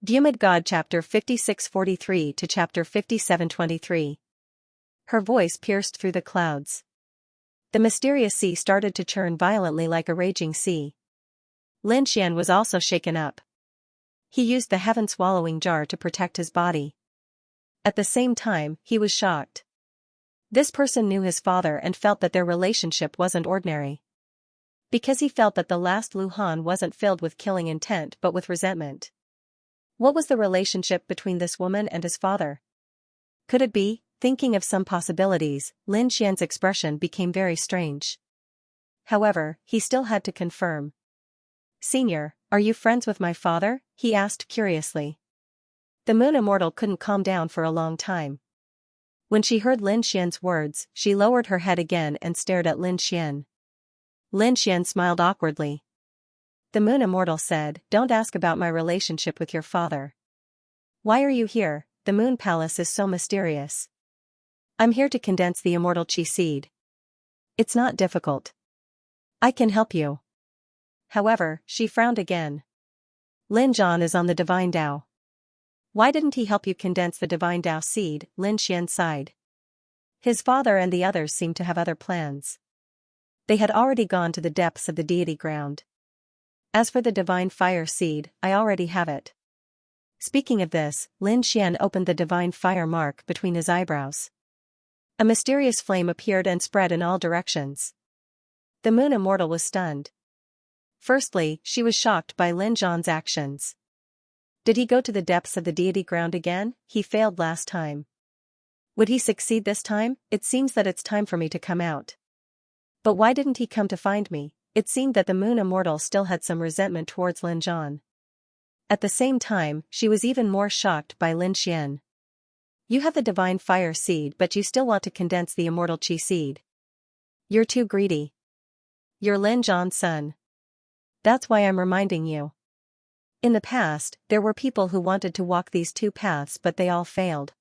Vhumad God chapter 56:43 to chapter 57:23. Her voice pierced through the clouds. The mysterious sea started to churn violently like a raging sea. Xian was also shaken up. He used the heaven-swallowing jar to protect his body. At the same time, he was shocked. This person knew his father and felt that their relationship wasn't ordinary. Because he felt that the last Luhan wasn't filled with killing intent but with resentment. What was the relationship between this woman and his father? Could it be? Thinking of some possibilities, Xian's expression became very strange. However, he still had to confirm. "Senior, are you friends with my father?" he asked curiously. The moon immortal couldn't calm down for a long time. When she heard Xian's words, she lowered her head again and stared at Xian. Xian smiled awkwardly. The moon immortal said, "Don't ask about my relationship with your father. Why are you here? The moon palace is so mysterious." "I'm here to condense the immortal chi seed. It's not difficult. I can help you." However, she frowned again. Xian is on the divine Tao. Why didn't he help you condense the divine Tao seed? Xian sighed. His father and the others seemed to have other plans. They had already gone to the depths of the deity ground. As for the divine fire seed, I already have it. Speaking of this, Xian opened the divine fire mark between his eyebrows. A mysterious flame appeared and spread in all directions. The moon immortal was stunned. Firstly, she was shocked by Xian's actions. Did he go to the depths of the deity ground again? He failed last time. Would he succeed this time? It seems that it's time for me to come out. But why didn't he come to find me? It seemed that the moon immortal still had some resentment towards Xian. At the same time, she was even more shocked by Xian. You have the divine fire seed but you still want to condense the immortal chi seed. You're too greedy. You're Xian's son. That's why I'm reminding you. In the past, there were people who wanted to walk these two paths but they all failed.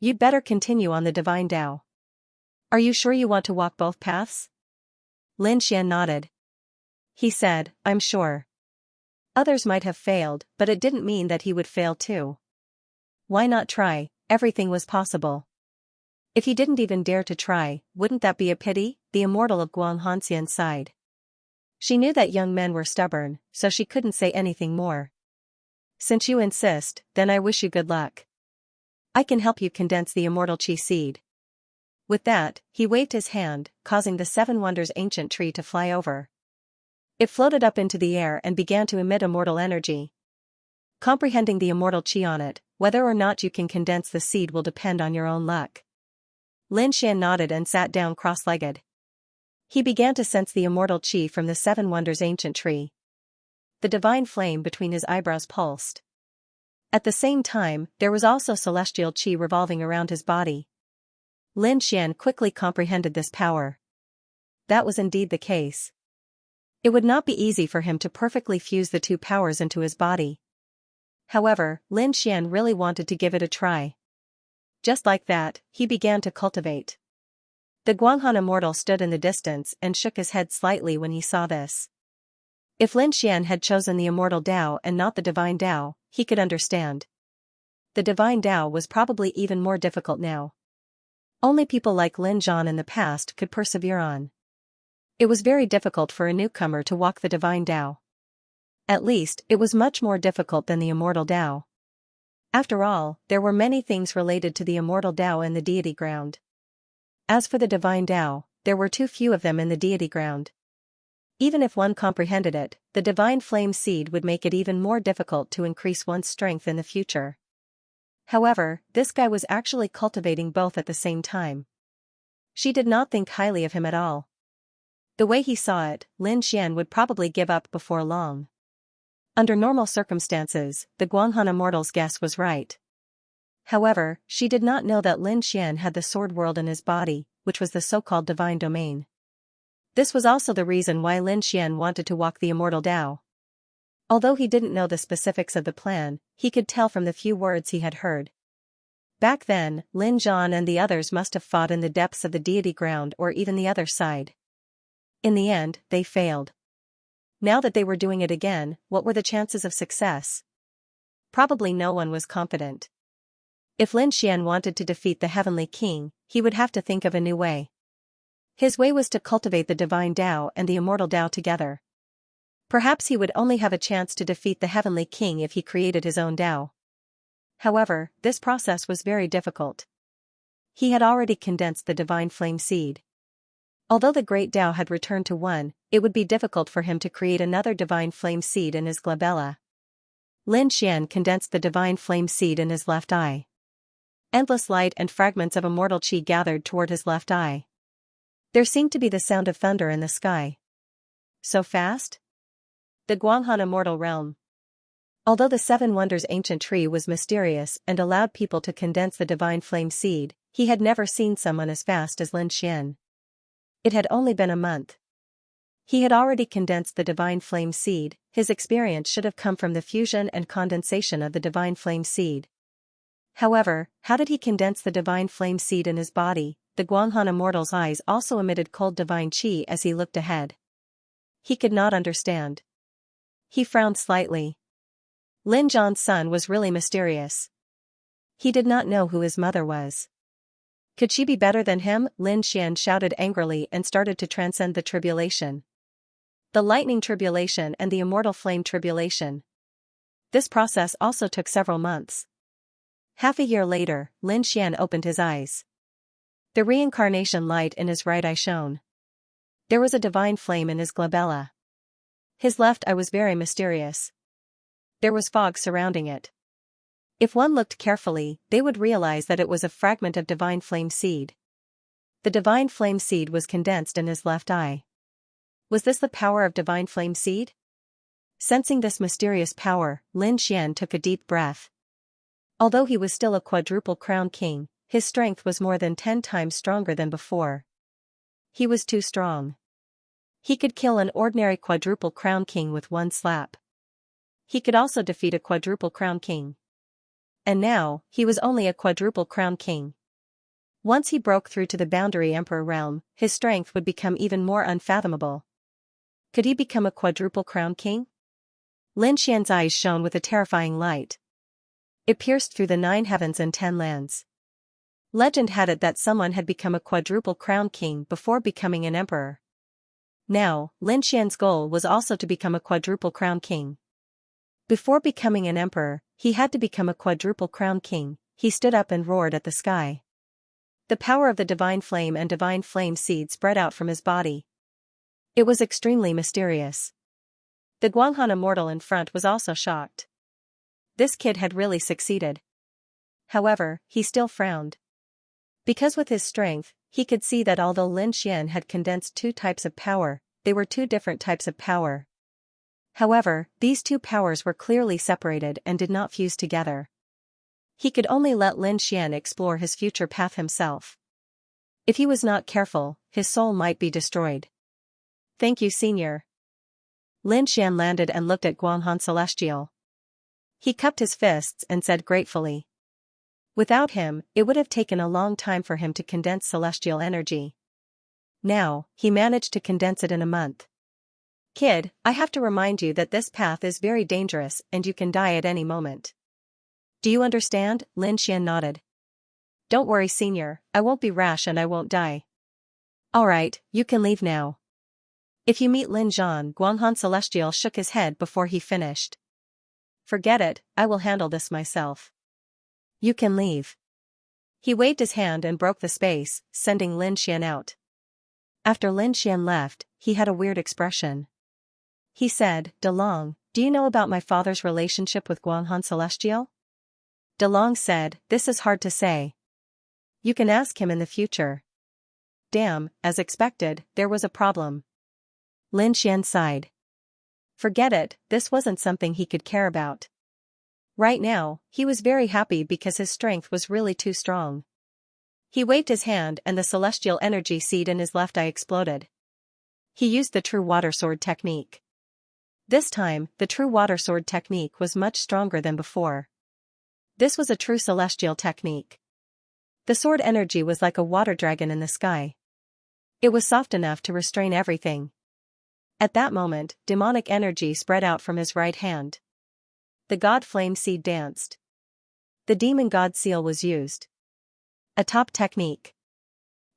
You'd better continue on the divine Tao. Are you sure you want to walk both paths? Xian nodded. He said, "I'm sure." Others might have failed, but it didn't mean that he would fail too. Why not try? Everything was possible. If he didn't even dare to try, wouldn't that be a pity? The immortal of Xianxia sighed. She knew that young men were stubborn, so she couldn't say anything more. "Since you insist, then I wish you good luck. I can help you condense the immortal chi seed." With that, he waved his hand, causing the Seven Wonders ancient tree to fly over. It floated up into the air and began to emit immortal energy. Comprehending the immortal chi on it, whether or not you can condense the seed will depend on your own luck. Xian nodded and sat down cross-legged. He began to sense the immortal chi from the Seven Wonders ancient tree. The divine flame between his eyebrows pulsed. At the same time, there was also celestial chi revolving around his body. Xian quickly comprehended this power. That was indeed the case. It would not be easy for him to perfectly fuse the two powers into his body. However, Xian really wanted to give it a try. Just like that, he began to cultivate. The Guanghan immortal stood in the distance and shook his head slightly when he saw this. If Xian had chosen the immortal Tao and not the divine Tao, he could understand. The divine Tao was probably even more difficult now. Only people like Xian in the past could persevere on. It was very difficult for a newcomer to walk the divine Tao. At least, it was much more difficult than the immortal Tao. After all, there were many things related to the immortal Tao in the deity ground. As for the divine Tao, there were too few of them in the deity ground. Even if one comprehended it, the divine flame seed would make it even more difficult to increase one's strength in the future. However, this guy was actually cultivating both at the same time. She did not think highly of him at all. The way he saw it, Xian would probably give up before long. Under normal circumstances, the Guanghan immortal's guess was right. However, she did not know that Xian had the sword world in his body, which was the so-called divine domain. This was also the reason why Xian wanted to walk the immortal Tao. Although he didn't know the specifics of the plan, he could tell from the few words he had heard. Back then, Xian and the others must have fought in the depths of the deity ground or even the other side. In the end, they failed. Now that they were doing it again, what were the chances of success? probably no one was confident. If Lin Xian wanted to defeat the Heavenly King, he would have to think of a new way. His way was to cultivate the divine Tao and the immortal Tao together. Perhaps he would only have a chance to defeat the Heavenly King if he created his own Tao. However, this process was very difficult. He had already condensed the divine flame seed. Although the great Tao had returned to one, it would be difficult for him to create another divine flame seed in his glabella. Lin Xian condensed the divine flame seed in his left eye. Endless light and fragments of immortal qi gathered toward his left eye. There seemed to be the sound of thunder in the sky. So fast? The Guanghan Immortal Realm. Although the Seven Wonders ancient tree was mysterious and allowed people to condense the divine flame seed, he had never seen someone as fast as Lin Xian. It had only been a month. He had already condensed the divine flame seed. His experience should have come from the fusion and condensation of the divine flame seed. However, how did he condense the divine flame seed in his body? The Guanghan Immortal's eyes also emitted cold divine qi as he looked ahead. He could not understand. He frowned slightly. Lin Zhan's son was really mysterious. He did not know who his mother was. Could she be better than him? Lin Xian shouted angrily and started to transcend the tribulation. The lightning tribulation and the immortal flame tribulation. This process also took several months. Half a year later, Lin Xian opened his eyes. The reincarnation light in his right eye shone. There was a divine flame in his glabella. His left eye was very mysterious. There was fog surrounding it. If one looked carefully, they would realize that it was a fragment of divine flame seed. The divine flame seed was condensed in his left eye. Was this the power of divine flame seed? Sensing this mysterious power, Lin Xian took a deep breath. Although he was still a quadruple crown king, his strength was more than 10 times stronger than before. He was too strong. He could kill an ordinary quadruple crown king with one slap. He could also defeat a quadruple crown king. And now, he was only a quadruple crown king. Once he broke through to the boundary emperor realm, his strength would become even more unfathomable. Could he become a quadruple crown king? Lin Xian's eyes shone with a terrifying light. It pierced through the 9 heavens and 10 lands. Legend had it that someone had become a quadruple crown king before becoming an emperor. Now, Lin Xian's goal was also to become a quadruple crown king. Before becoming an emperor, he had to become a quadruple crown king. He stood up and roared at the sky. The power of the divine flame and divine flame seed spread out from his body. It was extremely mysterious. The Guanghan Immortal in front was also shocked. This kid had really succeeded. However, he still frowned. Because with his strength, he could see that although Lin Xian had condensed 2 types of power, they were 2 different types of power. However, these 2 powers were clearly separated and did not fuse together. He could only let Lin Xian explore his future path himself. If he was not careful, his soul might be destroyed. Thank you, Senior. Lin Xian landed and looked at Guanghan Celestial. He cupped his fists and said gratefully. Without him, it would have taken a long time for him to condense celestial energy. Now, he managed to condense it in a month. Kid, I have to remind you that this path is very dangerous and you can die at any moment. Do you understand? Lin Xian nodded. Don't worry, Senior, I won't be rash and I won't die. Alright, you can leave now. If you meet Lin Zhan, Guanghan Celestial shook his head before he finished. Forget it, I will handle this myself. You can leave. He waved his hand and broke the space, sending Lin Xian out. After Lin Xian left, he had a weird expression. He said, DeLong, do you know about my father's relationship with Guanghan Celestial? DeLong said, this is hard to say. You can ask him in the future. Damn, as expected, there was a problem. Lin Xian sighed. Forget it, this wasn't something he could care about. Right now, he was very happy because his strength was really too strong. He waved his hand and the celestial energy seed in his left eye exploded. He used the true water sword technique. This time, the true water sword technique was much stronger than before. This was a true celestial technique. The sword energy was like a water dragon in the sky. It was soft enough to restrain everything. At that moment, demonic energy spread out from his right hand. The god flame seed danced. The demon god seal was used. A top technique.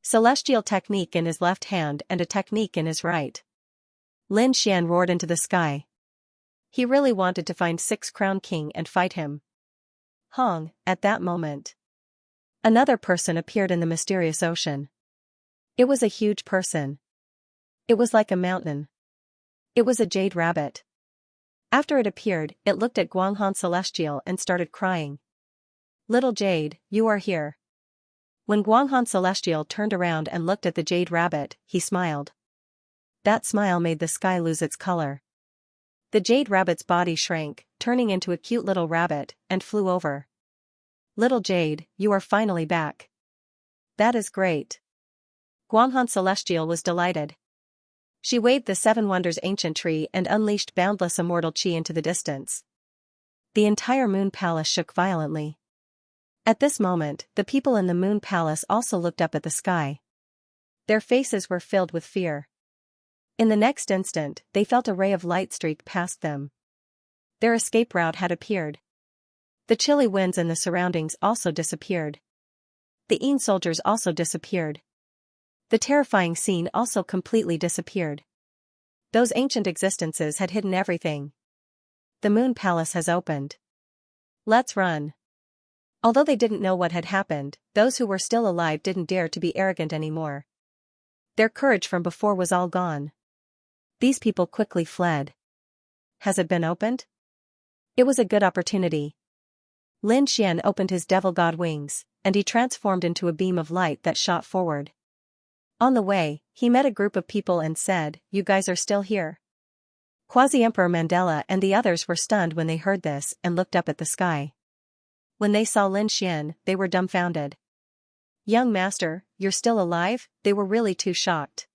Celestial technique in his left hand and a technique in his right. Lin Xian roared into the sky. He really wanted to find Six Crown King and fight him. Hong, at that moment. Another person appeared in the mysterious ocean. It was a huge person. It was like a mountain. It was a jade rabbit. After it appeared, it looked at Guanghan Celestial and started crying. Little Jade, you are here. When Guanghan Celestial turned around and looked at the jade rabbit, he smiled. That smile made the sky lose its color. The jade rabbit's body shrank, turning into a cute little rabbit, and flew over. Little Jade, you are finally back. That is great. Guanghan Celestial was delighted. She waved the Seven Wonders ancient tree and unleashed boundless immortal chi into the distance. The entire Moon Palace shook violently. At this moment, the people in the Moon Palace also looked up at the sky. Their faces were filled with fear. In the next instant, they felt a ray of light streak past them. Their escape route had appeared. The chilly winds in the surroundings also disappeared. The Yin soldiers also disappeared. The terrifying scene also completely disappeared. Those ancient existences had hidden everything. The Moon Palace has opened. Let's run. Although they didn't know what had happened, those who were still alive didn't dare to be arrogant anymore. Their courage from before was all gone. These people quickly fled. Has it been opened? It was a good opportunity. Lin Xian opened his devil god wings, and he transformed into a beam of light that shot forward. On the way, he met a group of people and said, "You guys are still here?" Quasi-Emperor Mandela and the others were stunned when they heard this and looked up at the sky. When they saw Lin Xian, they were dumbfounded. "Young master, you're still alive?" They were really too shocked.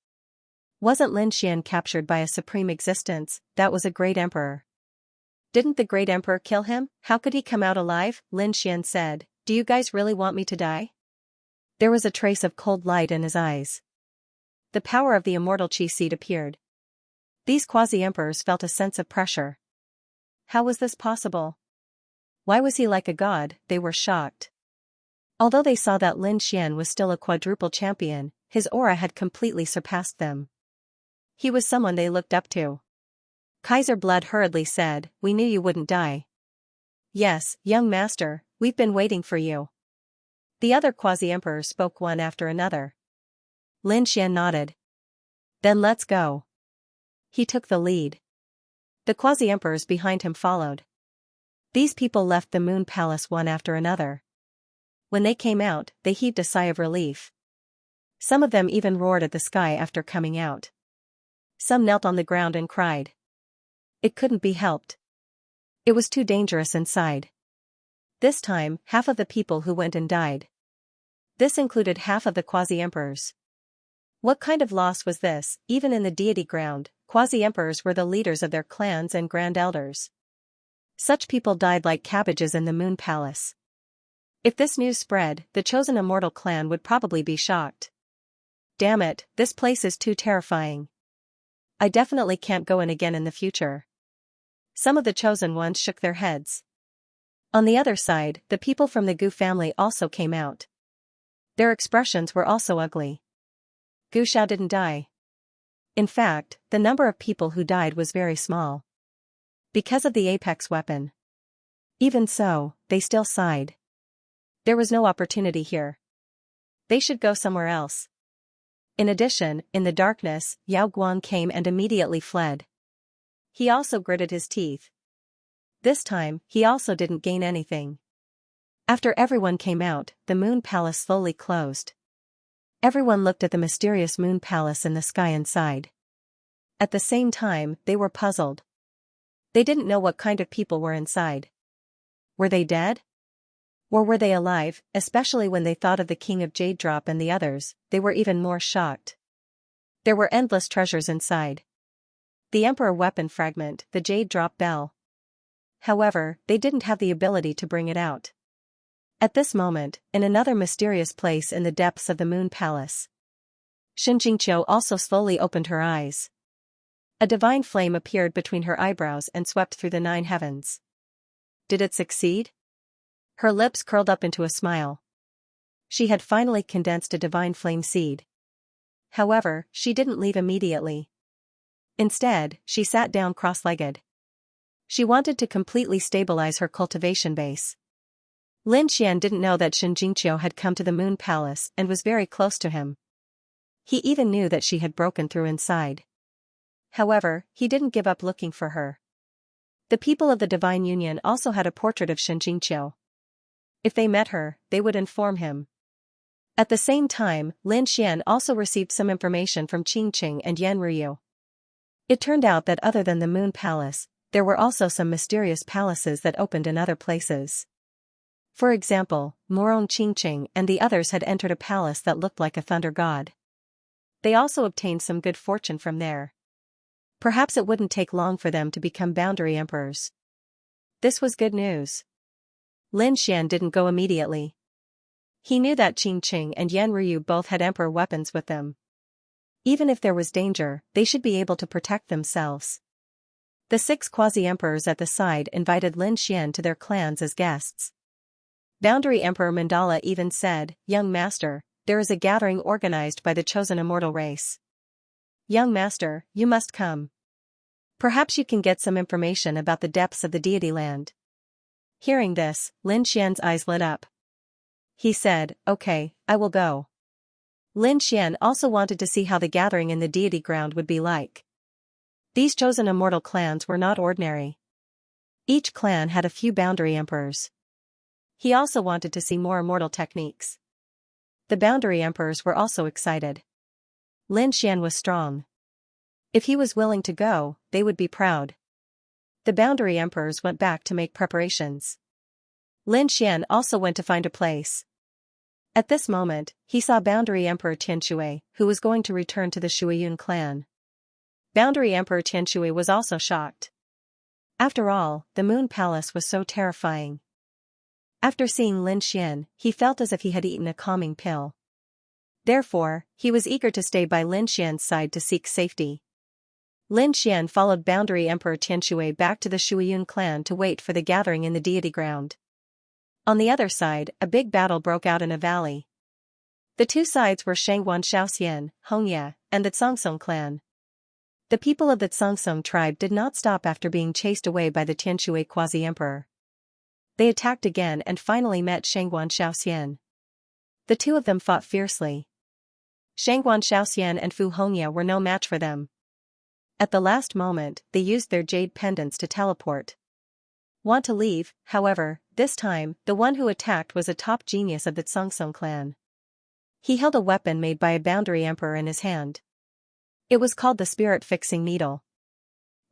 Wasn't Lin Xian captured by a supreme existence? That was a great emperor. Didn't the great emperor kill him? How could he come out alive? Lin Xian said, "Do you guys really want me to die?" There was a trace of cold light in his eyes. The power of the immortal chi seed appeared. These quasi-emperors felt a sense of pressure. How was this possible? Why was he like a god? They were shocked. Although they saw that Lin Xian was still a quadruple champion, his aura had completely surpassed them. He was someone they looked up to. Kaiser Blood hurriedly said, "We knew you wouldn't die." "Yes, young master, we've been waiting for you." The other quasi-emperors spoke one after another. Lin Xian nodded. "Then let's go." He took the lead. The quasi-emperors behind him followed. These people left the Moon Palace one after another. When they came out, they heaved a sigh of relief. Some of them even roared at the sky after coming out. Some knelt on the ground and cried. It couldn't be helped. It was too dangerous inside. This time, half of the people who went and died. This included half of the quasi-emperors. What kind of loss was this? Even in the deity ground, quasi-emperors were the leaders of their clans and grand elders. Such people died like cabbages in the Moon Palace. If this news spread, the chosen immortal clan would probably be shocked. Damn it, this place is too terrifying. I definitely can't go in again in the future. Some of the chosen ones shook their heads. On the other side, the people from the Gu family also came out. Their expressions were also ugly. Gu Shao didn't die. In fact, the number of people who died was very small. Because of the apex weapon. Even so, they still sighed. There was no opportunity here. They should go somewhere else. In addition, in the darkness, Yao Guang came and immediately fled. He also gritted his teeth. This time, he also didn't gain anything. After everyone came out, the Moon Palace slowly closed. Everyone looked at the mysterious Moon Palace in the sky inside. At the same time, they were puzzled. They didn't know what kind of people were inside. Were they dead? Or were they alive? Especially when they thought of the King of Jade Drop and the others, they were even more shocked. There were endless treasures inside. The Emperor weapon fragment, the Jade Drop bell. However, they didn't have the ability to bring it out. At this moment, in another mysterious place in the depths of the Moon Palace, Xianxia also slowly opened her eyes. A divine flame appeared between her eyebrows and swept through the 9 heavens. Did it succeed? Her lips curled up into a smile. She had finally condensed a divine flame seed. However, she didn't leave immediately. Instead, she sat down cross-legged. She wanted to completely stabilize her cultivation base. Lin Xian didn't know that Xianxia had come to the Moon Palace and was very close to him. He even knew that she had broken through inside. However, he didn't give up looking for her. The people of the Divine Union also had a portrait of Xianxia. If they met her, they would inform him. At the same time, Lin Xian also received some information from Qingqing and Yanryu. It turned out that other than the Moon Palace, there were also some mysterious palaces that opened in other places. For example, Moron Qingqing and the others had entered a palace that looked like a thunder god. They also obtained some good fortune from there. Perhaps it wouldn't take long for them to become boundary emperors. This was good news. Lin Xian didn't go immediately. He knew that Qingqing and Yanryu both had emperor weapons with them. Even if there was danger, they should be able to protect themselves. The 6 quasi-emperors at the side invited Lin Xian to their clans as guests. Boundary Emperor Mandala even said, "Young master, there is a gathering organized by the chosen immortal race. Young master, you must come. Perhaps you can get some information about the depths of the deity land." Hearing this, Lin Xian's eyes lit up. He said, "Okay, I will go." Lin Xian also wanted to see how the gathering in the deity ground would be like. These chosen immortal clans were not ordinary. Each clan had a few boundary emperors. He also wanted to see more immortal techniques. The boundary emperors were also excited. Lin Xian was strong. If he was willing to go, they would be proud. The boundary emperors went back to make preparations. Lin Xian also went to find a place. At this moment, he saw Boundary Emperor Tianshui, who was going to return to the Shuiyun clan. Boundary Emperor Tianshui was also shocked. After all, the Moon Palace was so terrifying. After seeing Lin Xian, he felt as if he had eaten a calming pill. Therefore, he was eager to stay by Lin Xian's side to seek safety. Lin Xian followed Boundary Emperor Tianshui back to the Shuiyun clan to wait for the gathering in the deity ground. On the other side, a big battle broke out in a valley. The two sides were Shangwan Xiaoxian, Hongya, and the Tsongtsong clan. The people of the Tsongtsong tribe did not stop after being chased away by the Tianshui quasi-emperor. They attacked again and finally met Shangwan Xiaoxian. The two of them fought fiercely. Shangwan Xiaoxian and Fu Hongya were no match for them. At the last moment, they used their jade pendants to teleport. Want to leave, however, this time, the one who attacked was a top genius of the Tsongtsong clan. He held a weapon made by a boundary emperor in his hand. It was called the spirit-fixing needle.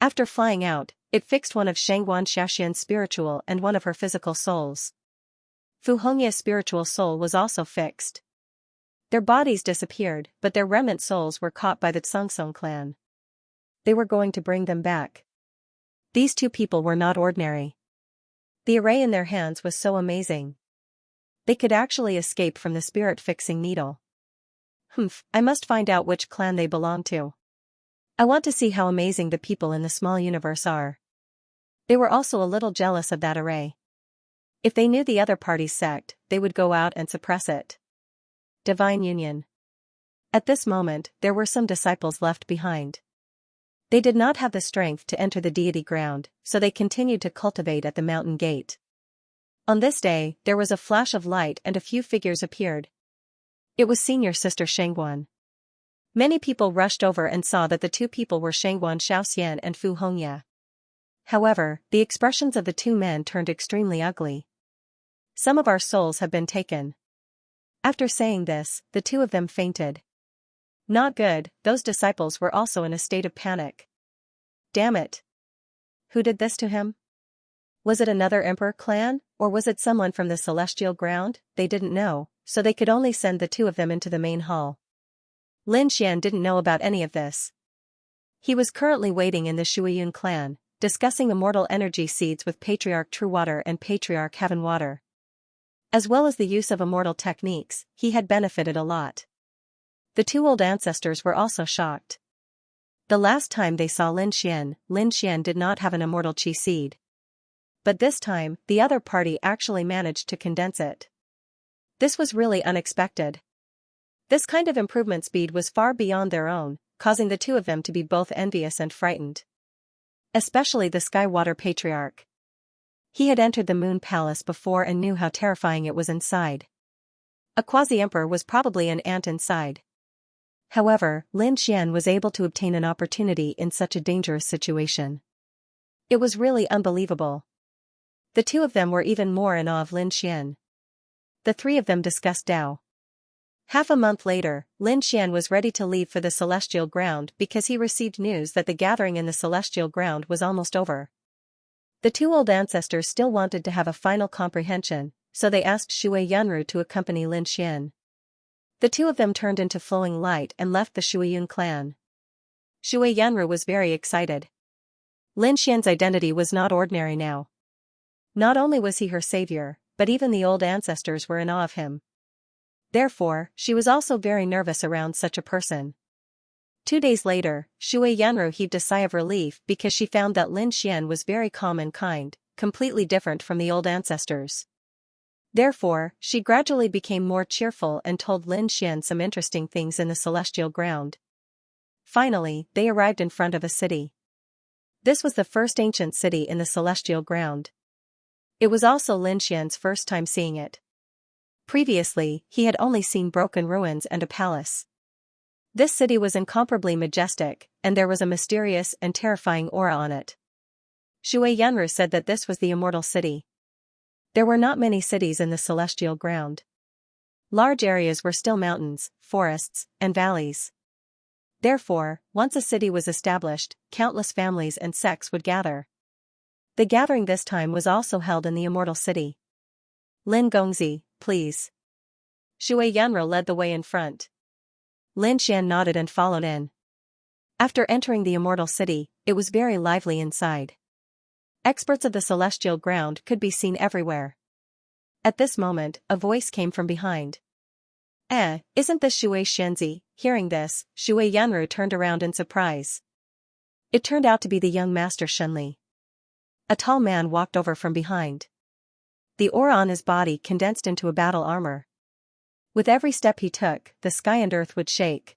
After flying out, it fixed one of Shangwan Xiaoxian's spiritual and one of her physical souls. Fu Hongya's spiritual soul was also fixed. Their bodies disappeared, but their remnant souls were caught by the Tsongtsong clan. They were going to bring them back. These two people were not ordinary. The array in their hands was so amazing. They could actually escape from the spirit-fixing needle. I must find out which clan they belong to. I want to see how amazing the people in the small universe are. They were also a little jealous of that array. If they knew the other party's sect, they would go out and suppress it. Divine Union. At this moment, there were some disciples left behind. They did not have the strength to enter the deity ground, so they continued to cultivate at the mountain gate. On this day, there was a flash of light and a few figures appeared. It was senior sister Shangguan. Many people rushed over and saw that the two people were Shangguan Xiaoxian and Fu Hongya. However, the expressions of the two men turned extremely ugly. Some of our souls have been taken. After saying this, the two of them fainted. Not good, those disciples were also in a state of panic. Damn it! Who did this to him? Was it another emperor clan, or was it someone from the celestial ground? They didn't know, so they could only send the two of them into the main hall. Lin Xian didn't know about any of this. He was currently waiting in the Shuiyun clan, discussing immortal energy seeds with Patriarch Truewater and Patriarch Heavenwater. As well as the use of immortal techniques, he had benefited a lot. The two old ancestors were also shocked. The last time they saw Lin Xian did not have an immortal chi seed. but this time, the other party actually managed to condense it. This was really unexpected. This kind of improvement speed was far beyond their own, causing the two of them to be both envious and frightened. Especially the Skywater Patriarch. He had entered the Moon Palace before and knew how terrifying it was inside. A quasi-emperor was probably an ant inside. However, Lin Xian was able to obtain an opportunity in such a dangerous situation. It was really unbelievable. The two of them were even more in awe of Lin Xian. The three of them discussed Dao. Half a month later, Lin Xian was ready to leave for the Celestial Ground because he received news that the gathering in the Celestial Ground was almost over. The two old ancestors still wanted to have a final comprehension, so they asked Shui Yunru to accompany Lin Xian. The two of them turned into flowing light and left the Shuiyun clan. Shui Yunru was very excited. Lin Xian's identity was not ordinary now. Not only was he her savior, but even the old ancestors were in awe of him. Therefore, she was also very nervous around such a person. 2 days later, Shui Yunru heaved a sigh of relief because she found that Lin Xian was very calm and kind, completely different from the old ancestors. Therefore, she gradually became more cheerful and told Lin Xian some interesting things in the Celestial Ground. Finally, they arrived in front of a city. This was the first ancient city in the Celestial Ground. It was also Lin Xian's first time seeing it. Previously, he had only seen broken ruins and a palace. This city was incomparably majestic, and there was a mysterious and terrifying aura on it. Shui Yunru said that this was the Immortal City. There were not many cities in the Celestial Ground. Large areas were still mountains, forests, and valleys. Therefore, once a city was established, countless families and sects would gather. The gathering this time was also held in the Immortal City. Lin Gongzi, please. Shui Yunru led the way in front. Lin Xian nodded and followed in. After entering the Immortal City, it was very lively inside. Experts of the Celestial Ground could be seen everywhere. At this moment, a voice came from behind. Isn't this Shui Xianzi? Hearing this, Shui Yunru turned around in surprise. It turned out to be the young master Shenli. A tall man walked over from behind. The aura on his body condensed into a battle armor. With every step he took, the sky and earth would shake.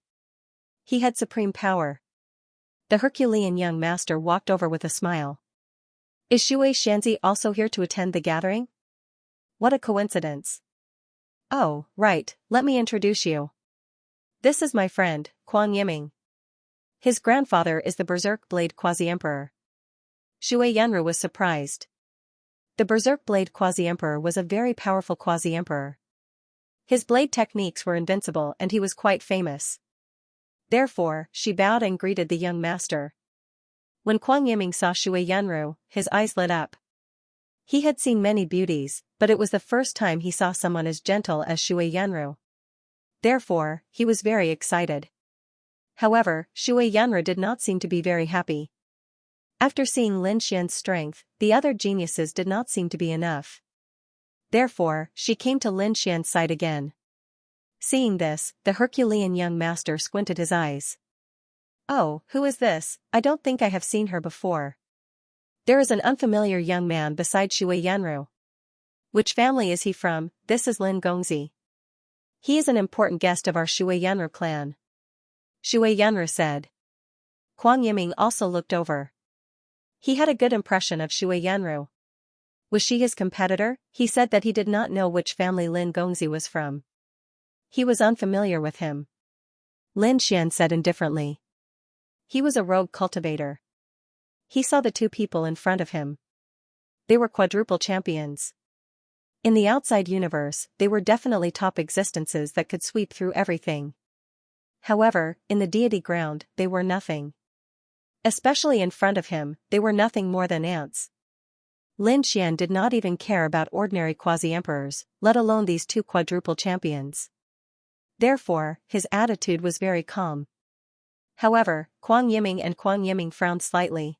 He had supreme power. The Herculean young master walked over with a smile. Is Shui Xianzi also here to attend the gathering? What a coincidence. Oh, right, let me introduce you. This is my friend, Kuang Yiming. His grandfather is the Berserk Blade Quasi-Emperor. Shui Yunru was surprised. The Berserk Blade Quasi-Emperor was a very powerful Quasi-Emperor. His blade techniques were invincible and he was quite famous. Therefore, she bowed and greeted the young master. When Kuang Yiming saw Shui Yunru, his eyes lit up. He had seen many beauties, but it was the first time he saw someone as gentle as Shui Yunru. Therefore, he was very excited. However, Shui Yunru did not seem to be very happy. After seeing Lin Xian's strength, the other geniuses did not seem to be enough. Therefore, she came to Lin Xian's side again. Seeing this, the Herculean young master squinted his eyes. Oh, who is this? I don't think I have seen her before. There is an unfamiliar young man beside Shui Yunru. Which family is he from? This is Lin Gongzi. He is an important guest of our Shui Yunru clan. Shui Yunru said. Kuang Yiming also looked over. He had a good impression of Shui Yunru. Was she his competitor? He said that he did not know which family Lin Gongzi was from. He was unfamiliar with him. Lin Xian said indifferently. He was a rogue cultivator. He saw the two people in front of him. They were quadruple champions. In the outside universe, they were definitely top existences that could sweep through everything. However, in the deity ground, they were nothing. Especially in front of him, they were nothing more than ants. Lin Xian did not even care about ordinary quasi-emperors, let alone these two quadruple champions. Therefore, his attitude was very calm. However, Kuang Yiming and Kuang Yiming frowned slightly.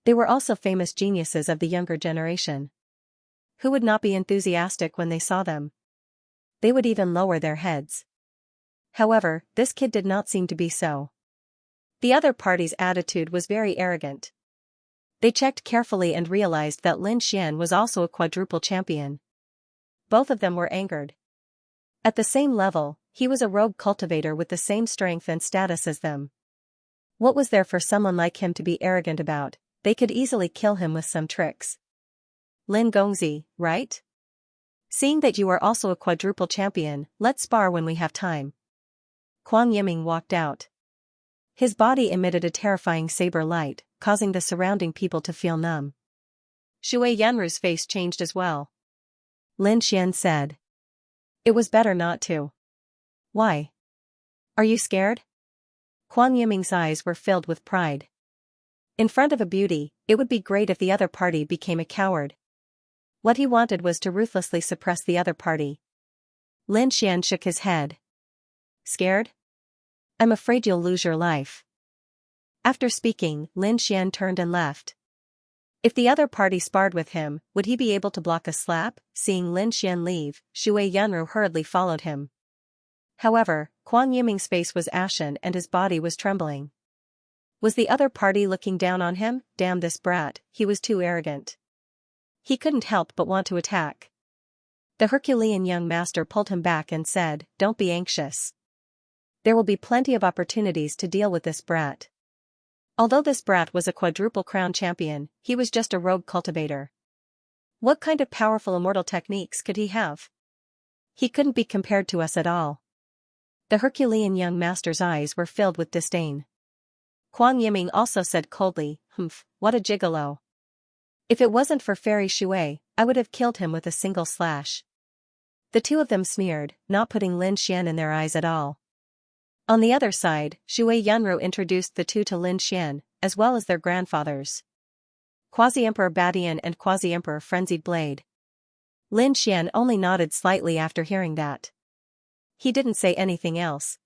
They were also famous geniuses of the younger generation. Who would not be enthusiastic when they saw them? They would even lower their heads. However, this kid did not seem to be so. The other party's attitude was very arrogant. They checked carefully and realized that Lin Xian was also a quadruple champion. Both of them were angered. At the same level, he was a rogue cultivator with the same strength and status as them. What was there for someone like him to be arrogant about? They could easily kill him with some tricks. Lin Gongzi, right? Seeing that you are also a quadruple champion, let's spar when we have time. Kuang Yiming walked out. His body emitted a terrifying saber light, causing the surrounding people to feel numb. Shui Yanru's face changed as well. Lin Xian said. It was better not to. Why? Are you scared? Kuang Yiming's eyes were filled with pride. In front of a beauty, it would be great if the other party became a coward. What he wanted was to ruthlessly suppress the other party. Lin Xian shook his head. Scared? I'm afraid you'll lose your life. After speaking, Lin Xian turned and left. If the other party sparred with him, would he be able to block a slap? Seeing Lin Xian leave, Shui Yanru hurriedly followed him. However, Kuang Yiming's face was ashen and his body was trembling. Was the other party looking down on him? Damn this brat, he was too arrogant. He couldn't help but want to attack. The Herculean young master pulled him back and said, Don't be anxious. There will be plenty of opportunities to deal with this brat. Although this brat was a quadruple crown champion, he was just a rogue cultivator. What kind of powerful immortal techniques could he have? He couldn't be compared to us at all. The Herculean young master's eyes were filled with disdain. Kuang Yiming also said coldly, Humph, what a gigolo. If it wasn't for Fairy Shui, I would have killed him with a single slash. The two of them sneered, not putting Lin Xian in their eyes at all. On the other side, Shui Yanru introduced the two to Lin Xian, as well as their grandfathers. Quasi-Emperor Badian and Quasi-Emperor Frenzied Blade. Lin Xian only nodded slightly after hearing that. He didn't say anything else.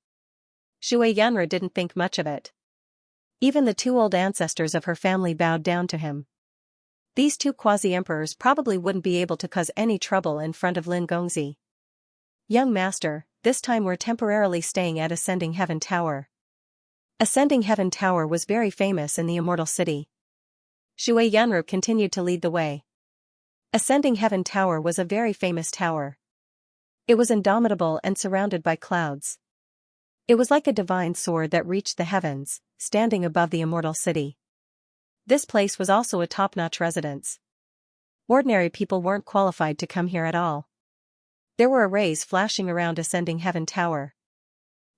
Shui Yanru didn't think much of it. Even the two old ancestors of her family bowed down to him. These two quasi-emperors probably wouldn't be able to cause any trouble in front of Lin Gongzi. Young master, this time we're temporarily staying at Ascending Heaven Tower. Ascending Heaven Tower was very famous in the Immortal City. Shui Yanru continued to lead the way. Ascending Heaven Tower was a very famous tower. It was indomitable and surrounded by clouds. It was like a divine sword that reached the heavens, standing above the Immortal City. This place was also a top-notch residence. Ordinary people weren't qualified to come here at all. There were arrays flashing around Ascending Heaven Tower.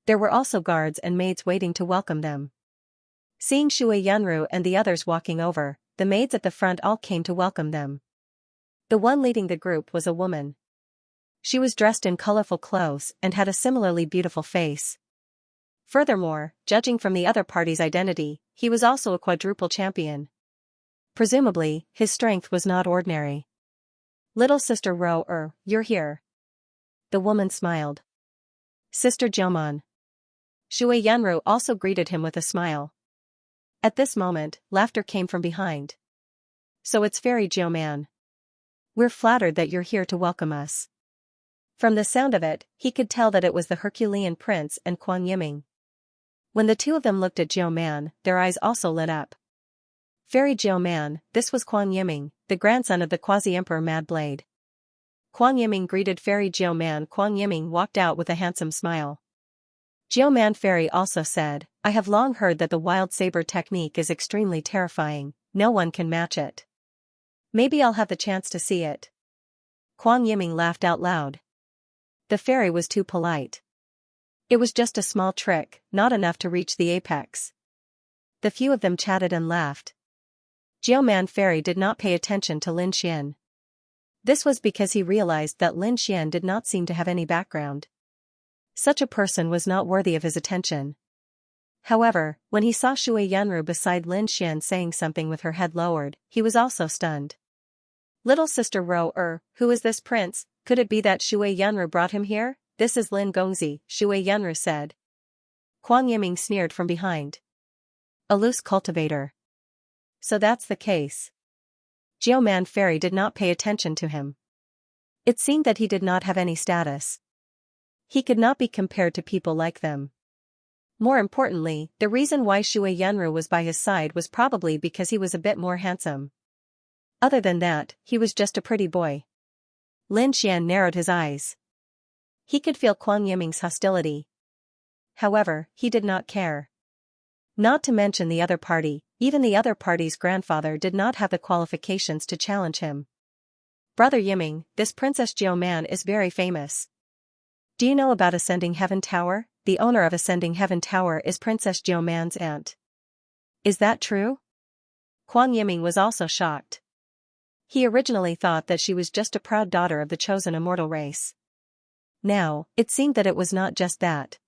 There were also guards and maids waiting to welcome them. Seeing Shui Yanru and the others walking over, the maids at the front all came to welcome them. The one leading the group was a woman. She was dressed in colorful clothes and had a similarly beautiful face. Furthermore, judging from the other party's identity, he was also a quadruple champion. Presumably, his strength was not ordinary. Little Sister Ro, you're here. The woman smiled. Sister Jiaoman. Shui Yanru also greeted him with a smile. At this moment, laughter came from behind. So it's Fairy Jiaoman. We're flattered that you're here to welcome us. From the sound of it, he could tell that it was the Herculean Prince and Kuang Yiming. When the two of them looked at Jiaoman, their eyes also lit up. Fairy Jiaoman, this was Kuang Yiming, the grandson of the Quasi-Emperor Mad Blade. Kuang Yiming greeted Fairy Jiaoman. Kuang Yiming walked out with a handsome smile. Jiaoman Fairy also said, I have long heard that the wild saber technique is extremely terrifying, no one can match it. Maybe I'll have the chance to see it. Kuang Yiming laughed out loud. The fairy was too polite. It was just a small trick, not enough to reach the apex. The few of them chatted and laughed. Jiaoman Fairy did not pay attention to Lin Xian. This was because he realized that Lin Xian did not seem to have any background. Such a person was not worthy of his attention. However, when he saw Shui Yanru beside Lin Xian saying something with her head lowered, he was also stunned. Little Sister Ro, who is this prince? Could it be that Shui Yanru brought him here? This is Lin Gongzi, Shui Yanru said. Kuang Yiming sneered from behind. A loose cultivator. So that's the case. Jiaoman Fairy did not pay attention to him. It seemed that he did not have any status. He could not be compared to people like them. More importantly, the reason why Shui Yanru was by his side was probably because he was a bit more handsome. Other than that, he was just a pretty boy. Lin Xian narrowed his eyes. He could feel Kuang Yiming's hostility. However, he did not care. Not to mention the other party, even the other party's grandfather did not have the qualifications to challenge him. Brother Yiming, this Princess Jiu Man is very famous. Do you know about Ascending Heaven Tower? The owner of Ascending Heaven Tower is Princess Jiu Man's aunt. Is that true? Kuang Yiming was also shocked. He originally thought that she was just a proud daughter of the chosen immortal race. Now, it seemed that it was not just that.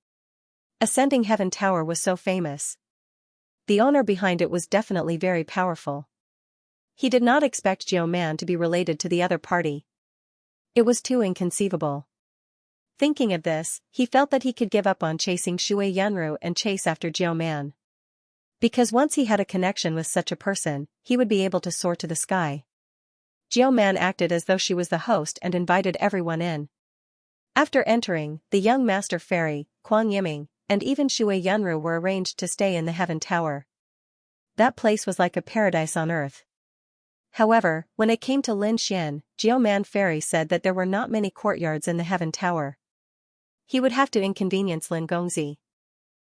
Ascending Heaven Tower was so famous. The owner behind it was definitely very powerful. He did not expect Jiu Man to be related to the other party. It was too inconceivable. Thinking of this, he felt that he could give up on chasing Shui Yanru and chase after Jiu Man. Because once he had a connection with such a person, he would be able to soar to the sky. Jiu Man acted as though she was the host and invited everyone in. After entering, the young master fairy, Kuang Yiming, and even Shui Yanru were arranged to stay in the Heaven Tower. That place was like a paradise on earth. However, when it came to Lin Xian, Jiu Man Fairy said that there were not many courtyards in the Heaven Tower. He would have to inconvenience Lin Gongzi.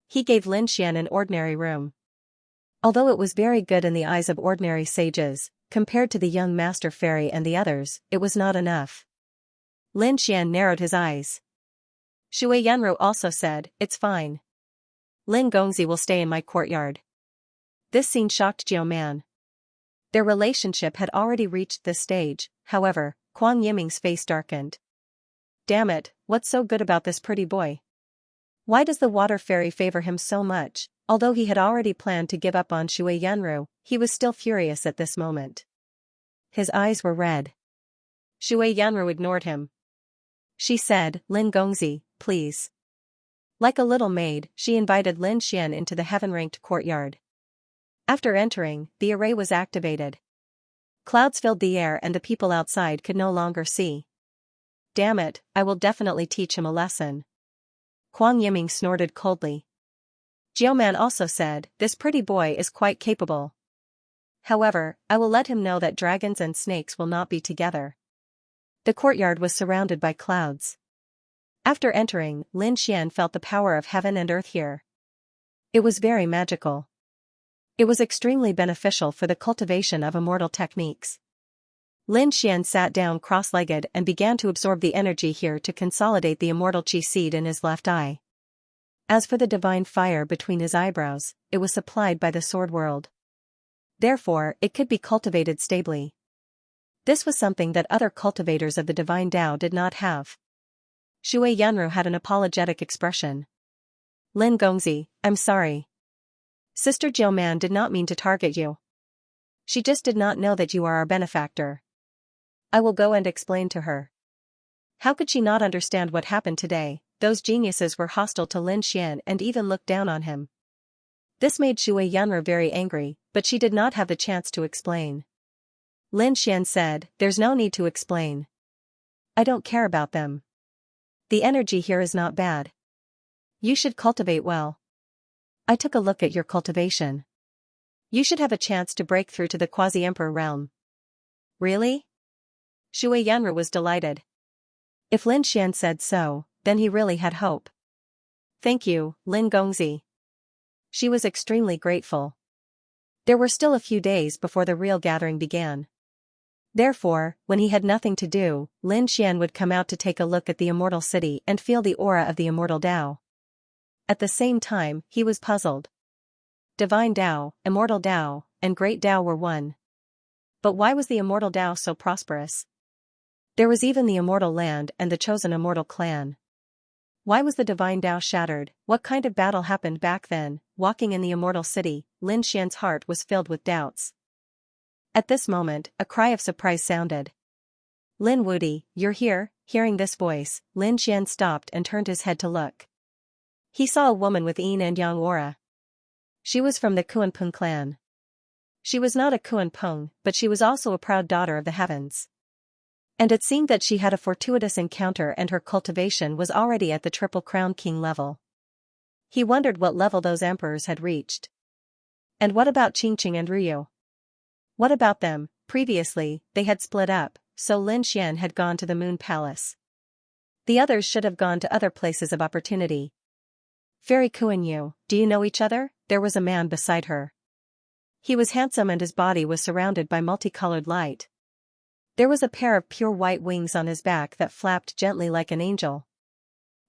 He gave Lin Xian an ordinary room. Although it was very good in the eyes of ordinary sages, compared to the young master fairy and the others, it was not enough. Lin Xian narrowed his eyes. Shui Yanru also said, "It's fine. Lin Gongzi will stay in my courtyard." This scene shocked Jiu Man. Their relationship had already reached this stage, however, Kuang Yiming's face darkened. Damn it, what's so good about this pretty boy? Why does the water fairy favor him so much? Although he had already planned to give up on Shui Yanru, he was still furious at this moment. His eyes were red. Shui Yanru ignored him. She said, "Lin Gongzi, please." Like a little maid, she invited Lin Xian into the heaven-ranked courtyard. After entering, the array was activated. Clouds filled the air and the people outside could no longer see. Damn it, I will definitely teach him a lesson. Kuang Yiming snorted coldly. Jiu Man also said, "This pretty boy is quite capable. However, I will let him know that dragons and snakes will not be together." The courtyard was surrounded by clouds. After entering, Lin Xian felt the power of heaven and earth here. It was very magical. It was extremely beneficial for the cultivation of immortal techniques. Lin Xian sat down cross-legged and began to absorb the energy here to consolidate the immortal chi seed in his left eye. As for the divine fire between his eyebrows, it was supplied by the sword world. Therefore, it could be cultivated stably. This was something that other cultivators of the divine Tao did not have. Shui Yanru had an apologetic expression. "Lin Gongzi, I'm sorry. Sister Jiu Man did not mean to target you. She just did not know that you are our benefactor. I will go and explain to her." How could she not understand what happened today? Those geniuses were hostile to Lin Xian and even looked down on him. This made Shui Yanru very angry, but she did not have the chance to explain. Lin Xian said, "There's no need to explain. I don't care about them. The energy here is not bad. You should cultivate well. I took a look at your cultivation. You should have a chance to break through to the quasi-emperor realm." Really? Shui Yanru was delighted. If Lin Xian said so, then he really had hope. "Thank you, Lin Gongzi." She was extremely grateful. There were still a few days before the real gathering began. Therefore, when he had nothing to do, Lin Xian would come out to take a look at the immortal city and feel the aura of the immortal Tao. At the same time, he was puzzled. Divine Tao, immortal Tao, and great Tao were one. But why was the immortal Tao so prosperous? There was even the immortal land and the chosen immortal clan. Why was the divine Tao shattered? What kind of battle happened back then? Walking in the immortal city, Lin Xian's heart was filled with doubts. At this moment, a cry of surprise sounded. "Lin Wudi, you're here." Hearing this voice, Lin Xian stopped and turned his head to look. He saw a woman with yin and yang aura. She was from the Kuanpeng clan. She was not a Kuanpeng, but she was also a proud daughter of the heavens. And it seemed that she had a fortuitous encounter and her cultivation was already at the Triple Crown King level. He wondered what level those emperors had reached. And what about Qingqing and Ryu? What about them? Previously, they had split up, so Lin Xian had gone to the Moon Palace. The others should have gone to other places of opportunity. Fairy Kuan-Yu, do you know each other? There was a man beside her. He was handsome and his body was surrounded by multicolored light. There was a pair of pure white wings on his back that flapped gently like an angel.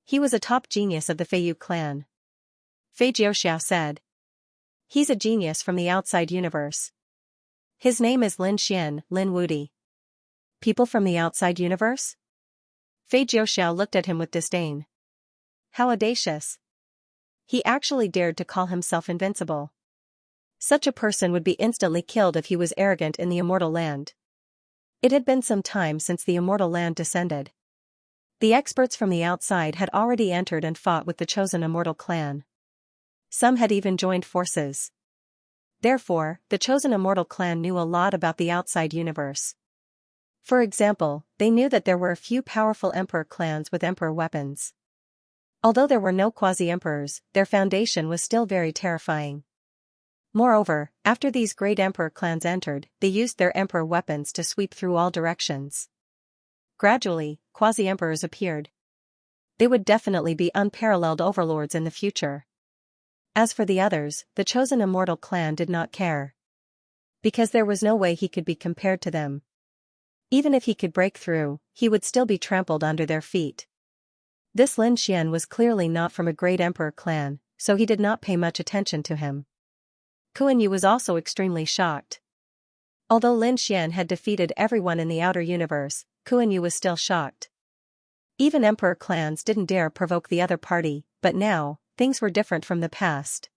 He was a top genius of the Feiyu clan. Fei Jiuxiao said. He's a genius from the outside universe. His name is Lin Xian, Lin Wudi. People from the outside universe? Fei Jiuxiao looked at him with disdain. How audacious. He actually dared to call himself invincible. Such a person would be instantly killed if he was arrogant in the immortal land. It had been some time since the immortal land descended. The experts from the outside had already entered and fought with the chosen immortal clan. Some had even joined forces. Therefore, the chosen immortal clan knew a lot about the outside universe. For example, they knew that there were a few powerful emperor clans with emperor weapons. Although there were no quasi-emperors, their foundation was still very terrifying. Moreover, after these great emperor clans entered, they used their emperor weapons to sweep through all directions. Gradually, quasi-emperors appeared. They would definitely be unparalleled overlords in the future. As for the others, the chosen immortal clan did not care. Because there was no way he could be compared to them. Even if he could break through, he would still be trampled under their feet. This Lin Xian was clearly not from a great emperor clan, so he did not pay much attention to him. Kuan-Yu was also extremely shocked. Although Lin Xian had defeated everyone in the outer universe, Kuan-Yu was still shocked. Even emperor clans didn't dare provoke the other party, but now, things were different from the past.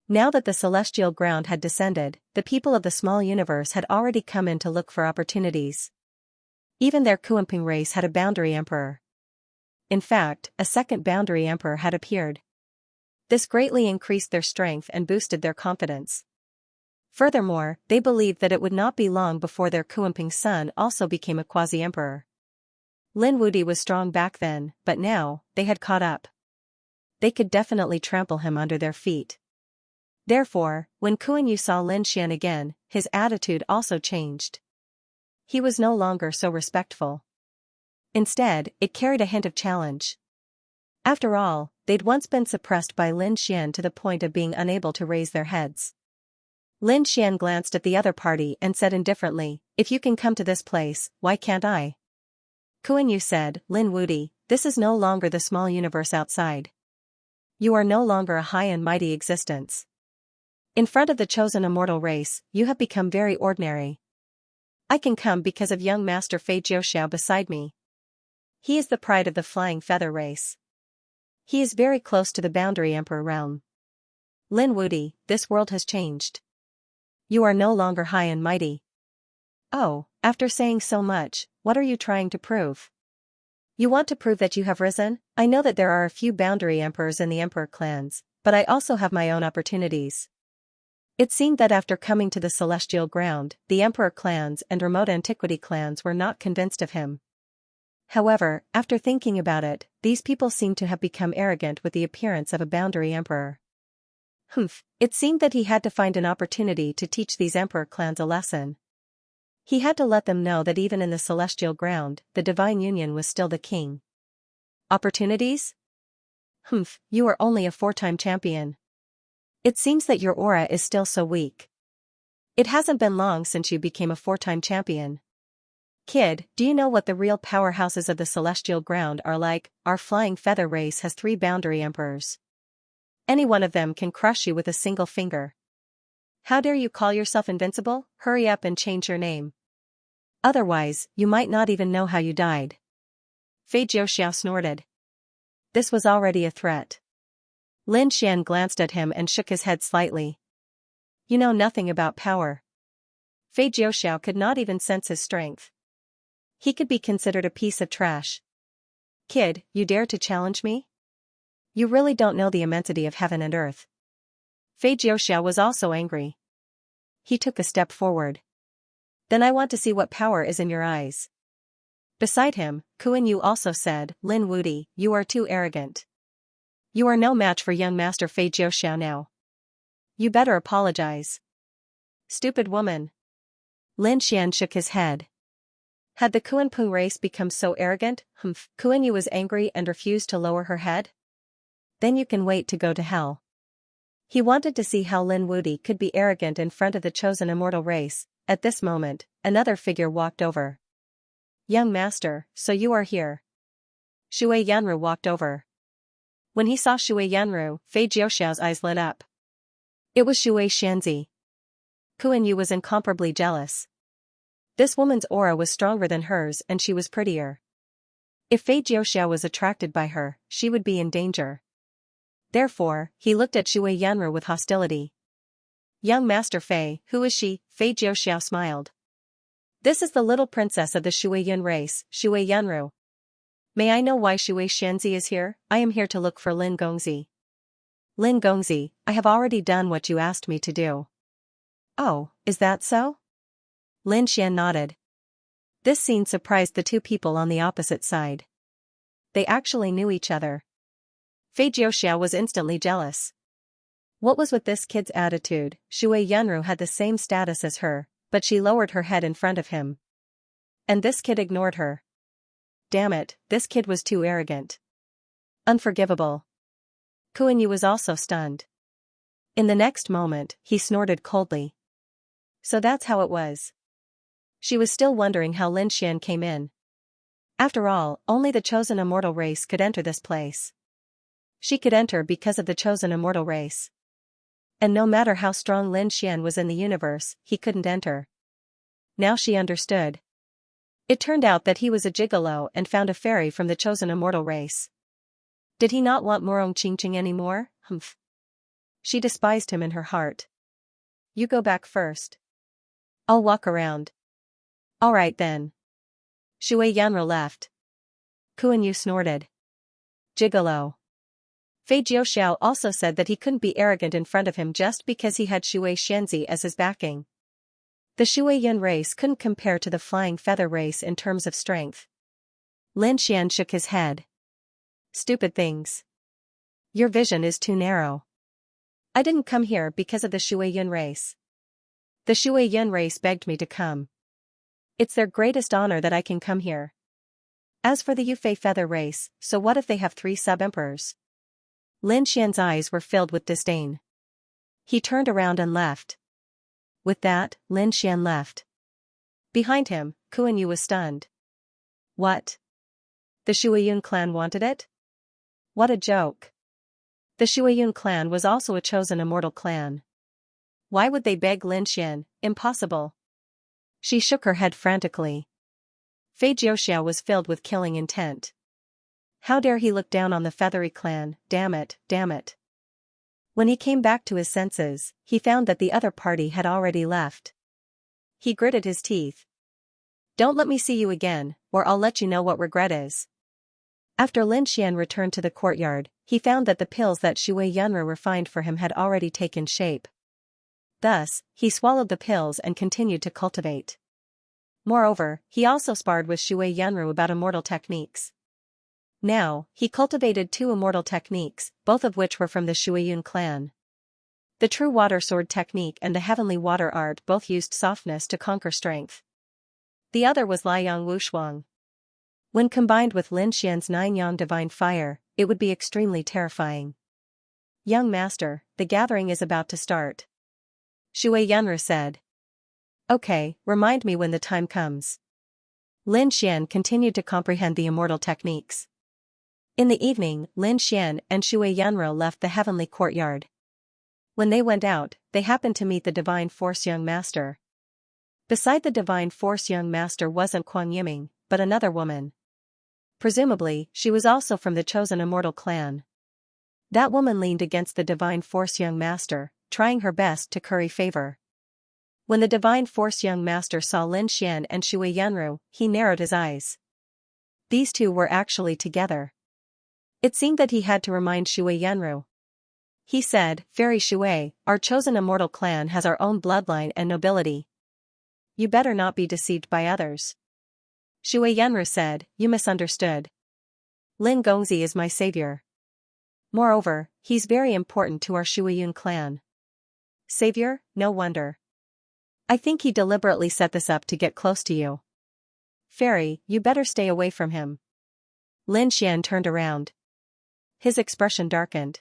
Now that the celestial ground had descended, the people of the small universe had already come in to look for opportunities. Even their Kuanping race had a boundary emperor. In fact, a second boundary emperor had appeared. This greatly increased their strength and boosted their confidence. Furthermore, they believed that it would not be long before their Kuanping son also became a quasi-emperor. Lin Wudi was strong back then, but now, they had caught up. They could definitely trample him under their feet. Therefore, when Kuan-Yu saw Lin Xian again, his attitude also changed. He was no longer so respectful. Instead, it carried a hint of challenge. After all, they'd once been suppressed by Lin Xian to the point of being unable to raise their heads. Lin Xian glanced at the other party and said indifferently, "If you can come to this place, why can't I?" Kuan-Yu said, "Lin Wudi, this is no longer the small universe outside. You are no longer a high and mighty existence. In front of the chosen immortal race, you have become very ordinary. I can come because of young master Fei Jiuxiao beside me. He is the pride of the flying feather race. He is very close to the boundary emperor realm. Lin Wudi, this world has changed. You are no longer high and mighty." "Oh, after saying so much, what are you trying to prove?" "You want to prove that you have risen? I know that there are a few boundary emperors in the emperor clans, but I also have my own opportunities." It seemed that after coming to the celestial ground, the emperor clans and remote antiquity clans were not convinced of him. However, after thinking about it, these people seemed to have become arrogant with the appearance of a boundary emperor. It seemed that he had to find an opportunity to teach these emperor clans a lesson. He had to let them know that even in the celestial ground, the divine union was still the king. Opportunities? You are only a 4-time champion. It seems that your aura is still so weak. It hasn't been long since you became a 4-time champion. Kid, do you know what the real powerhouses of the celestial ground are like? Our flying feather race has 3 boundary emperors. Any one of them can crush you with a single finger. How dare you call yourself invincible? Hurry up and change your name. Otherwise, you might not even know how you died." Fei Jiuxiao snorted. This was already a threat. Lin Xian glanced at him and shook his head slightly. "You know nothing about power." Fei Jiuxiao could not even sense his strength. He could be considered a piece of trash. "Kid, you dare to challenge me? You really don't know the immensity of heaven and earth." Fei Jiuxiao was also angry. He took a step forward. "Then I want to see what power is in your eyes." Beside him, Kuan-Yu also said, "Lin Wudi, you are too arrogant. You are no match for young Master Fei Jiuxiao now. You better apologize. Stupid woman. Lin Xian shook his head. Had the Kuan-Pung race become so arrogant? Kuan Yu was angry and refused to lower her head. Then you can wait to go to hell. He wanted to see how Lin Wudi could be arrogant in front of the chosen immortal race. At this moment, another figure walked over. Young master, so you are here. Shui Yanru walked over. When he saw Shui Yanru, Fei Jiuxiao's eyes lit up. It was Shui Xianxia. Kuan Yu was incomparably jealous. This woman's aura was stronger than hers and she was prettier. If Fei Jiuxiao was attracted by her, she would be in danger. Therefore, he looked at Shui Yanru with hostility. Young Master Fei, who is she? Fei Jiuxiao smiled. This is the little princess of the Shui Yun race, Shui Yanru. May I know why Shui Xianxia is here? I am here to look for Lin Gongzi. Lin Gongzi, I have already done what you asked me to do. Oh, is that so? Lin Xian nodded. This scene surprised the two people on the opposite side. They actually knew each other. Fei Jiuxiao was instantly jealous. What was with this kid's attitude? Shui Yanru had the same status as her, but she lowered her head in front of him. And this kid ignored her. Damn it, this kid was too arrogant. Unforgivable. Kuan Yu was also stunned. In the next moment, he snorted coldly. So that's how it was. She was still wondering how Lin Xian came in. After all, only the chosen immortal race could enter this place. She could enter because of the chosen immortal race. And no matter how strong Lin Xian was in the universe, he couldn't enter. Now she understood. It turned out that he was a gigolo and found a fairy from the chosen immortal race. Did he not want Morong Qingqing anymore? She despised him in her heart. You go back first. I'll walk around. All right then. Shui Yanru left. Kuan Yu snorted. Gigolo. Fei Jiuxiao also said that he couldn't be arrogant in front of him just because he had Shui Xianxia as his backing. The Shui Yun race couldn't compare to the Flying Feather race in terms of strength. Lin Xian shook his head. Stupid things. Your vision is too narrow. I didn't come here because of the Shui Yun race. The Shui Yun race begged me to come. It's their greatest honor that I can come here. As for the Yufei Feather race, so what if they have 3 sub-emperors? Lin Xian's eyes were filled with disdain. He turned around and left. With that, Lin Xian left. Behind him, Kuan Yu was stunned. What? The Shuiyun clan wanted it? What a joke. The Shuiyun clan was also a chosen immortal clan. Why would they beg Lin Xian? Impossible. She shook her head frantically. Fei Jiuxiao was filled with killing intent. How dare he look down on the feathery clan, damn it, damn it. When he came back to his senses, he found that the other party had already left. He gritted his teeth. Don't let me see you again, or I'll let you know what regret is. After Lin Xian returned to the courtyard, he found that the pills that Shui Yunru refined for him had already taken shape. Thus, he swallowed the pills and continued to cultivate. Moreover, he also sparred with Shui Yunru about immortal techniques. Now, he cultivated 2 immortal techniques, both of which were from the Shuiyun clan. The true water sword technique and the heavenly water art both used softness to conquer strength. The other was Liang Wushuang. When combined with Lin Xian's 9 yang divine fire, it would be extremely terrifying. Young master, the gathering is about to start. Shui Yunru said. Okay, remind me when the time comes. Lin Xian continued to comprehend the immortal techniques. In the evening, Lin Xian and Shui Yunru left the heavenly courtyard. When they went out, they happened to meet the Divine Force young master. Beside the Divine Force young master wasn't Kuang Yiming, but another woman. Presumably, she was also from the chosen immortal clan. That woman leaned against the Divine Force young master, trying her best to curry favor. When the Divine Force young master saw Lin Xian and Shui Yunru, he narrowed his eyes. These two were actually together. It seemed that he had to remind Shui Yunru. He said, Fairy Shui, our chosen immortal clan has our own bloodline and nobility. You better not be deceived by others. Shui Yunru said, You misunderstood. Lin Gongzi is my savior. Moreover, he's very important to our Shuiyun clan. Savior, no wonder. I think he deliberately set this up to get close to you. Fairy, you better stay away from him. Lin Xian turned around. His expression darkened.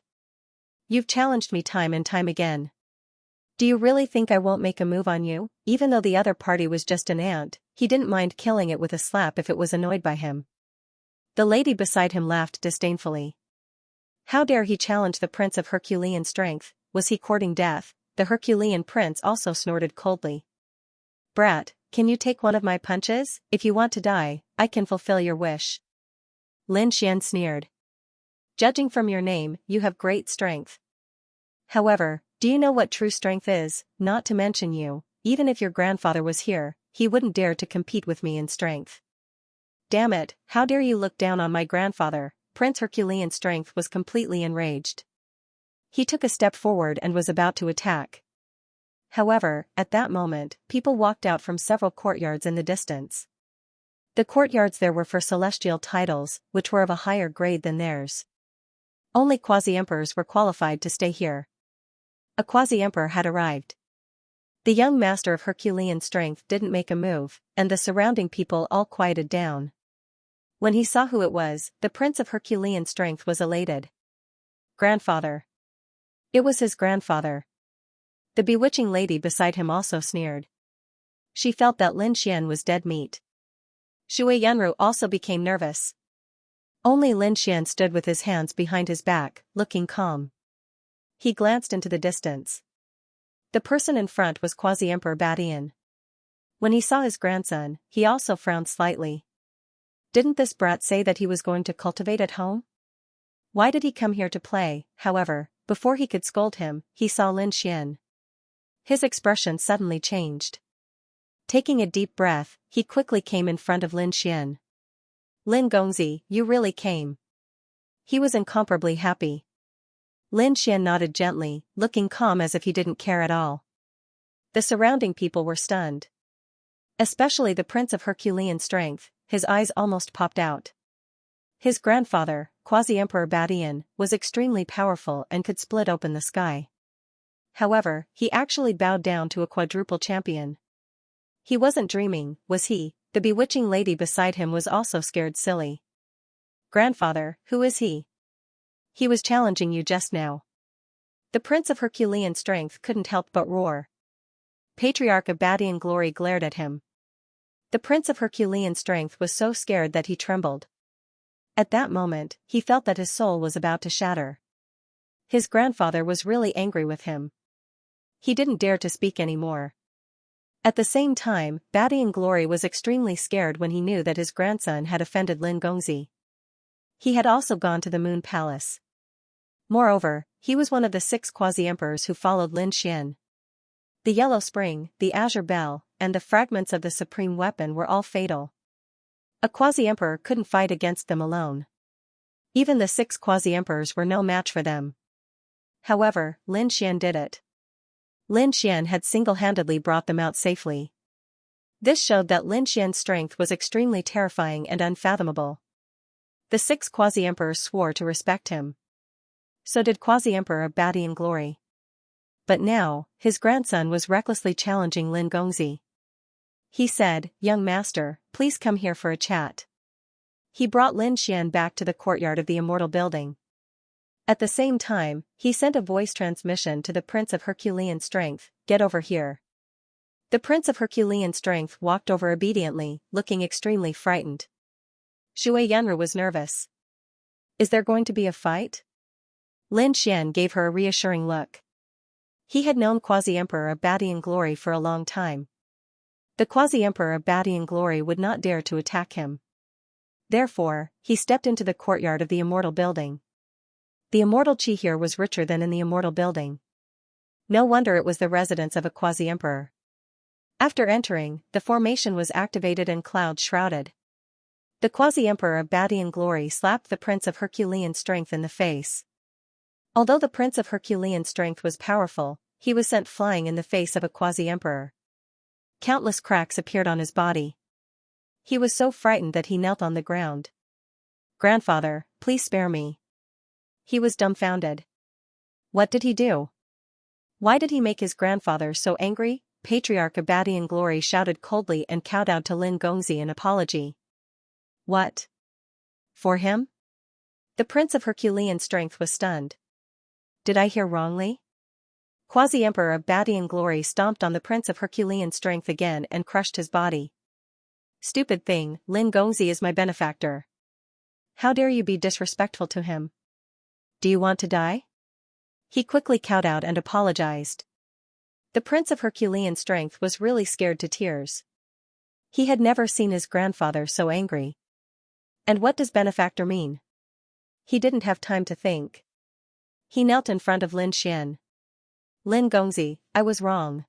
You've challenged me time and time again. Do you really think I won't make a move on you? Even though the other party was just an ant, he didn't mind killing it with a slap if it was annoyed by him. The lady beside him laughed disdainfully. How dare he challenge the prince of Herculean strength? Was he courting death? The Herculean prince also snorted coldly. Brat, can you take one of my punches? If you want to die, I can fulfill your wish. Lin Xian sneered. Judging from your name, you have great strength. However, do you know what true strength is? Not to mention you, even if your grandfather was here, he wouldn't dare to compete with me in strength. Damn it, how dare you look down on my grandfather? Prince Herculean strength was completely enraged. He took a step forward and was about to attack. However, at that moment, people walked out from several courtyards in the distance. The courtyards there were for celestial titles, which were of a higher grade than theirs. Only quasi-emperors were qualified to stay here. A quasi-emperor had arrived. The young master of Herculean strength didn't make a move, and the surrounding people all quieted down. When he saw who it was, the prince of Herculean strength was elated. Grandfather. It was his grandfather. The bewitching lady beside him also sneered. She felt that Lin Xian was dead meat. Shui Yunru also became nervous. Only Lin Xian stood with his hands behind his back, looking calm. He glanced into the distance. The person in front was Quasi-Emperor Badian. When he saw his grandson, he also frowned slightly. Didn't this brat say that he was going to cultivate at home? Why did he come here to play? However, before he could scold him, he saw Lin Xian. His expression suddenly changed. Taking a deep breath, he quickly came in front of Lin Xian. Lin Gongzi, you really came. He was incomparably happy. Lin Xian nodded gently, looking calm as if he didn't care at all. The surrounding people were stunned. Especially the prince of Herculean strength, his eyes almost popped out. His grandfather, Quasi-Emperor Badian, was extremely powerful and could split open the sky. However, he actually bowed down to a quadruple champion. He wasn't dreaming, was he? The bewitching lady beside him was also scared silly. Grandfather, who is he? He was challenging you just now. The prince of Herculean strength couldn't help but roar. Patriarch of Badian glory glared at him. The prince of Herculean strength was so scared that he trembled. At that moment, he felt that his soul was about to shatter. His grandfather was really angry with him. He didn't dare to speak anymore. At the same time, Badian glory was extremely scared when he knew that his grandson had offended Lin Gongzi. He had also gone to the Moon Palace. Moreover, he was one of the 6 quasi-emperors who followed Lin Xian. The Yellow Spring, the Azure Bell, and the fragments of the supreme weapon were all fatal. A quasi-emperor couldn't fight against them alone. Even the 6 quasi-emperors were no match for them. However, Lin Xian did it. Lin Xian had single-handedly brought them out safely. This showed that Lin Xian's strength was extremely terrifying and unfathomable. The 6 quasi-emperors swore to respect him. So did Quasi-Emperor of Badian glory. But now, his grandson was recklessly challenging Lin Gongzi. He said, "Young master, please come here for a chat." He brought Lin Xian back to the courtyard of the Immortal Building. At the same time, he sent a voice transmission to the Prince of Herculean Strength, "Get over here." The Prince of Herculean Strength walked over obediently, looking extremely frightened. Shui Yunru was nervous. Is there going to be a fight? Lin Xian gave her a reassuring look. He had known Quasi-Emperor of Badian glory for a long time. The Quasi-Emperor of Badian glory would not dare to attack him. Therefore, he stepped into the courtyard of the Immortal Building. The immortal chi here was richer than in the Immortal Building. No wonder it was the residence of a quasi-emperor. After entering, the formation was activated and clouds shrouded. The quasi-emperor of Badian glory slapped the Prince of Herculean Strength in the face. Although the Prince of Herculean Strength was powerful, he was sent flying in the face of a quasi-emperor. Countless cracks appeared on his body. He was so frightened that he knelt on the ground. "Grandfather, please spare me." He was dumbfounded. What did he do? Why did he make his grandfather so angry? Patriarch of Badian Glory shouted coldly and kowtowed to Lin Gongzi in apology. What? For him? The Prince of Herculean Strength was stunned. Did I hear wrongly? Quasi-Emperor of Badian Glory stomped on the Prince of Herculean Strength again and crushed his body. Stupid thing, Lin Gongzi is my benefactor. How dare you be disrespectful to him? Do you want to die? He quickly kowtowed and apologized. The Prince of Herculean Strength was really scared to tears. He had never seen his grandfather so angry. And what does benefactor mean? He didn't have time to think. He knelt in front of Lin Xian. Lin Gongzi, I was wrong.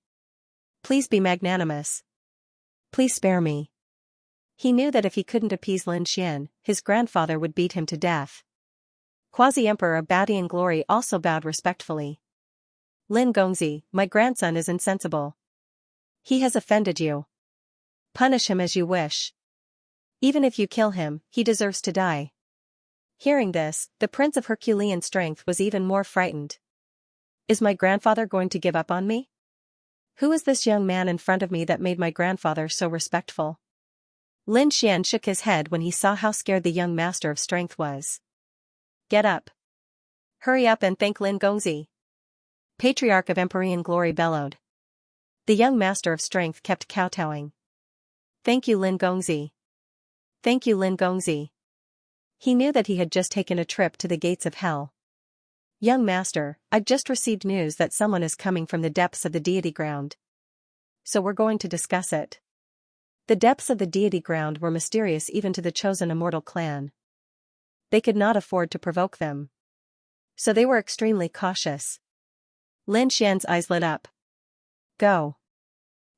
Please be magnanimous. Please spare me. He knew that if he couldn't appease Lin Xian, his grandfather would beat him to death. Quasi-Emperor of Badian Glory also bowed respectfully. Lin Gongzi, my grandson is insensible. He has offended you. Punish him as you wish. Even if you kill him, he deserves to die. Hearing this, the Prince of Herculean Strength was even more frightened. Is my grandfather going to give up on me? Who is this young man in front of me that made my grandfather so respectful? Lin Xian shook his head when he saw how scared the young Master of Strength was. Get up. Hurry up and thank Lin Gongzi. Patriarch of Empyrean Glory bellowed. The young Master of Strength kept kowtowing. Thank you Lin Gongzi. Thank you Lin Gongzi. He knew that he had just taken a trip to the gates of hell. Young Master, I've just received news that someone is coming from the depths of the deity ground. So we're going to discuss it. The depths of the deity ground were mysterious even to the chosen immortal clan. They could not afford to provoke them. So they were extremely cautious. Lin Xian's eyes lit up. Go.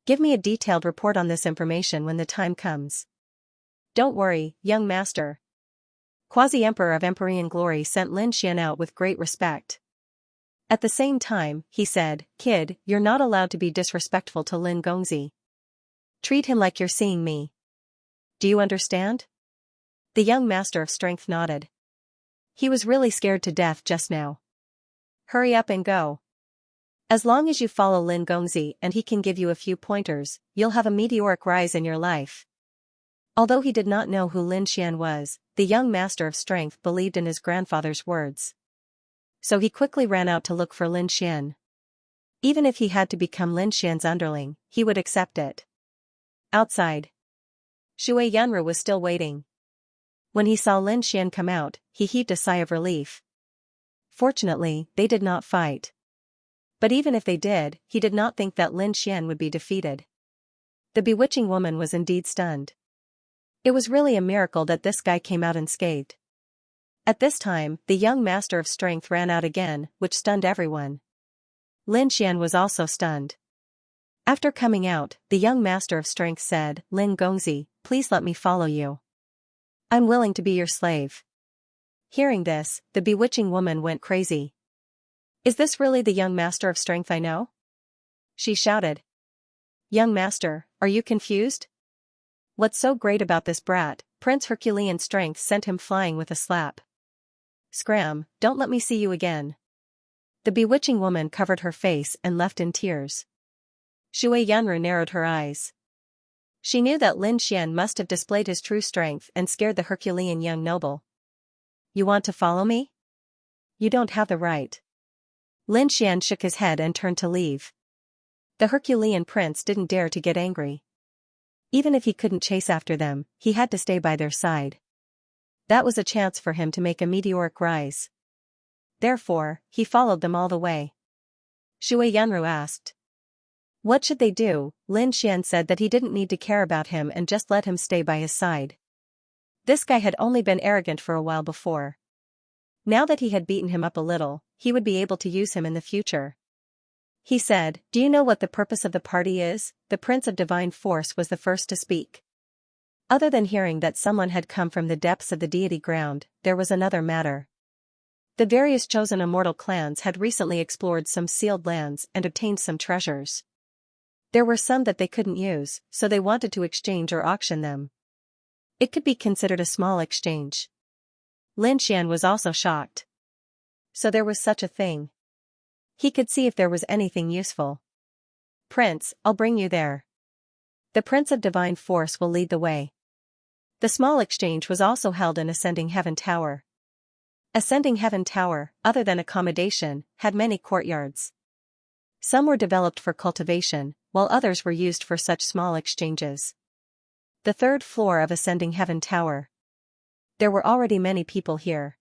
Give me a detailed report on this information when the time comes. Don't worry, young master. Quasi-Emperor of Empyrean Glory sent Lin Xian out with great respect. At the same time, he said, Kid, you're not allowed to be disrespectful to Lin Gongzi. Treat him like you're seeing me. Do you understand? The young Master of Strength nodded. He was really scared to death just now. Hurry up and go. As long as you follow Lin Gongzi and he can give you a few pointers, you'll have a meteoric rise in your life. Although he did not know who Lin Xian was, the young Master of Strength believed in his grandfather's words. So he quickly ran out to look for Lin Xian. Even if he had to become Lin Xian's underling, he would accept it. Outside, Shui Yunru was still waiting. When he saw Lin Xian come out, he heaved a sigh of relief. Fortunately, they did not fight. But even if they did, he did not think that Lin Xian would be defeated. The bewitching woman was indeed stunned. It was really a miracle that this guy came out unscathed. At this time, the young Master of Strength ran out again, which stunned everyone. Lin Xian was also stunned. After coming out, the young Master of Strength said, Lin Gongzi, please let me follow you. I'm willing to be your slave. Hearing this, the bewitching woman went crazy. Is this really the young Master of Strength I know? She shouted. Young Master, are you confused? What's so great about this brat? Prince Herculean Strength sent him flying with a slap. Scram, don't let me see you again. The bewitching woman covered her face and left in tears. Shui Yunru narrowed her eyes. She knew that Lin Xian must have displayed his true strength and scared the Herculean young noble. You want to follow me? You don't have the right. Lin Xian shook his head and turned to leave. The Herculean prince didn't dare to get angry. Even if he couldn't chase after them, he had to stay by their side. That was a chance for him to make a meteoric rise. Therefore, he followed them all the way. Shui Yunru asked. What should they do? Lin Xian said that he didn't need to care about him and just let him stay by his side. This guy had only been arrogant for a while before. Now that he had beaten him up a little, he would be able to use him in the future. He said, Do you know what the purpose of the party is? The Prince of Divine Force was the first to speak. Other than hearing that someone had come from the depths of the deity ground, there was another matter. The various chosen immortal clans had recently explored some sealed lands and obtained some treasures. There were some that they couldn't use, so they wanted to exchange or auction them. It could be considered a small exchange. Lin Xian was also shocked. So there was such a thing. He could see if there was anything useful. Prince, I'll bring you there. The Prince of Divine Force will lead the way. The small exchange was also held in Ascending Heaven Tower. Ascending Heaven Tower, other than accommodation, had many courtyards. Some were developed for cultivation, while others were used for such small exchanges. The third floor of Ascending Heaven Tower. There were already many people here.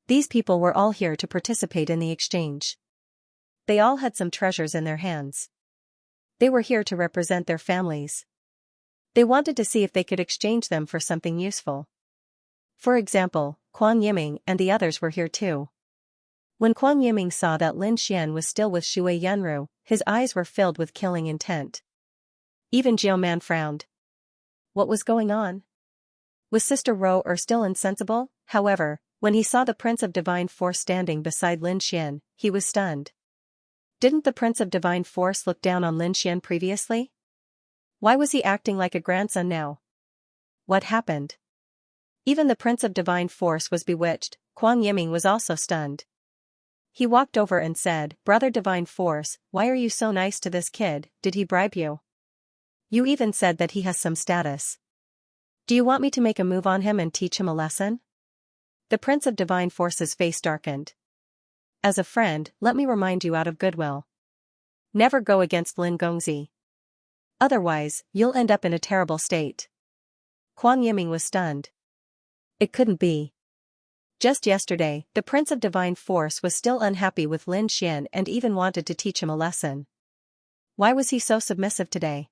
These people were all here to participate in the exchange. They all had some treasures in their hands. They were here to represent their families. They wanted to see if they could exchange them for something useful. For example, Kuan Yiming and the others were here too. When Kuan Yiming saw that Lin Xian was still with Shui Yunru, his eyes were filled with killing intent. Even Jiao Man frowned. What was going on? Was Sister Ro still insensible? However, when he saw the Prince of Divine Force standing beside Lin Xian, he was stunned. Didn't the Prince of Divine Force look down on Lin Xian previously? Why was he acting like a grandson now? What happened? Even the Prince of Divine Force was bewitched. Kuan Yiming was also stunned. He walked over and said, "Brother Divine Force, why are you so nice to this kid? Did he bribe you? You even said that he has some status. Do you want me to make a move on him and teach him a lesson?" The Prince of Divine Force's face darkened. "As a friend, let me remind you out of goodwill. Never go against Lin Gongzi. Otherwise, you'll end up in a terrible state." Kuan Yiming was stunned. It couldn't be. Just yesterday, the Prince of Divine Force was still unhappy with Lin Xian and even wanted to teach him a lesson. Why was he so submissive today?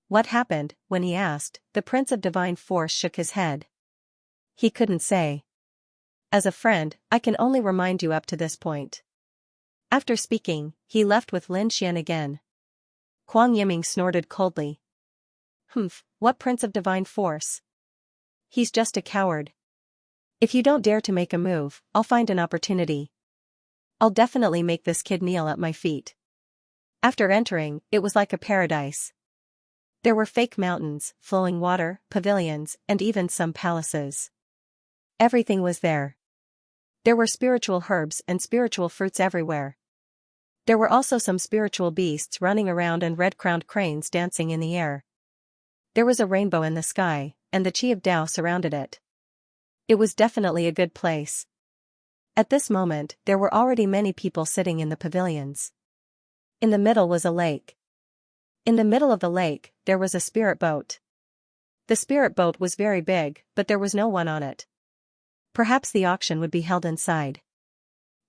What happened? When he asked, the Prince of Divine Force shook his head. He couldn't say. As a friend, I can only remind you up to this point. After speaking, he left with Lin Xian again. Kuan Yiming snorted coldly. Humph, what Prince of Divine Force? He's just a coward. If you don't dare to make a move, I'll find an opportunity. I'll definitely make this kid kneel at my feet. After entering, it was like a paradise. There were fake mountains, flowing water, pavilions, and even some palaces. Everything was there. There were spiritual herbs and spiritual fruits everywhere. There were also some spiritual beasts running around and red-crowned cranes dancing in the air. There was a rainbow in the sky, and the Qi of Tao surrounded it. It was definitely a good place. At this moment, there were already many people sitting in the pavilions. In the middle was a lake. In the middle of the lake, there was a spirit boat. The spirit boat was very big, but there was no one on it. Perhaps the auction would be held inside.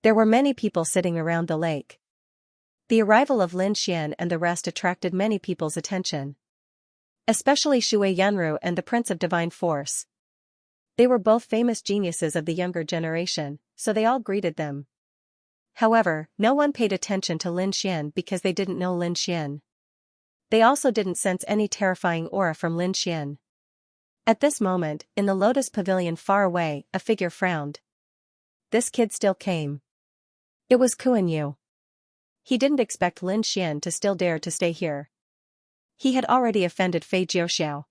There were many people sitting around the lake. The arrival of Lin Xian and the rest attracted many people's attention. Especially Shui Yunru and the Prince of Divine Force. They were both famous geniuses of the younger generation, so they all greeted them. However, no one paid attention to Lin Xian because they didn't know Lin Xian. They also didn't sense any terrifying aura from Lin Xian. At this moment, in the Lotus Pavilion far away, a figure frowned. This kid still came. It was Kuan Yu. He didn't expect Lin Xian to still dare to stay here. He had already offended Fei Jiuxiao.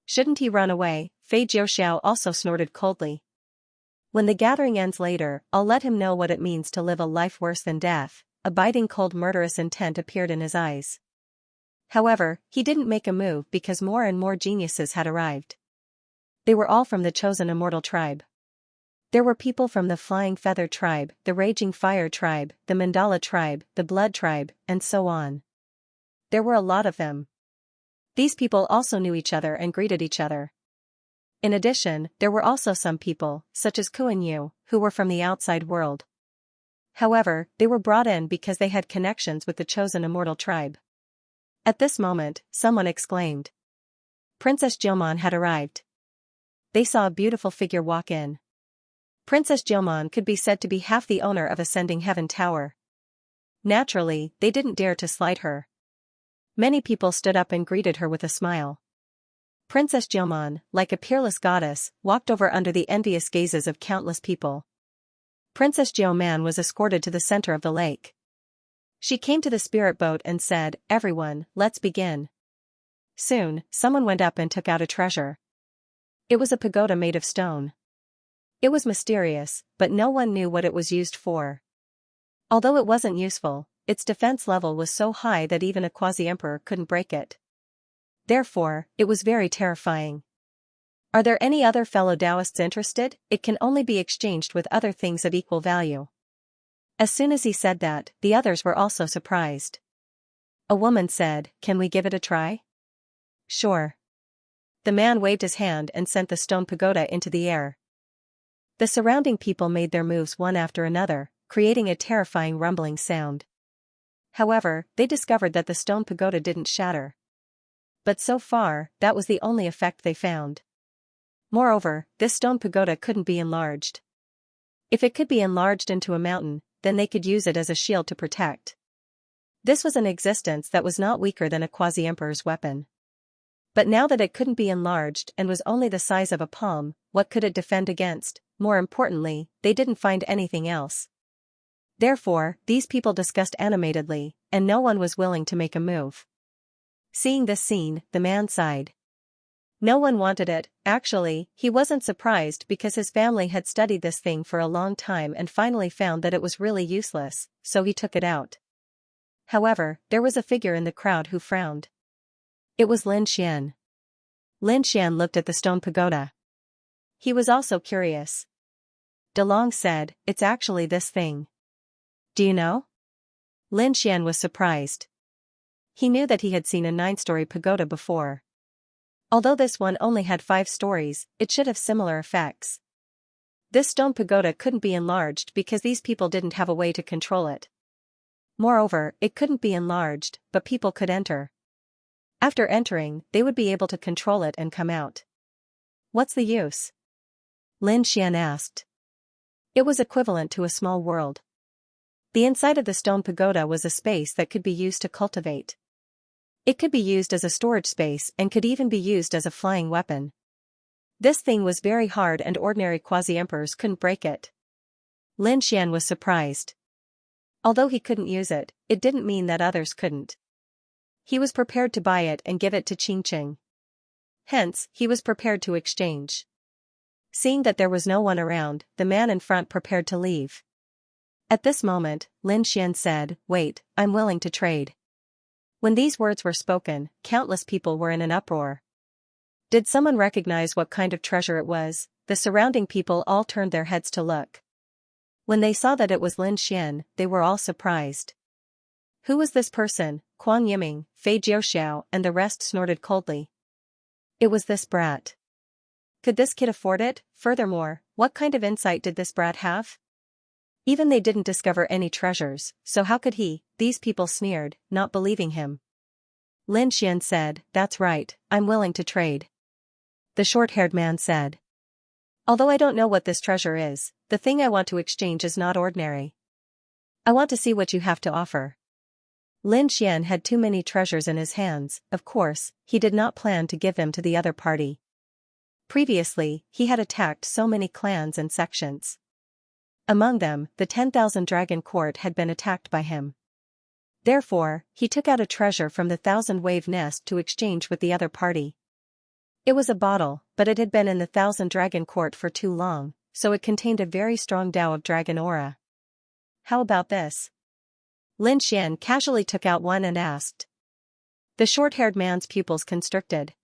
Shouldn't he run away? Fei Jiuxiao also snorted coldly. When the gathering ends later, I'll let him know what it means to live a life worse than death. A biting cold murderous intent appeared in his eyes. However, he didn't make a move because more and more geniuses had arrived. They were all from the chosen immortal tribe. There were people from the Flying Feather tribe, the Raging Fire tribe, the Mandala tribe, the Blood tribe, and so on. There were a lot of them. These people also knew each other and greeted each other. In addition, there were also some people, such as Kuan Yu, who were from the outside world. However, they were brought in because they had connections with the chosen immortal tribe. At this moment, someone exclaimed. Princess Jiomon had arrived. They saw a beautiful figure walk in. Princess Jiomon could be said to be half the owner of Ascending Heaven Tower. Naturally, they didn't dare to slight her. Many people stood up and greeted her with a smile. Princess Jiomon, like a peerless goddess, walked over under the envious gazes of countless people. Princess Jiaoman was escorted to the center of the lake. She came to the spirit boat and said, "Everyone, let's begin." Soon, someone went up and took out a treasure. It was a pagoda made of stone. It was mysterious, but no one knew what it was used for. Although it wasn't useful, its defense level was so high that even a quasi-emperor couldn't break it. Therefore, it was very terrifying. Are there any other fellow Taoists interested? It can only be exchanged with other things of equal value. As soon as he said that, the others were also surprised. A woman said, "Can we give it a try?" "Sure." The man waved his hand and sent the stone pagoda into the air. The surrounding people made their moves one after another, creating a terrifying rumbling sound. However, they discovered that the stone pagoda didn't shatter. But so far, that was the only effect they found. Moreover, this stone pagoda couldn't be enlarged. If it could be enlarged into a mountain, then they could use it as a shield to protect. This was an existence that was not weaker than a quasi-emperor's weapon. But now that it couldn't be enlarged and was only the size of a palm, what could it defend against? More importantly, they didn't find anything else. Therefore, these people discussed animatedly, and no one was willing to make a move. Seeing this scene, the man sighed. No one wanted it. Actually, he wasn't surprised because his family had studied this thing for a long time and finally found that it was really useless, so he took it out. However, there was a figure in the crowd who frowned. It was Lin Xian. Lin Xian looked at the stone pagoda. He was also curious. DeLong said, "It's actually this thing. Do you know?" Lin Xian was surprised. He knew that he had seen a 9-story pagoda before. Although this one only had 5 stories, it should have similar effects. This stone pagoda couldn't be enlarged because these people didn't have a way to control it. Moreover, it couldn't be enlarged, but people could enter. After entering, they would be able to control it and come out. What's the use? Lin Xian asked. It was equivalent to a small world. The inside of the stone pagoda was a space that could be used to cultivate. It could be used as a storage space and could even be used as a flying weapon. This thing was very hard and ordinary quasi-emperors couldn't break it. Lin Xian was surprised. Although he couldn't use it, it didn't mean that others couldn't. He was prepared to buy it and give it to Qingqing. Hence, he was prepared to exchange. Seeing that there was no one around, the man in front prepared to leave. At this moment, Lin Xian said, "Wait, I'm willing to trade." When these words were spoken, countless people were in an uproar. Did someone recognize what kind of treasure it was? The surrounding people all turned their heads to look. When they saw that it was Lin Xian, they were all surprised. Who was this person? Quan Yiming, Fei Jiuxiao and the rest snorted coldly. It was this brat. Could this kid afford it? Furthermore, what kind of insight did this brat have? Even they didn't discover any treasures, so how could he? These people sneered, not believing him. Lin Xian said, "That's right, I'm willing to trade." The short-haired man said. "Although I don't know what this treasure is, the thing I want to exchange is not ordinary. I want to see what you have to offer." Lin Xian had too many treasures in his hands. Of course, he did not plan to give them to the other party. Previously, he had attacked so many clans and sections. Among them, the 10,000 Dragon Court had been attacked by him. Therefore, he took out a treasure from the 1,000-wave nest to exchange with the other party. It was a bottle, but it had been in the 1,000 Dragon Court for too long, so it contained a very strong Tao of Dragon aura. How about this? Lin Xian casually took out one and asked. The short-haired man's pupils constricted.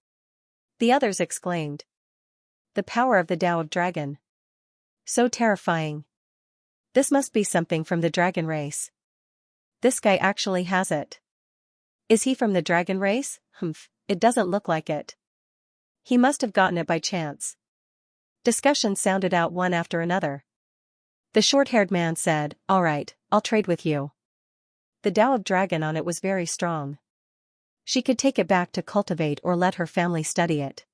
The others exclaimed. The power of the Tao of Dragon. So terrifying. This must be something from the dragon race. This guy actually has it. Is he from the dragon race? It doesn't look like it. He must have gotten it by chance. Discussions sounded out one after another. The short-haired man said, "All right, I'll trade with you." The Tao of Dragon on it was very strong. She could take it back to cultivate or let her family study it.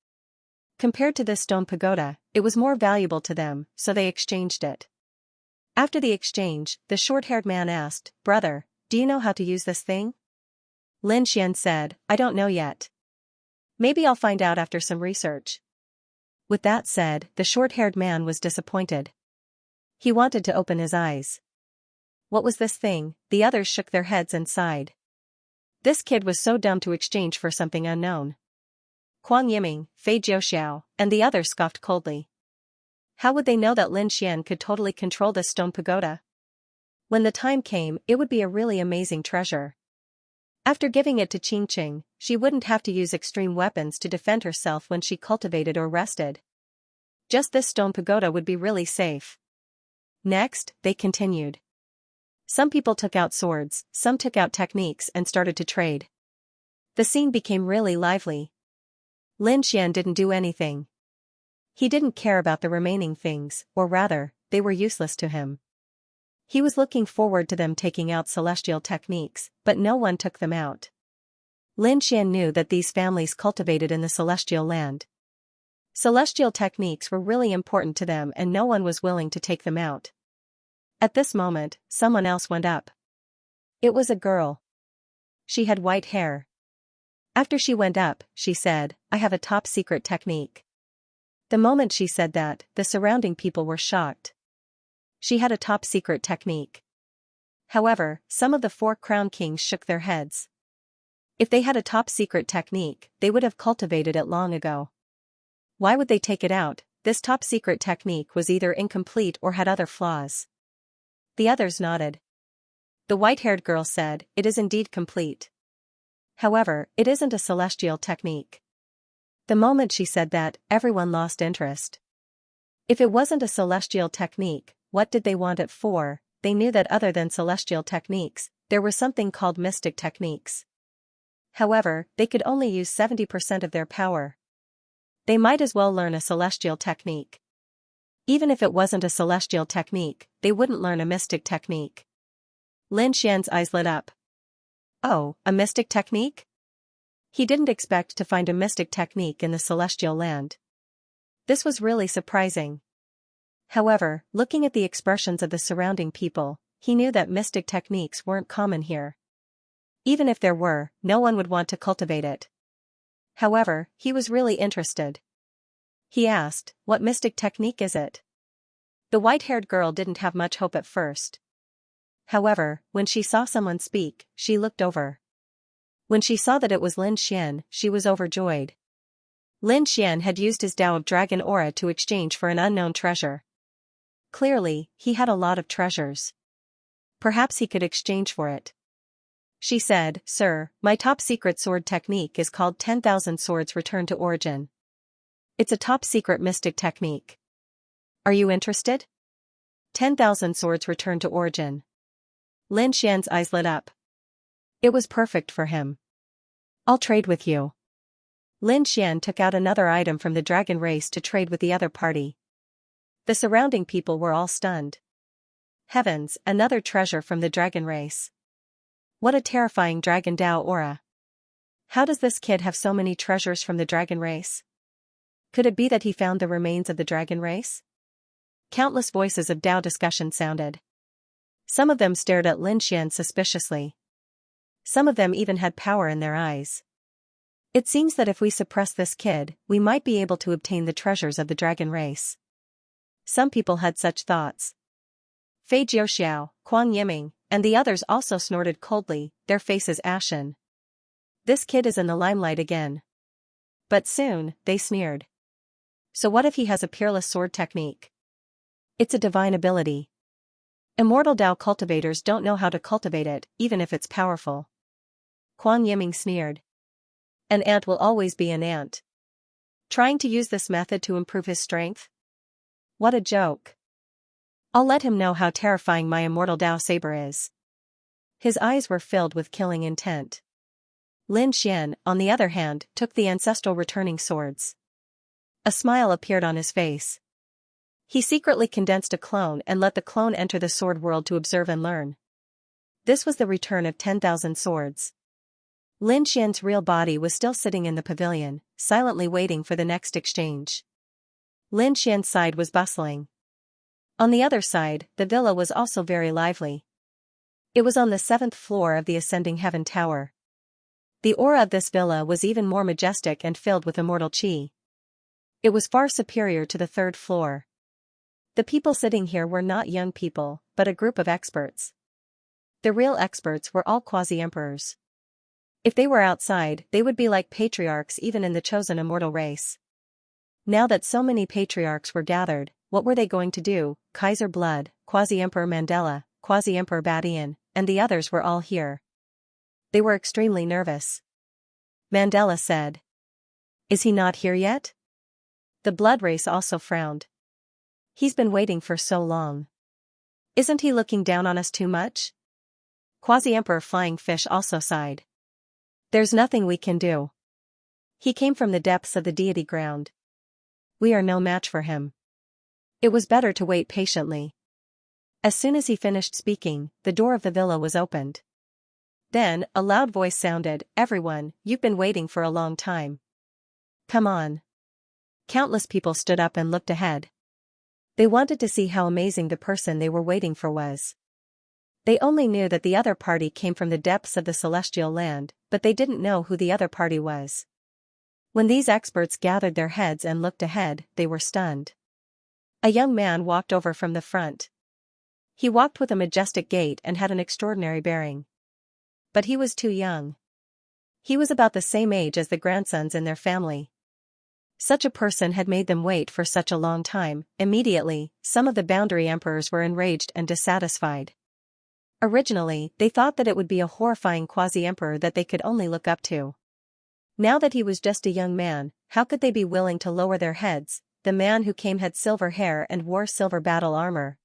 Compared to this stone pagoda, it was more valuable to them, so they exchanged it. After the exchange, the short-haired man asked, "Brother, do you know how to use this thing?" Lin Xian said, "I don't know yet. Maybe I'll find out after some research." With that said, the short-haired man was disappointed. He wanted to open his eyes. What was this thing? The others shook their heads and sighed. This kid was so dumb to exchange for something unknown. Quan Yiming, Fei Jiuxiao, and the others scoffed coldly. How would they know that Lin Xian could totally control this stone pagoda? When the time came, it would be a really amazing treasure. After giving it to Qingqing, she wouldn't have to use extreme weapons to defend herself when she cultivated or rested. Just this stone pagoda would be really safe. Next, they continued. Some people took out swords, some took out techniques and started to trade. The scene became really lively. Lin Xian didn't do anything. He didn't care about the remaining things, or rather, they were useless to him. He was looking forward to them taking out celestial techniques, but no one took them out. Lin Xian knew that these families cultivated in the celestial land. Celestial techniques were really important to them and no one was willing to take them out. At this moment, someone else went up. It was a girl. She had white hair. After she went up, she said, "I have a top-secret technique." The moment she said that, the surrounding people were shocked. She had a top-secret technique. However, some of the 4 crown kings shook their heads. If they had a top-secret technique, they would have cultivated it long ago. Why would they take it out? This top-secret technique was either incomplete or had other flaws. The others nodded. The white-haired girl said, "It is indeed complete. However, it isn't a celestial technique." The moment she said that, everyone lost interest. If it wasn't a celestial technique, what did they want it for? They knew that other than celestial techniques, there were something called mystic techniques. However, they could only use 70% of their power. They might as well learn a celestial technique. Even if it wasn't a celestial technique, they wouldn't learn a mystic technique. Lin Xian's eyes lit up. Oh, a mystic technique? He didn't expect to find a mystic technique in the celestial land. This was really surprising. However, looking at the expressions of the surrounding people, he knew that mystic techniques weren't common here. Even if there were, no one would want to cultivate it. However, he was really interested. He asked, "What mystic technique is it?" The white-haired girl didn't have much hope at first. However, when she saw someone speak, she looked over. When she saw that it was Lin Xian, she was overjoyed. Lin Xian had used his Tao of Dragon Aura to exchange for an unknown treasure. Clearly, he had a lot of treasures. Perhaps he could exchange for it. She said, "Sir, my top-secret sword technique is called 10,000 Swords Return to Origin. It's a top-secret mystic technique. Are you interested?" 10,000 Swords Return to Origin. Lin Xian's eyes lit up. It was perfect for him. "I'll trade with you." Lin Xian took out another item from the dragon race to trade with the other party. The surrounding people were all stunned. Heavens, another treasure from the dragon race. What a terrifying dragon Tao aura. How does this kid have so many treasures from the dragon race? Could it be that he found the remains of the dragon race? Countless voices of Tao discussion sounded. Some of them stared at Lin Xian suspiciously. Some of them even had power in their eyes. It seems that if we suppress this kid, we might be able to obtain the treasures of the dragon race. Some people had such thoughts. Fei Jiuxiao, Kuang Yiming, and the others also snorted coldly, their faces ashen. This kid is in the limelight again. But soon, they sneered. So what if he has a peerless sword technique? It's a divine ability. Immortal Tao cultivators don't know how to cultivate it, even if it's powerful. Kuang Yiming sneered. An ant will always be an ant. Trying to use this method to improve his strength? What a joke. I'll let him know how terrifying my immortal Tao saber is. His eyes were filled with killing intent. Lin Xian, on the other hand, took the ancestral returning swords. A smile appeared on his face. He secretly condensed a clone and let the clone enter the sword world to observe and learn. This was the return of 10,000 swords. Lin Xian's real body was still sitting in the pavilion, silently waiting for the next exchange. Lin Xian's side was bustling. On the other side, the villa was also very lively. It was on the 7th floor of the Ascending Heaven Tower. The aura of this villa was even more majestic and filled with immortal qi. It was far superior to the 3rd floor. The people sitting here were not young people, but a group of experts. The real experts were all quasi-emperors. If they were outside, they would be like patriarchs even in the chosen immortal race. Now that so many patriarchs were gathered, what were they going to do? Kaiser Blood, Quasi-Emperor Mandela, Quasi-Emperor Badian, and the others were all here. They were extremely nervous. Mandela said. Is he not here yet? The blood race also frowned. He's been waiting for so long. Isn't he looking down on us too much? Quasi-Emperor Flying Fish also sighed. There's nothing we can do. He came from the depths of the deity ground. We are no match for him. It was better to wait patiently. As soon as he finished speaking, the door of the villa was opened. Then, a loud voice sounded, "Everyone, you've been waiting for a long time. Come on." Countless people stood up and looked ahead. They wanted to see how amazing the person they were waiting for was. They only knew that the other party came from the depths of the celestial land, but they didn't know who the other party was. When these experts gathered their heads and looked ahead, they were stunned. A young man walked over from the front. He walked with a majestic gait and had an extraordinary bearing. But he was too young. He was about the same age as the grandsons in their family. Such a person had made them wait for such a long time. Immediately, some of the boundary emperors were enraged and dissatisfied. Originally, they thought that it would be a horrifying quasi-emperor that they could only look up to. Now that he was just a young man, how could they be willing to lower their heads? The man who came had silver hair and wore silver battle armor.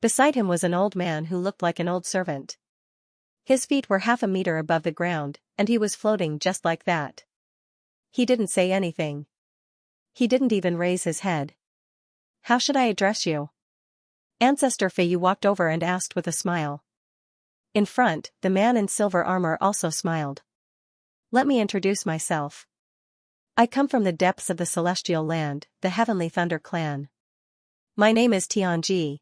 Beside him was an old man who looked like an old servant. His feet were half a meter above the ground, and he was floating just like that. He didn't say anything. He didn't even raise his head. How should I address you? Ancestor Feiyu walked over and asked with a smile. In front, the man in silver armor also smiled. Let me introduce myself. I come from the depths of the celestial land, the Heavenly Thunder clan. My name is Xianxia.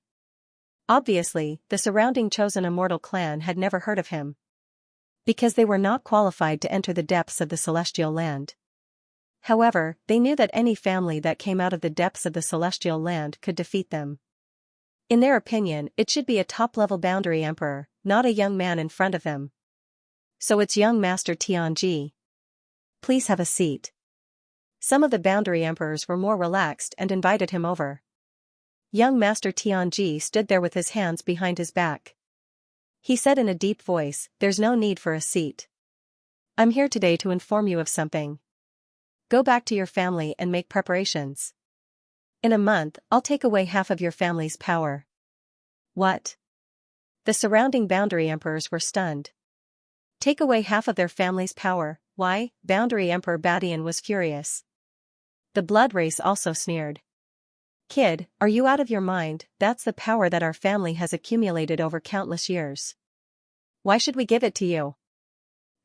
Obviously, the surrounding chosen immortal clan had never heard of him. Because they were not qualified to enter the depths of the celestial land. However, they knew that any family that came out of the depths of the celestial land could defeat them. In their opinion, it should be a top-level boundary emperor, not a young man in front of them. So it's young Master Xianxia. Please have a seat. Some of the boundary emperors were more relaxed and invited him over. Young Master Xianxia stood there with his hands behind his back. He said in a deep voice, "There's no need for a seat. I'm here today to inform you of something. Go back to your family and make preparations. In a month, I'll take away half of your family's power." What? The surrounding boundary emperors were stunned. Take away half of their family's power, why? Boundary Emperor Badian was furious. The blood race also sneered. Kid, are you out of your mind? That's the power that our family has accumulated over countless years. Why should we give it to you?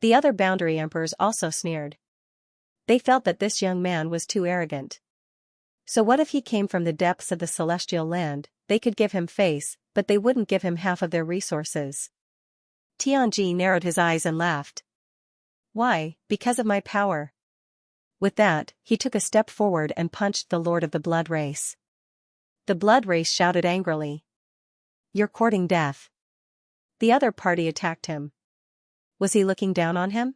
The other boundary emperors also sneered. They felt that this young man was too arrogant. So what if he came from the depths of the celestial land? They could give him face, but they wouldn't give him half of their resources. Xianxia narrowed his eyes and laughed. Why? Because of my power. With that, he took a step forward and punched the Lord of the Blood Race. The Blood Race shouted angrily. You're courting death. The other party attacked him. Was he looking down on him?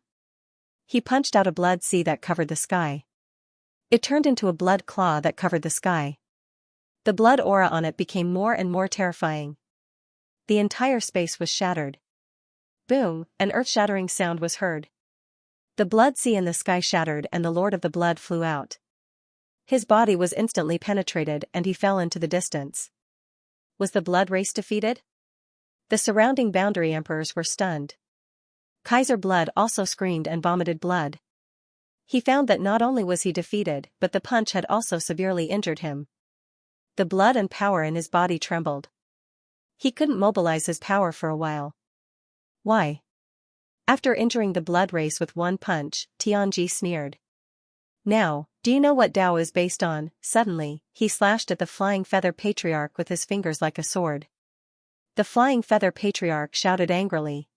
He punched out a blood sea that covered the sky. It turned into a blood claw that covered the sky. The blood aura on it became more and more terrifying. The entire space was shattered. Boom, an earth-shattering sound was heard. The blood sea in the sky shattered and the Lord of the Blood flew out. His body was instantly penetrated and he fell into the distance. Was the blood race defeated? The surrounding boundary emperors were stunned. Kaiser Blood also screamed and vomited blood. He found that not only was he defeated, but the punch had also severely injured him. The blood and power in his body trembled. He couldn't mobilize his power for a while. Why? After injuring the blood race with one punch, Xianxia sneered. Now, do you know what Tao is based on? Suddenly, he slashed at the Flying Feather Patriarch with his fingers like a sword. The Flying Feather Patriarch shouted angrily.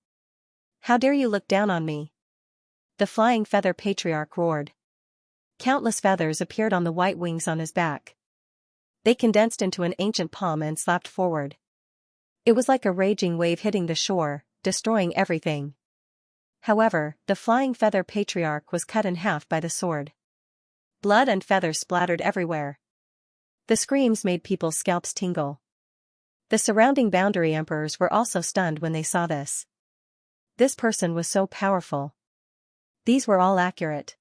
How dare you look down on me? The Flying Feather Patriarch roared. Countless feathers appeared on the white wings on his back. They condensed into an ancient palm and slapped forward. It was like a raging wave hitting the shore, destroying everything. However, the Flying Feather Patriarch was cut in half by the sword. Blood and feathers splattered everywhere. The screams made people's scalps tingle. The surrounding boundary emperors were also stunned when they saw this. This person was so powerful. These were all accurate.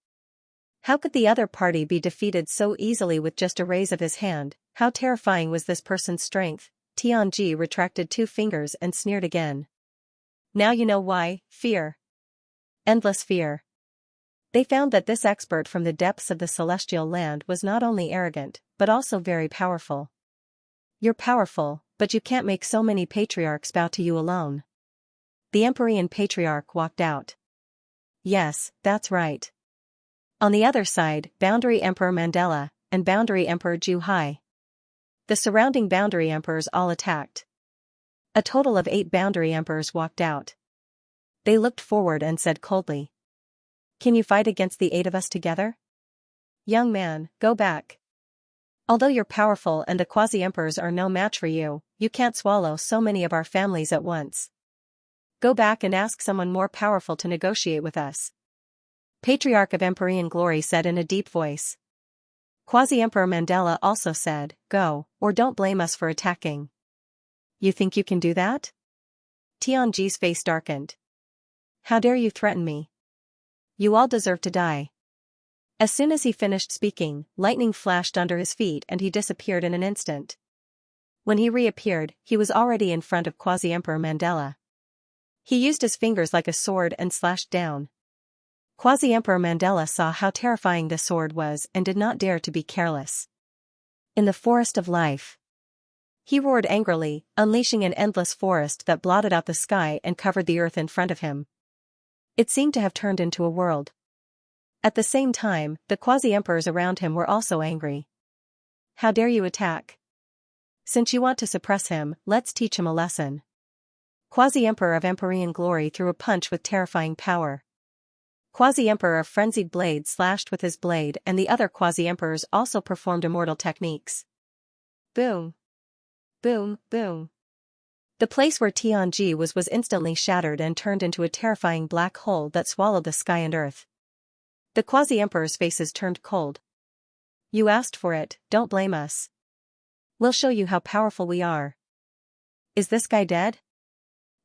How could the other party be defeated so easily with just a raise of his hand? How terrifying was this person's strength? Tianji retracted 2 fingers and sneered again. Now you know why, fear. Endless fear. They found that this expert from the depths of the celestial land was not only arrogant, but also very powerful. You're powerful, but you can't make so many patriarchs bow to you alone. The Empyrean patriarch walked out. Yes, that's right. On the other side, Boundary Emperor Mandela, and Boundary Emperor Zhu Hai. The surrounding boundary emperors all attacked. A total of 8 boundary emperors walked out. They looked forward and said coldly. Can you fight against the 8 of us together? Young man, go back. Although you're powerful and the quasi-emperors are no match for you, you can't swallow so many of our families at once. Go back and ask someone more powerful to negotiate with us. Patriarch of Empyrean Glory said in a deep voice. Quasi-Emperor Mandela also said, go, or don't blame us for attacking. You think you can do that? Tianji's face darkened. How dare you threaten me? You all deserve to die. As soon as he finished speaking, lightning flashed under his feet and he disappeared in an instant. When he reappeared, he was already in front of Quasi-Emperor Mandela. He used his fingers like a sword and slashed down. Quasi-Emperor Mandela saw how terrifying the sword was and did not dare to be careless. In the forest of life. He roared angrily, unleashing an endless forest that blotted out the sky and covered the earth in front of him. It seemed to have turned into a world. At the same time, the quasi-emperors around him were also angry. How dare you attack? Since you want to suppress him, let's teach him a lesson. Quasi-Emperor of Empyrean Glory threw a punch with terrifying power. Quasi-Emperor of Frenzied Blade slashed with his blade and the other quasi-emperors also performed immortal techniques. Boom. Boom, boom. The place where Tianji was instantly shattered and turned into a terrifying black hole that swallowed the sky and earth. The quasi-emperors' faces turned cold. You asked for it, don't blame us. We'll show you how powerful we are. Is this guy dead?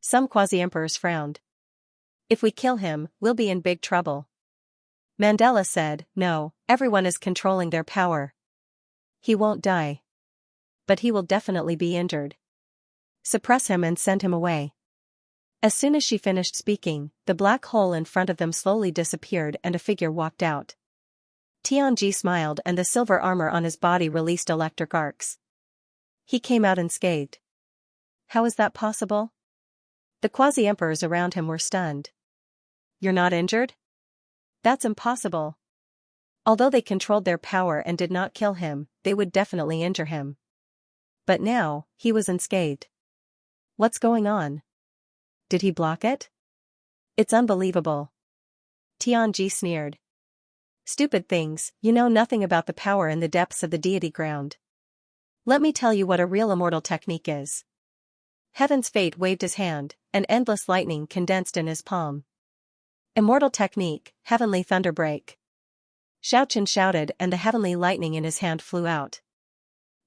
Some quasi-emperors frowned. If we kill him, we'll be in big trouble. Mandela said, no, everyone is controlling their power. He won't die. But he will definitely be injured. Suppress him and send him away. As soon as she finished speaking, the black hole in front of them slowly disappeared and a figure walked out. Tianji smiled and the silver armor on his body released electric arcs. He came out unscathed. How is that possible? The quasi-emperors around him were stunned. You're not injured? That's impossible. Although they controlled their power and did not kill him, they would definitely injure him. But now, he was unscathed. What's going on? Did he block it? It's unbelievable. Tianji sneered. Stupid things, you know nothing about the power in the depths of the deity ground. Let me tell you what a real immortal technique is. Heaven's Fate waved his hand, and endless lightning condensed in his palm. Immortal technique, Heavenly Thunderbreak. Xiaoqian shouted and the heavenly lightning in his hand flew out.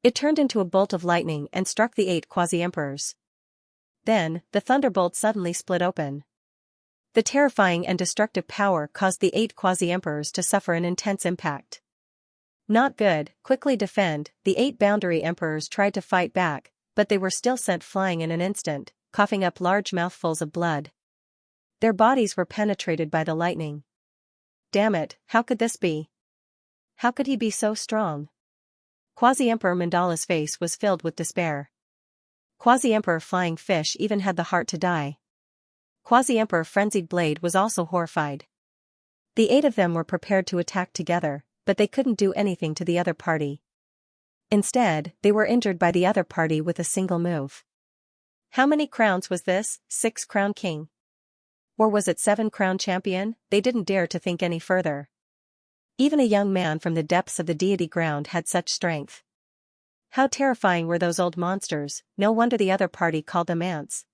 It turned into a bolt of lightning and struck the 8 quasi-emperors. Then, the thunderbolt suddenly split open. The terrifying and destructive power caused the 8 quasi-emperors to suffer an intense impact. Not good, quickly defend, the 8 boundary emperors tried to fight back, but they were still sent flying in an instant, coughing up large mouthfuls of blood. Their bodies were penetrated by the lightning. Damn it, how could this be? How could he be so strong? Quasi-Emperor Mandala's face was filled with despair. Quasi-Emperor Flying Fish even had the heart to die. Quasi-Emperor Frenzied Blade was also horrified. The 8 of them were prepared to attack together, but they couldn't do anything to the other party. Instead, they were injured by the other party with a single move. How many crowns was this? 6 crown king? Or was it 7 crown champion? They didn't dare to think any further. Even a young man from the depths of the deity ground had such strength. How terrifying were those old monsters, no wonder the other party called them ants.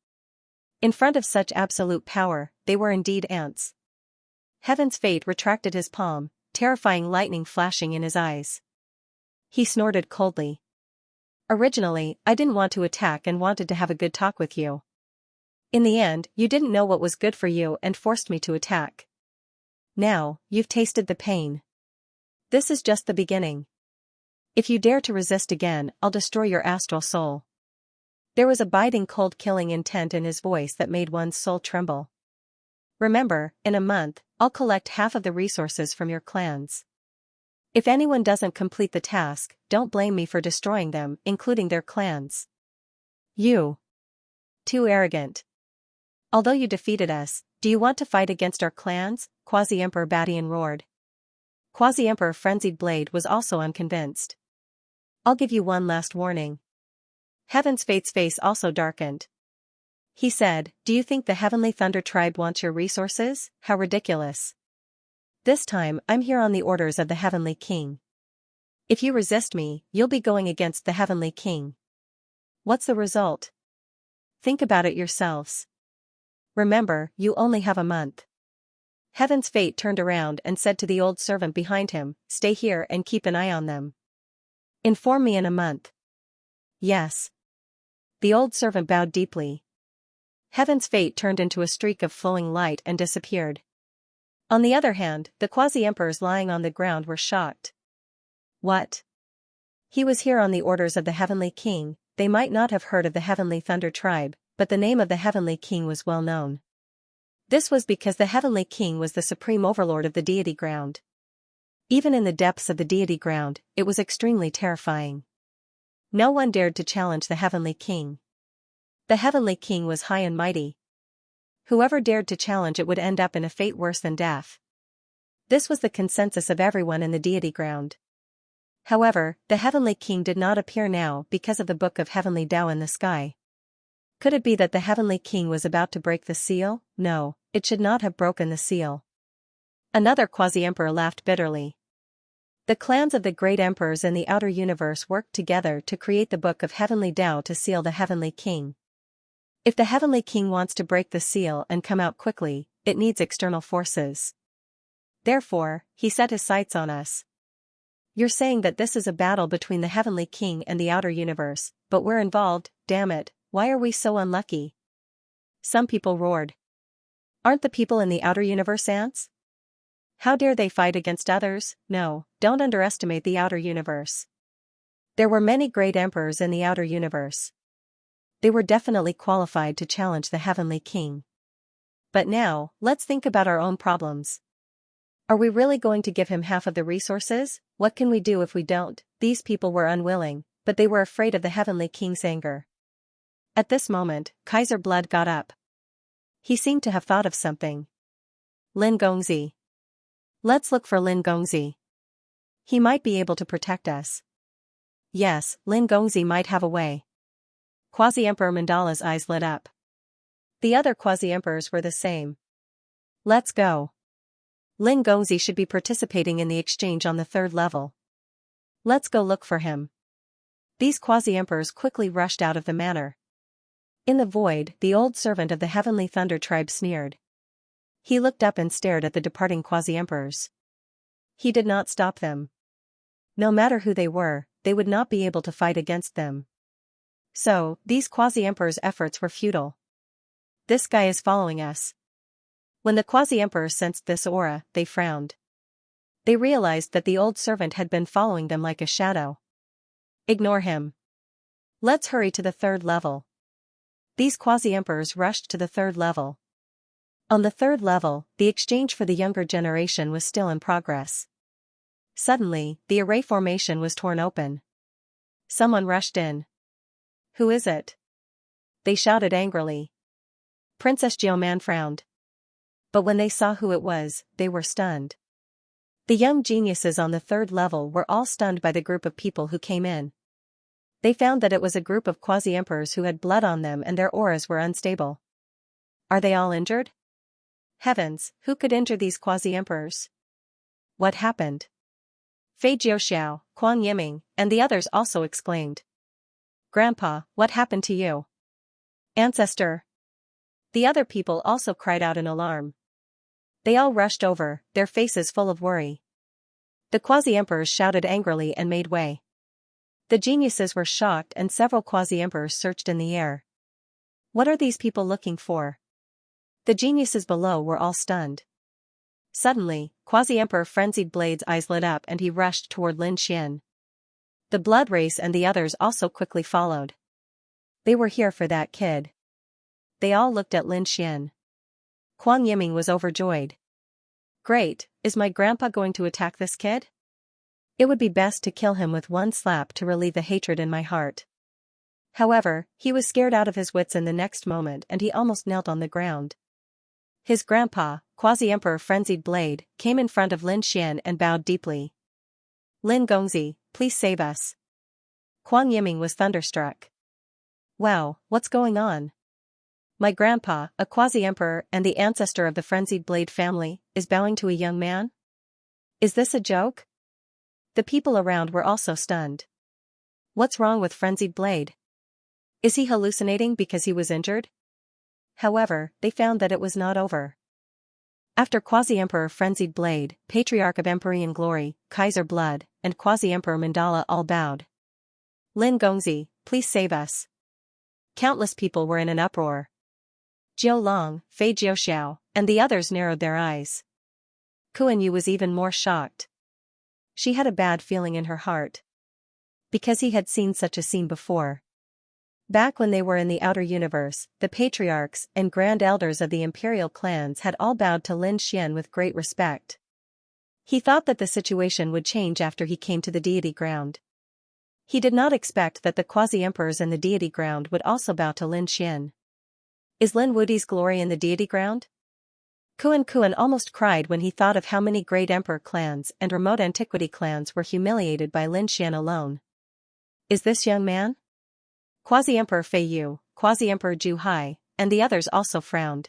In front of such absolute power, they were indeed ants. Heaven's Fate retracted his palm, terrifying lightning flashing in his eyes. He snorted coldly. Originally, I didn't want to attack and wanted to have a good talk with you. In the end, you didn't know what was good for you and forced me to attack. Now, you've tasted the pain. This is just the beginning. If you dare to resist again, I'll destroy your astral soul. There was a biting cold killing intent in his voice that made one's soul tremble. Remember, in a month, I'll collect half of the resources from your clans. If anyone doesn't complete the task, don't blame me for destroying them, including their clans. You. Too arrogant. Although you defeated us, do you want to fight against our clans? Quasi-Emperor Badian roared. Quasi-Emperor Frenzied Blade was also unconvinced. I'll give you one last warning. Heaven's Fate's face also darkened. He said, do you think the Heavenly Thunder Tribe wants your resources? How ridiculous. This time, I'm here on the orders of the Heavenly King. If you resist me, you'll be going against the Heavenly King. What's the result? Think about it yourselves. Remember, you only have a month. Heaven's Fate turned around and said to the old servant behind him, stay here and keep an eye on them. Inform me in a month. Yes. The old servant bowed deeply. Heaven's Fate turned into a streak of flowing light and disappeared. On the other hand, the quasi-emperors lying on the ground were shocked. What? He was here on the orders of the Heavenly King. They might not have heard of the Heavenly Thunder Tribe, but the name of the Heavenly King was well known. This was because the Heavenly King was the supreme overlord of the deity ground. Even in the depths of the deity ground, it was extremely terrifying. No one dared to challenge the Heavenly King. The Heavenly King was high and mighty. Whoever dared to challenge it would end up in a fate worse than death. This was the consensus of everyone in the deity ground. However, the Heavenly King did not appear now because of the Book of Heavenly Tao in the sky. Could it be that the Heavenly King was about to break the seal? No, it should not have broken the seal. Another quasi-emperor laughed bitterly. The clans of the great emperors in the outer universe worked together to create the Book of Heavenly Tao to seal the Heavenly King. If the Heavenly King wants to break the seal and come out quickly, it needs external forces. Therefore, he set his sights on us. You're saying that this is a battle between the Heavenly King and the outer universe, but we're involved, damn it, why are we so unlucky? Some people roared. Aren't the people in the outer universe ants? How dare they fight against others? No, don't underestimate the outer universe. There were many great emperors in the outer universe. They were definitely qualified to challenge the Heavenly King. But now, let's think about our own problems. Are we really going to give him half of the resources? What can we do if we don't? These people were unwilling, but they were afraid of the Heavenly King's anger. At this moment, Kaiser Blood got up. He seemed to have thought of something. Lin Gongzi. Let's look for Lin Gongzi. He might be able to protect us. Yes, Lin Gongzi might have a way. Quasi-Emperor Mandala's eyes lit up. The other quasi-emperors were the same. Let's go. Lin Gongzi should be participating in the exchange on the 3rd level. Let's go look for him. These quasi-emperors quickly rushed out of the manor. In the void, the old servant of the Heavenly Thunder Tribe sneered. He looked up and stared at the departing quasi-emperors. He did not stop them. No matter who they were, they would not be able to fight against them. So, these quasi-emperors' efforts were futile. This guy is following us. When the quasi-emperors sensed this aura, they frowned. They realized that the old servant had been following them like a shadow. Ignore him. Let's hurry to the 3rd level. These quasi-emperors rushed to the 3rd level. On the 3rd level, the exchange for the younger generation was still in progress. Suddenly, the array formation was torn open. Someone rushed in. Who is it? They shouted angrily. Princess Geoman frowned. But when they saw who it was, they were stunned. The young geniuses on the 3rd level were all stunned by the group of people who came in. They found that it was a group of quasi-emperors who had blood on them and their auras were unstable. Are they all injured? Heavens, who could injure these quasi-emperors? What happened? Fei Jiuxiao, Kuang Yiming, and the others also exclaimed. Grandpa, what happened to you? Ancestor. The other people also cried out in alarm. They all rushed over, their faces full of worry. The quasi-emperors shouted angrily and made way. The geniuses were shocked and several quasi-emperors searched in the air. What are these people looking for? The geniuses below were all stunned. Suddenly, Quasi-Emperor Frenzied Blade's eyes lit up and he rushed toward Lin Xian. The blood race and the others also quickly followed. They were here for that kid. They all looked at Lin Xian. Huang Yiming was overjoyed. Great, is my grandpa going to attack this kid? It would be best to kill him with one slap to relieve the hatred in my heart. However, he was scared out of his wits in the next moment and he almost knelt on the ground. His grandpa, Quasi-Emperor Frenzied Blade, came in front of Lin Xian and bowed deeply. Lin Gongzi, please save us. Huang Yiming was thunderstruck. Wow, what's going on? My grandpa, a quasi-emperor and the ancestor of the Frenzied Blade family, is bowing to a young man? Is this a joke? The people around were also stunned. What's wrong with Frenzied Blade? Is he hallucinating because he was injured? However, they found that it was not over. After Quasi-Emperor Frenzied Blade, Patriarch of Empyrean Glory, Kaiser Blood, and Quasi-Emperor Mandala all bowed. Lin Gongzi, please save us. Countless people were in an uproar. Jiu Long, Fei Jiuxiao, and the others narrowed their eyes. Kuan Yu was even more shocked. She had a bad feeling in her heart. Because he had seen such a scene before. Back when they were in the outer universe, the patriarchs and grand elders of the imperial clans had all bowed to Lin Xian with great respect. He thought that the situation would change after he came to the deity ground. He did not expect that the quasi-emperors in the deity ground would also bow to Lin Xian. Is Lin Wudi's glory in the deity ground? Kuan almost cried when he thought of how many great emperor clans and remote antiquity clans were humiliated by Lin Xian alone. Is this young man? Quasi-Emperor Fei Yu, Quasi-Emperor Ju Hai, and the others also frowned.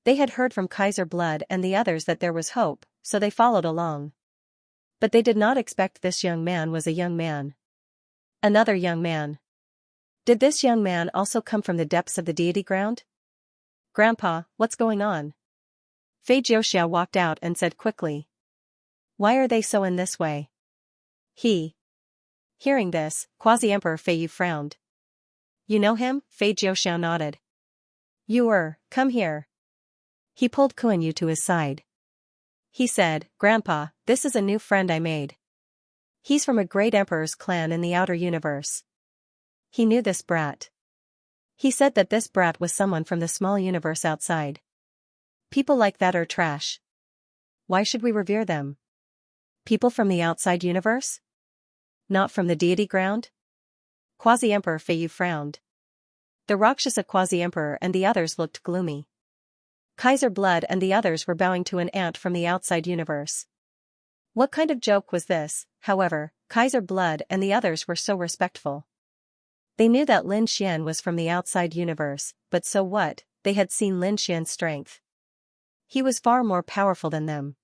They had heard from Kaiser Blood and the others that there was hope, so they followed along. But they did not expect this young man was a young man. Another young man. Did this young man also come from the depths of the deity ground? Grandpa, what's going on? Fei Jiuxiao walked out and said quickly. Why are they so in this way? Hearing this, Quasi-Emperor Fei Yu frowned. You know him? Fei Jiuxiao nodded. Come here. He pulled Kuan Yu to his side. He said, Grandpa, this is a new friend I made. He's from a great emperor's clan in the outer universe. He knew this brat. He said that this brat was someone from the small universe outside. People like that are trash. Why should we revere them? People from the outside universe? Not from the deity ground? Quasi-Emperor Fei Yu frowned. The Rakshasa Quasi-Emperor and the others looked gloomy. Kaiser Blood and the others were bowing to an ant from the outside universe. What kind of joke was this? However, Kaiser Blood and the others were so respectful. They knew that Lin Xian was from the outside universe, but so what? They had seen Lin Xian's strength. He was far more powerful than them.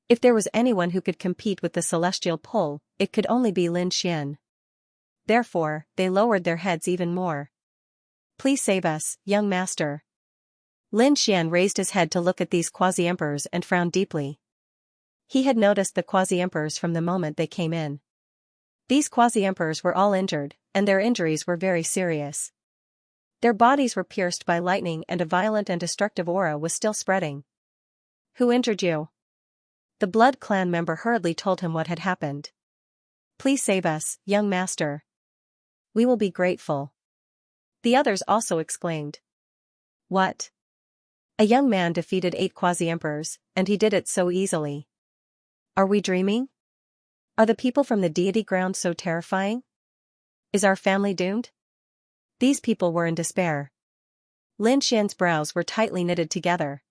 If there was anyone who could compete with the celestial pull, it could only be Lin Xian. Therefore, they lowered their heads even more. Please save us, young master. Lin Xian raised his head to look at these quasi-emperors and frowned deeply. He had noticed the quasi-emperors from the moment they came in. These quasi-emperors were all injured, and their injuries were very serious. Their bodies were pierced by lightning and a violent and destructive aura was still spreading. Who injured you? The Blood Clan member hurriedly told him what had happened. Please save us, young master. We will be grateful. The others also exclaimed. What? A young man defeated 8 quasi-emperors, and he did it so easily. Are we dreaming? Are the people from the deity ground so terrifying? Is our family doomed? These people were in despair. Lin Xian's brows were tightly knitted together.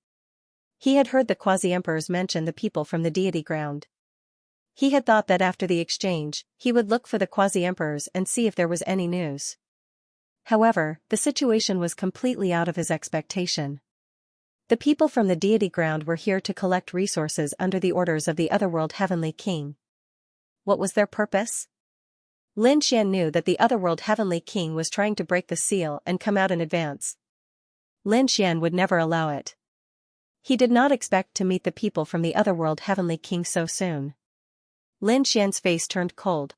He had heard the quasi-emperors mention the people from the deity ground. He had thought that after the exchange, he would look for the quasi-emperors and see if there was any news. However, the situation was completely out of his expectation. The people from the deity ground were here to collect resources under the orders of the Otherworld Heavenly King. What was their purpose? Lin Xian knew that the Otherworld Heavenly King was trying to break the seal and come out in advance. Lin Xian would never allow it. He did not expect to meet the people from the Otherworld Heavenly King so soon. Lin Xian's face turned cold.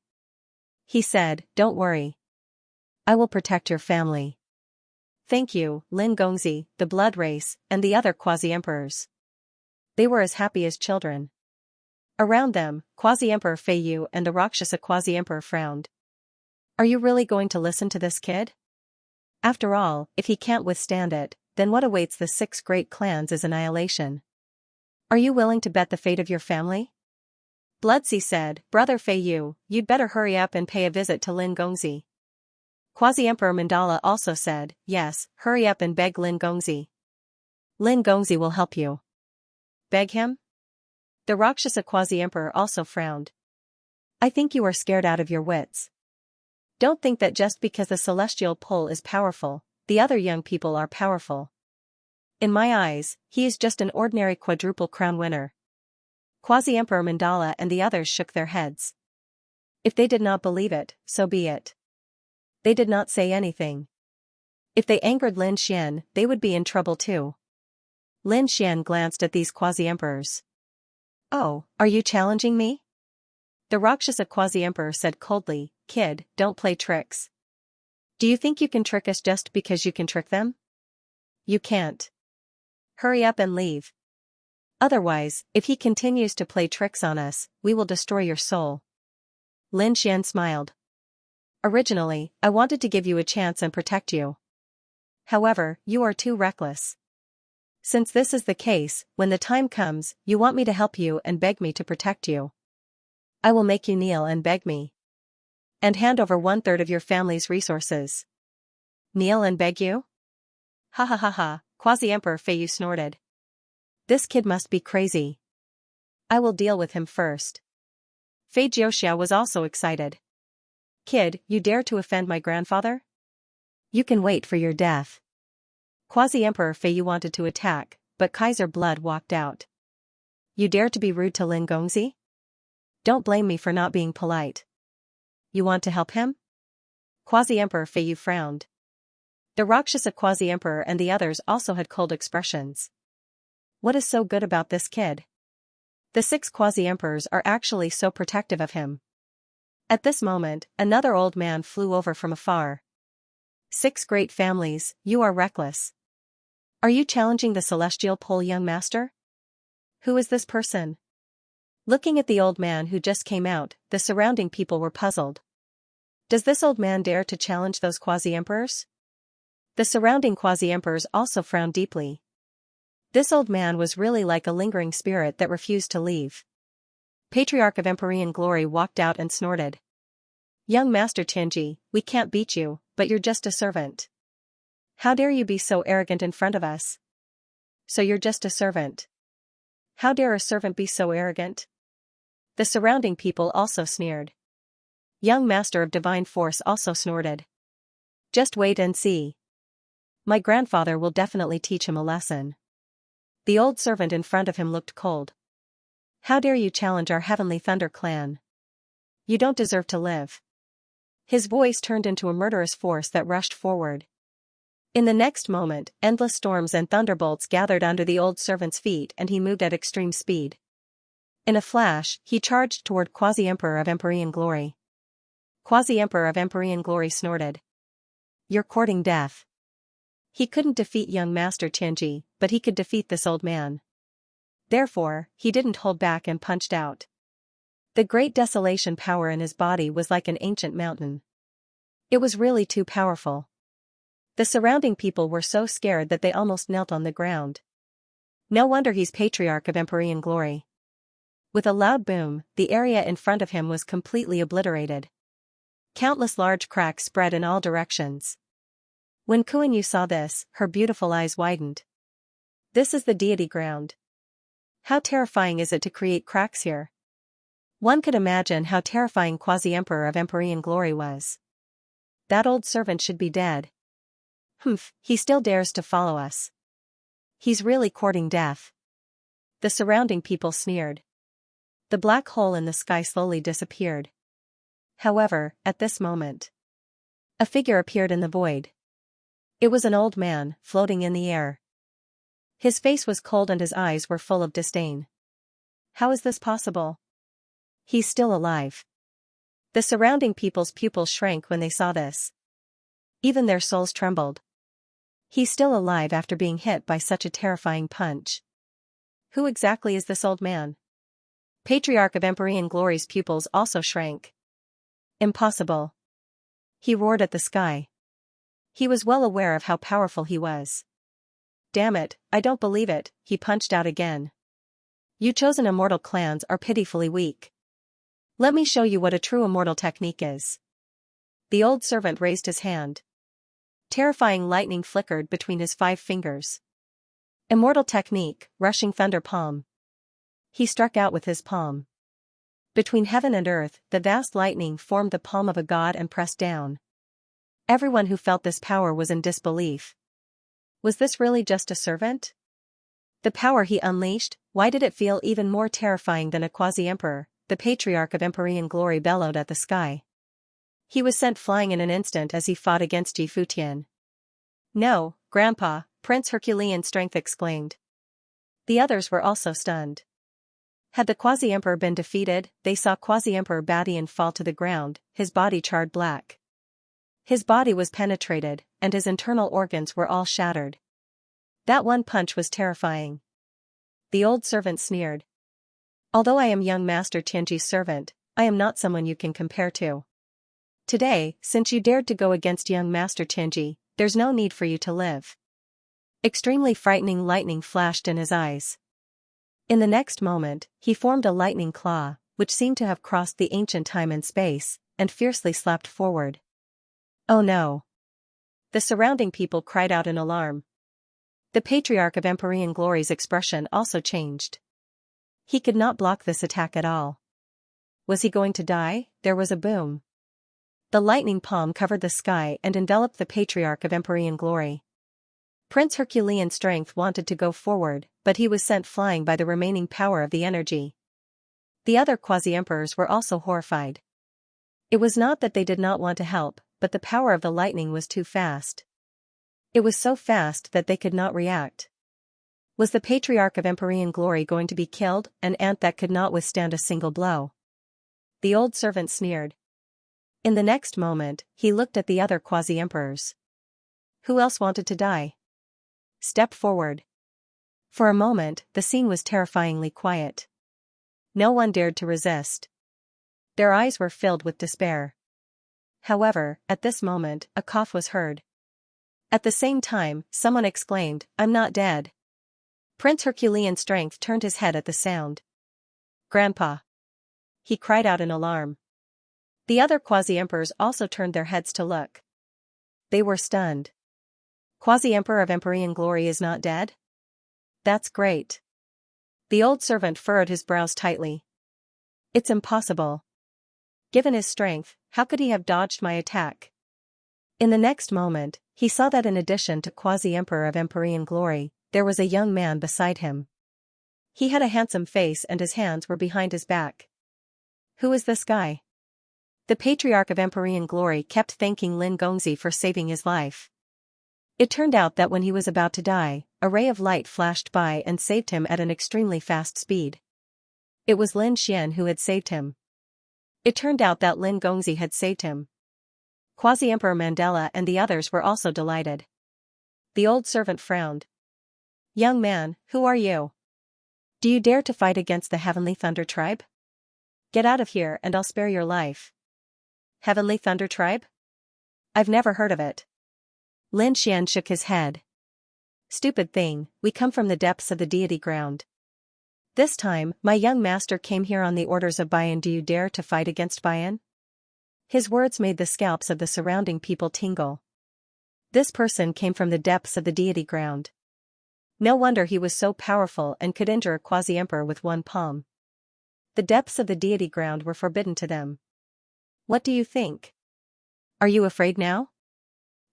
He said, "Don't worry. I will protect your family." Thank you, Lin Gongzi, the Blood Race, and the other quasi-emperors. They were as happy as children. Around them, Quasi-Emperor Fei Yu and the Rakshasa Quasi-Emperor frowned. Are you really going to listen to this kid? After all, if he can't withstand it, then what awaits the 6 great clans is annihilation. Are you willing to bet the fate of your family? Bloodsi said, Brother Fei Yu, you'd better hurry up and pay a visit to Lin Gongzi. Quasi-Emperor Mandala also said, yes, hurry up and beg Lin Gongzi. Lin Gongzi will help you. Beg him? The Rakshasa Quasi-Emperor also frowned. I think you are scared out of your wits. Don't think that just because the celestial pull is powerful, the other young people are powerful. In my eyes, he is just an ordinary quadruple crown winner. Quasi-Emperor Mandala and the others shook their heads. If they did not believe it, so be it. They did not say anything. If they angered Lin Xian, they would be in trouble too. Lin Xian glanced at these quasi-emperors. Oh, are you challenging me? The Rakshasa quasi-emperor said coldly, Kid, don't play tricks. Do you think you can trick us just because you can trick them? You can't. Hurry up and leave. Otherwise, if he continues to play tricks on us, we will destroy your soul. Lin Xian smiled. Originally, I wanted to give you a chance and protect you. However, you are too reckless. Since this is the case, when the time comes, you want me to help you and beg me to protect you. I will make you kneel and beg me. And hand over 1/3 of your family's resources. Kneel and beg you? Ha ha ha ha, Quasi-Emperor Fei Yu snorted. This kid must be crazy. I will deal with him first. Fei Jiuxia was also excited. Kid, you dare to offend my grandfather? You can wait for your death. Quasi-Emperor Fei Yu wanted to attack, but Kaiser Blood walked out. You dare to be rude to Lin Gongzi? Don't blame me for not being polite. You want to help him? Quasi-Emperor Fei Yu frowned. The Rakshasa Quasi-Emperor and the others also had cold expressions. What is so good about this kid? The 6 Quasi-Emperors are actually so protective of him. At this moment, another old man flew over from afar. 6 great families, you are reckless. Are you challenging the celestial pull, young master? Who is this person? Looking at the old man who just came out, the surrounding people were puzzled. Does this old man dare to challenge those quasi-emperors? The surrounding quasi-emperors also frowned deeply. This old man was really like a lingering spirit that refused to leave. Patriarch of Empyrean Glory walked out and snorted. Young Master Tianji, we can't beat you, but you're just a servant. How dare you be so arrogant in front of us? So you're just a servant. How dare a servant be so arrogant? The surrounding people also sneered. Young Master of Divine Force also snorted. Just wait and see. My grandfather will definitely teach him a lesson. The old servant in front of him looked cold. How dare you challenge our Heavenly Thunder clan? You don't deserve to live. His voice turned into a murderous force that rushed forward. In the next moment, endless storms and thunderbolts gathered under the old servant's feet and he moved at extreme speed. In a flash, he charged toward Quasi-Emperor of Empyrean Glory. Quasi-Emperor of Empyrean Glory snorted. You're courting death. He couldn't defeat young Master Tianji, but he could defeat this old man. Therefore, he didn't hold back and punched out. The great desolation power in his body was like an ancient mountain. It was really too powerful. The surrounding people were so scared that they almost knelt on the ground. No wonder he's Patriarch of Empyrean Glory. With a loud boom, the area in front of him was completely obliterated. Countless large cracks spread in all directions. When Kuan-Yu saw this, her beautiful eyes widened. This is the deity ground. How terrifying is it to create cracks here? One could imagine how terrifying Quasi-Emperor of Empyrean Glory was. That old servant should be dead. Humph, he still dares to follow us. He's really courting death. The surrounding people sneered. The black hole in the sky slowly disappeared. However, at this moment, a figure appeared in the void. It was an old man, floating in the air. His face was cold and his eyes were full of disdain. How is this possible? He's still alive. The surrounding people's pupils shrank when they saw this. Even their souls trembled. He's still alive after being hit by such a terrifying punch. Who exactly is this old man? Patriarch of Empyrean Glory's pupils also shrank. Impossible. He roared at the sky. He was well aware of how powerful he was. Damn it, I don't believe it, he punched out again. You chosen immortal clans are pitifully weak. Let me show you what a true immortal technique is. The old servant raised his hand. Terrifying lightning flickered between his 5 fingers. Immortal technique, rushing thunder palm. He struck out with his palm. Between heaven and earth, the vast lightning formed the palm of a god and pressed down. Everyone who felt this power was in disbelief. Was this really just a servant? The power he unleashed, why did it feel even more terrifying than a quasi-emperor? The Patriarch of Empyrean Glory bellowed at the sky. He was sent flying in an instant as he fought against Ji Futian. No, Grandpa, Prince Herculean Strength exclaimed. The others were also stunned. Had the quasi-emperor been defeated, they saw quasi-emperor Badian fall to the ground, his body charred black. His body was penetrated, and his internal organs were all shattered. That one punch was terrifying. The old servant sneered. Although I am young Master Tianji's servant, I am not someone you can compare to. Today, since you dared to go against young Master Tianji, there's no need for you to live. Extremely frightening lightning flashed in his eyes. In the next moment, he formed a lightning claw, which seemed to have crossed the ancient time and space, and fiercely slapped forward. Oh no! The surrounding people cried out in alarm. The Patriarch of Empyrean Glory's expression also changed. He could not block this attack at all. Was he going to die? There was a boom. The lightning palm covered the sky and enveloped the Patriarch of Empyrean Glory. Prince Herculean Strength wanted to go forward, but he was sent flying by the remaining power of the energy. The other quasi-emperors were also horrified. It was not that they did not want to help, but the power of the lightning was too fast. It was so fast that they could not react. Was the Patriarch of Empyrean Glory going to be killed, an ant that could not withstand a single blow? The old servant sneered. In the next moment, he looked at the other quasi-emperors. Who else wanted to die? Step forward. For a moment, the scene was terrifyingly quiet. No one dared to resist. Their eyes were filled with despair. However, at this moment, a cough was heard. At the same time, someone exclaimed, "I'm not dead." Prince Herculean Strength turned his head at the sound. Grandpa! He cried out in alarm. The other quasi-emperors also turned their heads to look. They were stunned. Quasi-emperor of Empyrean Glory is not dead? That's great. The old servant furrowed his brows tightly. It's impossible. Given his strength, how could he have dodged my attack? In the next moment, he saw that in addition to quasi-emperor of Empyrean Glory, there was a young man beside him. He had a handsome face and his hands were behind his back. Who is this guy? The Patriarch of Empyrean Glory kept thanking Lin Gongzi for saving his life. It turned out that when he was about to die, a ray of light flashed by and saved him at an extremely fast speed. It was Lin Xian who had saved him. It turned out that Lin Gongzi had saved him. Quasi-Emperor Mandela and the others were also delighted. The old servant frowned. Young man, who are you? Do you dare to fight against the Heavenly Thunder Tribe? Get out of here and I'll spare your life. Heavenly Thunder Tribe? I've never heard of it. Lin Xian shook his head. Stupid thing, we come from the depths of the deity ground. This time, my young master came here on the orders of Bayan. Do you dare to fight against Bayan? His words made the scalps of the surrounding people tingle. This person came from the depths of the deity ground. No wonder he was so powerful and could injure a quasi-emperor with one palm. The depths of the deity ground were forbidden to them. What do you think? Are you afraid now?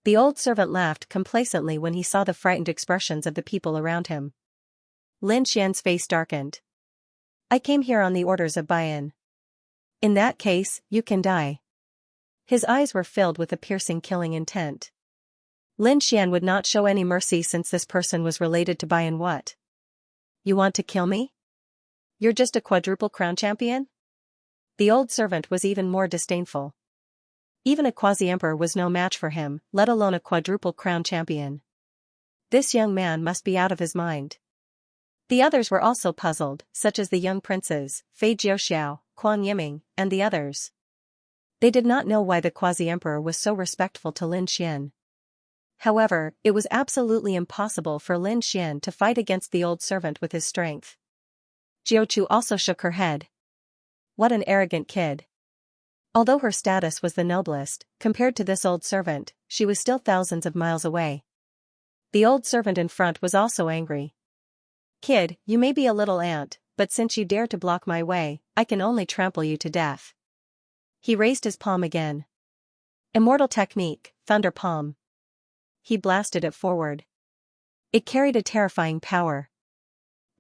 The old servant laughed complacently when he saw the frightened expressions of the people around him. Lin Xian's face darkened. I came here on the orders of Bayan. In that case, you can die. His eyes were filled with a piercing killing intent. Lin Xian would not show any mercy since this person was related to Bayan. What? You want to kill me? You're just a quadruple crown champion? The old servant was even more disdainful. Even a quasi-emperor was no match for him, let alone a quadruple crown champion. This young man must be out of his mind. The others were also puzzled, such as the young princes, Fei Jiuxiao, Quan Yiming, and the others. They did not know why the quasi-emperor was so respectful to Lin Xian. However, it was absolutely impossible for Lin Xian to fight against the old servant with his strength. Jiuchu also shook her head. What an arrogant kid. Although her status was the noblest, compared to this old servant, she was still thousands of miles away. The old servant in front was also angry. Kid, you may be a little ant, but since you dare to block my way, I can only trample you to death. He raised his palm again. Immortal technique, Thunder Palm. He blasted it forward. It carried a terrifying power.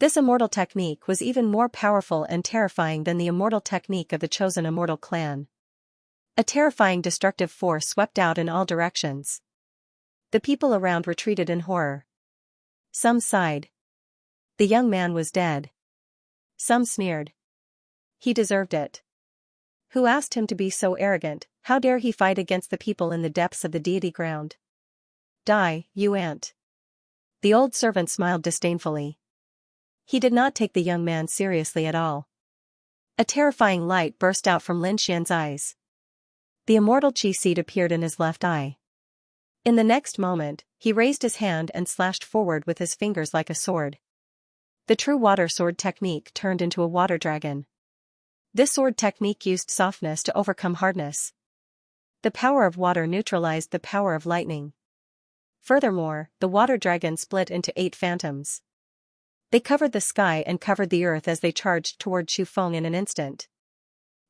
This immortal technique was even more powerful and terrifying than the immortal technique of the chosen immortal clan. A terrifying destructive force swept out in all directions. The people around retreated in horror. Some sighed. The young man was dead. Some sneered. He deserved it. Who asked him to be so arrogant? How dare he fight against the people in the depths of the deity ground? Die, you ant. The old servant smiled disdainfully. He did not take the young man seriously at all. A terrifying light burst out from Lin Xian's eyes. The immortal chi seed appeared in his left eye. In the next moment, he raised his hand and slashed forward with his fingers like a sword. The true water sword technique turned into a water dragon. This sword technique used softness to overcome hardness. The power of water neutralized the power of lightning. Furthermore, the water dragon split into 8 phantoms. They covered the sky and covered the earth as they charged toward Chufeng in an instant.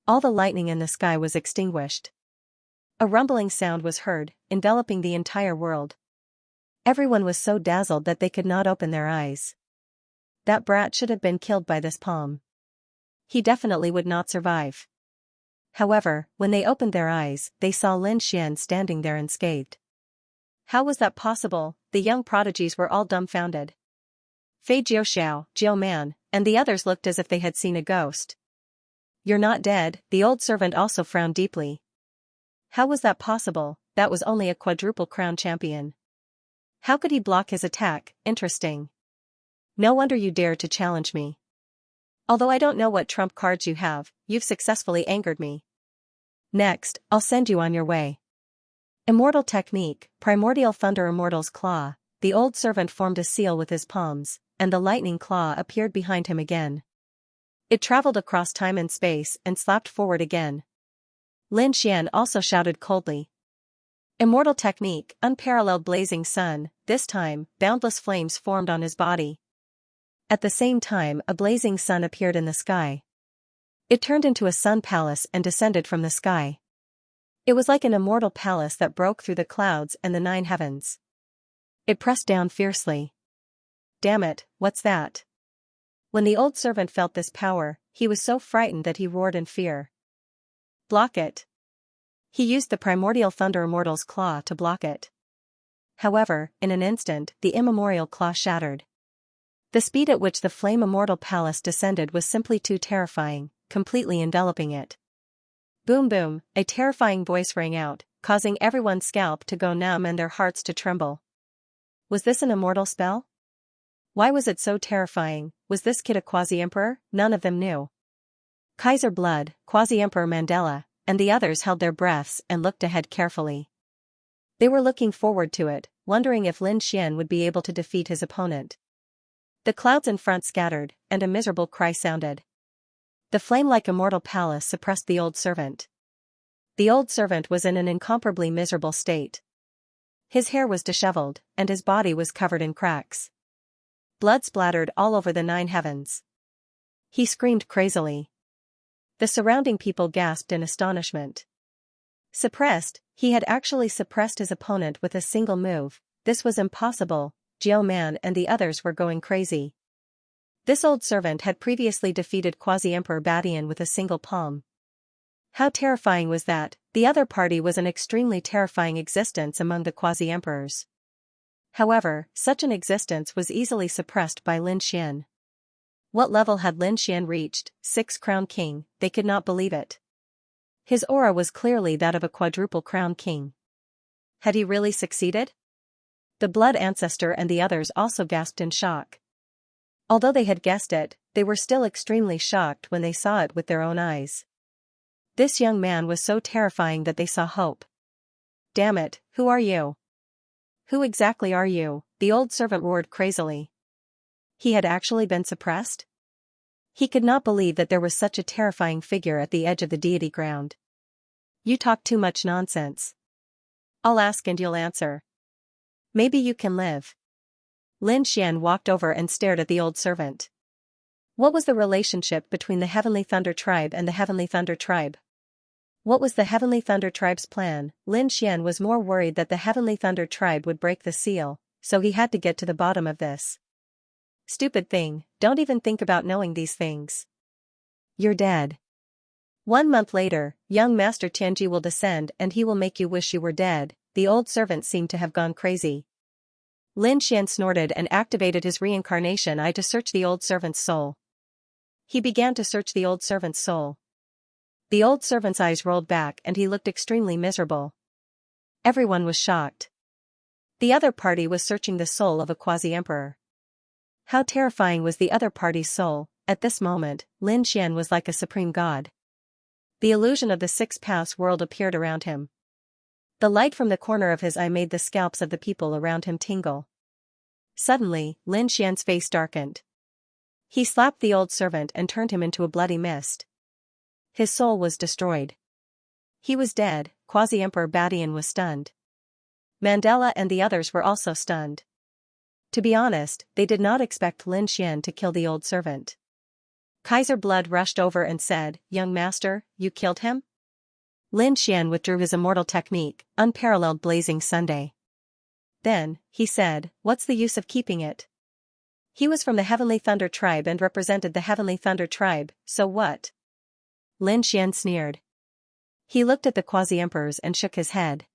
All the lightning in the sky was extinguished. A rumbling sound was heard, enveloping the entire world. Everyone was so dazzled that they could not open their eyes. That brat should have been killed by this palm. He definitely would not survive. However, when they opened their eyes, they saw Lin Xian standing there unscathed. How was that possible? The young prodigies were all dumbfounded. Fei Jiuxiao, Jiu Man, and the others looked as if they had seen a ghost. You're not dead, the old servant also frowned deeply. How was that possible? That was only a quadruple crown champion. How could he block his attack? Interesting. No wonder you dared to challenge me. Although I don't know what trump cards you have, you've successfully angered me. Next, I'll send you on your way. Immortal technique, Primordial Thunder Immortal's Claw. The old servant formed a seal with his palms, and the lightning claw appeared behind him again. It traveled across time and space and slapped forward again. Lin Xian also shouted coldly. Immortal technique, Unparalleled Blazing Sun. This time, boundless flames formed on his body. At the same time, a blazing sun appeared in the sky. It turned into a sun palace and descended from the sky. It was like an immortal palace that broke through the clouds and the 9 heavens. It pressed down fiercely. Damn it, what's that? When the old servant felt this power, he was so frightened that he roared in fear. Block it. He used the Primordial Thunder Immortal's Claw to block it. However, in an instant, the immemorial claw shattered. The speed at which the Flame Immortal Palace descended was simply too terrifying, completely enveloping it. Boom boom, a terrifying voice rang out, causing everyone's scalp to go numb and their hearts to tremble. Was this an immortal spell? Why was it so terrifying? Was this kid a quasi-emperor? None of them knew. Kaiser Blood, Quasi-Emperor Mandela, and the others held their breaths and looked ahead carefully. They were looking forward to it, wondering if Lin Xian would be able to defeat his opponent. The clouds in front scattered, and a miserable cry sounded. The flame-like immortal palace suppressed the old servant. The old servant was in an incomparably miserable state. His hair was disheveled, and his body was covered in cracks. Blood splattered all over the 9 heavens. He screamed crazily. The surrounding people gasped in astonishment. Suppressed, he had actually suppressed his opponent with a single move. This was impossible. Jiu Man and the others were going crazy. This old servant had previously defeated Quasi-Emperor Badian with a single palm. How terrifying was that? The other party was an extremely terrifying existence among the quasi-emperors. However, such an existence was easily suppressed by Lin Xian. What level had Lin Xian reached? 6 crown king, they could not believe it. His aura was clearly that of a quadruple crown king. Had he really succeeded? The blood ancestor and the others also gasped in shock. Although they had guessed it, they were still extremely shocked when they saw it with their own eyes. This young man was so terrifying that they saw hope. Damn it, who are you? Who exactly are you? The old servant roared crazily. He had actually been suppressed? He could not believe that there was such a terrifying figure at the edge of the deity ground. You talk too much nonsense. I'll ask and you'll answer. Maybe you can live. Lin Xian walked over and stared at the old servant. What was the relationship between the Heavenly Thunder Tribe and the Heavenly Thunder Tribe? What was the Heavenly Thunder Tribe's plan? Lin Xian was more worried that the Heavenly Thunder Tribe would break the seal, so he had to get to the bottom of this. Stupid thing, don't even think about knowing these things. You're dead. 1 month later, young Master Tianji will descend and he will make you wish you were dead. The old servant seemed to have gone crazy. Lin Xian snorted and activated his reincarnation eye to search the old servant's soul. He began to search the old servant's soul. The old servant's eyes rolled back and he looked extremely miserable. Everyone was shocked. The other party was searching the soul of a quasi-emperor. How terrifying was the other party's soul? At this moment, Lin Xian was like a supreme god. The illusion of the six-paths world appeared around him. The light from the corner of his eye made the scalps of the people around him tingle. Suddenly, Lin Xian's face darkened. He slapped the old servant and turned him into a bloody mist. His soul was destroyed. He was dead. Quasi-Emperor Badian was stunned. Mandela and the others were also stunned. To be honest, they did not expect Lin Xian to kill the old servant. Kaiser Blood rushed over and said, "Young master, you killed him?" Lin Xian withdrew his immortal technique, Unparalleled Blazing Sunday. Then, he said, "What's the use of keeping it?" He was from the Heavenly Thunder Tribe and represented the Heavenly Thunder Tribe, so what? Lin Xian sneered. He looked at the quasi-emperors and shook his head.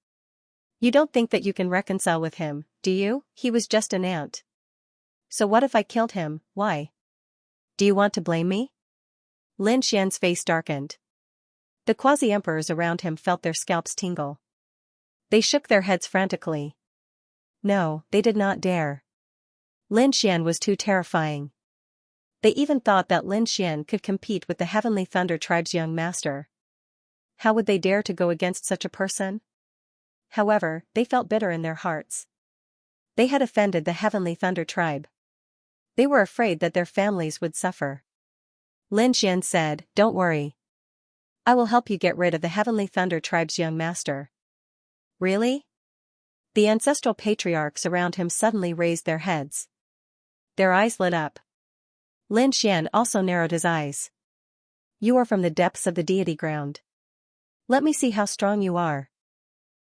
You don't think that you can reconcile with him, do you? He was just an ant. So what if I killed him? Why? Do you want to blame me? Lin Xian's face darkened. The quasi-emperors around him felt their scalps tingle. They shook their heads frantically. No, they did not dare. Lin Xian was too terrifying. They even thought that Lin Xian could compete with the Heavenly Thunder Tribe's young master. How would they dare to go against such a person? However, they felt bitter in their hearts. They had offended the Heavenly Thunder Tribe. They were afraid that their families would suffer. Lin Xian said, "Don't worry. I will help you get rid of the Heavenly Thunder Tribe's young master." Really? The ancestral patriarchs around him suddenly raised their heads. Their eyes lit up. Lin Xian also narrowed his eyes. You are from the depths of the deity ground. Let me see how strong you are.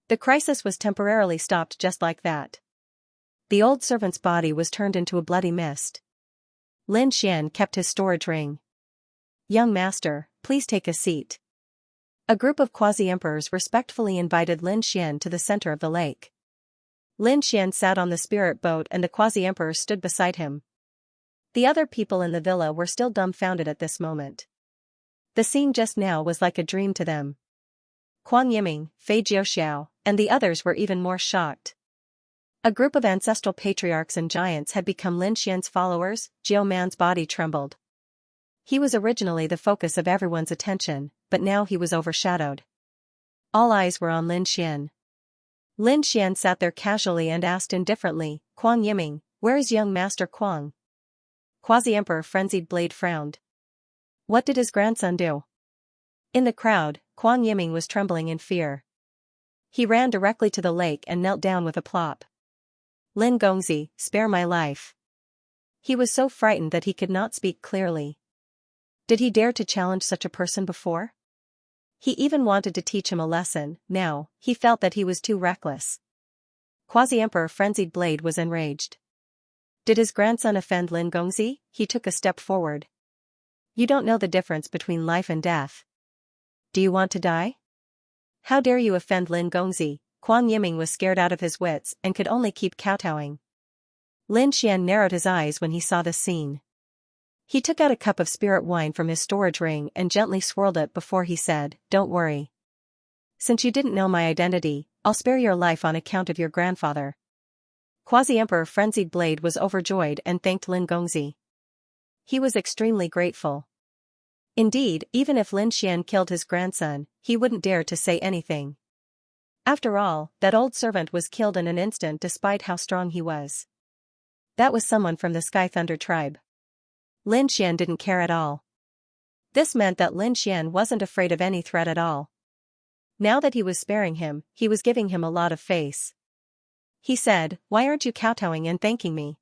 The crisis was temporarily stopped just like that. The old servant's body was turned into a bloody mist. Lin Xian kept his storage ring. Young master, please take a seat. A group of quasi-emperors respectfully invited Lin Xian to the center of the lake. Lin Xian sat on the spirit boat and the quasi-emperor stood beside him. The other people in the villa were still dumbfounded at this moment. The scene just now was like a dream to them. Kuang Yiming, Fei Jiuxiao, and the others were even more shocked. A group of ancestral patriarchs and giants had become Lin Xian's followers. Jiu Man's body trembled. He was originally the focus of everyone's attention, but now he was overshadowed. All eyes were on Lin Xian. Lin Xian sat there casually and asked indifferently, "Kuang Yiming, where is young Master Kuang?" Quasi-Emperor Frenzied Blade frowned. What did his grandson do? In the crowd, Kuang Yiming was trembling in fear. He ran directly to the lake and knelt down with a plop. Lin Gongzi, spare my life. He was so frightened that he could not speak clearly. Did he dare to challenge such a person before? He even wanted to teach him a lesson. Now, he felt that he was too reckless. Quasi-Emperor Frenzied Blade was enraged. Did his grandson offend Lin Gongzi? He took a step forward. You don't know the difference between life and death. Do you want to die? How dare you offend Lin Gongzi? Kuang Yiming was scared out of his wits and could only keep kowtowing. Lin Xian narrowed his eyes when he saw this scene. He took out a cup of spirit wine from his storage ring and gently swirled it before he said, "Don't worry. Since you didn't know my identity, I'll spare your life on account of your grandfather." Quasi-Emperor Frenzied Blade was overjoyed and thanked Lin Gongzi. He was extremely grateful. Indeed, even if Lin Xian killed his grandson, he wouldn't dare to say anything. After all, that old servant was killed in an instant despite how strong he was. That was someone from the Sky Thunder tribe. Lin Xian didn't care at all. This meant that Lin Xian wasn't afraid of any threat at all. Now that he was sparing him, he was giving him a lot of face. He said, "Why aren't you kowtowing and thanking me?"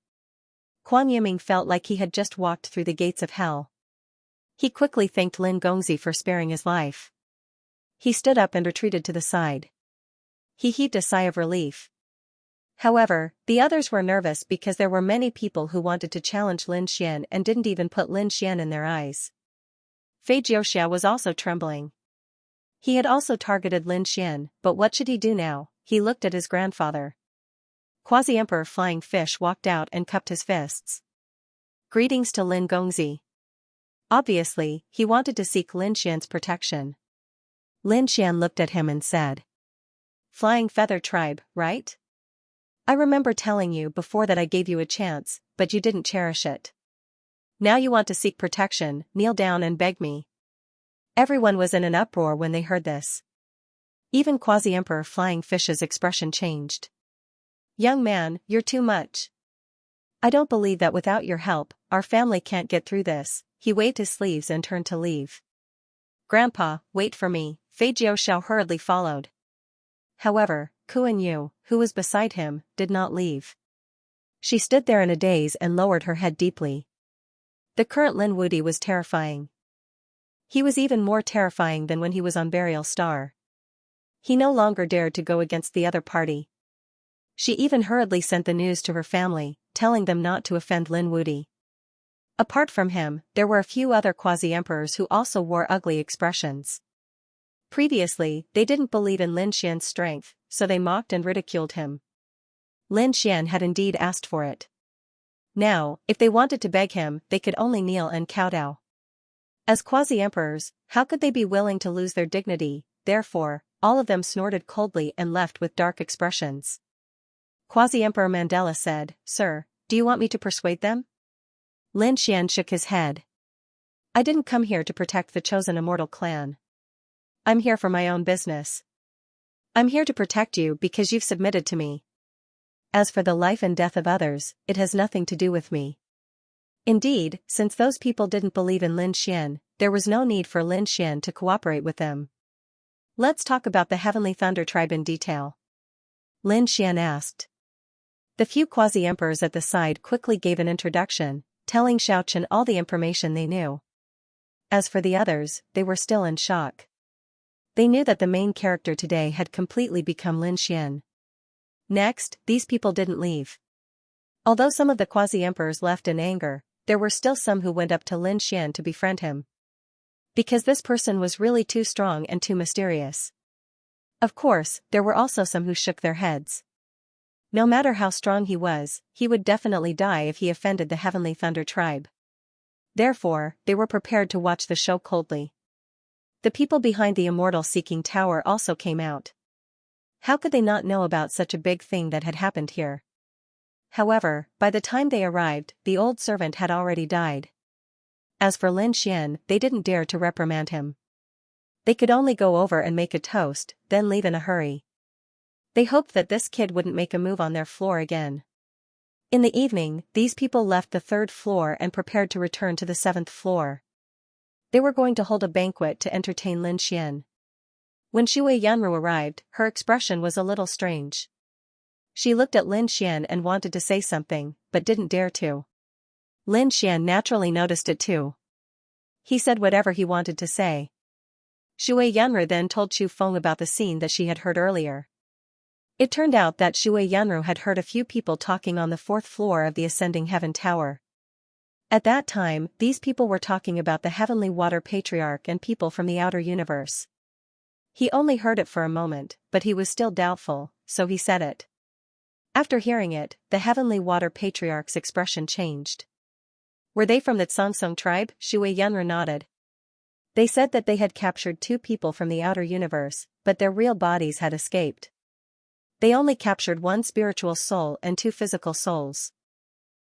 Quan Yiming felt like he had just walked through the gates of hell. He quickly thanked Lin Gongzi for sparing his life. He stood up and retreated to the side. He heaved a sigh of relief. However, the others were nervous because there were many people who wanted to challenge Lin Xian and didn't even put Lin Xian in their eyes. Fei Jiuxia was also trembling. He had also targeted Lin Xian, but what should he do now? He looked at his grandfather. Quasi-Emperor Flying Fish walked out and cupped his fists. Greetings to Lin Gongzi. Obviously, he wanted to seek Lin Xian's protection. Lin Xian looked at him and said, "Flying Feather Tribe, right? I remember telling you before that I gave you a chance, but you didn't cherish it. Now you want to seek protection, kneel down and beg me." Everyone was in an uproar when they heard this. Even Quasi-Emperor Flying Fish's expression changed. "Young man, you're too much. I don't believe that without your help, our family can't get through this." He waved his sleeves and turned to leave. "Grandpa, wait for me," Fei Jiuxiao hurriedly followed. However, Kuan Yu, who was beside him, did not leave. She stood there in a daze and lowered her head deeply. The current Lin Wudi was terrifying. He was even more terrifying than when he was on Burial Star. He no longer dared to go against the other party. She even hurriedly sent the news to her family, telling them not to offend Lin Wudi. Apart from him, there were a few other quasi-emperors who also wore ugly expressions. Previously, they didn't believe in Lin Xian's strength, so they mocked and ridiculed him. Lin Xian had indeed asked for it. Now, if they wanted to beg him, they could only kneel and kowtow. As quasi-emperors, how could they be willing to lose their dignity? Therefore, all of them snorted coldly and left with dark expressions. Quasi-Emperor Mandela said, "Sir, do you want me to persuade them?" Lin Xian shook his head. "I didn't come here to protect the chosen immortal clan. I'm here for my own business. I'm here to protect you because you've submitted to me. As for the life and death of others, it has nothing to do with me." Indeed, since those people didn't believe in Lin Xian, there was no need for Lin Xian to cooperate with them. "Let's talk about the Heavenly Thunder Tribe in detail," Lin Xian asked. The few quasi-emperors at the side quickly gave an introduction, telling Xiaochen all the information they knew. As for the others, they were still in shock. They knew that the main character today had completely become Lin Xian. Next, these people didn't leave. Although some of the quasi-emperors left in anger, there were still some who went up to Lin Xian to befriend him. Because this person was really too strong and too mysterious. Of course, there were also some who shook their heads. No matter how strong he was, he would definitely die if he offended the Heavenly Thunder Tribe. Therefore, they were prepared to watch the show coldly. The people behind the Immortal Seeking Tower also came out. How could they not know about such a big thing that had happened here? However, by the time they arrived, the old servant had already died. As for Lin Xian, they didn't dare to reprimand him. They could only go over and make a toast, then leave in a hurry. They hoped that this kid wouldn't make a move on their floor again. In the evening, these people left the 3rd floor and prepared to return to the 7th floor. They were going to hold a banquet to entertain Lin Xian. When Shui Yanru arrived, her expression was a little strange. She looked at Lin Xian and wanted to say something, but didn't dare to. Lin Xian naturally noticed it too. He said whatever he wanted to say. Shui Yanru then told Chu Feng about the scene that she had heard earlier. It turned out that Shui Yanru had heard a few people talking on the 4th floor of the Ascending Heaven Tower. At that time, these people were talking about the Heavenly Water Patriarch and people from the outer universe. He only heard it for a moment, but he was still doubtful, so he said it. After hearing it, the Heavenly Water Patriarch's expression changed. Were they from the Xianxia tribe? Shui Yunra nodded. They said that they had captured 2 people from the outer universe, but their real bodies had escaped. They only captured 1 spiritual soul and 2 physical souls.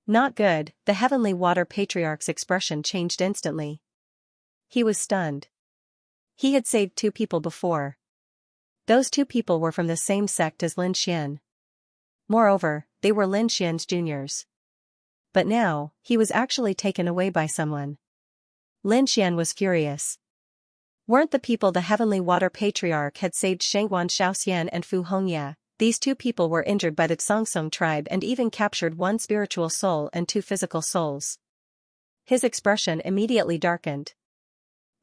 Not good. The Heavenly Water Patriarch's expression changed instantly. He was stunned. He had saved 2 people before. Those 2 people were from the same sect as Lin Xian. Moreover, they were Lin Xian's juniors. But now, he was actually taken away by someone. Lin Xian was furious. Weren't the people the Heavenly Water Patriarch had saved Shengguan Xiaoxian and Fu Hongya? These 2 people were injured by the Xianxia tribe and even captured 1 spiritual soul and 2 physical souls. His expression immediately darkened.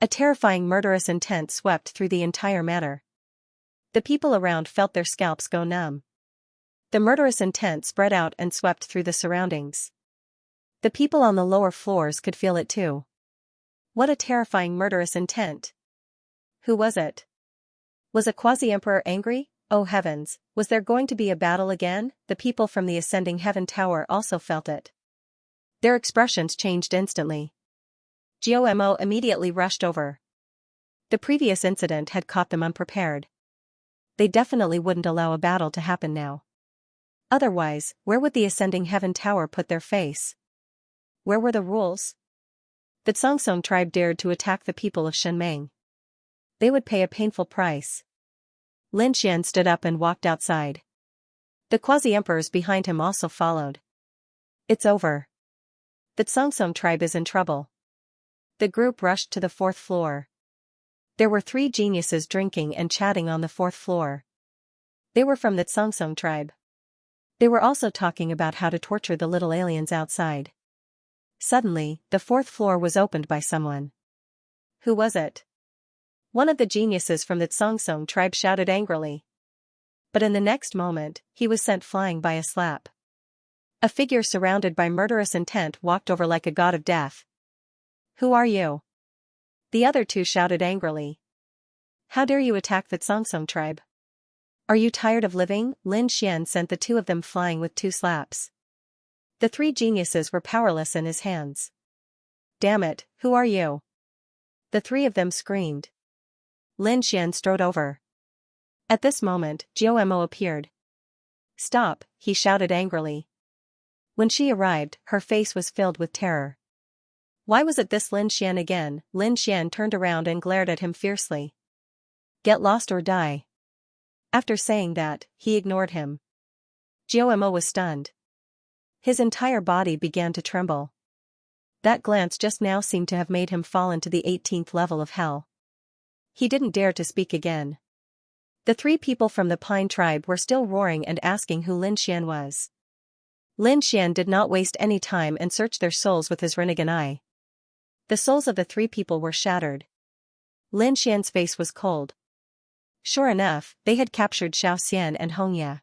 A terrifying murderous intent swept through the entire matter. The people around felt their scalps go numb. The murderous intent spread out and swept through the surroundings. The people on the lower floors could feel it too. What a terrifying murderous intent! Who was it? Was a quasi-emperor angry? Oh heavens, was there going to be a battle again? The people from the ascending heaven tower also felt it. Their expressions changed instantly. Guomo immediately rushed over. The previous incident had caught them unprepared. They definitely wouldn't allow a battle to happen now. Otherwise, where would the ascending heaven tower put their face? Where were the rules? The Xianxia tribe dared to attack the people of Shenmeng. They would pay a painful price. Lin Xian stood up and walked outside. The quasi-emperors behind him also followed. It's over. The Xianxia tribe is in trouble. The group rushed to the 4th floor. There were 3 geniuses drinking and chatting on the 4th floor. They were from the Xianxia tribe. They were also talking about how to torture the little aliens outside. Suddenly, the 4th floor was opened by someone. Who was it? One of the geniuses from the Xianxia tribe shouted angrily. But in the next moment, he was sent flying by a slap. A figure surrounded by murderous intent walked over like a god of death. Who are you? The other 2 shouted angrily. How dare you attack the Xianxia tribe? Are you tired of living? Lin Xian sent the 2 of them flying with 2 slaps. The 3 geniuses were powerless in his hands. Damn it, who are you? The 3 of them screamed. Lin Xian strode over. At this moment, Guomo appeared. Stop, he shouted angrily. When she arrived, her face was filled with terror. Why was it this Lin Xian again? Lin Xian turned around and glared at him fiercely. Get lost or die. After saying that, he ignored him. Guomo was stunned. His entire body began to tremble. That glance just now seemed to have made him fall into the 18th level of hell. He didn't dare to speak again. The 3 people from the Pine tribe were still roaring and asking who Lin Xian was. Lin Xian did not waste any time and searched their souls with his Rinnegan eye. The souls of the 3 people were shattered. Lin Xian's face was cold. Sure enough, they had captured Xiaoxian and Hongya.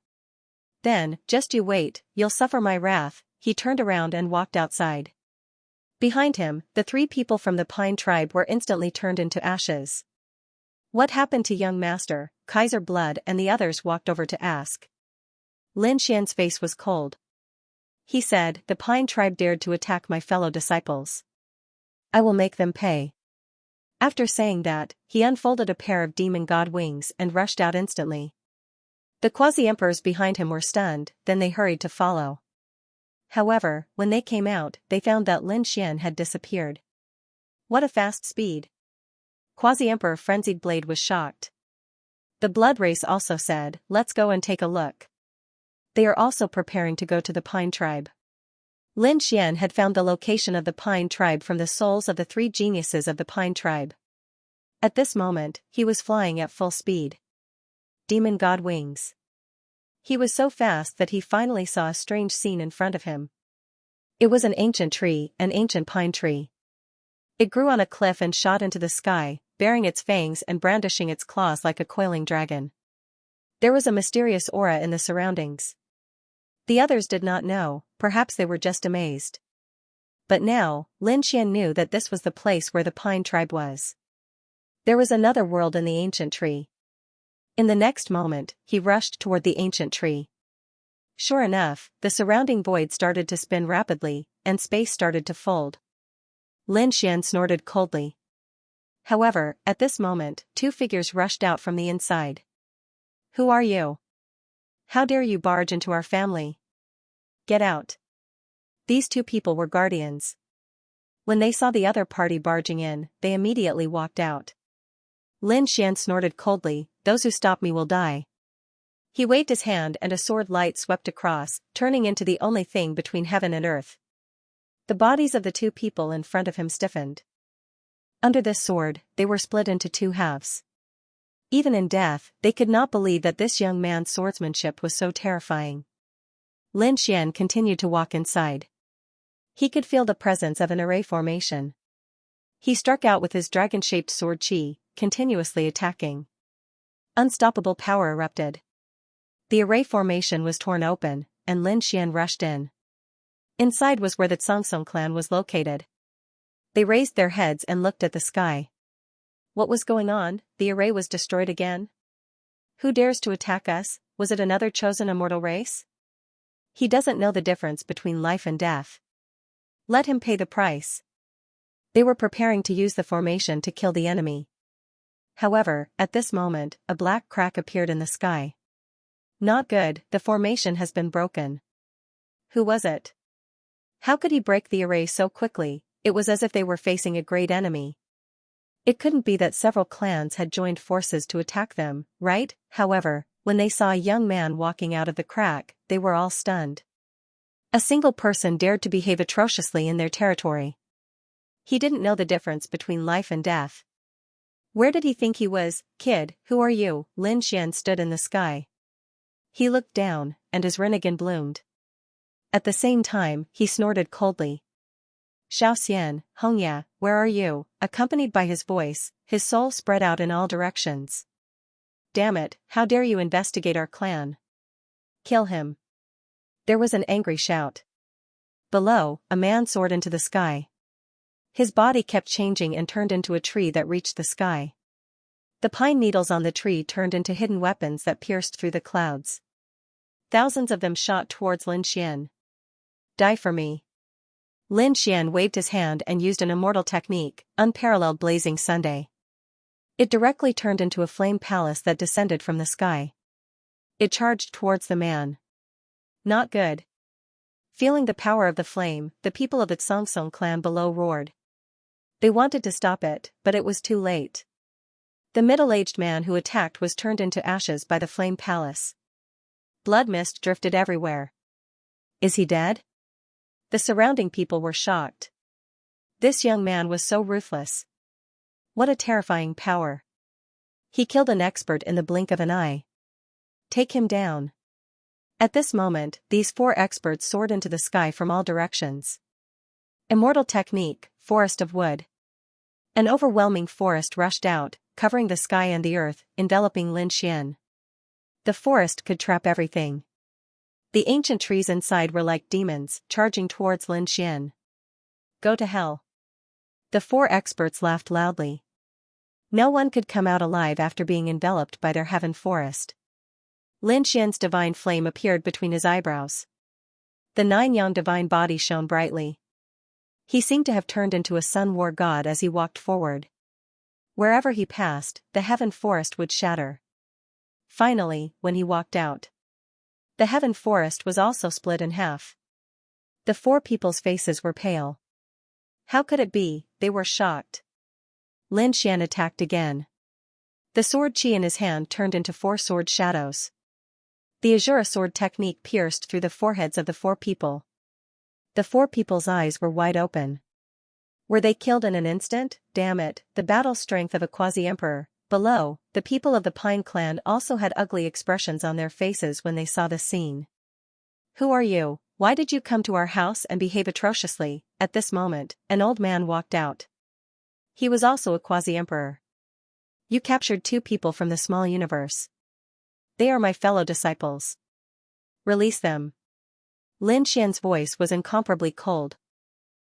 Then, just you wait, you'll suffer my wrath. He turned around and walked outside. Behind him, the 3 people from the Pine tribe were instantly turned into ashes. What happened to young master? Kaiser Blood and the others walked over to ask. Lin Xian's face was cold. He said, the Pine tribe dared to attack my fellow disciples. I will make them pay. After saying that, he unfolded a pair of demon god wings and rushed out instantly. The quasi-emperors behind him were stunned, then they hurried to follow. However, when they came out, they found that Lin Xian had disappeared. What a fast speed! Quasi-emperor Frenzied Blade was shocked. The blood race also said, let's go and take a look. They are also preparing to go to the Pine tribe. Lin Xian had found the location of the Pine tribe from the souls of the 3 geniuses of the Pine tribe. At this moment, he was flying at full speed. Demon God wings. He was so fast that he finally saw a strange scene in front of him. It was an ancient tree, an ancient pine tree. It grew on a cliff and shot into the sky, baring its fangs and brandishing its claws like a coiling dragon. There was a mysterious aura in the surroundings. The others did not know, perhaps they were just amazed. But now, Lin Xian knew that this was the place where the Pine tribe was. There was another world in the ancient tree. In the next moment, he rushed toward the ancient tree. Sure enough, the surrounding void started to spin rapidly, and space started to fold. Lin Xian snorted coldly. However, at this moment, two figures rushed out from the inside. Who are you? How dare you barge into our family? Get out. These two people were guardians. When they saw the other party barging in, they immediately walked out. Lin Xian snorted coldly, those who stop me will die. He waved his hand and a sword light swept across, turning into the only thing between heaven and earth. The bodies of the two people in front of him stiffened. Under this sword, they were split into two halves. Even in death, they could not believe that this young man's swordsmanship was so terrifying. Lin Xian continued to walk inside. He could feel the presence of an array formation. He struck out with his dragon-shaped sword qi, continuously attacking. Unstoppable power erupted. The array formation was torn open, and Lin Xian rushed in. Inside was where the Xianxia clan was located. They raised their heads and looked at the sky. What was going on? The array was destroyed again? Who dares to attack us? Was it another chosen immortal race? He doesn't know the difference between life and death. Let him pay the price. They were preparing to use the formation to kill the enemy. However, at this moment, a black crack appeared in the sky. Not good, the formation has been broken. Who was it? How could he break the array so quickly? It was as if they were facing a great enemy. It couldn't be that several clans had joined forces to attack them, right? However, when they saw a young man walking out of the crack, they were all stunned. A single person dared to behave atrociously in their territory. He didn't know the difference between life and death. Where did he think he was? Kid, who are you? Lin Xian stood in the sky. He looked down, and his Rinnegan bloomed. At the same time, he snorted coldly. Xiaoxian, Hongya, where are you? Accompanied by his voice, his soul spread out in all directions. Damn it, how dare you investigate our clan? Kill him. There was an angry shout. Below, a man soared into the sky. His body kept changing and turned into a tree that reached the sky. The pine needles on the tree turned into hidden weapons that pierced through the clouds. Thousands of them shot towards Lin Xian. Die for me. Lin Xian waved his hand and used an immortal technique, unparalleled blazing Sunday. It directly turned into a flame palace that descended from the sky. It charged towards the man. Not good. Feeling the power of the flame, the people of the Xianxia clan below roared. They wanted to stop it, but it was too late. The middle-aged man who attacked was turned into ashes by the flame palace. Blood mist drifted everywhere. Is he dead? The surrounding people were shocked. This young man was so ruthless. What a terrifying power. He killed an expert in the blink of an eye. Take him down. At this moment, these four experts soared into the sky from all directions. Immortal technique, forest of wood. An overwhelming forest rushed out, covering the sky and the earth, enveloping Lin Xian. The forest could trap everything. The ancient trees inside were like demons, charging towards Lin Xian. Go to hell. The four experts laughed loudly. No one could come out alive after being enveloped by their heaven forest. Lin Xian's divine flame appeared between his eyebrows. The nine-yang divine body shone brightly. He seemed to have turned into a sun war god as he walked forward. Wherever he passed, the heaven forest would shatter. Finally, when he walked out, the heaven forest was also split in half. The four people's faces were pale. How could it be? They were shocked. Lin Xian attacked again. The sword qi in his hand turned into four sword shadows. The Azura sword technique pierced through the foreheads of the four people. The four people's eyes were wide open. Were they killed in an instant? Damn it, the battle strength of a quasi-emperor. Below, the people of the Pine clan also had ugly expressions on their faces when they saw the scene. Who are you? Why did you come to our house and behave atrociously? At this moment, an old man walked out. He was also a quasi-emperor. You captured two people from the small universe. They are my fellow disciples. Release them. Lin Xian's voice was incomparably cold.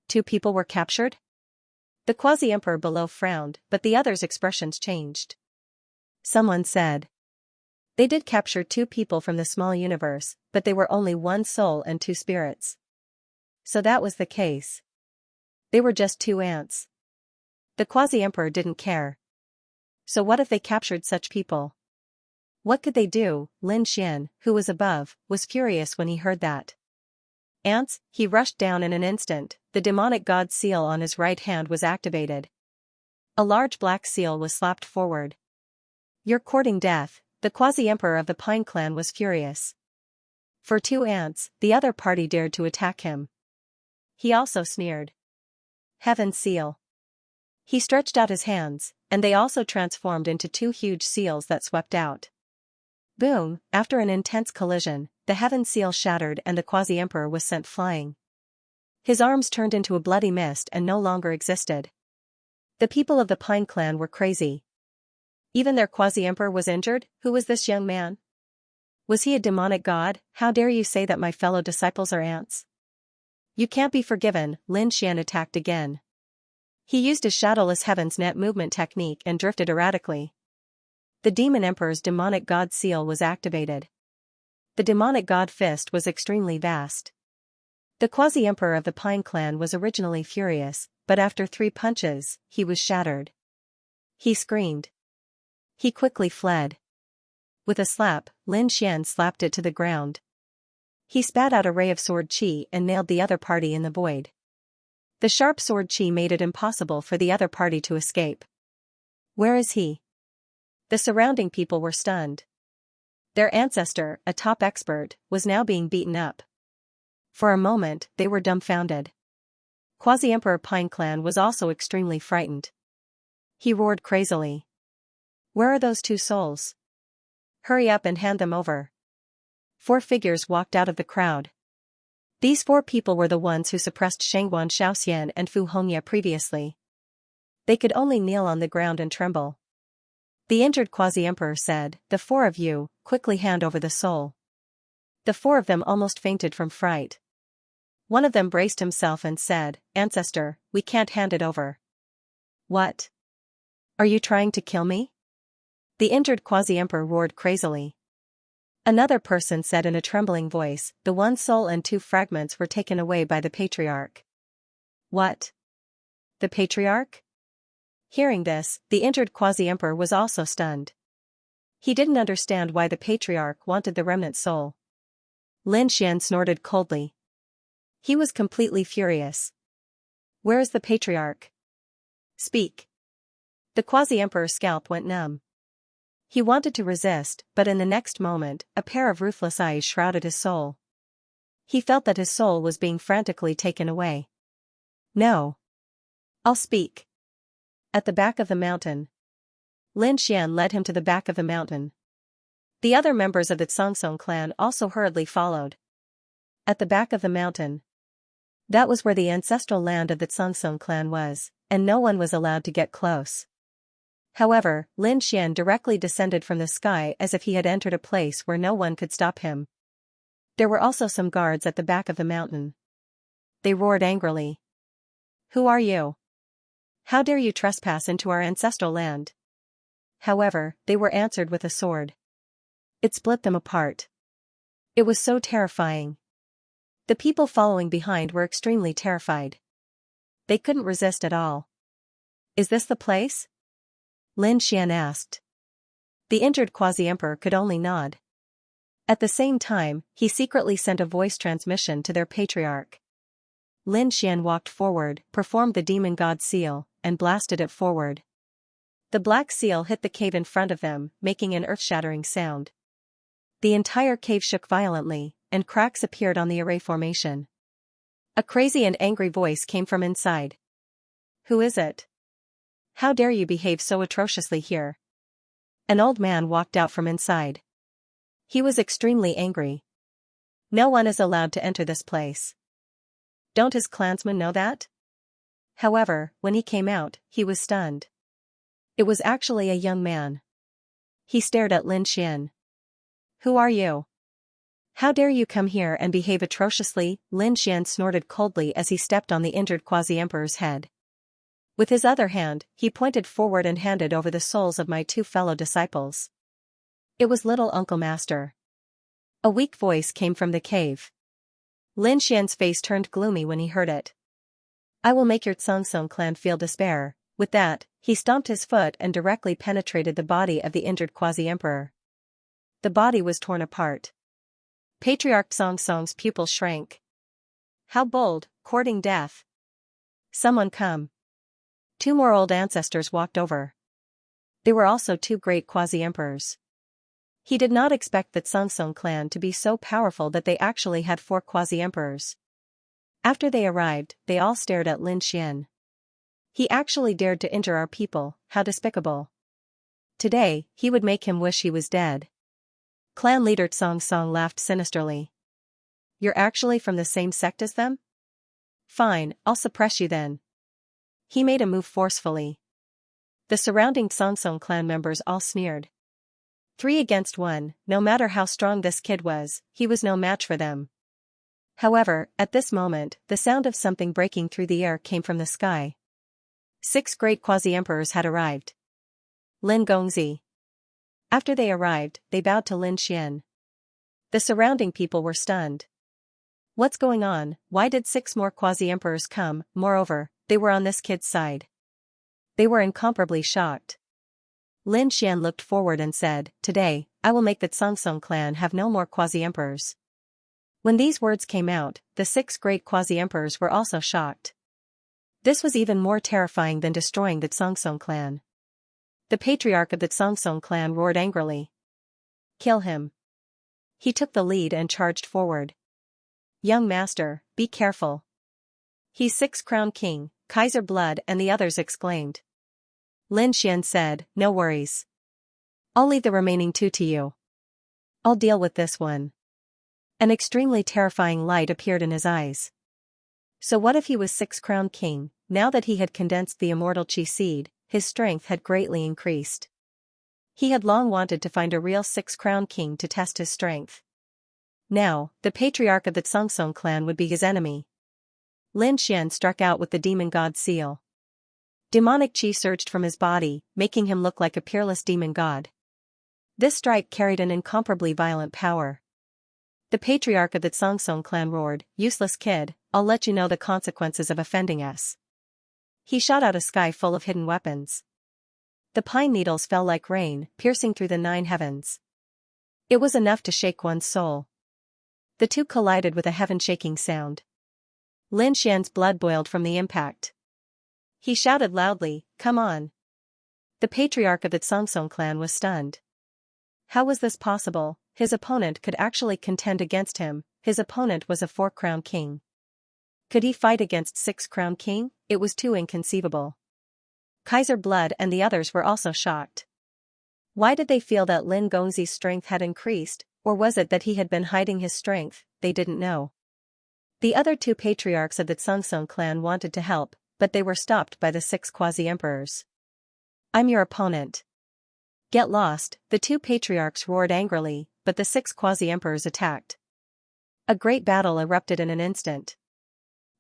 Two people were captured? The quasi-emperor below frowned, but the others' expressions changed. Someone said. They did capture two people from the small universe, but they were only one soul and two spirits. So that was the case. They were just 2 ants. The quasi-emperor didn't care. So what if they captured such people? What could they do? Lin Xian, who was above, was furious when he heard that. Ants, he rushed down in an instant. The demonic god seal on his right hand was activated. A large black seal was slapped forward. You're courting death. The quasi-emperor of the Pine clan was furious. For 2 ants, the other party dared to attack him. He also sneered. Heaven seal. He stretched out his hands, and they also transformed into 2 huge seals that swept out. Boom, after an intense collision, the heaven seal shattered and the quasi-emperor was sent flying. His arms turned into a bloody mist and no longer existed. The people of the Pine clan were crazy. Even their quasi-emperor was injured. Who was this young man? Was he a demonic god? How dare you say that my fellow disciples are ants? You can't be forgiven. Lin Xian attacked again. He used his shadowless heaven's net movement technique and drifted erratically. The demon emperor's demonic god seal was activated. The demonic god fist was extremely vast. The quasi-emperor of the Pine clan was originally furious, but after 3 punches, he was shattered. He screamed. He quickly fled. With a slap, Lin Xian slapped it to the ground. He spat out a ray of sword chi and nailed the other party in the void. The sharp sword chi made it impossible for the other party to escape. Where is he? The surrounding people were stunned. Their ancestor, a top expert, was now being beaten up. For a moment, they were dumbfounded. Quasi-Emperor Pine Clan was also extremely frightened. He roared crazily. Where are those 2 souls? Hurry up and hand them over. 4 figures walked out of the crowd. These 4 people were the ones who suppressed Shangguan Shaoxian and Fu Hongya previously. They could only kneel on the ground and tremble. The injured quasi-emperor said, "The 4 of you, quickly hand over the soul." The 4 of them almost fainted from fright. One of them braced himself and said, "Ancestor, we can't hand it over." What? Are you trying to kill me? The injured quasi-emperor roared crazily. Another person said in a trembling voice, "The 1 soul and 2 fragments were taken away by the patriarch." What? The patriarch? Hearing this, the injured quasi-emperor was also stunned. He didn't understand why the patriarch wanted the remnant soul. Lin Xian snorted coldly. He was completely furious. Where is the patriarch? Speak. The quasi-emperor's scalp went numb. He wanted to resist, but in the next moment, a pair of ruthless eyes shrouded his soul. He felt that his soul was being frantically taken away. No. I'll speak. At the back of the mountain. Lin Xian led him to the back of the mountain. The other members of the Xianxia clan also hurriedly followed. At the back of the mountain. That was where the ancestral land of the Xianxia clan was, and no one was allowed to get close. However, Lin Xian directly descended from the sky as if he had entered a place where no one could stop him. There were also some guards at the back of the mountain. They roared angrily. Who are you? How dare you trespass into our ancestral land? However, they were answered with a sword. It split them apart. It was so terrifying. The people following behind were extremely terrified. They couldn't resist at all. Is this the place? Lin Xian asked. The injured quasi-emperor could only nod. At the same time, he secretly sent a voice transmission to their patriarch. Lin Xian walked forward, performed the demon god seal, and blasted it forward. The black seal hit the cave in front of them, making an earth-shattering sound. The entire cave shook violently, and cracks appeared on the array formation. A crazy and angry voice came from inside. Who is it? How dare you behave so atrociously here? An old man walked out from inside. He was extremely angry. No one is allowed to enter this place. Don't his clansmen know that? However, when he came out, he was stunned. It was actually a young man. He stared at Lin Xian. Who are you? How dare you come here and behave atrociously? Lin Xian snorted coldly as he stepped on the injured quasi-emperor's head. With his other hand, he pointed forward and handed over the souls of my 2 fellow disciples. It was Little Uncle Master. A weak voice came from the cave. Lin Xian's face turned gloomy when he heard it. I will make your Xianxia clan feel despair." With that, he stomped his foot and directly penetrated the body of the injured quasi-emperor. The body was torn apart. Patriarch Xianxia's pupils shrank. How bold, courting death. Someone come. 2 more old ancestors walked over. They were also 2 great quasi-emperors. He did not expect that Xianxia clan to be so powerful that they actually had 4 quasi-emperors. After they arrived, they all stared at Lin Xian. He actually dared to injure our people, how despicable. Today, he would make him wish he was dead. Clan leader Xianxia laughed sinisterly. You're actually from the same sect as them? Fine, I'll suppress you then. He made a move forcefully. The surrounding Xianxia clan members all sneered. 3 against 1, no matter how strong this kid was, he was no match for them. However, at this moment, the sound of something breaking through the air came from the sky. 6 great quasi-emperors had arrived. Lin Gongzi. After they arrived, they bowed to Lin Xian. The surrounding people were stunned. What's going on? Why did 6 more quasi-emperors come? Moreover, they were on this kid's side. They were incomparably shocked. Lin Xian looked forward and said, "Today, I will make the Xianxia clan have no more quasi-emperors." When these words came out, the 6 great quasi-emperors were also shocked. This was even more terrifying than destroying the Xianxia clan. The patriarch of the Xianxia clan roared angrily. Kill him. He took the lead and charged forward. Young master, be careful. He's 6-crown king, Kaiser blood, and the others exclaimed. Lin Xian said, "No worries. I'll leave the remaining 2 to you. I'll deal with this one." An extremely terrifying light appeared in his eyes. So what if he was 6-crown king? Now that he had condensed the immortal Qi seed, his strength had greatly increased. He had long wanted to find a real 6-crown king to test his strength. Now, the patriarch of the Xianxia clan would be his enemy. Lin Xian struck out with the demon god seal. Demonic Qi surged from his body, making him look like a peerless demon god. This strike carried an incomparably violent power. The patriarch of the Xianxia clan roared, "Useless kid, I'll let you know the consequences of offending us." He shot out a sky full of hidden weapons. The pine needles fell like rain, piercing through the 9 heavens. It was enough to shake one's soul. The 2 collided with a heaven-shaking sound. Lin Xian's blood boiled from the impact. He shouted loudly, "Come on." The patriarch of the Xianxia clan was stunned. How was this possible? His opponent could actually contend against him. His opponent was a 4-crown king. Could he fight against 6-crown king? It was too inconceivable. Kaiser blood and the others were also shocked. Why did they feel that Lin Gongzi's strength had increased, or was it that he had been hiding his strength? They didn't know. The other 2 patriarchs of the Xianxia clan wanted to help, but they were stopped by the 6 quasi-emperors. I'm your opponent. Get lost, the 2 patriarchs roared angrily, but the 6 quasi-emperors attacked. A great battle erupted in an instant.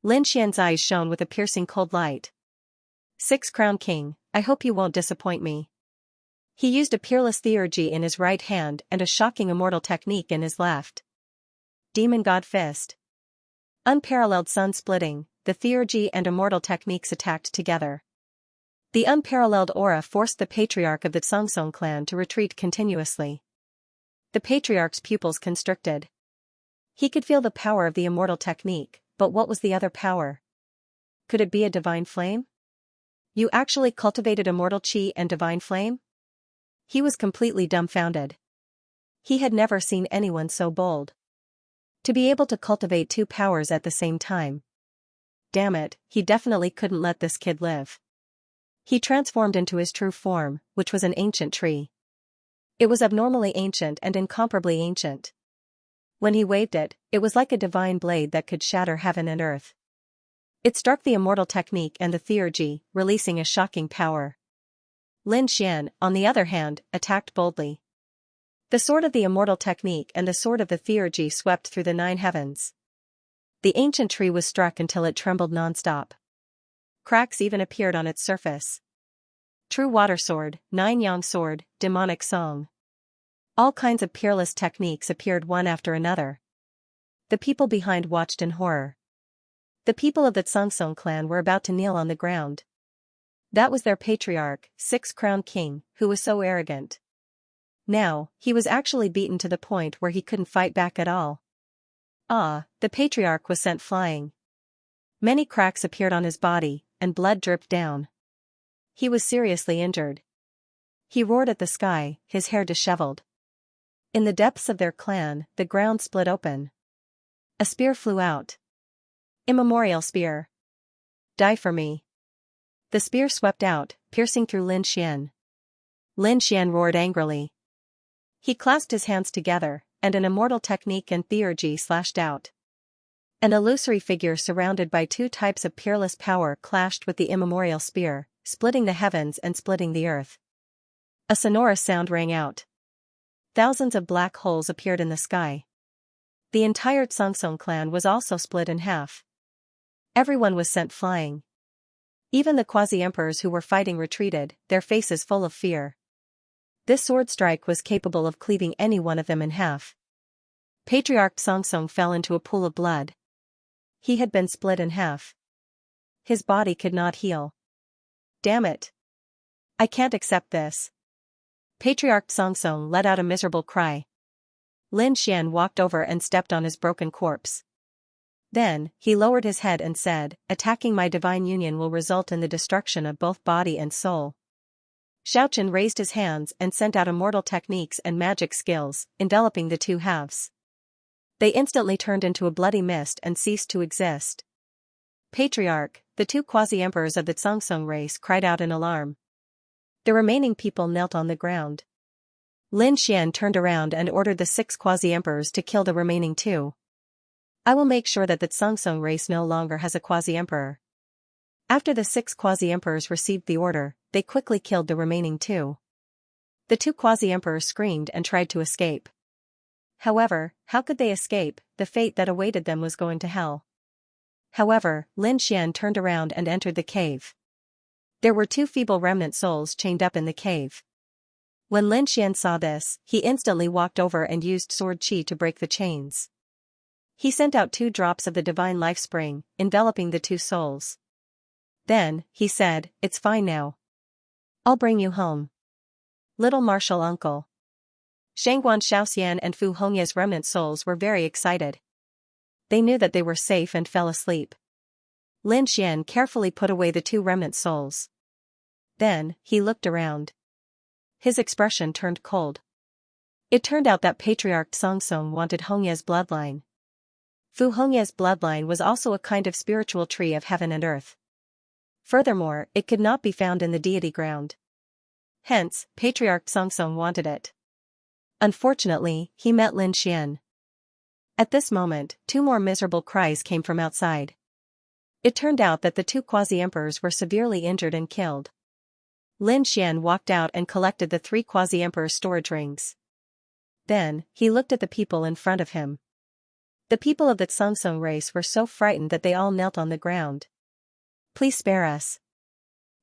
Lin Xian's eyes shone with a piercing cold light. 6-crown king, I hope you won't disappoint me. He used a peerless theurgy in his right hand and a shocking immortal technique in his left. Demon God Fist. Unparalleled sun-splitting, the theurgy and immortal techniques attacked together. The unparalleled aura forced the patriarch of the Xianxia clan to retreat continuously. The patriarch's pupils constricted. He could feel the power of the immortal technique, but what was the other power? Could it be a divine flame? You actually cultivated immortal Qi and divine flame? He was completely dumbfounded. He had never seen anyone so bold. To be able to cultivate 2 powers at the same time. Damn it, he definitely couldn't let this kid live. He transformed into his true form, which was an ancient tree. It was abnormally ancient and incomparably ancient. When he waved it, it was like a divine blade that could shatter heaven and earth. It struck the immortal technique and the theurgy, releasing a shocking power. Lin Xian, on the other hand, attacked boldly. The sword of the immortal technique and the sword of the theurgy swept through the 9 heavens. The ancient tree was struck until it trembled non-stop. Cracks even appeared on its surface. True water sword, 9-yang sword, demonic song. All kinds of peerless techniques appeared one after another. The people behind watched in horror. The people of the Tsungsong clan were about to kneel on the ground. That was their patriarch, six-crowned king, who was so arrogant. Now, he was actually beaten to the point where he couldn't fight back at all. The patriarch was sent flying. Many cracks appeared on his body, and blood dripped down. He was seriously injured. He roared at the sky, his hair disheveled. In the depths of their clan, the ground split open. A spear flew out. Immemorial spear. Die for me. The spear swept out, piercing through Lin Xian. Lin Xian roared angrily. He clasped his hands together, and an immortal technique and theurgy slashed out. An illusory figure surrounded by two types of peerless power clashed with the immemorial spear, splitting the heavens and splitting the earth. A sonorous sound rang out. Thousands of black holes appeared in the sky. The entire Tsungsong clan was also split in half. Everyone was sent flying. Even the quasi-emperors who were fighting retreated, their faces full of fear. This sword strike was capable of cleaving any one of them in half. Patriarch Tsungsong fell into a pool of blood. He had been split in half. His body could not heal. Damn it. I can't accept this. Patriarch Tsungsong let out a miserable cry. Lin Xian walked over and stepped on his broken corpse. Then, he lowered his head and said, attacking my divine union will result in the destruction of both body and soul. Xiaochen raised his hands and sent out immortal techniques and magic skills, enveloping the two halves. They instantly turned into a bloody mist and ceased to exist. Patriarch, the two quasi-emperors of the Tsungsong race cried out in alarm. The remaining people knelt on the ground. Lin Xian turned around and ordered the 6 quasi-emperors to kill the remaining 2. I will make sure that the Tsungsong race no longer has a quasi-emperor. After the 6 quasi-emperors received the order, they quickly killed the remaining 2. The 2 quasi-emperors screamed and tried to escape. However, how could they escape? The fate that awaited them was going to hell. However, Lin Xian turned around and entered the cave. There were 2 feeble remnant souls chained up in the cave. When Lin Xian saw this, he instantly walked over and used sword qi to break the chains. He sent out 2 drops of the divine life spring, enveloping the 2 souls. Then, he said, it's fine now. I'll bring you home. Little martial uncle. Shangguan Xiaoxian and Fu Hongya's remnant souls were very excited. They knew that they were safe and fell asleep. Lin Xian carefully put away the 2 remnant souls. Then, he looked around. His expression turned cold. It turned out that Patriarch Tsungsong wanted Hongya's bloodline. Fu Hongya's bloodline was also a kind of spiritual tree of heaven and earth. Furthermore, it could not be found in the deity ground. Hence, Patriarch Tsungsong wanted it. Unfortunately, he met Lin Xian. At this moment, 2 more miserable cries came from outside. It turned out that the 2 quasi-emperors were severely injured and killed. Lin Xian walked out and collected the 3 quasi-emperor storage rings. Then, he looked at the people in front of him. The people of the Tsungsong race were so frightened that they all knelt on the ground. Please spare us.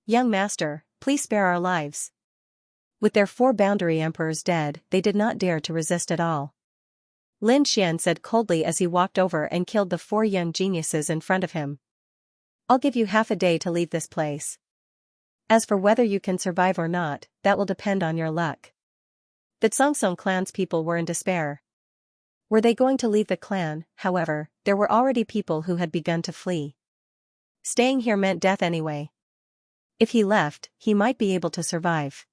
Young master, please spare our lives. With their 4 boundary emperors dead, they did not dare to resist at all. Lin Xian said coldly as he walked over and killed the 4 young geniuses in front of him. I'll give you half a day to leave this place. As for whether you can survive or not, that will depend on your luck. The Tsungsong clan's people were in despair. Were they going to leave the clan? However, there were already people who had begun to flee. Staying here meant death anyway. If he left, he might be able to survive.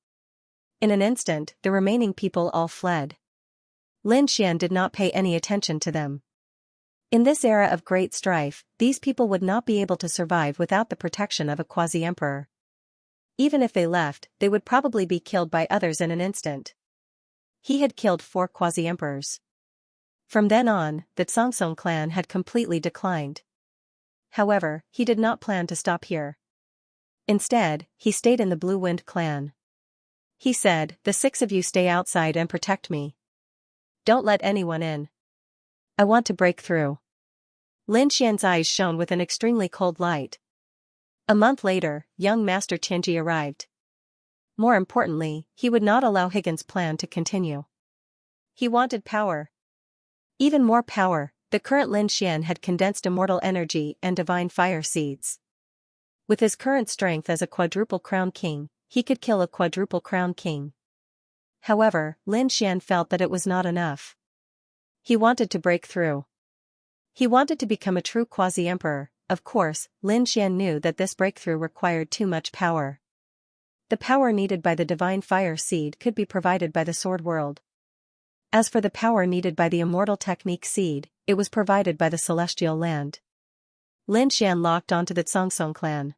In an instant, the remaining people all fled. Lin Xian did not pay any attention to them. In this era of great strife, these people would not be able to survive without the protection of a quasi-emperor. Even if they left, they would probably be killed by others in an instant. He had killed 4 quasi-emperors. From then on, the Tsungsong clan had completely declined. However, he did not plan to stop here. Instead, he stayed in the Blue Wind clan. He said, the 6 of you stay outside and protect me. Don't let anyone in. I want to break through. Lin Xian's eyes shone with an extremely cold light. A month later, young Master Tianji arrived. More importantly, he would not allow Higgins' plan to continue. He wanted power. Even more power, the current Lin Xian had condensed immortal energy and divine fire seeds. With his current strength as a quadruple crown king, he could kill a quadruple crown king. However, Lin Xian felt that it was not enough. He wanted to break through. He wanted to become a true quasi-emperor. Of course, Lin Xian knew that this breakthrough required too much power. The power needed by the divine fire seed could be provided by the sword world. As for the power needed by the immortal technique seed, it was provided by the celestial land. Lin Xian locked onto the Congson clan.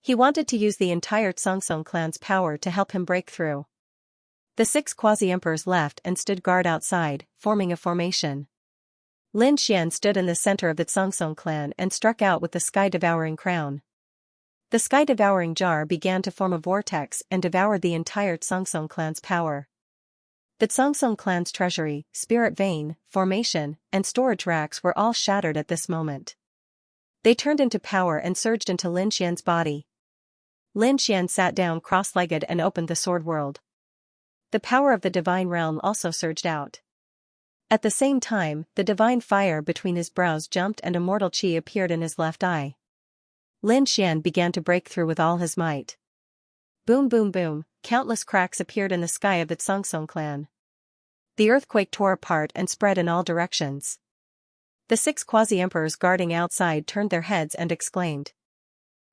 He wanted to use the entire Congson clan's power to help him break through. The 6 quasi-emperors left and stood guard outside, forming a formation. Lin Xian stood in the center of the Congson clan and struck out with the sky-devouring crown. The sky-devouring jar began to form a vortex and devoured the entire Congson clan's power. The Congson clan's treasury, spirit vein, formation, and storage racks were all shattered at this moment. They turned into power and surged into Lin Xian's body. Lin Xian sat down cross-legged and opened the sword world. The power of the divine realm also surged out. At the same time, the divine fire between his brows jumped and immortal chi appeared in his left eye. Lin Xian began to break through with all his might. Boom boom boom, countless cracks appeared in the sky of the Congson clan. The earthquake tore apart and spread in all directions. The 6 quasi-emperors guarding outside turned their heads and exclaimed.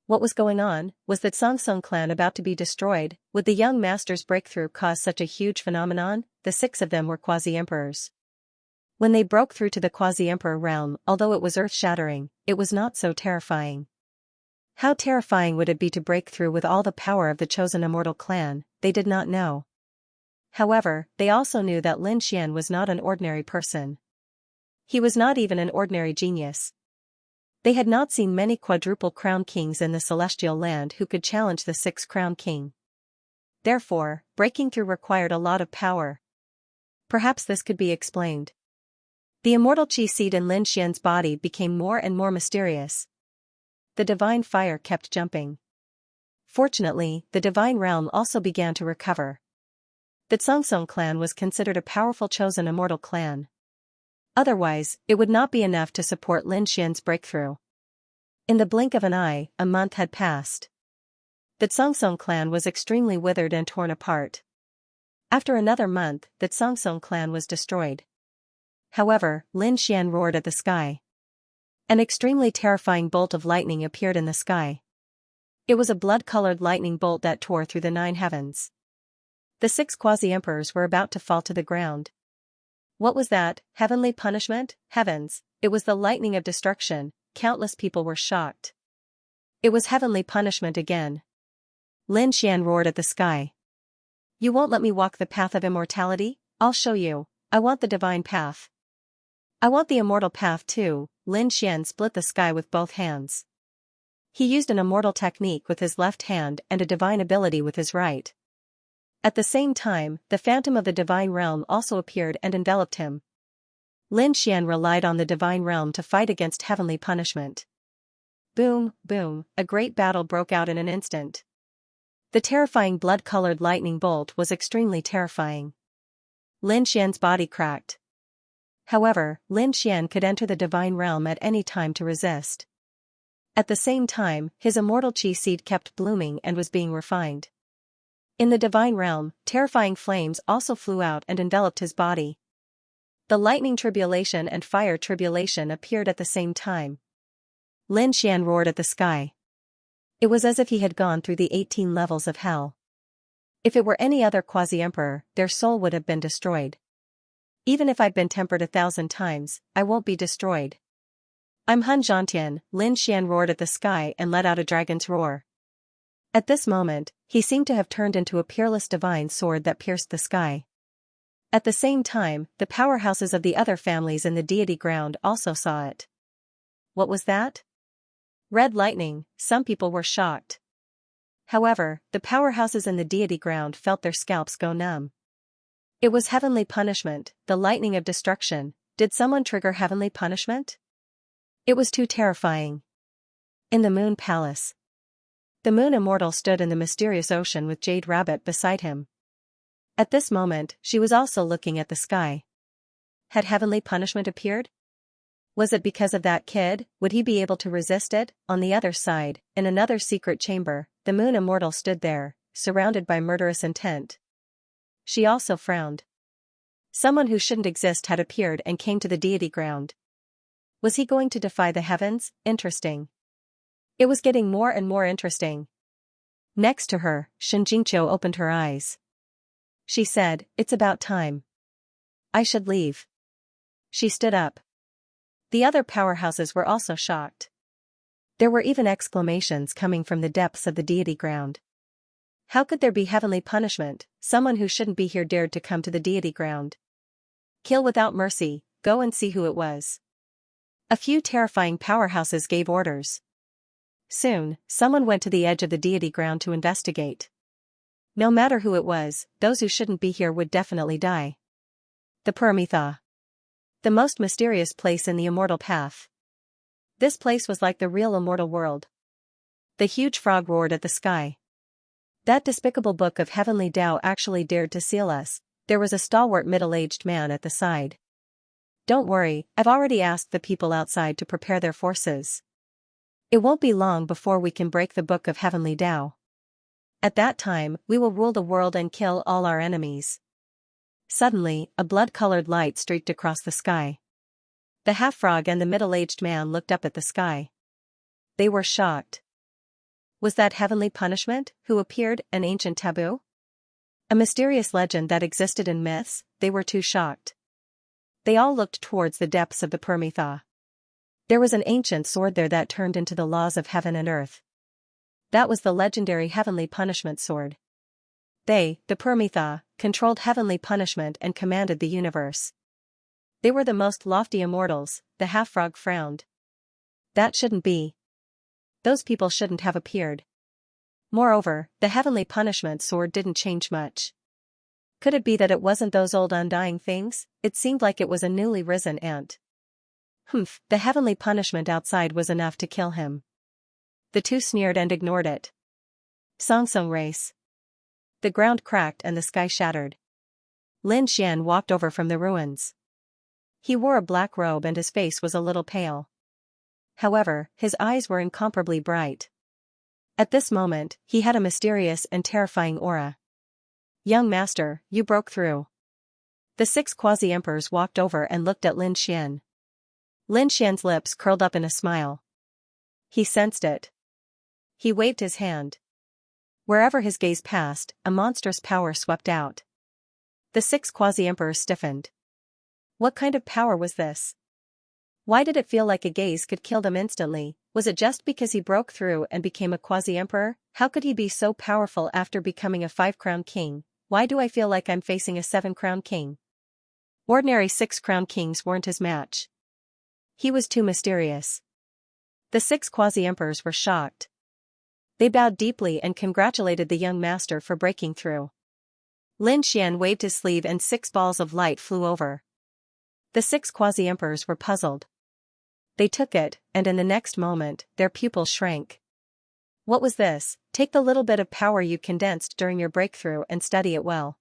What was going on? Was the Congson clan about to be destroyed? Would the young master's breakthrough cause such a huge phenomenon? The 6 of them were quasi-emperors. When they broke through to the quasi-emperor realm, although it was earth-shattering, it was not so terrifying. How terrifying would it be to break through with all the power of the chosen immortal clan? They did not know. However, they also knew that Lin Xian was not an ordinary person. He was not even an ordinary genius. They had not seen many quadruple crown kings in the celestial land who could challenge the 6th crown king. Therefore, breaking through required a lot of power. Perhaps this could be explained. The immortal chi seed in Lin Xian's body became more and more mysterious. The divine fire kept jumping. Fortunately, the divine realm also began to recover. The Congson clan was considered a powerful chosen immortal clan. Otherwise, it would not be enough to support Lin Xian's breakthrough. In the blink of an eye, a month had passed. The Congson clan was extremely withered and torn apart. After another month, the Congson clan was destroyed. However, Lin Xian roared at the sky. An extremely terrifying bolt of lightning appeared in the sky. It was a blood-colored lightning bolt that tore through the 9 heavens. The 6 quasi-emperors were about to fall to the ground. What was that? Heavenly punishment? Heavens! It was the lightning of destruction. Countless people were shocked. It was heavenly punishment again. Lin Xian roared at the sky. You won't let me walk the path of immortality? I'll show you. I want the divine path. I want the immortal path too. Lin Xian split the sky with both hands. He used an immortal technique with his left hand and a divine ability with his right. At the same time, the phantom of the divine realm also appeared and enveloped him. Lin Xian relied on the divine realm to fight against heavenly punishment. Boom, boom, a great battle broke out in an instant. The terrifying blood-colored lightning bolt was extremely terrifying. Lin Xian's body cracked. However, Lin Xian could enter the divine realm at any time to resist. At the same time, his immortal chi seed kept blooming and was being refined. In the divine realm, terrifying flames also flew out and enveloped his body. The lightning tribulation and fire tribulation appeared at the same time. Lin Xian roared at the sky. It was as if he had gone through the 18 levels of hell. If it were any other quasi-emperor, their soul would have been destroyed. Even if I'd been tempered 1,000 times, I won't be destroyed. I'm Han Zhantian. Lin Xian roared at the sky and let out a dragon's roar. At this moment, he seemed to have turned into a peerless divine sword that pierced the sky. At the same time, the powerhouses of the other families in the deity ground also saw it. What was that? Red lightning. Some people were shocked. However, the powerhouses in the deity ground felt their scalps go numb. It was heavenly punishment, the lightning of destruction. Did someone trigger heavenly punishment? It was too terrifying. In the Moon Palace. The Moon Immortal stood in the mysterious ocean with Jade Rabbit beside him. At this moment, she was also looking at the sky. Had heavenly punishment appeared? Was it because of that kid? Would he be able to resist it? On the other side, in another secret chamber, the moon immortal stood there, surrounded by murderous intent. She also frowned. Someone who shouldn't exist had appeared and came to the deity ground. Was he going to defy the heavens? Interesting. It was getting more and more interesting. Next to her, Xianxia opened her eyes. She said, "It's about time. I should leave." She stood up. The other powerhouses were also shocked. There were even exclamations coming from the depths of the deity ground. How could there be heavenly punishment? Someone who shouldn't be here dared to come to the deity ground. Kill without mercy, go and see who it was. A few terrifying powerhouses gave orders. Soon, someone went to the edge of the deity ground to investigate. No matter who it was, those who shouldn't be here would definitely die. The Paramitha. The most mysterious place in the immortal path. This place was like the real immortal world. The huge frog roared at the sky. That despicable book of heavenly Tao actually dared to seal us. There was a stalwart middle-aged man at the side. Don't worry, I've already asked the people outside to prepare their forces. It won't be long before we can break the book of heavenly Tao. At that time, we will rule the world and kill all our enemies. Suddenly, a blood-colored light streaked across the sky. The half-frog and the middle-aged man looked up at the sky. They were shocked. Was that heavenly punishment? Who appeared? An ancient taboo? A mysterious legend that existed in myths? They were too shocked. They all looked towards the depths of the Paramitha. There was an ancient sword there that turned into the laws of heaven and earth. That was the legendary heavenly punishment sword. They, the Paramitha, controlled heavenly punishment and commanded the universe. They were the most lofty immortals. The half-frog frowned. That shouldn't be. Those people shouldn't have appeared. Moreover, the heavenly punishment sword didn't change much. Could it be that it wasn't those old undying things? It seemed like it was a newly risen ant. The heavenly punishment outside was enough to kill him. The two sneered and ignored it. Song race. The ground cracked and the sky shattered. Lin Xian walked over from the ruins. He wore a black robe and his face was a little pale. However, his eyes were incomparably bright. At this moment, he had a mysterious and terrifying aura. "Young master, you broke through." The 6 quasi-emperors walked over and looked at Lin Xian. Lin Xian's lips curled up in a smile. He sensed it. He waved his hand. Wherever his gaze passed, a monstrous power swept out. The 6 quasi-emperors stiffened. What kind of power was this? Why did it feel like a gaze could kill them instantly? Was it just because he broke through and became a quasi-emperor? How could he be so powerful after becoming a 5-crown king? Why do I feel like I'm facing a 7-crown king? Ordinary 6-crown kings weren't his match. He was too mysterious. The 6 quasi-emperors were shocked. They bowed deeply and congratulated the young master for breaking through. Lin Xian waved his sleeve and 6 balls of light flew over. The 6 quasi-emperors were puzzled. They took it, and in the next moment, their pupils shrank. What was this? Take the little bit of power you condensed during your breakthrough and study it well.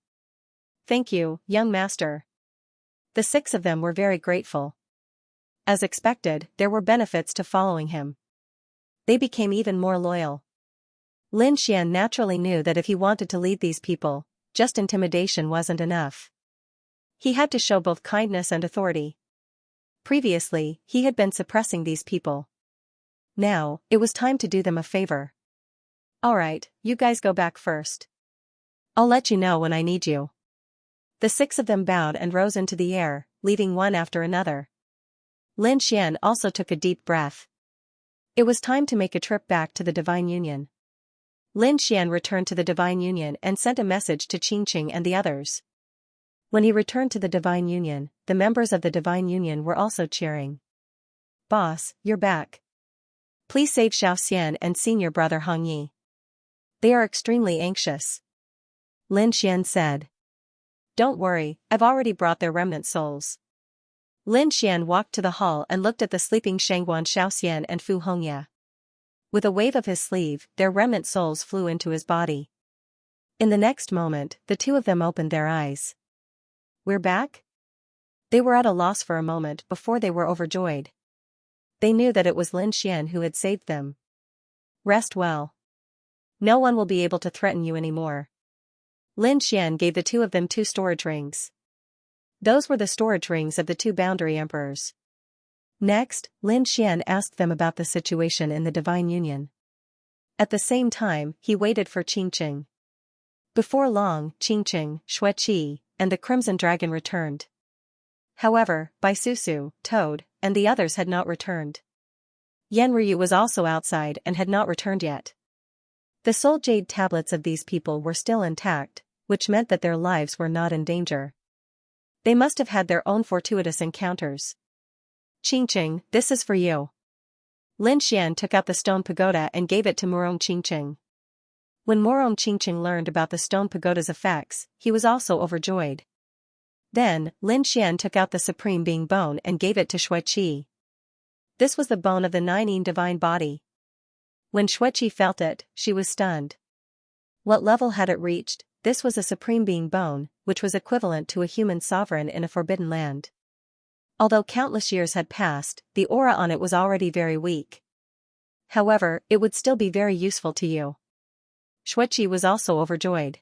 Thank you, young master. The 6 of them were very grateful. As expected, there were benefits to following him. They became even more loyal. Lin Xian naturally knew that if he wanted to lead these people, just intimidation wasn't enough. He had to show both kindness and authority. Previously, he had been suppressing these people. Now, it was time to do them a favor. Alright, you guys go back first. I'll let you know when I need you. The 6 of them bowed and rose into the air, leaving one after another. Lin Xian also took a deep breath. It was time to make a trip back to the Divine Union. Lin Xian returned to the Divine Union and sent a message to Qingqing and the others. When he returned to the Divine Union, the members of the Divine Union were also cheering. Boss, you're back. Please save Xiaoxian and senior brother Hong Yi. They are extremely anxious. Lin Xian said. Don't worry, I've already brought their remnant souls. Lin Xian walked to the hall and looked at the sleeping Shangguan Xiaoxian and Fu Hongya. With a wave of his sleeve, their remnant souls flew into his body. In the next moment, the 2 of them opened their eyes. We're back? They were at a loss for a moment before they were overjoyed. They knew that it was Lin Xian who had saved them. Rest well. No one will be able to threaten you anymore. Lin Xian gave the two of them 2 storage rings. Those were the storage rings of the 2 boundary emperors. Next, Lin Xian asked them about the situation in the Divine Union. At the same time, he waited for Qingqing. Before long, Qingqing, Xueqi, and the Crimson Dragon returned. However, Bai Susu, Toad, and the others had not returned. Yan Ryu was also outside and had not returned yet. The soul jade tablets of these people were still intact, which meant that their lives were not in danger. They must have had their own fortuitous encounters. Qingqing, this is for you. Lin Xian took out the stone pagoda and gave it to Murong Qingqing. When Murong Qingqing learned about the stone pagoda's effects, he was also overjoyed. Then, Lin Xian took out the Supreme Being Bone and gave it to Xueqi. This was the bone of the 9 divine body. When Xueqi felt it, she was stunned. What level had it reached? This was a Supreme Being Bone, which was equivalent to a human sovereign in a forbidden land. Although countless years had passed, the aura on it was already very weak. However, it would still be very useful to you. Xueqi was also overjoyed.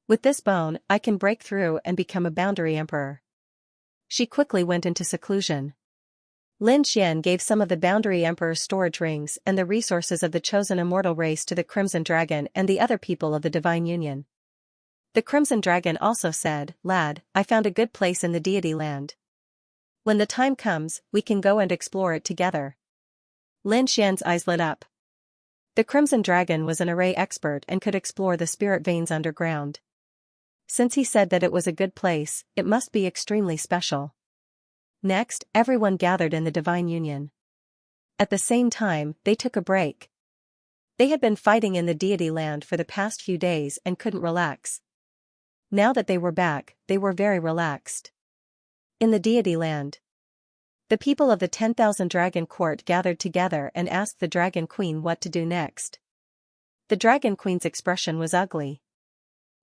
With this bone, I can break through and become a boundary emperor. She quickly went into seclusion. Lin Xian gave some of the boundary emperor's storage rings and the resources of the chosen immortal race to the Crimson Dragon and the other people of the Divine Union. The Crimson Dragon also said, "Lad, I found a good place in the deity land. When the time comes, we can go and explore it together." Lin Xian's eyes lit up. The Crimson Dragon was an array expert and could explore the spirit veins underground. Since he said that it was a good place, it must be extremely special. Next, everyone gathered in the Divine Union. At the same time, they took a break. They had been fighting in the deity land for the past few days and couldn't relax. Now that they were back, they were very relaxed. In the deity land, the people of the 10,000 Dragon Court gathered together and asked the Dragon Queen what to do next. The Dragon Queen's expression was ugly.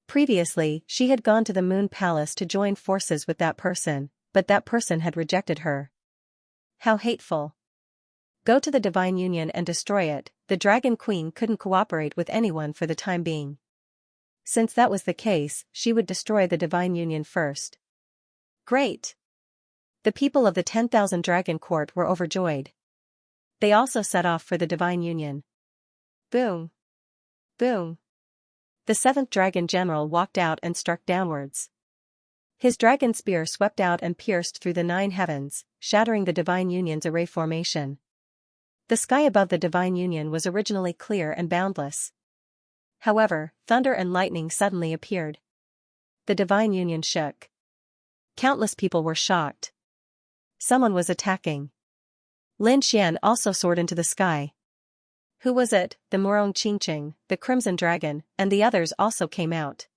Previously, she had gone to the Moon Palace to join forces with that person, but that person had rejected her. How hateful. Go to the Divine Union and destroy it. The Dragon Queen couldn't cooperate with anyone for the time being. Since that was the case, she would destroy the Divine Union first. Great! The people of the 10,000 Dragon Court were overjoyed. They also set off for the Divine Union. Boom! Boom! The 7th Dragon General walked out and struck downwards. His dragon spear swept out and pierced through the 9 heavens, shattering the Divine Union's array formation. The sky above the Divine Union was originally clear and boundless. However, thunder and lightning suddenly appeared. The Divine Union shook. Countless people were shocked. Someone was attacking. Lin Xian also soared into the sky. Who was it? The Murong Qingqing, the Crimson Dragon, and the others also came out.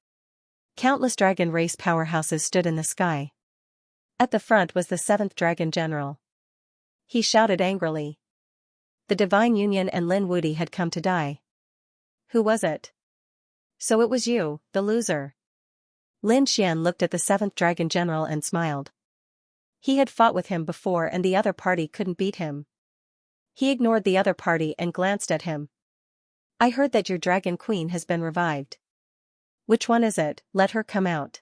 Countless dragon race powerhouses stood in the sky. At the front was the 7th Dragon General. He shouted angrily. The Divine Union and Lin Wudi had come to die. Who was it? So it was you, the loser. Lin Xian looked at the 7th Dragon General and smiled. He had fought with him before and the other party couldn't beat him. He ignored the other party and glanced at him. I heard that your Dragon Queen has been revived. Which one is it? Let her come out.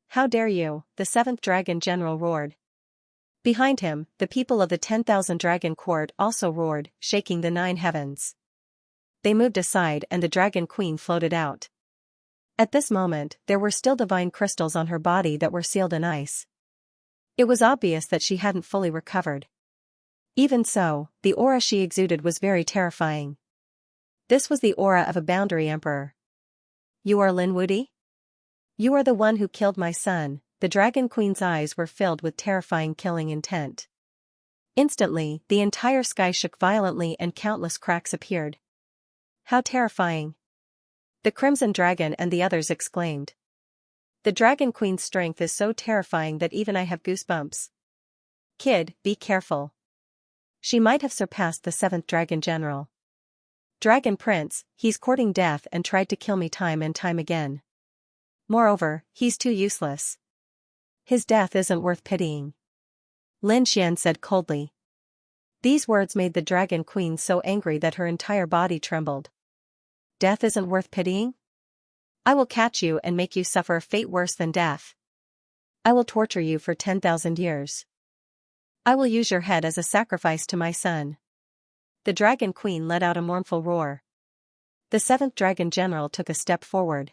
How dare you, the 7th Dragon General roared. Behind him, the people of the 10,000 Dragon Court also roared, shaking the 9 heavens. They moved aside and the Dragon Queen floated out. At this moment, there were still divine crystals on her body that were sealed in ice. It was obvious that she hadn't fully recovered. Even so, the aura she exuded was very terrifying. This was the aura of a boundary emperor. You are Lin Wudi? You are the one who killed my son. The Dragon Queen's eyes were filled with terrifying killing intent. Instantly, the entire sky shook violently and countless cracks appeared. How terrifying! The Crimson Dragon and the others exclaimed. The Dragon Queen's strength is so terrifying that even I have goosebumps. Kid, be careful. She might have surpassed the 7th Dragon General. Dragon Prince, he's courting death and tried to kill me time and time again. Moreover, he's too useless. His death isn't worth pitying. Lin Xian said coldly. These words made the Dragon Queen so angry that her entire body trembled. Death isn't worth pitying? I will catch you and make you suffer a fate worse than death. I will torture you for 10,000 years. I will use your head as a sacrifice to my son. The Dragon Queen let out a mournful roar. The seventh Dragon General took a step forward.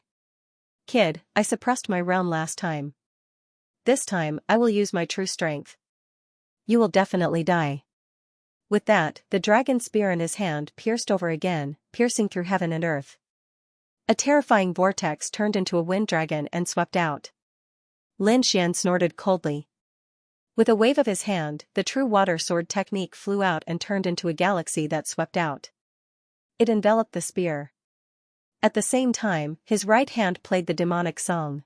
Kid, I suppressed my realm last time. This time, I will use my true strength. You will definitely die. With that, the dragon spear in his hand pierced over again, piercing through heaven and earth. A terrifying vortex turned into a wind dragon and swept out. Lin Xian snorted coldly. With a wave of his hand, the true water sword technique flew out and turned into a galaxy that swept out. It enveloped the spear. At the same time, his right hand played the demonic song.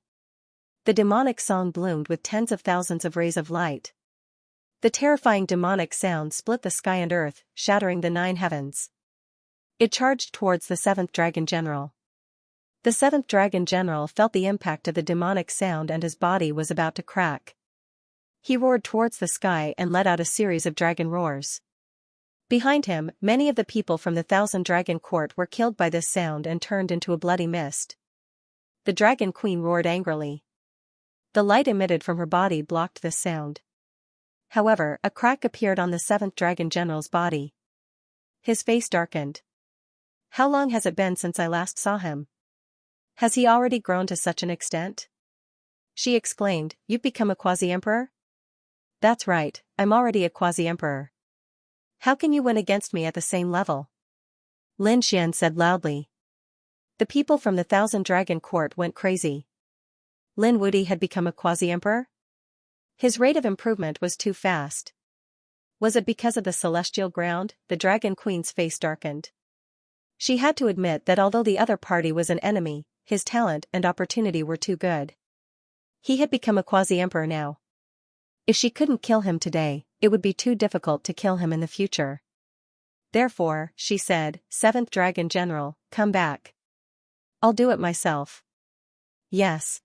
The demonic song bloomed with tens of thousands of rays of light. The terrifying demonic sound split the sky and earth, shattering the 9 heavens. It charged towards the 7th Dragon General. The 7th Dragon General felt the impact of the demonic sound and his body was about to crack. He roared towards the sky and let out a series of dragon roars. Behind him, many of the people from the 1,000 Dragon Court were killed by this sound and turned into a bloody mist. The Dragon Queen roared angrily. The light emitted from her body blocked this sound. However, a crack appeared on the 7th Dragon General's body. His face darkened. How long has it been since I last saw him? Has he already grown to such an extent? She exclaimed, You've become a quasi-emperor? That's right, I'm already a quasi-emperor. How can you win against me at the same level? Lin Xian said loudly. The people from the 1,000 Dragon Court went crazy. Lin Wudy had become a quasi-emperor? His rate of improvement was too fast. Was it because of the celestial ground? The Dragon Queen's face darkened. She had to admit that although the other party was an enemy, his talent and opportunity were too good. He had become a quasi-emperor now. If she couldn't kill him today, it would be too difficult to kill him in the future. Therefore, she said, 7th Dragon General, come back. I'll do it myself. Yes.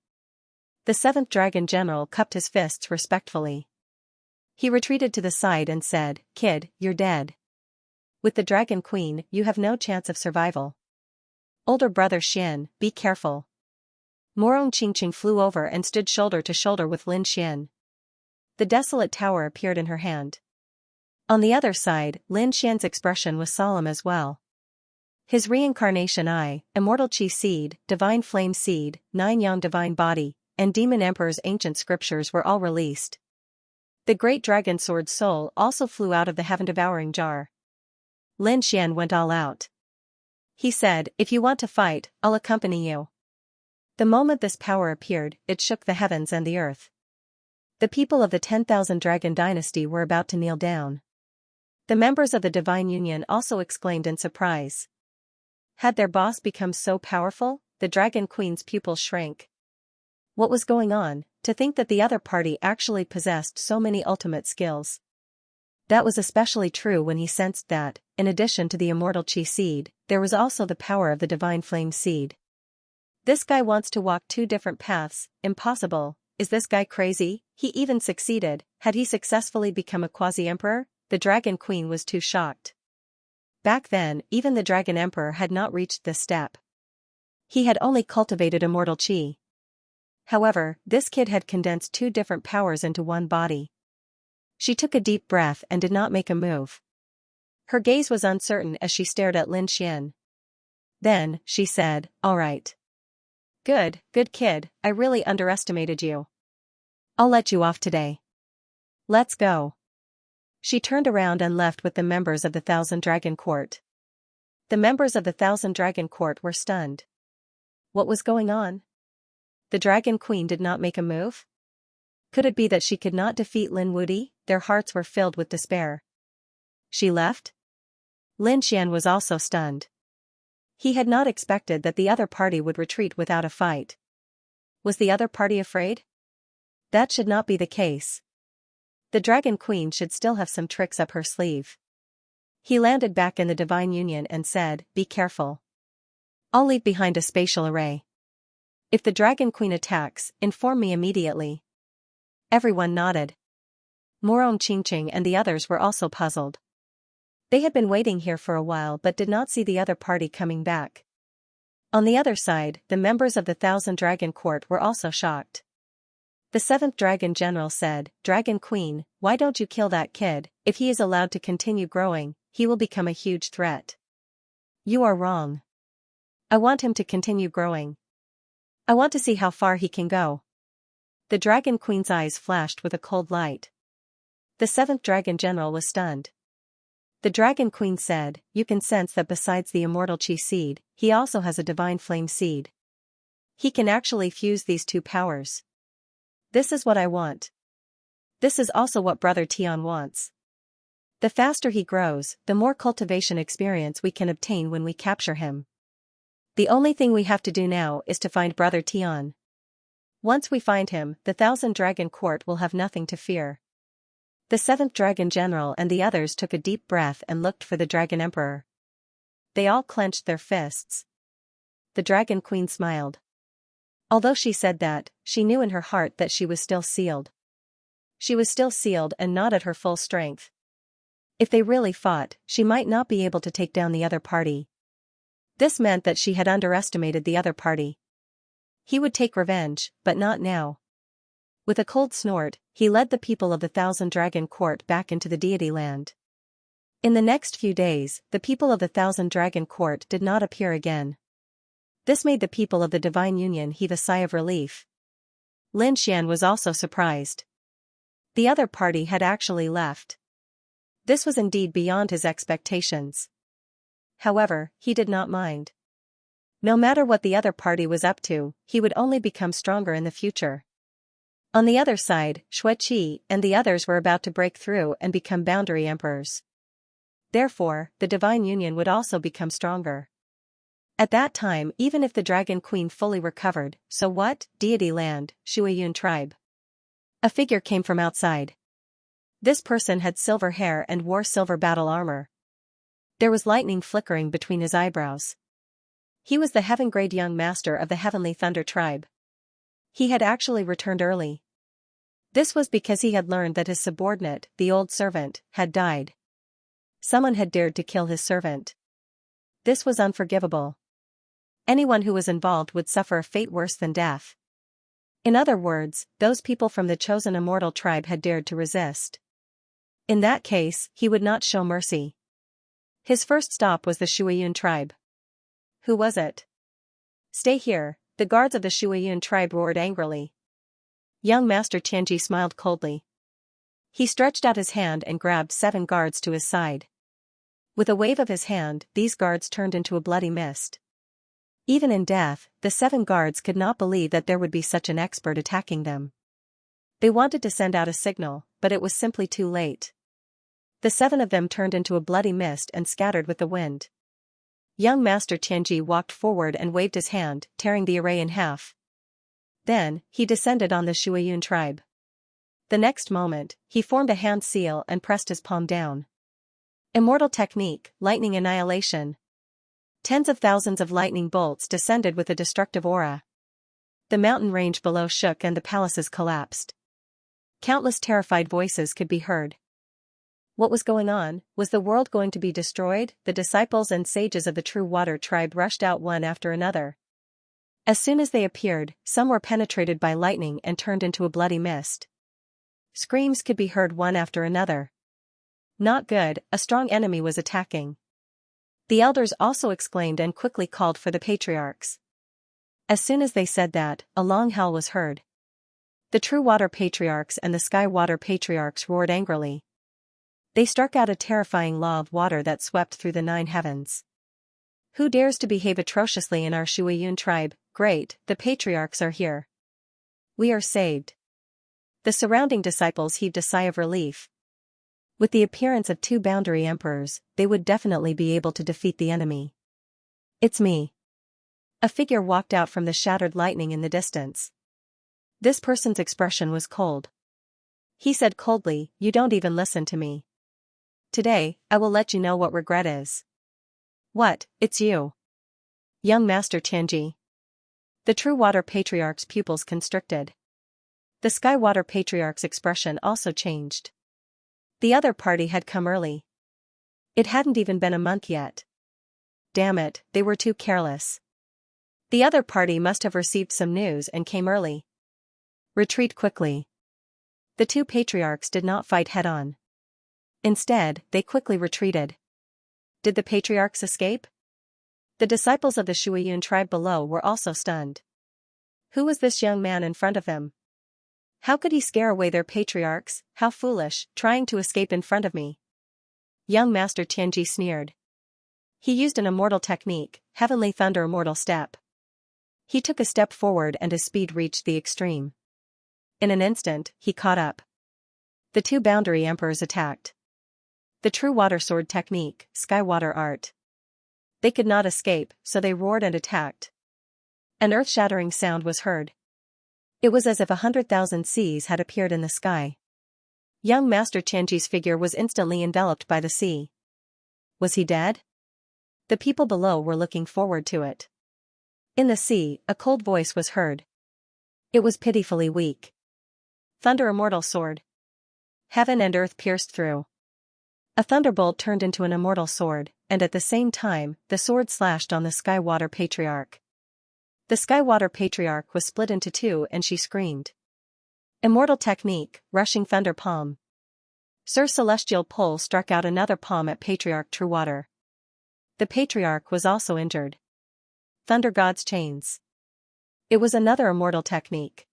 The 7th Dragon General cupped his fists respectfully. He retreated to the side and said, Kid, you're dead. With the Dragon Queen, you have no chance of survival. Older brother Xian, be careful. Morong Qingqing flew over and stood shoulder to shoulder with Lin Xian. The desolate tower appeared in her hand. On the other side, Lin Xian's expression was solemn as well. His reincarnation eye, immortal qi seed, divine flame seed, 9 yang divine body, and Demon Emperor's ancient scriptures were all released. The great dragon sword soul also flew out of the heaven-devouring jar. Lin Xian went all out. He said, If you want to fight, I'll accompany you. The moment this power appeared, it shook the heavens and the earth. The people of the 10,000 Dragon Dynasty were about to kneel down. The members of the Divine Union also exclaimed in surprise. Had their boss become so powerful? The Dragon Queen's pupils shrank. What was going on? To think that the other party actually possessed so many ultimate skills. That was especially true when he sensed that, in addition to the immortal Qi seed, there was also the power of the divine flame seed. This guy wants to walk 2 different paths, impossible. Is this guy crazy? He even succeeded. Had he successfully become a quasi-emperor? The Dragon Queen was too shocked. Back then, even the Dragon Emperor had not reached this step. He had only cultivated immortal Qi. However, this kid had condensed 2 different powers into one body. She took a deep breath and did not make a move. Her gaze was uncertain as she stared at Lin Xian. Then, she said, All right. Good kid, I really underestimated you. I'll let you off today. Let's go. She turned around and left with the members of the 1,000 Dragon Court. The members of the 1,000 Dragon Court were stunned. What was going on? The Dragon Queen did not make a move? Could it be that she could not defeat Lin Wudy? Their hearts were filled with despair. She left? Lin Xian was also stunned. He had not expected that the other party would retreat without a fight. Was the other party afraid? That should not be the case. The Dragon Queen should still have some tricks up her sleeve. He landed back in the Divine Union and said, Be careful. I'll leave behind a spatial array. If the Dragon Queen attacks, inform me immediately. Everyone nodded. Morong Qingqing and the others were also puzzled. They had been waiting here for a while but did not see the other party coming back. On the other side, the members of the Thousand Dragon Court were also shocked. The seventh Dragon General said, "Dragon Queen, why don't you kill that kid? If he is allowed to continue growing, he will become a huge threat." "You are wrong. I want him to continue growing. I want to see how far he can go." The Dragon Queen's eyes flashed with a cold light. The seventh Dragon General was stunned. The Dragon Queen said, "You can sense that besides the immortal Chi seed, he also has a divine flame seed. He can actually fuse these two powers. This is what I want. This is also what Brother Tian wants. The faster he grows, the more cultivation experience we can obtain when we capture him. The only thing we have to do now is to find Brother Tian. Once we find him, the Thousand Dragon Court will have nothing to fear." The seventh Dragon General and the others took a deep breath and looked for the Dragon Emperor. They all clenched their fists. The Dragon Queen smiled. Although she said that, she knew in her heart that she was still sealed. She was still sealed and not at her full strength. If they really fought, she might not be able to take down the other party. This meant that she had underestimated the other party. He would take revenge, but not now. With a cold snort, he led the people of the Thousand Dragon Court back into the deity land. In the next few days, the people of the Thousand Dragon Court did not appear again. This made the people of the Divine Union heave a sigh of relief. Lin Xian was also surprised. The other party had actually left. This was indeed beyond his expectations. However, he did not mind. No matter what the other party was up to, he would only become stronger in the future. On the other side, Xueqi and the others were about to break through and become boundary emperors. Therefore, the Divine Union would also become stronger. At that time, even if the Dragon Queen fully recovered, so what? Deity Land, Shuiyun tribe. A figure came from outside. This person had silver hair and wore silver battle armor. There was lightning flickering between his eyebrows. He was the heaven-grade young master of the Heavenly Thunder tribe. He had actually returned early. This was because he had learned that his subordinate, the old servant, had died. Someone had dared to kill his servant. This was unforgivable. Anyone who was involved would suffer a fate worse than death. In other words, those people from the chosen immortal tribe had dared to resist. In that case, he would not show mercy. His first stop was the Shuiyun tribe. Who was it? "Stay here," the guards of the Shuiyun tribe roared angrily. Young Master Tianji smiled coldly. He stretched out his hand and grabbed 7 guards to his side. With a wave of his hand, these guards turned into a bloody mist. Even in death, the 7 guards could not believe that there would be such an expert attacking them. They wanted to send out a signal, but it was simply too late. The 7 of them turned into a bloody mist and scattered with the wind. Young Master Tianji walked forward and waved his hand, tearing the array in half. Then, he descended on the Shuiyun tribe. The next moment, he formed a hand seal and pressed his palm down. Immortal technique, lightning annihilation. Tens of thousands of lightning bolts descended with a destructive aura. The mountain range below shook and the palaces collapsed. Countless terrified voices could be heard. What was going on? Was the world going to be destroyed? The disciples and sages of the True Water tribe rushed out one after another. As soon as they appeared, some were penetrated by lightning and turned into a bloody mist. Screams could be heard one after another. Not good, a strong enemy was attacking. The elders also exclaimed and quickly called for the patriarchs. As soon as they said that, a long howl was heard. The True Water patriarchs and the Sky Water patriarchs roared angrily. They struck out a terrifying law of water that swept through the 9 heavens. Who dares to behave atrociously in our Shuiyun tribe? Great, the patriarchs are here. We are saved. The surrounding disciples heaved a sigh of relief. With the appearance of 2 boundary emperors, they would definitely be able to defeat the enemy. It's me. A figure walked out from the shattered lightning in the distance. This person's expression was cold. He said coldly, "You don't even listen to me. Today, I will let you know what regret is." "What, it's you?" "Young Master Tianji." The True Water Patriarch's pupils constricted. The Sky Water Patriarch's expression also changed. The other party had come early. It hadn't even been a month yet. Damn it, they were too careless. The other party must have received some news and came early. Retreat quickly. The two patriarchs did not fight head-on. Instead, they quickly retreated. Did the patriarchs escape? The disciples of the Shuiyun tribe below were also stunned. Who was this young man in front of them? How could he scare away their patriarchs? How foolish, trying to escape in front of me. Young Master Tianji sneered. He used an immortal technique, Heavenly Thunder Immortal Step. He took a step forward and his speed reached the extreme. In an instant, he caught up. The two boundary emperors attacked. The true water sword technique, sky water art. They could not escape, so they roared and attacked. An earth-shattering sound was heard. It was as if 100,000 seas had appeared in the sky. Young Master Tianji's figure was instantly enveloped by the sea. Was he dead? The people below were looking forward to it. In the sea, a cold voice was heard. It was pitifully weak. Thunder Immortal Sword. Heaven and earth pierced through. A thunderbolt turned into an immortal sword, and at the same time, the sword slashed on the Sky Water Patriarch. The Sky Water Patriarch was split into two and she screamed. Immortal technique, rushing thunder palm. Sir Celestial Pole struck out another palm at Patriarch Truewater. The Patriarch was also injured. Thunder God's chains. It was another immortal technique.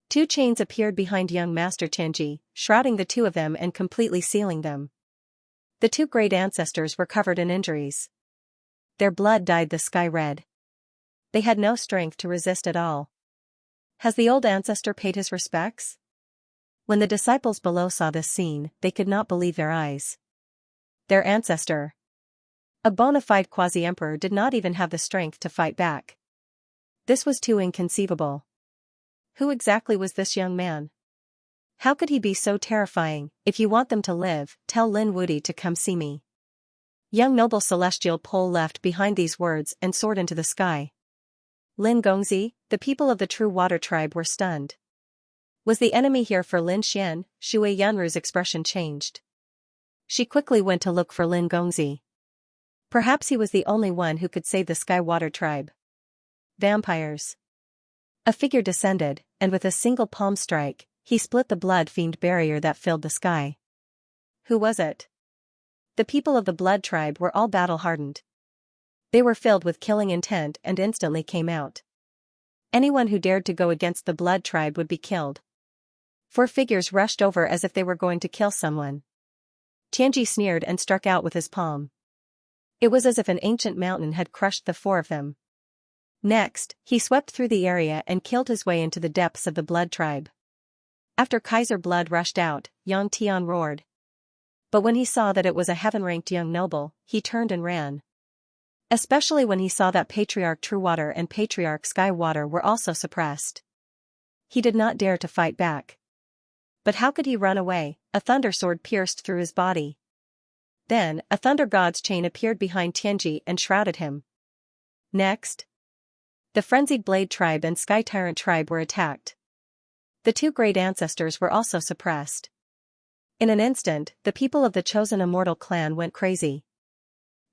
Two chains appeared behind young Master Tianji, shrouding the two of them and completely sealing them. The two great ancestors were covered in injuries. Their blood dyed the sky red. They had no strength to resist at all. Has the old ancestor paid his respects? When the disciples below saw this scene, they could not believe their eyes. Their ancestor. A bona fide quasi-emperor did not even have the strength to fight back. This was too inconceivable. Who exactly was this young man? How could he be so terrifying? If you want them to live, tell Lin Wudi to come see me. Young noble Celestial Pole left behind these words and soared into the sky. Lin Gongzi, the people of the True Water Tribe were stunned. Was the enemy here for Lin Xian? Shui Yanru's expression changed. She quickly went to look for Lin Gongzi. Perhaps he was the only one who could save the Sky Water Tribe. Vampires. A figure descended, and with a single palm strike, he split the blood-fiend barrier that filled the sky. Who was it? The people of the Blood Tribe were all battle-hardened. They were filled with killing intent and instantly came out. Anyone who dared to go against the Blood Tribe would be killed. Four figures rushed over as if they were going to kill someone. Tianji sneered and struck out with his palm. It was as if an ancient mountain had crushed the four of them. Next, he swept through the area and killed his way into the depths of the Blood Tribe. After Kaiser Blood rushed out, Yang Tian roared. But when he saw that it was a heaven-ranked young noble, he turned and ran. Especially when he saw that Patriarch Truewater and Patriarch Skywater were also suppressed. He did not dare to fight back. But how could he run away? A thunder sword pierced through his body. Then, a Thunder God's chain appeared behind Tianji and shrouded him. Next, the Frenzied Blade Tribe and Sky Tyrant Tribe were attacked. The two great ancestors were also suppressed. In an instant, the people of the chosen immortal clan went crazy.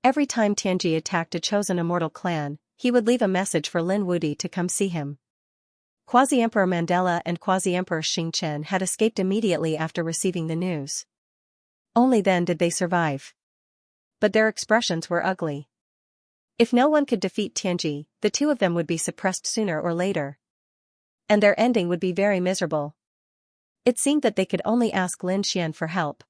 Every time Tianji attacked a chosen immortal clan, he would leave a message for Lin Wudi to come see him. Quasi-Emperor Mandela and Quasi-Emperor Xingchen had escaped immediately after receiving the news. Only then did they survive. But their expressions were ugly. If no one could defeat Tianji, the two of them would be suppressed sooner or later. And their ending would be very miserable. It seemed that they could only ask Lin Xian for help.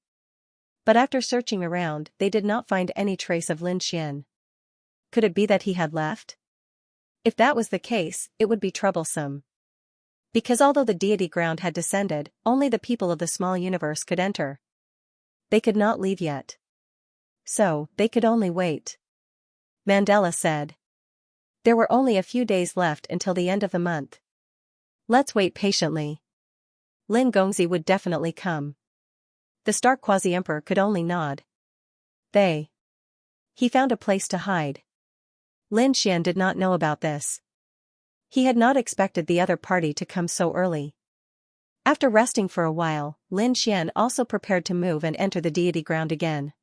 But after searching around, they did not find any trace of Lin Xian. Could it be that he had left? If that was the case, it would be troublesome. Because although the deity ground had descended, only the people of the small universe could enter. They could not leave yet. So, they could only wait. Mandela said. There were only a few days left until the end of the month. Let's wait patiently. Lin Gongzi would definitely come. The Stark Quasi-Emperor could only nod. He found a place to hide. Lin Xian did not know about this. He had not expected the other party to come so early. After resting for a while, Lin Xian also prepared to move and enter the deity ground again.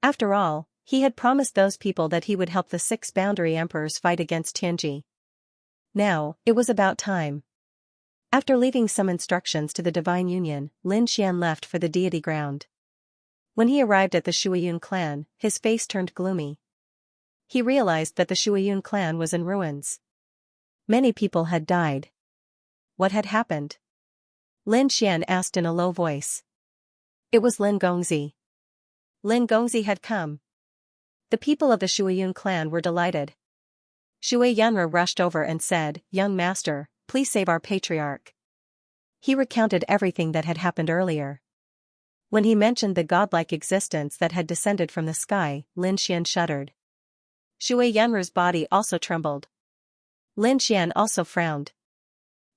After all, he had promised those people that he would help the 6 boundary emperors fight against Tianji. Now, it was about time. After leaving some instructions to the Divine Union, Lin Xian left for the deity ground. When he arrived at the Shuiyun clan, his face turned gloomy. He realized that the Shuiyun clan was in ruins. Many people had died. What had happened? Lin Xian asked in a low voice. It was Lin Gongzi. Lin Gongzi had come. The people of the Shuiyun clan were delighted. Shui Yanra rushed over and said, "Young master, please save our patriarch." He recounted everything that had happened earlier. When he mentioned the godlike existence that had descended from the sky, Lin Xian shuddered. Shui Yanra's body also trembled. Lin Xian also frowned.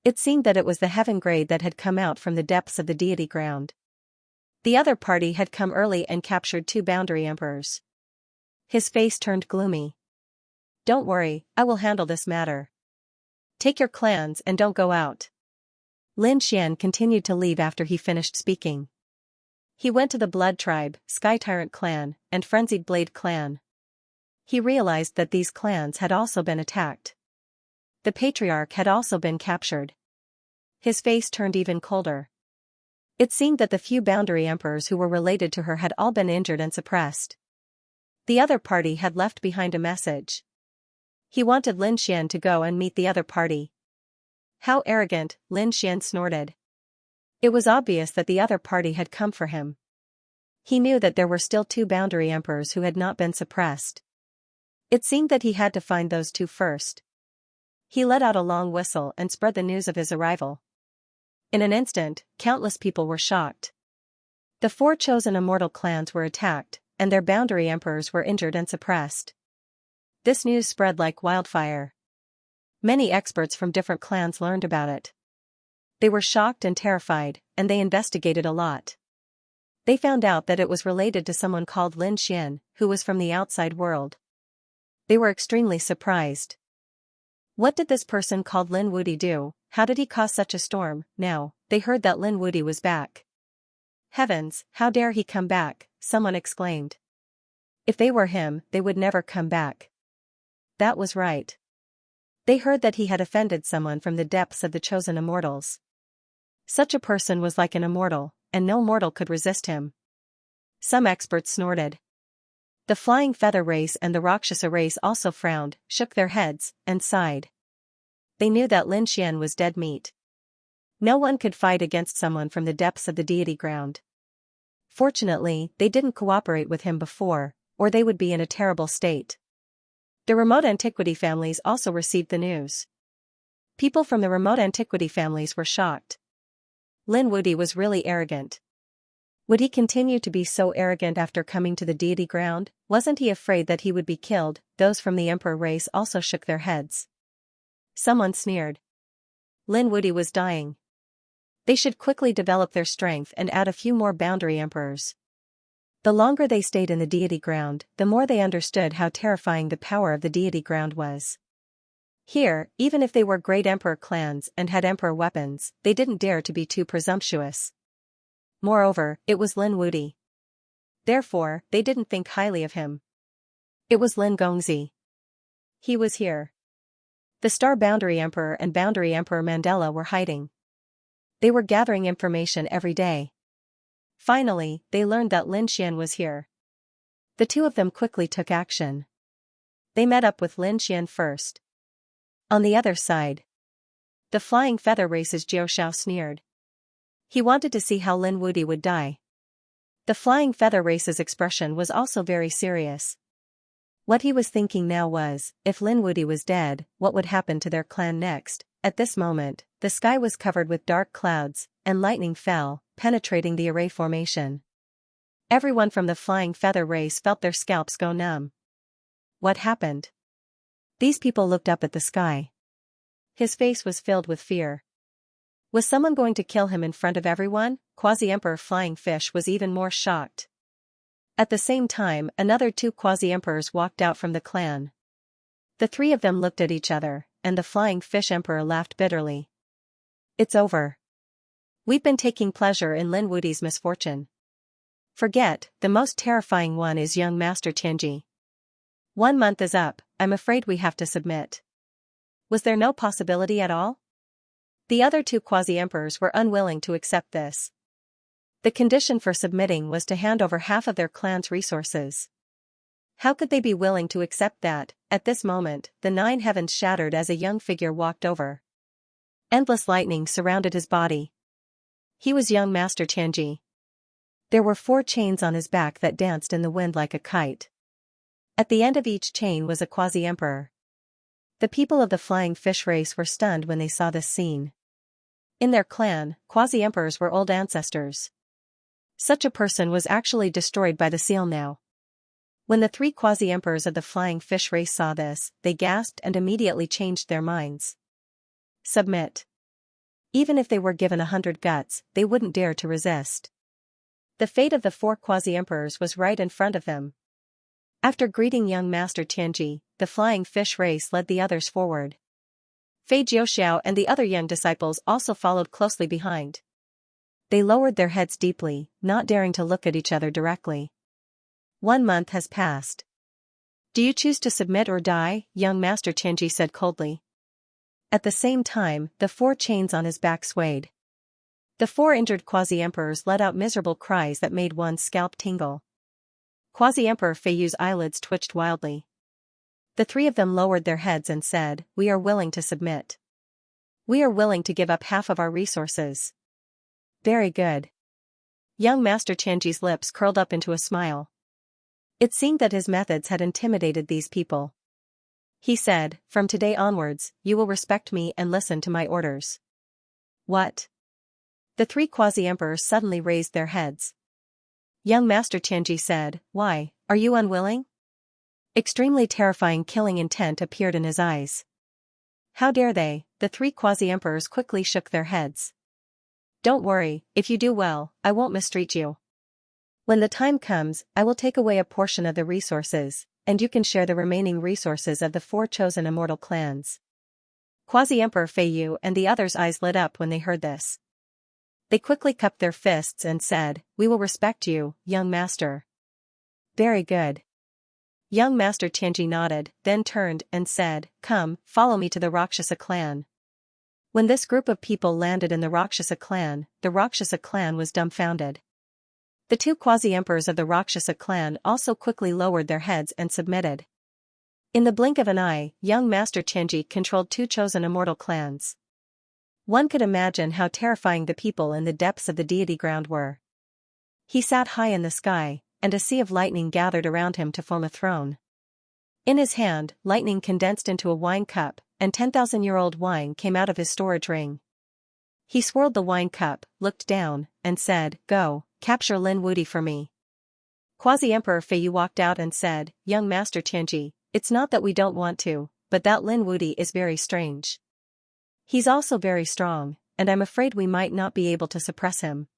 It seemed that it was the heaven grade that had come out from the depths of the deity ground. The other party had come early and captured 2 boundary emperors. His face turned gloomy. "Don't worry, I will handle this matter. Take your clans and don't go out." Lin Xian continued to leave after he finished speaking. He went to the Blood Tribe, Sky Tyrant clan, and Frenzied Blade clan. He realized that these clans had also been attacked. The patriarch had also been captured. His face turned even colder. It seemed that the few boundary emperors who were related to her had all been injured and suppressed. The other party had left behind a message. He wanted Lin Xian to go and meet the other party. How arrogant, Lin Xian snorted. It was obvious that the other party had come for him. He knew that there were still 2 boundary emperors who had not been suppressed. It seemed that he had to find those 2 first. He let out a long whistle and spread the news of his arrival. In an instant, countless people were shocked. The 4 chosen immortal clans were attacked, and their boundary emperors were injured and suppressed. This news spread like wildfire. Many experts from different clans learned about it. They were shocked and terrified, and they investigated a lot. They found out that it was related to someone called Lin Xian, who was from the outside world. They were extremely surprised. What did this person called Lin Wudi do? How did he cause such a storm? Now, they heard that Lin Wudi was back. Heavens, how dare he come back, someone exclaimed. If they were him, they would never come back. That was right. They heard that he had offended someone from the depths of the chosen immortals. Such a person was like an immortal, and no mortal could resist him. Some experts snorted. The Flying Feather race and the Rakshasa race also frowned, shook their heads, and sighed. They knew that Lin Xian was dead meat. No one could fight against someone from the depths of the deity ground. Fortunately, they didn't cooperate with him before, or they would be in a terrible state. The remote antiquity families also received the news. People from the remote antiquity families were shocked. Lin Wudi was really arrogant. Would he continue to be so arrogant after coming to the deity ground? Wasn't he afraid that he would be killed? Those from the emperor race also shook their heads. Someone sneered. Lin Wudi was dying. They should quickly develop their strength and add a few more boundary emperors. The longer they stayed in the deity ground, the more they understood how terrifying the power of the deity ground was. Here, even if they were great emperor clans and had emperor weapons, they didn't dare to be too presumptuous. Moreover, it was Lin Wudi. Therefore, they didn't think highly of him. It was Lin Gongzi. He was here. The Star Boundary Emperor and Boundary Emperor Mandela were hiding. They were gathering information every day. Finally, they learned that Lin Xian was here. The 2 of them quickly took action. They met up with Lin Xian first. On the other side, the Flying Feather race's Jiao Shao sneered. He wanted to see how Lin Wudi would die. The Flying Feather race's expression was also very serious. What he was thinking now was, if Lin Wudi was dead, what would happen to their clan next? At this moment, the sky was covered with dark clouds, and lightning fell, penetrating the array formation. Everyone from the Flying Feather race felt their scalps go numb. What happened? These people looked up at the sky. His face was filled with fear. Was someone going to kill him in front of everyone? Quasi-Emperor Flying Fish was even more shocked. At the same time, another 2 quasi-emperors walked out from the clan. The 3 of them looked at each other, and the Flying Fish Emperor laughed bitterly. It's over. We've been taking pleasure in Lin Wudi's misfortune. Forget, the most terrifying one is young Master Qianji. 1 month is up, I'm afraid we have to submit. Was there no possibility at all? The other two quasi-emperors were unwilling to accept this. The condition for submitting was to hand over half of their clan's resources. How could they be willing to accept that? At this moment, the 9 heavens shattered as a young figure walked over. Endless lightning surrounded his body. He was young Master Qianji. There were 4 chains on his back that danced in the wind like a kite. At the end of each chain was a quasi-emperor. The people of the flying fish race were stunned when they saw this scene. In their clan, quasi-emperors were old ancestors. Such a person was actually destroyed by the seal now. When the 3 quasi-emperors of the flying fish race saw this, they gasped and immediately changed their minds. Submit. Even if they were given 100 guts, they wouldn't dare to resist. The fate of the 4 quasi-emperors was right in front of them. After greeting young Master Qianji, the flying fish race led the others forward. Fei Jiuxiao and the other young disciples also followed closely behind. They lowered their heads deeply, not daring to look at each other directly. 1 month has passed. Do you choose to submit or die? Young Master Qianji said coldly. At the same time, the 4 chains on his back swayed. The 4 injured quasi-emperors let out miserable cries that made one's scalp tingle. Quasi-emperor Feiyu's eyelids twitched wildly. The 3 of them lowered their heads and said, "We are willing to submit. We are willing to give up half of our resources." Very good. Young Master Qianji's lips curled up into a smile. It seemed that his methods had intimidated these people. He said, "From today onwards, you will respect me and listen to my orders." What? The 3 quasi-emperors suddenly raised their heads. Young Master Qianji said, "Why, are you unwilling?" Extremely terrifying killing intent appeared in his eyes. How dare they? The 3 quasi-emperors quickly shook their heads. Don't worry, if you do well, I won't mistreat you. When the time comes, I will take away a portion of the resources, and you can share the remaining resources of the 4 chosen immortal clans. Quasi-Emperor Feiyu and the others' eyes lit up when they heard this. They quickly cupped their fists and said, "We will respect you, young master." Very good. Young Master Qianji nodded, then turned and said, "Come, follow me to the Rakshasa clan." When this group of people landed in the Rakshasa clan was dumbfounded. The 2 quasi-emperors of the Rakshasa clan also quickly lowered their heads and submitted. In the blink of an eye, young Master Qianji controlled 2 chosen immortal clans. One could imagine how terrifying the people in the depths of the deity ground were. He sat high in the sky, and a sea of lightning gathered around him to form a throne. In his hand, lightning condensed into a wine cup, and 10,000-year-old wine came out of his storage ring. He swirled the wine cup, looked down, and said, "Go, capture Lin Wuti for me." Quasi-Emperor Feiyu walked out and said, "Young Master Qianji, it's not that we don't want to, but that Lin Wuti is very strange. He's also very strong, and I'm afraid we might not be able to suppress him."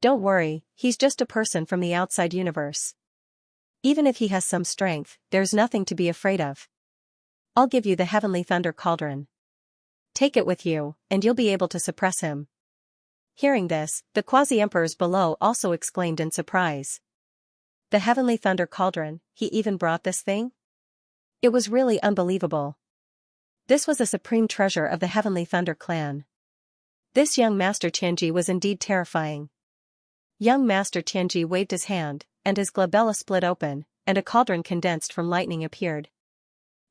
Don't worry, he's just a person from the outside universe. Even if he has some strength, there's nothing to be afraid of. I'll give you the Heavenly Thunder Cauldron. Take it with you, and you'll be able to suppress him. Hearing this, the quasi-emperors below also exclaimed in surprise. The Heavenly Thunder Cauldron, he even brought this thing? It was really unbelievable. This was a supreme treasure of the Heavenly Thunder clan. This young Master Qianji was indeed terrifying. Young Master Qianji waved his hand, and his glabella split open, and a cauldron condensed from lightning appeared.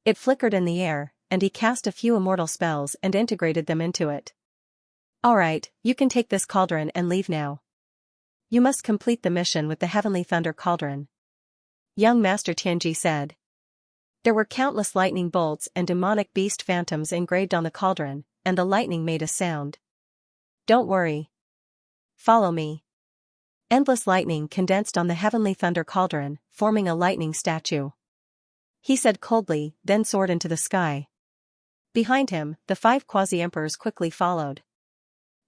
It flickered in the air, and he cast a few immortal spells and integrated them into it. Alright, you can take this cauldron and leave now. You must complete the mission with the Heavenly Thunder Cauldron. Young Master Qianji said. There were countless lightning bolts and demonic beast phantoms engraved on the cauldron, and the lightning made a sound. Don't worry. Follow me. Endless lightning condensed on the Heavenly Thunder Cauldron, forming a lightning statue. He said coldly, then soared into the sky. Behind him, the 5 quasi-emperors quickly followed.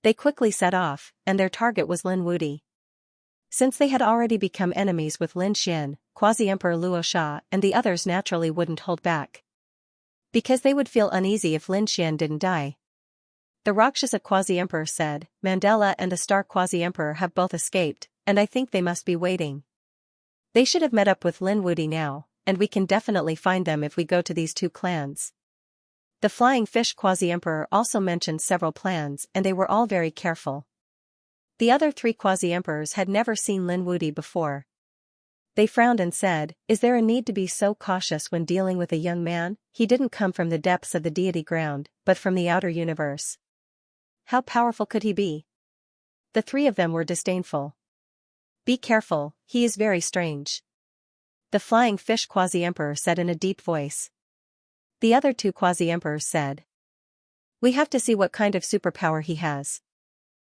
They quickly set off, and their target was Lin Wuti. Since they had already become enemies with Lin Xian, Quasi-Emperor Luo Sha and the others naturally wouldn't hold back. Because they would feel uneasy if Lin Xian didn't die. The Rakshasa Quasi-Emperor said, "Mandela and the Star Quasi-Emperor have both escaped, and I think they must be waiting. They should have met up with Lin Wudy now, and we can definitely find them if we go to these two clans. The Flying Fish Quasi-Emperor also mentioned several plans and they were all very careful. The other three Quasi-Emperors had never seen Lin Wudy before. They frowned and said, "Is there a need to be so cautious when dealing with a young man? He didn't come from the depths of the deity ground, but from the outer universe. How powerful could he be?" The three of them were disdainful. "Be careful, he is very strange," the Flying Fish Quasi-Emperor said in a deep voice. The other two Quasi-Emperors said, "We have to see what kind of superpower he has."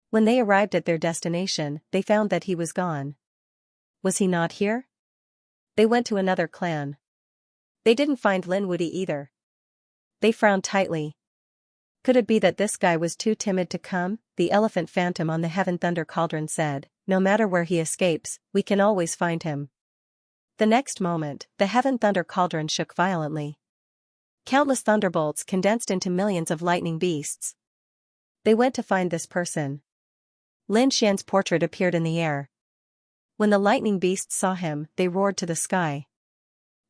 When they arrived at their destination, they found that he was gone. Was he not here? They went to another clan. They didn't find Lin Wudy either. They frowned tightly. Could it be that this guy was too timid to come? The elephant phantom on the Heaven Thunder Cauldron said, "No matter where he escapes, we can always find him." The next moment, the Heaven Thunder Cauldron shook violently. Countless thunderbolts condensed into millions of lightning beasts. They went to find this person. Lin Xian's portrait appeared in the air. When the lightning beasts saw him, they roared to the sky.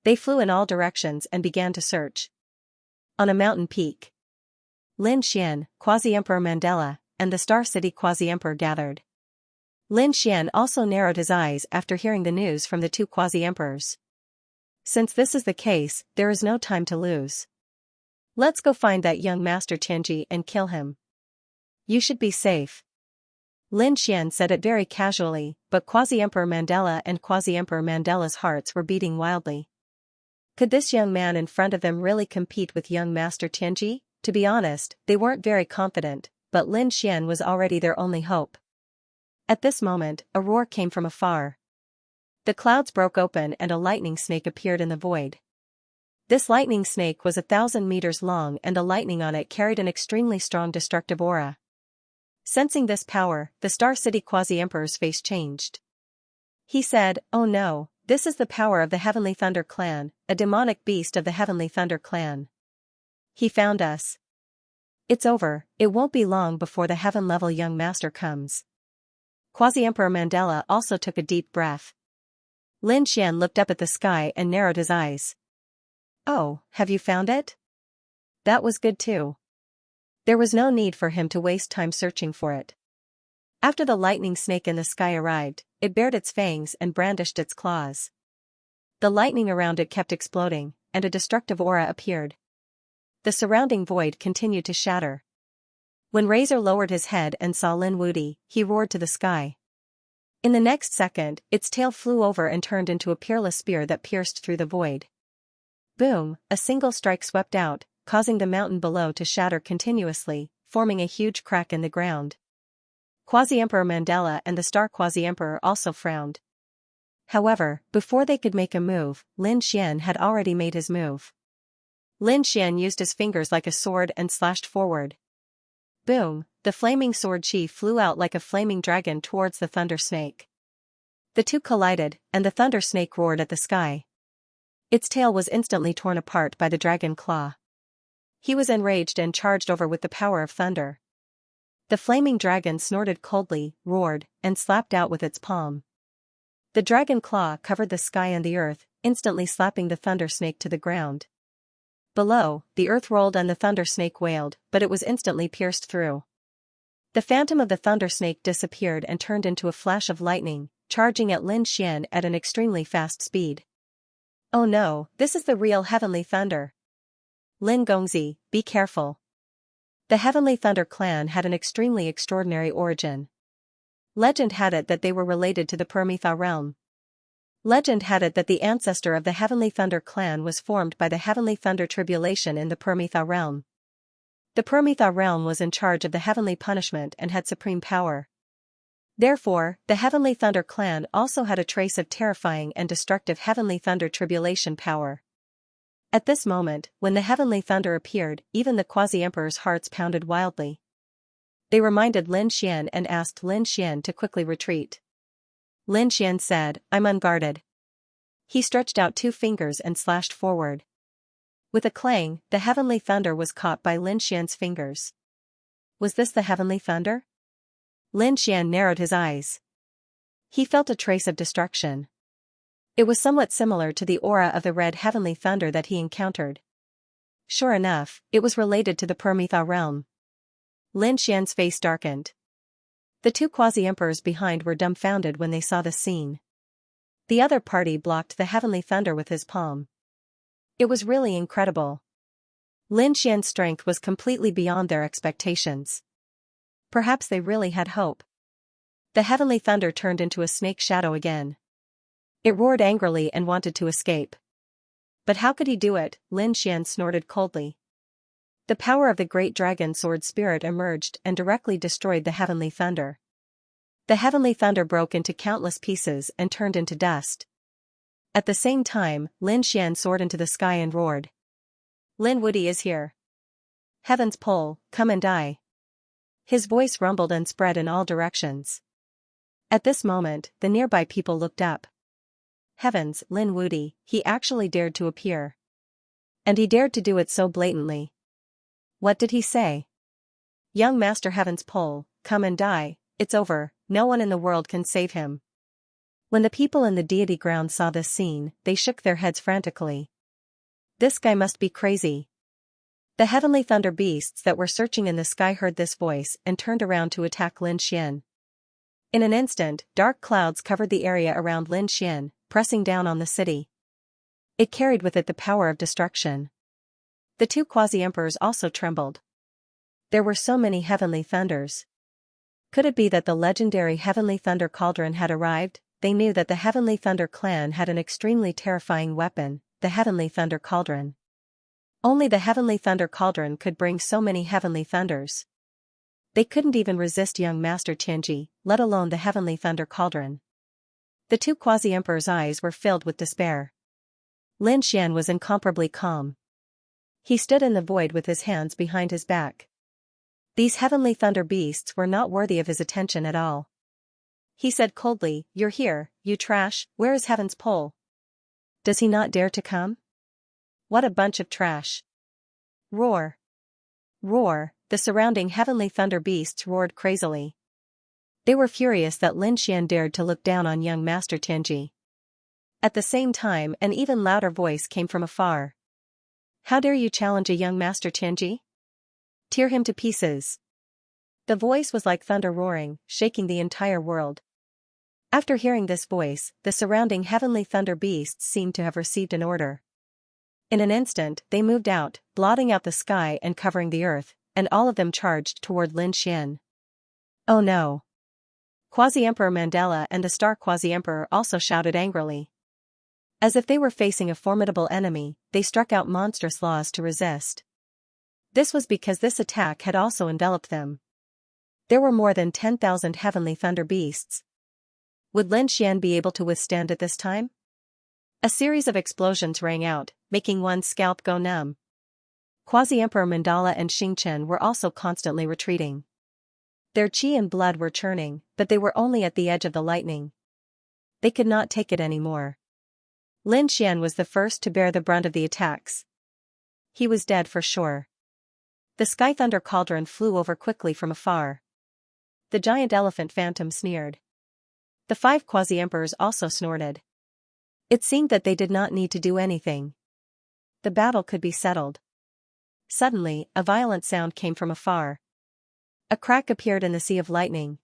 They flew in all directions and began to search. On a mountain peak, Lin Xian, Quasi-Emperor Mandela, and the Star City Quasi-Emperor gathered. Lin Xian also narrowed his eyes after hearing the news from the two Quasi-Emperors. Since this is the case, there is no time to lose. Let's go find that young Master Tianji and kill him. You should be safe. Lin Xian said it very casually, but Quasi-Emperor Mandela and Quasi-Emperor Mandela's hearts were beating wildly. Could this young man in front of them really compete with young Master Tianji? To be honest, they weren't very confident, but Lin Xian was already their only hope. At this moment, a roar came from afar. The clouds broke open and a lightning snake appeared in the void. This lightning snake was 1,000 meters long and the lightning on it carried an extremely strong destructive aura. Sensing this power, the Star City Quasi-Emperor's face changed. He said, "Oh no, this is the power of the Heavenly Thunder Clan, a demonic beast of the Heavenly Thunder Clan. He found us. It's over, it won't be long before the heaven-level young master comes." Quasi-Emperor Mandela also took a deep breath. Lin Xian looked up at the sky and narrowed his eyes. "Oh, have you found it?" That was good too. There was no need for him to waste time searching for it. After the lightning snake in the sky arrived, it bared its fangs and brandished its claws. The lightning around it kept exploding, and a destructive aura appeared. The surrounding void continued to shatter. When Razor lowered his head and saw Lin Wudy, he roared to the sky. In the next second, its tail flew over and turned into a peerless spear that pierced through the void. Boom, a single strike swept out, causing the mountain below to shatter continuously, forming a huge crack in the ground. Quasi-Emperor Mandela and the Star Quasi-Emperor also frowned. However, before they could make a move, Lin Xian had already made his move. Lin Xian used his fingers like a sword and slashed forward. Boom, the flaming sword chi flew out like a flaming dragon towards the thunder snake. The two collided, and the thunder snake roared at the sky. Its tail was instantly torn apart by the dragon claw. He was enraged and charged over with the power of thunder. The flaming dragon snorted coldly, roared, and slapped out with its palm. The dragon claw covered the sky and the earth, instantly slapping the thunder snake to the ground. Below, the earth rolled and the thunder snake wailed, but it was instantly pierced through. The phantom of the thunder snake disappeared and turned into a flash of lightning, charging at Lin Xian at an extremely fast speed. "Oh no, this is the real Heavenly Thunder. Lin Gongzi, be careful." The Heavenly Thunder clan had an extremely extraordinary origin. Legend had it that they were related to the Permitha realm. Legend had it that the ancestor of the Heavenly Thunder clan was formed by the Heavenly Thunder tribulation in the Permitha realm. The Permitha realm was in charge of the heavenly punishment and had supreme power. Therefore, the Heavenly Thunder clan also had a trace of terrifying and destructive Heavenly Thunder tribulation power. At this moment, when the Heavenly Thunder appeared, even the Quasi-Emperor's hearts pounded wildly. They reminded Lin Xian and asked Lin Xian to quickly retreat. Lin Xian said, "I'm unguarded." He stretched out two fingers and slashed forward. With a clang, the Heavenly Thunder was caught by Lin Xian's fingers. Was this the Heavenly Thunder? Lin Xian narrowed his eyes. He felt a trace of destruction. It was somewhat similar to the aura of the red heavenly thunder that he encountered. Sure enough, it was related to the Permetha realm. Lin Xian's face darkened. The two quasi-emperors behind were dumbfounded when they saw the scene. The other party blocked the heavenly thunder with his palm. It was really incredible. Lin Xian's strength was completely beyond their expectations. Perhaps they really had hope. The heavenly thunder turned into a snake shadow again. It roared angrily and wanted to escape. But how could he do it? Lin Xian snorted coldly. The power of the great dragon sword spirit emerged and directly destroyed the heavenly thunder. The heavenly thunder broke into countless pieces and turned into dust. At the same time, Lin Xian soared into the sky and roared. Lin Wudy is here. Heaven's pull, come and die. His voice rumbled and spread in all directions. At this moment, the nearby people looked up. Heavens, Lin Wudy, he actually dared to appear. And he dared to do it so blatantly. What did he say? Young Master Heaven's pull, come and die, it's over, no one in the world can save him. When the people in the deity ground saw this scene, they shook their heads frantically. This guy must be crazy. The heavenly thunder beasts that were searching in the sky heard this voice and turned around to attack Lin Xian. In an instant, dark clouds covered the area around Lin Xian, pressing down on the city. It carried with it the power of destruction. The two quasi-emperors also trembled. There were so many heavenly thunders. Could it be that the legendary Heavenly Thunder Cauldron had arrived? They knew that the Heavenly Thunder clan had an extremely terrifying weapon, the Heavenly Thunder Cauldron. Only the Heavenly Thunder Cauldron could bring so many heavenly thunders. They couldn't even resist young Master Qianji, let alone the Heavenly Thunder Cauldron. The two quasi-emperors' eyes were filled with despair. Lin Xian was incomparably calm. He stood in the void with his hands behind his back. These heavenly thunder beasts were not worthy of his attention at all. He said coldly, "You're here, you trash, where is Heaven's pull? Does he not dare to come? What a bunch of trash." Roar. Roar, the surrounding heavenly thunder beasts roared crazily. They were furious that Lin Xian dared to look down on young Master Tianji. At the same time, an even louder voice came from afar. How dare you challenge a young Master Tianji? Tear him to pieces. The voice was like thunder roaring, shaking the entire world. After hearing this voice, the surrounding heavenly thunder beasts seemed to have received an order. In an instant, they moved out, blotting out the sky and covering the earth, and all of them charged toward Lin Xian. Oh no! Quasi-Emperor Mandela and the Star Quasi-Emperor also shouted angrily. As if they were facing a formidable enemy, they struck out monstrous laws to resist. This was because this attack had also enveloped them. There were more than 10,000 heavenly thunder beasts. Would Lin Xian be able to withstand it this time? A series of explosions rang out, making one's scalp go numb. Quasi-Emperor Mandala and Xingchen were also constantly retreating. Their qi and blood were churning, but they were only at the edge of the lightning. They could not take it anymore. Lin Xian was the first to bear the brunt of the attacks. He was dead for sure. The Sky Thunder Cauldron flew over quickly from afar. The giant elephant phantom sneered. The 5 quasi-emperors also snorted. It seemed that they did not need to do anything. The battle could be settled. Suddenly, a violent sound came from afar. A crack appeared in the sea of lightning.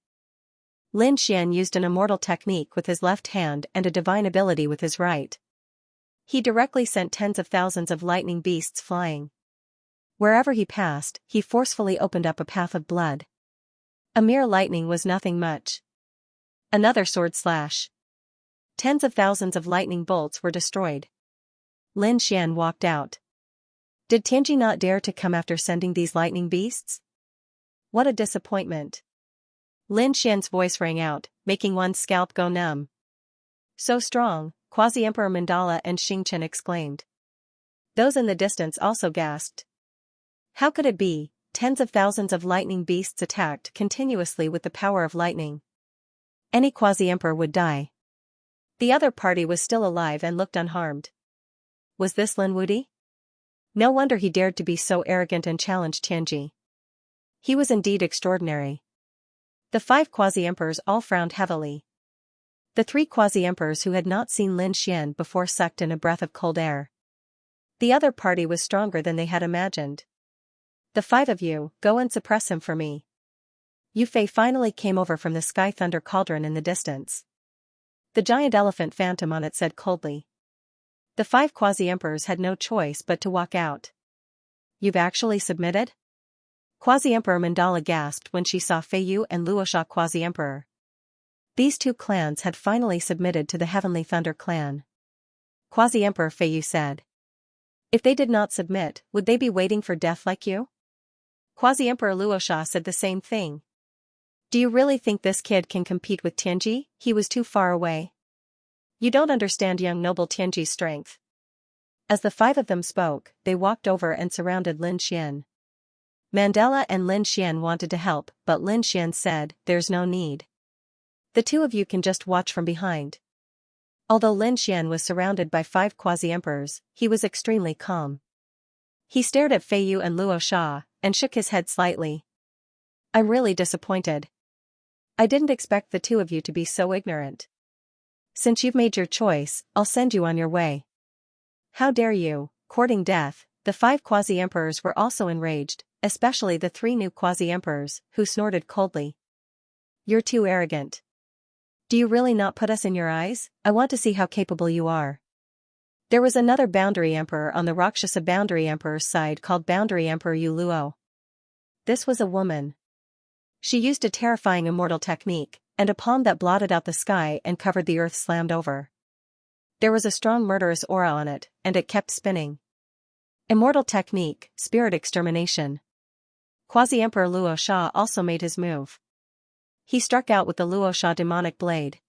Lin Xian used an immortal technique with his left hand and a divine ability with his right. He directly sent tens of thousands of lightning beasts flying. Wherever he passed, he forcefully opened up a path of blood. A mere lightning was nothing much. Another sword slash. Tens of thousands of lightning bolts were destroyed. Lin Xian walked out. Did Tianji not dare to come after sending these lightning beasts? What a disappointment. Lin Xian's voice rang out, making one's scalp go numb. So strong, Quasi-Emperor Mandala and Xingchen exclaimed. Those in the distance also gasped. How could it be? Tens of thousands of lightning beasts attacked continuously with the power of lightning. Any quasi-emperor would die. The other party was still alive and looked unharmed. Was this Lin Wudy? No wonder he dared to be so arrogant and challenge Tianji. He was indeed extraordinary. The 5 quasi-emperors all frowned heavily. The three quasi-emperors who had not seen Lin Xian before sucked in a breath of cold air. The other party was stronger than they had imagined. The five of you, go and suppress him for me. Yu Fei finally came over from the sky thunder cauldron in the distance. The giant elephant phantom on it said coldly. The five quasi-emperors had no choice but to walk out. You've actually submitted? Quasi-Emperor Mandala gasped when she saw Fei Yu and Luosha Quasi-Emperor. These two clans had finally submitted to the Heavenly Thunder clan. Quasi-Emperor Fei Yu said. If they did not submit, would they be waiting for death like you? Quasi-Emperor Luosha said the same thing. Do you really think this kid can compete with Tianji? He was too far away. You don't understand young noble Tianji's strength. As the five of them spoke, they walked over and surrounded Lin Xian. Mandela and Lin Xian wanted to help, but Lin Xian said, there's no need. The two of you can just watch from behind. Although Lin Xian was surrounded by five quasi-emperors, he was extremely calm. He stared at Fei Yu and Luo Sha, and shook his head slightly. I'm really disappointed. I didn't expect the two of you to be so ignorant. Since you've made your choice, I'll send you on your way. How dare you, courting death? The five quasi-emperors were also enraged, especially the three new quasi-emperors, who snorted coldly. You're too arrogant. Do you really not put us in your eyes? I want to see how capable you are. There was another boundary emperor on the Rakshasa boundary emperor's side called Boundary Emperor Yu Luo. This was a woman. She used a terrifying immortal technique, and a palm that blotted out the sky and covered the earth slammed over. There was a strong murderous aura on it, and it kept spinning. Immortal technique, spirit extermination. Quasi-Emperor Luo Sha also made his move. He struck out with the Luo Sha demonic blade.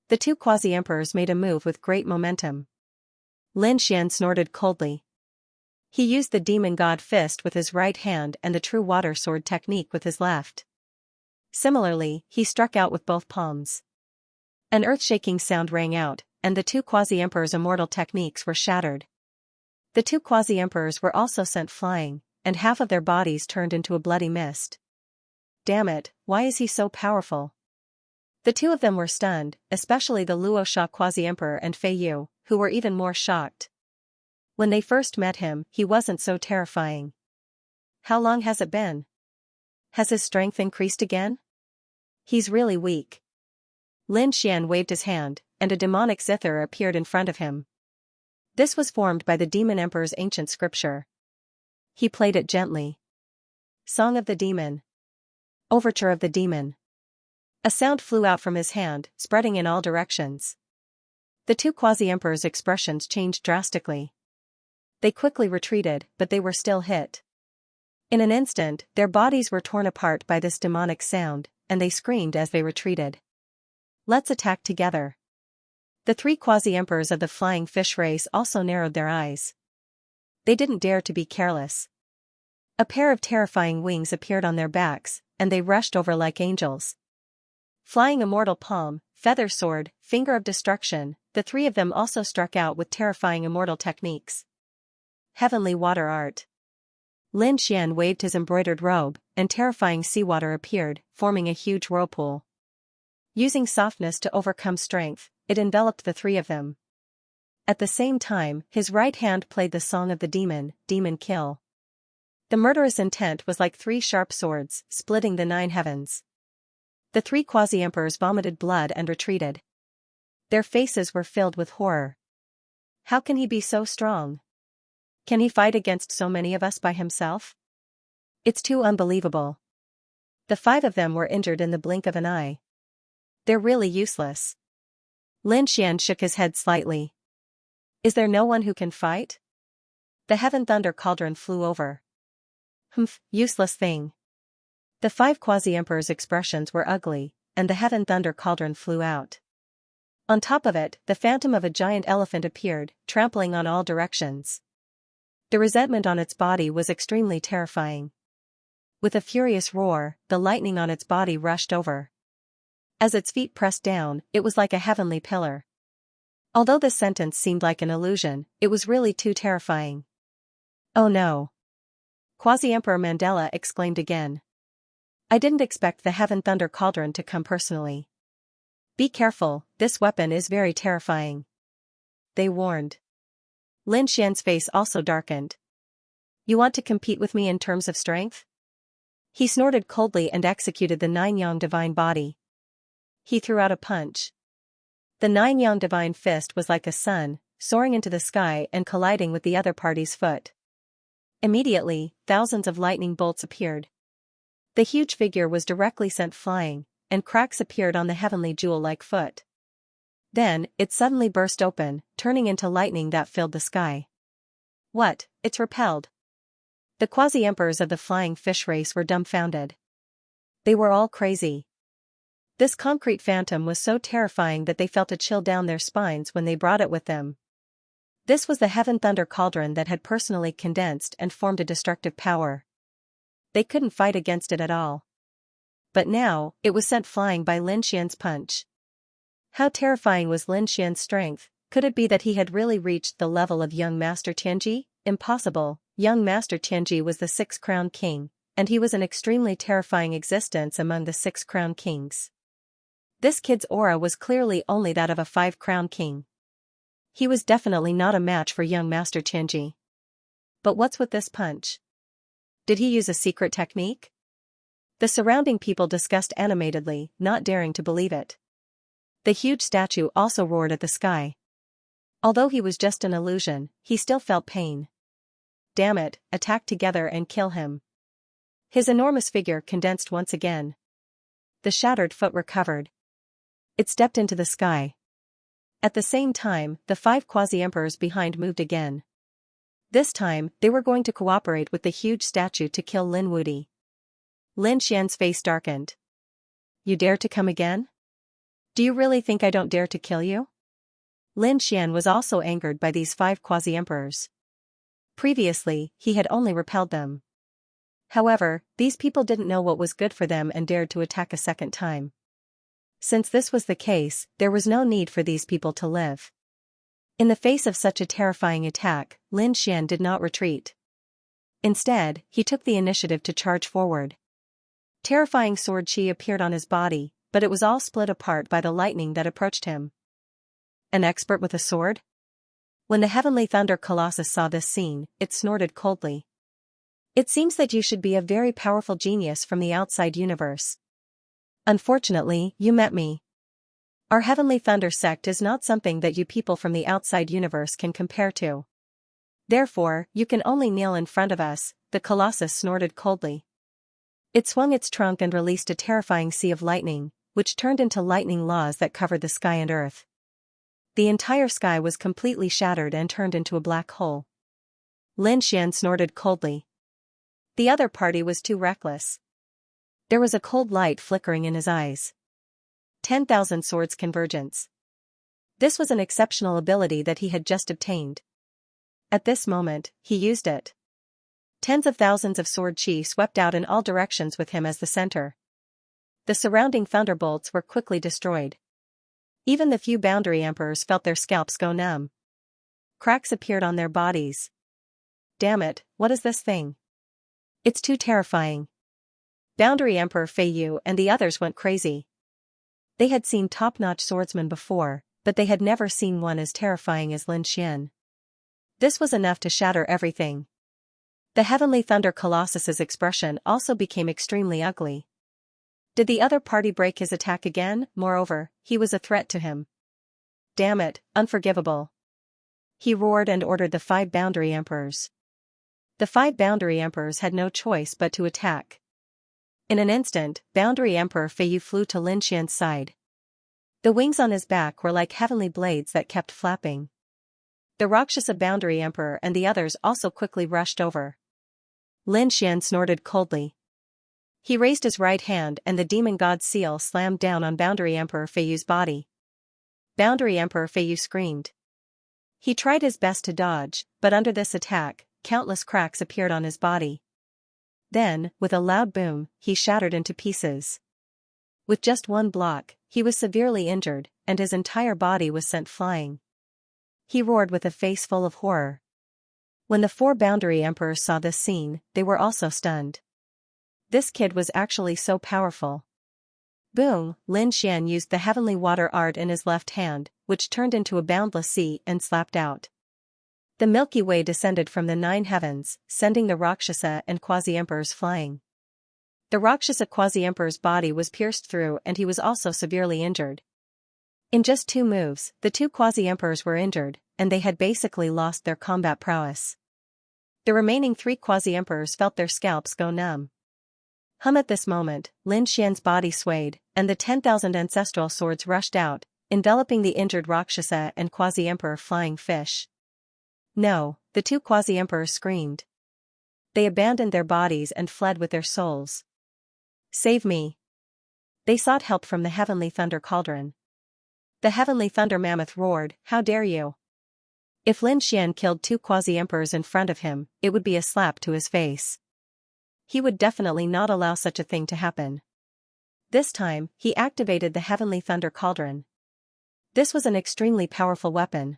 The two quasi-emperors made a move with great momentum. Lin Xian snorted coldly. He used the demon god fist with his right hand and the true water sword technique with his left. Similarly, he struck out with both palms. An earth-shaking sound rang out, and the two quasi-emperors' immortal techniques were shattered. The two quasi-emperors were also sent flying, and half of their bodies turned into a bloody mist. Damn it, why is he so powerful? The two of them were stunned, especially the Luo Sha quasi-emperor and Fei Yu, who were even more shocked. When they first met him, he wasn't so terrifying. How long has it been? Has his strength increased again? He's really weak. Lin Xian waved his hand, and a demonic zither appeared in front of him. This was formed by the Demon Emperor's ancient scripture. He played it gently. Song of the Demon. Overture of the Demon. A sound flew out from his hand, spreading in all directions. The two quasi-emperors' expressions changed drastically. They quickly retreated, but they were still hit. In an instant, their bodies were torn apart by this demonic sound, and they screamed as they retreated. Let's attack together. The three quasi-emperors of the flying fish race also narrowed their eyes. They didn't dare to be careless. A pair of terrifying wings appeared on their backs, and they rushed over like angels. Flying immortal palm, feather sword, finger of destruction, the three of them also struck out with terrifying immortal techniques. Heavenly water art. Lin Xian waved his embroidered robe, and terrifying seawater appeared, forming a huge whirlpool. Using softness to overcome strength, it enveloped the three of them. At the same time, his right hand played the song of the demon, Demon Kill. The murderous intent was like three sharp swords, splitting the nine heavens. The three quasi-emperors vomited blood and retreated. Their faces were filled with horror. How can he be so strong? Can he fight against so many of us by himself? It's too unbelievable. The five of them were injured in the blink of an eye. They're really useless. Lin Xian shook his head slightly. Is there no one who can fight? The Heaven Thunder Cauldron flew over. Humph, useless thing. The five quasi-emperors' expressions were ugly, and the Heaven Thunder Cauldron flew out. On top of it, the phantom of a giant elephant appeared, trampling on all directions. The resentment on its body was extremely terrifying. With a furious roar, the lightning on its body rushed over. As its feet pressed down, it was like a heavenly pillar. Although this sentence seemed like an illusion, it was really too terrifying. Oh no! Quasi-Emperor Mandela exclaimed again. I didn't expect the Heaven Thunder Cauldron to come personally. Be careful, this weapon is very terrifying. They warned. Lin Xian's face also darkened. You want to compete with me in terms of strength? He snorted coldly and executed the nine-yang divine body. He threw out a punch. The nine-yang divine fist was like a sun, soaring into the sky and colliding with the other party's foot. Immediately, thousands of lightning bolts appeared. The huge figure was directly sent flying, and cracks appeared on the heavenly jewel-like foot. Then, it suddenly burst open, turning into lightning that filled the sky. What, it's repelled. The quasi-emperors of the flying fish race were dumbfounded. They were all crazy. This concrete phantom was so terrifying that they felt a chill down their spines when they brought it with them. This was the Heaven Thunder Cauldron that had personally condensed and formed a destructive power. They couldn't fight against it at all. But now, it was sent flying by Lin Xian's punch. How terrifying was Lin Xian's strength? Could it be that he had really reached the level of young Master Tianji? Impossible. Young Master Tianji was the six-crown king, and he was an extremely terrifying existence among the six-crown kings. This kid's aura was clearly only that of a five-crown king. He was definitely not a match for young Master Tianji. But what's with this punch? Did he use a secret technique? The surrounding people discussed animatedly, not daring to believe it. The huge statue also roared at the sky. Although he was just an illusion, he still felt pain. Damn it, attack together and kill him. His enormous figure condensed once again. The shattered foot recovered. It stepped into the sky. At the same time, the five quasi-emperors behind moved again. This time, they were going to cooperate with the huge statue to kill Lin Wudi. Lin Xian's face darkened. You dare to come again? Do you really think I don't dare to kill you? Lin Xian was also angered by these five quasi-emperors. Previously, he had only repelled them. However, these people didn't know what was good for them and dared to attack a second time. Since this was the case, there was no need for these people to live. In the face of such a terrifying attack, Lin Xian did not retreat. Instead, he took the initiative to charge forward. Terrifying sword chi appeared on his body, but it was all split apart by the lightning that approached him. An expert with a sword? When the Heavenly Thunder Colossus saw this scene, it snorted coldly. It seems that you should be a very powerful genius from the outside universe. Unfortunately, you met me. Our Heavenly Thunder sect is not something that you people from the outside universe can compare to. Therefore, you can only kneel in front of us, the Colossus snorted coldly. It swung its trunk and released a terrifying sea of lightning, which turned into lightning laws that covered the sky and earth. The entire sky was completely shattered and turned into a black hole. Lin Xian snorted coldly. The other party was too reckless. There was a cold light flickering in his eyes. 10,000 swords convergence. This was an exceptional ability that he had just obtained. At this moment, he used it. Tens of thousands of sword chi swept out in all directions with him as the center. The surrounding thunderbolts were quickly destroyed. Even the few boundary emperors felt their scalps go numb. Cracks appeared on their bodies. Damn it, what is this thing? It's too terrifying. Boundary Emperor Fei Yu and the others went crazy. They had seen top-notch swordsmen before, but they had never seen one as terrifying as Lin Xian. This was enough to shatter everything. The Heavenly Thunder Colossus's expression also became extremely ugly. Did the other party break his attack again? Moreover, he was a threat to him. Damn it, unforgivable. He roared and ordered the 5 boundary emperors. The 5 boundary emperors had no choice but to attack. In an instant, Boundary Emperor Fei Yu flew to Lin Xian's side. The wings on his back were like heavenly blades that kept flapping. The Rakshasa Boundary Emperor and the others also quickly rushed over. Lin Xian snorted coldly. He raised his right hand and the demon god's seal slammed down on Boundary Emperor Fei Yu's body. Boundary Emperor Fei Yu screamed. He tried his best to dodge, but under this attack, countless cracks appeared on his body. Then, with a loud boom, he shattered into pieces. With just one block, he was severely injured, and his entire body was sent flying. He roared with a face full of horror. When the 4 boundary emperors saw this scene, they were also stunned. This kid was actually so powerful. Boom! Lin Xian used the heavenly water art in his left hand, which turned into a boundless sea and slapped out. The Milky Way descended from the 9 heavens, sending the Rakshasa and quasi-emperors flying. The Rakshasa quasi-emperor's body was pierced through and he was also severely injured. In just 2 moves, the 2 quasi-emperors were injured, and they had basically lost their combat prowess. The remaining 3 quasi-emperors felt their scalps go numb. At this moment, Lin Xian's body swayed, and the 10,000 ancestral swords rushed out, enveloping the injured Rakshasa and quasi-emperor flying fish. No, the 2 quasi-emperors screamed. They abandoned their bodies and fled with their souls. Save me! They sought help from the heavenly thunder cauldron. The heavenly thunder mammoth roared, "How dare you!" If Lin Xian killed 2 quasi-emperors in front of him, it would be a slap to his face. He would definitely not allow such a thing to happen. This time, he activated the heavenly thunder cauldron. This was an extremely powerful weapon.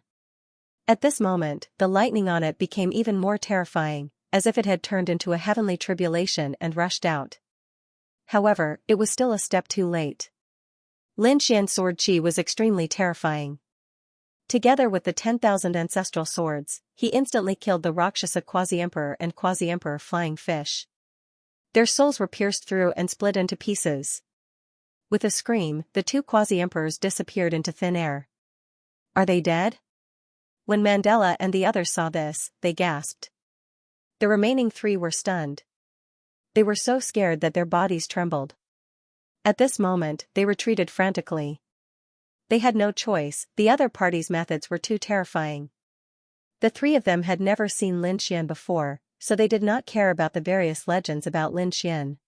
At this moment, the lightning on it became even more terrifying, as if it had turned into a heavenly tribulation and rushed out. However, it was still a step too late. Lin Xian's sword chi was extremely terrifying. Together with the 10,000 ancestral swords, he instantly killed the Rakshasa quasi-emperor and quasi-emperor flying fish. Their souls were pierced through and split into pieces. With a scream, the 2 quasi-emperors disappeared into thin air. Are they dead? When Mandela and the others saw this, they gasped. The remaining 3 were stunned. They were so scared that their bodies trembled. At this moment, they retreated frantically. They had no choice, the other party's methods were too terrifying. The 3 of them had never seen Lin Xian before, so they did not care about the various legends about Lin Xian.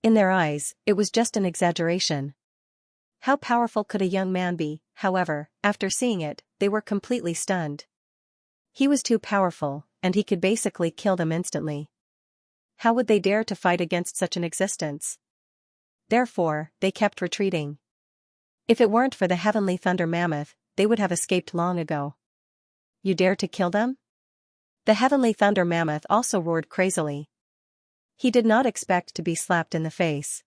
In their eyes, it was just an exaggeration. How powerful could a young man be? However, after seeing it, they were completely stunned. He was too powerful, and he could basically kill them instantly. How would they dare to fight against such an existence? Therefore, they kept retreating. If it weren't for the heavenly thunder mammoth, they would have escaped long ago. You dare to kill them? The heavenly thunder mammoth also roared crazily. He did not expect to be slapped in the face.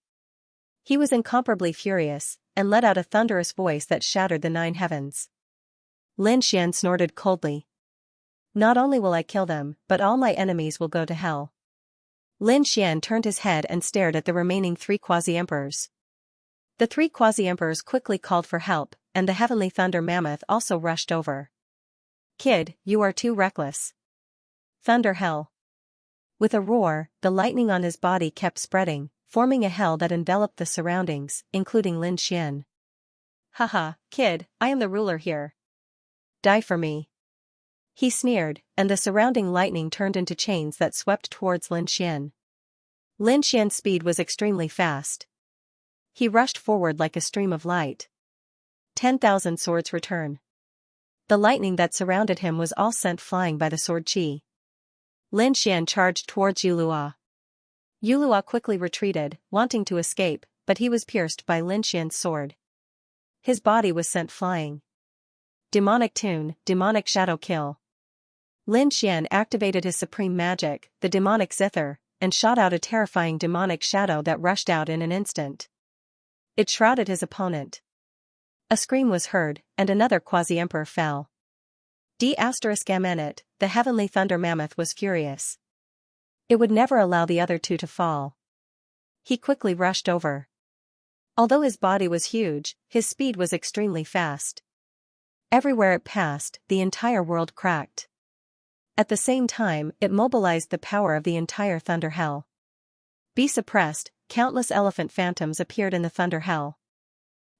He was incomparably furious, and let out a thunderous voice that shattered the 9 heavens. Lin Xian snorted coldly. Not only will I kill them, but all my enemies will go to hell. Lin Xian turned his head and stared at the remaining 3 quasi-emperors. The 3 quasi-emperors quickly called for help, and the heavenly thunder mammoth also rushed over. Kid, you are too reckless. Thunder hell. With a roar, the lightning on his body kept spreading, forming a hell that enveloped the surroundings, including Lin Xian. Haha, kid, I am the ruler here. Die for me. He sneered, and the surrounding lightning turned into chains that swept towards Lin Xian. Lin Xian's speed was extremely fast. He rushed forward like a stream of light. 10,000 swords return. The lightning that surrounded him was all sent flying by the sword chi. Lin Xian charged towards Yulua. Yulua quickly retreated, wanting to escape, but he was pierced by Lin Xian's sword. His body was sent flying. Demonic tune, demonic shadow kill. Lin Xian activated his supreme magic, the demonic zither, and shot out a terrifying demonic shadow that rushed out in an instant. It shrouded his opponent. A scream was heard, and another quasi-emperor fell. D***it, the heavenly thunder mammoth was furious. It would never allow the other 2 to fall. He quickly rushed over. Although his body was huge, his speed was extremely fast. Everywhere it passed, the entire world cracked. At the same time, it mobilized the power of the entire thunder hell. Be suppressed, countless elephant phantoms appeared in the thunder hell.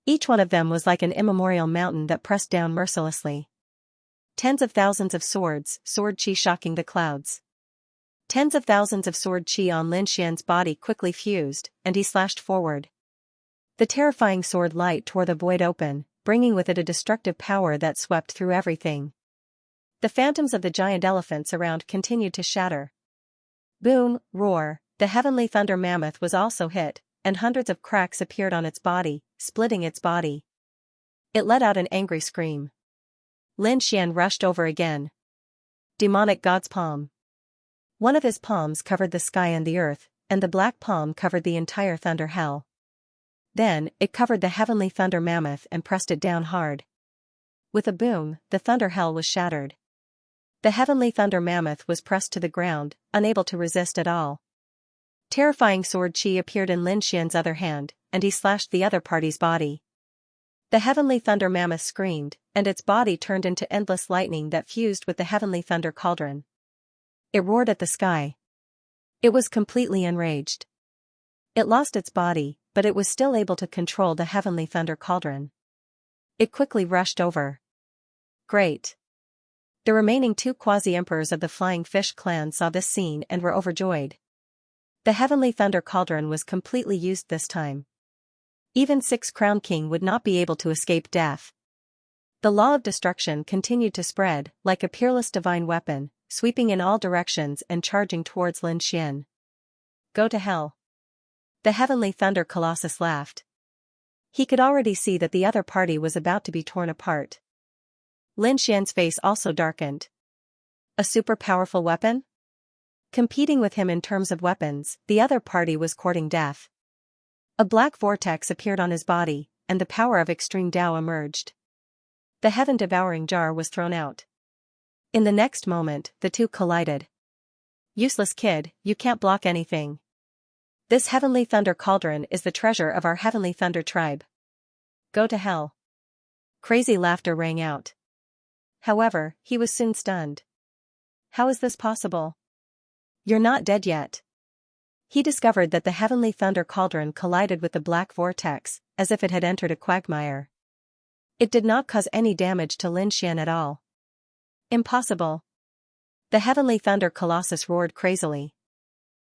Each one of them was like an immemorial mountain that pressed down mercilessly. Tens of thousands of swords, sword chi shocking the clouds. Tens of thousands of sword chi on Lin Xian's body quickly fused, and he slashed forward. The terrifying sword light tore the void open, bringing with it a destructive power that swept through everything. The phantoms of the giant elephants around continued to shatter. Boom, roar, the heavenly thunder mammoth was also hit, and hundreds of cracks appeared on its body, splitting its body. It let out an angry scream. Lin Xian rushed over again. Demonic God's palm. One of his palms covered the sky and the earth, and the black palm covered the entire thunder hell. Then, it covered the heavenly thunder mammoth and pressed it down hard. With a boom, the thunder hell was shattered. The heavenly thunder mammoth was pressed to the ground, unable to resist at all. Terrifying sword chi appeared in Lin Xian's other hand, and he slashed the other party's body. The heavenly thunder mammoth screamed, and its body turned into endless lightning that fused with the heavenly thunder cauldron. It roared at the sky. It was completely enraged. It lost its body, but it was still able to control the heavenly thunder cauldron. It quickly rushed over. Great! The remaining 2 quasi-emperors of the Flying Fish clan saw this scene and were overjoyed. The heavenly thunder cauldron was completely used this time. Even 6 Crown King would not be able to escape death. The law of destruction continued to spread, like a peerless divine weapon, sweeping in all directions and charging towards Lin Xian. Go to hell. The heavenly thunder colossus laughed. He could already see that the other party was about to be torn apart. Lin Xian's face also darkened. A super powerful weapon? Competing with him in terms of weapons, the other party was courting death. A black vortex appeared on his body, and the power of extreme Tao emerged. The heaven-devouring jar was thrown out. In the next moment, the two collided. Useless kid, you can't block anything. This heavenly thunder cauldron is the treasure of our heavenly thunder tribe. Go to hell. Crazy laughter rang out. However, he was soon stunned. How is this possible? You're not dead yet. He discovered that the heavenly thunder cauldron collided with the black vortex, as if it had entered a quagmire. It did not cause any damage to Lin Xian at all. Impossible. The heavenly thunder colossus roared crazily.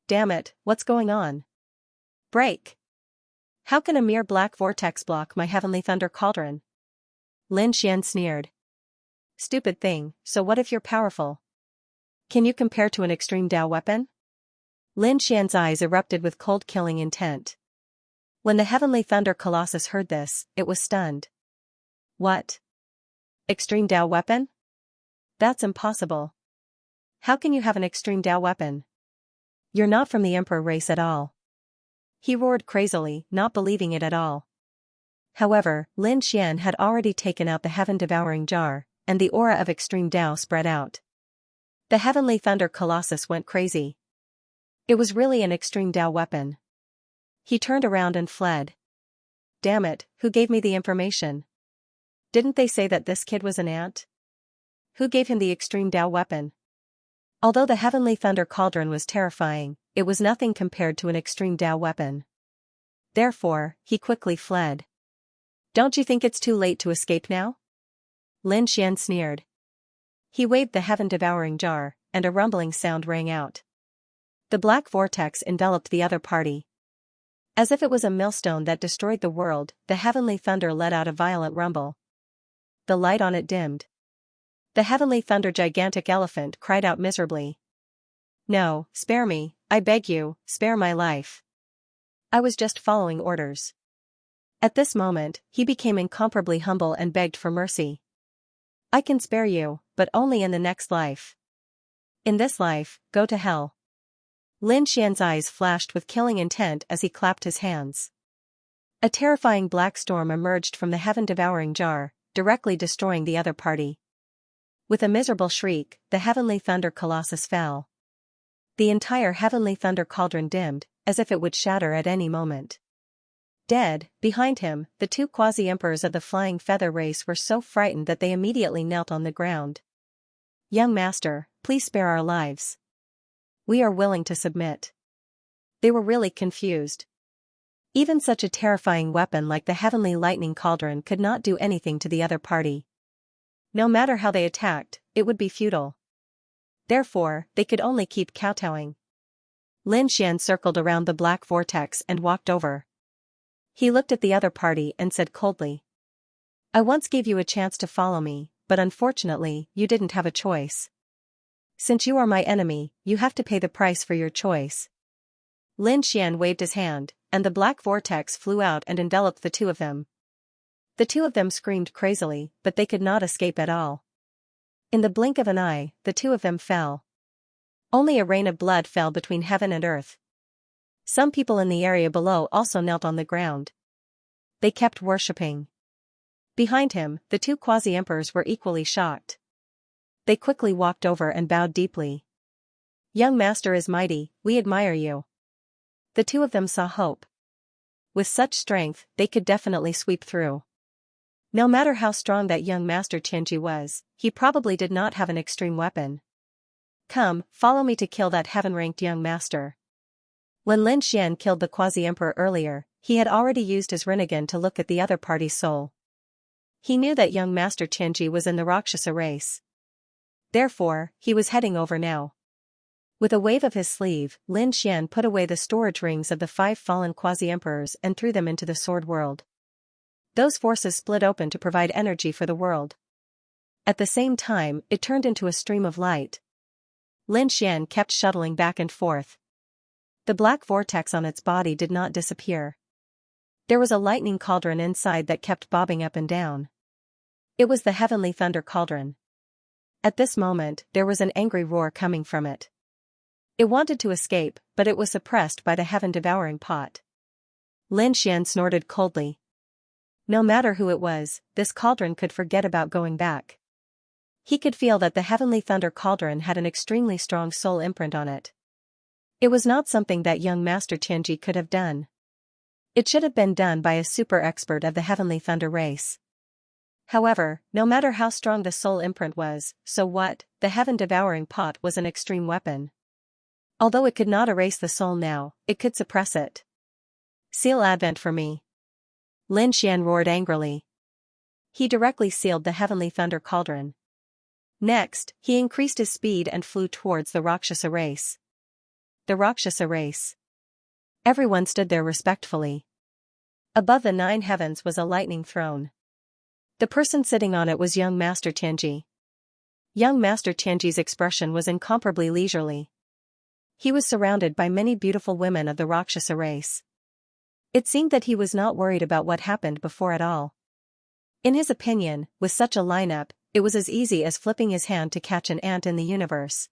Damn it, what's going on? Break! How can a mere black vortex block my heavenly thunder cauldron? Lin Xian sneered. Stupid thing, so what if you're powerful? Can you compare to an extreme Tao weapon? Lin Xian's eyes erupted with cold killing intent. When the heavenly thunder colossus heard this, it was stunned. What? Extreme Tao weapon? That's impossible. How can you have an extreme Tao weapon? You're not from the Emperor race at all. He roared crazily, not believing it at all. However, Lin Xian had already taken out the heaven-devouring jar, and the aura of extreme Tao spread out. The heavenly thunder colossus went crazy. It was really an extreme Tao weapon. He turned around and fled. Damn it, who gave me the information? Didn't they say that this kid was an ant? Who gave him the extreme Tao weapon? Although the heavenly thunder cauldron was terrifying, it was nothing compared to an extreme Tao weapon. Therefore, he quickly fled. Don't you think it's too late to escape now? Lin Xian sneered. He waved the heaven-devouring jar, and a rumbling sound rang out. The black vortex enveloped the other party. As if it was a millstone that destroyed the world, the heavenly thunder let out a violent rumble. The light on it dimmed. The heavenly thunder gigantic elephant cried out miserably. No, spare me, I beg you, spare my life. I was just following orders. At this moment, he became incomparably humble and begged for mercy. I can spare you, but only in the next life. In this life, go to hell. Lin Xian's eyes flashed with killing intent as he clapped his hands. A terrifying black storm emerged from the heaven-devouring jar, directly destroying the other party. With a miserable shriek, the heavenly thunder colossus fell. The entire heavenly thunder cauldron dimmed, as if it would shatter at any moment. Dead, behind him, the 2 quasi-emperors of the flying feather race were so frightened that they immediately knelt on the ground. Young master, please spare our lives. We are willing to submit. They were really confused. Even such a terrifying weapon like the heavenly lightning cauldron could not do anything to the other party. No matter how they attacked, it would be futile. Therefore, they could only keep kowtowing. Lin Xian circled around the black vortex and walked over. He looked at the other party and said coldly. I once gave you a chance to follow me, but unfortunately, you didn't have a choice. Since you are my enemy, you have to pay the price for your choice. Lin Xian waved his hand, and the black vortex flew out and enveloped the 2 of them. The 2 of them screamed crazily, but they could not escape at all. In the blink of an eye, the 2 of them fell. Only a rain of blood fell between heaven and earth. Some people in the area below also knelt on the ground. They kept worshipping. Behind him, the two quasi-emperors were equally shocked. They quickly walked over and bowed deeply. "Young master is mighty, we admire you." The two of them saw hope. With such strength, they could definitely sweep through. No matter how strong that young master Xianxia was, he probably did not have an extreme weapon. "Come, follow me to kill that heaven-ranked young master." When Lin Xian killed the quasi-emperor earlier, he had already used his Rinnegan to look at the other party's soul. He knew that young master Xianxia was in the Rakshasa race. Therefore, he was heading over now. With a wave of his sleeve, Lin Xian put away the storage rings of the 5 fallen quasi-emperors and threw them into the sword world. Those forces split open to provide energy for the world. At the same time, it turned into a stream of light. Lin Xian kept shuttling back and forth. The black vortex on its body did not disappear. There was a lightning cauldron inside that kept bobbing up and down. It was the heavenly thunder cauldron. At this moment, there was an angry roar coming from it. It wanted to escape, but it was suppressed by the heaven-devouring pot. Lin Xian snorted coldly. No matter who it was, this cauldron could forget about going back. He could feel that the heavenly thunder cauldron had an extremely strong soul imprint on it. It was not something that young master Xianxia could have done. It should have been done by a super expert of the heavenly thunder race. However, no matter how strong the soul imprint was, so what, the heaven-devouring pot was an extreme weapon. Although it could not erase the soul now, it could suppress it. "Seal Advent for me." Lin Xian roared angrily. He directly sealed the heavenly thunder cauldron. Next, he increased his speed and flew towards the Rakshasa race. The Rakshasa race. Everyone stood there respectfully. Above the 9 heavens was a lightning throne. The person sitting on it was young master Xianxia. Young master Xianxia's expression was incomparably leisurely. He was surrounded by many beautiful women of the Rakshasa race. It seemed that he was not worried about what happened before at all. In his opinion, with such a lineup, it was as easy as flipping his hand to catch an ant in the universe.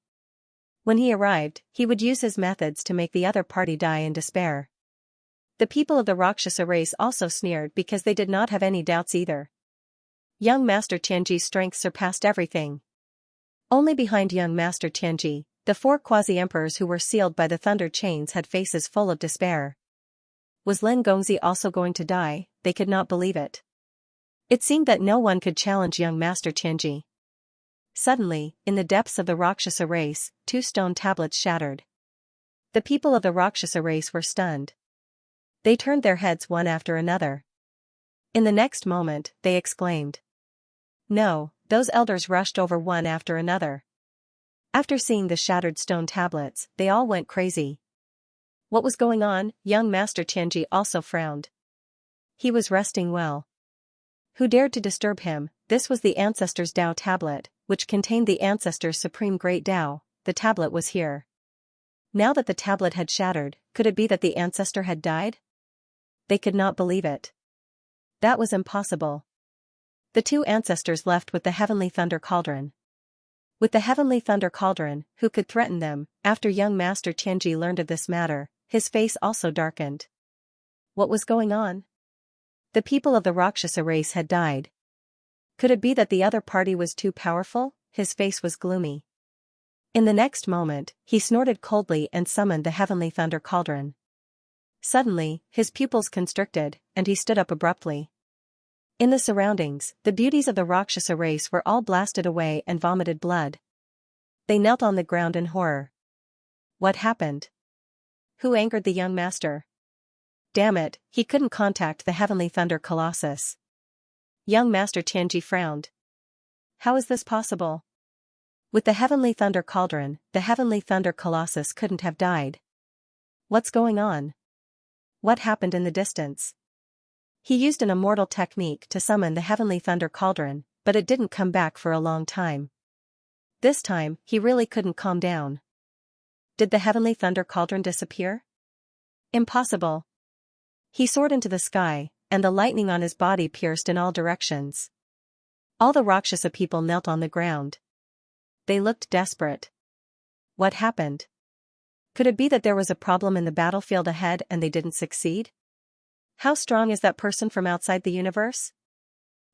When he arrived, he would use his methods to make the other party die in despair. The people of the Rakshasa race also sneered because they did not have any doubts either. Young master Xianxia's strength surpassed everything. Only behind young master Xianxia, the 4 quasi-emperors who were sealed by the thunder chains had faces full of despair. Was Lin Gongzi also going to die? They could not believe it. It seemed that no one could challenge young master Xianxia. Suddenly, in the depths of the Rakshasa race, 2 stone tablets shattered. The people of the Rakshasa race were stunned. They turned their heads one after another. In the next moment, they exclaimed. No, those elders rushed over one after another. After seeing the shattered stone tablets, they all went crazy. What was going on? Young master Xianxia also frowned. He was resting well. Who dared to disturb him? This was the ancestors' Tao tablet, which contained the ancestors' supreme great Tao. The tablet was here. Now that the tablet had shattered, could it be that the ancestor had died? They could not believe it. That was impossible. The 2 ancestors left with the heavenly thunder cauldron. With the heavenly thunder cauldron, who could threaten them? After young master Xianxia learned of this matter, his face also darkened. What was going on? The people of the Rakshasa race had died. Could it be that the other party was too powerful? His face was gloomy. In the next moment, he snorted coldly and summoned the heavenly thunder cauldron. Suddenly, his pupils constricted, and he stood up abruptly. In the surroundings, the beauties of the Rakshasa race were all blasted away and vomited blood. They knelt on the ground in horror. What happened? Who angered the young master? Damn it, he couldn't contact the heavenly thunder colossus. Young master Xianxia frowned. How is this possible? With the heavenly thunder cauldron, the heavenly thunder colossus couldn't have died. What's going on? What happened in the distance? He used an immortal technique to summon the heavenly thunder cauldron, but it didn't come back for a long time. This time, he really couldn't calm down. Did the heavenly thunder cauldron disappear? Impossible. He soared into the sky, and the lightning on his body pierced in all directions. All the Rakshasa people knelt on the ground. They looked desperate. What happened? Could it be that there was a problem in the battlefield ahead and they didn't succeed? How strong is that person from outside the universe?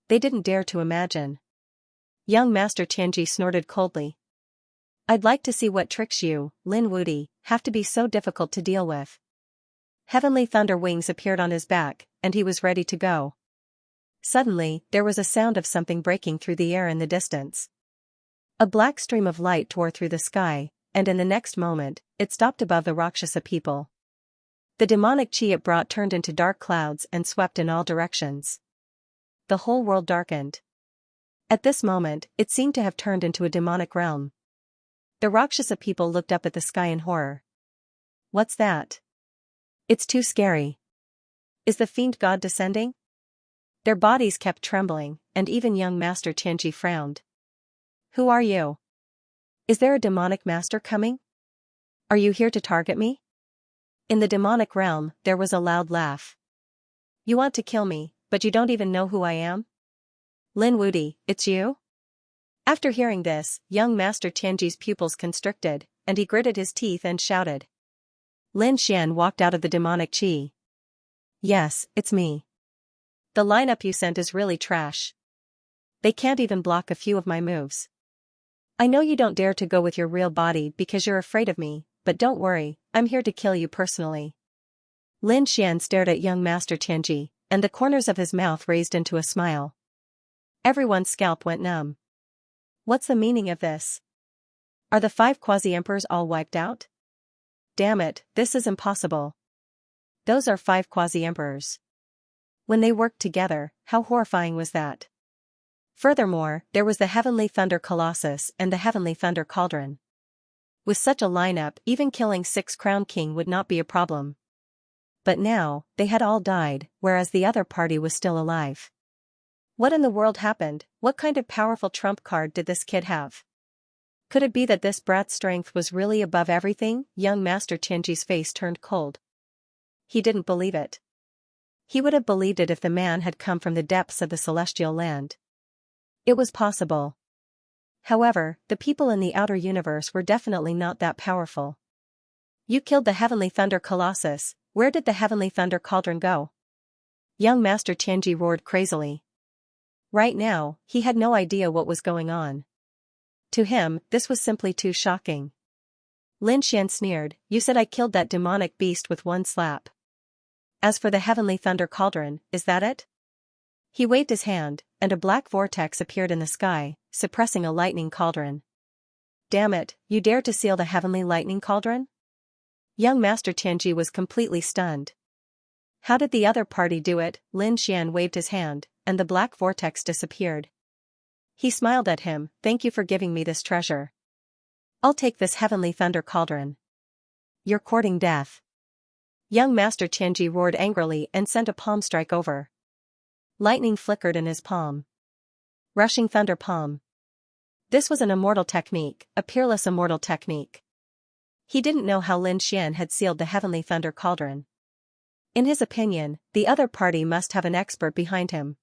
They didn't dare to imagine. Young Master Tianji snorted coldly. I'd like to see what tricks you, Lin Wuti, have to be so difficult to deal with. Heavenly thunder wings appeared on his back, and he was ready to go. Suddenly, there was a sound of something breaking through the air in the distance. A black stream of light tore through the sky, and in the next moment, it stopped above the Rakshasa people. The demonic chi it brought turned into dark clouds and swept in all directions. The whole world darkened. At this moment, it seemed to have turned into a demonic realm. The Rakshasa people looked up at the sky in horror. What's that? It's too scary. Is the fiend god descending? Their bodies kept trembling, and even young Master Tianji frowned. Who are you? Is there a demonic master coming? Are you here to target me? In the demonic realm, there was a loud laugh. You want to kill me, but you don't even know who I am? Lin Wuti, it's you? After hearing this, young Master Tianji's pupils constricted, and he gritted his teeth and shouted. Lin Xian walked out of the demonic chi. Yes, it's me. The lineup you sent is really trash. They can't even block a few of my moves. I know you don't dare to go with your real body because you're afraid of me, but don't worry, I'm here to kill you personally. Lin Xian stared at young Master Tianji, and the corners of his mouth raised into a smile. Everyone's scalp went numb. What's the meaning of this? Are the 5 quasi-emperors all wiped out? Damn it, this is impossible. Those are 5 quasi-emperors. When they worked together, how horrifying was that? Furthermore, there was the Heavenly Thunder Colossus and the Heavenly Thunder Cauldron. With such a lineup, even killing 6 Crown King would not be a problem. But now, they had all died, whereas the other party was still alive. What in the world happened? What kind of powerful trump card did this kid have? Could it be that this brat's strength was really above everything? Young Master Tianji's face turned cold. He didn't believe it. He would have believed it if the man had come from the depths of the celestial land. It was possible. However, the people in the outer universe were definitely not that powerful. You killed the Heavenly Thunder Colossus. Where did the Heavenly Thunder Cauldron go? Young Master Tianji roared crazily. Right now, he had no idea what was going on. To him, this was simply too shocking. Lin Xian sneered, you said I killed that demonic beast with one slap. As for the Heavenly Thunder Cauldron, is that it? He waved his hand, and a black vortex appeared in the sky, suppressing a lightning cauldron. Damn it, you dare to seal the Heavenly Lightning Cauldron? Young Master Tianji was completely stunned. How did the other party do it? Lin Xian waved his hand, and the black vortex disappeared. He smiled at him, thank you for giving me this treasure. I'll take this Heavenly Thunder Cauldron. You're courting death. Young Master Tianji roared angrily and sent a palm strike over. Lightning flickered in his palm. Rushing Thunder Palm. This was an immortal technique, a peerless immortal technique. He didn't know how Lin Xian had sealed the Heavenly Thunder Cauldron. In his opinion, the other party must have an expert behind him.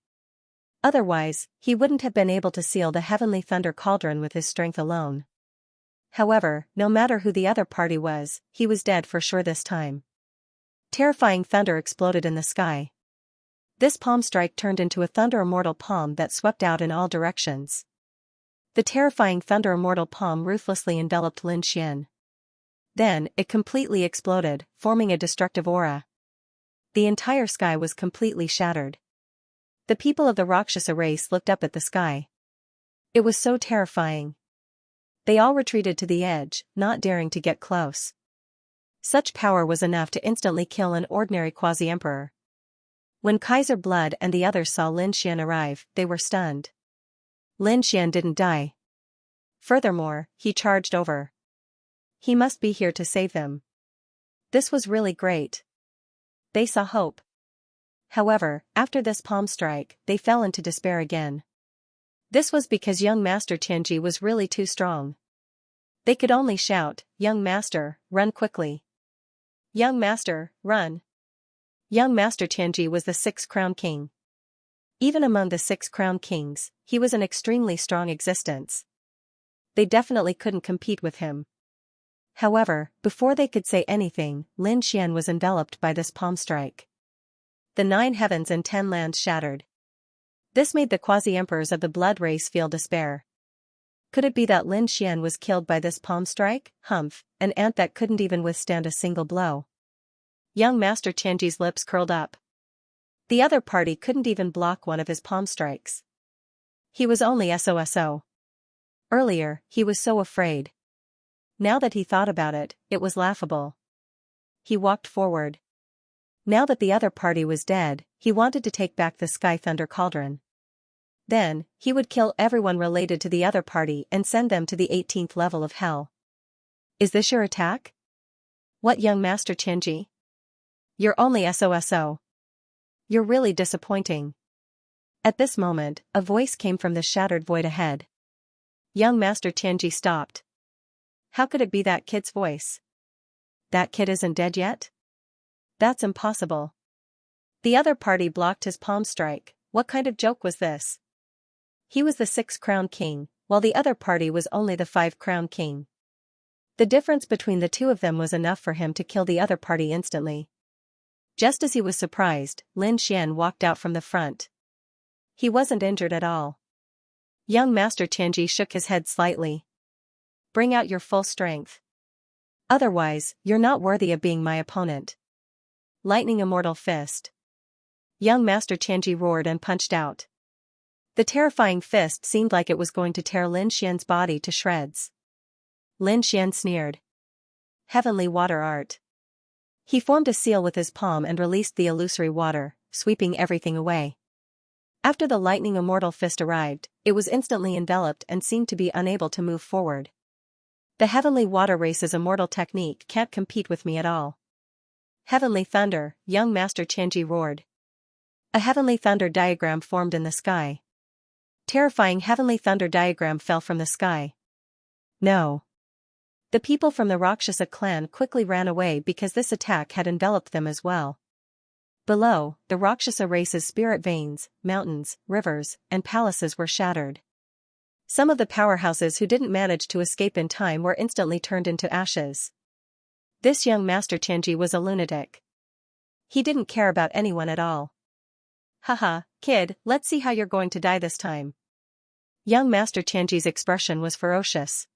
Otherwise, he wouldn't have been able to seal the Heavenly Thunder Cauldron with his strength alone. However, no matter who the other party was, he was dead for sure this time. Terrifying thunder exploded in the sky. This palm strike turned into a thunder immortal palm that swept out in all directions. The terrifying thunder immortal palm ruthlessly enveloped Lin Xian. Then, it completely exploded, forming a destructive aura. The entire sky was completely shattered. The people of the Rakshasa race looked up at the sky. It was so terrifying. They all retreated to the edge, not daring to get close. Such power was enough to instantly kill an ordinary quasi-emperor. When Kaiser Blood and the others saw Lin Xian arrive, they were stunned. Lin Xian didn't die. Furthermore, he charged over. He must be here to save them. This was really great. They saw hope. However, after this palm strike, they fell into despair again. This was because young Master Tianji was really too strong. They could only shout, "Young Master, run quickly. Young Master, run." Young Master Tianji was the 6th Crown King. Even among the 6 Crown Kings, he was an extremely strong existence. They definitely couldn't compete with him. However, before they could say anything, Lin Xian was enveloped by this palm strike. The 9 heavens and 10 lands shattered. This made the quasi-emperors of the blood race feel despair. Could it be that Lin Xian was killed by this palm strike? Humph, an ant that couldn't even withstand a single blow. Young Master Qianji's lips curled up. The other party couldn't even block one of his palm strikes. He was only SOSO. Earlier, he was so afraid. Now that he thought about it, it was laughable. He walked forward. Now that the other party was dead, he wanted to take back the Sky Thunder Cauldron. Then, he would kill everyone related to the other party and send them to the 18th level of hell. Is this your attack? What, young Master Qianji? You're only SOSO. You're really disappointing. At this moment, a voice came from the shattered void ahead. Young Master Qianji stopped. How could it be that kid's voice? That kid isn't dead yet? That's impossible. The other party blocked his palm strike. What kind of joke was this? He was the 6-crown king, while the other party was only the 5-crown king. The difference between the two of them was enough for him to kill the other party instantly. Just as he was surprised, Lin Xian walked out from the front. He wasn't injured at all. Young Master Qianji shook his head slightly. Bring out your full strength. Otherwise, you're not worthy of being my opponent. Lightning Immortal Fist. Young Master Qianji roared and punched out. The terrifying fist seemed like it was going to tear Lin Xian's body to shreds. Lin Xian sneered. Heavenly water art. He formed a seal with his palm and released the illusory water, sweeping everything away. After the lightning immortal fist arrived, it was instantly enveloped and seemed to be unable to move forward. The heavenly water race's immortal technique can't compete with me at all. Heavenly thunder, young Master Qianji roared. A heavenly thunder diagram formed in the sky. Terrifying heavenly thunder diagram fell from the sky. No. The people from the Rakshasa clan quickly ran away because this attack had enveloped them as well. Below, the Rakshasa race's spirit veins, mountains, rivers, and palaces were shattered. Some of the powerhouses who didn't manage to escape in time were instantly turned into ashes. This young Master Qianji was a lunatic. He didn't care about anyone at all. Haha, kid, let's see how you're going to die this time. Young Master Qianji's expression was ferocious.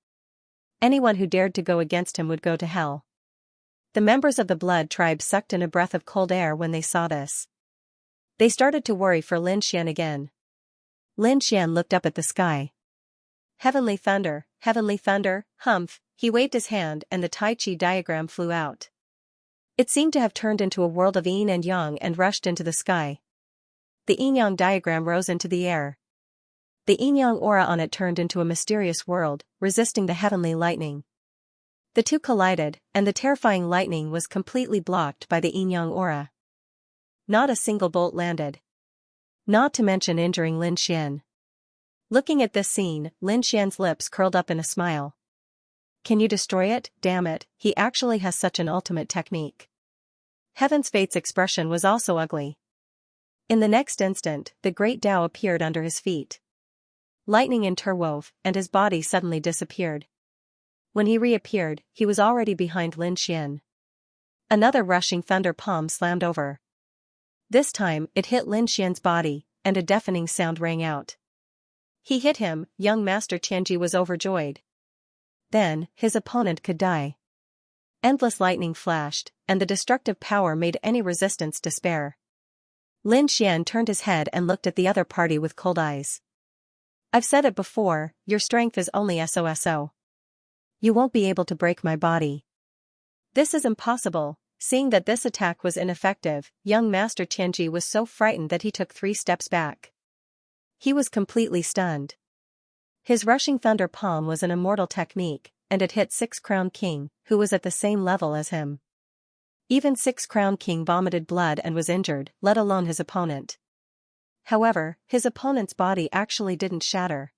Anyone who dared to go against him would go to hell. The members of the blood tribe sucked in a breath of cold air when they saw this. They started to worry for Lin Xian again. Lin Xian looked up at the sky. Heavenly thunder, humph, he waved his hand and the Tai Chi diagram flew out. It seemed to have turned into a world of yin and yang and rushed into the sky. The yin-yang diagram rose into the air. The yin-yang aura on it turned into a mysterious world, resisting the heavenly lightning. The two collided, and the terrifying lightning was completely blocked by the yin-yang aura. Not a single bolt landed. Not to mention injuring Lin Xian. Looking at this scene, Lin Xian's lips curled up in a smile. Can you destroy it? Damn it, he actually has such an ultimate technique. Heaven's Fate's expression was also ugly. In the next instant, the great Tao appeared under his feet. Lightning interwove, and his body suddenly disappeared. When he reappeared, he was already behind Lin Xian. Another rushing thunder palm slammed over. This time, it hit Lin Xian's body, and a deafening sound rang out. He hit him, young Master Qianji was overjoyed. Then, his opponent could die. Endless lightning flashed, and the destructive power made any resistance despair. Lin Xian turned his head and looked at the other party with cold eyes. I've said it before, your strength is only SOSO. You won't be able to break my body. This is impossible. Seeing that this attack was ineffective, young Master Qianji was so frightened that he took 3 steps back. He was completely stunned. His rushing thunder palm was an immortal technique, and it hit 6-crown king, who was at the same level as him. Even 6-crown king vomited blood and was injured, let alone his opponent. However, his opponent's body actually didn't shatter.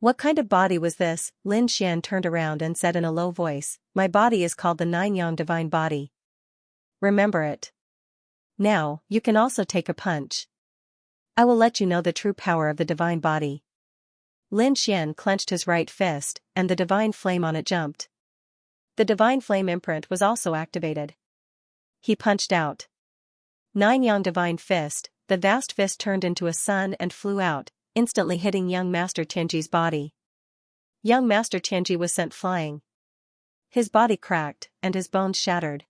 What kind of body was this? Lin Xian turned around and said in a low voice, my body is called the 9-yang divine body. Remember it. Now, you can also take a punch. I will let you know the true power of the divine body. Lin Xian clenched his right fist, and the divine flame on it jumped. The divine flame imprint was also activated. He punched out. Nine Yang Divine Fist, the vast fist turned into a sun and flew out, instantly hitting young Master Tianji's body. Young Master Tianji was sent flying. His body cracked, and his bones shattered.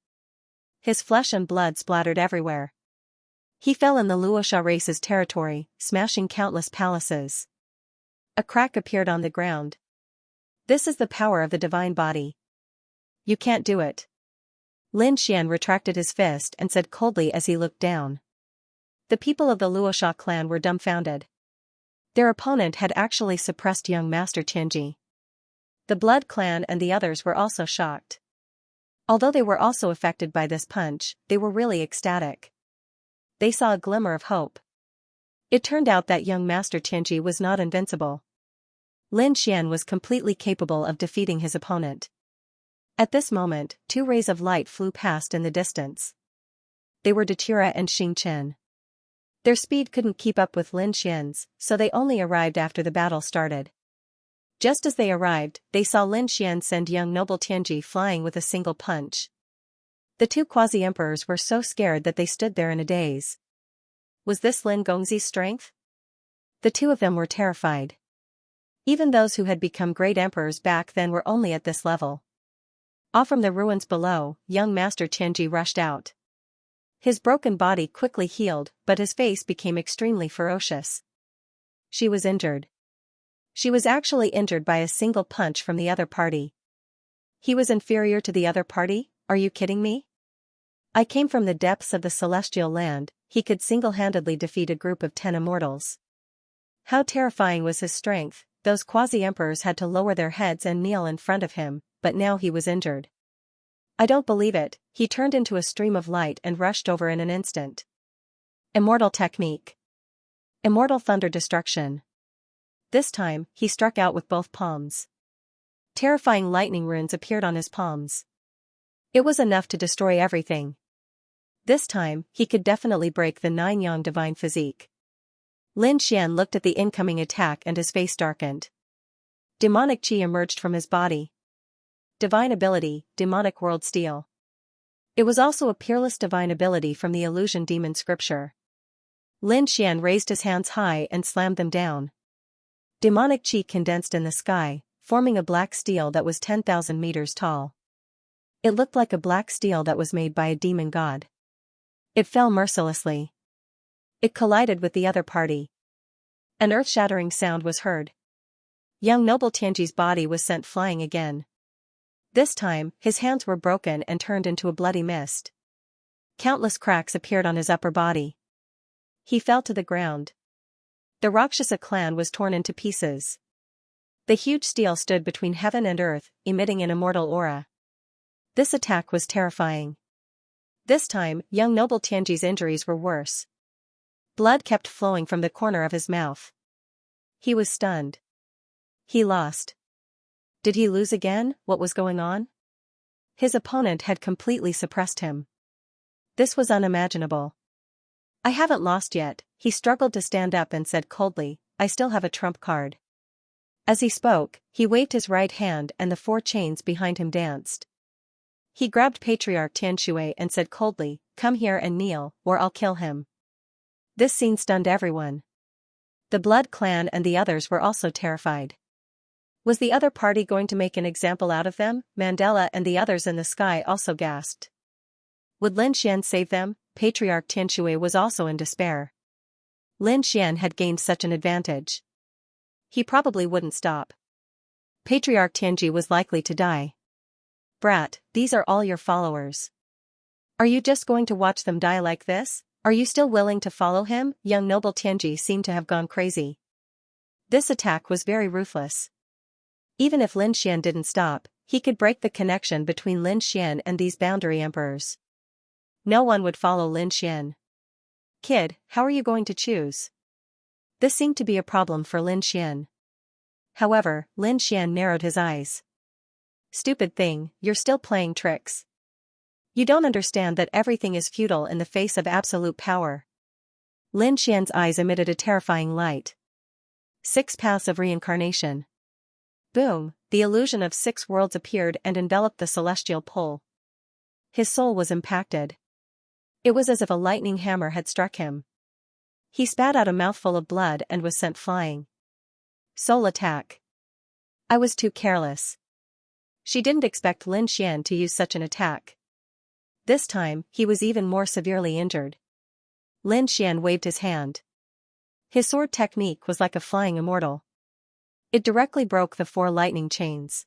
His flesh and blood splattered everywhere. He fell in the Luosha race's territory, smashing countless palaces. A crack appeared on the ground. This is the power of the divine body. You can't do it. Lin Xian retracted his fist and said coldly as he looked down. The people of the Luosha clan were dumbfounded. Their opponent had actually suppressed young Master Tianji. The Blood clan and the others were also shocked. Although they were also affected by this punch, they were really ecstatic. They saw a glimmer of hope. It turned out that young Master Tianji was not invincible. Lin Xian was completely capable of defeating his opponent. At this moment, two rays of light flew past in the distance. They were Datura and Xing Chen. Their speed couldn't keep up with Lin Xian's, so they only arrived after the battle started. Just as they arrived, they saw Lin Xian send young noble Tianji flying with a single punch. The two quasi-emperors were so scared that they stood there in a daze. Was this Lin Gongzi's strength? The two of them were terrified. Even those who had become great emperors back then were only at this level. Off from the ruins below, young Master Tianji rushed out. His broken body quickly healed, but his face became extremely ferocious. She was injured. She was actually injured by a single punch from the other party. He was inferior to the other party? Are you kidding me? I came from the depths of the celestial land, he could single-handedly defeat a group of 10 immortals. How terrifying was his strength, those quasi-emperors had to lower their heads and kneel in front of him, but now he was injured. I don't believe it, he turned into a stream of light and rushed over in an instant. Immortal technique. Immortal thunder destruction. This time, he struck out with both palms. Terrifying lightning runes appeared on his palms. It was enough to destroy everything. This time, he could definitely break the Nine Yang divine physique. Lin Xian looked at the incoming attack and his face darkened. Demonic chi emerged from his body. Divine ability, demonic world steel. It was also a peerless divine ability from the illusion demon scripture. Lin Xian raised his hands high and slammed them down. Demonic chi condensed in the sky, forming a black steel that was 10,000 meters tall. It looked like a black steel that was made by a demon god. It fell mercilessly. It collided with the other party. An earth-shattering sound was heard. Young noble Tianji's body was sent flying again. This time, his hands were broken and turned into a bloody mist. Countless cracks appeared on his upper body. He fell to the ground. The Rakshasa clan was torn into pieces. The huge steel stood between heaven and earth, emitting an immortal aura. This attack was terrifying. This time, young noble Tianji's injuries were worse. Blood kept flowing from the corner of his mouth. He was stunned. He lost. Did he lose again? What was going on? His opponent had completely suppressed him. This was unimaginable. I haven't lost yet, he struggled to stand up and said coldly, I still have a trump card. As he spoke, he waved his right hand and the 4 chains behind him danced. He grabbed Patriarch Tianshui and said coldly, come here and kneel, or I'll kill him. This scene stunned everyone. The Blood clan and the others were also terrified. Was the other party going to make an example out of them? Mandela and the others in the sky also gasped. Would Lin Xian save them? Patriarch Tianshui was also in despair. Lin Xian had gained such an advantage. He probably wouldn't stop. Patriarch Tianji was likely to die. Brat, these are all your followers. Are you just going to watch them die like this? Are you still willing to follow him? Young noble Tianji seemed to have gone crazy. This attack was very ruthless. Even if Lin Xian didn't stop, he could break the connection between Lin Xian and these boundary emperors. No one would follow Lin Xian. Kid, how are you going to choose? This seemed to be a problem for Lin Xian. However, Lin Xian narrowed his eyes. Stupid thing, you're still playing tricks. You don't understand that everything is futile in the face of absolute power. Lin Xian's eyes emitted a terrifying light. 6 paths of reincarnation. Boom, the illusion of 6 worlds appeared and enveloped the celestial pole. His soul was impacted. It was as if a lightning hammer had struck him. He spat out a mouthful of blood and was sent flying. Soul attack. I was too careless. She didn't expect Lin Xian to use such an attack. This time, he was even more severely injured. Lin Xian waved his hand. His sword technique was like a flying immortal. It directly broke the 4 lightning chains.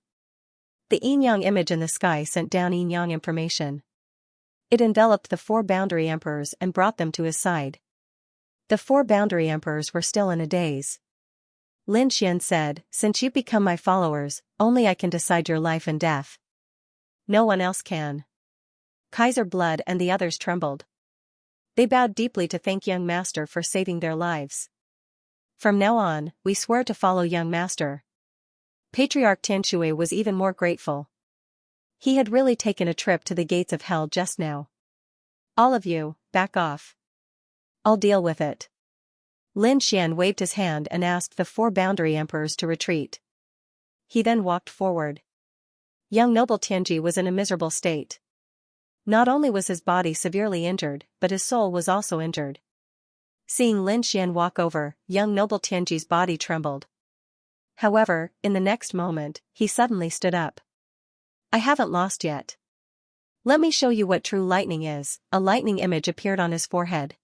The yin-yang image in the sky sent down yin-yang information. It enveloped the 4 boundary emperors and brought them to his side. The 4 boundary emperors were still in a daze. Lin Xian said, "Since you've become my followers, only I can decide your life and death. No one else can." Kaiser Blood and the others trembled. They bowed deeply to thank young master for saving their lives. "From now on, we swear to follow young master." Patriarch Tianshui was even more grateful. He had really taken a trip to the gates of hell just now. "All of you, back off. I'll deal with it." Lin Xian waved his hand and asked the 4 boundary emperors to retreat. He then walked forward. Young noble Tianji was in a miserable state. Not only was his body severely injured, but his soul was also injured. Seeing Lin Xian walk over, young noble Tianji's body trembled. However, in the next moment, he suddenly stood up. "I haven't lost yet. Let me show you what true lightning is." A lightning image appeared on his forehead.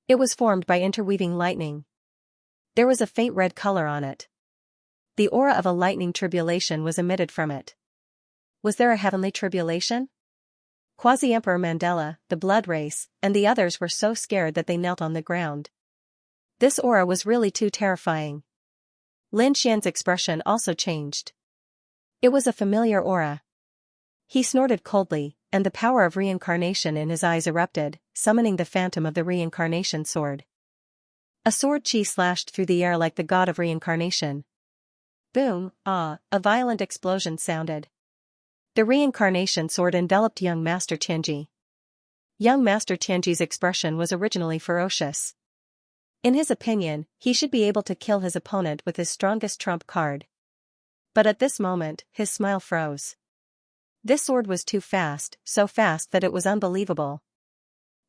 It was formed by interweaving lightning. There was a faint red color on it. The aura of a lightning tribulation was emitted from it. Was there a heavenly tribulation? Quasi-Emperor Mandela, the Blood Race, and the others were so scared that they knelt on the ground. This aura was really too terrifying. Lin Xian's expression also changed. It was a familiar aura. He snorted coldly, and the power of reincarnation in his eyes erupted, summoning the phantom of the reincarnation sword. A sword chi slashed through the air like the god of reincarnation. Boom, a violent explosion sounded. The reincarnation sword enveloped young Master Tianji. Young Master Tianji's expression was originally ferocious. In his opinion, he should be able to kill his opponent with his strongest trump card. But at this moment, his smile froze. This sword was too fast, so fast that it was unbelievable.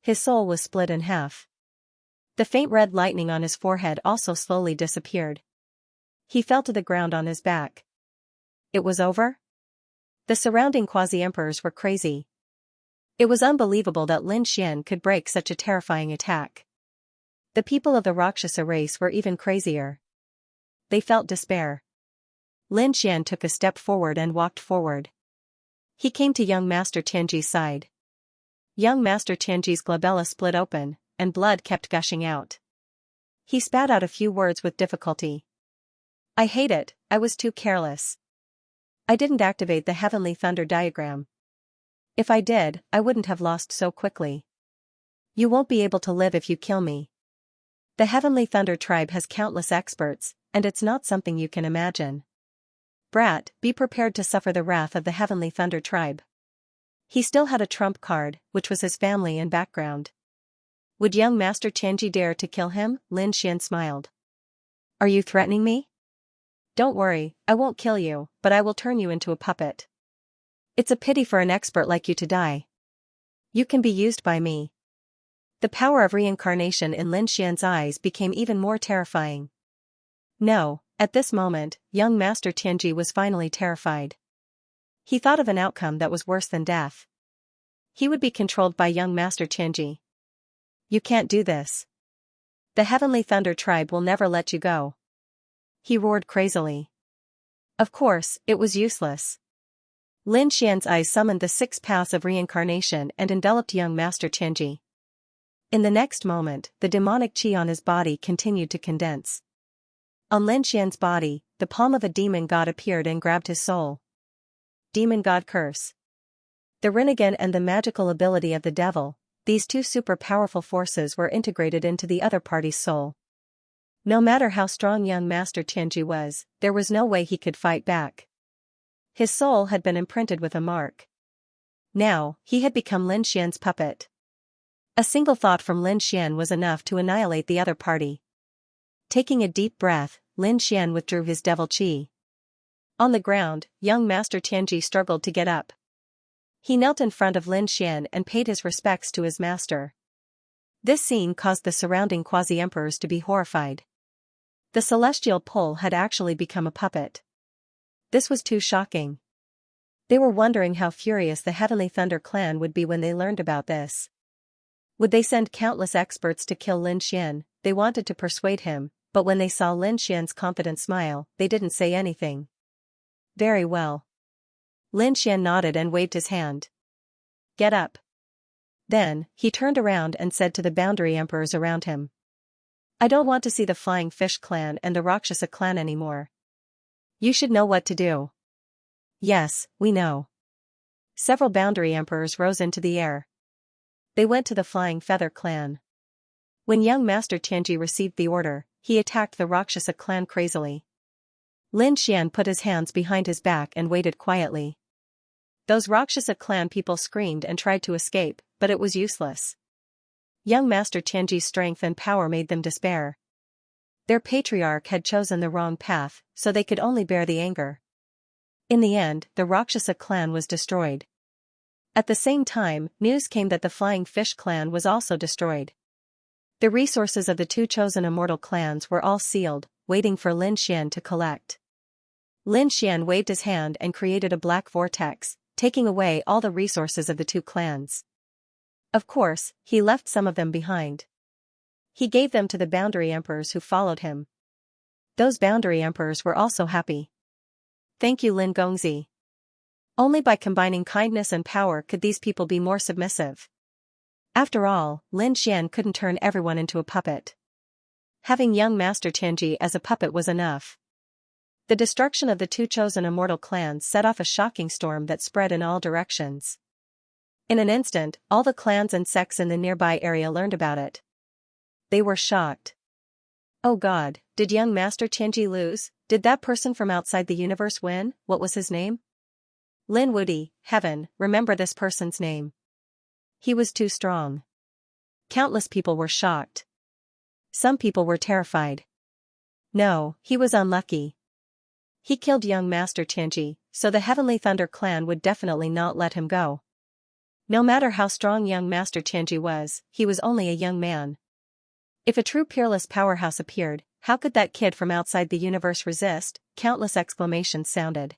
His soul was split in half. The faint red lightning on his forehead also slowly disappeared. He fell to the ground on his back. It was over? The surrounding quasi-emperors were crazy. It was unbelievable that Lin Xian could break such a terrifying attack. The people of the Rakshasa race were even crazier. They felt despair. Lin Xian took a step forward and walked forward. He came to young Master Tianji's side. Young Master Tianji's glabella split open, and blood kept gushing out. He spat out a few words with difficulty. "I hate it, I was too careless. I didn't activate the heavenly thunder diagram. If I did, I wouldn't have lost so quickly. You won't be able to live if you kill me. The heavenly thunder tribe has countless experts, and it's not something you can imagine. Brat, be prepared to suffer the wrath of the heavenly thunder tribe." He still had a trump card, which was his family and background. Would young Master Tianji dare to kill him? Lin Xian smiled. "Are you threatening me? Don't worry, I won't kill you, but I will turn you into a puppet. It's a pity for an expert like you to die. You can be used by me." The power of reincarnation in Lin Xian's eyes became even more terrifying. No, at this moment, young Master Tianji was finally terrified. He thought of an outcome that was worse than death. He would be controlled by young Master Tianji. "You can't do this. The Heavenly Thunder Tribe will never let you go." He roared crazily. Of course, it was useless. Lin Xian's eyes summoned the 6 paths of reincarnation and enveloped young Master Tianji. In the next moment, the demonic chi on his body continued to condense. On Lin Xian's body, the palm of a demon god appeared and grabbed his soul. Demon god curse. The Rinnegan and the magical ability of the devil, these 2 super powerful forces were integrated into the other party's soul. No matter how strong young Master Tianji was, there was no way he could fight back. His soul had been imprinted with a mark. Now, he had become Lin Xian's puppet. A single thought from Lin Xian was enough to annihilate the other party. Taking a deep breath, Lin Xian withdrew his devil chi. On the ground, young Master Tianji struggled to get up. He knelt in front of Lin Xian and paid his respects to his master. This scene caused the surrounding quasi-emperors to be horrified. The celestial pole had actually become a puppet. This was too shocking. They were wondering how furious the Heavenly Thunder clan would be when they learned about this. Would they send countless experts to kill Lin Xian? They wanted to persuade him, but when they saw Lin Xian's confident smile, they didn't say anything. Very well. Lin Xian nodded and waved his hand. Get up. Then, he turned around and said to the boundary emperors around him. I don't want to see the Flying Fish clan and the Rakshasa clan anymore. You should know what to do. Yes, we know. Several boundary emperors rose into the air. They went to the Flying Feather clan. When young Master Tianji received the order, he attacked the Rakshasa clan crazily. Lin Xian put his hands behind his back and waited quietly. Those Rakshasa clan people screamed and tried to escape, but it was useless. Young Master Tianji's strength and power made them despair. Their patriarch had chosen the wrong path, so they could only bear the anger. In the end, the Rakshasa clan was destroyed. At the same time, news came that the Flying Fish clan was also destroyed. The resources of the two chosen immortal clans were all sealed, waiting for Lin Xian to collect. Lin Xian waved his hand and created a black vortex, taking away all the resources of the two clans. Of course, he left some of them behind. He gave them to the boundary emperors who followed him. Those boundary emperors were also happy. Thank you, Lin Gongzi. Only by combining kindness and power could these people be more submissive. After all, Lin Xian couldn't turn everyone into a puppet. Having young Master Tianji as a puppet was enough. The destruction of the two chosen immortal clans set off a shocking storm that spread in all directions. In an instant, all the clans and sects in the nearby area learned about it. They were shocked. Oh God, did young Master Tianji lose? Did that person from outside the universe win? What was his name? Lin Wudi, heaven, remember this person's name. He was too strong. Countless people were shocked. Some people were terrified. No, he was unlucky. He killed young Master Tianji, so the Heavenly Thunder clan would definitely not let him go. No matter how strong young Master Tianji was, he was only a young man. If a true peerless powerhouse appeared, how could that kid from outside the universe resist? Countless exclamations sounded.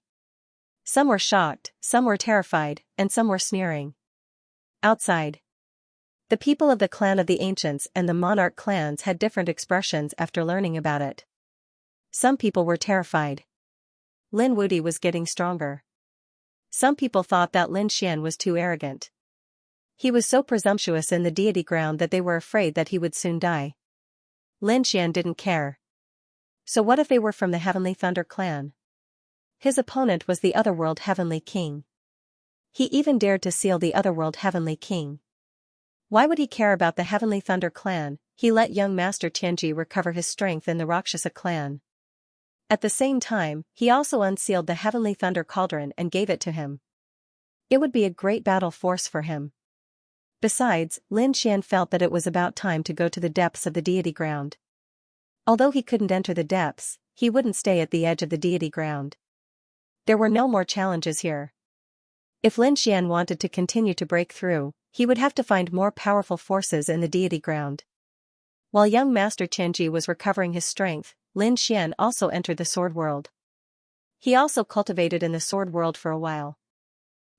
Some were shocked, some were terrified, and some were sneering. Outside. The people of the clan of the ancients and the monarch clans had different expressions after learning about it. Some people were terrified. Lin Wudi was getting stronger. Some people thought that Lin Xian was too arrogant. He was so presumptuous in the deity ground that they were afraid that he would soon die. Lin Xian didn't care. So what if they were from the Heavenly Thunder clan? His opponent was the Otherworld Heavenly King. He even dared to seal the Otherworld Heavenly King. Why would he care about the Heavenly Thunder clan? He let young Master Tianji recover his strength in the Rakshasa clan. At the same time, he also unsealed the Heavenly Thunder Cauldron and gave it to him. It would be a great battle force for him. Besides, Lin Xian felt that it was about time to go to the depths of the deity ground. Although he couldn't enter the depths, he wouldn't stay at the edge of the deity ground. There were no more challenges here. If Lin Xian wanted to continue to break through, he would have to find more powerful forces in the deity ground. While young Master Tianji was recovering his strength, Lin Xian also entered the Sword World. He also cultivated in the Sword World for a while.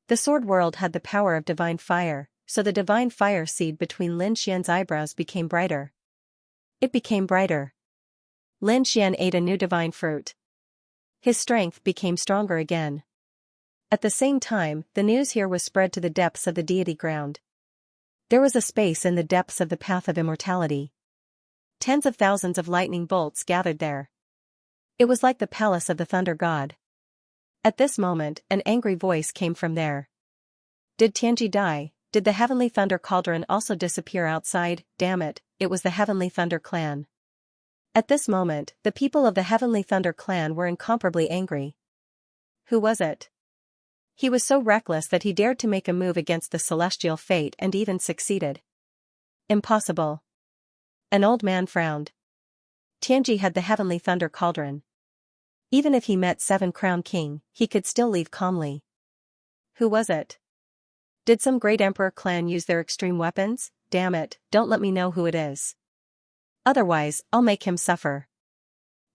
The Sword World had the power of divine fire, so the divine fire seed between Lin Xian's eyebrows became brighter. It became brighter. Lin Xian ate a new divine fruit. His strength became stronger again. At the same time, the news here was spread to the depths of the deity ground. There was a space in the depths of the path of immortality. Tens of thousands of lightning bolts gathered there. It was like the palace of the thunder god. At this moment, an angry voice came from there. Did Tianji die? Did the Heavenly Thunder Cauldron also disappear outside? Damn it, it was the Heavenly Thunder clan. At this moment, the people of the Heavenly Thunder clan were incomparably angry. Who was it? He was so reckless that he dared to make a move against the celestial fate and even succeeded. Impossible. An old man frowned. Tianji had the Heavenly Thunder Cauldron. Even if he met Seven Crown King, he could still leave calmly. Who was it? Did some great emperor clan use their extreme weapons? Damn it, don't let me know who it is. Otherwise, I'll make him suffer.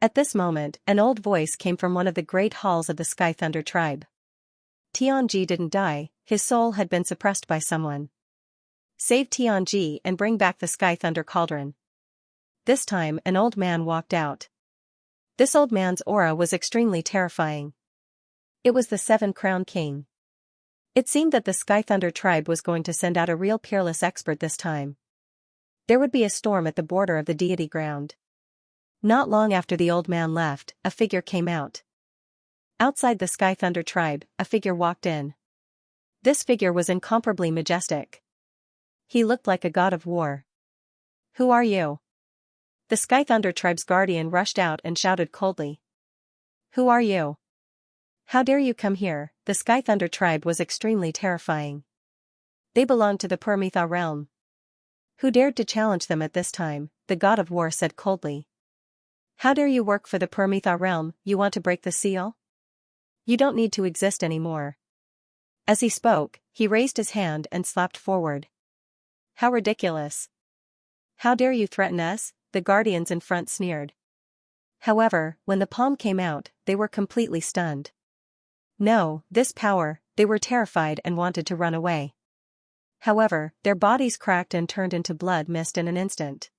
At this moment, an old voice came from one of the great halls of the Sky Thunder tribe. Tianji didn't die, his soul had been suppressed by someone. Save Tianji and bring back the Sky Thunder cauldron. This time an old man walked out. This old man's aura was extremely terrifying. It was the Seven Crown King. It seemed that the Sky Thunder tribe was going to send out a real peerless expert this time. There would be a storm at the border of the deity ground. Not long after the old man left, a figure came out. Outside the Sky Thunder tribe, a figure walked in. This figure was incomparably majestic. He looked like a god of war. Who are you? The Sky Thunder tribe's guardian rushed out and shouted coldly. Who are you? How dare you come here? The Sky Thunder tribe was extremely terrifying. They belonged to the Permitha realm. Who dared to challenge them at this time? The god of war said coldly. How dare you work for the Permitha realm? You want to break the seal? You don't need to exist anymore. As he spoke, he raised his hand and slapped forward. How ridiculous. How dare you threaten us? The guardians in front sneered. However, when the palm came out, they were completely stunned. No, this power, they were terrified and wanted to run away. However, their bodies cracked and turned into blood mist in an instant.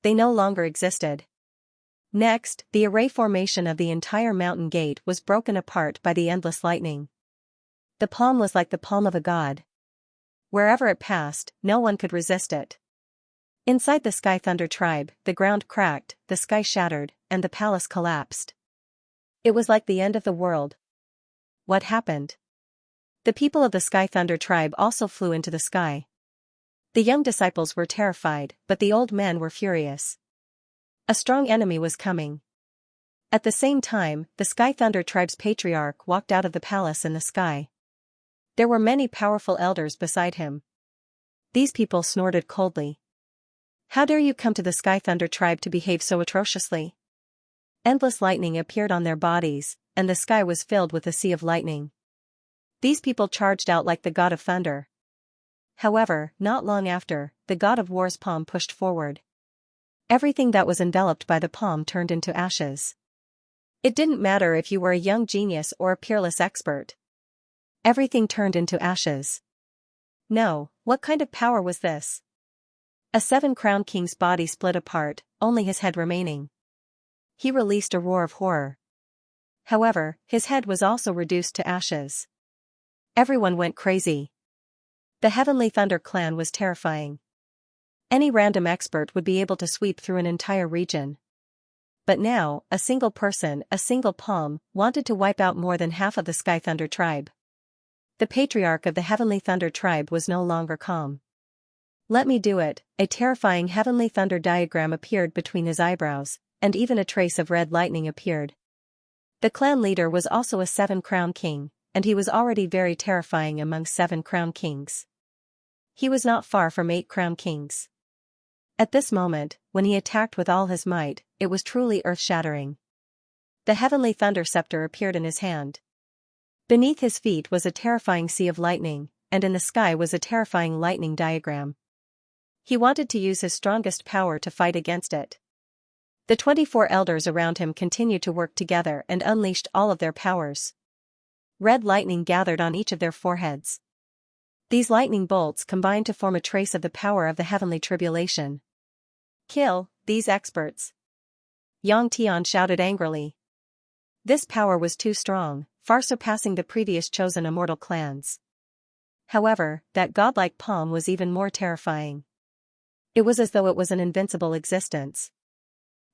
They no longer existed. Next, the array formation of the entire mountain gate was broken apart by the endless lightning. The palm was like the palm of a god. Wherever it passed, no one could resist it. Inside the Sky Thunder tribe, the ground cracked, the sky shattered, and the palace collapsed. It was like the end of the world. What happened? The people of the Sky Thunder tribe also flew into the sky. The young disciples were terrified, but the old men were furious. A strong enemy was coming. At the same time, the Sky Thunder tribe's patriarch walked out of the palace in the sky. There were many powerful elders beside him. These people snorted coldly. How dare you come to the Sky Thunder tribe to behave so atrociously? Endless lightning appeared on their bodies, and the sky was filled with a sea of lightning. These people charged out like the god of thunder. However, not long after, the god of war's palm pushed forward. Everything that was enveloped by the palm turned into ashes. It didn't matter if you were a young genius or a peerless expert. Everything turned into ashes. No, what kind of power was this? A seven-crowned king's body split apart, only his head remaining. He released a roar of horror. However, his head was also reduced to ashes. Everyone went crazy. The Heavenly Thunder clan was terrifying. Any random expert would be able to sweep through an entire region. But now, a single person, a single palm, wanted to wipe out more than half of the Sky Thunder tribe. The patriarch of the Heavenly Thunder tribe was no longer calm. Let me do it. A terrifying Heavenly Thunder diagram appeared between his eyebrows, and even a trace of red lightning appeared. The clan leader was also a seven-crown king, and he was already very terrifying among seven-crown kings. He was not far from 8 crown kings. At this moment, when he attacked with all his might, it was truly earth-shattering. The Heavenly Thunder scepter appeared in his hand. Beneath his feet was a terrifying sea of lightning, and in the sky was a terrifying lightning diagram. He wanted to use his strongest power to fight against it. The 24 elders around him continued to work together and unleashed all of their powers. Red lightning gathered on each of their foreheads. These lightning bolts combined to form a trace of the power of the heavenly tribulation. Kill these experts. Yang Tian shouted angrily. This power was too strong, far surpassing the previous chosen immortal clans. However, that godlike palm was even more terrifying. It was as though it was an invincible existence.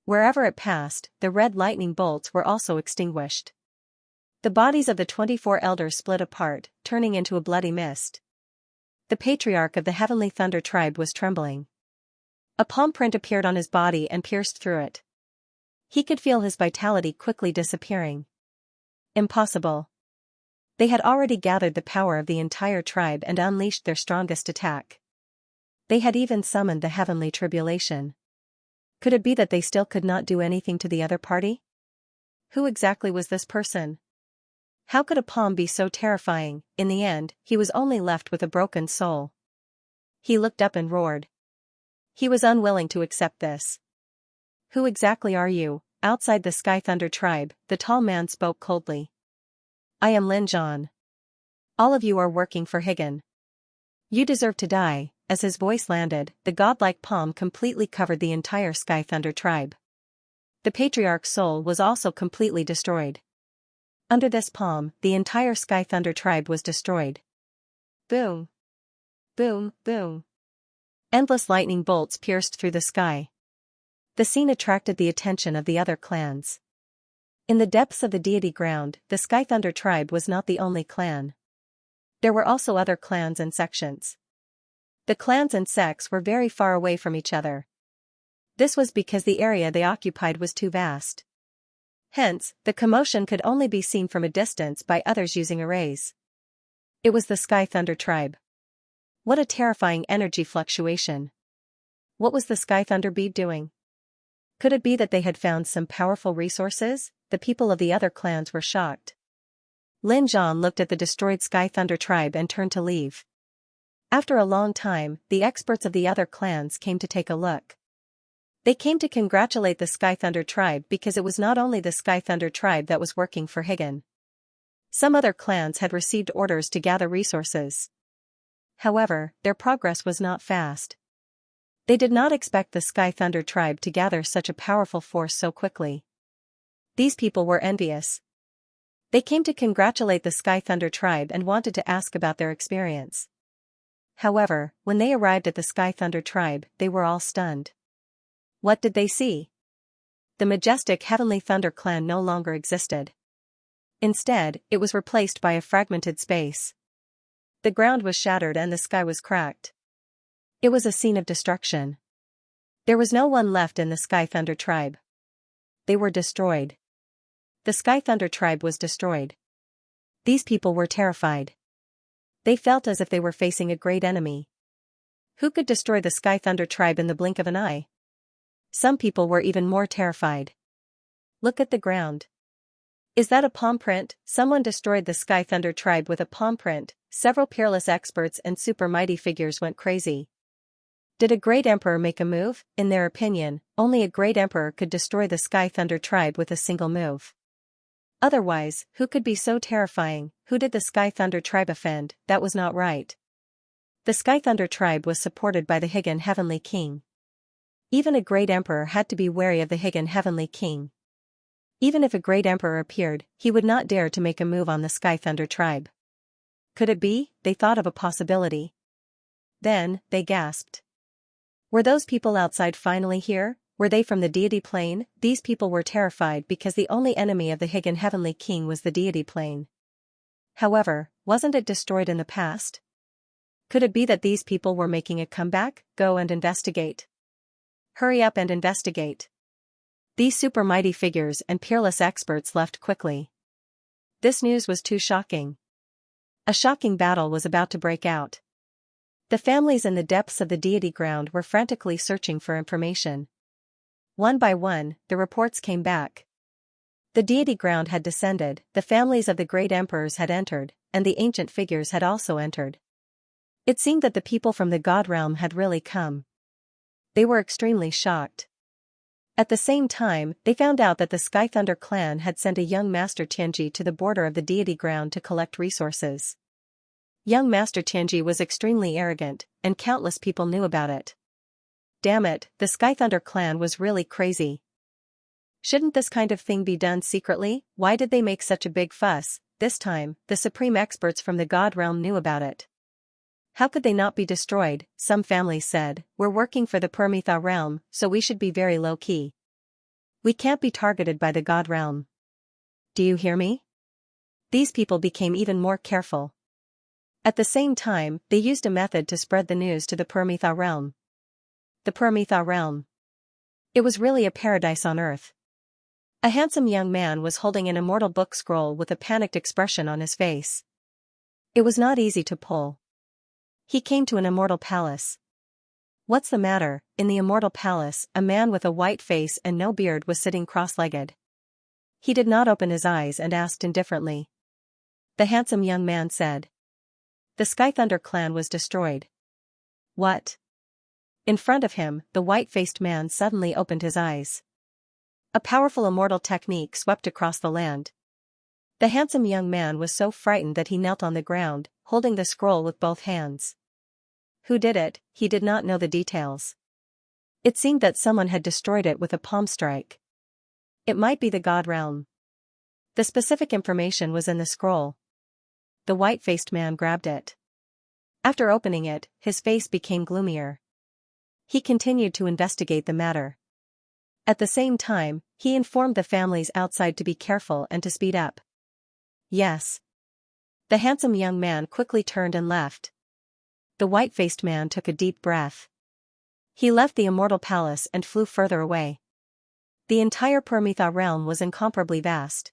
Wherever it passed, the red lightning bolts were also extinguished. The bodies of the 24 elders split apart, turning into a bloody mist. The patriarch of the Heavenly Thunder tribe was trembling. A palm print appeared on his body and pierced through it. He could feel his vitality quickly disappearing. Impossible. They had already gathered the power of the entire tribe and unleashed their strongest attack. They had even summoned the heavenly tribulation. Could it be that they still could not do anything to the other party? Who exactly was this person? How could a palm be so terrifying? In the end, he was only left with a broken soul. He looked up and roared. He was unwilling to accept this. Who exactly are you? Outside the Sky Thunder tribe, the tall man spoke coldly. I am Lin Zhan. All of you are working for Higan. You deserve to die. As his voice landed, the godlike palm completely covered the entire Sky Thunder tribe. The patriarch's soul was also completely destroyed. Under this palm, the entire Sky Thunder tribe was destroyed. Boom! Boom! Boom! Endless lightning bolts pierced through the sky. The scene attracted the attention of the other clans. In the depths of the deity ground, the Sky Thunder tribe was not the only clan. There were also other clans and sections. The clans and sects were very far away from each other. This was because the area they occupied was too vast. Hence, the commotion could only be seen from a distance by others using arrays. It was the Sky Thunder tribe. What a terrifying energy fluctuation. What was the Sky Thunder bead doing? Could it be that they had found some powerful resources? The people of the other clans were shocked. Lin Zhan looked at the destroyed Sky Thunder tribe and turned to leave. After a long time, the experts of the other clans came to take a look. They came to congratulate the Sky Thunder tribe because it was not only the Sky Thunder tribe that was working for Higan. Some other clans had received orders to gather resources. However, their progress was not fast. They did not expect the Sky Thunder tribe to gather such a powerful force so quickly. These people were envious. They came to congratulate the Sky Thunder tribe and wanted to ask about their experience. However, when they arrived at the Sky Thunder tribe, they were all stunned. What did they see? The majestic Heavenly Thunder clan no longer existed. Instead, it was replaced by a fragmented space. The ground was shattered and the sky was cracked. It was a scene of destruction. There was no one left in the Sky Thunder tribe. They were destroyed. The Sky Thunder tribe was destroyed. These people were terrified. They felt as if they were facing a great enemy. Who could destroy the Sky Thunder tribe in the blink of an eye? Some people were even more terrified. Look at the ground. Is that a palm print? Someone destroyed the Sky Thunder tribe with a palm print. Several peerless experts and super mighty figures went crazy. Did a great emperor make a move? In their opinion, only a great emperor could destroy the Sky Thunder tribe with a single move. Otherwise, who could be so terrifying? Who did the Sky Thunder tribe offend? That was not right. The Sky Thunder tribe was supported by the Higan Heavenly King. Even a great emperor had to be wary of the Higan Heavenly King. Even if a great emperor appeared, he would not dare to make a move on the Sky Thunder tribe. Could it be? They thought of a possibility. Then, they gasped. Were those people outside finally here? Were they from the deity plane? These people were terrified because the only enemy of the Higan Heavenly King was the deity plane. However, wasn't it destroyed in the past? Could it be that these people were making a comeback? Go and investigate. Hurry up and investigate. These super mighty figures and peerless experts left quickly. This news was too shocking. A shocking battle was about to break out. The families in the depths of the deity ground were frantically searching for information. One by one, the reports came back. The deity ground had descended, the families of the great emperors had entered, and the ancient figures had also entered. It seemed that the people from the god realm had really come. They were extremely shocked. At the same time, they found out that the Sky Thunder clan had sent a young Master Xianxia to the border of the deity ground to collect resources. Young Master Xianxia was extremely arrogant, and countless people knew about it. Damn it, the Sky Thunder clan was really crazy. Shouldn't this kind of thing be done secretly? Why did they make such a big fuss? This time, the supreme experts from the god realm knew about it. How could they not be destroyed? Some families said, we're working for the Permitha realm, so we should be very low-key. We can't be targeted by the god realm. Do you hear me? These people became even more careful. At the same time, they used a method to spread the news to the Permitha realm. The Permitha realm. It was really a paradise on earth. A handsome young man was holding an immortal book scroll with a panicked expression on his face. It was not easy to pull. He came to an immortal palace. What's the matter? In the immortal palace, a man with a white face and no beard was sitting cross-legged. He did not open his eyes and asked indifferently. the handsome young man said. The Sky Thunder clan was destroyed. What? In front of him, the white-faced man suddenly opened his eyes. A powerful immortal technique swept across the land. The handsome young man was so frightened that he knelt on the ground, holding the scroll with both hands. Who did it? He did not know the details. It seemed that someone had destroyed it with a palm strike. It might be the God realm. The specific information was in the scroll. The white-faced man grabbed it. After opening it, his face became gloomier. He continued to investigate the matter. At the same time, he informed the families outside to be careful and to speed up. Yes. The handsome young man quickly turned and left. The white-faced man took a deep breath. He left the immortal palace and flew further away. The entire Permitha realm was incomparably vast.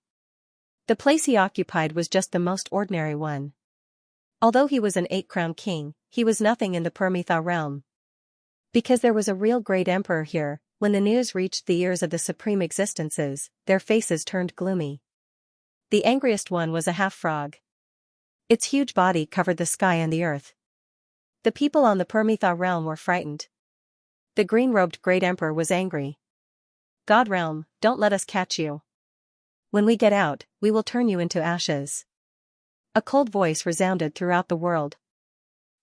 The place he occupied was just the most ordinary one. Although he was an 8-crown king, he was nothing in the Permitha realm. Because there was a real great emperor here, when the news reached the ears of the supreme existences, their faces turned gloomy. The angriest one was a half-frog. Its huge body covered the sky and the earth. The people on the Permitha realm were frightened. The green-robed great emperor was angry. God realm, don't let us catch you. When we get out, we will turn you into ashes. A cold voice resounded throughout the world.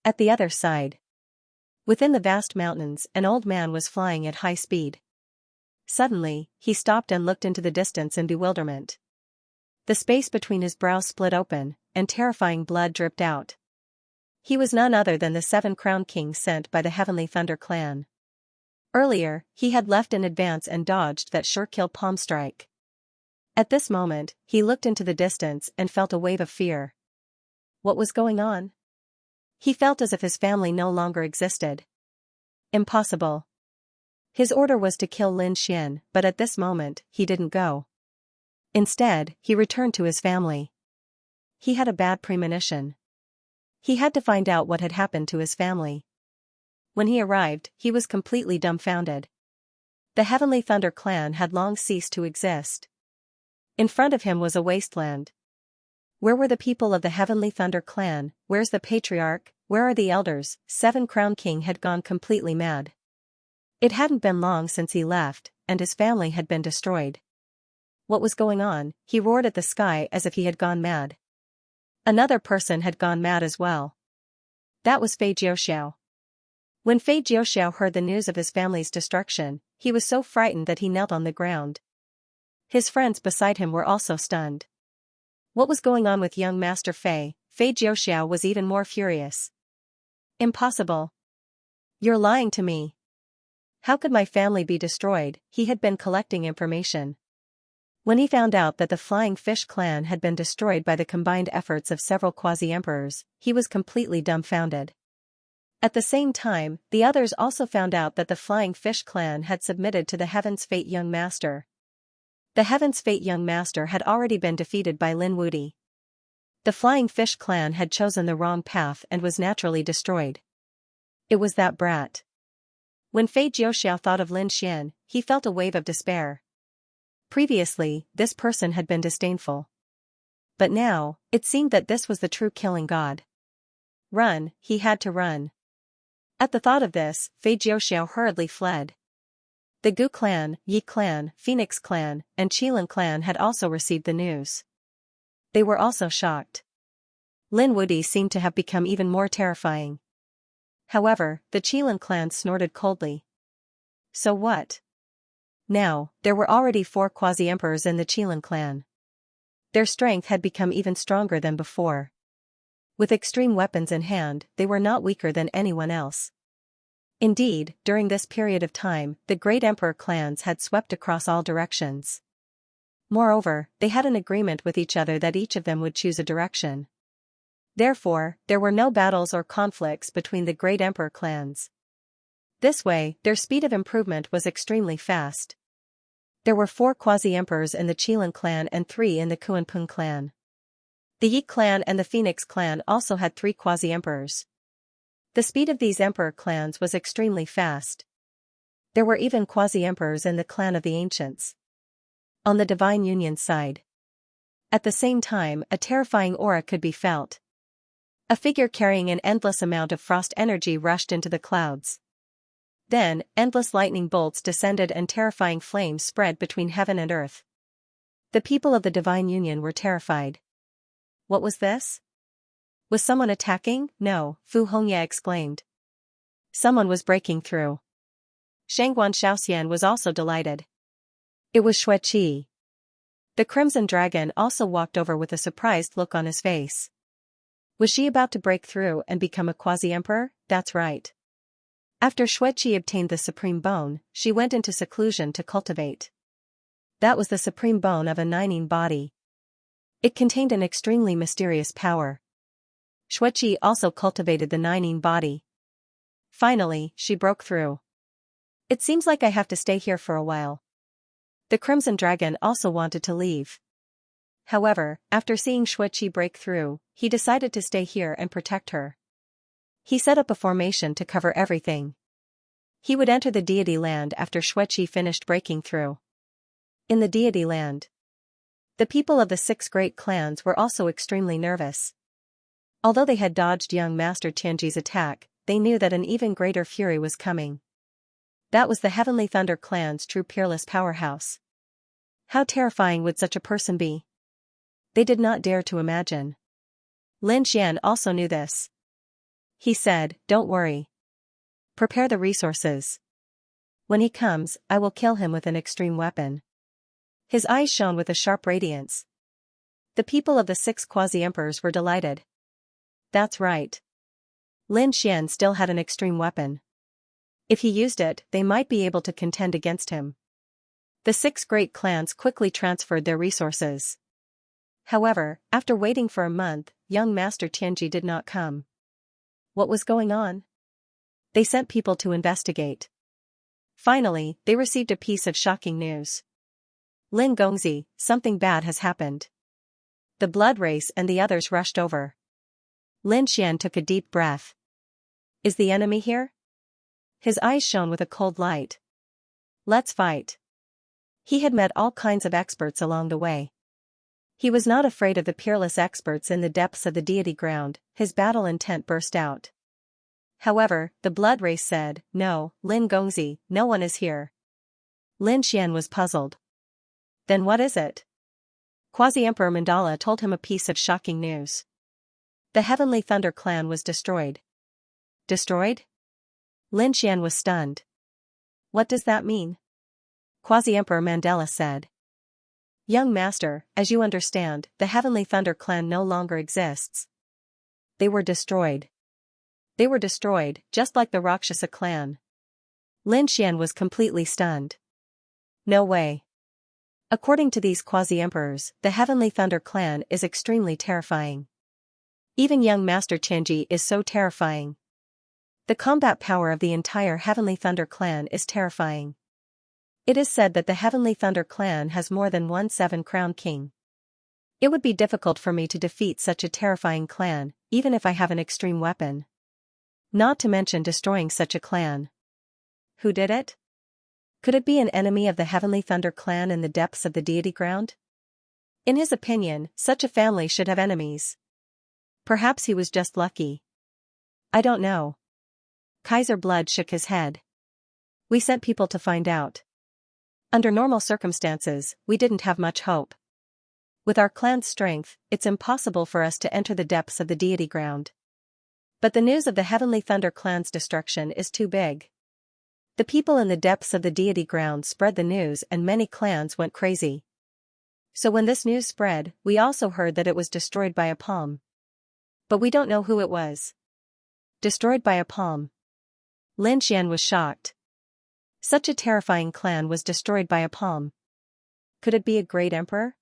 At the other side, within the vast mountains, an old man was flying at high speed. Suddenly, he stopped and looked into the distance in bewilderment. The space between his brows split open, and terrifying blood dripped out. He was none other than the 7-crown king sent by the Heavenly Thunder clan. Earlier, he had left in advance and dodged that sure-kill palm strike. At this moment, he looked into the distance and felt a wave of fear. What was going on? He felt as if his family no longer existed. Impossible. His order was to kill Lin Xian, but at this moment, he didn't go. Instead, he returned to his family. He had a bad premonition. He had to find out what had happened to his family. When he arrived, he was completely dumbfounded. The Heavenly Thunder clan had long ceased to exist. In front of him was a wasteland. Where were the people of the Heavenly Thunder clan? Where's the patriarch? Where are the elders? 7-crown king had gone completely mad. It hadn't been long since he left, and his family had been destroyed. What was going on? He roared at the sky as if he had gone mad. Another person had gone mad as well. That was Fei Jiuxiao. When Fei Jiuxiao heard the news of his family's destruction, he was so frightened that he knelt on the ground. His friends beside him were also stunned. What was going on with young Master Fei? Fei Jiuxiao was even more furious. Impossible. You're lying to me. How could my family be destroyed? He had been collecting information. When he found out that the Flying Fish clan had been destroyed by the combined efforts of several quasi-emperors, he was completely dumbfounded. At the same time, the others also found out that the Flying Fish clan had submitted to the Heaven's Fate Young Master. The Heaven's Fate Young Master had already been defeated by Lin Wudi. The Flying Fish clan had chosen the wrong path and was naturally destroyed. It was that brat. When Fei Jiuxiao thought of Lin Xian, he felt a wave of despair. Previously, this person had been disdainful. But now, it seemed that this was the true killing god. Run, he had to run. At the thought of this, Fei Jiuxiao hurriedly fled. The Gu clan, Yi clan, Phoenix clan, and Qilin clan had also received the news. They were also shocked. Lin Wudi seemed to have become even more terrifying. However, the Qilin clan snorted coldly. So what? Now, there were already 4 quasi-emperors in the Qilin clan. Their strength had become even stronger than before. With extreme weapons in hand, they were not weaker than anyone else. Indeed, during this period of time, the great emperor clans had swept across all directions. Moreover, they had an agreement with each other that each of them would choose a direction. Therefore, there were no battles or conflicts between the great emperor clans. This way, their speed of improvement was extremely fast. There were 4 quasi-emperors in the Qilin clan and 3 in the Kuanping clan. The Yi clan and the Phoenix clan also had 3 quasi-emperors. The speed of these emperor clans was extremely fast. There were even quasi-emperors in the clan of the ancients. On the Divine Union side, At the same time, a terrifying aura could be felt. A figure carrying an endless amount of frost energy rushed into the clouds. Then, endless lightning bolts descended and terrifying flames spread between heaven and earth. The people of the Divine Union were terrified. What was this? Was someone attacking? No, Xianxia exclaimed. Someone was breaking through. Xianxian was also delighted. It was Xueqi. The Crimson Dragon also walked over with a surprised look on his face. Was she about to break through and become a quasi-emperor? That's right. After Xueqi obtained the Supreme Bone, she went into seclusion to cultivate. That was the Supreme Bone of a Nining body. It contained an extremely mysterious power. Xueqi also cultivated the Nining body. Finally, she broke through. It seems like I have to stay here for a while. The Crimson Dragon also wanted to leave. However, after seeing Xueqi break through, he decided to stay here and protect her. He set up a formation to cover everything. He would enter the deity land after Xueqi finished breaking through. In the deity land, the people of the 6 great clans were also extremely nervous. Although they had dodged young Master Tianji's attack, they knew that an even greater fury was coming. That was the Heavenly Thunder clan's true peerless powerhouse. How terrifying would such a person be? They did not dare to imagine. Lin Xian also knew this. He said, "Don't worry. Prepare the resources. When he comes, I will kill him with an extreme weapon." His eyes shone with a sharp radiance. The people of the 6 quasi-emperors were delighted. That's right. Lin Xian still had an extreme weapon. If he used it, they might be able to contend against him. The 6 great clans quickly transferred their resources. However, after waiting for a month, young Master Tianji did not come. What was going on? They sent people to investigate. Finally, they received a piece of shocking news. Lin Gongzi, something bad has happened. The blood race and the others rushed over. Lin Xian took a deep breath. Is the enemy here? His eyes shone with a cold light. Let's fight. He had met all kinds of experts along the way. He was not afraid of the peerless experts in the depths of the deity ground. His battle intent burst out. However, the blood race said, "No, Lin Gongzi, no one is here." Lin Xian was puzzled. Then what is it? Quasi-Emperor Mandala told him a piece of shocking news. The Heavenly Thunder clan was destroyed. Destroyed? Lin Xian was stunned. What does that mean? Quasi-Emperor Mandela said. Young Master, as you understand, the Heavenly Thunder clan no longer exists. They were destroyed. They were destroyed, just like the Rakshasa clan. Lin Xian was completely stunned. No way. According to these quasi-emperors, the Heavenly Thunder clan is extremely terrifying. Even young Master Tianji is so terrifying. The combat power of the entire Heavenly Thunder clan is terrifying. It is said that the Heavenly Thunder clan has more than 17 crown king. It would be difficult for me to defeat such a terrifying clan, even if I have an extreme weapon. Not to mention destroying such a clan. Who did it? Could it be an enemy of the Heavenly Thunder clan in the depths of the deity ground? In his opinion, such a family should have enemies. Perhaps he was just lucky. I don't know. Kaiser Blood shook his head. We sent people to find out. Under normal circumstances, we didn't have much hope. With our clan's strength, it's impossible for us to enter the depths of the deity ground. But the news of the Heavenly Thunder clan's destruction is too big. The people in the depths of the deity ground spread the news and many clans went crazy. So when this news spread, we also heard that it was destroyed by a palm. But we don't know who it was. Destroyed by a palm. Lin Xian was shocked. Such a terrifying clan was destroyed by a palm. Could it be a great emperor?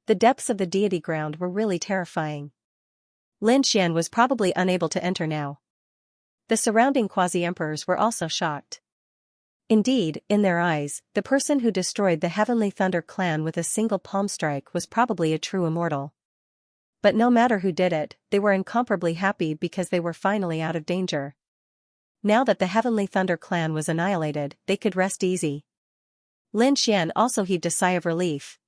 The depths of the deity ground were really terrifying. Lin Xian was probably unable to enter now. The surrounding quasi-emperors were also shocked. Indeed, in their eyes, the person who destroyed the Heavenly Thunder clan with a single palm strike was probably a true immortal. But no matter who did it, they were incomparably happy because they were finally out of danger. Now that the Heavenly Thunder clan was annihilated, they could rest easy. Lin Xian also heaved a sigh of relief.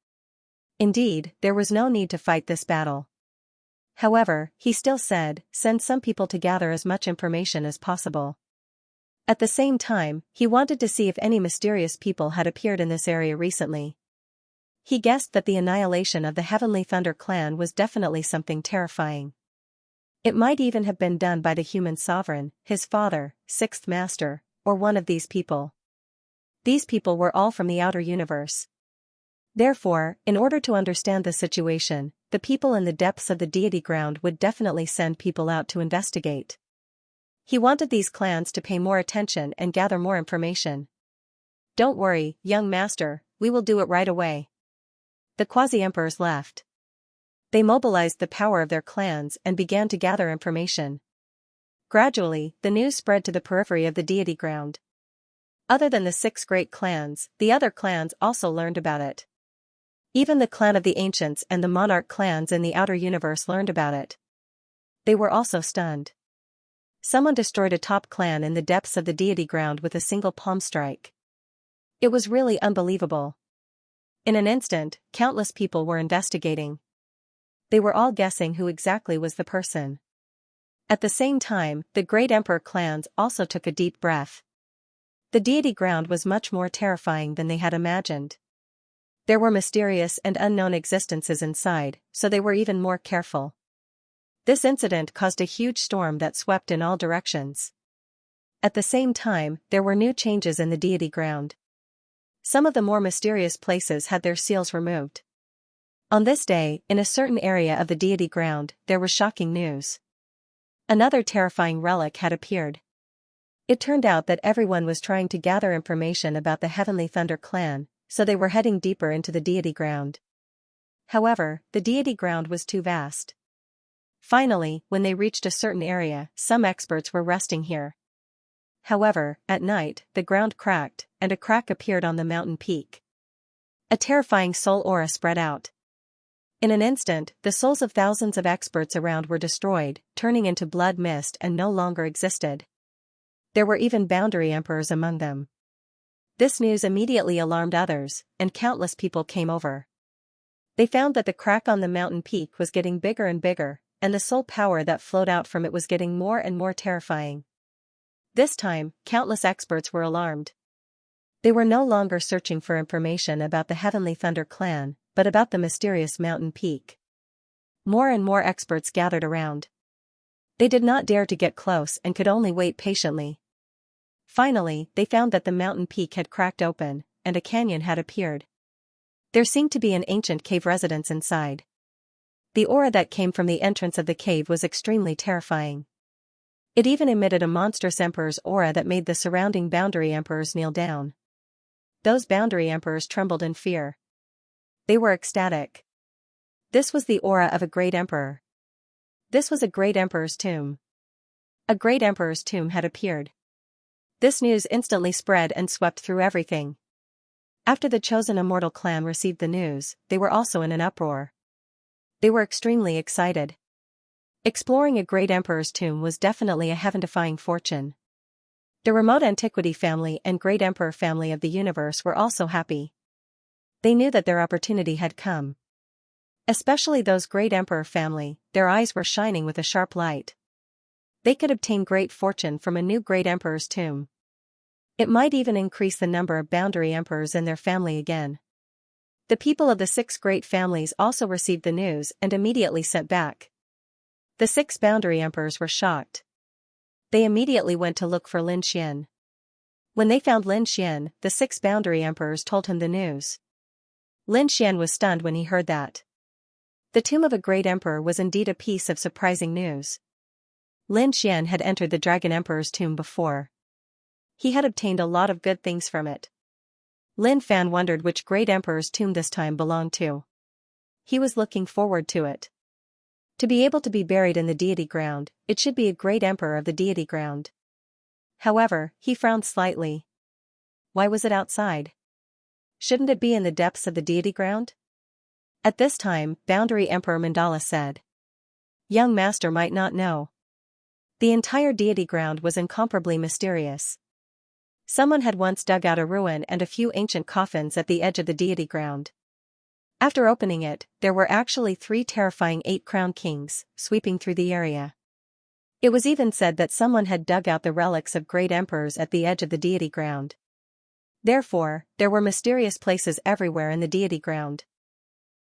Indeed, there was no need to fight this battle. However, he still said, send some people to gather as much information as possible. At the same time, he wanted to see if any mysterious people had appeared in this area recently. He guessed that the annihilation of the Heavenly Thunder clan was definitely something terrifying. It might even have been done by the human sovereign, his father, sixth master, or one of these people. These people were all from the outer universe. Therefore, in order to understand the situation, the people in the depths of the deity ground would definitely send people out to investigate. He wanted these clans to pay more attention and gather more information. Don't worry, young master, we will do it right away. The quasi-emperors left. They mobilized the power of their clans and began to gather information. Gradually, the news spread to the periphery of the deity ground. Other than the 6 great clans, the other clans also learned about it. Even the clan of the ancients and the monarch clans in the outer universe learned about it. They were also stunned. Someone destroyed a top clan in the depths of the deity ground with a single palm strike. It was really unbelievable. In an instant, countless people were investigating. They were all guessing who exactly was the person. At the same time, the great emperor clans also took a deep breath. The deity ground was much more terrifying than they had imagined. There were mysterious and unknown existences inside, so they were even more careful. This incident caused a huge storm that swept in all directions. At the same time, there were new changes in the deity ground. Some of the more mysterious places had their seals removed. On this day, in a certain area of the deity ground, there was shocking news. Another terrifying relic had appeared. It turned out that everyone was trying to gather information about the Heavenly Thunder clan, so they were heading deeper into the deity ground. However, the deity ground was too vast. Finally, when they reached a certain area, some experts were resting here. However, at night, the ground cracked, and a crack appeared on the mountain peak. A terrifying soul aura spread out. In an instant, the souls of thousands of experts around were destroyed, turning into blood mist and no longer existed. There were even boundary emperors among them. This news immediately alarmed others, and countless people came over. They found that the crack on the mountain peak was getting bigger and bigger, and the soul power that flowed out from it was getting more and more terrifying. This time, countless experts were alarmed. They were no longer searching for information about the Heavenly Thunder clan, but about the mysterious mountain peak. More and more experts gathered around. They did not dare to get close and could only wait patiently. Finally, they found that the mountain peak had cracked open, and a canyon had appeared. There seemed to be an ancient cave residence inside. The aura that came from the entrance of the cave was extremely terrifying. It even emitted a monstrous emperor's aura that made the surrounding boundary emperors kneel down. Those boundary emperors trembled in fear. They were ecstatic. This was the aura of a great emperor. This was a great emperor's tomb. A great emperor's tomb had appeared. This news instantly spread and swept through everything. After the chosen immortal clan received the news, they were also in an uproar. They were extremely excited. Exploring a great emperor's tomb was definitely a heaven-defying fortune. The remote antiquity family and great emperor family of the universe were also happy. They knew that their opportunity had come. Especially those great emperor family, their eyes were shining with a sharp light. They could obtain great fortune from a new great emperor's tomb. It might even increase the number of boundary emperors in their family again. The people of the 6 great families also received the news and immediately sent back. The 6 boundary emperors were shocked. They immediately went to look for Lin Xian. When they found Lin Xian, the 6 boundary emperors told him the news. Lin Xian was stunned when he heard that. The tomb of a great emperor was indeed a piece of surprising news. Lin Xian had entered the Dragon Emperor's tomb before. He had obtained a lot of good things from it. Lin Fan wondered which great emperor's tomb this time belonged to. He was looking forward to it. To be able to be buried in the deity ground, it should be a great emperor of the deity ground. However, he frowned slightly. Why was it outside? Shouldn't it be in the depths of the deity ground? At this time, Boundary Emperor Mandala said. Young master might not know. The entire deity ground was incomparably mysterious. Someone had once dug out a ruin and a few ancient coffins at the edge of the deity ground. After opening it, there were actually 3 terrifying 8-crowned kings, sweeping through the area. It was even said that someone had dug out the relics of great emperors at the edge of the deity ground. Therefore, there were mysterious places everywhere in the deity ground.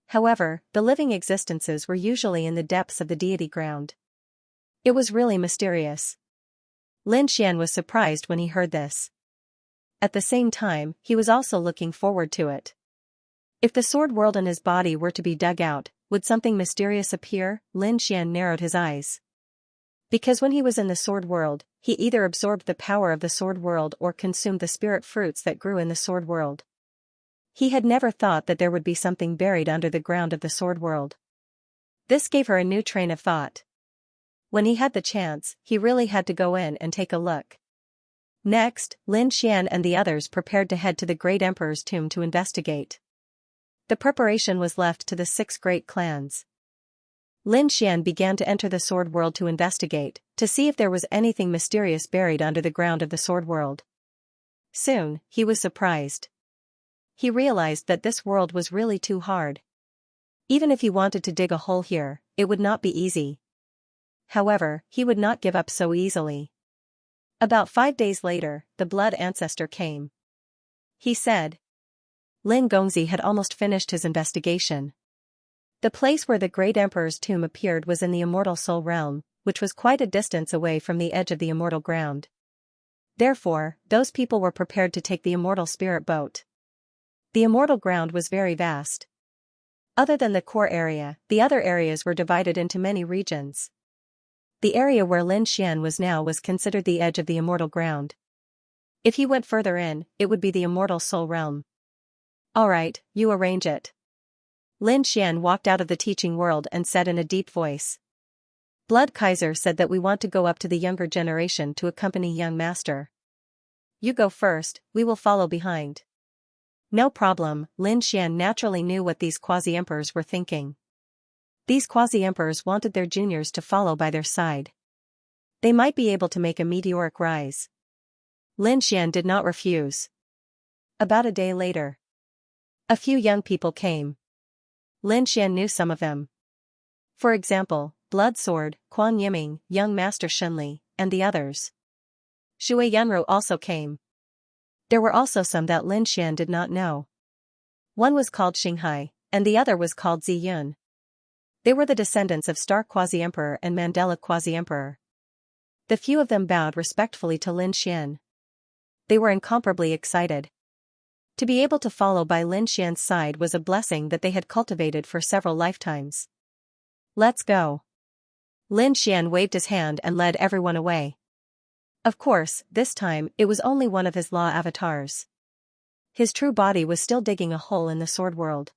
However, the living existences were usually in the depths of the deity ground. It was really mysterious. Lin Xian was surprised when he heard this. At the same time, he was also looking forward to it. If the sword world and his body were to be dug out, would something mysterious appear? Lin Xian narrowed his eyes. Because when he was in the sword world, he either absorbed the power of the sword world or consumed the spirit fruits that grew in the sword world. He had never thought that there would be something buried under the ground of the sword world. This gave her a new train of thought. When he had the chance, he really had to go in and take a look. Next, Lin Xian and the others prepared to head to the great emperor's tomb to investigate. The preparation was left to the 6 great clans. Lin Xian began to enter the sword world to investigate, to see if there was anything mysterious buried under the ground of the sword world. Soon, he was surprised. He realized that this world was really too hard. Even if he wanted to dig a hole here, it would not be easy. However, he would not give up so easily. About 5 days later, the blood ancestor came. He said. Lin Gongzi had almost finished his investigation. The place where the great emperor's tomb appeared was in the immortal soul realm, which was quite a distance away from the edge of the immortal ground. Therefore, those people were prepared to take the immortal spirit boat. The immortal ground was very vast. Other than the core area, the other areas were divided into many regions. The area where Lin Xian was now was considered the edge of the immortal ground. If he went further in, it would be the immortal soul realm. Alright, you arrange it. Lin Xian walked out of the teaching world and said in a deep voice. Blood Kaiser said that we want to go up to the younger generation to accompany young master. You go first, we will follow behind. No problem, Lin Xian naturally knew what these quasi-emperors were thinking. These quasi-emperors wanted their juniors to follow by their side. They might be able to make a meteoric rise. Lin Xian did not refuse. About a day later, a few young people came. Lin Xian knew some of them. For example, Blood Sword, Quan Yiming, Young Master Shenli, and the others. Shui Yunru also came. There were also some that Lin Xian did not know. One was called Xinghai, and the other was called Zi Yun. They were the descendants of Star Quasi-Emperor and Mandela Quasi-Emperor. The few of them bowed respectfully to Lin Xian. They were incomparably excited. To be able to follow by Lin Xian's side was a blessing that they had cultivated for several lifetimes. Let's go. Lin Xian waved his hand and led everyone away. Of course, this time, it was only one of his law avatars. His true body was still digging a hole in the sword world.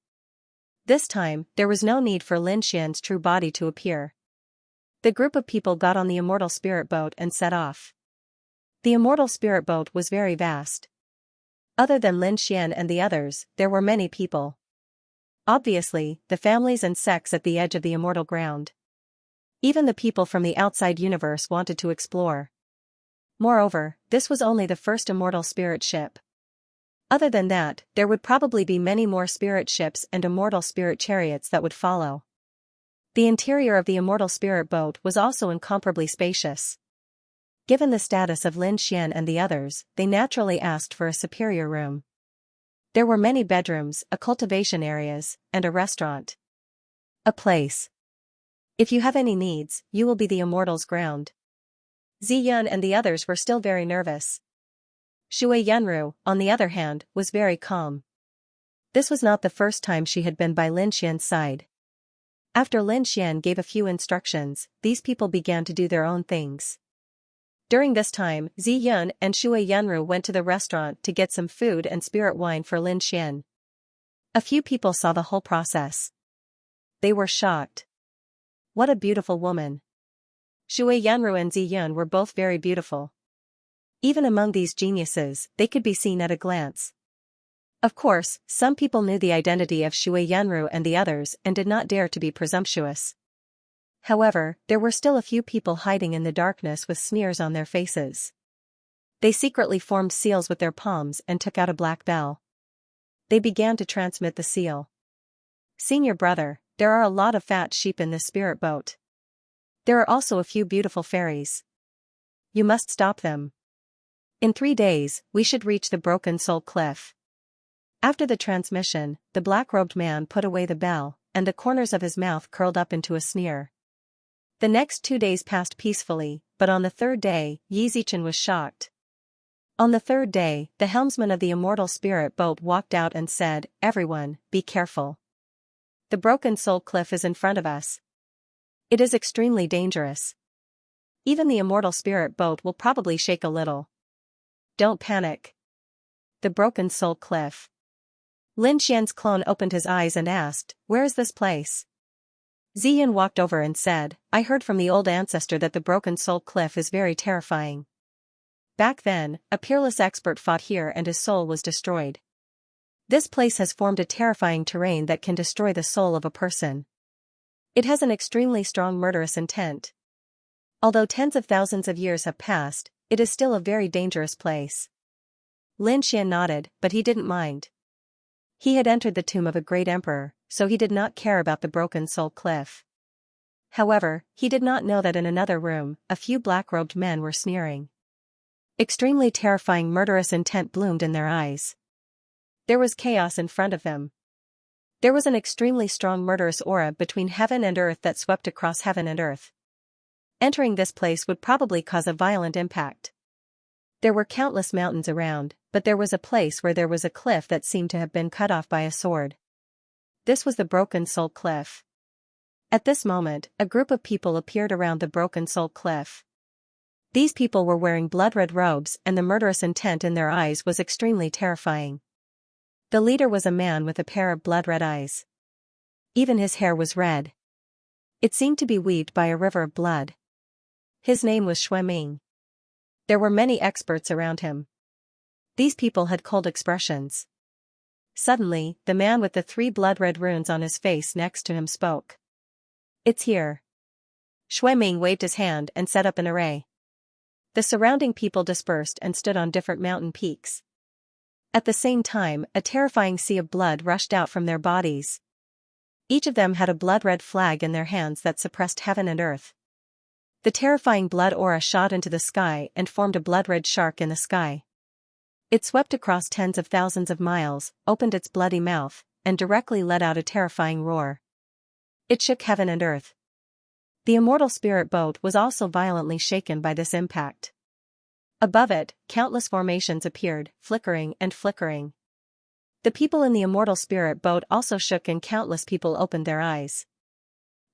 This time, there was no need for Lin Xian's true body to appear. The group of people got on the immortal spirit boat and set off. The immortal spirit boat was very vast. Other than Lin Xian and the others, there were many people. Obviously, the families and sects at the edge of the immortal ground. Even the people from the outside universe wanted to explore. Moreover, this was only the first immortal spirit ship. Other than that, there would probably be many more spirit ships and immortal spirit chariots that would follow. The interior of the immortal spirit boat was also incomparably spacious. Given the status of Lin Xian and the others, they naturally asked for a superior room. There were many bedrooms, a cultivation areas, and a restaurant. A place. If you have any needs, you will be the immortal's ground. Zi Yun and the others were still very nervous. Shui Yunru, on the other hand, was very calm. This was not the first time she had been by Lin Xian's side. After Lin Xian gave a few instructions, these people began to do their own things. During this time, Zi Yun and Shui Yunru went to the restaurant to get some food and spirit wine for Lin Xian. A few people saw the whole process. They were shocked. What a beautiful woman. Shui Yunru and Zi Yun were both very beautiful. Even among these geniuses, they could be seen at a glance. Of course, some people knew the identity of Shui Yunru and the others and did not dare to be presumptuous. However, there were still a few people hiding in the darkness with sneers on their faces. They secretly formed seals with their palms and took out a black bell. They began to transmit the seal. Senior brother, there are a lot of fat sheep in this spirit boat. There are also a few beautiful fairies. You must stop them. In 3 days, we should reach the Broken Soul Cliff. After the transmission, the black-robed man put away the bell, and the corners of his mouth curled up into a sneer. The next 2 days passed peacefully, but on the 3rd day, Xianxia was shocked. On the 3rd day, the helmsman of the immortal spirit boat walked out and said, "Everyone, be careful. The Broken Soul Cliff is in front of us. It is extremely dangerous. Even the immortal spirit boat will probably shake a little. Don't panic." The Broken Soul Cliff. Lin Xian's clone opened his eyes and asked, "Where is this place?" Ziyan walked over and said, "I heard from the old ancestor that the Broken Soul Cliff is very terrifying. Back then, a peerless expert fought here and his soul was destroyed. This place has formed a terrifying terrain that can destroy the soul of a person. It has an extremely strong murderous intent. Although tens of thousands of years have passed, it is still a very dangerous place." Lin Xian nodded, but he didn't mind. He had entered the tomb of a great emperor, so he did not care about the Broken Soul Cliff. However, he did not know that in another room, a few black-robed men were sneering. Extremely terrifying murderous intent bloomed in their eyes. There was chaos in front of them. There was an extremely strong murderous aura between heaven and earth that swept across heaven and earth. Entering this place would probably cause a violent impact. There were countless mountains around, but there was a place where there was a cliff that seemed to have been cut off by a sword. This was the Broken Soul Cliff. At this moment, a group of people appeared around the Broken Soul Cliff. These people were wearing blood-red robes and the murderous intent in their eyes was extremely terrifying. The leader was a man with a pair of blood-red eyes. Even his hair was red. It seemed to be weaved by a river of blood. His name was Shueming. There were many experts around him. These people had cold expressions. Suddenly, the man with the 3 blood-red runes on his face next to him spoke. "It's here." Shueming waved his hand and set up an array. The surrounding people dispersed and stood on different mountain peaks. At the same time, a terrifying sea of blood rushed out from their bodies. Each of them had a blood-red flag in their hands that suppressed heaven and earth. The terrifying blood aura shot into the sky and formed a blood-red shark in the sky. It swept across tens of thousands of miles, opened its bloody mouth, and directly let out a terrifying roar. It shook heaven and earth. The immortal spirit boat was also violently shaken by this impact. Above it, countless formations appeared, flickering and flickering. The people in the immortal spirit boat also shook and countless people opened their eyes.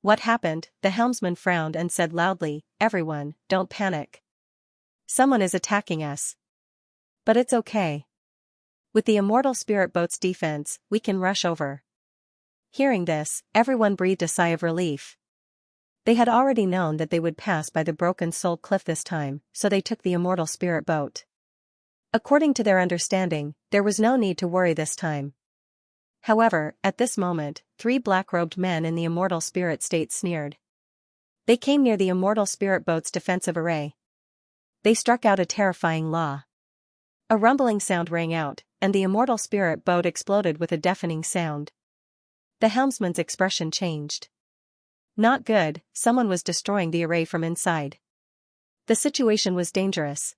"What happened?" The helmsman frowned and said loudly, "Everyone, don't panic. Someone is attacking us. But it's okay. With the immortal spirit boat's defense, we can rush over." Hearing this, everyone breathed a sigh of relief. They had already known that they would pass by the Broken Soul Cliff this time, so they took the immortal spirit boat. According to their understanding, there was no need to worry this time. However, at this moment, 3 black-robed men in the immortal spirit state sneered. They came near the immortal spirit boat's defensive array. They struck out a terrifying law. A rumbling sound rang out, and the immortal spirit boat exploded with a deafening sound. The helmsman's expression changed. Not good, someone was destroying the array from inside. The situation was dangerous.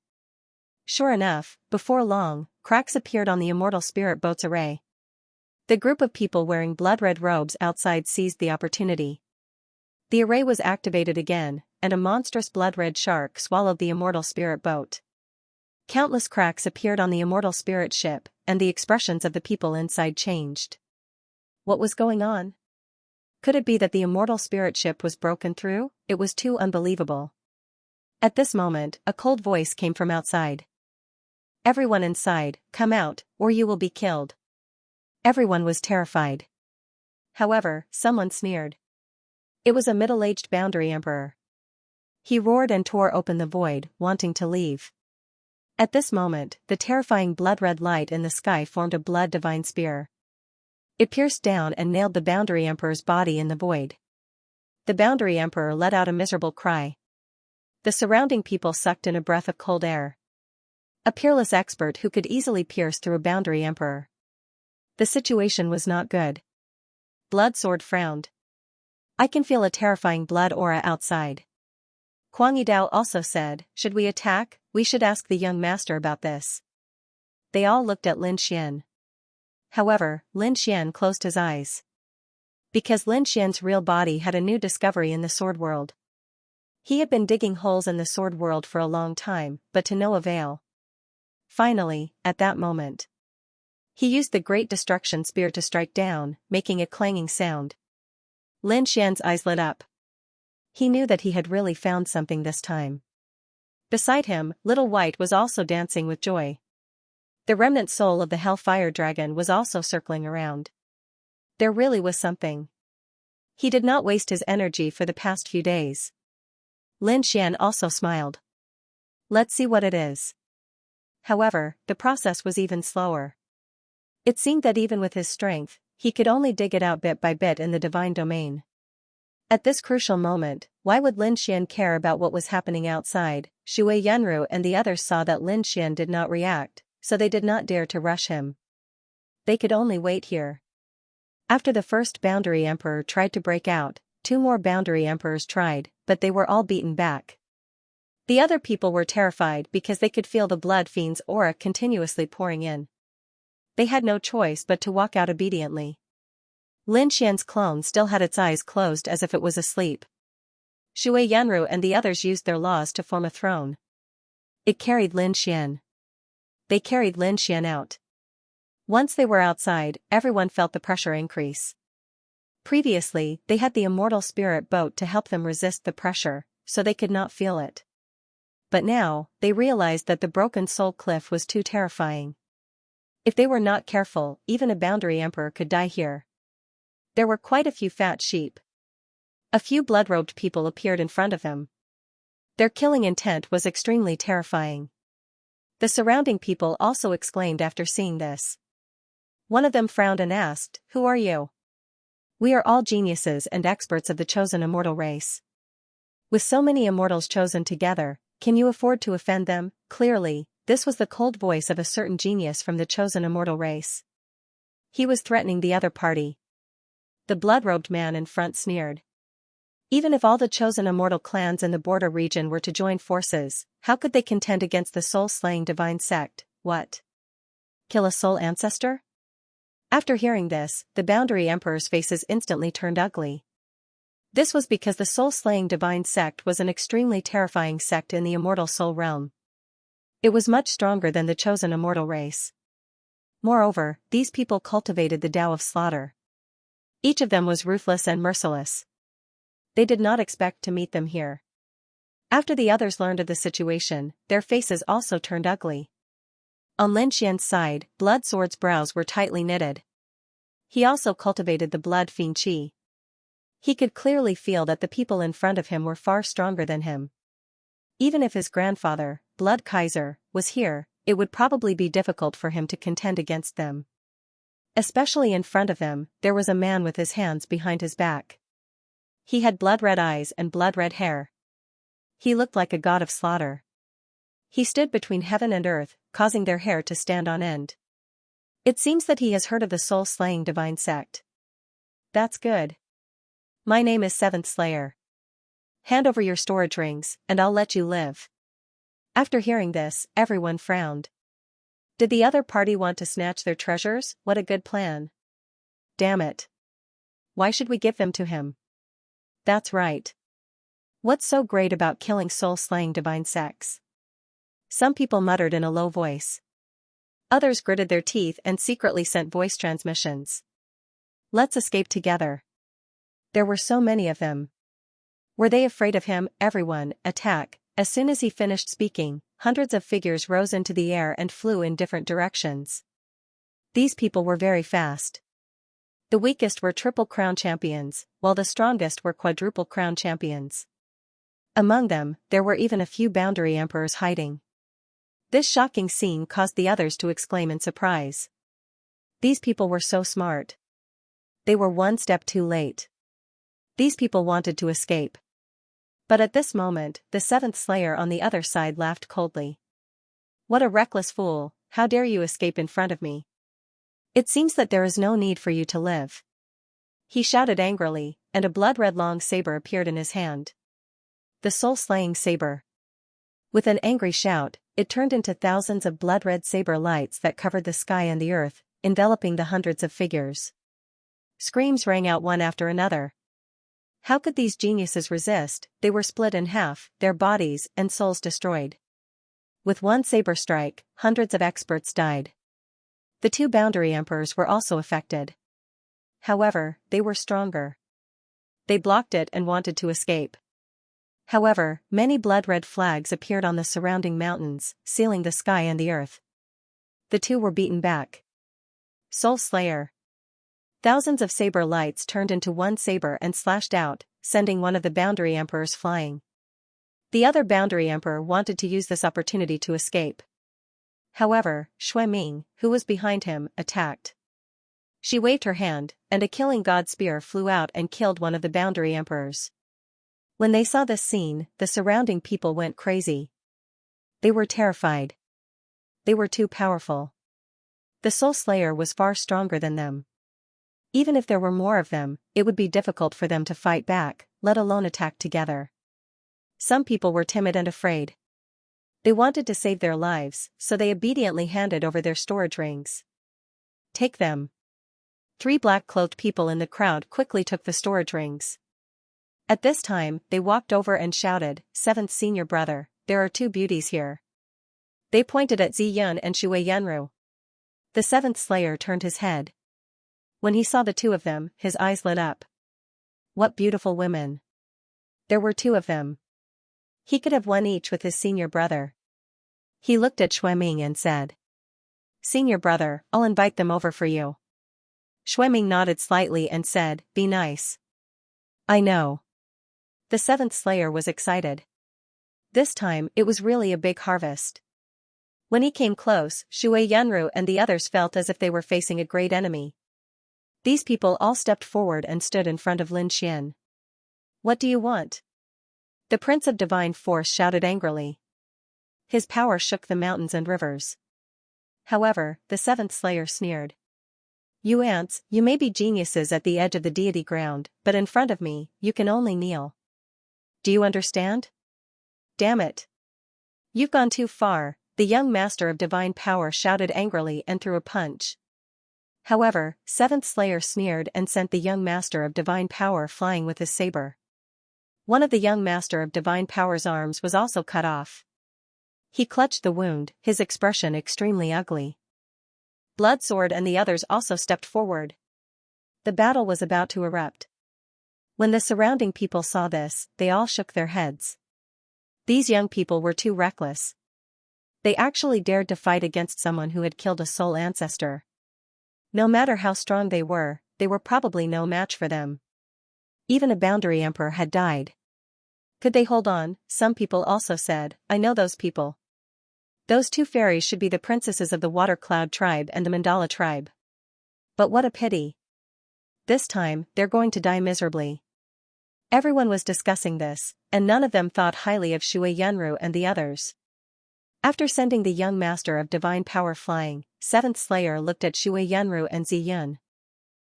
Sure enough, before long, cracks appeared on the immortal spirit boat's array. The group of people wearing blood-red robes outside seized the opportunity. The array was activated again, and a monstrous blood-red shark swallowed the immortal spirit boat. Countless cracks appeared on the immortal spirit ship, and the expressions of the people inside changed. What was going on? Could it be that the immortal spirit ship was broken through? It was too unbelievable. At this moment, a cold voice came from outside. "Everyone inside, come out, or you will be killed." Everyone was terrified. However, someone sneered. It was a middle-aged boundary emperor. He roared and tore open the void, wanting to leave. At this moment, the terrifying blood-red light in the sky formed a blood-divine spear. It pierced down and nailed the boundary emperor's body in the void. The boundary emperor let out a miserable cry. The surrounding people sucked in a breath of cold air. A peerless expert who could easily pierce through a boundary emperor. The situation was not good. Blood Sword frowned. I can feel a terrifying blood aura outside. Kuang Yidao also said, should we attack? We should ask the young master about this. They all looked at Lin Xian. However, Lin Xian closed his eyes. Because Lin Xian's real body had a new discovery in the sword world. He had been digging holes in the sword world for a long time, but to no avail. Finally, at that moment, he used the Great Destruction Spear to strike down, making a clanging sound. Lin Xian's eyes lit up. He knew that he had really found something this time. Beside him, Little White was also dancing with joy. The remnant soul of the Hellfire Dragon was also circling around. There really was something. He did not waste his energy for the past few days. Lin Xian also smiled. Let's see what it is. However, the process was even slower. It seemed that even with his strength, he could only dig it out bit by bit in the divine domain. At this crucial moment, why would Lin Xian care about what was happening outside? Shui Yunru and the others saw that Lin Xian did not react, so they did not dare to rush him. They could only wait here. After the first Boundary Emperor tried to break out, 2 more Boundary Emperors tried, but they were all beaten back. The other people were terrified because they could feel the Blood Fiend's aura continuously pouring in. They had no choice but to walk out obediently. Lin Xian's clone still had its eyes closed as if it was asleep. Shui Yunru and the others used their laws to form a throne. It carried Lin Xian. They carried Lin Xian out. Once they were outside, everyone felt the pressure increase. Previously, they had the immortal spirit boat to help them resist the pressure, so they could not feel it. But now, they realized that the broken soul cliff was too terrifying. If they were not careful, even a Boundary Emperor could die here. There were quite a few fat sheep. A few blood-robed people appeared in front of him. Their killing intent was extremely terrifying. The surrounding people also exclaimed after seeing this. One of them frowned and asked, "Who are you?" "We are all geniuses and experts of the chosen immortal race. With so many immortals chosen together, can you afford to offend them?" Clearly, this was the cold voice of a certain genius from the chosen immortal race. He was threatening the other party. The blood-robed man in front sneered. Even if all the chosen immortal clans in the border region were to join forces, how could they contend against the soul-slaying divine sect? What? Kill a soul ancestor? After hearing this, the Boundary Emperor's faces instantly turned ugly. This was because the soul-slaying divine sect was an extremely terrifying sect in the immortal soul realm. It was much stronger than the chosen immortal race. Moreover, these people cultivated the Tao of slaughter. Each of them was ruthless and merciless. They did not expect to meet them here. After the others learned of the situation, their faces also turned ugly. On Lin Xian's side, Blood Sword's brows were tightly knitted. He also cultivated the Blood Fiend Qi. He could clearly feel that the people in front of him were far stronger than him. Even if his grandfather, Blood Kaiser, was here, it would probably be difficult for him to contend against them. Especially in front of him, there was a man with his hands behind his back. He had blood-red eyes and blood-red hair. He looked like a god of slaughter. He stood between heaven and earth, causing their hair to stand on end. It seems that he has heard of the soul-slaying divine sect. That's good. My name is Seventh Slayer. Hand over your storage rings, and I'll let you live. After hearing this, everyone frowned. Did the other party want to snatch their treasures? What a good plan. Damn it. Why should we give them to him? That's right. What's so great about killing soul-slaying divine sects? Some people muttered in a low voice. Others gritted their teeth and secretly sent voice transmissions. Let's escape together. There were so many of them. Were they afraid of him? Everyone, attack. As soon as he finished speaking, hundreds of figures rose into the air and flew in different directions. These people were very fast. The weakest were Triple Crown champions, while the strongest were Quadruple Crown champions. Among them, there were even a few Boundary Emperors hiding. This shocking scene caused the others to exclaim in surprise. These people were so smart. They were one step too late. These people wanted to escape. But at this moment, the seventh Slayer on the other side laughed coldly. What a reckless fool, how dare you escape in front of me? It seems that there is no need for you to live. He shouted angrily, and a blood-red long saber appeared in his hand. The soul-slaying saber. With an angry shout, it turned into thousands of blood-red saber lights that covered the sky and the earth, enveloping the hundreds of figures. Screams rang out one after another. How could these geniuses resist? They were split in half, their bodies and souls destroyed. With one saber strike, hundreds of experts died. The two boundary emperors were also affected. However, they were stronger. They blocked it and wanted to escape. However, many blood-red flags appeared on the surrounding mountains, sealing the sky and the earth. The two were beaten back. Soul Slayer. Thousands of saber lights turned into one saber and slashed out, sending one of the boundary emperors flying. The other boundary emperor wanted to use this opportunity to escape. However, Shui Ming, who was behind him, attacked. She waved her hand, and a killing god spear flew out and killed one of the boundary emperors. When they saw this scene, the surrounding people went crazy. They were terrified. They were too powerful. The Soul Slayer was far stronger than them. Even if there were more of them, it would be difficult for them to fight back, let alone attack together. Some people were timid and afraid. They wanted to save their lives, so they obediently handed over their storage rings. Take them. 3 black-cloaked people in the crowd quickly took the storage rings. At this time, they walked over and shouted, "Seventh senior brother, there are 2 beauties here." They pointed at Ziyun and Shui Yenru. The 7th Slayer turned his head. When he saw the 2 of them, his eyes lit up. What beautiful women. There were 2 of them. He could have one each with his senior brother. He looked at Shui Ming and said, "Senior brother, I'll invite them over for you." Shui Ming nodded slightly and said, "Be nice." "I know." The 7th Slayer was excited. This time, it was really a big harvest. When he came close, Shui Yenru and the others felt as if they were facing a great enemy. These people all stepped forward and stood in front of Lin Xian. "What do you want?" The Prince of Divine Force shouted angrily. His power shook the mountains and rivers. However, the 7th Slayer sneered. "You ants, you may be geniuses at the edge of the deity ground, but in front of me, you can only kneel. Do you understand? Damn it. You've gone too far," the young master of divine power shouted angrily and threw a punch. However, 7th Slayer sneered and sent the young master of divine power flying with his saber. One of the young master of divine power's arms was also cut off. He clutched the wound, his expression extremely ugly. Bloodsword and the others also stepped forward. The battle was about to erupt. When the surrounding people saw this, they all shook their heads. These young people were too reckless. They actually dared to fight against someone who had killed a soul ancestor. No matter how strong they were probably no match for them. Even a boundary emperor had died. Could they hold on? Some people also said, "I know those people. Those 2 fairies should be the princesses of the Water Cloud tribe and the Mandala tribe. But what a pity. This time, they're going to die miserably." Everyone was discussing this, and none of them thought highly of Shui Yenru and the others. After sending the young master of divine power flying, 7th Slayer looked at Shui Yenru and Ziyun.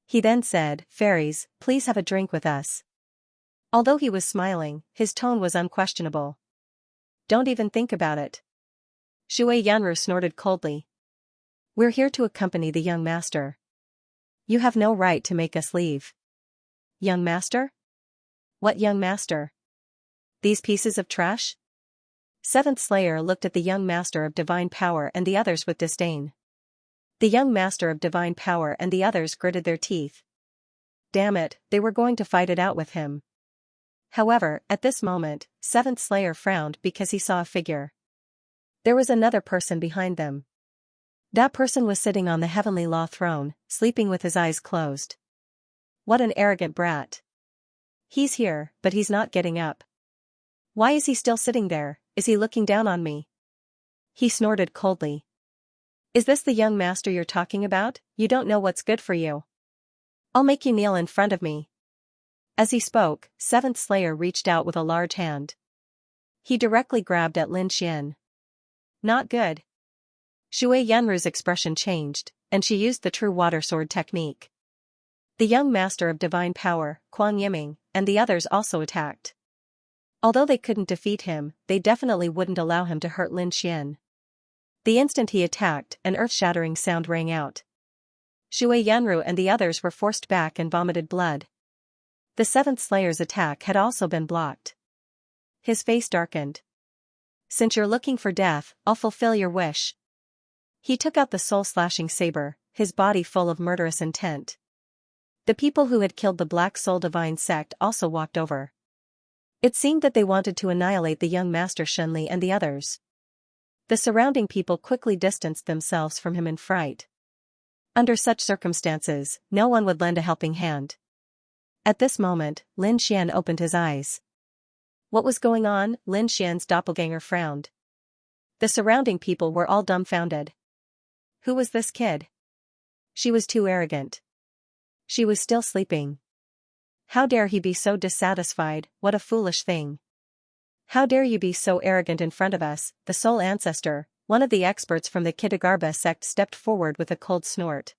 He then said, "Fairies, please have a drink with us." Although he was smiling, his tone was unquestionable. "Don't even think about it." Shui Yenru snorted coldly. "We're here to accompany the young master. You have no right to make us leave." "Young master? What young master? These pieces of trash?" 7th Slayer looked at the young master of divine power and the others with disdain. The young master of divine power and the others gritted their teeth. Damn it, they were going to fight it out with him. However, at this moment, 7th Slayer frowned because he saw a figure. There was another person behind them. That person was sitting on the heavenly law throne, sleeping with his eyes closed. What an arrogant brat. He's here, but he's not getting up. Why is he still sitting there? Is he looking down on me? He snorted coldly. Is this the young master you're talking about? You don't know what's good for you. I'll make you kneel in front of me. As he spoke, 7th Slayer reached out with a large hand. He directly grabbed at Lin Xian. Not good. Shui Yenru's expression changed, and she used the true water sword technique. The young master of divine power, Kuang Yiming, and the others also attacked. Although they couldn't defeat him, they definitely wouldn't allow him to hurt Lin Xian. The instant he attacked, an earth-shattering sound rang out. Shui Yanru and the others were forced back and vomited blood. The seventh Slayer's attack had also been blocked. His face darkened. "Since you're looking for death, I'll fulfill your wish." He took out the soul-slashing saber, his body full of murderous intent. The people who had killed the Black Soul Divine sect also walked over. It seemed that they wanted to annihilate the young master Shenli and the others. The surrounding people quickly distanced themselves from him in fright. Under such circumstances, no one would lend a helping hand. At this moment, Lin Xian opened his eyes. What was going on? Lin Xian's doppelganger frowned. The surrounding people were all dumbfounded. Who was this kid? She was too arrogant. She was still sleeping. How dare he be so dissatisfied? What a foolish thing. How dare you be so arrogant in front of us? The Soul Ancestor, one of the experts from the Kitagarbha sect, stepped forward with a cold snort.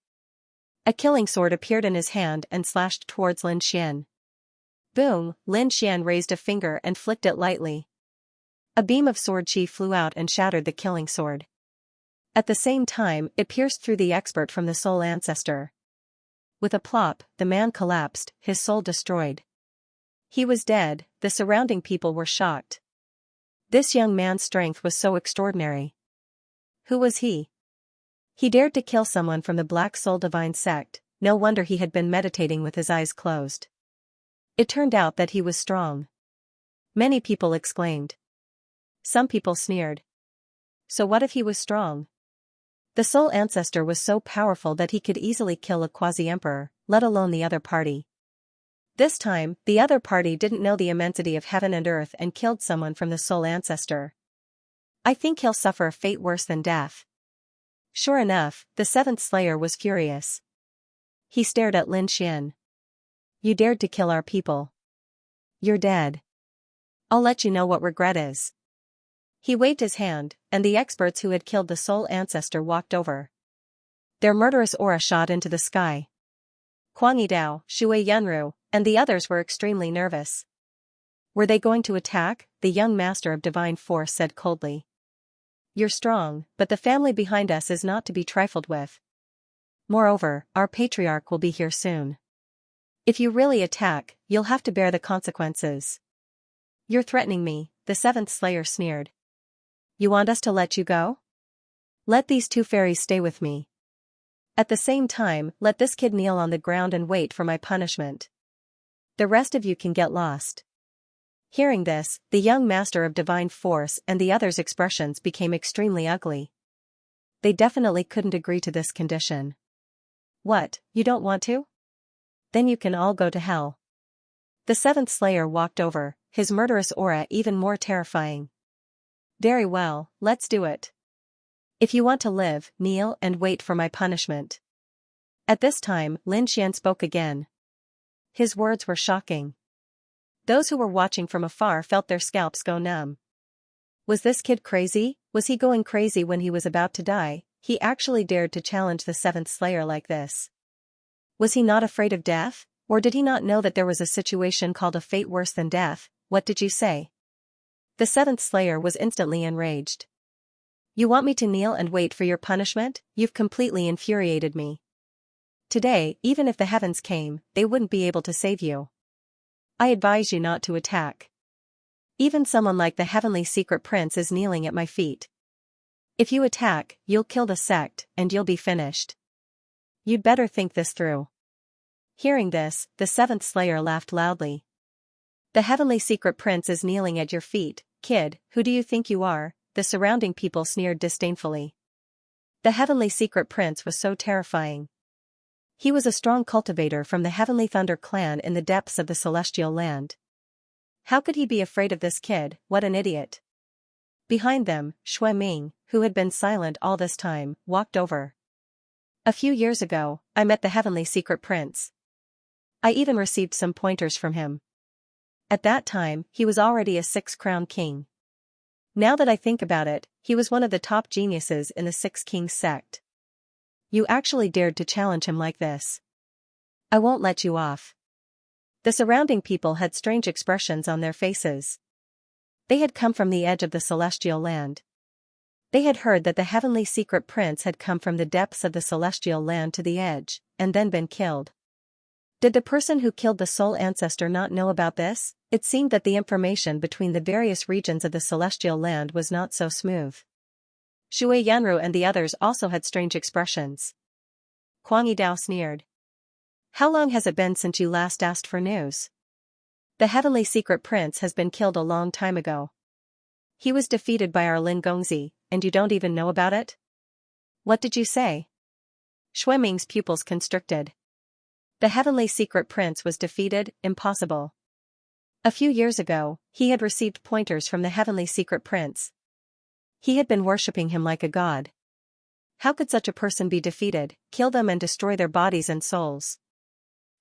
A killing sword appeared in his hand and slashed towards Lin Xian. Boom! Lin Xian raised a finger and flicked it lightly. A beam of sword chi flew out and shattered the killing sword. At the same time, it pierced through the expert from the Soul Ancestor. With a plop, the man collapsed, his soul destroyed. He was dead. The surrounding people were shocked. This young man's strength was so extraordinary. Who was he? He dared to kill someone from the Black Soul Divine sect. No wonder he had been meditating with his eyes closed. It turned out that he was strong. Many people exclaimed. Some people sneered. So what if he was strong? The Soul Ancestor was so powerful that he could easily kill a quasi-emperor, let alone the other party. This time, the other party didn't know the immensity of heaven and earth and killed someone from the Soul Ancestor. I think he'll suffer a fate worse than death. Sure enough, the seventh Slayer was furious. He stared at Lin Xian. You dared to kill our people. You're dead. I'll let you know what regret is. He waved his hand, and the experts who had killed the Soul Ancestor walked over. Their murderous aura shot into the sky. Kuang Yidao, Shui Yanru, and the others were extremely nervous. Were they going to attack? The young master of divine force said coldly. You're strong, but the family behind us is not to be trifled with. Moreover, our patriarch will be here soon. If you really attack, you'll have to bear the consequences. You're threatening me, the seventh Slayer sneered. You want us to let you go? Let these two fairies stay with me. At the same time, let this kid kneel on the ground and wait for my punishment. The rest of you can get lost. Hearing this, the young master of divine force and the others' expressions became extremely ugly. They definitely couldn't agree to this condition. What, you don't want to? Then you can all go to hell. The seventh Slayer walked over, his murderous aura even more terrifying. Very well, let's do it. If you want to live, kneel and wait for my punishment. At this time, Lin Xian spoke again. His words were shocking. Those who were watching from afar felt their scalps go numb. Was this kid crazy? Was he going crazy when he was about to die? He actually dared to challenge the seventh Slayer like this. Was he not afraid of death? Or did he not know that there was a situation called a fate worse than death? What did you say? The seventh Slayer was instantly enraged. You want me to kneel and wait for your punishment? You've completely infuriated me. Today, even if the heavens came, they wouldn't be able to save you. I advise you not to attack. Even someone like the heavenly secret prince is kneeling at my feet. If you attack, you'll kill the sect, and you'll be finished. You'd better think this through. Hearing this, the seventh Slayer laughed loudly. The heavenly secret prince is kneeling at your feet, kid, who do you think you are? The surrounding people sneered disdainfully. The heavenly secret prince was so terrifying. He was a strong cultivator from the Heavenly Thunder clan in the depths of the celestial land. How could he be afraid of this kid? What an idiot. Behind them, Shui Ming, who had been silent all this time, walked over. A few years ago, I met the heavenly secret prince. I even received some pointers from him. At that time, he was already a six-crown king. Now that I think about it, he was one of the top geniuses in the Six Kings sect. You actually dared to challenge him like this. I won't let you off. The surrounding people had strange expressions on their faces. They had come from the edge of the celestial land. They had heard that the heavenly secret prince had come from the depths of the celestial land to the edge, and then been killed. Did the person who killed the soul ancestor not know about this? It seemed that the information between the various regions of the celestial land was not so smooth. Shui Yanru and the others also had strange expressions. Kuang Yidao sneered. How long has it been since you last asked for news? The heavenly secret prince has been killed a long time ago. He was defeated by our Lin Gongzi, and you don't even know about it? What did you say? Shui Ming's pupils constricted. The heavenly secret prince was defeated? Impossible. A few years ago, he had received pointers from the heavenly secret prince. He had been worshipping him like a god. How could such a person be defeated? Kill them and destroy their bodies and souls.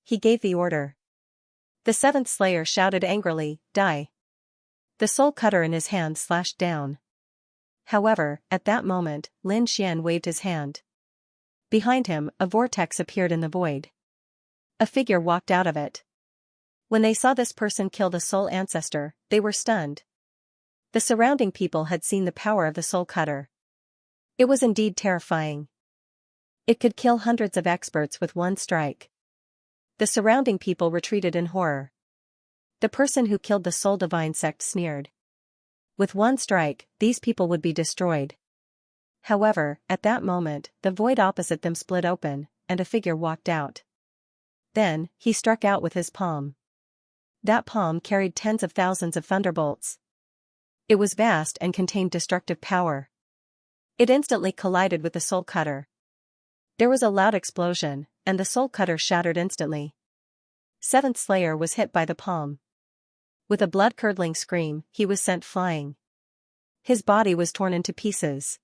He gave the order. The seventh slayer shouted angrily, die. The soul cutter in his hand slashed down. However, at that moment, Lin Xian waved his hand. Behind him, a vortex appeared in the void. A figure walked out of it. When they saw this person kill the soul ancestor, they were stunned. The surrounding people had seen the power of the soul cutter. It was indeed terrifying. It could kill hundreds of experts with one strike. The surrounding people retreated in horror. The person who killed the soul divine sect sneered. With one strike, these people would be destroyed. However, at that moment, the void opposite them split open, and a figure walked out. Then, he struck out with his palm. That palm carried tens of thousands of thunderbolts. It was vast and contained destructive power. It instantly collided with the soul cutter. There was a loud explosion, and the soul cutter shattered instantly. Seventh Slayer was hit by the palm. With a blood-curdling scream, he was sent flying. His body was torn into pieces.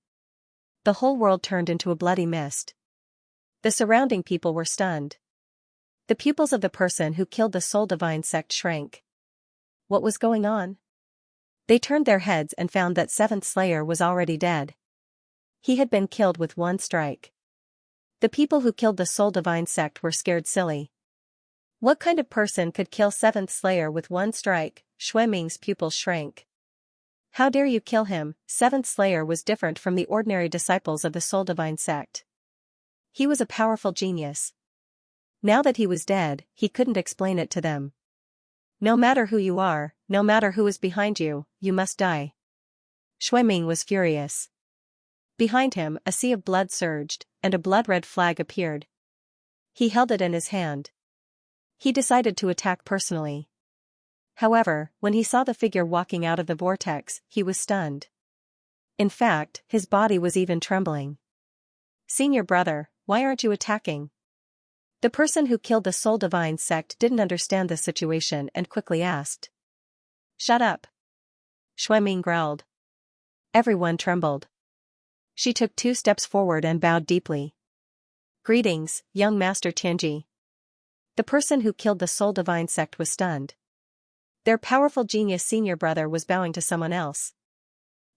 The whole world turned into a bloody mist. The surrounding people were stunned. The pupils of the person who killed the soul divine sect shrank. What was going on? They turned their heads and found that Seventh Slayer was already dead. He had been killed with one strike. The people who killed the soul divine sect were scared silly. What kind of person could kill Seventh Slayer with one strike? Shui Ming's pupils shrank. How dare you kill him? Seventh Slayer was different from the ordinary disciples of the soul divine sect. He was a powerful genius. Now that he was dead, he couldn't explain it to them. No matter who you are, no matter who is behind you, you must die. Shui Ming was furious. Behind him, a sea of blood surged, and a blood-red flag appeared. He held it in his hand. He decided to attack personally. However, when he saw the figure walking out of the vortex, he was stunned. In fact, his body was even trembling. Senior brother, why aren't you attacking? The person who killed the soul divine sect didn't understand the situation and quickly asked. Shut up. Shui Ming growled. Everyone trembled. She took 2 steps forward and bowed deeply. Greetings, young Master Tianji. The person who killed the soul divine sect was stunned. Their powerful genius senior brother was bowing to someone else.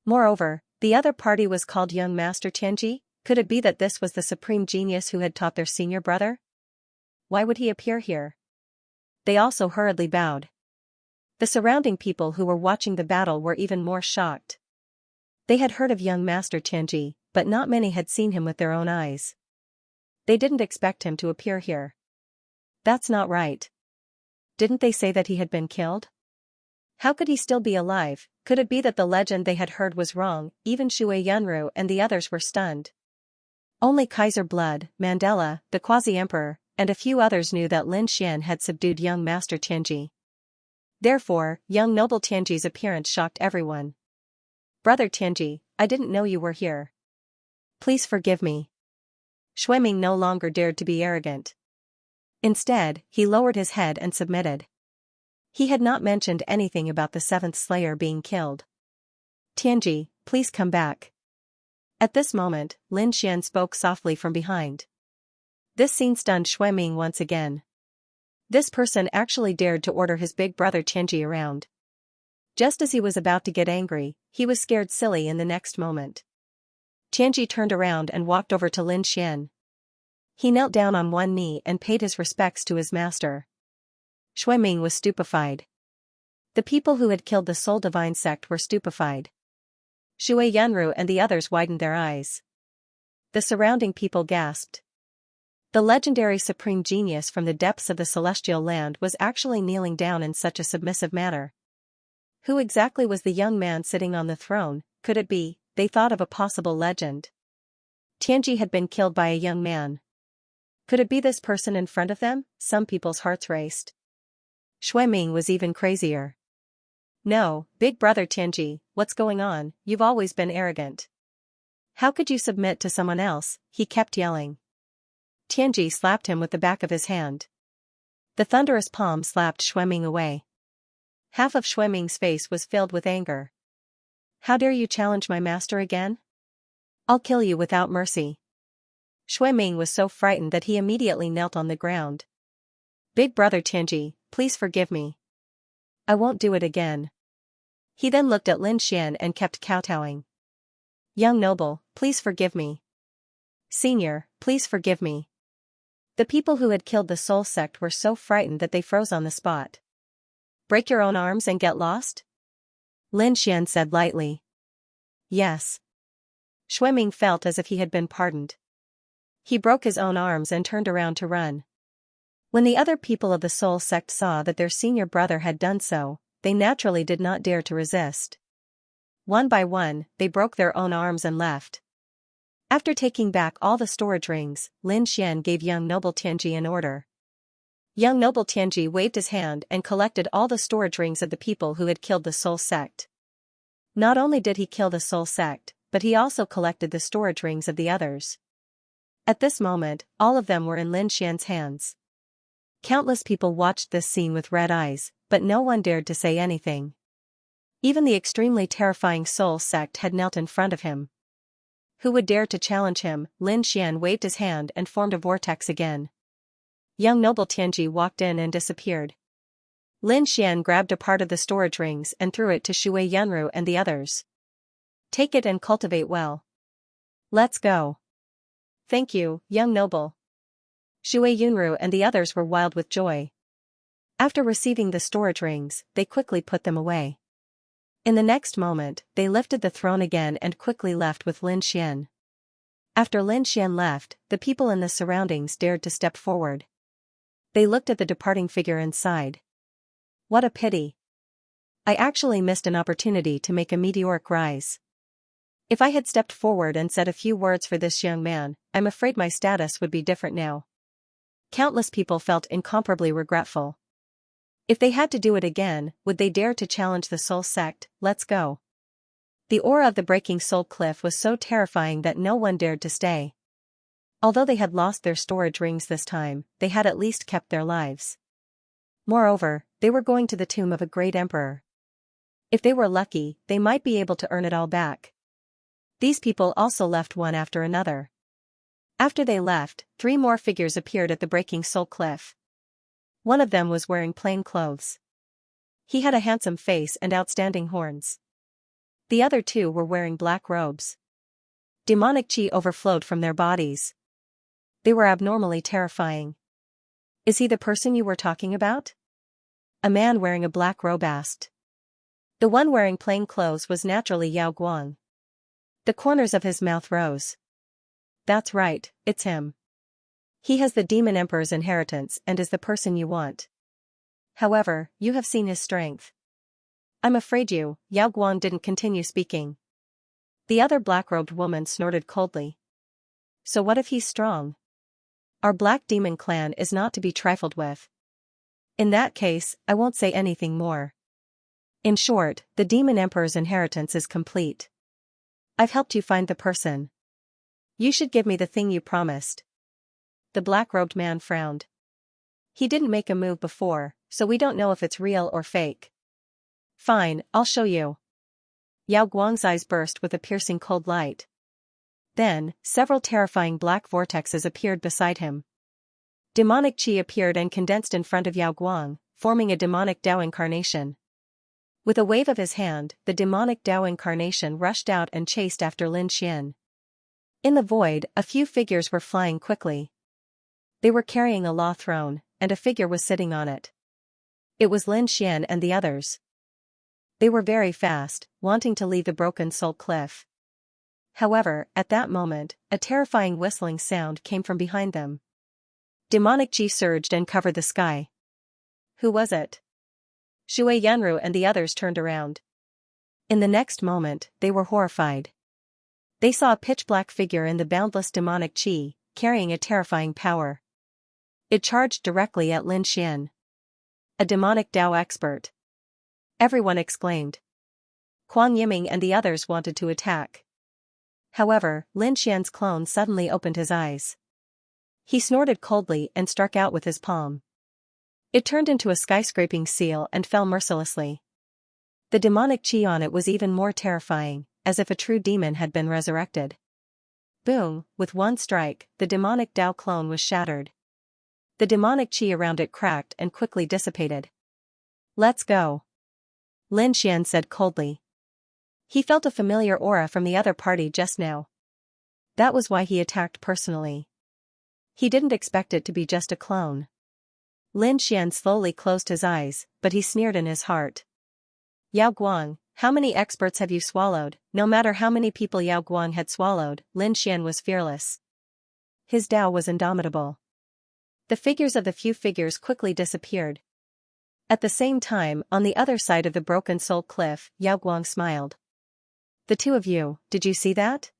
Moreover, the other party was called young Master Tianji. Could it be that this was the supreme genius who had taught their senior brother? Why would he appear here? They also hurriedly bowed. The surrounding people who were watching the battle were even more shocked. They had heard of young Master Tianji, but not many had seen him with their own eyes. They didn't expect him to appear here. That's not right. Didn't they say that he had been killed? How could he still be alive? Could it be that the legend they had heard was wrong? Even Shui Yunru and the others were stunned. Only Kaiser Blood, Mandela, the Quasi-Emperor, and a few others knew that Lin Xian had subdued young Master Tianji. Therefore, young noble Tianji's appearance shocked everyone. Brother Tianji, I didn't know you were here. Please forgive me. Shui Ming no longer dared to be arrogant. Instead, he lowered his head and submitted. He had not mentioned anything about the seventh slayer being killed. Tianji, please come back. At this moment, Lin Xian spoke softly from behind. This scene stunned Shui Ming once again. This person actually dared to order his big brother Tianji around. Just as he was about to get angry, he was scared silly in the next moment. Tianji turned around and walked over to Lin Xian. He knelt down on one knee and paid his respects to his master. Shui was stupefied. The people who had killed the Soul Divine sect were stupefied. Shui Yunru and the others widened their eyes. The surrounding people gasped. The legendary supreme genius from the depths of the celestial land was actually kneeling down in such a submissive manner. Who exactly was the young man sitting on the throne? Could it be? They thought of a possible legend. Tianji had been killed by a young man. Could it be this person in front of them? Some people's hearts raced. Shui Ming was even crazier. No, big brother Tianji, what's going on? You've always been arrogant. How could you submit to someone else? He kept yelling. Tianji slapped him with the back of his hand. The thunderous palm slapped Shui Ming away. Half of Shui Ming's face was filled with anger. How dare you challenge my master again? I'll kill you without mercy. Shui Ming was so frightened that he immediately knelt on the ground. Big brother Tianji, please forgive me. I won't do it again. He then looked at Lin Xian and kept kowtowing. Young noble, please forgive me. Senior, please forgive me. The people who had killed the Soul sect were so frightened that they froze on the spot. Break your own arms and get lost? Lin Xian said lightly. Yes. Shui Ming felt as if he had been pardoned. He broke his own arms and turned around to run. When the other people of the Soul sect saw that their senior brother had done so, they naturally did not dare to resist. One by one, they broke their own arms and left. After taking back all the storage rings, Lin Xian gave young noble Tianji an order. Young noble Tianji waved his hand and collected all the storage rings of the people who had killed the Soul sect. Not only did he kill the Soul sect, but he also collected the storage rings of the others. At this moment, all of them were in Lin Xian's hands. Countless people watched this scene with red eyes, but no one dared to say anything. Even the extremely terrifying Soul sect had knelt in front of him. Who would dare to challenge him? Lin Xian waved his hand and formed a vortex again. Young noble Tianji walked in and disappeared. Lin Xian grabbed a part of the storage rings and threw it to Shui Yunru and the others. Take it and cultivate well. Let's go. Thank you, young noble. Shui Yunru and the others were wild with joy. After receiving the storage rings, they quickly put them away. In the next moment, they lifted the throne again and quickly left with Lin Xian. After Lin Xian left, the people in the surroundings dared to step forward. They looked at the departing figure and sighed. What a pity. I actually missed an opportunity to make a meteoric rise. If I had stepped forward and said a few words for this young man, I'm afraid my status would be different now. Countless people felt incomparably regretful. If they had to do it again, would they dare to challenge the Soul sect? Let's go. The aura of the breaking soul cliff was so terrifying that no one dared to stay. Although they had lost their storage rings this time, they had at least kept their lives. Moreover, they were going to the tomb of a great emperor. If they were lucky, they might be able to earn it all back. These people also left one after another. After they left, 3 more figures appeared at the breaking soul cliff. One of them was wearing plain clothes. He had a handsome face and outstanding horns. The other 2 were wearing black robes. Demonic chi overflowed from their bodies. They were abnormally terrifying. Is he the person you were talking about? A man wearing a black robe asked. The one wearing plain clothes was naturally Yao Guang. The corners of his mouth rose. That's right, it's him. He has the Demon Emperor's inheritance and is the person you want. However, you have seen his strength. I'm afraid you, Yao Guang didn't continue speaking. The other black-robed woman snorted coldly. So what if he's strong? Our Black Demon clan is not to be trifled with. In that case, I won't say anything more. In short, the Demon Emperor's inheritance is complete. I've helped you find the person. You should give me the thing you promised. The black-robed man frowned. He didn't make a move before, so we don't know if it's real or fake. Fine, I'll show you. Yao Guang's eyes burst with a piercing cold light. Then, several terrifying black vortexes appeared beside him. Demonic chi appeared and condensed in front of Yao Guang, forming a demonic Dao incarnation. With a wave of his hand, the demonic Dao incarnation rushed out and chased after Lin Xian. In the void, a few figures were flying quickly. They were carrying a law throne, and a figure was sitting on it. It was Lin Xian and the others. They were very fast, wanting to leave the Broken Soul Cliff. However, at that moment, a terrifying whistling sound came from behind them. Demonic chi surged and covered the sky. Who was it? Shui Yanru and the others turned around. In the next moment, they were horrified. They saw a pitch-black figure in the boundless demonic chi, carrying a terrifying power. It charged directly at Lin Xian. A demonic Dao expert. Everyone exclaimed. Kuang Yiming and the others wanted to attack. However, Lin Xian's clone suddenly opened his eyes. He snorted coldly and struck out with his palm. It turned into a skyscraping seal and fell mercilessly. The demonic chi on it was even more terrifying, as if a true demon had been resurrected. Boom, with one strike, the demonic Dao clone was shattered. The demonic chi around it cracked and quickly dissipated. Let's go. Lin Xian said coldly. He felt a familiar aura from the other party just now. That was why he attacked personally. He didn't expect it to be just a clone. Lin Xian slowly closed his eyes, but he sneered in his heart. Yao Guang, how many experts have you swallowed? No matter how many people Yao Guang had swallowed, Lin Xian was fearless. His Dao was indomitable. The figures of the few figures quickly disappeared. At the same time, on the other side of the Broken Soul Cliff, Yao Guang smiled. The two of you, did you see that?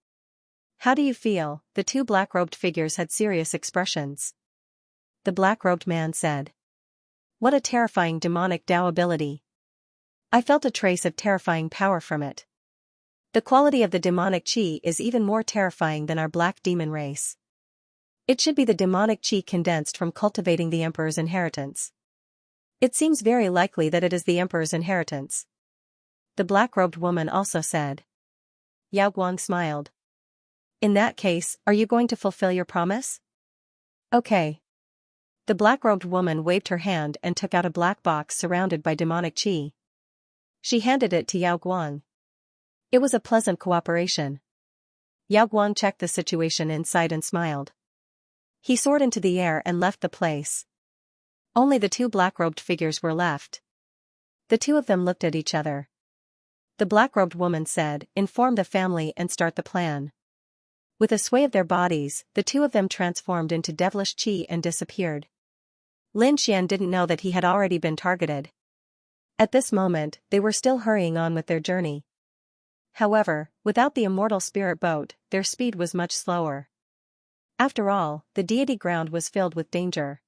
How do you feel? The two black-robed figures had serious expressions. The black-robed man said. What a terrifying demonic Dao ability. I felt a trace of terrifying power from it. The quality of the demonic chi is even more terrifying than our black demon race. It should be the demonic chi condensed from cultivating the Emperor's inheritance. It seems very likely that it is the Emperor's inheritance. The black-robed woman also said. Yao Guang smiled. In that case, are you going to fulfill your promise? Okay. The black-robed woman waved her hand and took out a black box surrounded by demonic chi. She handed it to Yao Guang. It was a pleasant cooperation. Yao Guang checked the situation inside and smiled. He soared into the air and left the place. Only the two black-robed figures were left. The two of them looked at each other. The black-robed woman said, inform the family and start the plan. With a sway of their bodies, the two of them transformed into devilish chi and disappeared. Lin Xian didn't know that he had already been targeted. At this moment, they were still hurrying on with their journey. However, without the immortal spirit boat, their speed was much slower. After all, the deity ground was filled with danger.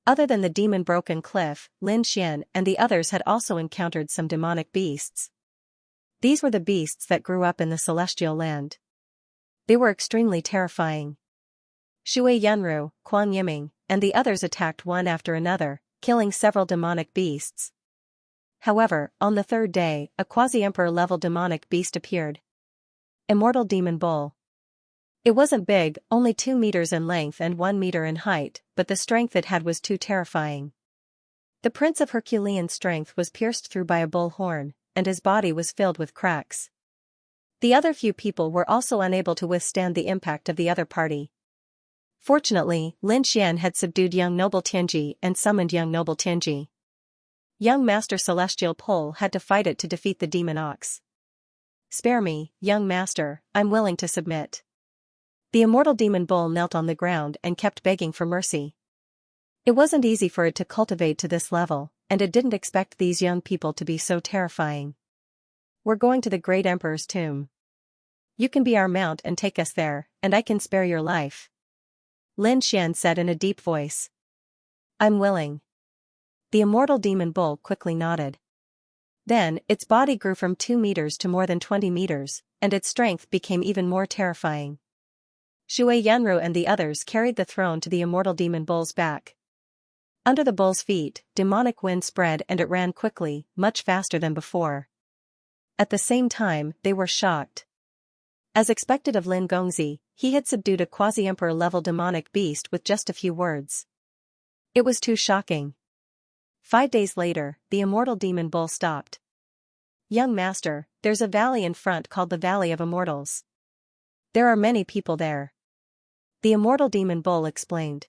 Other than the demon Broken Cliff, Lin Xian and the others had also encountered some demonic beasts. These were the beasts that grew up in the celestial land. They were extremely terrifying. Shui Yanru, Kuang Yiming, and the others attacked one after another, killing several demonic beasts. However, on the third day, a quasi-emperor-level demonic beast appeared. Immortal Demon Bull. It wasn't big, only 2 meters in length and 1 meter in height, but the strength it had was too terrifying. The prince of Herculean strength was pierced through by a bull horn, and his body was filled with cracks. The other few people were also unable to withstand the impact of the other party. Fortunately, Lin Xian had subdued young noble Tianji and summoned young noble Tianji. Young Master Celestial Pole had to fight it to defeat the demon ox. Spare me, young master, I'm willing to submit. The immortal demon bull knelt on the ground and kept begging for mercy. It wasn't easy for it to cultivate to this level, and it didn't expect these young people to be so terrifying. We're going to the great emperor's tomb. You can be our mount and take us there, and I can spare your life. Lin Xian said in a deep voice. I'm willing. The immortal demon bull quickly nodded. Then, its body grew from 2 meters to more than 20 meters, and its strength became even more terrifying. Shui Yanru and the others carried the throne to the immortal demon bull's back. Under the bull's feet, demonic wind spread and it ran quickly, much faster than before. At the same time, they were shocked. As expected of Lin Gongzi, he had subdued a quasi-emperor-level demonic beast with just a few words. It was too shocking. 5 days later, the immortal demon bull stopped. Young master, there's a valley in front called the Valley of Immortals. There are many people there. The immortal demon bull explained.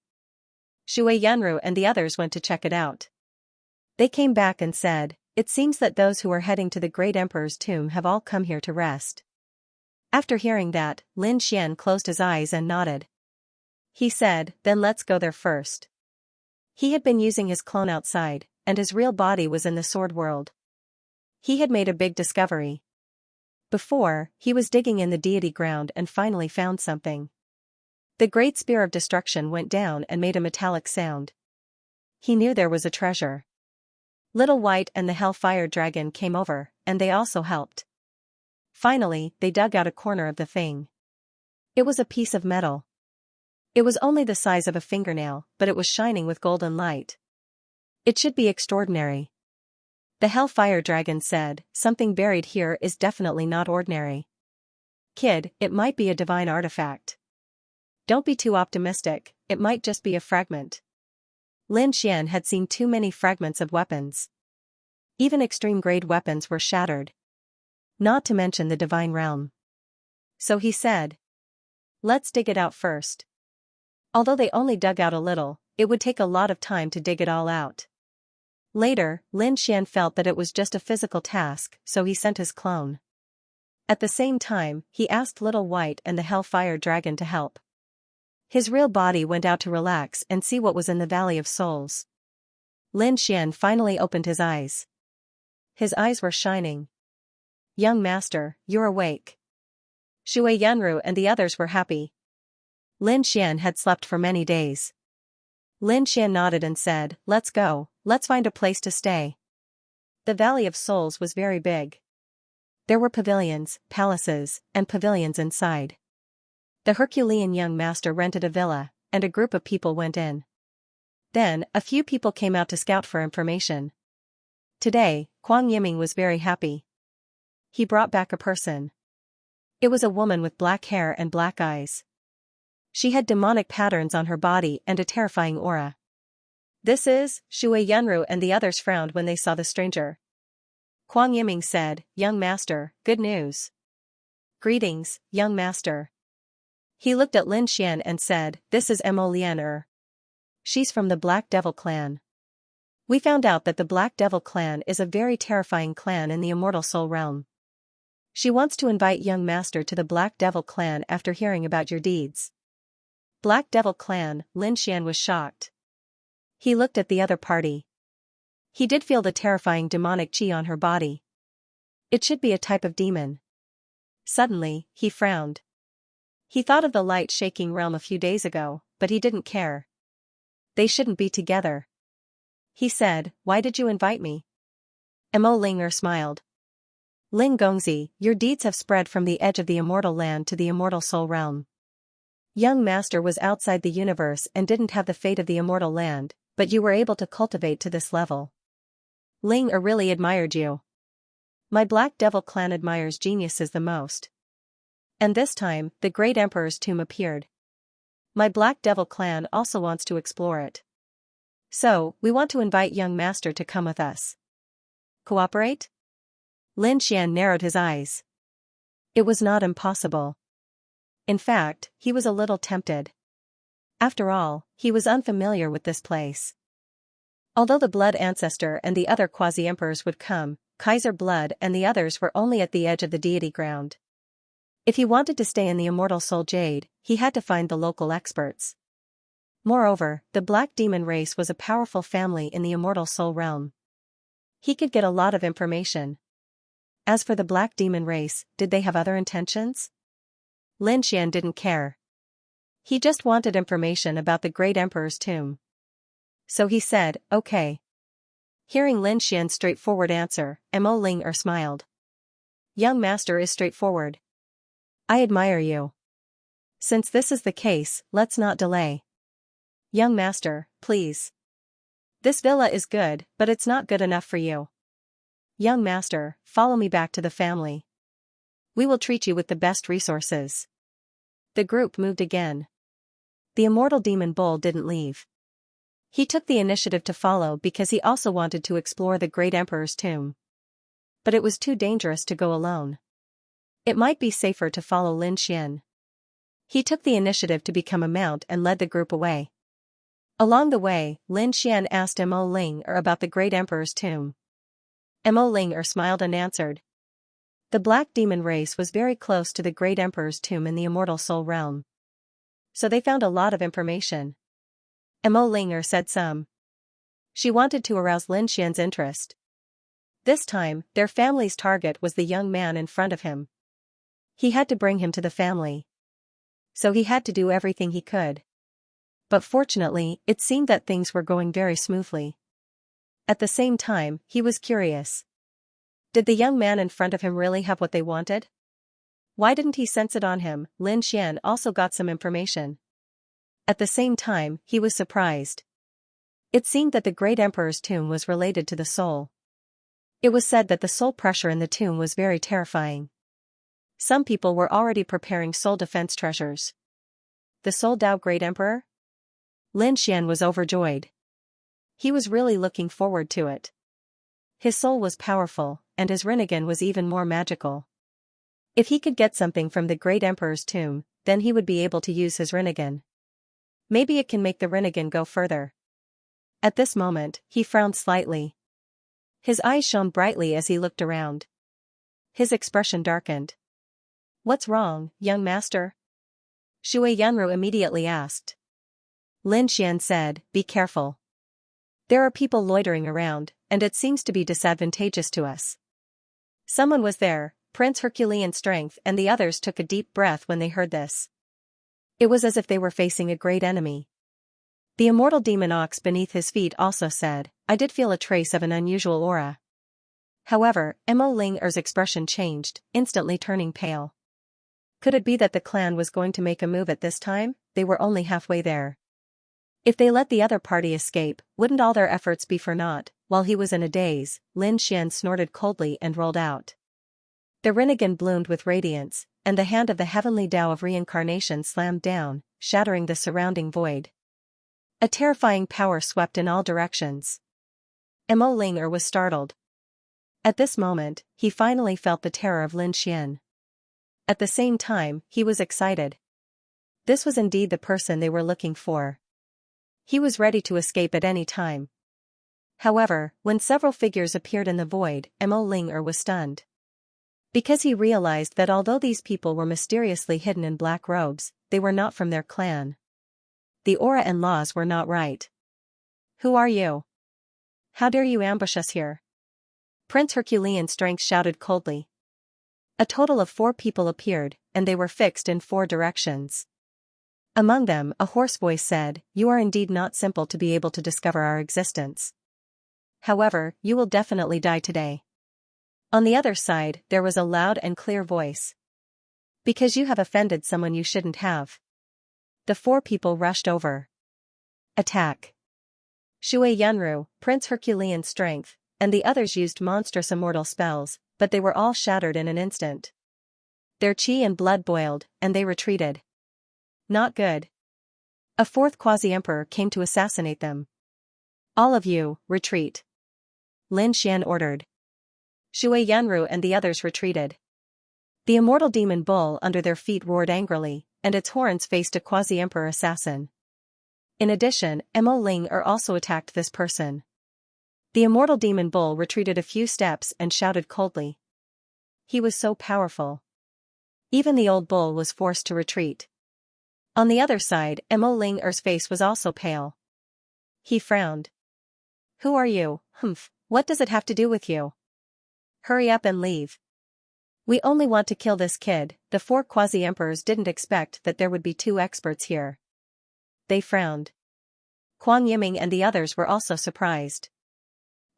Shui Yanru and the others went to check it out. They came back and said, "It seems that those who are heading to the great emperor's tomb have all come here to rest." After hearing that, Lin Xian closed his eyes and nodded. He said, "Then let's go there first." He had been using his clone outside, and his real body was in the sword world. He had made a big discovery. Before, he was digging in the deity ground and finally found something. The great spear of destruction went down and made a metallic sound. He knew there was a treasure. Little White and the Hellfire Dragon came over, and they also helped. Finally, they dug out a corner of the thing. It was a piece of metal. It was only the size of a fingernail, but it was shining with golden light. It should be extraordinary. The Hellfire Dragon said, "Something buried here is definitely not ordinary. Kid, it might be a divine artifact. Don't be too optimistic, it might just be a fragment." Lin Xian had seen too many fragments of weapons. Even extreme-grade weapons were shattered. Not to mention the divine realm. So he said, "Let's dig it out first." Although they only dug out a little, it would take a lot of time to dig it all out. Later, Lin Xian felt that it was just a physical task, so he sent his clone. At the same time, he asked Little White and the Hellfire Dragon to help. His real body went out to relax and see what was in the Valley of Souls. Lin Xian finally opened his eyes. His eyes were shining. "Young master, you're awake." Shui Yanru and the others were happy. Lin Xian had slept for many days. Lin Xian nodded and said, "Let's go, let's find a place to stay." The Valley of Souls was very big. There were pavilions, palaces, and pavilions inside. The Herculean young master rented a villa, and a group of people went in. Then, a few people came out to scout for information. Today, Kuang Yiming was very happy. He brought back a person. It was a woman with black hair and black eyes. She had demonic patterns on her body and a terrifying aura. "This is," Shui Yanru and the others frowned when they saw the stranger. Kuang Yiming said, "Young master, good news." "Greetings, young master." He looked at Lin Xian and said, "This is Mo Lian. She's from the Black Devil clan. We found out that the Black Devil clan is a very terrifying clan in the Immortal Soul realm. She wants to invite young master to the Black Devil clan after hearing about your deeds." Black Devil clan, Lin Xian was shocked. He looked at the other party. He did feel the terrifying demonic chi on her body. It should be a type of demon. Suddenly, he frowned. He thought of the light-shaking realm a few days ago, but he didn't care. They shouldn't be together. He said, "Why did you invite me?" Mo Linger smiled. "Ling Gongzi, your deeds have spread from the edge of the immortal land to the immortal soul realm. Young master was outside the universe and didn't have the fate of the immortal land, but you were able to cultivate to this level. Ling really admired you. My Black Devil clan admires geniuses the most." And this time, the great emperor's tomb appeared. My Black Devil clan also wants to explore it. So, we want to invite young master to come with us. Cooperate? Lin Xian narrowed his eyes. It was not impossible. In fact, he was a little tempted. After all, he was unfamiliar with this place. Although the Blood Ancestor and the other quasi-emperors would come, Kaiser Blood and the others were only at the edge of the deity ground. If he wanted to stay in the Immortal Soul Jade, he had to find the local experts. Moreover, the Black Demon race was a powerful family in the Immortal Soul realm. He could get a lot of information. As for the Black Demon race, did they have other intentions? Lin Xian didn't care. He just wanted information about the Great Emperor's tomb. So he said, "Okay." Hearing Lin Xian's straightforward answer, Mo Ling smiled. "Young master is straightforward. I admire you. Since this is the case, let's not delay. Young master, please. This villa is good, but it's not good enough for you. Young master, follow me back to the family. We will treat you with the best resources." The group moved again. The immortal demon bull didn't leave. He took the initiative to follow because he also wanted to explore the great emperor's tomb. But it was too dangerous to go alone. It might be safer to follow Lin Xian. He took the initiative to become a mount and led the group away. Along the way, Lin Xian asked Mo Ling about the great emperor's tomb. Mo Ling smiled and answered. The black demon race was very close to the great emperor's tomb in the immortal soul realm. So they found a lot of information. Mo Ling said some. She wanted to arouse Lin Xian's interest. This time, their family's target was the young man in front of him. He had to bring him to the family. So he had to do everything he could. But fortunately, it seemed that things were going very smoothly. At the same time, he was curious. Did the young man in front of him really have what they wanted? Why didn't he sense it on him? Lin Xian also got some information. At the same time, he was surprised. It seemed that the great emperor's tomb was related to the soul. It was said that the soul pressure in the tomb was very terrifying. Some people were already preparing soul defense treasures. The Soul Dao Great Emperor? Lin Xian was overjoyed. He was really looking forward to it. His soul was powerful, and his Rinnegan was even more magical. If he could get something from the great emperor's tomb, then he would be able to use his Rinnegan. Maybe it can make the Rinnegan go further. At this moment, he frowned slightly. His eyes shone brightly as he looked around. His expression darkened. What's wrong, young master? Shui Yanru immediately asked. Lin Xian said, be careful. There are people loitering around, and it seems to be disadvantageous to us. Someone was there, Prince Herculean Strength and the others took a deep breath when they heard this. It was as if they were facing a great enemy. The immortal demon ox beneath his feet also said, I did feel a trace of an unusual aura. However, Mo Ling's expression changed, instantly turning pale. Could it be that the clan was going to make a move at this time? They were only halfway there. If they let the other party escape, wouldn't all their efforts be for naught? While he was in a daze, Lin Xian snorted coldly and rolled out. The Rinnegan bloomed with radiance, and the hand of the heavenly Tao of reincarnation slammed down, shattering the surrounding void. A terrifying power swept in all directions. Mo Ling was startled. At this moment, he finally felt the terror of Lin Xian. At the same time, he was excited. This was indeed the person they were looking for. He was ready to escape at any time. However, when several figures appeared in the void, Mo Ling was stunned. Because he realized that although these people were mysteriously hidden in black robes, they were not from their clan. The aura and laws were not right. Who are you? How dare you ambush us here? Prince Herculean Strength shouted coldly. A total of 4 people appeared, and they were fixed in 4 directions. Among them, a hoarse voice said, you are indeed not simple to be able to discover our existence. However, you will definitely die today. On the other side, there was a loud and clear voice. Because you have offended someone you shouldn't have. The 4 people rushed over. Attack. Shui Yanru, Prince Herculean Strength, and the others used monstrous immortal spells, but they were all shattered in an instant. Their chi and blood boiled, and they retreated. Not good. A 4th quasi-emperor came to assassinate them. All of you, retreat. Lin Xian ordered. Shui Yanru and the others retreated. The immortal demon bull under their feet roared angrily, and its horns faced a quasi-emperor assassin. In addition, Mo Ling also attacked this person. The immortal demon bull retreated a few steps and shouted coldly. He was so powerful. Even the old bull was forced to retreat. On the other side, Mo Ling's face was also pale. He frowned. Who are you? Humph, what does it have to do with you? Hurry up and leave. We only want to kill this kid. The 4 quasi-emperors didn't expect that there would be 2 experts here. They frowned. Kuang Yiming and the others were also surprised.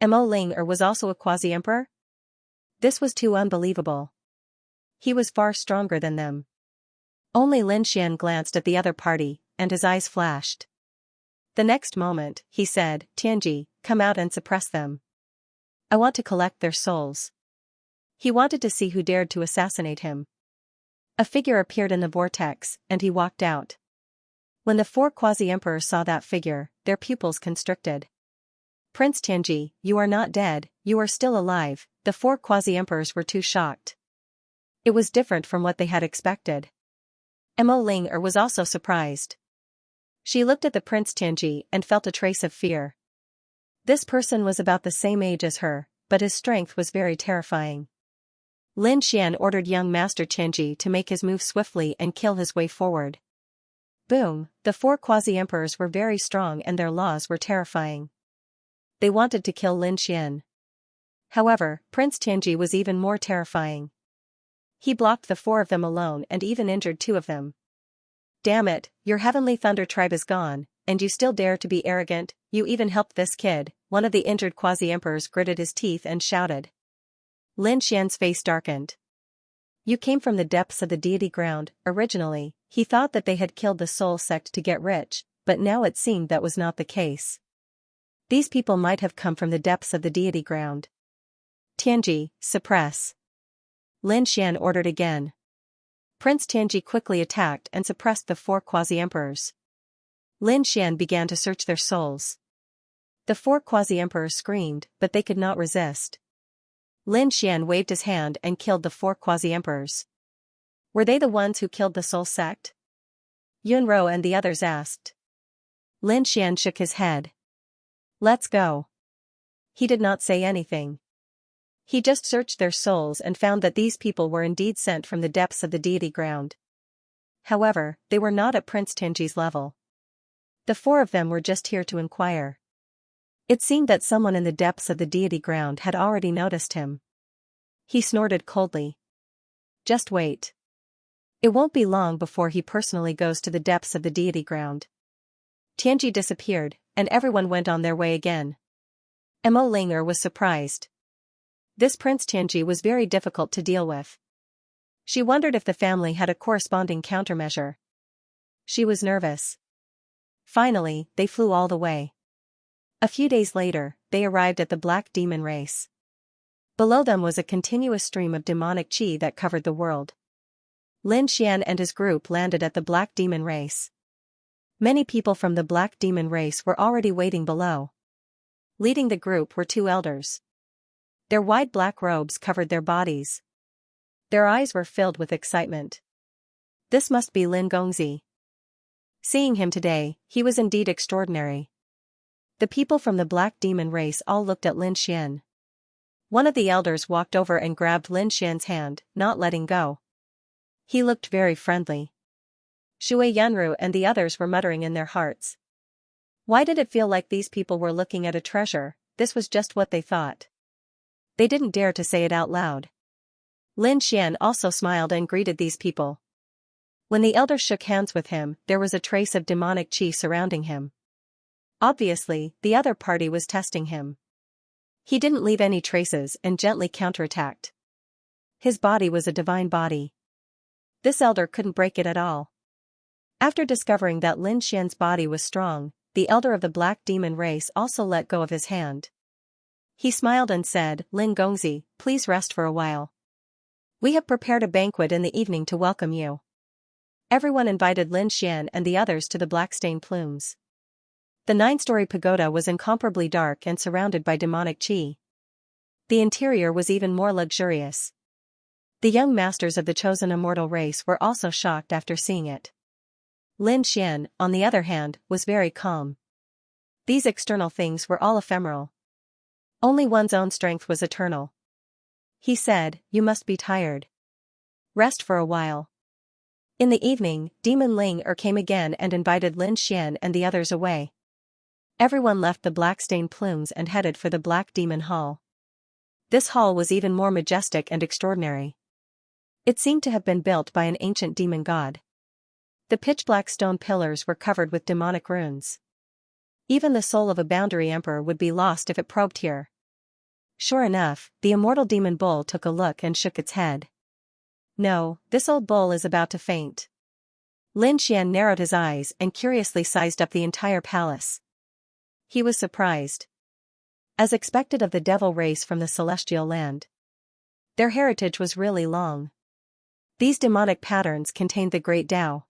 Mo Ling was also a quasi-emperor? This was too unbelievable. He was far stronger than them. Only Lin Xian glanced at the other party, and his eyes flashed. The next moment, he said, Tianji, come out and suppress them. I want to collect their souls. He wanted to see who dared to assassinate him. A figure appeared in the vortex, and he walked out. When the 4 quasi-emperors saw that figure, their pupils constricted. Prince Tianji, you are not dead, you are still alive. The 4 quasi-emperors were too shocked. It was different from what they had expected. Mo Ling was also surprised. She looked at the Prince Tianji and felt a trace of fear. This person was about the same age as her, but his strength was very terrifying. Lin Xian ordered young Master Tianji to make his move swiftly and kill his way forward. Boom, the four quasi-emperors were very strong and their laws were terrifying. They wanted to kill Lin Xian. However, Prince Tianji was even more terrifying. He blocked the four of them alone and even injured two of them. Damn it, your Heavenly Thunder tribe is gone, and you still dare to be arrogant, you even helped this kid, one of the injured quasi-emperors gritted his teeth and shouted. Lin Xian's face darkened. You came from the depths of the deity ground. Originally, he thought that they had killed the soul sect to get rich, but now it seemed that was not the case. These people might have come from the depths of the deity ground. Tianji, suppress. Lin Xian ordered again. Prince Tianji quickly attacked and suppressed the four quasi-emperors. Lin Xian began to search their souls. The four quasi-emperors screamed, but they could not resist. Lin Xian waved his hand and killed the four quasi-emperors. Were they the ones who killed the soul sect? Yunro and the others asked. Lin Xian shook his head. Let's go. He did not say anything. He just searched their souls and found that these people were indeed sent from the depths of the deity ground. However, they were not at Prince Tianji's level. The four of them were just here to inquire. It seemed that someone in the depths of the deity ground had already noticed him. He snorted coldly. Just wait. It won't be long before he personally goes to the depths of the deity ground. Tianji disappeared, and everyone went on their way again. Mo Linger was surprised. This Prince Tianji was very difficult to deal with. She wondered if the family had a corresponding countermeasure. She was nervous. Finally, they flew all the way. A few days later, they arrived at the Black Demon Race. Below them was a continuous stream of demonic qi that covered the world. Lin Xian and his group landed at the Black Demon Race. Many people from the Black Demon Race were already waiting below. Leading the group were two elders. Their wide black robes covered their bodies. Their eyes were filled with excitement. This must be Lin Gongzi. Seeing him today, he was indeed extraordinary. The people from the Black Demon Race all looked at Lin Xian. One of the elders walked over and grabbed Lin Xian's hand, not letting go. He looked very friendly. Shui Yunru and the others were muttering in their hearts. Why did it feel like these people were looking at a treasure? This was just what they thought. They didn't dare to say it out loud. Lin Xian also smiled and greeted these people. When the elder shook hands with him, there was a trace of demonic qi surrounding him. Obviously, the other party was testing him. He didn't leave any traces and gently counterattacked. His body was a divine body. This elder couldn't break it at all. After discovering that Lin Xian's body was strong, the elder of the Black Demon Race also let go of his hand. He smiled and said, Lin Gongzi, please rest for a while. We have prepared a banquet in the evening to welcome you. Everyone invited Lin Xian and the others to the Blackstone Plumes. The 9-story pagoda was incomparably dark and surrounded by demonic qi. The interior was even more luxurious. The young masters of the chosen immortal race were also shocked after seeing it. Lin Xian, on the other hand, was very calm. These external things were all ephemeral. Only one's own strength was eternal. He said, you must be tired. Rest for a while. In the evening, Demon Ling came again and invited Lin Xian and the others away. Everyone left the Blackstone Plumes and headed for the Black Demon Hall. This hall was even more majestic and extraordinary. It seemed to have been built by an ancient demon god. The pitch-black stone pillars were covered with demonic runes. Even the soul of a boundary emperor would be lost if it probed here. Sure enough, the immortal demon bull took a look and shook its head. No, this old bull is about to faint. Lin Xian narrowed his eyes and curiously sized up the entire palace. He was surprised. As expected of the devil race from the celestial land. Their heritage was really long. These demonic patterns contained the great Tao.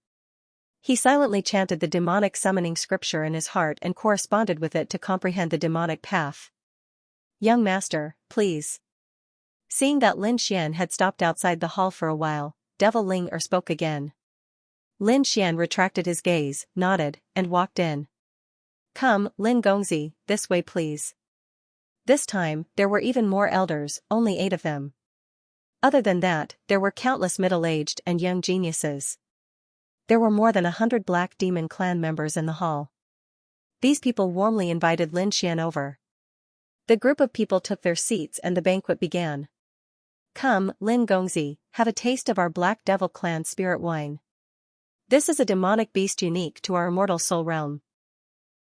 He silently chanted the demonic summoning scripture in his heart and corresponded with it to comprehend the demonic path. Young master, please. Seeing that Lin Xian had stopped outside the hall for a while, Devil Ling spoke again. Lin Xian retracted his gaze, nodded, and walked in. Come, Lin Gongzi, this way please. This time, there were even more elders, only 8 of them. Other than that, there were countless middle-aged and young geniuses. There were more than 100 Black Demon clan members in the hall. These people warmly invited Lin Xian over. The group of people took their seats and the banquet began. Come, Lin Gongzi, have a taste of our Black Devil clan spirit wine. This is a demonic beast unique to our immortal soul realm.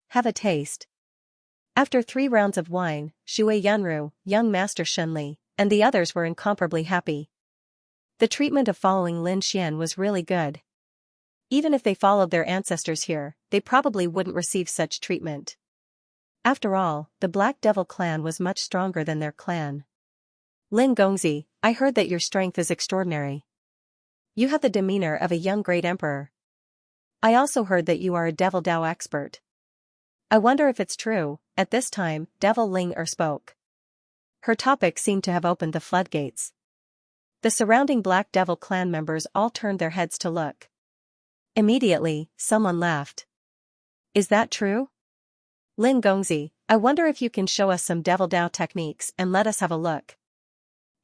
Have a taste. After 3 rounds of wine, Shui Yunru, young master Shenli, and the others were incomparably happy. The treatment of following Lin Xian was really good. Even if they followed their ancestors here, they probably wouldn't receive such treatment. After all, the Black Devil clan was much stronger than their clan. Lin Gongzi, I heard that your strength is extraordinary. You have the demeanor of a young great emperor. I also heard that you are a Devil Dao expert. I wonder if it's true. At this time, Devil Ling spoke. Her topic seemed to have opened the floodgates. The surrounding Black Devil clan members all turned their heads to look. Immediately, someone laughed. Is that true? Lin Gongzi, I wonder if you can show us some Devil Dao techniques and let us have a look.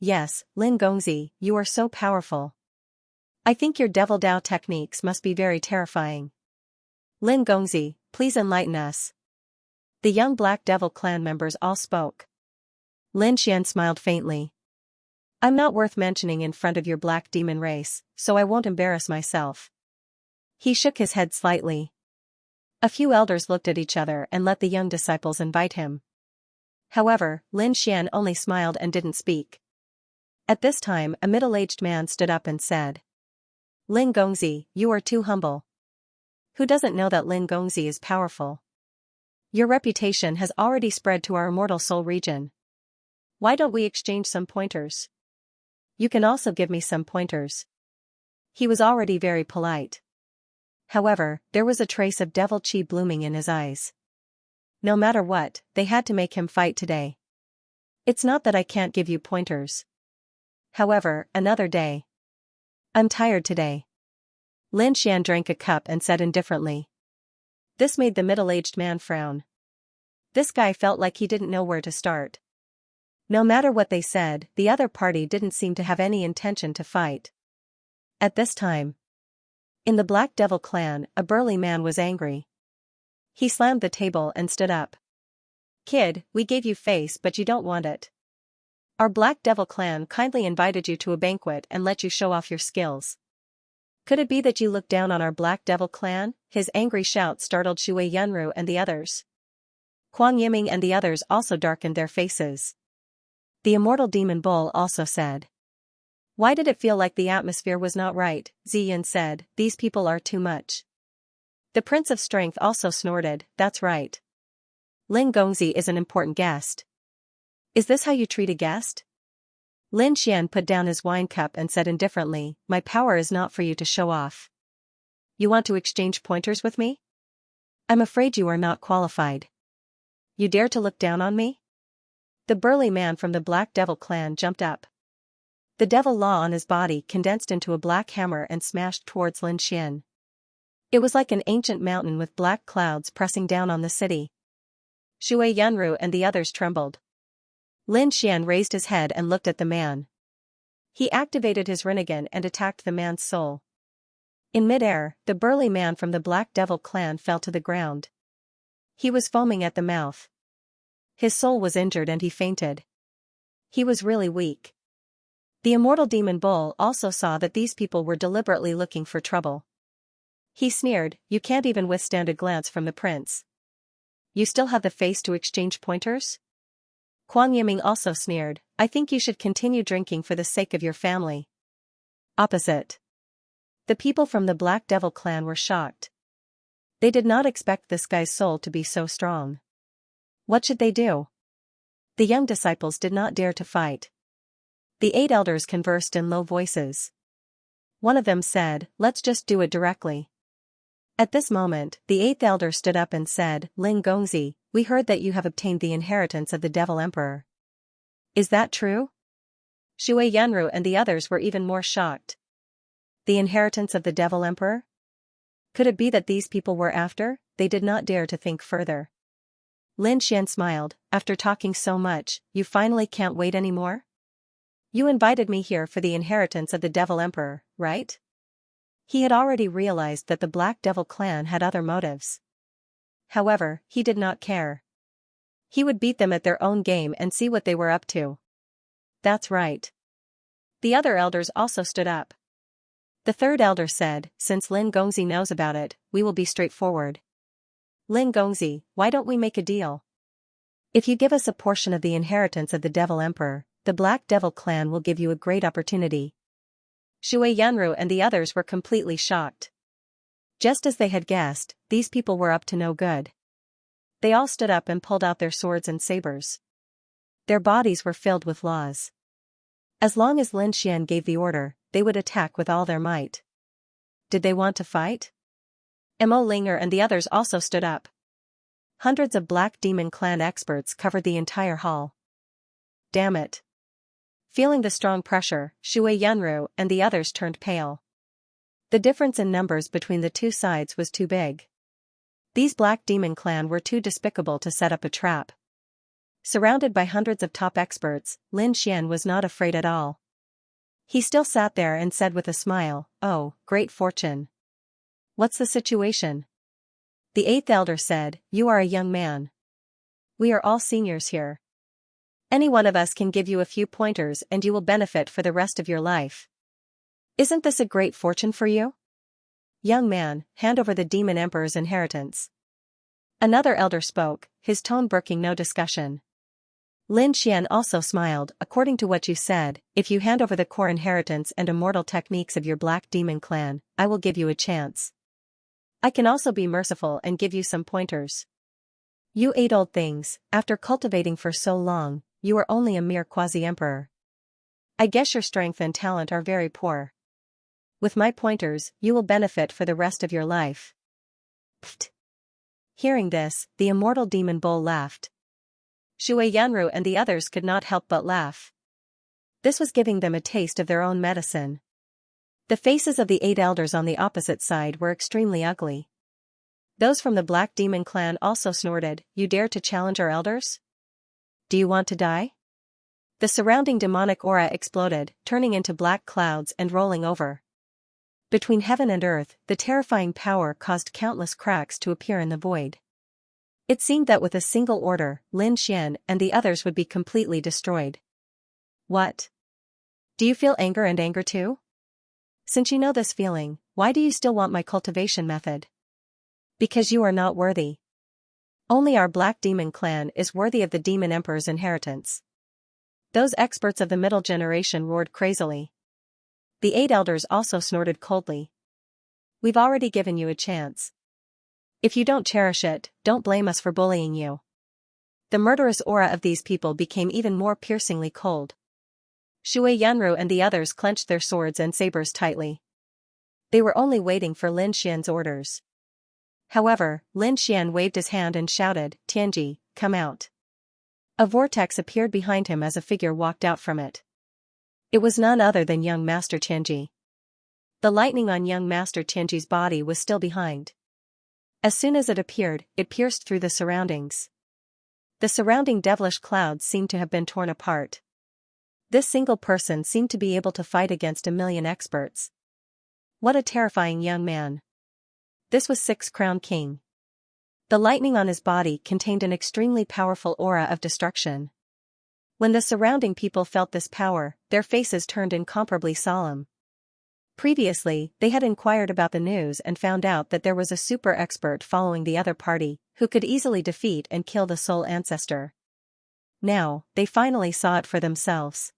Yes, Lin Gongzi, you are so powerful. I think your Devil Dao techniques must be very terrifying. Lin Gongzi, please enlighten us. The young Black Devil clan members all spoke. Lin Xian smiled faintly. I'm not worth mentioning in front of your Black Demon race, so I won't embarrass myself. He shook his head slightly. A few elders looked at each other and let the young disciples invite him. However, Lin Xian only smiled and didn't speak. At this time, a middle-aged man stood up and said, Lin Gongzi, you are too humble. Who doesn't know that Lin Gongzi is powerful? Your reputation has already spread to our immortal soul region. Why don't we exchange some pointers? You can also give me some pointers. He was already very polite. However, there was a trace of devil chi blooming in his eyes. No matter what, they had to make him fight today. It's not that I can't give you pointers. However, another day. I'm tired today. Lin Xian drank a cup and said indifferently. This made the middle-aged man frown. This guy felt like he didn't know where to start. No matter what they said, the other party didn't seem to have any intention to fight. At this time, in the Black Devil clan, a burly man was angry. He slammed the table and stood up. Kid, we gave you face but you don't want it. Our Black Devil clan kindly invited you to a banquet and let you show off your skills. Could it be that you look down on our Black Devil clan? His angry shout startled Shui Yunru and the others. Huang Yiming and the others also darkened their faces. The immortal demon bull also said. Why did it feel like the atmosphere was not right? Ziyin said, these people are too much. The Prince of Strength also snorted, that's right. Lin Gongzi is an important guest. Is this how you treat a guest? Lin Xian put down his wine cup and said indifferently, my power is not for you to show off. You want to exchange pointers with me? I'm afraid you are not qualified. You dare to look down on me? The burly man from the Black Devil clan jumped up. The devil law on his body condensed into a black hammer and smashed towards Lin Xian. It was like an ancient mountain with black clouds pressing down on the city. Shui Yunru and the others trembled. Lin Xian raised his head and looked at the man. He activated his Rinnegan and attacked the man's soul. In midair, the burly man from the Black Devil clan fell to the ground. He was foaming at the mouth. His soul was injured and he fainted. He was really weak. The immortal demon bull also saw that these people were deliberately looking for trouble. He sneered, you can't even withstand a glance from the prince. You still have the face to exchange pointers? Huang Yiming also sneered, I think you should continue drinking for the sake of your family. Opposite. The people from the Black Devil clan were shocked. They did not expect this guy's soul to be so strong. What should they do? The young disciples did not dare to fight. The 8 elders conversed in low voices. One of them said, let's just do it directly. At this moment, the 8th elder stood up and said, Lin Gongzi, we heard that you have obtained the inheritance of the Devil Emperor. Is that true? Shui Yunru and the others were even more shocked. The inheritance of the Devil Emperor? Could it be that these people were after? They did not dare to think further. Lin Xian smiled. After talking so much, you finally can't wait anymore? You invited me here for the inheritance of the Devil Emperor, right? He had already realized that the Black Devil clan had other motives. However, he did not care. He would beat them at their own game and see what they were up to. That's right. The other elders also stood up. The third elder said, since Lin Gongzi knows about it, we will be straightforward. Lin Gongzi, why don't we make a deal? If you give us a portion of the inheritance of the Devil Emperor, the Black Devil clan will give you a great opportunity. Shui Yanru and the others were completely shocked. Just as they had guessed, these people were up to no good. They all stood up and pulled out their swords and sabers. Their bodies were filled with laws. As long as Lin Xian gave the order, they would attack with all their might. Did they want to fight? Mo Linger and the others also stood up. Hundreds of Black Demon Clan experts covered the entire hall. Damn it. Feeling the strong pressure, Shui Yanru and the others turned pale. The difference in numbers between the two sides was too big. These Black Demon Clan were too despicable to set up a trap. Surrounded by hundreds of top experts, Lin Xian was not afraid at all. He still sat there and said with a smile, "Oh, great fortune. What's the situation?" The eighth elder said, "You are a young man. We are all seniors here. Any one of us can give you a few pointers and you will benefit for the rest of your life. Isn't this a great fortune for you? Young man, hand over the Demon Emperor's inheritance." Another elder spoke, his tone brooking no discussion. Lin Xian also smiled. According to what you said, if you hand over the core inheritance and immortal techniques of your Black Demon clan, I will give you a chance. I can also be merciful and give you some pointers. You eight old things, after cultivating for so long, you are only a mere quasi-emperor. I guess your strength and talent are very poor. With my pointers, you will benefit for the rest of your life. Pfft. Hearing this, the immortal demon bull laughed. Shui Yanru and the others could not help but laugh. This was giving them a taste of their own medicine. The faces of the eight elders on the opposite side were extremely ugly. Those from the Black Demon clan also snorted, "You dare to challenge our elders? Do you want to die?" The surrounding demonic aura exploded, turning into black clouds and rolling over. Between heaven and earth, the terrifying power caused countless cracks to appear in the void. It seemed that with a single order, Lin Xian and the others would be completely destroyed. What? Do you feel anger and anger too? Since you know this feeling, why do you still want my cultivation method? Because you are not worthy. Only our Black Demon clan is worthy of the Demon Emperor's inheritance. Those experts of the middle generation roared crazily. The eight elders also snorted coldly. We've already given you a chance. If you don't cherish it, don't blame us for bullying you. The murderous aura of these people became even more piercingly cold. Shui Yanru and the others clenched their swords and sabers tightly. They were only waiting for Lin Xian's orders. However, Lin Xian waved his hand and shouted, "Tianji, come out." A vortex appeared behind him as a figure walked out from it. It was none other than young Master Tianji. The lightning on young Master Tianji's body was still behind. As soon as it appeared, it pierced through the surroundings. The surrounding devilish clouds seemed to have been torn apart. This single person seemed to be able to fight against a million experts. What a terrifying young man. This was Six Crown King. The lightning on his body contained an extremely powerful aura of destruction. When the surrounding people felt this power, their faces turned incomparably solemn. Previously, they had inquired about the news and found out that there was a super expert following the other party, who could easily defeat and kill the Soul Ancestor. Now, they finally saw it for themselves.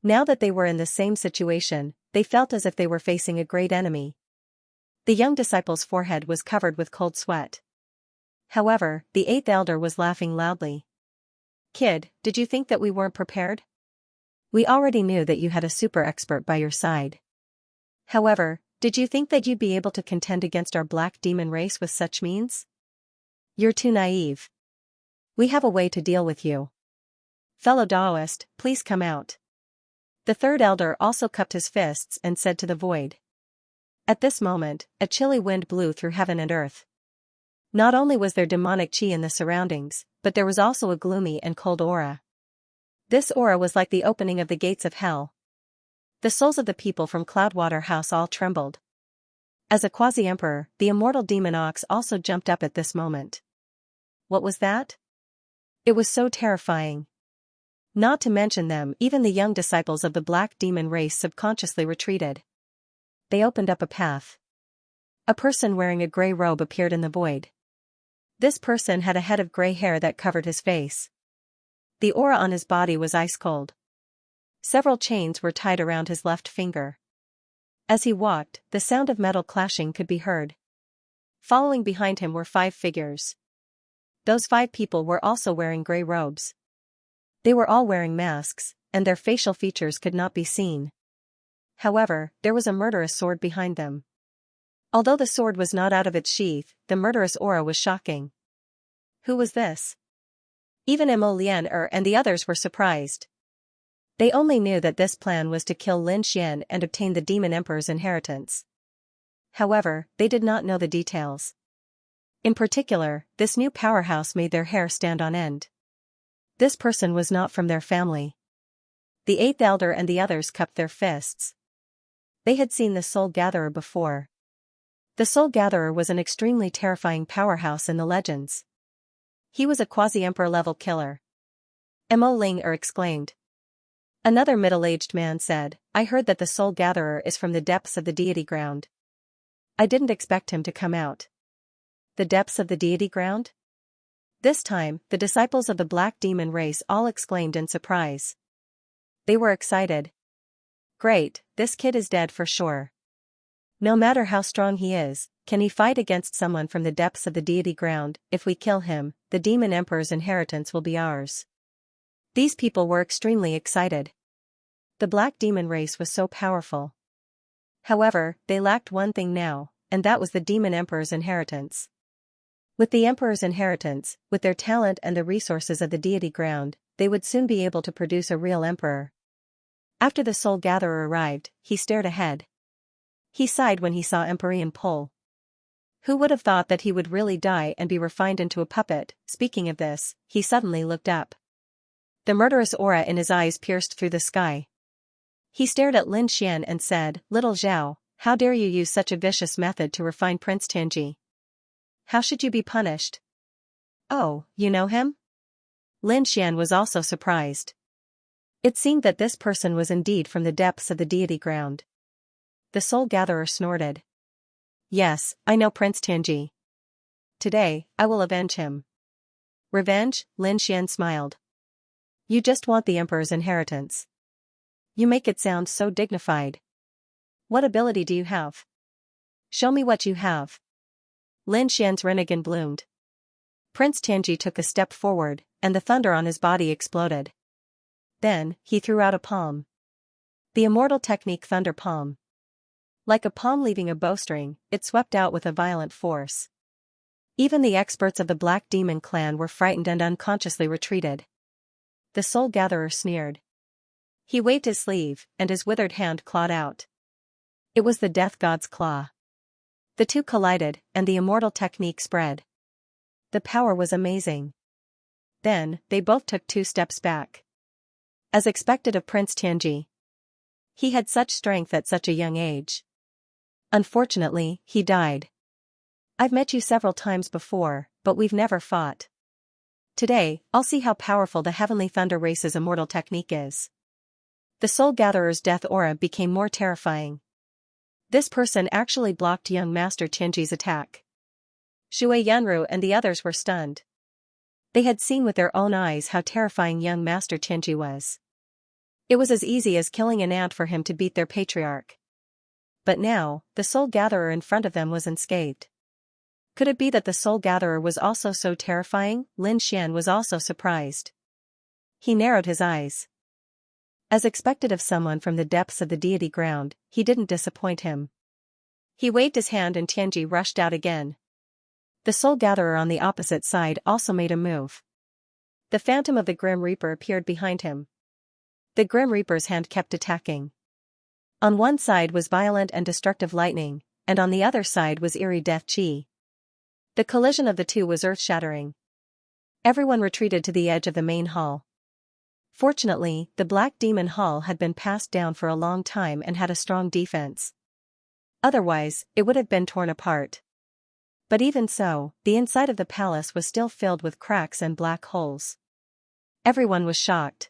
Now that they were in the same situation, they felt as if they were facing a great enemy. The young disciple's forehead was covered with cold sweat. However, the eighth elder was laughing loudly. "Kid, did you think that we weren't prepared? We already knew that you had a super expert by your side. However, did you think that you'd be able to contend against our Black Demon race with such means? You're too naive. We have a way to deal with you. Fellow Daoist, please come out." The third elder also cupped his fists and said to the void. At this moment, a chilly wind blew through heaven and earth. Not only was there demonic chi in the surroundings, but there was also a gloomy and cold aura. This aura was like the opening of the gates of hell. The souls of the people from Cloudwater House all trembled. As a quasi-emperor, the immortal demon Ox also jumped up at this moment. What was that? It was so terrifying. Not to mention them, even the young disciples of the black demon race subconsciously retreated. They opened up a path. A person wearing a gray robe appeared in the void. This person had a head of gray hair that covered his face. The aura on his body was ice cold. Several chains were tied around his left finger. As he walked, the sound of metal clashing could be heard. Following behind him were 5 figures. Those 5 people were also wearing gray robes. They were all wearing masks, and their facial features could not be seen. However, there was a murderous sword behind them. Although the sword was not out of its sheath, the murderous aura was shocking. Who was this? Even Mo Lian and the others were surprised. They only knew that this plan was to kill Lin Xian and obtain the Demon Emperor's inheritance. However, they did not know the details. In particular, this new powerhouse made their hair stand on end. This person was not from their family. The 8th elder and the others cupped their fists. They had seen the Soul Gatherer before. The Soul Gatherer was an extremely terrifying powerhouse in the legends. He was a quasi-emperor level killer. Mo Ling exclaimed. Another middle-aged man said, I heard that the Soul Gatherer is from the depths of the deity ground. I didn't expect him to come out. The depths of the deity ground? This time, the disciples of the black demon race all exclaimed in surprise. They were excited. Great, this kid is dead for sure. No matter how strong he is, can he fight against someone from the depths of the deity ground? If we kill him, the Demon Emperor's inheritance will be ours. These people were extremely excited. The black demon race was so powerful. However, they lacked one thing now, and that was the Demon Emperor's inheritance. With the Emperor's inheritance, with their talent and the resources of the deity ground, they would soon be able to produce a real emperor. After the Soul Gatherer arrived, he stared ahead. He sighed when he saw Empyrean Pole. Who would have thought that he would really die and be refined into a puppet? Speaking of this, he suddenly looked up. The murderous aura in his eyes pierced through the sky. He stared at Lin Xian and said, Little Zhao, how dare you use such a vicious method to refine Prince Tianji? How should you be punished? Oh, you know him? Lin Xian was also surprised. It seemed that this person was indeed from the depths of the deity ground. The Soul Gatherer snorted. Yes, I know Prince Tianji. Today, I will avenge him. Revenge? Lin Xian smiled. You just want the Emperor's inheritance. You make it sound so dignified. What ability do you have? Show me what you have. Lin Xian's Rinnegan bloomed. Prince Tianji took a step forward, and the thunder on his body exploded. Then, he threw out a palm. The immortal technique Thunder Palm. Like a palm leaving a bowstring, it swept out with a violent force. Even the experts of the Black Demon clan were frightened and unconsciously retreated. The Soul Gatherer sneered. He waved his sleeve, and his withered hand clawed out. It was the Death God's claw. The two collided, and the immortal technique spread. The power was amazing. Then, they both took 2 steps back. As expected of Prince Tianji. He had such strength at such a young age. Unfortunately, he died. I've met you several times before, but we've never fought. Today, I'll see how powerful the Heavenly Thunder Race's immortal technique is. The Soul Gatherer's death aura became more terrifying. This person actually blocked young Master Tianji's attack. Shui Yunru and the others were stunned. They had seen with their own eyes how terrifying young Master Tianji was. It was as easy as killing an ant for him to beat their patriarch. But now, the Soul Gatherer in front of them was unscathed. Could it be that the Soul Gatherer was also so terrifying? Lin Xian was also surprised. He narrowed his eyes. As expected of someone from the depths of the deity ground, he didn't disappoint him. He waved his hand and Tianji rushed out again. The Soul Gatherer on the opposite side also made a move. The phantom of the Grim Reaper appeared behind him. The Grim Reaper's hand kept attacking. On one side was violent and destructive lightning, and on the other side was eerie death chi. The collision of the two was earth-shattering. Everyone retreated to the edge of the main hall. Fortunately, the Black Demon Hall had been passed down for a long time and had a strong defense. Otherwise, it would have been torn apart. But even so, the inside of the palace was still filled with cracks and black holes. Everyone was shocked.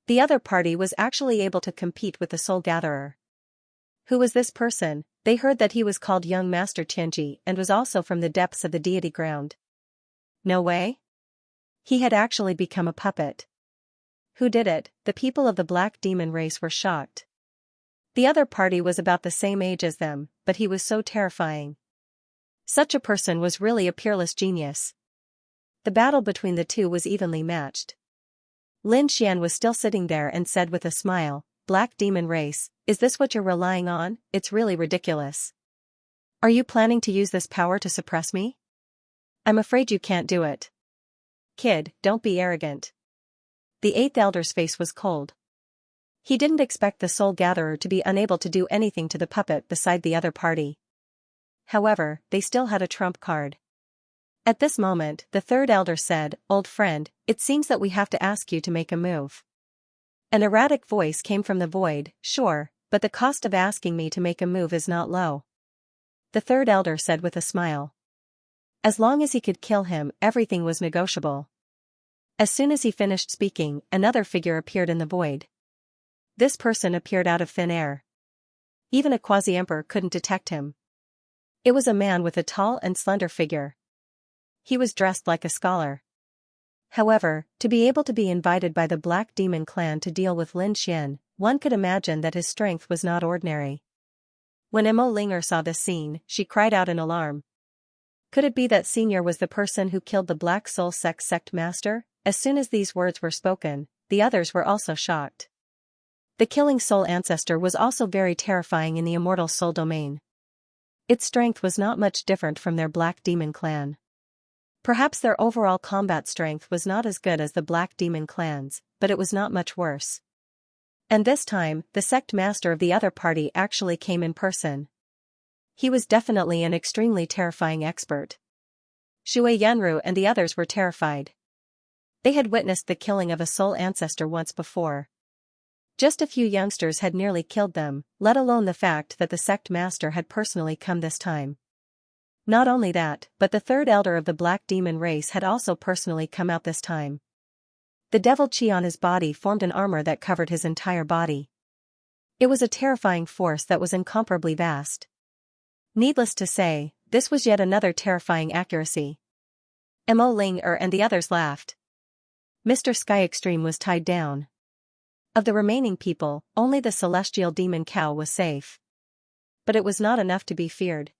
The other party was actually able to compete with the Soul Gatherer. Who was this person? They heard that he was called Young Master Qianji and was also from the depths of the deity ground. No way? He had actually become a puppet. Who did it? The people of the Black Demon race were shocked. The other party was about the same age as them, but he was so terrifying. Such a person was really a peerless genius. The battle between the two was evenly matched. Lin Xian was still sitting there and said with a smile, "Black Demon race, is this what you're relying on? It's really ridiculous. Are you planning to use this power to suppress me? I'm afraid you can't do it. Kid, don't be arrogant." The eighth elder's face was cold. He didn't expect the Soul Gatherer to be unable to do anything to the puppet beside the other party. However, they still had a trump card. At this moment, the third elder said, "Old friend, it seems that we have to ask you to make a move." An erratic voice came from the void, "Sure, but the cost of asking me to make a move is not low." The third elder said with a smile. As long as he could kill him, everything was negotiable. As soon as he finished speaking, another figure appeared in the void. This person appeared out of thin air. Even a quasi-emperor couldn't detect him. It was a man with a tall and slender figure. He was dressed like a scholar. However, to be able to be invited by the Black Demon clan to deal with Lin Xian, one could imagine that his strength was not ordinary. When Mo Linger saw this scene, she cried out in alarm. Could it be that Senior was the person who killed the Black Soul sect master? As soon as these words were spoken, the others were also shocked. The Killing Soul ancestor was also very terrifying in the Immortal Soul domain. Its strength was not much different from their Black Demon clan. Perhaps their overall combat strength was not as good as the Black Demon clan's, but it was not much worse. And this time, the sect master of the other party actually came in person. He was definitely an extremely terrifying expert. Shui Yanru and the others were terrified. They had witnessed the killing of a soul ancestor once before. Just a few youngsters had nearly killed them, let alone the fact that the sect master had personally come this time. Not only that, but the third elder of the Black Demon race had also personally come out this time. The devil chi on his body formed an armor that covered his entire body. It was a terrifying force that was incomparably vast. Needless to say, this was yet another terrifying accuracy. Mo Ling and the others laughed. Mr. Sky Extreme was tied down. Of the remaining people, only the celestial demon cow was safe. But it was not enough to be feared.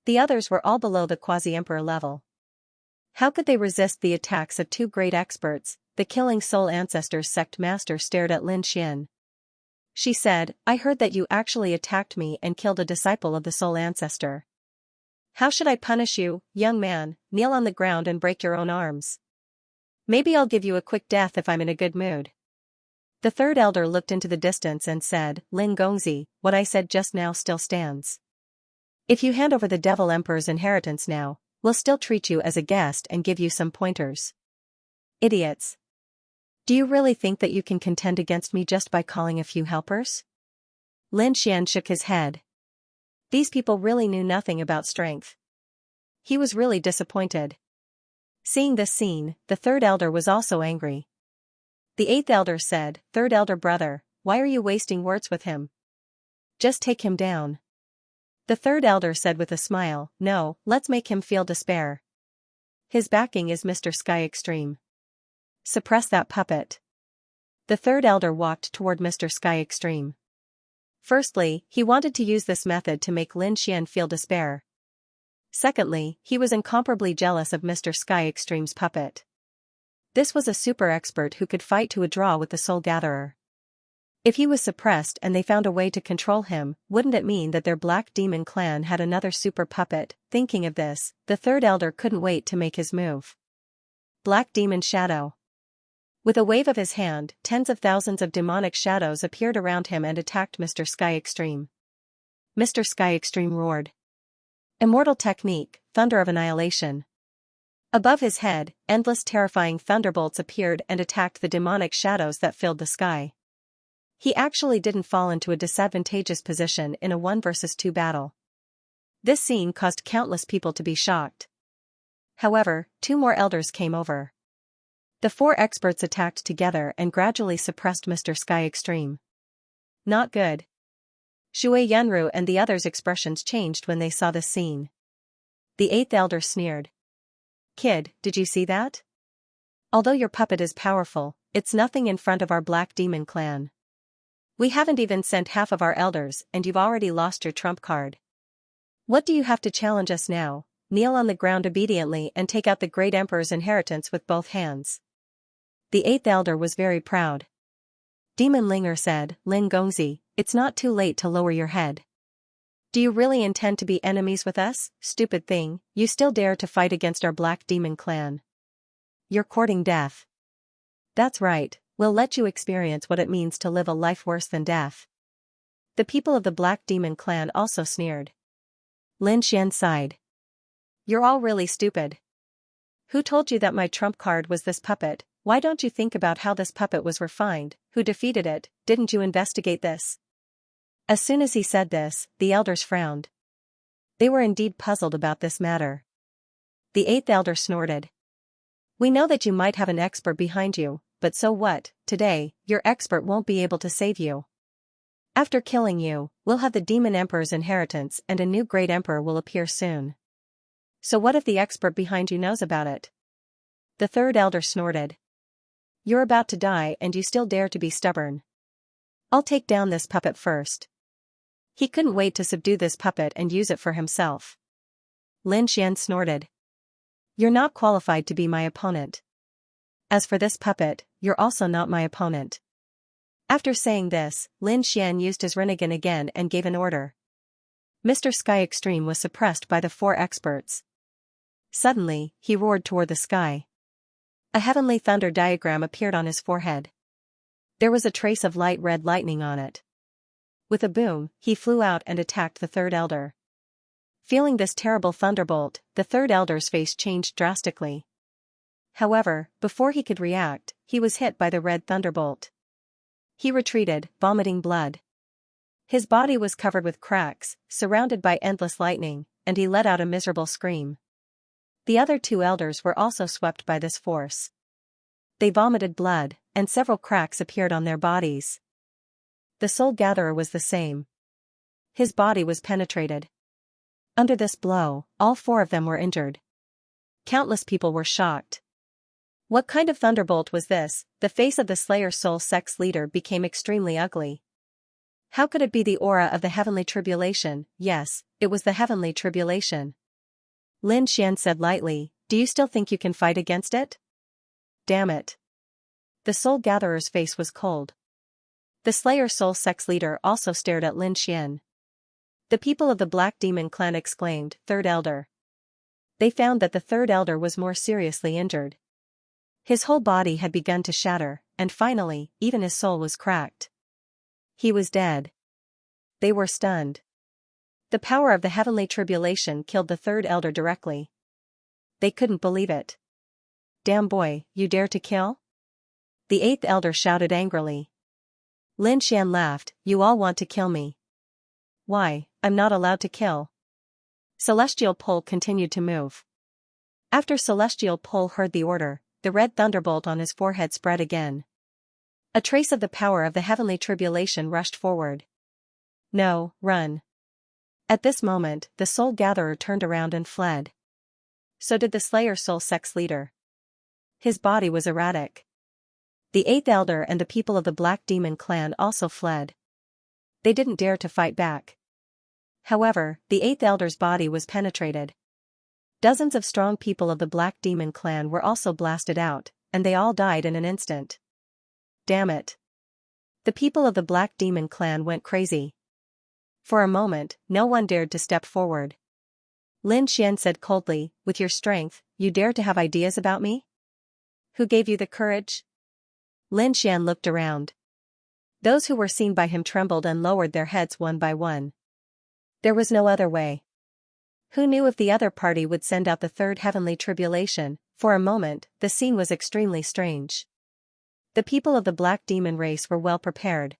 The others were all below the quasi-emperor level. How could they resist the attacks of two great experts? The Killing Soul ancestor's sect master stared at Lin Xian. She said, "I heard that you actually attacked me and killed a disciple of the soul ancestor. How should I punish you, young man? Kneel on the ground and break your own arms. Maybe I'll give you a quick death if I'm in a good mood." The third elder looked into the distance and said, "Lin Gongzi, what I said just now still stands. If you hand over the Devil Emperor's inheritance now, we'll still treat you as a guest and give you some pointers." Idiots. Do you really think that you can contend against me just by calling a few helpers? Lin Xian shook his head. These people really knew nothing about strength. He was really disappointed. Seeing this scene, the third elder was also angry. The eighth elder said, "Third elder brother, why are you wasting words with him? Just take him down." The third elder said with a smile, "No, let's make him feel despair. His backing is Mr. Sky Extreme. Suppress that puppet." The third elder walked toward Mr. Sky Extreme. Firstly, he wanted to use this method to make Lin Xian feel despair. Secondly, he was incomparably jealous of Mr. Sky Extreme's puppet. This was a super expert who could fight to a draw with the Soul Gatherer. If he was suppressed and they found a way to control him, wouldn't it mean that their Black Demon clan had another super puppet? Thinking of this, the third elder couldn't wait to make his move. Black Demon Shadow. With a wave of his hand, tens of thousands of demonic shadows appeared around him and attacked Mr. Sky Extreme. Mr. Sky Extreme roared. Immortal technique, thunder of annihilation. Above his head, endless terrifying thunderbolts appeared and attacked the demonic shadows that filled the sky. He actually didn't fall into a disadvantageous position in a 1 versus 2 battle. This scene caused countless people to be shocked. However, 2 more elders came over. The 4 experts attacked together and gradually suppressed Mr. Sky Extreme. Not good. Shui Yunru and the others' expressions changed when they saw this scene. The 8th elder sneered. Kid, did you see that? Although your puppet is powerful, it's nothing in front of our Black Demon clan. We haven't even sent half of our elders and you've already lost your trump card. What do you have to challenge us now? Kneel on the ground obediently and take out the great emperor's inheritance with both hands. The 8th elder was very proud. Demon Linger said, Lin Gongzi, it's not too late to lower your head. Do you really intend to be enemies with us, stupid thing? You still dare to fight against our Black Demon clan? You're courting death. That's right, we'll let you experience what it means to live a life worse than death. The people of the Black Demon clan also sneered. Lin Xian sighed. You're all really stupid. Who told you that my trump card was this puppet? Why don't you think about how this puppet was refined? Who defeated it? Didn't you investigate this? As soon as he said this, the elders frowned. They were indeed puzzled about this matter. The 8th elder snorted. We know that you might have an expert behind you, but so what? Today, your expert won't be able to save you. After killing you, we'll have the Demon Emperor's inheritance and a new great emperor will appear soon. So what if the expert behind you knows about it? The 3rd elder snorted. You're about to die and you still dare to be stubborn. I'll take down this puppet first. He couldn't wait to subdue this puppet and use it for himself. Lin Xian snorted. You're not qualified to be my opponent. As for this puppet, you're also not my opponent. After saying this, Lin Xian used his Rinnegan again and gave an order. Mr. Sky Extreme was suppressed by the 4 experts. Suddenly, he roared toward the sky. A heavenly thunder diagram appeared on his forehead. There was a trace of light red lightning on it. With a boom, he flew out and attacked the 3rd elder. Feeling this terrible thunderbolt, the 3rd elder's face changed drastically. However, before he could react, he was hit by the red thunderbolt. He retreated, vomiting blood. His body was covered with cracks, surrounded by endless lightning, and he let out a miserable scream. The other 2 elders were also swept by this force. They vomited blood, and several cracks appeared on their bodies. The Soul Gatherer was the same. His body was penetrated. Under this blow, all 4 of them were injured. Countless people were shocked. What kind of thunderbolt was this? The face of the Slayer Soul Sect's leader became extremely ugly. How could it be the aura of the Heavenly Tribulation? Yes, it was the Heavenly Tribulation. Lin Xian said lightly, do you still think you can fight against it? Damn it. The Soul Gatherer's face was cold. The Slayer Soul Sect's leader also stared at Lin Xian. The people of the Black Demon clan exclaimed, 3rd elder. They found that the 3rd elder was more seriously injured. His whole body had begun to shatter, and finally, even his soul was cracked. He was dead. They were stunned. The power of the Heavenly Tribulation killed the 3rd elder directly. They couldn't believe it. Damn boy, you dare to kill? The 8th elder shouted angrily. Lin Xian laughed, you all want to kill me. Why, I'm not allowed to kill. Celestial Pole continued to move. After Celestial Pole heard the order, the red thunderbolt on his forehead spread again. A trace of the power of the Heavenly Tribulation rushed forward. No, run. At this moment, the Soul Gatherer turned around and fled. So did the Slayer Soul Sect's leader. His body was erratic. The 8th elder and the people of the Black Demon clan also fled. They didn't dare to fight back. However, the 8th elder's body was penetrated. Dozens of strong people of the Black Demon clan were also blasted out, and they all died in an instant. Damn it. The people of the Black Demon clan went crazy. For a moment, no one dared to step forward. Lin Xian said coldly, with your strength, you dare to have ideas about me? Who gave you the courage? Lin Xian looked around. Those who were seen by him trembled and lowered their heads one by one. There was no other way. Who knew if the other party would send out the third heavenly tribulation? For a moment, the scene was extremely strange. The people of the black demon race were well prepared.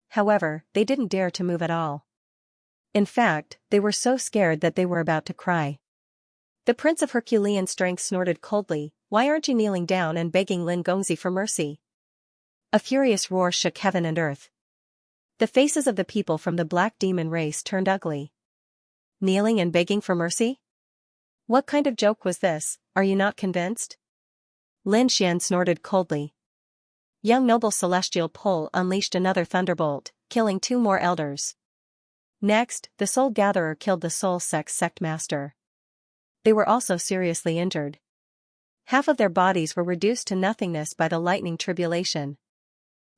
However, they didn't dare to move at all. In fact, they were so scared that they were about to cry. The prince of Herculean strength snorted coldly, "Why aren't you kneeling down and begging Lin Gongzi for mercy?" A furious roar shook heaven and earth. The faces of the people from the black demon race turned ugly. Kneeling and begging for mercy? What kind of joke was this? Are you not convinced? Lin Xian snorted coldly. Young noble celestial pole unleashed another thunderbolt, killing 2 more elders. Next, the soul gatherer killed the soul sect master. They were also seriously injured. Half of their bodies were reduced to nothingness by the lightning tribulation.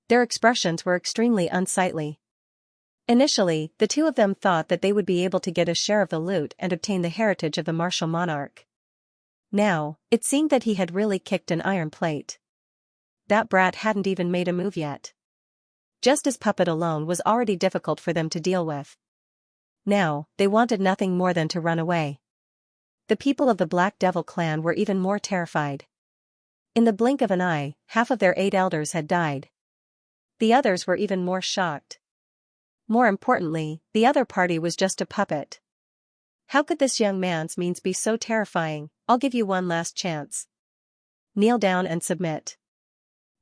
Their expressions were extremely unsightly. Initially, the 2 of them thought that they would be able to get a share of the loot and obtain the heritage of the martial monarch. Now, it seemed that he had really kicked an iron plate. That brat hadn't even made a move yet. Just as puppet alone was already difficult for them to deal with. Now, they wanted nothing more than to run away. The people of the Black Devil clan were even more terrified. In the blink of an eye, half of their 8 elders had died. The others were even more shocked. More importantly, the other party was just a puppet. How could this young man's means be so terrifying? I'll give you one last chance. Kneel down and submit.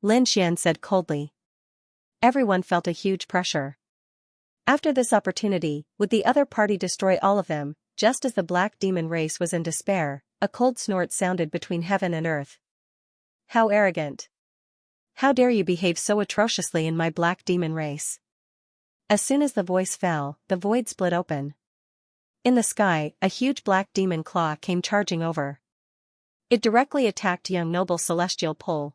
Lin Xian said coldly. Everyone felt a huge pressure. After this opportunity, would the other party destroy all of them? Just as the black demon race was in despair, a cold snort sounded between heaven and earth. How arrogant! How dare you behave so atrociously in my black demon race? As soon as the voice fell, the void split open. In the sky, a huge black demon claw came charging over. It directly attacked young noble celestial pole.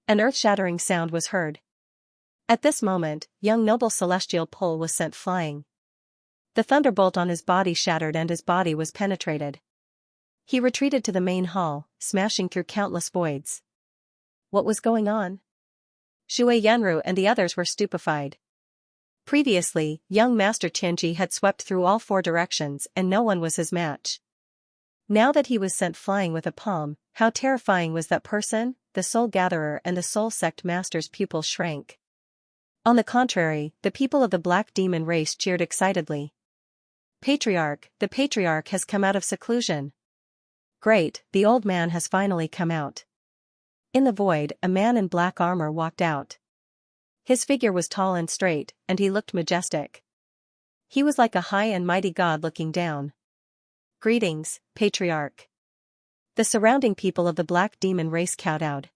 An earth-shattering sound was heard. At this moment, young noble celestial pole was sent flying. The thunderbolt on his body shattered and his body was penetrated. He retreated to the main hall, smashing through countless voids. What was going on? Shui Yanru and the others were stupefied. Previously, young Master Qianji had swept through all 4 directions and no one was his match. Now that he was sent flying with a palm, how terrifying was that person? The soul gatherer and the soul sect master's pupils shrank. On the contrary, the people of the black demon race cheered excitedly. Patriarch, the patriarch has come out of seclusion. Great, the old man has finally come out. In the void, a man in black armor walked out. His figure was tall and straight, and he looked majestic. He was like a high and mighty god looking down. Greetings, patriarch. The surrounding people of the black demon race kowtowed.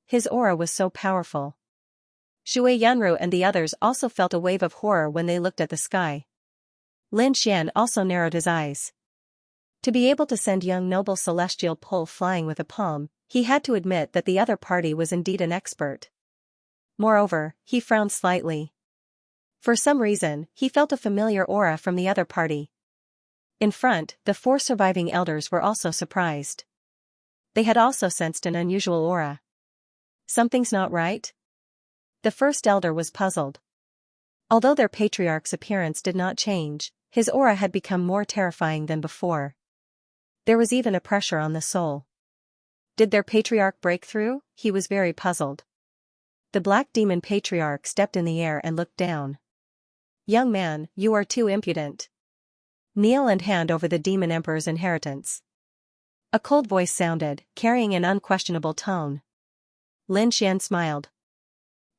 His aura was so powerful. Shui Yanru and the others also felt a wave of horror when they looked at the sky. Lin Xian also narrowed his eyes. To be able to send young noble celestial pole flying with a palm, he had to admit that the other party was indeed an expert. Moreover, he frowned slightly. For some reason, he felt a familiar aura from the other party. In front, the 4 surviving elders were also surprised. They had also sensed an unusual aura. Something's not right? The first elder was puzzled. Although their patriarch's appearance did not change, his aura had become more terrifying than before. There was even a pressure on the soul. Did their patriarch break through? He was very puzzled. The black demon patriarch stepped in the air and looked down. Young man, you are too impudent. Kneel and hand over the demon emperor's inheritance. A cold voice sounded, carrying an unquestionable tone. Lin Xian smiled.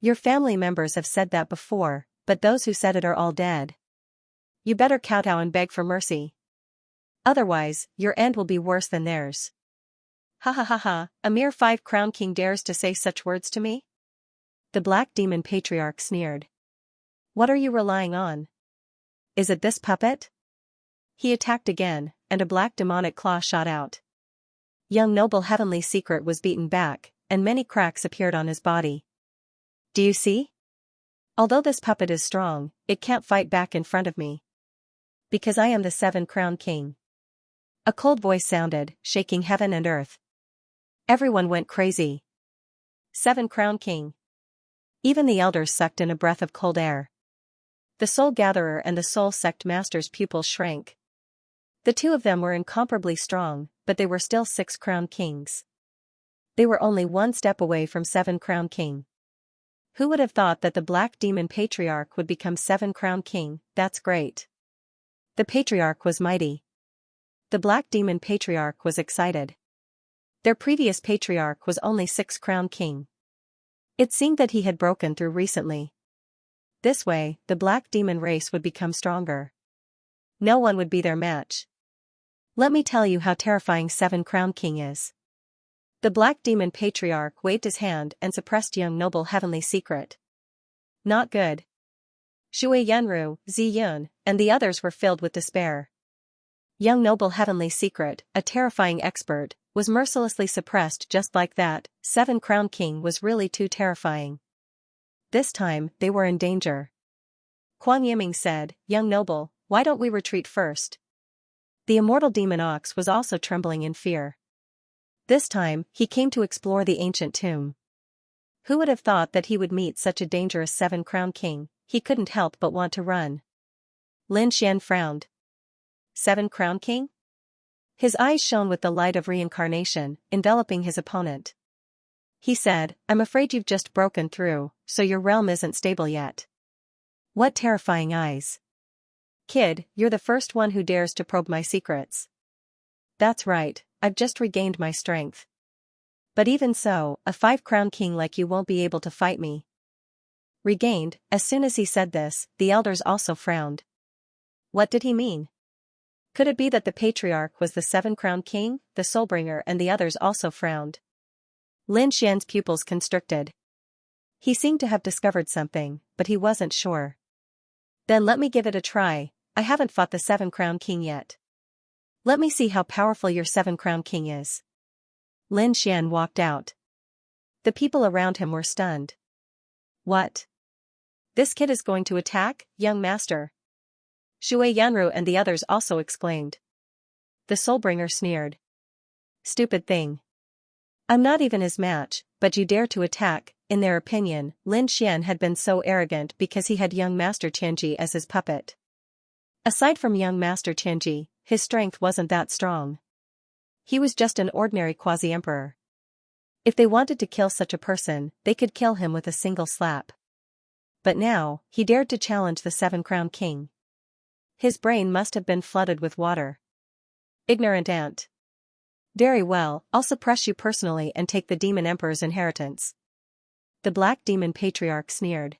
Your family members have said that before, but those who said it are all dead. You better kowtow and beg for mercy. Otherwise, your end will be worse than theirs. Ha ha ha ha, a mere 5-crown king dares to say such words to me? The black demon patriarch sneered. What are you relying on? Is it this puppet? He attacked again, and a black demonic claw shot out. Young noble heavenly secret was beaten back, and many cracks appeared on his body. Do you see? Although this puppet is strong, it can't fight back in front of me. Because I am the 7-crown king. A cold voice sounded, shaking heaven and earth. Everyone went crazy. 7-crown king. Even the elders sucked in a breath of cold air. The Soul Gatherer and the Soul Sect Master's pupils shrank. The two of them were incomparably strong, but they were still 6 Crown Kings. They were only one step away from 7 Crown King. Who would have thought that the Black Demon Patriarch would become 7 Crown King? That's great. The Patriarch was mighty. The Black Demon Patriarch was excited. Their previous Patriarch was only 6 Crown King. It seemed that he had broken through recently. This way, the Black Demon race would become stronger. No one would be their match. Let me tell you how terrifying 7 Crown King is. The Black Demon Patriarch waved his hand and suppressed Young Noble Heavenly Secret. Not good. Shui Yenru, Zi Yun, and the others were filled with despair. Young Noble Heavenly Secret, a terrifying expert, was mercilessly suppressed just like that. 7 Crown King was really too terrifying. This time, they were in danger. Kuang Yiming said, "Young Noble, why don't we retreat first?" The immortal demon ox was also trembling in fear. This time, he came to explore the ancient tomb. Who would have thought that he would meet such a dangerous 7 Crown King? He couldn't help but want to run. Lin Xian frowned. 7 Crown King? His eyes shone with the light of reincarnation, enveloping his opponent. He said, "I'm afraid you've just broken through, so your realm isn't stable yet." What terrifying eyes. "Kid, you're the first one who dares to probe my secrets." "That's right, I've just regained my strength. But even so, a 5 Crown King like you won't be able to fight me." Regained. As soon as he said this, the elders also frowned. What did he mean? Could it be that the Patriarch was the 7 Crown King? The Soulbringer and the others also frowned. Lin Xian's pupils constricted. He seemed to have discovered something, but he wasn't sure. "Then let me give it a try. I haven't fought the 7 Crown King yet. Let me see how powerful your 7 Crown King is." Lin Xian walked out. The people around him were stunned. What? This kid is going to attack, young master? Shui Yanru and the others also exclaimed. The Soulbringer sneered. "Stupid thing. I'm not even his match, but you dare to attack." In their opinion, Lin Xian had been so arrogant because he had young master Qianji as his puppet. Aside from young master Qianji, his strength wasn't that strong. He was just an ordinary quasi-emperor. If they wanted to kill such a person, they could kill him with a single slap. But now, he dared to challenge the 7 Crown King. His brain must have been flooded with water. Ignorant ant. "Very well, I'll suppress you personally and take the Demon Emperor's inheritance." The Black Demon Patriarch sneered.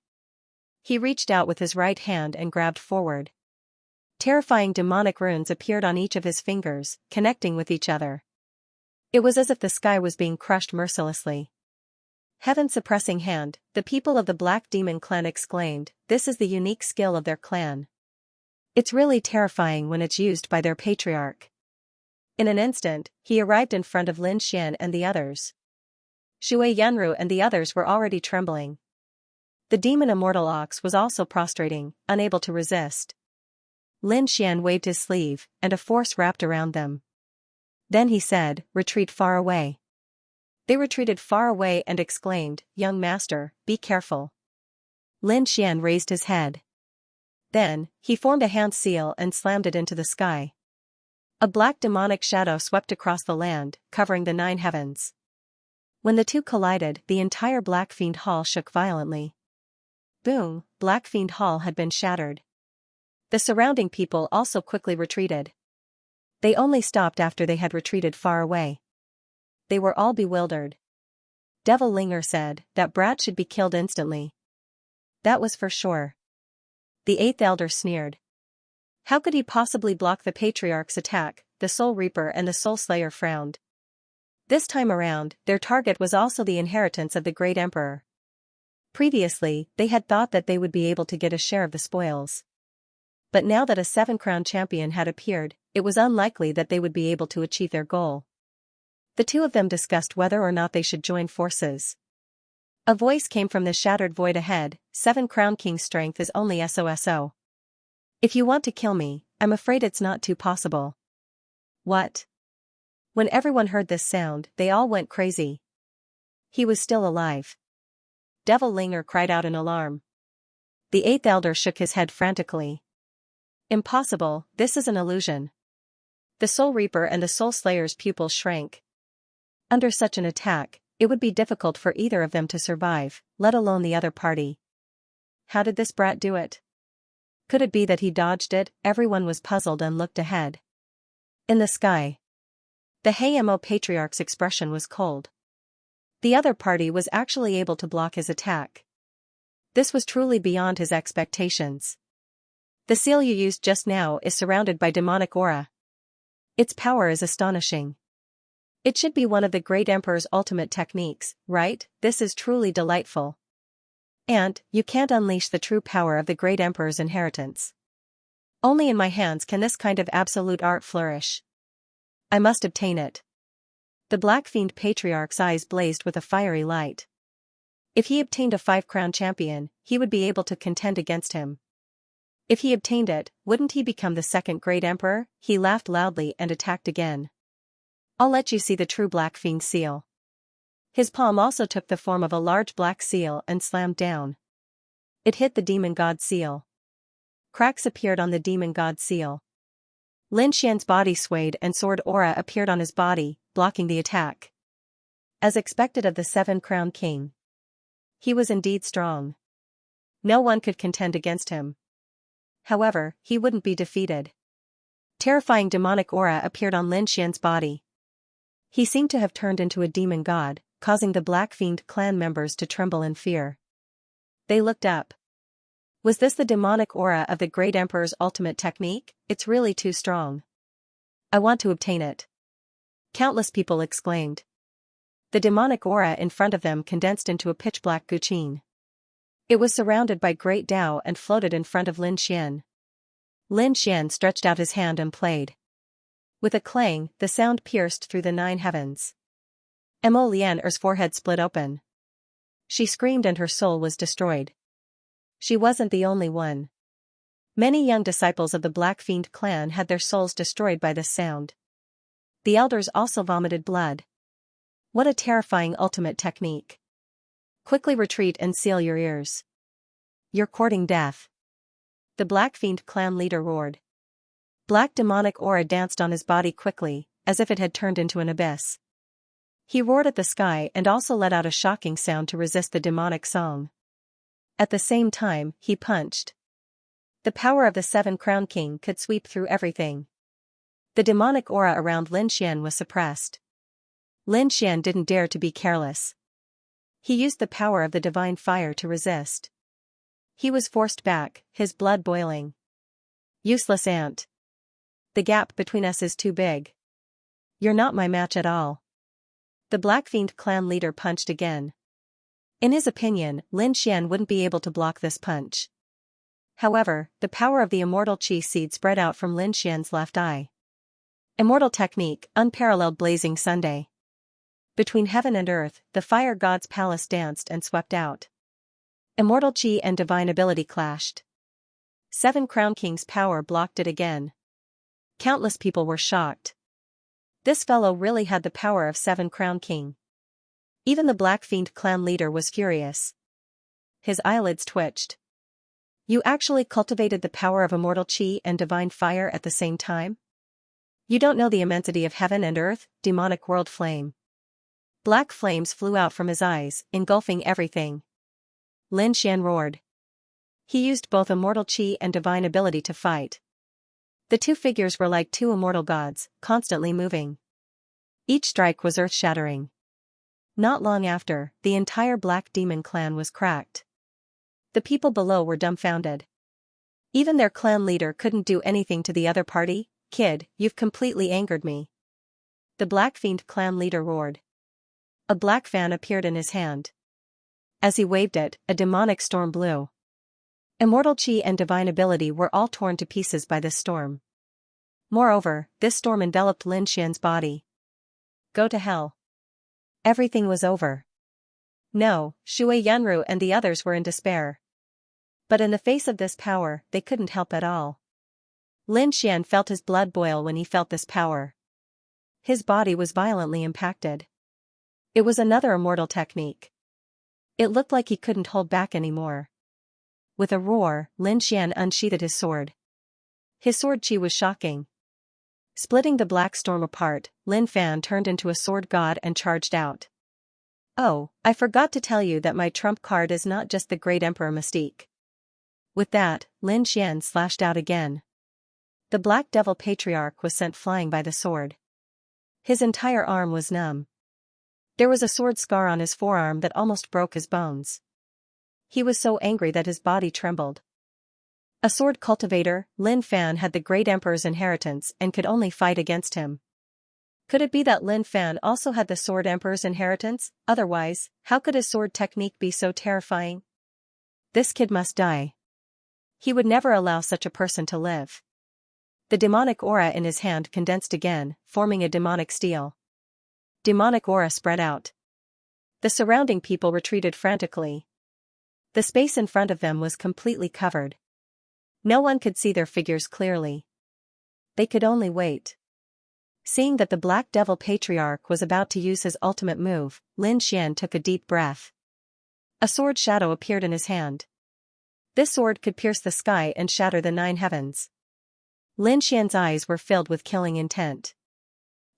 He reached out with his right hand and grabbed forward. Terrifying demonic runes appeared on each of his fingers, connecting with each other. It was as if the sky was being crushed mercilessly. "Heaven-suppressing hand," the people of the Black Demon clan exclaimed. This is the unique skill of their clan. It's really terrifying when it's used by their patriarch. In an instant, he arrived in front of Lin Xian and the others. Shui Yanru and the others were already trembling. The demon immortal ox was also prostrating, unable to resist. Lin Xian waved his sleeve, and a force wrapped around them. Then he said, "Retreat far away." They retreated far away and exclaimed, "Young master, be careful." Lin Xian raised his head. Then, he formed a hand seal and slammed it into the sky. A black demonic shadow swept across the land, covering the 9 heavens. When the two collided, the entire Black Fiend Hall shook violently. Boom, Black Fiend Hall had been shattered. The surrounding people also quickly retreated. They only stopped after they had retreated far away. They were all bewildered. Devil Linger said, "That brat should be killed instantly." That was for sure. The 8th elder sneered. How could he possibly block the Patriarch's attack? The Soul Reaper and the Soul Slayer frowned. This time around, their target was also the inheritance of the Great Emperor. Previously, they had thought that they would be able to get a share of the spoils. But now that a 7 Crown champion had appeared, it was unlikely that they would be able to achieve their goal. The two of them discussed whether or not they should join forces. A voice came from the shattered void ahead. 7 Crown King's strength is only SOSO. If you want to kill me, I'm afraid it's not too possible. What? When everyone heard this sound, they all went crazy. He was still alive. Devil Linger cried out in alarm. The eighth elder shook his head frantically. Impossible, this is an illusion. The Soul Reaper and the Soul Slayer's pupils shrank. Under such an attack, it would be difficult for either of them to survive, let alone the other party. How did this brat do it? Could it be that he dodged it? Everyone was puzzled and looked ahead. In the sky, the Hmo Patriarch's expression was cold. The other party was actually able to block his attack. This was truly beyond his expectations. The seal you used just now is surrounded by demonic aura. Its power is astonishing. It should be one of the Great Emperor's ultimate techniques, right? This is truly delightful. And, you can't unleash the true power of the Great Emperor's inheritance. Only in my hands can this kind of absolute art flourish. I must obtain it. The Black Fiend Patriarch's eyes blazed with a fiery light. If he obtained a 5-crown champion, he would be able to contend against him. If he obtained it, wouldn't he become the second Great Emperor? He laughed loudly and attacked again. I'll let you see the true Black Fiend seal. His palm also took the form of a large black seal and slammed down. It hit the Demon God seal. Cracks appeared on the Demon God seal. Lin Xian's body swayed and sword aura appeared on his body, blocking the attack. As expected of the 7-crown king. He was indeed strong. No one could contend against him. However, he wouldn't be defeated. Terrifying demonic aura appeared on Lin Xian's body. He seemed to have turned into a demon god, causing the Black Fiend clan members to tremble in fear. They looked up. Was this the demonic aura of the Great Emperor's ultimate technique? It's really too strong. I want to obtain it. Countless people exclaimed. The demonic aura in front of them condensed into a pitch-black guqin. It was surrounded by great Dao and floated in front of Lin Xian. Lin Xian stretched out his hand and played. With a clang, the sound pierced through the 9 heavens. Mo Lian'er's forehead split open. She screamed and her soul was destroyed. She wasn't the only one. Many young disciples of the Black Fiend clan had their souls destroyed by this sound. The elders also vomited blood. What a terrifying ultimate technique. Quickly retreat and seal your ears. You're courting death. The Black Fiend clan leader roared. Black demonic aura danced on his body quickly, as if it had turned into an abyss. He roared at the sky and also let out a shocking sound to resist the demonic song. At the same time, he punched. The power of the 7-crown king could sweep through everything. The demonic aura around Lin Xian was suppressed. Lin Xian didn't dare to be careless. He used the power of the divine fire to resist. He was forced back, his blood boiling. Useless ant. The gap between us is too big. You're not my match at all. The Black Fiend clan leader punched again. In his opinion, Lin Xian wouldn't be able to block this punch. However, the power of the immortal chi seed spread out from Lin Xian's left eye. Immortal technique, unparalleled blazing Sunday. Between heaven and earth, the fire god's palace danced and swept out. Immortal chi and divine ability clashed. 7-crown king's power blocked it again. Countless people were shocked. This fellow really had the power of 7-crown king. Even the Black Fiend clan leader was furious. His eyelids twitched. You actually cultivated the power of immortal chi and divine fire at the same time? You don't know the immensity of heaven and earth, demonic world flame. Black flames flew out from his eyes, engulfing everything. Lin Xian roared. He used both immortal chi and divine ability to fight. The two figures were like two immortal gods, constantly moving. Each strike was earth-shattering. Not long after, the entire Black Demon clan was cracked. The people below were dumbfounded. Even their clan leader couldn't do anything to the other party. Kid, you've completely angered me. The Black Fiend clan leader roared. A black fan appeared in his hand. As he waved it, a demonic storm blew. Immortal chi and divine ability were all torn to pieces by this storm. Moreover, this storm enveloped Lin Xian's body. Go to hell. Everything was over. No, Shui Yunru and the others were in despair. But in the face of this power, they couldn't help at all. Lin Xian felt his blood boil when he felt this power. His body was violently impacted. It was another immortal technique. It looked like he couldn't hold back anymore. With a roar, Lin Xian unsheathed his sword. His sword chi was shocking. Splitting the black storm apart, Lin Fan turned into a sword god and charged out. Oh, I forgot to tell you that my trump card is not just the Great Emperor Mystique. With that, Lin Xian slashed out again. The Black Devil Patriarch was sent flying by the sword. His entire arm was numb. There was a sword scar on his forearm that almost broke his bones. He was so angry that his body trembled. A sword cultivator, Lin Fan had the Great Emperor's inheritance and could only fight against him. Could it be that Lin Fan also had the Sword Emperor's inheritance? Otherwise, how could his sword technique be so terrifying? This kid must die. He would never allow such a person to live. The demonic aura in his hand condensed again, forming a demonic steel. Demonic aura spread out. The surrounding people retreated frantically. The space in front of them was completely covered. No one could see their figures clearly. They could only wait. Seeing that the Black Devil Patriarch was about to use his ultimate move, Lin Xian took a deep breath. A sword shadow appeared in his hand. This sword could pierce the sky and shatter the 9 heavens. Lin Xian's eyes were filled with killing intent.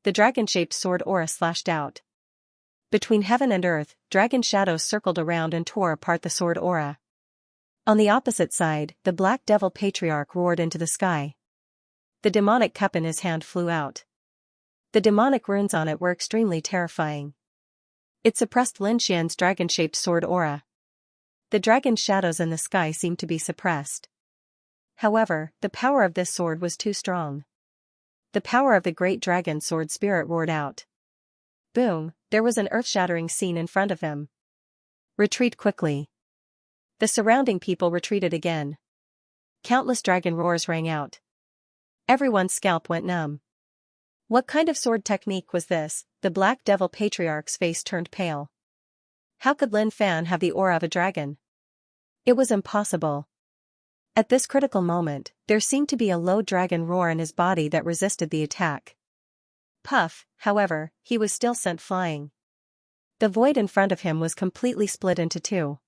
The dragon-shaped sword aura slashed out. Between heaven and earth, dragon shadows circled around and tore apart the sword aura. On the opposite side, the Black Devil Patriarch roared into the sky. The demonic cup in his hand flew out. The demonic runes on it were extremely terrifying. It suppressed Lin Xian's dragon-shaped sword aura. The dragon's shadows in the sky seemed to be suppressed. However, the power of this sword was too strong. The power of the great dragon sword spirit roared out. Boom, there was an earth-shattering scene in front of him. Retreat quickly. The surrounding people retreated again. Countless dragon roars rang out. Everyone's scalp went numb. What kind of sword technique was this? The Black Devil Patriarch's face turned pale. How could Lin Fan have the aura of a dragon? It was impossible. At this critical moment, there seemed to be a low dragon roar in his body that resisted the attack. Puff, however, he was still sent flying. The void in front of him was completely split into 2.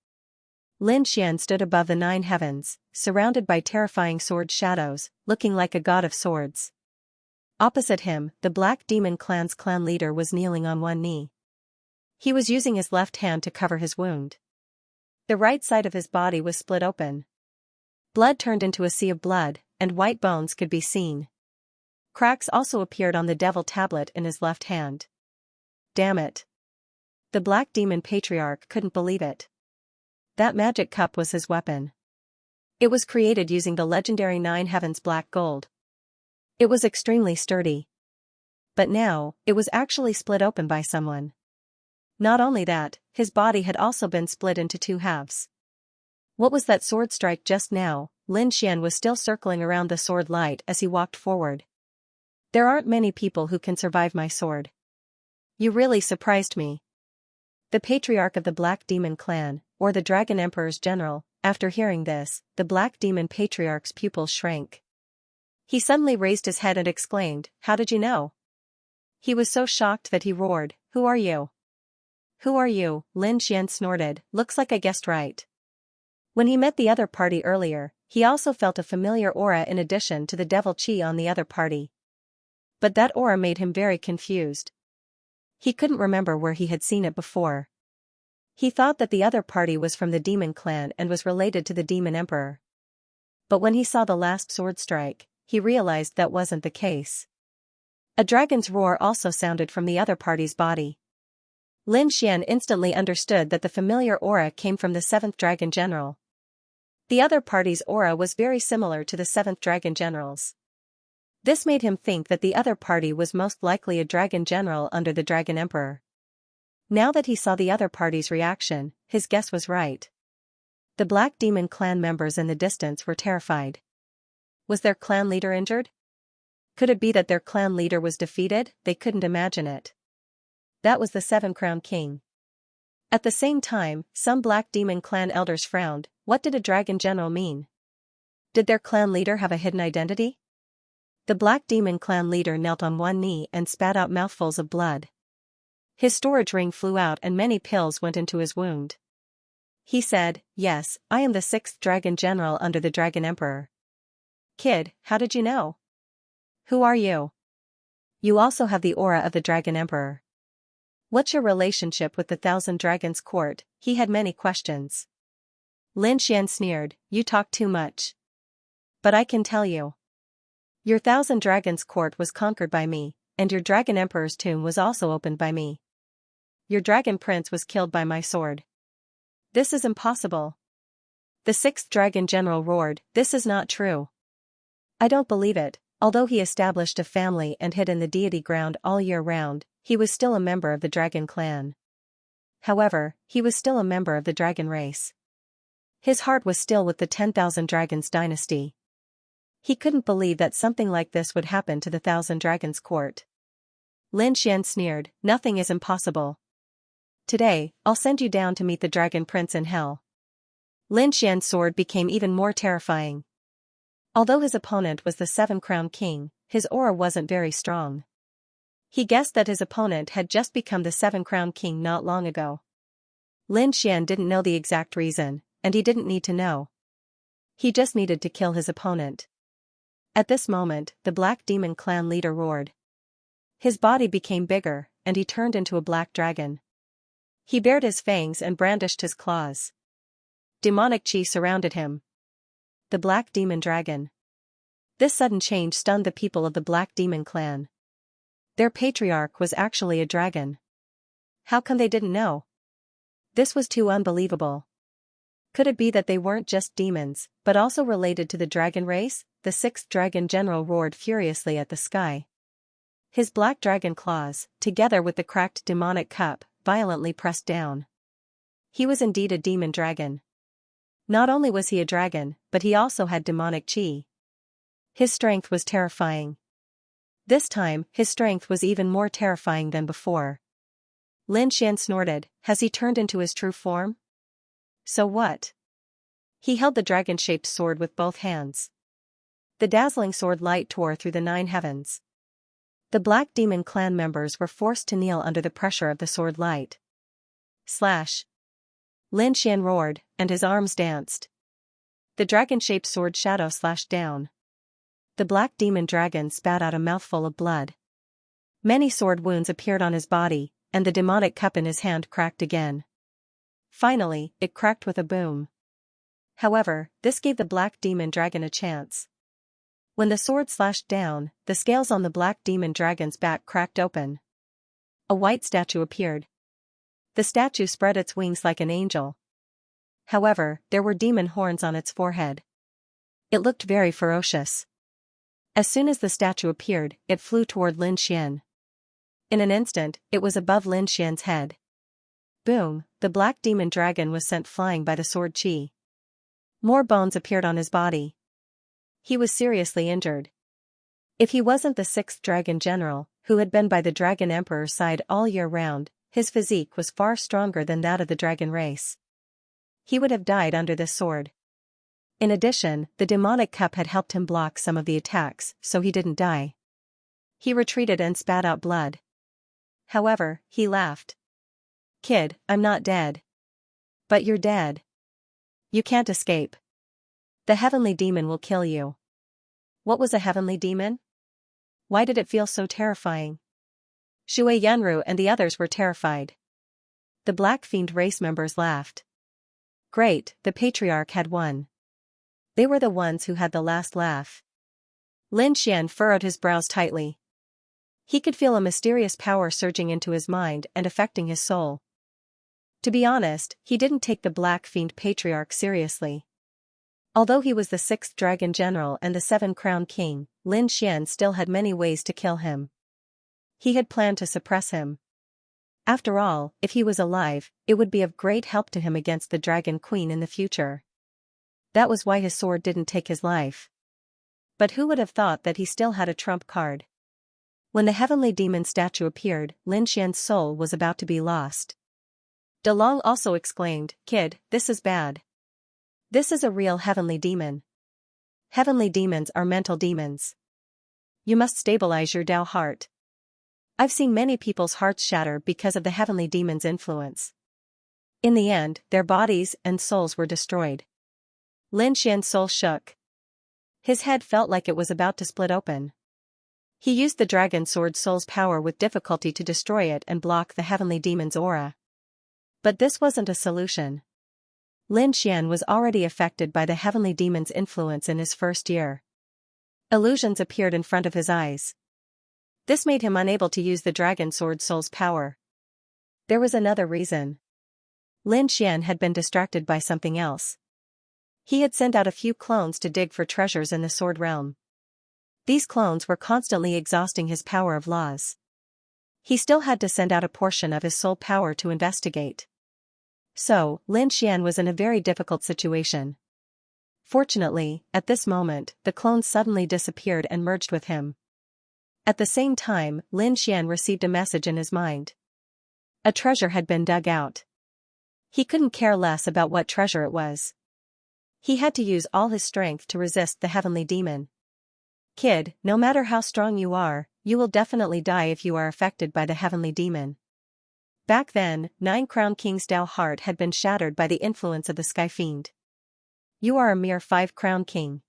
Lin Xian stood above the 9 heavens, surrounded by terrifying sword shadows, looking like a god of swords. Opposite him, the Black Demon Clan's clan leader was kneeling on one knee. He was using his left hand to cover his wound. The right side of his body was split open. Blood turned into a sea of blood, and white bones could be seen. Cracks also appeared on the devil tablet in his left hand. Damn it. The Black Demon Patriarch couldn't believe it. That magic cup was his weapon. It was created using the legendary 9 heavens black gold. It was extremely sturdy. But now, it was actually split open by someone. Not only that, his body had also been split into 2 halves. What was that sword strike just now? Lin Xian was still circling around the sword light as he walked forward. There aren't many people who can survive my sword. You really surprised me. The Patriarch of the Black Demon Clan, or the Dragon Emperor's general, after hearing this, the Black Demon Patriarch's pupils shrank. He suddenly raised his head and exclaimed, "How did you know?" He was so shocked that he roared, "Who are you?" "Who are you?" Lin Xian snorted, "Looks like I guessed right." When he met the other party earlier, he also felt a familiar aura in addition to the devil chi on the other party. But that aura made him very confused. He couldn't remember where he had seen it before. He thought that the other party was from the Demon Clan and was related to the Demon Emperor. But when he saw the last sword strike, he realized that wasn't the case. A dragon's roar also sounded from the other party's body. Lin Xian instantly understood that the familiar aura came from the 7th Dragon General. The other party's aura was very similar to the 7th Dragon General's. This made him think that the other party was most likely a Dragon General under the Dragon Emperor. Now that he saw the other party's reaction, his guess was right. The Black Demon Clan members in the distance were terrified. Was their clan leader injured? Could it be that their clan leader was defeated? They couldn't imagine it. That was the 7-crowned king. At the same time, some Black Demon Clan elders frowned. What did a Dragon General mean? Did their clan leader have a hidden identity? The Black Demon Clan leader knelt on one knee and spat out mouthfuls of blood. His storage ring flew out and many pills went into his wound. He said, yes, I am the sixth dragon general under the Dragon Emperor. Kid, how did you know? Who are you? You also have the aura of the Dragon Emperor. What's your relationship with the Thousand Dragons court? He had many questions. Lin Xian sneered, you talk too much. But I can tell you. Your Thousand Dragons court was conquered by me, and your Dragon Emperor's tomb was also opened by me. Your Dragon Prince was killed by my sword. This is impossible. The sixth Dragon General roared, this is not true. I don't believe it. Although he established a family and hid in the deity ground all year round, he was still a member of the Dragon clan. However, he was still a member of the Dragon race. His heart was still with the 10,000 Dragons dynasty. He couldn't believe that something like this would happen to the Thousand Dragons court. Lin Xian sneered, nothing is impossible. Today, I'll send you down to meet the Dragon Prince in hell. Lin Xian's sword became even more terrifying. Although his opponent was the Seven-Crown King, his aura wasn't very strong. He guessed that his opponent had just become the Seven-Crown King not long ago. Lin Xian didn't know the exact reason, and he didn't need to know. He just needed to kill his opponent. At this moment, the Black Demon clan leader roared. His body became bigger, and he turned into a black dragon. He bared his fangs and brandished his claws. Demonic chi surrounded him. The Black Demon Dragon. This sudden change stunned the people of the Black Demon clan. Their patriarch was actually a dragon. How come they didn't know? This was too unbelievable. Could it be that they weren't just demons, but also related to the dragon race? The sixth dragon general roared furiously at the sky. His black dragon claws, together with the cracked demonic cup, violently pressed down. He was indeed a demon dragon. Not only was he a dragon, but he also had demonic chi. His strength was terrifying. This time, his strength was even more terrifying than before. Lin Xian snorted, has he turned into his true form? So what? He held the dragon-shaped sword with both hands. The dazzling sword light tore through the 9 heavens. The Black Demon clan members were forced to kneel under the pressure of the sword light. Slash. Lin Xian roared, and his arms danced. The dragon-shaped sword shadow slashed down. The Black Demon dragon spat out a mouthful of blood. Many sword wounds appeared on his body, and the demonic cup in his hand cracked again. Finally, it cracked with a boom. However, this gave the Black Demon dragon a chance. When the sword slashed down, the scales on the Black Demon dragon's back cracked open. A white statue appeared. The statue spread its wings like an angel. However, there were demon horns on its forehead. It looked very ferocious. As soon as the statue appeared, it flew toward Lin Xian. In an instant, it was above Lin Xian's head. Boom, the Black Demon dragon was sent flying by the sword chi. More bones appeared on his body. He was seriously injured. If he wasn't the sixth dragon general, who had been by the Dragon Emperor's side all year round, his physique was far stronger than that of the dragon race. He would have died under this sword. In addition, the demonic cup had helped him block some of the attacks, so he didn't die. He retreated and spat out blood. However, he laughed. Kid, I'm not dead. But you're dead. You can't escape. The heavenly demon will kill you. What was a heavenly demon? Why did it feel so terrifying? Shui Yanru and the others were terrified. The Black Fiend race members laughed. Great, the patriarch had won. They were the ones who had the last laugh. Lin Xian furrowed his brows tightly. He could feel a mysterious power surging into his mind and affecting his soul. To be honest, he didn't take the Black Fiend patriarch seriously. Although he was the sixth dragon general and the Seven-Crown King, Lin Xian still had many ways to kill him. He had planned to suppress him. After all, if he was alive, it would be of great help to him against the Dragon Queen in the future. That was why his sword didn't take his life. But who would have thought that he still had a trump card? When the heavenly demon statue appeared, Lin Xian's soul was about to be lost. De Long also exclaimed, Kid, this is bad. This is a real heavenly demon. Heavenly demons are mental demons. You must stabilize your Dao heart. I've seen many people's hearts shatter because of the heavenly demon's influence. In the end, their bodies and souls were destroyed. Lin Xian's soul shook. His head felt like it was about to split open. He used the dragon sword soul's power with difficulty to destroy it and block the heavenly demon's aura. But this wasn't a solution. Lin Xian was already affected by the heavenly demon's influence in his first year. Illusions appeared in front of his eyes. This made him unable to use the dragon sword soul's power. There was another reason. Lin Xian had been distracted by something else. He had sent out a few clones to dig for treasures in the sword realm. These clones were constantly exhausting his power of laws. He still had to send out a portion of his soul power to investigate. So, Lin Xian was in a very difficult situation. Fortunately, at this moment, the clones suddenly disappeared and merged with him. At the same time, Lin Xian received a message in his mind. A treasure had been dug out. He couldn't care less about what treasure it was. He had to use all his strength to resist the heavenly demon. Kid, no matter how strong you are, you will definitely die if you are affected by the heavenly demon. Back then, 9 Crown King's Dao heart had been shattered by the influence of the Sky Fiend. You are a mere 5 Crown King.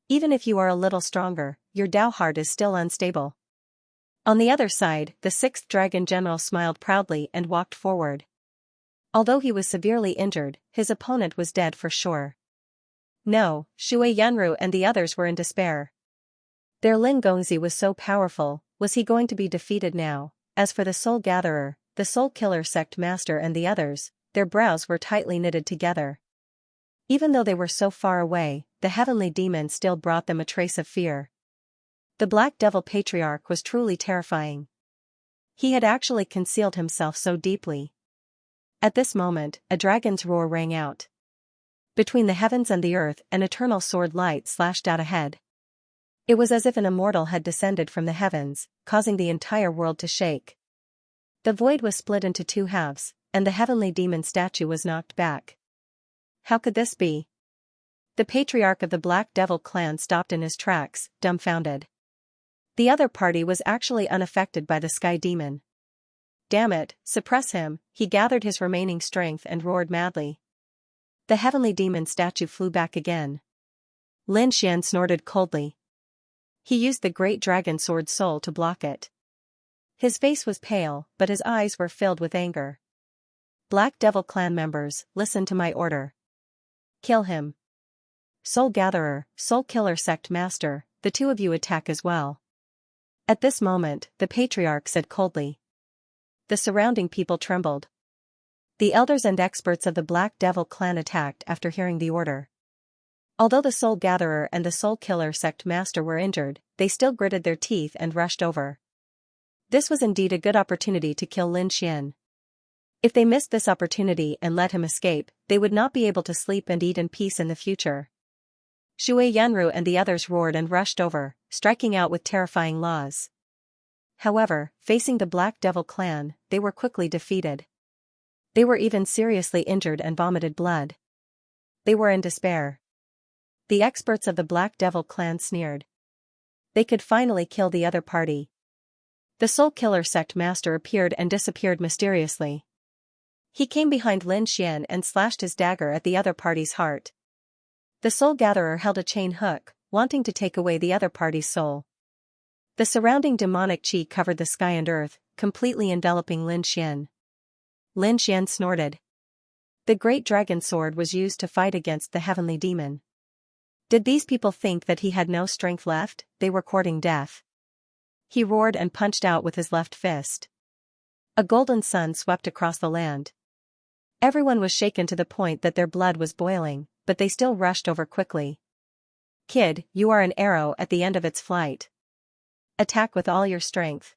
Even if you are a little stronger, your Dao heart is still unstable. On the other side, the 6th Dragon General smiled proudly and walked forward. Although he was severely injured, his opponent was dead for sure. No, Shui Yunru and the others were in despair. Their Lin Gongzi was so powerful, was he going to be defeated now? As for the Soul Gatherer, the Soul Killer Sect Master and the others, their brows were tightly knitted together. Even though they were so far away, the heavenly demon still brought them a trace of fear. The Black Devil Patriarch was truly terrifying. He had actually concealed himself so deeply. At this moment, a dragon's roar rang out. Between the heavens and the earth, an eternal sword light slashed out ahead. It was as if an immortal had descended from the heavens, causing the entire world to shake. The void was split into 2 halves, and the heavenly demon statue was knocked back. How could this be? The patriarch of the Black Devil clan stopped in his tracks, dumbfounded. The other party was actually unaffected by the sky demon. Damn it, suppress him, he gathered his remaining strength and roared madly. The heavenly demon statue flew back again. Lin Xian snorted coldly. He used the great dragon sword soul to block it. His face was pale, but his eyes were filled with anger. Black Devil clan members, listen to my order. Kill him. Soul Gatherer, Soul Killer Sect Master, the 2 of you attack as well. At this moment, the Patriarch said coldly. The surrounding people trembled. The elders and experts of the Black Devil clan attacked after hearing the order. Although the Soul Gatherer and the Soul Killer Sect Master were injured, they still gritted their teeth and rushed over. This was indeed a good opportunity to kill Lin Xian. If they missed this opportunity and let him escape, they would not be able to sleep and eat in peace in the future. Shui Yunru and the others roared and rushed over, striking out with terrifying laws. However, facing the Black Devil clan, they were quickly defeated. They were even seriously injured and vomited blood. They were in despair. The experts of the Black Devil clan sneered. They could finally kill the other party. The Soul Killer Sect Master appeared and disappeared mysteriously. He came behind Lin Xian and slashed his dagger at the other party's heart. The Soul Gatherer held a chain hook, wanting to take away the other party's soul. The surrounding demonic chi covered the sky and earth, completely enveloping Lin Xian. Lin Xian snorted. The great dragon sword was used to fight against the heavenly demon. Did these people think that he had no strength left? They were courting death. He roared and punched out with his left fist. A golden sun swept across the land. Everyone was shaken to the point that their blood was boiling, but they still rushed over quickly. Kid, you are an arrow at the end of its flight. Attack with all your strength.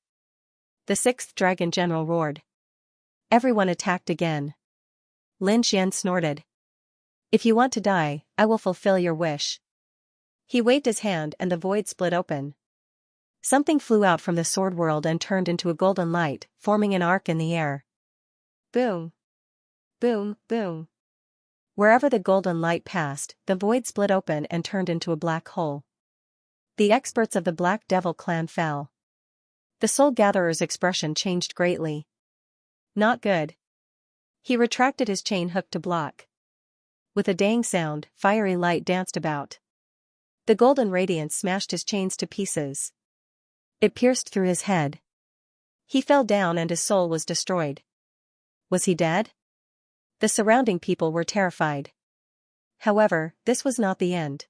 The 6th Dragon General roared. Everyone attacked again. Lin Xian snorted. If you want to die, I will fulfill your wish. He waved his hand and the void split open. Something flew out from the sword world and turned into a golden light, forming an arc in the air. Boom. Boom, boom. Wherever the golden light passed, the void split open and turned into a black hole. The experts of the Black Devil clan fell. The Soul Gatherer's expression changed greatly. Not good. He retracted his chain hook to block. With a dang sound, fiery light danced about. The golden radiance smashed his chains to pieces. It pierced through his head. He fell down and his soul was destroyed. Was he dead? The surrounding people were terrified. However, this was not the end.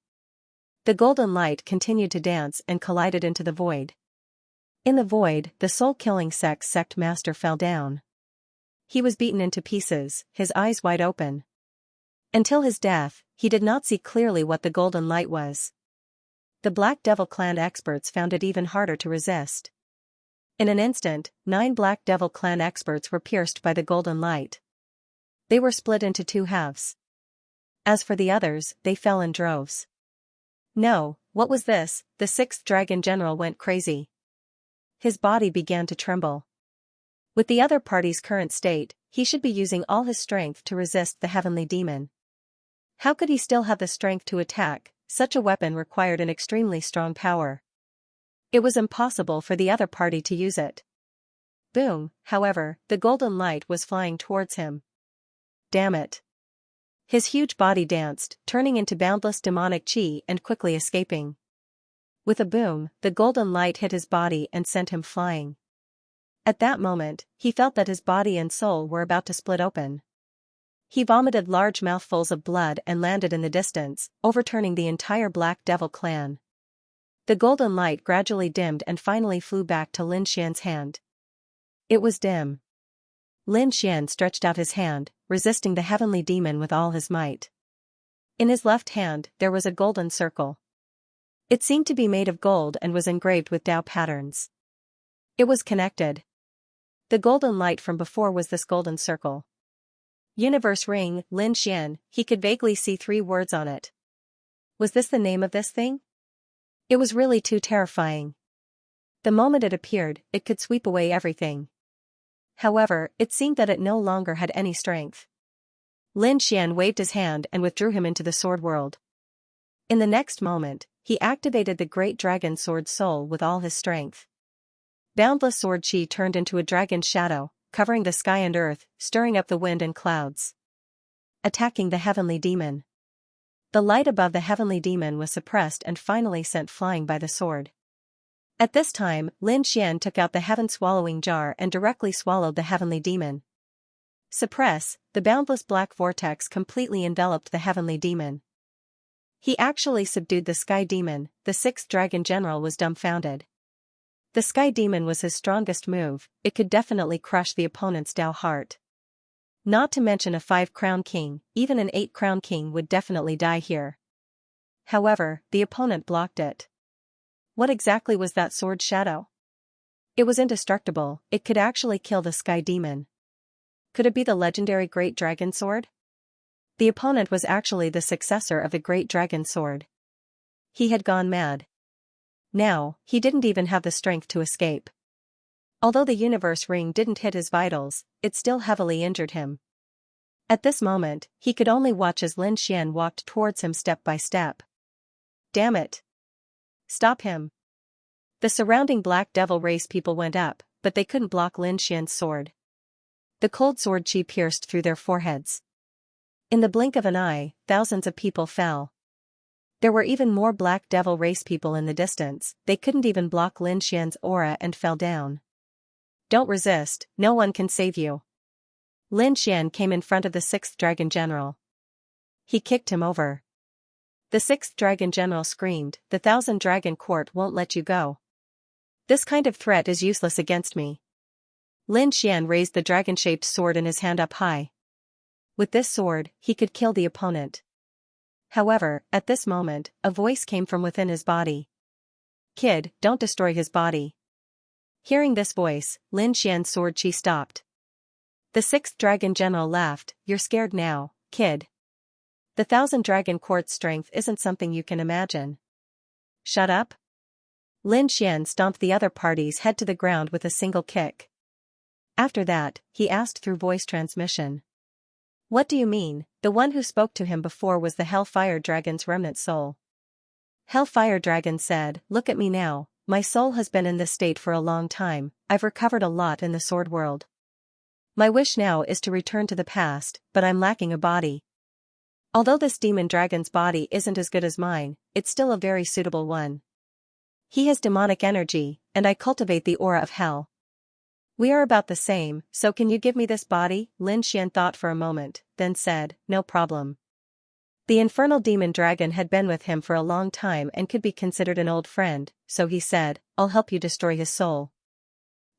The golden light continued to dance and collided into the void. In the void, the soul-killing sect master fell down. He was beaten into pieces, his eyes wide open. Until his death, he did not see clearly what the golden light was. The Black Devil clan experts found it even harder to resist. In an instant, 9 Black Devil clan experts were pierced by the golden light. They were split into 2 halves. As for the others, they fell in droves. No, what was this? The 6th Dragon General went crazy. His body began to tremble. With the other party's current state, he should be using all his strength to resist the heavenly demon. How could he still have the strength to attack? Such a weapon required an extremely strong power. It was impossible for the other party to use it. Boom, however, the golden light was flying towards him. Damn it. His huge body danced, turning into boundless demonic chi and quickly escaping. With a boom, the golden light hit his body and sent him flying. At that moment, he felt that his body and soul were about to split open. He vomited large mouthfuls of blood and landed in the distance, overturning the entire Black Devil clan. The golden light gradually dimmed and finally flew back to Lin Xian's hand. It was dim. Lin Xian stretched out his hand, resisting the heavenly demon with all his might. In his left hand, there was a golden circle. It seemed to be made of gold and was engraved with Tao patterns. It was connected. The golden light from before was this golden circle. Universe Ring, Lin Xian, he could vaguely see 3 words on it. Was this the name of this thing? It was really too terrifying. The moment it appeared, it could sweep away everything. However, it seemed that it no longer had any strength. Lin Xian waved his hand and withdrew him into the sword world. In the next moment, he activated the great dragon sword soul with all his strength. Boundless sword chi turned into a dragon's shadow, covering the sky and earth, stirring up the wind and clouds. Attacking the heavenly demon. The light above the heavenly demon was suppressed and finally sent flying by the sword. At this time, Lin Xian took out the heaven-swallowing jar and directly swallowed the heavenly demon. Suppress, the boundless black vortex completely enveloped the heavenly demon. He actually subdued the sky demon. The 6th Dragon General was dumbfounded. The sky demon was his strongest move, it could definitely crush the opponent's Tao heart. Not to mention a 5-crown king, even an 8-crown king would definitely die here. However, the opponent blocked it. What exactly was that sword shadow? It was indestructible, it could actually kill the sky demon. Could it be the legendary Great Dragon Sword? The opponent was actually the successor of the Great Dragon Sword. He had gone mad. Now, he didn't even have the strength to escape. Although the universe ring didn't hit his vitals, it still heavily injured him. At this moment, he could only watch as Lin Xian walked towards him step by step. Damn it! Stop him! The surrounding Black Devil race people went up, but they couldn't block Lin Xian's sword. The cold sword chi pierced through their foreheads. In the blink of an eye, thousands of people fell. There were even more Black Devil race people in the distance, they couldn't even block Lin Xian's aura and fell down. Don't resist, no one can save you. Lin Xian came in front of the 6th Dragon General. He kicked him over. The 6th Dragon General screamed, "The 1000 Dragon Court won't let you go. This kind of threat is useless against me." Lin Xian raised the dragon-shaped sword in his hand up high. With this sword, he could kill the opponent. However, at this moment, a voice came from within his body. "Kid, don't destroy his body." Hearing this voice, Lin Xian's sword chi stopped. The 6th Dragon General laughed, "You're scared now, kid. The 1000 Dragon Court's strength isn't something you can imagine." "Shut up." Lin Xian stomped the other party's head to the ground with a single kick. After that, he asked through voice transmission. "What do you mean?" The one who spoke to him before was the Hellfire Dragon's remnant soul. Hellfire Dragon said, "Look at me now, my soul has been in this state for a long time, I've recovered a lot in the sword world. My wish now is to return to the past, but I'm lacking a body. Although this demon dragon's body isn't as good as mine, it's still a very suitable one. He has demonic energy, and I cultivate the aura of hell. We are about the same, so can you give me this body? Lin Xian thought for a moment, then said, no problem. The infernal demon dragon had been with him for a long time and could be considered an old friend, so he said, I'll help you destroy his soul.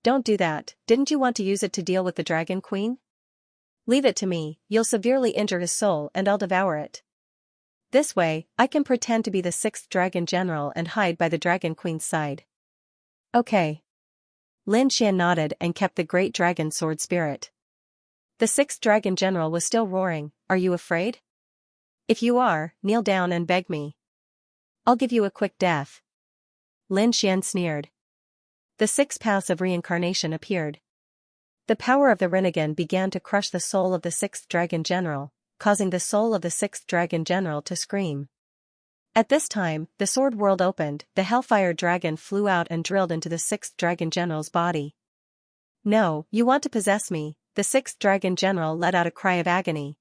Don't do that, didn't you want to use it to deal with the Dragon Queen? Leave it to me, you'll severely injure his soul and I'll devour it. This way, I can pretend to be the 6th Dragon General and hide by the Dragon Queen's side. Okay. Lin Xian nodded and kept the great dragon sword spirit. The 6th Dragon General was still roaring, are you afraid? If you are, kneel down and beg me. I'll give you a quick death. Lin Xian sneered. The 6 paths of reincarnation appeared. The power of the Rinnegan began to crush the soul of the 6th Dragon General, causing the soul of the 6th Dragon General to scream. At this time, the sword world opened, the Hellfire Dragon flew out and drilled into the 6th Dragon General's body. No, you want to possess me, the 6th Dragon General let out a cry of agony.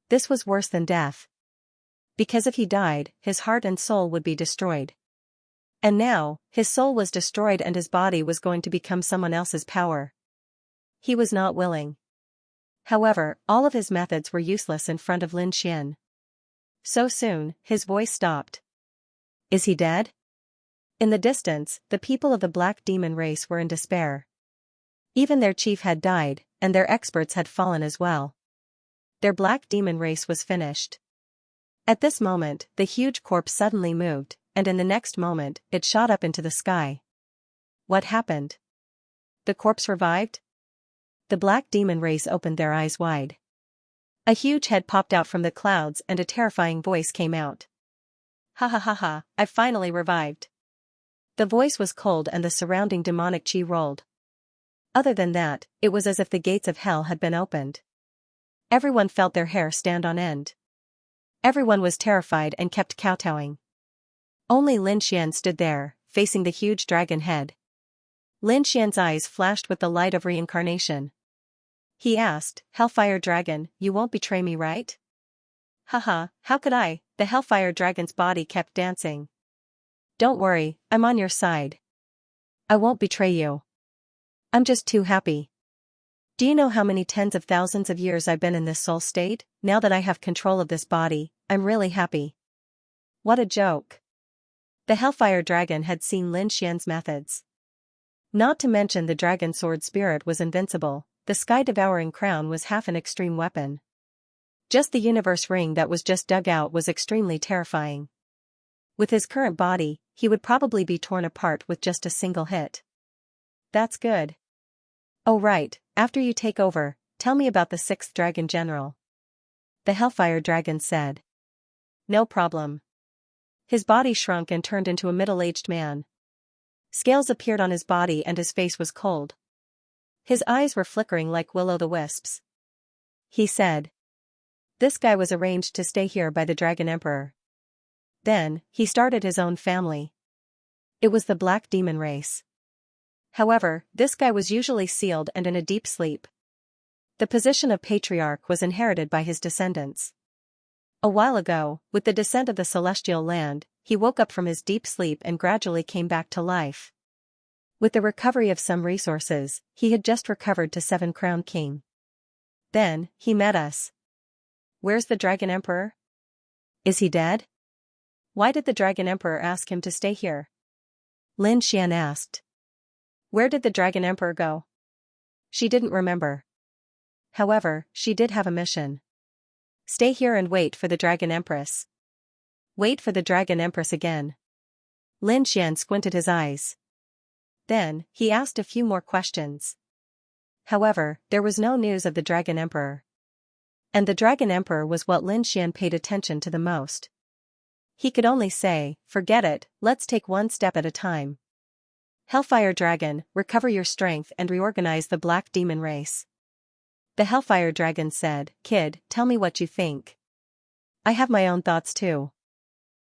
This was worse than death. Because if he died, his heart and soul would be destroyed. And now, his soul was destroyed and his body was going to become someone else's power. He was not willing. However, all of his methods were useless in front of Lin Xian. So soon, his voice stopped. Is he dead? In the distance, the people of the Black Demon race were in despair. Even their chief had died, and their experts had fallen as well. Their Black Demon race was finished. At this moment, the huge corpse suddenly moved, and in the next moment, it shot up into the sky. What happened? The corpse revived? The Black Demon race opened their eyes wide. A huge head popped out from the clouds and a terrifying voice came out. Ha ha ha ha, I've finally revived. The voice was cold and the surrounding demonic chi rolled. Other than that, it was as if the gates of hell had been opened. Everyone felt their hair stand on end. Everyone was terrified and kept kowtowing. Only Lin Xian stood there, facing the huge dragon head. Lin Xian's eyes flashed with the light of reincarnation. He asked, Hellfire Dragon, you won't betray me, right? Haha, how could I? The Hellfire Dragon's body kept dancing. Don't worry, I'm on your side. I won't betray you. I'm just too happy. Do you know how many tens of thousands of years I've been in this soul state? Now that I have control of this body, I'm really happy. What a joke. The Hellfire Dragon had seen Lin Xian's methods. Not to mention the dragon sword spirit was invincible, the sky-devouring crown was half an extreme weapon. Just the universe ring that was just dug out was extremely terrifying. With his current body, he would probably be torn apart with just a single hit. That's good. Oh right, after you take over, tell me about the 6th Dragon General. The Hellfire Dragon said. No problem. His body shrunk and turned into a middle-aged man. Scales appeared on his body and his face was cold. His eyes were flickering like will-o'-the-wisps. He said. This guy was arranged to stay here by the Dragon Emperor. Then, he started his own family. It was the Black Demon race. However, this guy was usually sealed and in a deep sleep. The position of patriarch was inherited by his descendants. A while ago, with the descent of the celestial land, he woke up from his deep sleep and gradually came back to life. With the recovery of some resources, he had just recovered to 7 Crown King. Then, he met us. Where's the Dragon Emperor? Is he dead? Why did the Dragon Emperor ask him to stay here? Lin Xian asked. Where did the Dragon Emperor go? She didn't remember. However, she did have a mission. Stay here and wait for the Dragon Empress. Wait for the Dragon Empress again. Lin Xian squinted his eyes. Then, he asked a few more questions. However, there was no news of the Dragon Emperor. And the Dragon Emperor was what Lin Xian paid attention to the most. He could only say, forget it, let's take one step at a time. Hellfire Dragon, recover your strength and reorganize the Black Demon race. The Hellfire Dragon said, Kid, tell me what you think. I have my own thoughts too.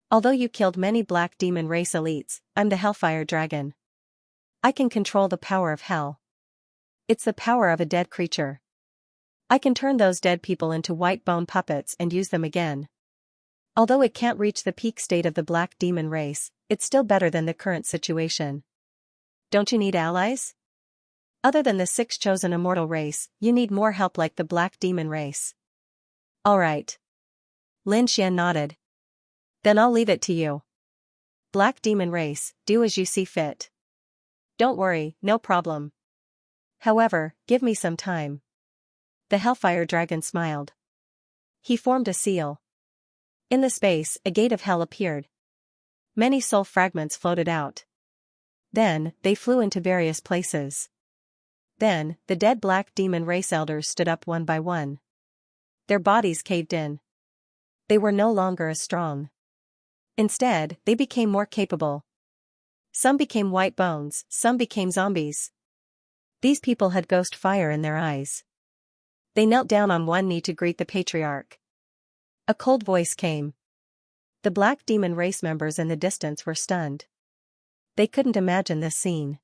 Although you killed many Black Demon race elites, I'm the Hellfire Dragon. I can control the power of hell. It's the power of a dead creature. I can turn those dead people into white bone puppets and use them again. Although it can't reach the peak state of the black demon race, it's still better than the current situation. Don't you need allies? Other than the 6 chosen immortal race, you need more help like the black demon race. Alright. Lin Xian nodded. Then I'll leave it to you. Black demon race, do as you see fit. Don't worry, no problem. However, give me some time. The Hellfire Dragon smiled. He formed a seal. In the space, a gate of hell appeared. Many soul fragments floated out. Then, they flew into various places. Then, the dead black demon race elders stood up one by one. Their bodies caved in. They were no longer as strong. Instead, they became more capable. Some became white bones, some became zombies. These people had ghost fire in their eyes. They knelt down on one knee to greet the patriarch. A cold voice came. The black demon race members in the distance were stunned. They couldn't imagine this scene.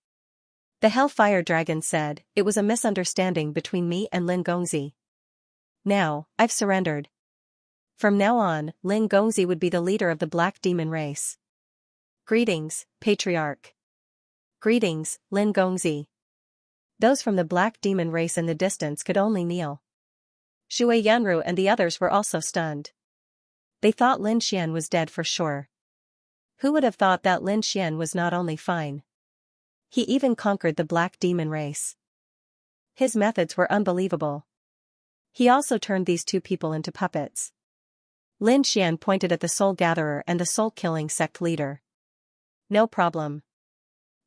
The Hellfire Dragon said, "It was a misunderstanding between me and Lin Gongzi. Now, I've surrendered. From now on, Lin Gongzi would be the leader of the black demon race." Greetings, Patriarch. Greetings, Lin Gongzi. Those from the black demon race in the distance could only kneel. Shui Yanru and the others were also stunned. They thought Lin Xian was dead for sure. Who would have thought that Lin Xian was not only fine? He even conquered the black demon race. His methods were unbelievable. He also turned these 2 people into puppets. Lin Xian pointed at the Soul Gatherer and the soul-killing sect leader. No problem.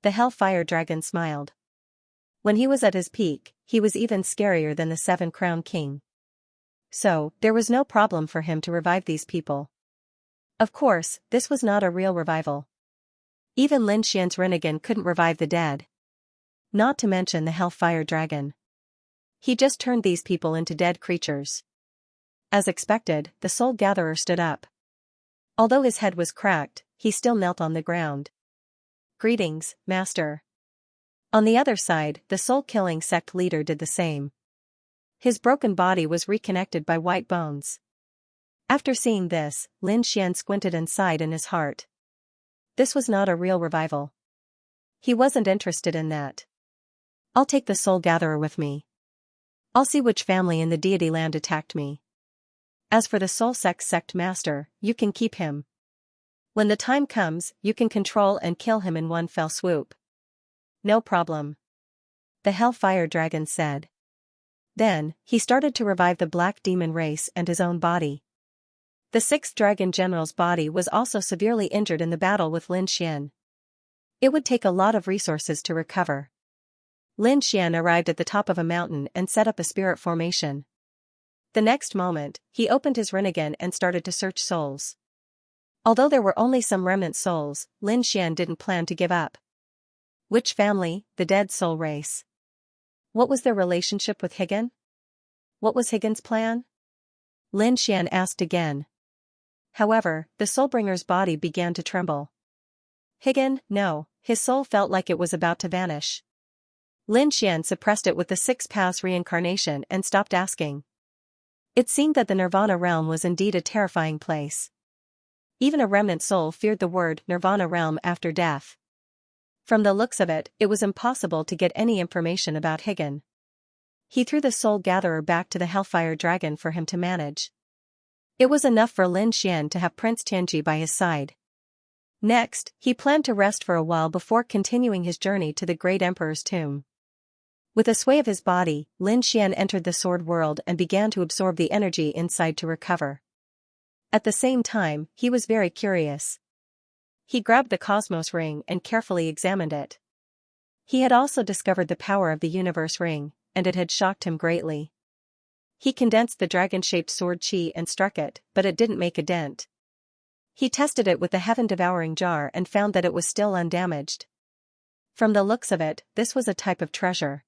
The Hellfire Dragon smiled. When he was at his peak, he was even scarier than the 7-Crown King. So, there was no problem for him to revive these people. Of course, this was not a real revival. Even Lin Xian's Rinnegan couldn't revive the dead. Not to mention the Hellfire Dragon. He just turned these people into dead creatures. As expected, the Soul Gatherer stood up. Although his head was cracked, he still knelt on the ground. Greetings, Master. On the other side, the soul-killing sect leader did the same. His broken body was reconnected by white bones. After seeing this, Lin Xian squinted and sighed in his heart. This was not a real revival. He wasn't interested in that. I'll take the Soul Gatherer with me. I'll see which family in the deity land attacked me. As for the Soul Sect Master, you can keep him. When the time comes, you can control and kill him in one fell swoop. No problem. The Hellfire Dragon said. Then, he started to revive the black demon race and his own body. The 6th Dragon General's body was also severely injured in the battle with Lin Xian. It would take a lot of resources to recover. Lin Xian arrived at the top of a mountain and set up a spirit formation. The next moment, he opened his Rinnegan and started to search souls. Although there were only some remnant souls, Lin Xian didn't plan to give up. Which family? The dead soul race. What was their relationship with Higan? What was Higan's plan? Lin Xian asked again. However, the Soulbringer's body began to tremble. Higan, no, his soul felt like it was about to vanish. Lin Xian suppressed it with the 6 paths reincarnation and stopped asking. It seemed that the Nirvana realm was indeed a terrifying place. Even a remnant soul feared the word Nirvana realm after death. From the looks of it, it was impossible to get any information about Higan. He threw the Soul Gatherer back to the Hellfire Dragon for him to manage. It was enough for Lin Xian to have Prince Tianji by his side. Next, he planned to rest for a while before continuing his journey to the Great Emperor's tomb. With a sway of his body, Lin Xian entered the sword world and began to absorb the energy inside to recover. At the same time, he was very curious. He grabbed the Cosmos Ring and carefully examined it. He had also discovered the power of the Universe Ring, and it had shocked him greatly. He condensed the dragon-shaped sword chi and struck it, but it didn't make a dent. He tested it with the heaven-devouring jar and found that it was still undamaged. From the looks of it, this was a type of treasure.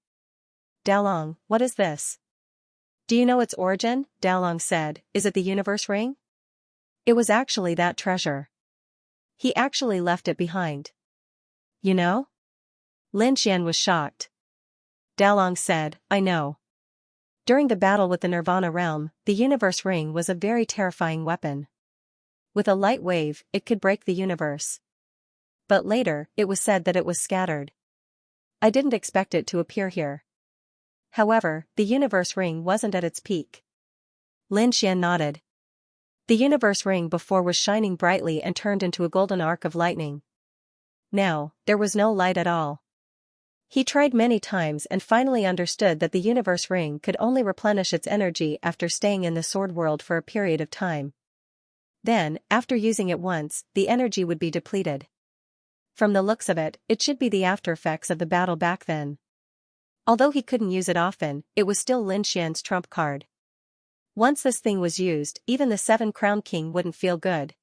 Dalong, what is this? Do you know its origin? Dalong said, is it the Universe Ring? It was actually that treasure. He actually left it behind. You know? Lin Xian was shocked. Dalong said, I know. During the battle with the Nirvana realm, the universe ring was a very terrifying weapon. With a light wave, it could break the universe. But later, it was said that it was scattered. I didn't expect it to appear here. However, the universe ring wasn't at its peak. Lin Xian nodded. The universe ring before was shining brightly and turned into a golden arc of lightning. Now, there was no light at all. He tried many times and finally understood that the universe ring could only replenish its energy after staying in the sword world for a period of time. Then, after using it once, the energy would be depleted. From the looks of it, it should be the after effects of the battle back then. Although he couldn't use it often, it was still Lin Xian's trump card. Once this thing was used, even the Seven Crown King wouldn't feel good.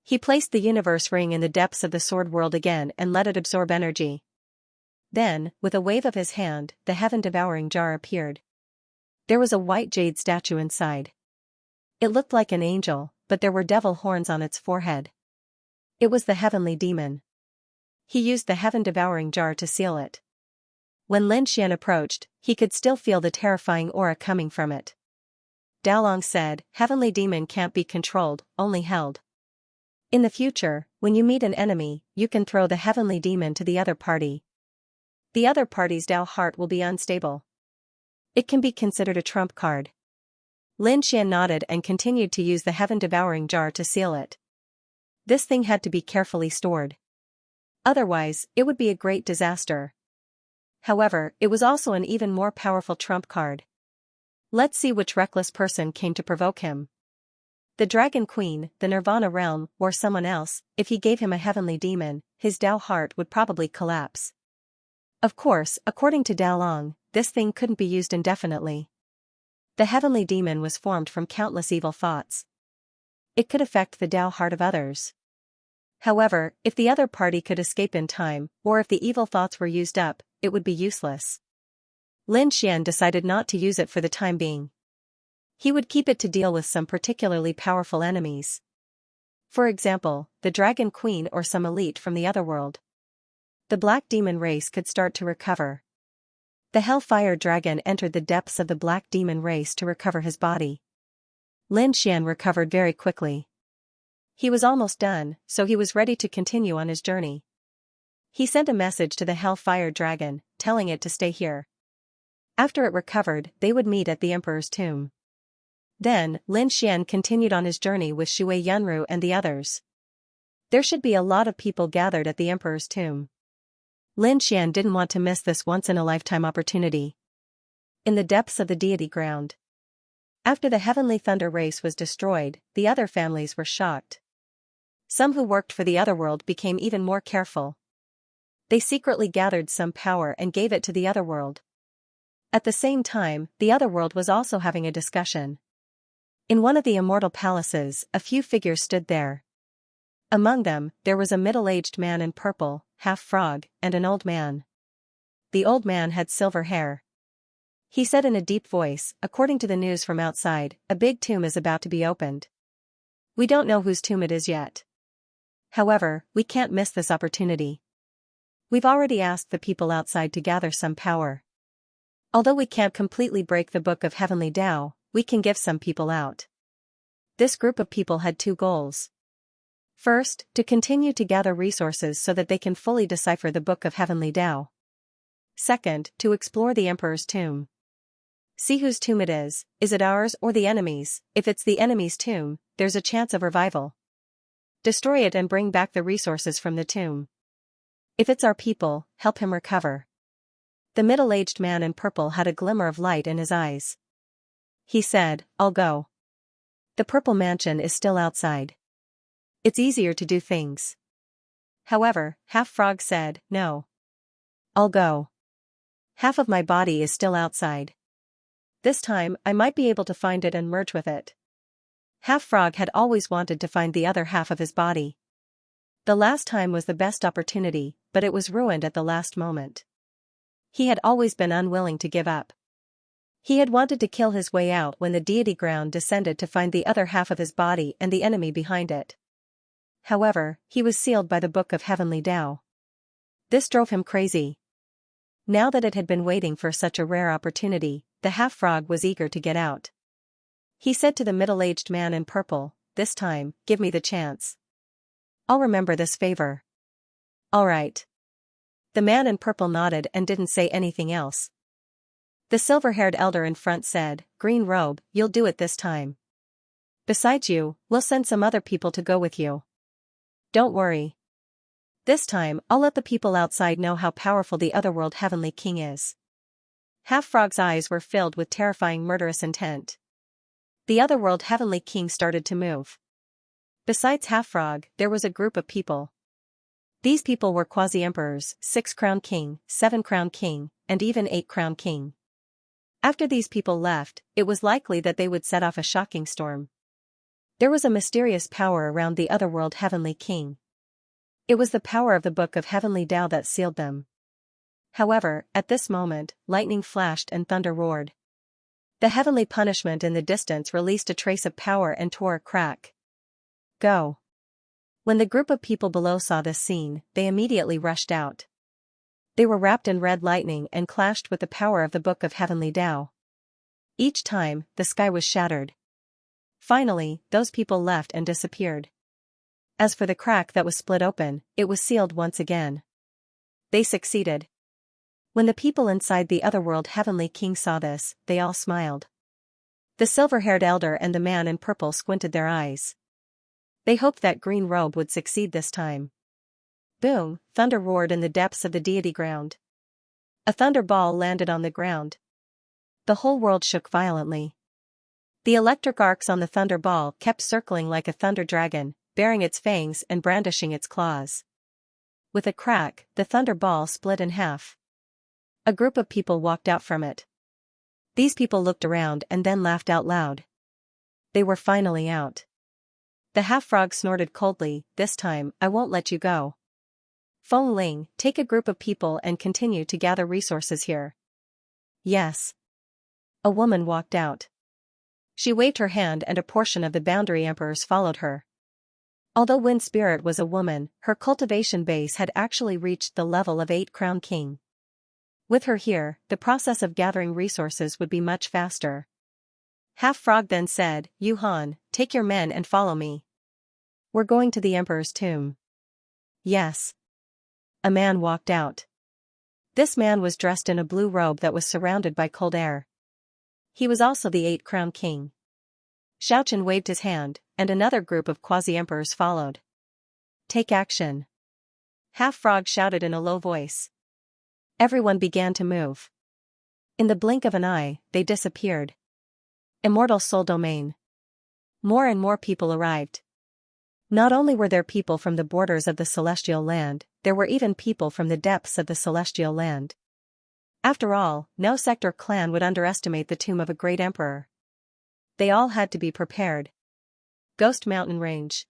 He placed the universe ring in the depths of the sword world again and let it absorb energy. Then, with a wave of his hand, the heaven-devouring jar appeared. There was a white jade statue inside. It looked like an angel, but there were devil horns on its forehead. It was the heavenly demon. He used the heaven-devouring jar to seal it. When Lin Xian approached, he could still feel the terrifying aura coming from it. Dalong said, Heavenly demon can't be controlled, only held. In the future, when you meet an enemy, you can throw the heavenly demon to the other party. The other party's Dao heart will be unstable. It can be considered a trump card. Lin Xian nodded and continued to use the heaven-devouring jar to seal it. This thing had to be carefully stored. Otherwise, it would be a great disaster. However, it was also an even more powerful trump card. Let's see which reckless person came to provoke him. The Dragon Queen, the Nirvana realm, or someone else. If he gave him a heavenly demon, his Dao heart would probably collapse. Of course, according to Dalong, this thing couldn't be used indefinitely. The heavenly demon was formed from countless evil thoughts. It could affect the Dao heart of others. However, if the other party could escape in time, or if the evil thoughts were used up, it would be useless. Lin Xian decided not to use it for the time being. He would keep it to deal with some particularly powerful enemies. For example, the Dragon Queen or some elite from the otherworld. The Black Demon race could start to recover. The Hellfire Dragon entered the depths of the Black Demon race to recover his body. Lin Xian recovered very quickly. He was almost done, so he was ready to continue on his journey. He sent a message to the Hellfire Dragon, telling it to stay here. After it recovered, they would meet at the Emperor's tomb. Then, Lin Xian continued on his journey with Shui Yunru and the others. There should be a lot of people gathered at the Emperor's tomb. Lin Xian didn't want to miss this once-in-a-lifetime opportunity. In the depths of the deity ground. After the Heavenly Thunder race was destroyed, the other families were shocked. Some who worked for the otherworld became even more careful. They secretly gathered some power and gave it to the otherworld. At the same time, the otherworld was also having a discussion. In one of the immortal palaces, a few figures stood there. Among them, there was a middle-aged man in purple, half frog, and an old man. The old man had silver hair. He said in a deep voice, according to the news from outside, a big tomb is about to be opened. We don't know whose tomb it is yet. However, we can't miss this opportunity. We've already asked the people outside to gather some power. Although we can't completely break the Book of Heavenly Tao, we can give some people out. This group of people had two goals. First, to continue to gather resources so that they can fully decipher the Book of Heavenly Tao. Second, to explore the Emperor's tomb. See whose tomb it is it ours or the enemy's? If it's the enemy's tomb, there's a chance of revival. Destroy it and bring back the resources from the tomb. If it's our people, help him recover. The middle-aged man in purple had a glimmer of light in his eyes. He said, I'll go. The purple mansion is still outside. It's easier to do things. However, Half Frog said, no. I'll go. Half of my body is still outside. This time, I might be able to find it and merge with it. Half Frog had always wanted to find the other half of his body. The last time was the best opportunity, but it was ruined at the last moment. He had always been unwilling to give up. He had wanted to kill his way out when the deity ground descended to find the other half of his body and the enemy behind it. However, he was sealed by the Book of Heavenly Tao. This drove him crazy. Now that it had been waiting for such a rare opportunity, the half-frog was eager to get out. He said to the middle-aged man in purple, "This time, give me the chance. I'll remember this favor." "All right." The man in purple nodded and didn't say anything else. The silver-haired elder in front said, "Green robe, you'll do it this time. Besides you, we'll send some other people to go with you. Don't worry. This time, I'll let the people outside know how powerful the Otherworld Heavenly King is." Half-Frog's eyes were filled with terrifying murderous intent. The Otherworld Heavenly King started to move. Besides Half-Frog, there was a group of people. These people were quasi-emperors, 6-crown king, 7-crown king, and even 8-crown king. After these people left, it was likely that they would set off a shocking storm. There was a mysterious power around the Otherworld Heavenly King. It was the power of the Book of Heavenly Tao that sealed them. However, at this moment, lightning flashed and thunder roared. The heavenly punishment in the distance released a trace of power and tore a crack. "Go." When the group of people below saw this scene, they immediately rushed out. They were wrapped in red lightning and clashed with the power of the Book of Heavenly Tao. Each time, the sky was shattered. Finally, those people left and disappeared. As for the crack that was split open, it was sealed once again. They succeeded. When the people inside the Otherworld Heavenly King saw this, they all smiled. The silver-haired elder and the man in purple squinted their eyes. They hoped that Green Robe would succeed this time. Boom! Thunder roared in the depths of the deity ground. A thunder ball landed on the ground. The whole world shook violently. The electric arcs on the thunder ball kept circling like a thunder dragon, baring its fangs and brandishing its claws. With a crack, the thunder ball split in half. A group of people walked out from it. These people looked around and then laughed out loud. They were finally out. The half-frog snorted coldly, "This time, I won't let you go. Feng Ling, take a group of people and continue to gather resources here." "Yes." A woman walked out. She waved her hand and a portion of the boundary emperors followed her. Although Wind Spirit was a woman, her cultivation base had actually reached the level of 8-crown king. With her here, the process of gathering resources would be much faster. Half-Frog then said, "Yuhan, take your men and follow me. We're going to the Emperor's tomb." "Yes." A man walked out. This man was dressed in a blue robe that was surrounded by cold air. He was also the 8-crown king. Xiaochen waved his hand, and another group of quasi-emperors followed. "Take action." Half-Frog shouted in a low voice. Everyone began to move. In the blink of an eye, they disappeared. Immortal Soul Domain. More and more people arrived. Not only were there people from the borders of the Celestial Land, there were even people from the depths of the Celestial Land. After all, no sect or clan would underestimate the tomb of a great emperor. They all had to be prepared. Ghost Mountain Range.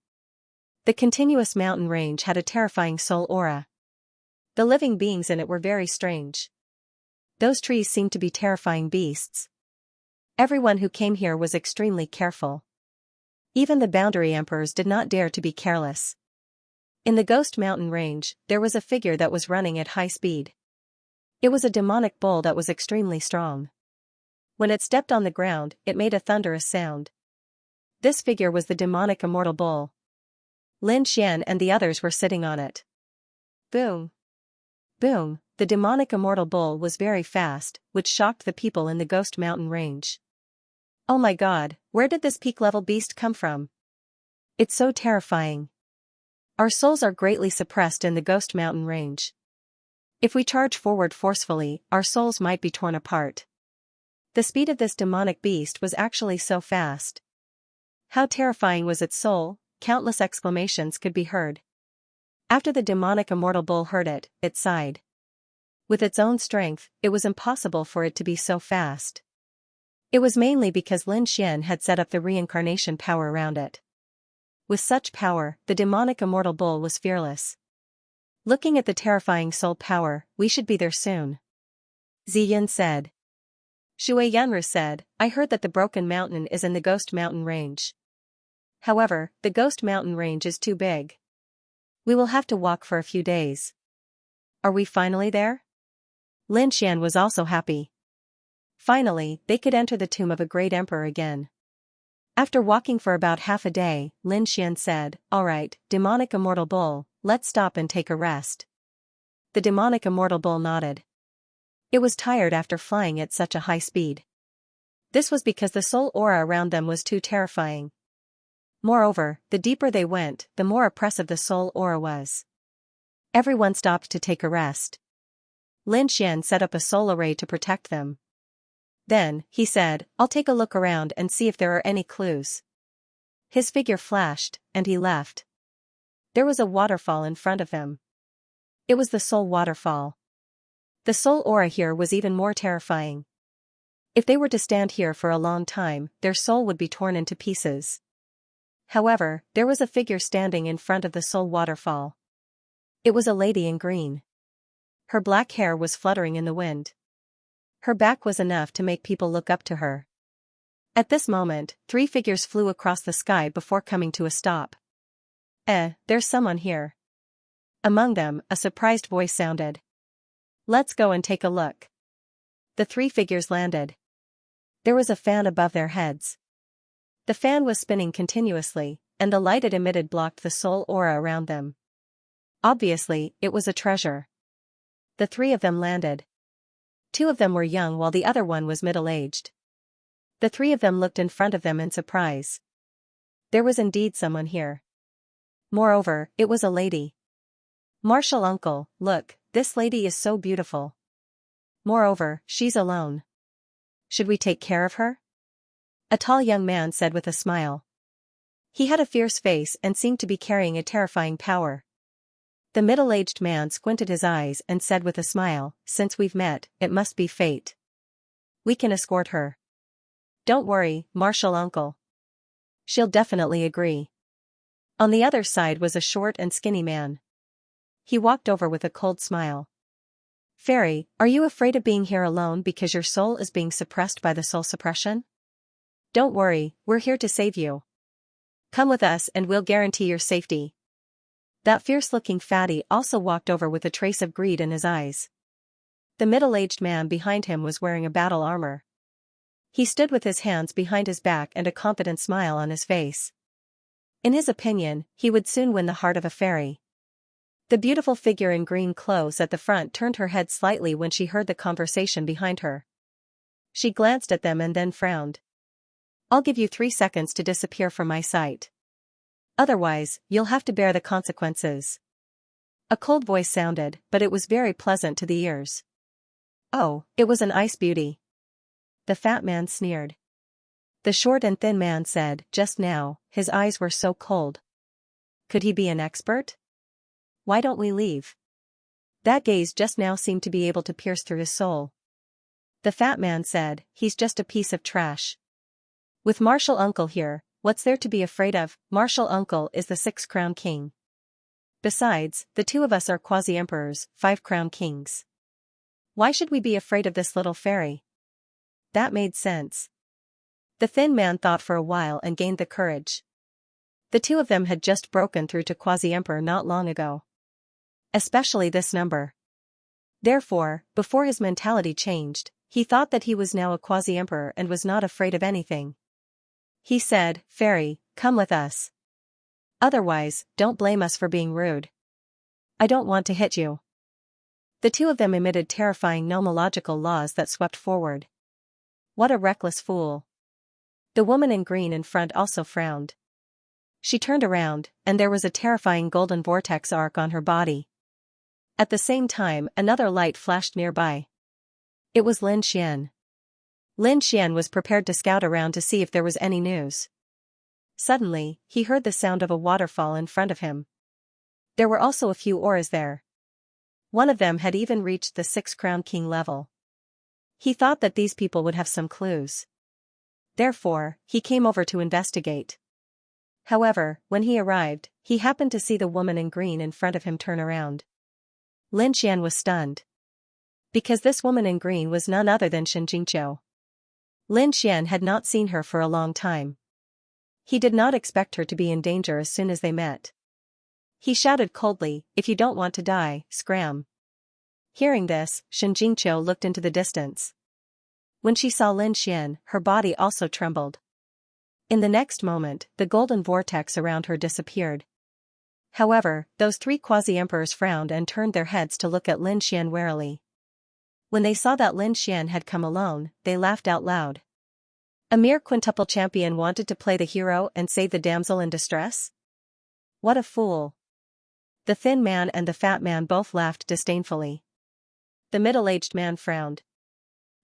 The continuous mountain range had a terrifying soul aura. The living beings in it were very strange. Those trees seemed to be terrifying beasts. Everyone who came here was extremely careful. Even the boundary emperors did not dare to be careless. In the Ghost Mountain Range, there was a figure that was running at high speed. It was a demonic bull that was extremely strong. When it stepped on the ground, it made a thunderous sound. This figure was the demonic immortal bull. Lin Xian and the others were sitting on it. Boom! Boom! The demonic immortal bull was very fast, which shocked the people in the Ghost Mountain Range. "Oh my god, where did this peak-level beast come from? It's so terrifying. Our souls are greatly suppressed in the Ghost Mountain Range. If we charge forward forcefully, our souls might be torn apart." The speed of this demonic beast was actually so fast. How terrifying was its soul? Countless exclamations could be heard. After the demonic immortal bull heard it, it sighed. With its own strength, it was impossible for it to be so fast. It was mainly because Lin Xian had set up the reincarnation power around it. With such power, the demonic immortal bull was fearless. Looking at the terrifying soul power, we should be there soon. Ziyin said. Shui Yunru said, "I heard that the Broken Mountain is in the Ghost Mountain Range. However, the Ghost Mountain Range is too big. We will have to walk for a few days." "Are we finally there?" Lin Xian was also happy. Finally, they could enter the tomb of a great emperor again. After walking for about half a day, Lin Xian said, "Alright, demonic immortal bull, let's stop and take a rest." The demonic immortal bull nodded. It was tired after flying at such a high speed. This was because the soul aura around them was too terrifying. Moreover, the deeper they went, the more oppressive the soul aura was. Everyone stopped to take a rest. Lin Xian set up a soul array to protect them. Then, he said, "I'll take a look around and see if there are any clues." His figure flashed, and he left. There was a waterfall in front of him. It was the soul waterfall. The soul aura here was even more terrifying. If they were to stand here for a long time, their soul would be torn into pieces. However, there was a figure standing in front of the soul waterfall. It was a lady in green. Her black hair was fluttering in the wind. Her back was enough to make people look up to her. At this moment, 3 figures flew across the sky before coming to a stop. There's someone here." Among them, a surprised voice sounded. "Let's go and take a look." The 3 figures landed. There was a fan above their heads. The fan was spinning continuously, and the light it emitted blocked the soul aura around them. Obviously, it was a treasure. The 3 of them landed. 2 of them were young while the other one was middle-aged. The 3 of them looked in front of them in surprise. There was indeed someone here. Moreover, it was a lady. "Martial uncle, look, this lady is so beautiful. Moreover, she's alone. Should we take care of her?" A tall young man said with a smile. He had a fierce face and seemed to be carrying a terrifying power. The middle-aged man squinted his eyes and said with a smile, "Since we've met, it must be fate. We can escort her. Don't worry, Martial uncle. She'll definitely agree." On the other side was a short and skinny man. He walked over with a cold smile. "Fairy, are you afraid of being here alone because your soul is being suppressed by the soul suppression? Don't worry, we're here to save you. Come with us and we'll guarantee your safety." That fierce-looking fatty also walked over with a trace of greed in his eyes. The middle-aged man behind him was wearing a battle armor. He stood with his hands behind his back and a confident smile on his face. In his opinion, he would soon win the heart of a fairy. The beautiful figure in green clothes at the front turned her head slightly when she heard the conversation behind her. She glanced at them and then frowned. "I'll give you 3 seconds to disappear from my sight. Otherwise, you'll have to bear the consequences." A cold voice sounded, but it was very pleasant to the ears. "Oh, it was an ice beauty." The fat man sneered. The short and thin man said, "Just now, his eyes were so cold. Could he be an expert? Why don't we leave? That gaze just now seemed to be able to pierce through his soul." The fat man said, "He's just a piece of trash. With Martial Uncle here, what's there to be afraid of? Martial Uncle is the 6-crown king. Besides, the 2 of us are quasi-emperors, 5-crown kings. Why should we be afraid of this little fairy?" That made sense. The thin man thought for a while and gained the courage. The 2 of them had just broken through to quasi-emperor not long ago. Especially this number. Therefore, before his mentality changed, he thought that he was now a quasi-emperor and was not afraid of anything. He said, "Fairy, come with us. Otherwise, don't blame us for being rude. I don't want to hit you." The 2 of them emitted terrifying nomological laws that swept forward. What a reckless fool. The woman in green in front also frowned. She turned around, and there was a terrifying golden vortex arc on her body. At the same time, another light flashed nearby. It was Lin Xian. Lin Xian was prepared to scout around to see if there was any news. Suddenly, he heard the sound of a waterfall in front of him. There were also a few auras there. One of them had even reached the 6-crown king level. He thought that these people would have some clues. Therefore, he came over to investigate. However, when he arrived, he happened to see the woman in green in front of him turn around. Lin Xian was stunned. Because this woman in green was none other than Xianxia. Lin Xian had not seen her for a long time. He did not expect her to be in danger as soon as they met. He shouted coldly, "If you don't want to die, scram." Hearing this, Xianxia looked into the distance. When she saw Lin Xian, her body also trembled. In the next moment, the golden vortex around her disappeared. However, those three quasi-emperors frowned and turned their heads to look at Lin Xian warily. When they saw that Lin Xian had come alone, they laughed out loud. A mere quintuple champion wanted to play the hero and save the damsel in distress? What a fool! The thin man and the fat man both laughed disdainfully. The middle-aged man frowned.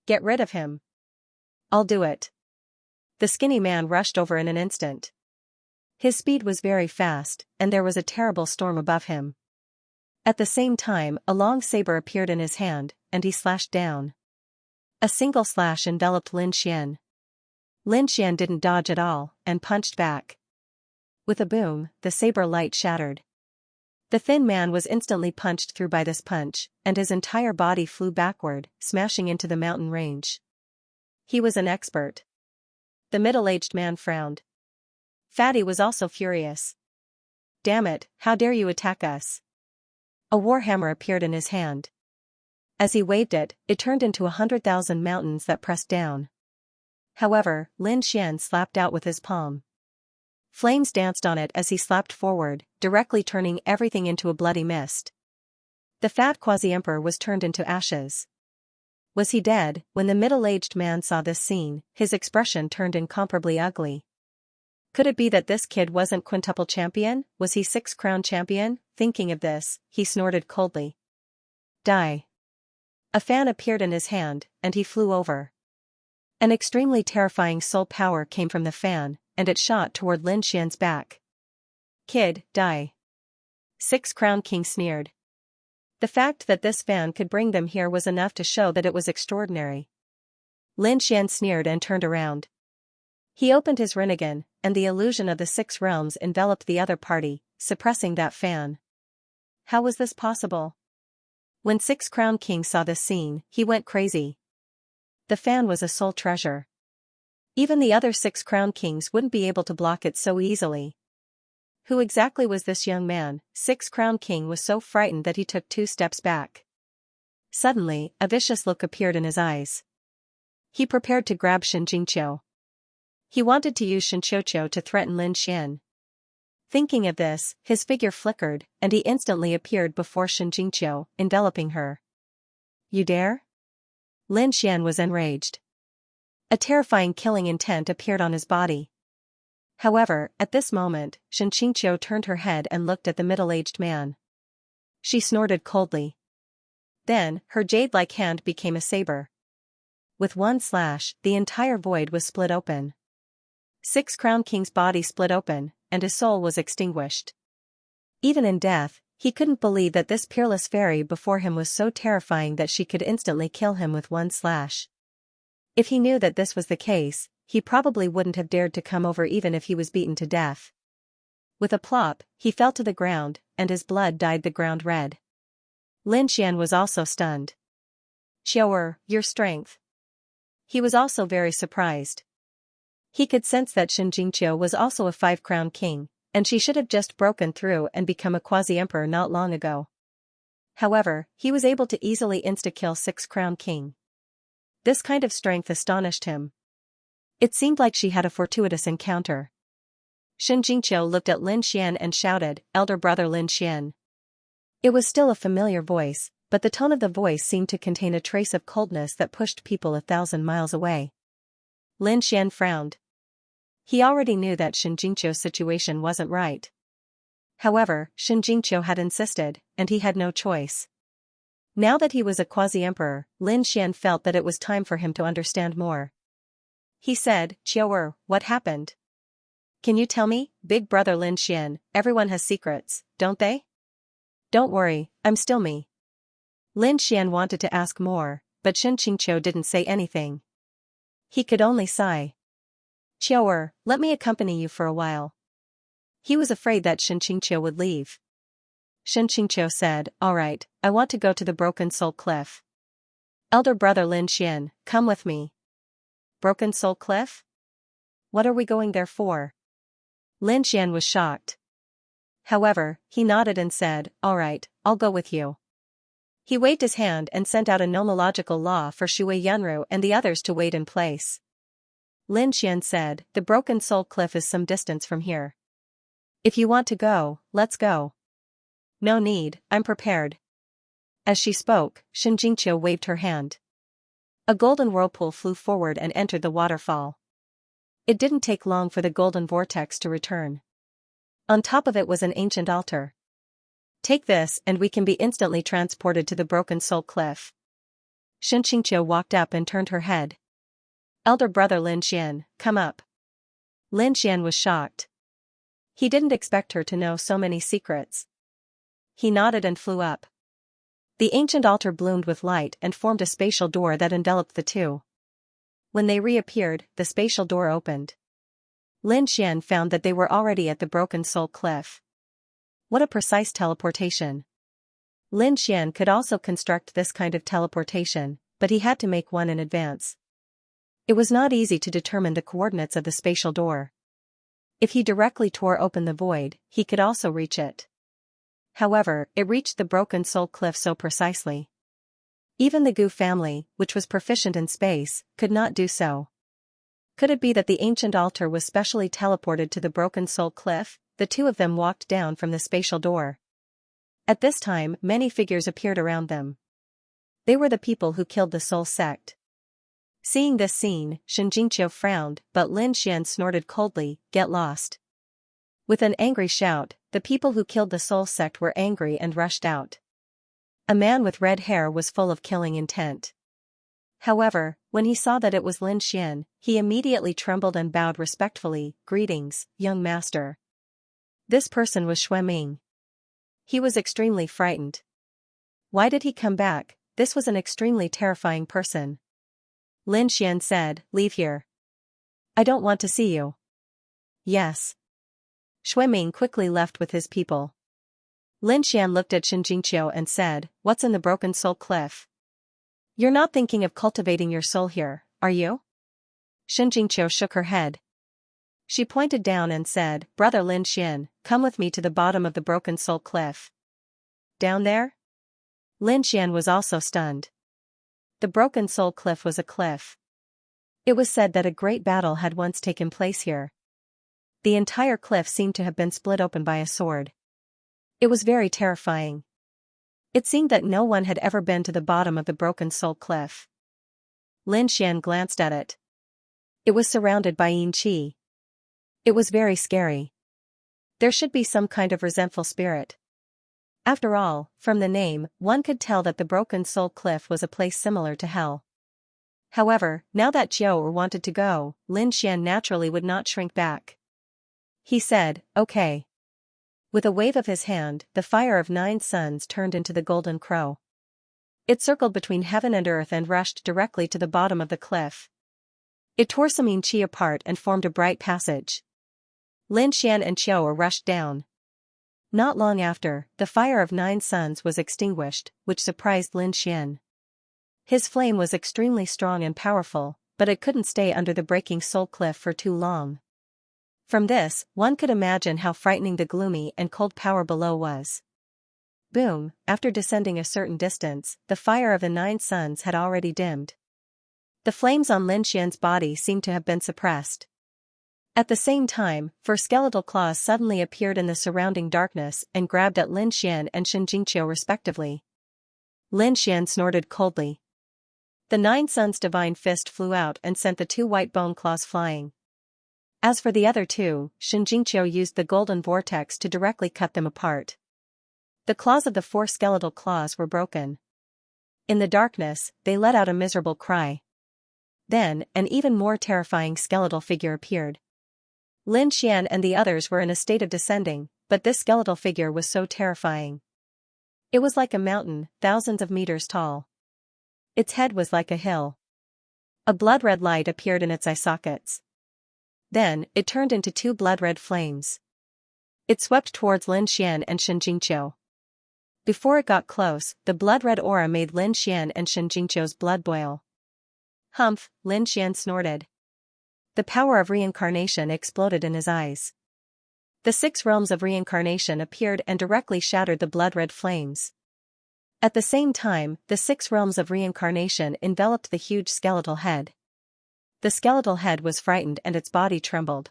Get rid of him. I'll do it. The skinny man rushed over in an instant. His speed was very fast, and there was a terrible storm above him. At the same time, a long saber appeared in his hand, and he slashed down. A single slash enveloped Lin Xian. Lin Xian didn't dodge at all, and punched back. With a boom, the saber light shattered. The thin man was instantly punched through by this punch, and his entire body flew backward, smashing into the mountain range. He was an expert. The middle-aged man frowned. Fatty was also furious. Damn it, how dare you attack us? A warhammer appeared in his hand. As he waved it, it turned into 100,000 mountains that pressed down. However, Lin Xian slapped out with his palm. Flames danced on it as he slapped forward, directly turning everything into a bloody mist. The fat quasi-emperor was turned into ashes. Was he dead? When the middle-aged man saw this scene, his expression turned incomparably ugly. Could it be that this kid wasn't quintuple champion? Was he 6-crown champion? Thinking of this, he snorted coldly. Die. A fan appeared in his hand, and he flew over. An extremely terrifying soul power came from the fan, and it shot toward Lin Xian's back. Kid, die. 6-crown king sneered. The fact that this fan could bring them here was enough to show that it was extraordinary. Lin Xian sneered and turned around. He opened his rinnegan, and the illusion of the 6 realms enveloped the other party, suppressing that fan. How was this possible? When 6-crown king saw this scene, he went crazy. The fan was a soul treasure. Even the other 6-crown kings wouldn't be able to block it so easily. Who exactly was this young man? 6-crown king was so frightened that he took 2 steps back. Suddenly, a vicious look appeared in his eyes. He prepared to grab Xianxia. He wanted to use Xianxia to threaten Lin Xian. Thinking of this, his figure flickered, and he instantly appeared before Xianxia, enveloping her. You dare? Lin Xian was enraged. A terrifying killing intent appeared on his body. However, at this moment, Xianxia turned her head and looked at the middle-aged man. She snorted coldly. Then, her jade-like hand became a saber. With one slash, the entire void was split open. 6-crown king's body split open, and his soul was extinguished. Even in death, he couldn't believe that this peerless fairy before him was so terrifying that she could instantly kill him with one slash. If he knew that this was the case, he probably wouldn't have dared to come over even if he was beaten to death. With a plop, he fell to the ground, and his blood dyed the ground red. Lin Xian was also stunned. Xiaoer, your strength. He was also very surprised. He could sense that Xianxia was also a 5-crown king, and she should have just broken through and become a quasi-emperor not long ago. However, he was able to easily insta-kill 6-crown king. This kind of strength astonished him. It seemed like she had a fortuitous encounter. Xianxia looked at Lin Xian and shouted, "Elder brother Lin Xian." It was still a familiar voice, but the tone of the voice seemed to contain a trace of coldness that pushed people 1,000 miles away. Lin Xian frowned. He already knew that Xianxia's situation wasn't right. However, Xianxia had insisted, and he had no choice. Now that he was a quasi-emperor, Lin Xian felt that it was time for him to understand more. He said, "Xiaoer, what happened? Can you tell me, big brother Lin Xian? Everyone has secrets, don't they?" "Don't worry, I'm still me." Lin Xian wanted to ask more, but Xianxia didn't say anything. He could only sigh. "Xiaoer, let me accompany you for a while." He was afraid that Xianxia would leave. Xianxia said, "All right, I want to go to the Broken Soul Cliff." "Elder brother Lin Xian, come with me." "Broken Soul Cliff? What are we going there for?" Lin Xian was shocked. However, he nodded and said, "All right, I'll go with you." He waved his hand and sent out a nomological law for Shui Yunru and the others to wait in place. Lin Xian said, "The Broken Soul Cliff is some distance from here. If you want to go, let's go." "No need, I'm prepared." As she spoke, Xianxia waved her hand. A golden whirlpool flew forward and entered the waterfall. It didn't take long for the golden vortex to return. On top of it was an ancient altar. "Take this and we can be instantly transported to the Broken Soul Cliff." Xianxia walked up and turned her head. "Elder brother Lin Xian, come up." Lin Xian was shocked. He didn't expect her to know so many secrets. He nodded and flew up. The ancient altar bloomed with light and formed a spatial door that enveloped the two. When they reappeared, the spatial door opened. Lin Xian found that they were already at the Broken Soul Cliff. What a precise teleportation. Lin Xian could also construct this kind of teleportation, but he had to make one in advance. It was not easy to determine the coordinates of the spatial door. If he directly tore open the void, he could also reach it. However, it reached the Broken Soul Cliff so precisely. Even the Gu family, which was proficient in space, could not do so. Could it be that the ancient altar was specially teleported to the Broken Soul Cliff? The two of them walked down from the spatial door. At this time, many figures appeared around them. They were the people who killed the Soul Sect. Seeing this scene, Xianxia frowned, but Lin Xian snorted coldly, "Get lost." With an angry shout, the people who killed the Soul Sect were angry and rushed out. A man with red hair was full of killing intent. However, when he saw that it was Lin Xian, he immediately trembled and bowed respectfully, "Greetings, young master." This person was Shui Ming. He was extremely frightened. Why did he come back? This was an extremely terrifying person. Lin Xian said, "Leave here. I don't want to see you." "Yes." Shui Ming quickly left with his people. Lin Xian looked at Xianxia and said, "What's in the Broken Soul Cliff? You're not thinking of cultivating your soul here, are you?" Xianxia shook her head. She pointed down and said, "Brother Lin Xian, come with me to the bottom of the Broken Soul Cliff." "Down there?" Lin Xian was also stunned. The Broken Soul Cliff was a cliff. It was said that a great battle had once taken place here. The entire cliff seemed to have been split open by a sword. It was very terrifying. It seemed that no one had ever been to the bottom of the Broken Soul Cliff. Lin Xian glanced at it. It was surrounded by yin qi. It was very scary. There should be some kind of resentful spirit. After all, from the name, one could tell that the Broken Soul Cliff was a place similar to hell. However, now that Jiao wanted to go, Lin Xian naturally would not shrink back. He said, "Okay." With a wave of his hand, the fire of 9 suns turned into the golden crow. It circled between heaven and earth and rushed directly to the bottom of the cliff. It tore some yin qi apart and formed a bright passage. Lin Xian and Qiao rushed down. Not long after, the fire of 9 suns was extinguished, which surprised Lin Xian. His flame was extremely strong and powerful, but it couldn't stay under the breaking soul cliff for too long. From this, one could imagine how frightening the gloomy and cold power below was. Boom, after descending a certain distance, the fire of the 9 suns had already dimmed. The flames on Lin Xian's body seemed to have been suppressed. At the same time, 4 skeletal claws suddenly appeared in the surrounding darkness and grabbed at Lin Xian and Xianxia respectively. Lin Xian snorted coldly. The 9 suns' divine fist flew out and sent the 2 white bone claws flying. As for the other 2, Xianxia used the golden vortex to directly cut them apart. The claws of the 4 skeletal claws were broken. In the darkness, they let out a miserable cry. Then, an even more terrifying skeletal figure appeared. Lin Xian and the others were in a state of descending, but this skeletal figure was so terrifying. It was like a mountain, thousands of meters tall. Its head was like a hill. A blood-red light appeared in its eye sockets. Then, it turned into 2 blood-red flames. It swept towards Lin Xian and Xianxia. Before it got close, the blood-red aura made Lin Xian and Xianxia's blood boil. "Humph," Lin Xian snorted. The power of reincarnation exploded in his eyes. The 6 realms of reincarnation appeared and directly shattered the blood-red flames. At the same time, the 6 realms of reincarnation enveloped the huge skeletal head. The skeletal head was frightened and its body trembled.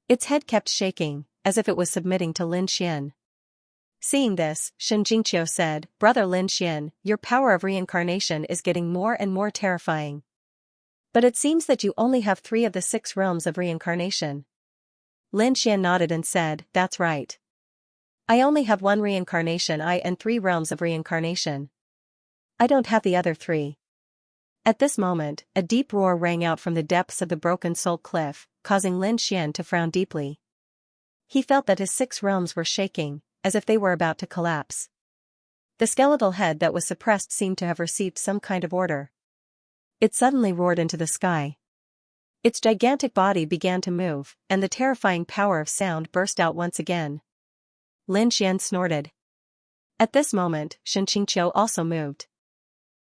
Its head kept shaking, as if it was submitting to Lin Xian. Seeing this, Xianxia said, "Brother Lin Xian, your power of reincarnation is getting more and more terrifying. But it seems that you only have 3 of the 6 realms of reincarnation." Lin Xian nodded and said, "That's right. I only have 1 reincarnation eye and 3 realms of reincarnation. I don't have the other 3. At this moment, a deep roar rang out from the depths of the broken soul cliff, causing Lin Xian to frown deeply. He felt that his 6 realms were shaking, as if they were about to collapse. The skeletal head that was suppressed seemed to have received some kind of order. It suddenly roared into the sky. Its gigantic body began to move, and the terrifying power of sound burst out once again. Lin Xian snorted. At this moment, Xianxia also moved.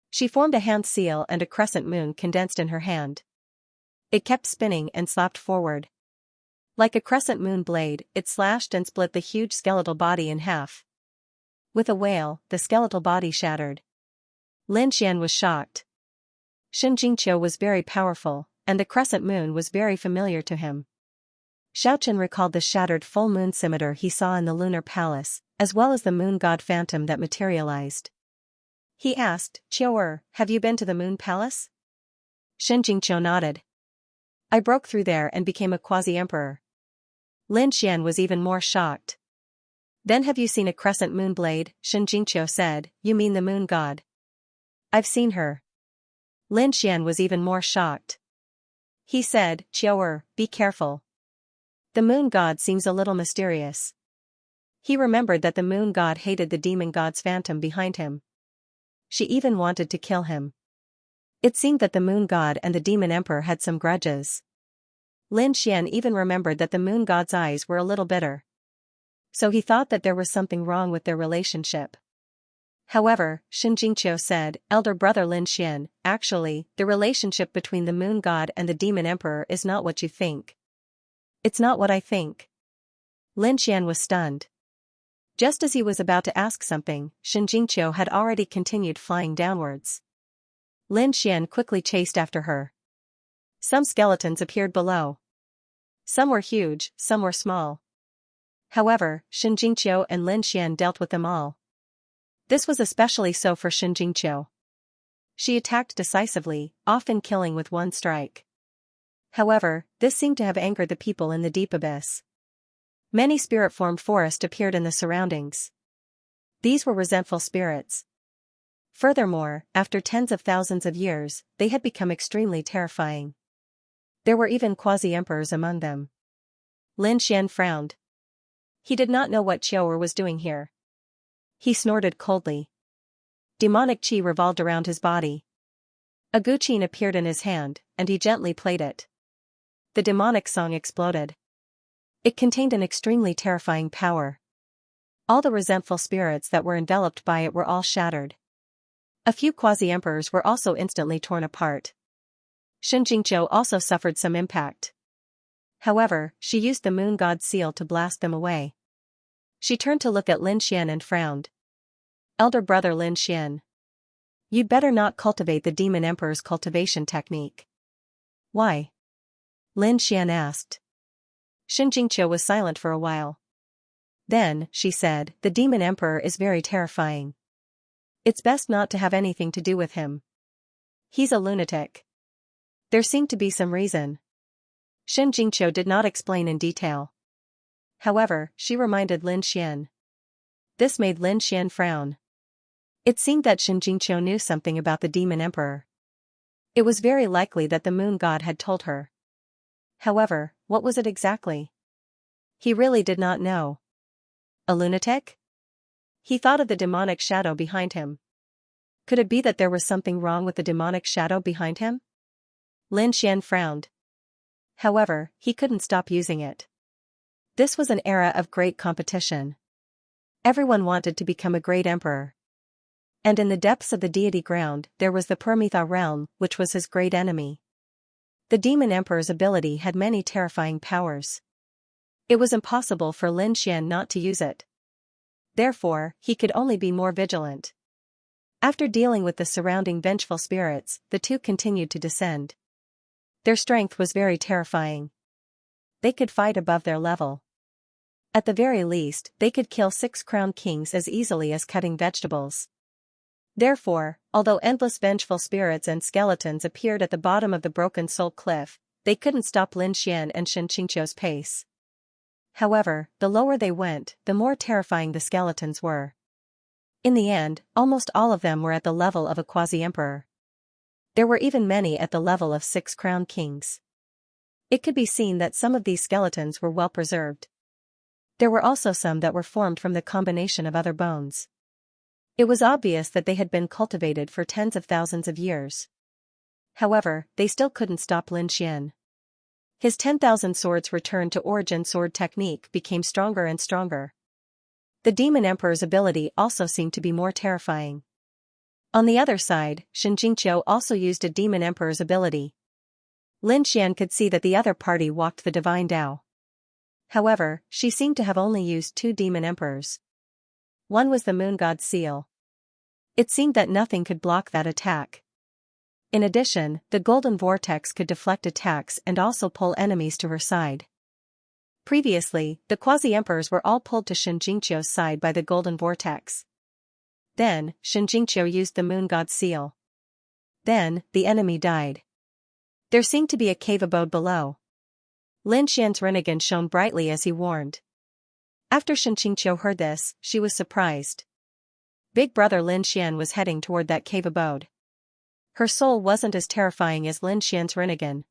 She formed a hand seal and a crescent moon condensed in her hand. It kept spinning and slapped forward. Like a crescent moon blade, it slashed and split the huge skeletal body in half. With a wail, the skeletal body shattered. Lin Xian was shocked. Xianxia was very powerful, and the crescent moon was very familiar to him. Xiaochen recalled the shattered full moon scimitar he saw in the lunar palace, as well as the moon god phantom that materialized. He asked, "Qiu'er, have you been to the moon palace?" Xianxia nodded. "I broke through there and became a quasi-emperor." Lin Xian was even more shocked. "Then have you seen a crescent moon blade?" Xianxia said, "You mean the moon god?" "I've seen her." Lin Xian was even more shocked. He said, "Qiu'er, be careful. The moon god seems a little mysterious." He remembered that the moon god hated the demon god's phantom behind him. She even wanted to kill him. It seemed that the moon god and the demon emperor had some grudges. Lin Xian even remembered that the moon god's eyes were a little bitter. So he thought that there was something wrong with their relationship. However, Xianxia said, "Elder brother Lin Xian, actually, the relationship between the moon god and the demon emperor is not what you think." "It's not what I think." Lin Xian was stunned. Just as he was about to ask something, Xianxia had already continued flying downwards. Lin Xian quickly chased after her. Some skeletons appeared below. Some were huge, some were small. However, Xianxia and Lin Xian dealt with them all. This was especially so for Xianxia. She attacked decisively, often killing with 1 strike. However, this seemed to have angered the people in the deep abyss. Many spirit-formed forests appeared in the surroundings. These were resentful spirits. Furthermore, after tens of thousands of years, they had become extremely terrifying. There were even quasi-emperors among them. Lin Xian frowned. He did not know what Qiu'er was doing here. He snorted coldly. Demonic qi revolved around his body. A guqin appeared in his hand, and he gently played it. The demonic song exploded. It contained an extremely terrifying power. All the resentful spirits that were enveloped by it were all shattered. A few quasi-emperors were also instantly torn apart. Xianxia also suffered some impact. However, she used the moon god's seal to blast them away. She turned to look at Lin Xian and frowned. "Elder brother Lin Xian. You'd better not cultivate the demon emperor's cultivation technique." "Why?" Lin Xian asked. Xianxia was silent for a while. Then, she said, "The demon emperor is very terrifying. It's best not to have anything to do with him. He's a lunatic." There seemed to be some reason. Xianxia did not explain in detail. However, she reminded Lin Xian. This made Lin Xian frown. It seemed that Xianxia knew something about the demon emperor. It was very likely that the moon god had told her. However, what was it exactly? He really did not know. A lunatic? He thought of the demonic shadow behind him. Could it be that there was something wrong with the demonic shadow behind him? Lin Xian frowned. However, he couldn't stop using it. This was an era of great competition. Everyone wanted to become a great emperor. And in the depths of the deity ground, there was the Permitha realm, which was his great enemy. The demon emperor's ability had many terrifying powers. It was impossible for Lin Xian not to use it. Therefore, he could only be more vigilant. After dealing with the surrounding vengeful spirits, the two continued to descend. Their strength was very terrifying. They could fight above their level. At the very least, they could kill 6 crowned kings as easily as cutting vegetables. Therefore, although endless vengeful spirits and skeletons appeared at the bottom of the Broken Soul Cliff, they couldn't stop Lin Xian and Xianxia's pace. However, the lower they went, the more terrifying the skeletons were. In the end, almost all of them were at the level of a quasi-emperor. There were even many at the level of 6 crowned kings. It could be seen that some of these skeletons were well preserved. There were also some that were formed from the combination of other bones. It was obvious that they had been cultivated for tens of thousands of years. However, they still couldn't stop Lin Xian. His 10,000 swords return to origin sword technique became stronger and stronger. The Demon Emperor's ability also seemed to be more terrifying. On the other side, Xianxia also used a Demon Emperor's ability. Lin Xian could see that the other party walked the Divine Dao. However, she seemed to have only used 2 Demon Emperors. One was the Moon God's seal. It seemed that nothing could block that attack. In addition, the Golden Vortex could deflect attacks and also pull enemies to her side. Previously, the Quasi-Emperors were all pulled to Xianxia's side by the Golden Vortex. Then, Xianxia used the Moon God's seal. Then, the enemy died. There seemed to be a cave abode below. Lin Xian's Rinnegan shone brightly as he warned. After Xianxia heard this, she was surprised. Big brother Lin Xian was heading toward that cave abode. Her soul wasn't as terrifying as Lin Xian's Rinnegan.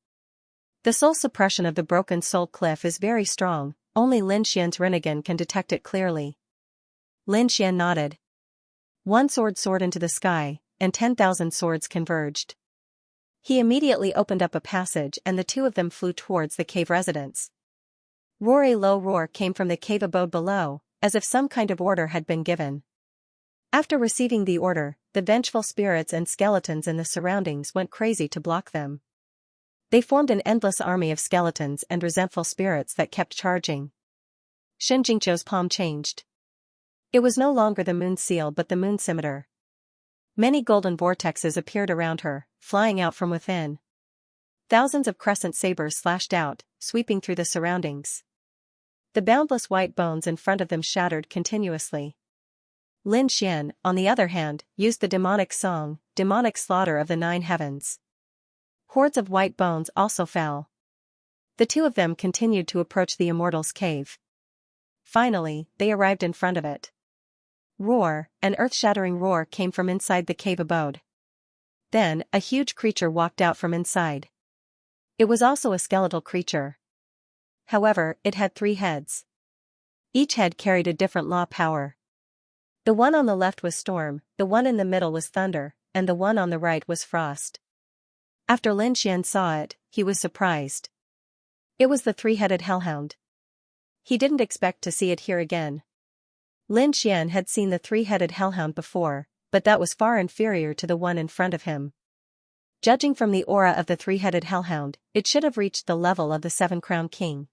The soul suppression of the Broken Soul Cliff is very strong, only Lin Xian's Rinnegan can detect it clearly. Lin Xian nodded. One sword soared into the sky, and 10,000 swords converged. He immediately opened up a passage and the two of them flew towards the cave residence. A low roar came from the cave abode below, as if some kind of order had been given. After receiving the order, the vengeful spirits and skeletons in the surroundings went crazy to block them. They formed an endless army of skeletons and resentful spirits that kept charging. Xianxia's palm changed. It was no longer the moon seal but the moon scimitar. Many golden vortexes appeared around her, flying out from within. Thousands of crescent sabers slashed out, sweeping through the surroundings. The boundless white bones in front of them shattered continuously. Lin Xian, on the other hand, used the demonic song, demonic slaughter of the 9 heavens. Hordes of white bones also fell. The two of them continued to approach the Immortal's cave. Finally, they arrived in front of it. Roar, an earth-shattering roar came from inside the cave abode. Then, a huge creature walked out from inside. It was also a skeletal creature. However, it had 3 heads. Each head carried a different law power. The one on the left was storm, the one in the middle was thunder, and the one on the right was frost. After Lin Xian saw it, he was surprised. It was the 3-headed hellhound. He didn't expect to see it here again. Lin Xian had seen the 3-headed hellhound before, but that was far inferior to the one in front of him. Judging from the aura of the 3-headed hellhound, it should have reached the level of the 7-crowned king.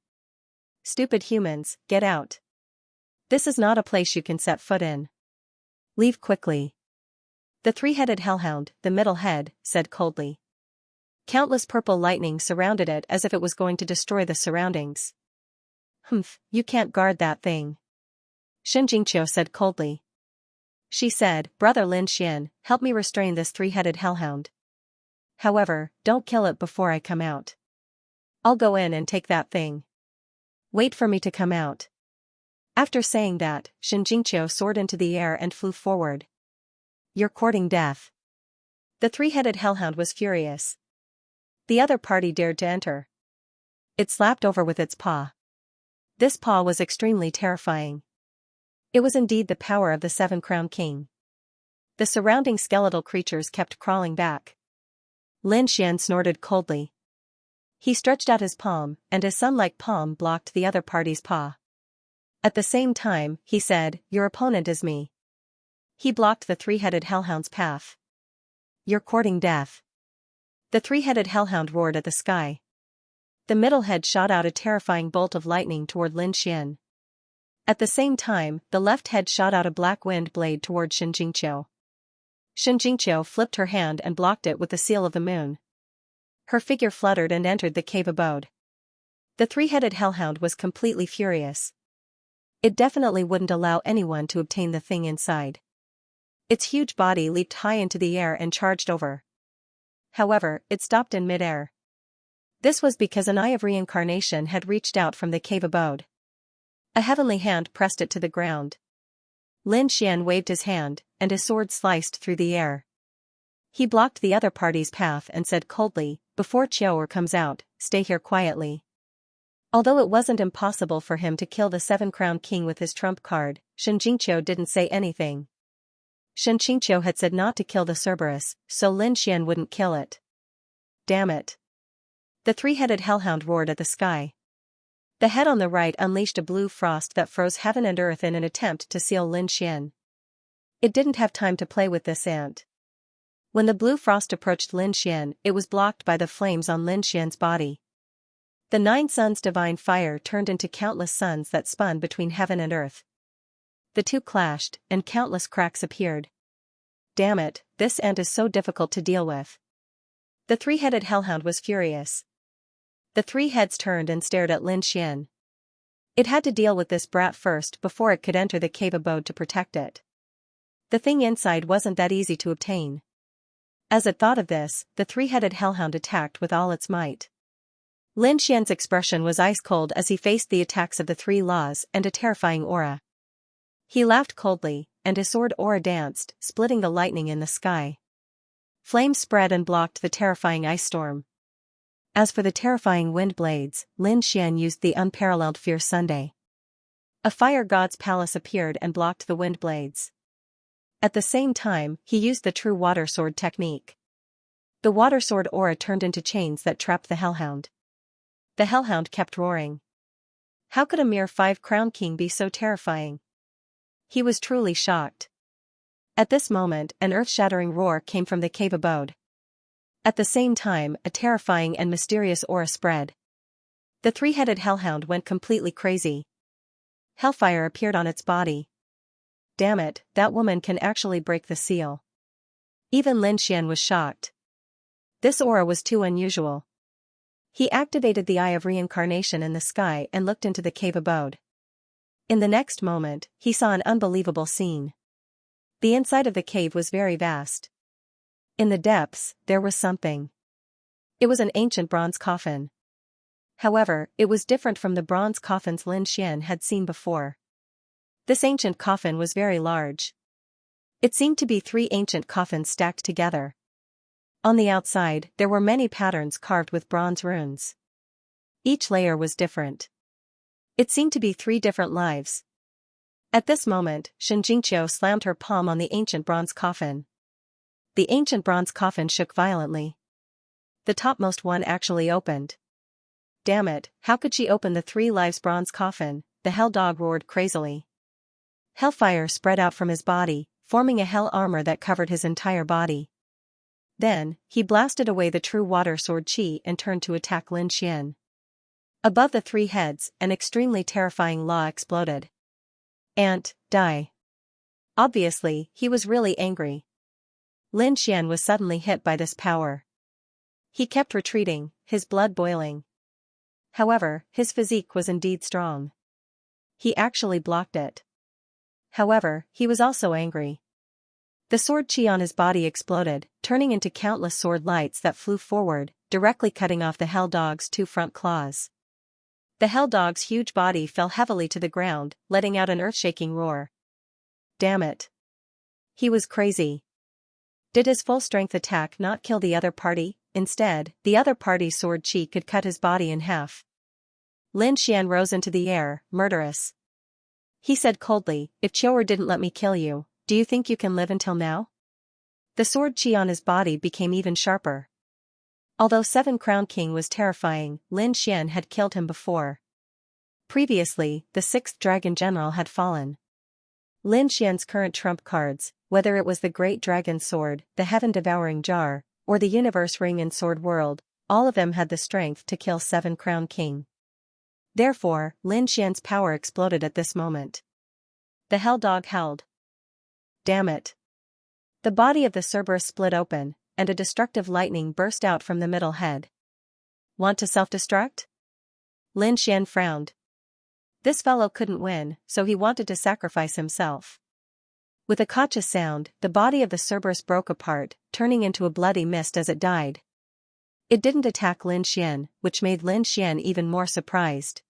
Stupid humans, get out. This is not a place you can set foot in. Leave quickly. The 3-headed hellhound, the middle head, said coldly. Countless purple lightning surrounded it as if it was going to destroy the surroundings. Humph, you can't guard that thing. Xianxia said coldly. She said, Brother Lin Xian, help me restrain this 3-headed hellhound. However, don't kill it before I come out. I'll go in and take that thing. Wait for me to come out. After saying that, Xianxia soared into the air and flew forward. You're courting death. The 3-headed hellhound was furious. The other party dared to enter. It slapped over with its paw. This paw was extremely terrifying. It was indeed the power of the 7-crowned king. The surrounding skeletal creatures kept crawling back. Lin Xian snorted coldly. He stretched out his palm, and a sun-like palm blocked the other party's paw. At the same time, he said, Your opponent is me. He blocked the 3-headed hellhound's path. You're courting death. The 3-headed hellhound roared at the sky. The middle head shot out a terrifying bolt of lightning toward Lin Xian. At the same time, the left head shot out a black wind blade toward Xianxia. Xianxia flipped her hand and blocked it with the seal of the moon. Her figure fluttered and entered the cave abode. The three-headed hellhound was completely furious. It definitely wouldn't allow anyone to obtain the thing inside. Its huge body leaped high into the air and charged over. However, it stopped in mid-air. This was because an eye of reincarnation had reached out from the cave abode. A heavenly hand pressed it to the ground. Lin Xian waved his hand, and his sword sliced through the air. He blocked the other party's path and said coldly, "Before Qiao comes out, stay here quietly." Although it wasn't impossible for him to kill the seven-crown king with his trump card, Xianxia didn't say anything. Xianxia had said not to kill the Cerberus, so Lin Xian wouldn't kill it. Damn it. The three-headed hellhound roared at the sky. The head on the right unleashed a blue frost that froze heaven and earth in an attempt to seal Lin Xian. It didn't have time to play with this ant. When the blue frost approached Lin Xian, it was blocked by the flames on Lin Xian's body. The nine suns' divine fire turned into countless suns that spun between heaven and earth. The two clashed, and countless cracks appeared. Damn it, this ant is so difficult to deal with. The three-headed hellhound was furious. The three heads turned and stared at Lin Xian. It had to deal with this brat first before it could enter the cave abode to protect it. The thing inside wasn't that easy to obtain. As it thought of this, the three-headed hellhound attacked with all its might. Lin Xian's expression was ice-cold as he faced the attacks of the three laws and a terrifying aura. He laughed coldly, and his sword aura danced, splitting the lightning in the sky. Flames spread and blocked the terrifying ice storm. As for the terrifying wind blades, Lin Xian used the unparalleled Fierce Sunday. A fire god's palace appeared and blocked the wind blades. At the same time, he used the true water sword technique. The water sword aura turned into chains that trapped the hellhound. The hellhound kept roaring. How could a mere 5-crown king be so terrifying? He was truly shocked. At this moment, an earth-shattering roar came from the cave abode. At the same time, a terrifying and mysterious aura spread. The three-headed hellhound went completely crazy. Hellfire appeared on its body. Damn it, that woman can actually break the seal. Even Lin Xian was shocked. This aura was too unusual. He activated the Eye of Reincarnation in the sky and looked into the cave abode. In the next moment, he saw an unbelievable scene. The inside of the cave was very vast. In the depths, there was something. It was an ancient bronze coffin. However, it was different from the bronze coffins Lin Xian had seen before. This ancient coffin was very large. It seemed to be 3 ancient coffins stacked together. On the outside, there were many patterns carved with bronze runes. Each layer was different. It seemed to be 3 different lives. At this moment, Xianxia slammed her palm on the ancient bronze coffin. The ancient bronze coffin shook violently. The topmost one actually opened. Damn it, how could she open the 3 lives bronze coffin? The hell dog roared crazily. Hellfire spread out from his body, forming a hell armor that covered his entire body. Then, he blasted away the true water sword chi and turned to attack Lin Xian. Above the 3 heads, an extremely terrifying law exploded. Ant, die. Obviously, he was really angry. Lin Xian was suddenly hit by this power. He kept retreating, his blood boiling. However, his physique was indeed strong. He actually blocked it. However, he was also angry. The sword chi on his body exploded, turning into countless sword lights that flew forward, directly cutting off the hell dog's 2 front claws. The hell dog's huge body fell heavily to the ground, letting out an earth-shaking roar. Damn it. He was crazy. Did his full-strength attack not kill the other party? Instead, the other party's sword chi could cut his body in half. Lin Xian rose into the air, murderous. He said coldly, "If Qiao didn't let me kill you, do you think you can live until now?" The sword chi on his body became even sharper. Although 7-Crown King was terrifying, Lin Xian had killed him before. Previously, the 6th Dragon General had fallen. Lin Xian's current trump cards, whether it was the Great Dragon Sword, the Heaven-Devouring Jar, or the Universe Ring in Sword World, all of them had the strength to kill 7-Crown King. Therefore, Lin Xian's power exploded at this moment. The hell dog howled. Damn it. The body of the Cerberus split open, and a destructive lightning burst out from the middle head. Want to self-destruct? Lin Xian frowned. This fellow couldn't win, so he wanted to sacrifice himself. With a cautious sound, the body of the Cerberus broke apart, turning into a bloody mist as it died. It didn't attack Lin Xian, which made Lin Xian even more surprised.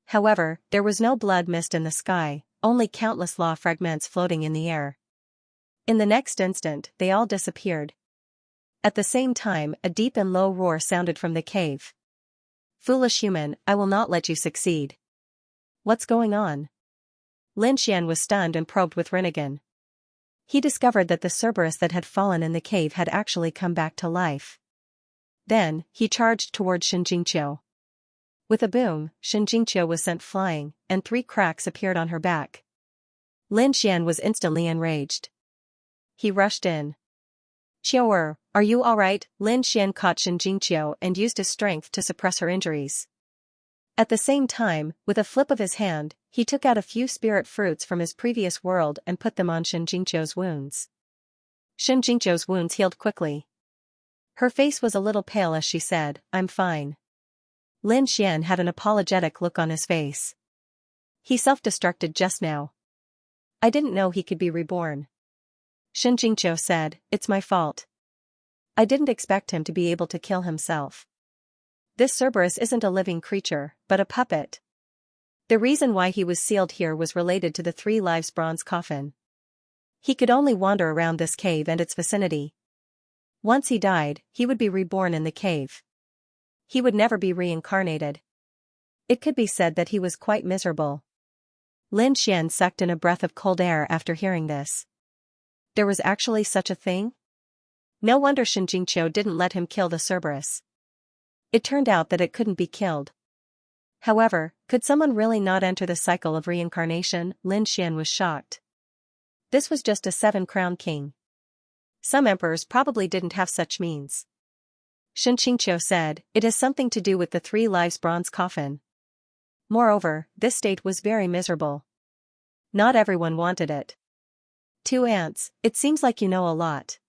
However, there was no blood mist in the sky, only countless law fragments floating in the air. In the next instant, they all disappeared. At the same time, a deep and low roar sounded from the cave. Foolish human, I will not let you succeed. What's going on? Lin Xian was stunned and probed with Rinnegan. He discovered that the Cerberus that had fallen in the cave had actually come back to life. Then, he charged toward Xianxia. With a boom, Xianxia was sent flying, and 3 cracks appeared on her back. Lin Xian was instantly enraged. He rushed in. Qiao, are you alright? Lin Xian caught Xianxia and used his strength to suppress her injuries. At the same time, with a flip of his hand, he took out a few spirit fruits from his previous world and put them on Xianxia's wounds. Xianxia's wounds healed quickly. Her face was a little pale as she said, I'm fine. Lin Xian had an apologetic look on his face. He self-destructed just now. I didn't know he could be reborn. Xianxia said, it's my fault. I didn't expect him to be able to kill himself. This Cerberus isn't a living creature, but a puppet. The reason why he was sealed here was related to the 3 lives bronze coffin. He could only wander around this cave and its vicinity. Once he died, he would be reborn in the cave. He would never be reincarnated. It could be said that he was quite miserable. Lin Xian sucked in a breath of cold air after hearing this. There was actually such a thing? No wonder Xianxia didn't let him kill the Cerberus. It turned out that it couldn't be killed. However, could someone really not enter the cycle of reincarnation? Lin Xian was shocked. This was just a 7-crown king. Some emperors probably didn't have such means. Xianxia said, it has something to do with the 3 lives bronze coffin. Moreover, this state was very miserable. Not everyone wanted it. 2 ants, it seems like you know a lot.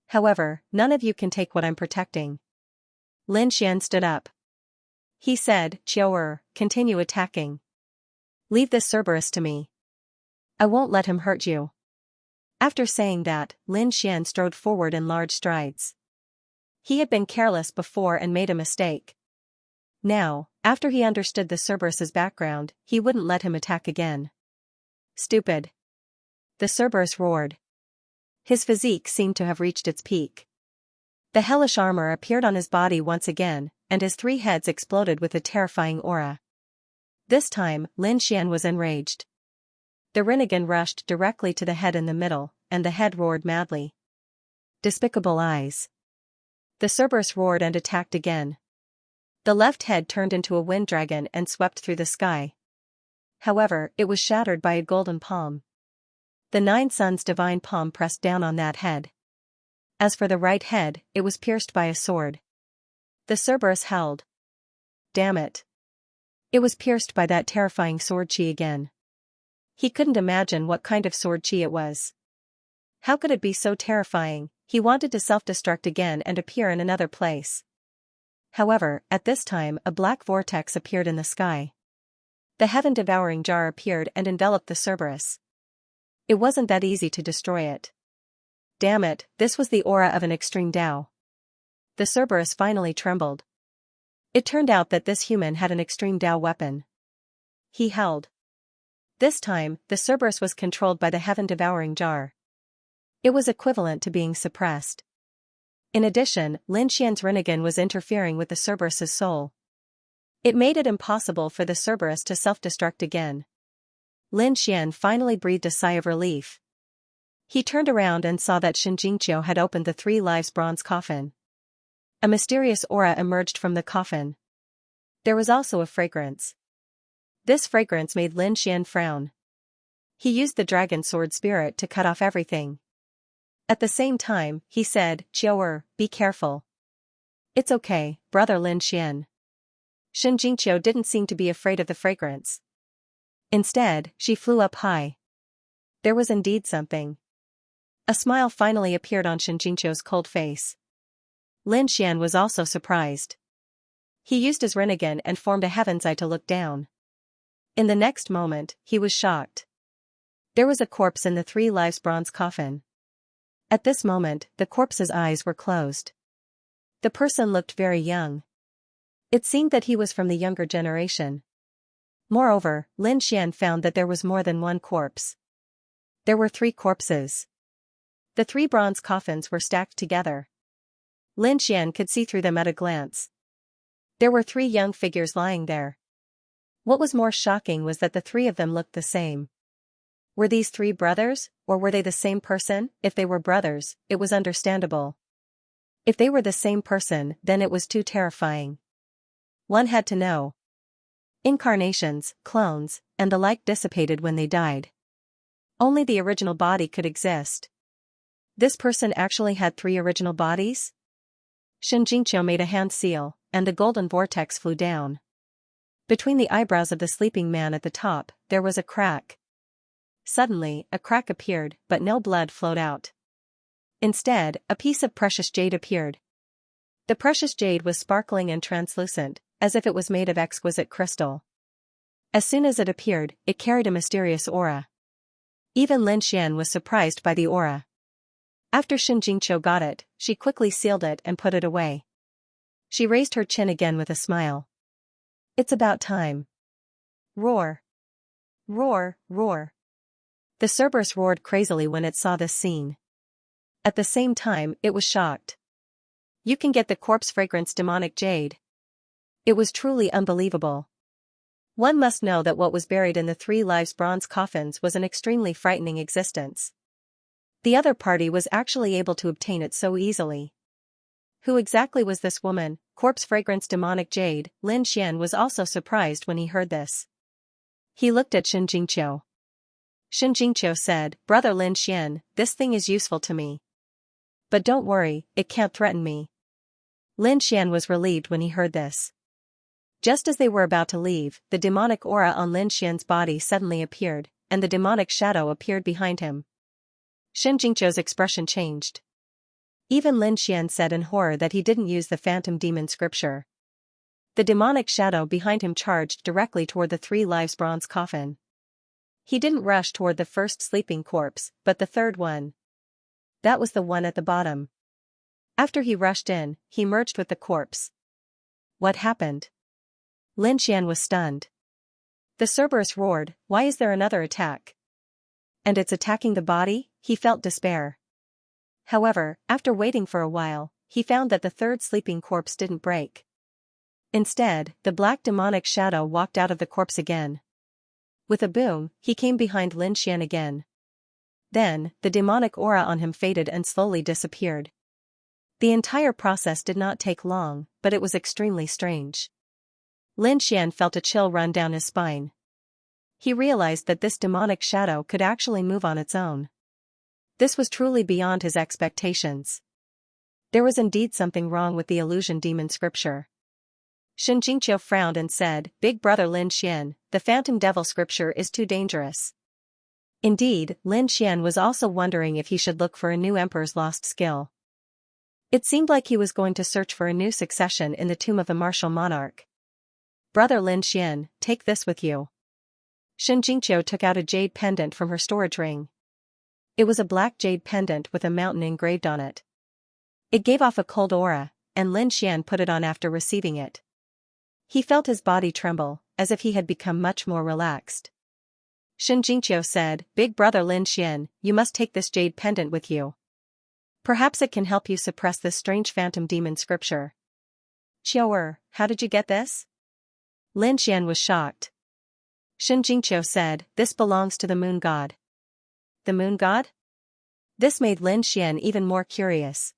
However, none of you can take what I'm protecting. Lin Xian stood up. He said, Qiao, continue attacking. Leave this Cerberus to me. I won't let him hurt you. After saying that, Lin Xian strode forward in large strides. He had been careless before and made a mistake. Now, after he understood the Cerberus's background, he wouldn't let him attack again. Stupid. The Cerberus roared. His physique seemed to have reached its peak. The hellish armor appeared on his body once again, and his 3 heads exploded with a terrifying aura. This time, Lin Xian was enraged. The Rinnegan rushed directly to the head in the middle, and the head roared madly. Despicable eyes. The Cerberus roared and attacked again. The left head turned into a wind dragon and swept through the sky. However, it was shattered by a golden palm. The 9 suns' divine palm pressed down on that head. As for the right head, it was pierced by a sword. The Cerberus howled. Damn it. It was pierced by that terrifying sword chi again. He couldn't imagine what kind of sword chi it was. How could it be so terrifying? He wanted to self-destruct again and appear in another place. However, at this time a black vortex appeared in the sky. The heaven-devouring jar appeared and enveloped the Cerberus. It wasn't that easy to destroy it. Damn it, this was the aura of an extreme Tao. The Cerberus finally trembled. It turned out that this human had an extreme Tao weapon. He held. This time, the Cerberus was controlled by the heaven-devouring jar. It was equivalent to being suppressed. In addition, Lin Xian's Rinnegan was interfering with the Cerberus's soul. It made it impossible for the Cerberus to self-destruct again. Lin Xian finally breathed a sigh of relief. He turned around and saw that Xianxia had opened the 3 lives bronze coffin. A mysterious aura emerged from the coffin. There was also a fragrance. This fragrance made Lin Xian frown. He used the dragon sword spirit to cut off everything. At the same time, he said, Qiao, be careful. It's okay, brother Lin Xian. Xianxia didn't seem to be afraid of the fragrance. Instead, she flew up high. There was indeed something. A smile finally appeared on Xianxia's cold face. Lin Xian was also surprised. He used his rin again and formed a heaven's eye to look down. In the next moment, he was shocked. There was a corpse in the 3 lives bronze coffin. At this moment, the corpse's eyes were closed. The person looked very young. It seemed that he was from the younger generation. Moreover, Lin Xian found that there was more than one corpse. There were 3 corpses. The 3 bronze coffins were stacked together. Lin Xian could see through them at a glance. There were 3 young figures lying there. What was more shocking was that the 3 of them looked the same. Were these 3 brothers, or were they the same person? If they were brothers, it was understandable. If they were the same person, then it was too terrifying. One had to know. Incarnations, clones, and the like dissipated when they died. Only the original body could exist. This person actually had 3 original bodies? Xianxia made a hand seal, and a golden vortex flew down. Between the eyebrows of the sleeping man at the top, there was a crack. Suddenly, a crack appeared, but no blood flowed out. Instead, a piece of precious jade appeared. The precious jade was sparkling and translucent, as if it was made of exquisite crystal. As soon as it appeared, it carried a mysterious aura. Even Lin Xian was surprised by the aura. After Xianxia got it, she quickly sealed it and put it away. She raised her chin again with a smile. It's about time. Roar. Roar, roar. The Cerberus roared crazily when it saw this scene. At the same time, it was shocked. You can get the corpse fragrance demonic jade. It was truly unbelievable. One must know that what was buried in the 3 lives bronze coffins was an extremely frightening existence. The other party was actually able to obtain it so easily. Who exactly was this woman, corpse fragrance demonic jade? Lin Xian was also surprised when he heard this. He looked at Xianxia. Xianxia said, Brother Lin Xian, this thing is useful to me. But don't worry, it can't threaten me. Lin Xian was relieved when he heard this. Just as they were about to leave, the demonic aura on Lin Xian's body suddenly appeared, and the demonic shadow appeared behind him. Xianxia's expression changed. Even Lin Xian said in horror that he didn't use the phantom demon scripture. The demonic shadow behind him charged directly toward the 3 lives bronze coffin. He didn't rush toward the first sleeping corpse, but the third one. That was the one at the bottom. After he rushed in, he merged with the corpse. What happened? Lin Xian was stunned. The Cerberus roared, why is there another attack? And it's attacking the body? He felt despair. However, after waiting for a while, he found that the third sleeping corpse didn't break. Instead, the black demonic shadow walked out of the corpse again. With a boom, he came behind Lin Xian again. Then, the demonic aura on him faded and slowly disappeared. The entire process did not take long, but it was extremely strange. Lin Xian felt a chill run down his spine. He realized that this demonic shadow could actually move on its own. This was truly beyond his expectations. There was indeed something wrong with the illusion demon scripture. Xianxia frowned and said, Big brother Lin Xian, the phantom devil scripture is too dangerous. Indeed, Lin Xian was also wondering if he should look for a new emperor's lost skill. It seemed like he was going to search for a new succession in the tomb of a martial monarch. Brother Lin Xian, take this with you. Xianxia took out a jade pendant from her storage ring. It was a black jade pendant with a mountain engraved on it. It gave off a cold aura, and Lin Xian put it on after receiving it. He felt his body tremble, as if he had become much more relaxed. Xianxia said, Big brother Lin Xian, you must take this jade pendant with you. Perhaps it can help you suppress this strange phantom demon scripture. Qiao, how did you get this? Lin Xian was shocked. Xianxia said, This belongs to the moon god. The moon god? This made Lin Xian even more curious.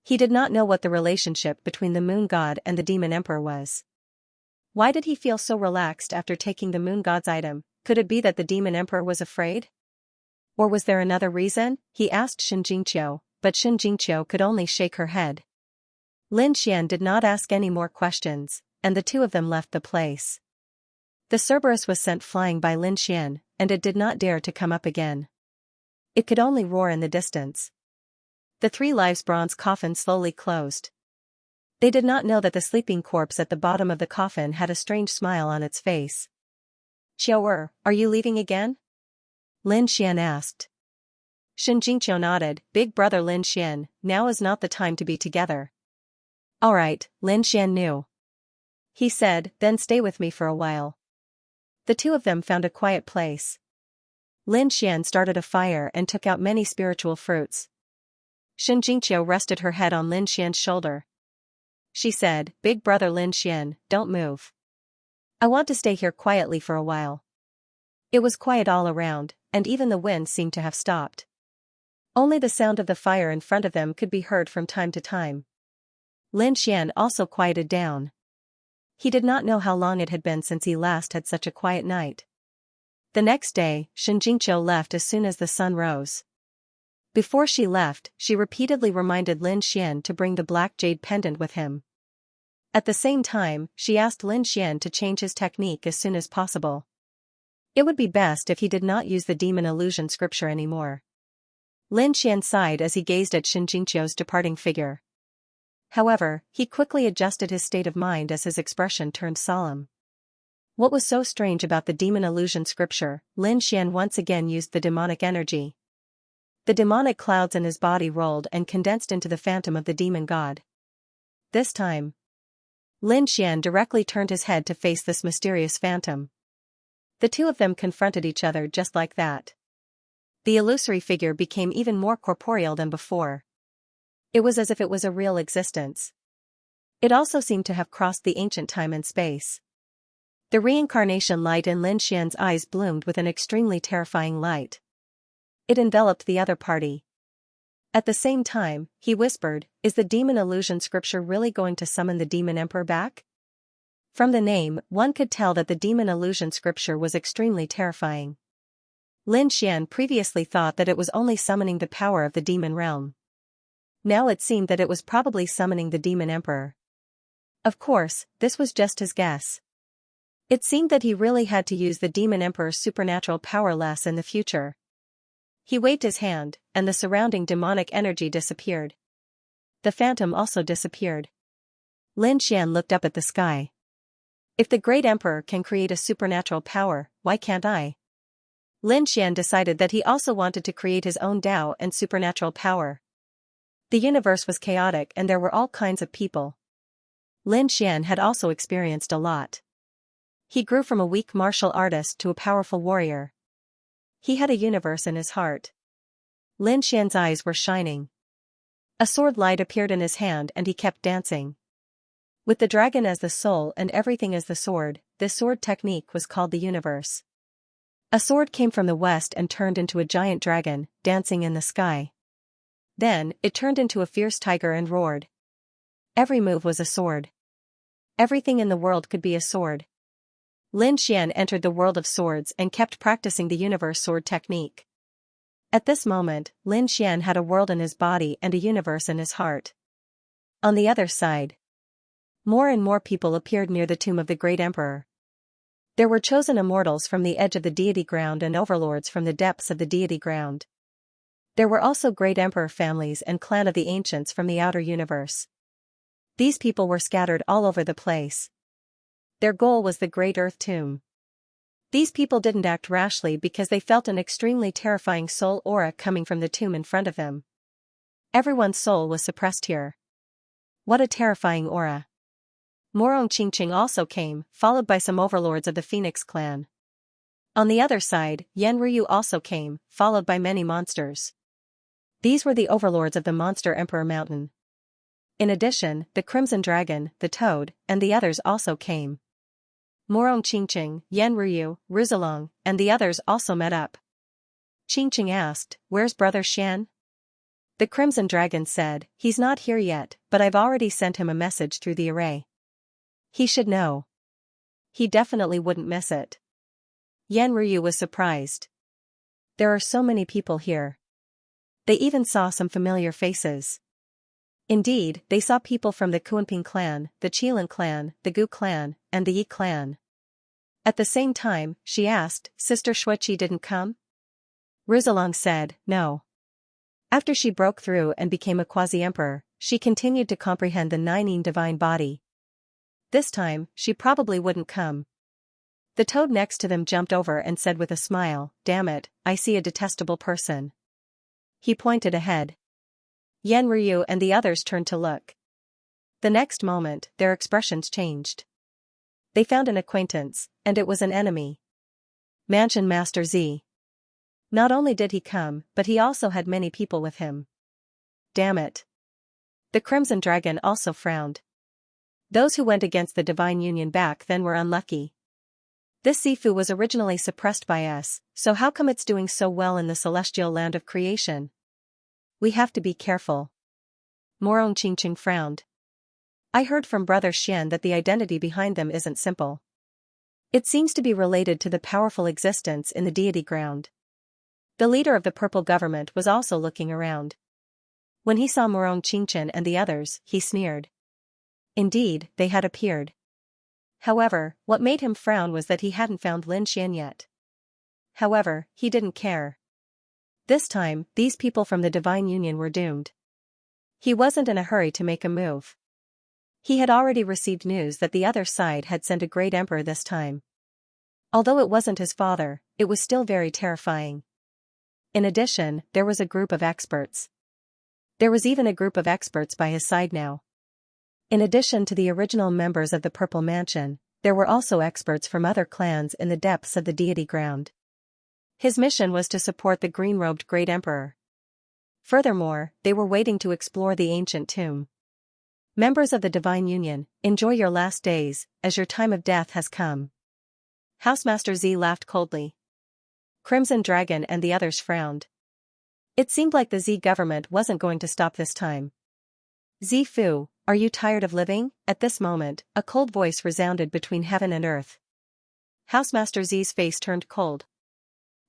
He did not know what the relationship between the moon god and the demon emperor was. Why did he feel so relaxed after taking the moon god's item? Could it be that the demon emperor was afraid? Or was there another reason? He asked Xianxia, but Xianxia could only shake her head. Lin Xian did not ask any more questions, and the two of them left the place. The Cerberus was sent flying by Lin Xian, and it did not dare to come up again. It could only roar in the distance. The 3 lives bronze coffin slowly closed. They did not know that the sleeping corpse at the bottom of the coffin had a strange smile on its face. "Qiao, are you leaving again?" Lin Xian asked. Shen Jingqiu nodded. "Big brother Lin Xian, now is not the time to be together." "Alright," Lin Xian knew. He said, "Then stay with me for a while." The 2 of them found a quiet place. Lin Xian started a fire and took out many spiritual fruits. Shen Jingqiu rested her head on Lin Xian's shoulder. She said, "Big brother Lin Xian, don't move. I want to stay here quietly for a while." It was quiet all around, and even the wind seemed to have stopped. Only the sound of the fire in front of them could be heard from time to time. Lin Xian also quieted down. He did not know how long it had been since he last had such a quiet night. The next day, Shen Jingqiu left as soon as the sun rose. Before she left, she repeatedly reminded Lin Xian to bring the black jade pendant with him. At the same time, she asked Lin Xian to change his technique as soon as possible. It would be best if he did not use the demon illusion scripture anymore. Lin Xian sighed as he gazed at Shen Jingqiu's departing figure. However, he quickly adjusted his state of mind as his expression turned solemn. What was so strange about the demon illusion scripture? Lin Xian once again used the demonic energy. The demonic clouds in his body rolled and condensed into the phantom of the demon god. This time, Lin Xian directly turned his head to face this mysterious phantom. The 2 of them confronted each other just like that. The illusory figure became even more corporeal than before. It was as if it was a real existence. It also seemed to have crossed the ancient time and space. The reincarnation light in Lin Xian's eyes bloomed with an extremely terrifying light. It enveloped the other party. At the same time, he whispered, "Is the demon illusion scripture really going to summon the demon emperor back?" From the name, one could tell that the demon illusion scripture was extremely terrifying. Lin Xian previously thought that it was only summoning the power of the demon realm. Now it seemed that it was probably summoning the demon emperor. Of course, this was just his guess. It seemed that he really had to use the demon emperor's supernatural power less in the future. He waved his hand, and the surrounding demonic energy disappeared. The phantom also disappeared. Lin Xian looked up at the sky. If the great emperor can create a supernatural power, why can't I? Lin Xian decided that he also wanted to create his own Tao and supernatural power. The universe was chaotic and there were all kinds of people. Lin Xian had also experienced a lot. He grew from a weak martial artist to a powerful warrior. He had a universe in his heart. Lin Xian's eyes were shining. A sword light appeared in his hand and he kept dancing. With the dragon as the soul and everything as the sword, this sword technique was called the universe. A sword came from the west and turned into a giant dragon, dancing in the sky. Then, it turned into a fierce tiger and roared. Every move was a sword. Everything in the world could be a sword. Lin Xian entered the world of swords and kept practicing the universe sword technique. At this moment, Lin Xian had a world in his body and a universe in his heart. On the other side, more and more people appeared near the tomb of the great emperor. There were chosen immortals from the edge of the deity ground and overlords from the depths of the deity ground. There were also great emperor families and clan of the ancients from the outer universe. These people were scattered all over the place. Their goal was the Great Earth Tomb. These people didn't act rashly because they felt an extremely terrifying soul aura coming from the tomb in front of them. Everyone's soul was suppressed here. What a terrifying aura. Morong Qingqing also came, followed by some overlords of the Phoenix clan. On the other side, Yan Ryu also came, followed by many monsters. These were the overlords of the Monster Emperor Mountain. In addition, the Crimson Dragon, the Toad, and the others also came. Morong Qingqing, Yan Ryu, Ruzalong, and the others also met up. Qingqing asked, "Where's Brother Xian?" The Crimson Dragon said, "He's not here yet, but I've already sent him a message through the array. He should know. He definitely wouldn't miss it." Yan Ryu was surprised. There are so many people here. They even saw some familiar faces. Indeed, they saw people from the Kuanping clan, the Qilin clan, the Gu clan, and the Yi clan. At the same time, she asked, "Sister Shuiqi didn't come?" Rizalong said, no. After she broke through and became a quasi-emperor, she continued to comprehend the Nine divine body. This time, she probably wouldn't come. The toad next to them jumped over and said with a smile, damn it, I see a detestable person. He pointed ahead. Yan Ryu and the others turned to look. The next moment, their expressions changed. They found an acquaintance, and it was an enemy. Mansion Master Z. Not only did he come, but he also had many people with him. Damn it. The Crimson Dragon also frowned. Those who went against the Divine Union back then were unlucky. This Sifu was originally suppressed by us, so how come it's doing so well in the celestial land of creation? We have to be careful. Morong Qingqing frowned. I heard from Brother Xian that the identity behind them isn't simple. It seems to be related to the powerful existence in the deity ground. The leader of the purple government was also looking around. When he saw Morong Qingqing and the others, he sneered. Indeed, they had appeared. However, what made him frown was that he hadn't found Lin Xian yet. However, he didn't care. This time, these people from the Divine Union were doomed. He wasn't in a hurry to make a move. He had already received news that the other side had sent a great emperor this time. Although it wasn't his father, it was still very terrifying. In addition, there was a group of experts. There was even a group of experts by his side now. In addition to the original members of the Purple Mansion, there were also experts from other clans in the depths of the deity ground. His mission was to support the green-robed Great Emperor. Furthermore, they were waiting to explore the ancient tomb. Members of the Divine Union, enjoy your last days, as your time of death has come. Housemaster Z laughed coldly. Crimson Dragon and the others frowned. It seemed like the Z government wasn't going to stop this time. Z Fu, are you tired of living? At this moment, a cold voice resounded between heaven and earth. Housemaster Z's face turned cold.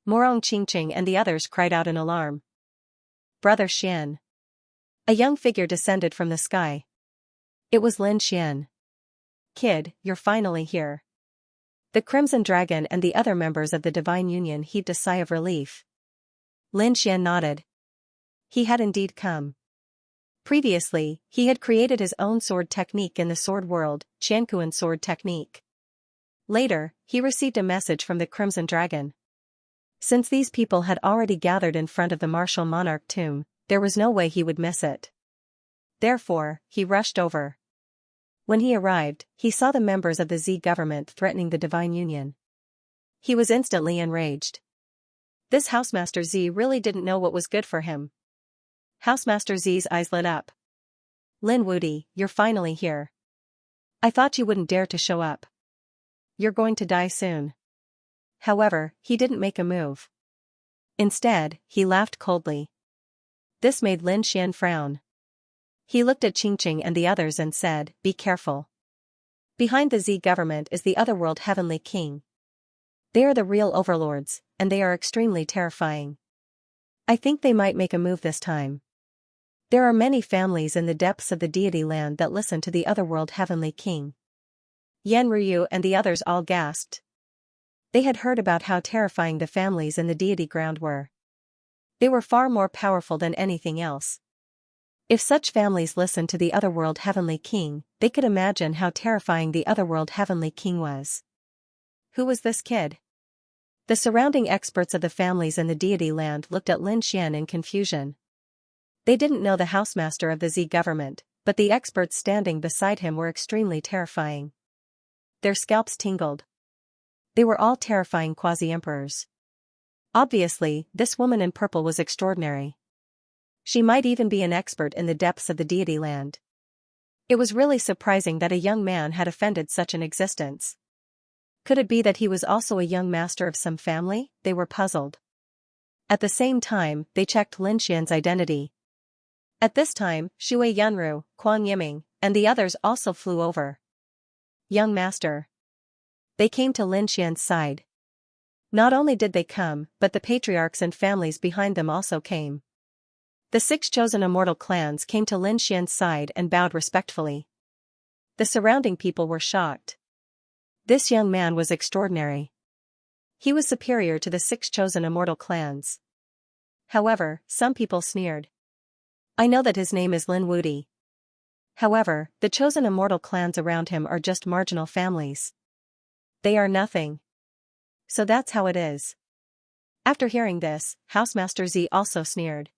Morong Qingqing and the others cried out in alarm. Brother Xian. A young figure descended from the sky. It was Lin Xian. Kid, you're finally here. The Crimson Dragon and the other members of the Divine Union heaved a sigh of relief. Lin Xian nodded. He had indeed come. Previously, he had created his own sword technique in the sword world, Qiankuan sword technique. Later, he received a message from the Crimson Dragon. Since these people had already gathered in front of the martial monarch tomb, there was no way he would miss it. Therefore, he rushed over. When he arrived, he saw the members of the Z government threatening the Divine Union. He was instantly enraged. This Housemaster Z really didn't know what was good for him. Housemaster Z's eyes lit up. Lin Wudi, you're finally here. I thought you wouldn't dare to show up. You're going to die soon. However, he didn't make a move. Instead, he laughed coldly. This made Lin Xian frown. He looked at Qingqing and the others and said, be careful. Behind the Z government is the Otherworld Heavenly King. They are the real overlords, and they are extremely terrifying. I think they might make a move this time. There are many families in the depths of the deity land that listen to the Otherworld Heavenly King. Yan Ryu and the others all gasped. They had heard about how terrifying the families in the deity ground were. They were far more powerful than anything else. If such families listened to the Otherworld Heavenly King, they could imagine how terrifying the Otherworld Heavenly King was. Who was this kid? The surrounding experts of the families in the deity land looked at Lin Xian in confusion. They didn't know the housemaster of the Z government, but the experts standing beside him were extremely terrifying. Their scalps tingled. They were all terrifying quasi-emperors. Obviously, this woman in purple was extraordinary. She might even be an expert in the depths of the deity land. It was really surprising that a young man had offended such an existence. Could it be that he was also a young master of some family? They were puzzled. At the same time, they checked Lin Xian's identity. At this time, Shui Yunru, Quan Yiming, and the others also flew over. Young master. They came to Lin Xian's side. Not only did they come, but the patriarchs and families behind them also came. The 6 chosen immortal clans came to Lin Xian's side and bowed respectfully. The surrounding people were shocked. This young man was extraordinary. He was superior to the 6 chosen immortal clans. However, some people sneered. I know that his name is Lin Wudi. However, the chosen immortal clans around him are just marginal families. They are nothing. So that's how it is. After hearing this, Housemaster Z also sneered.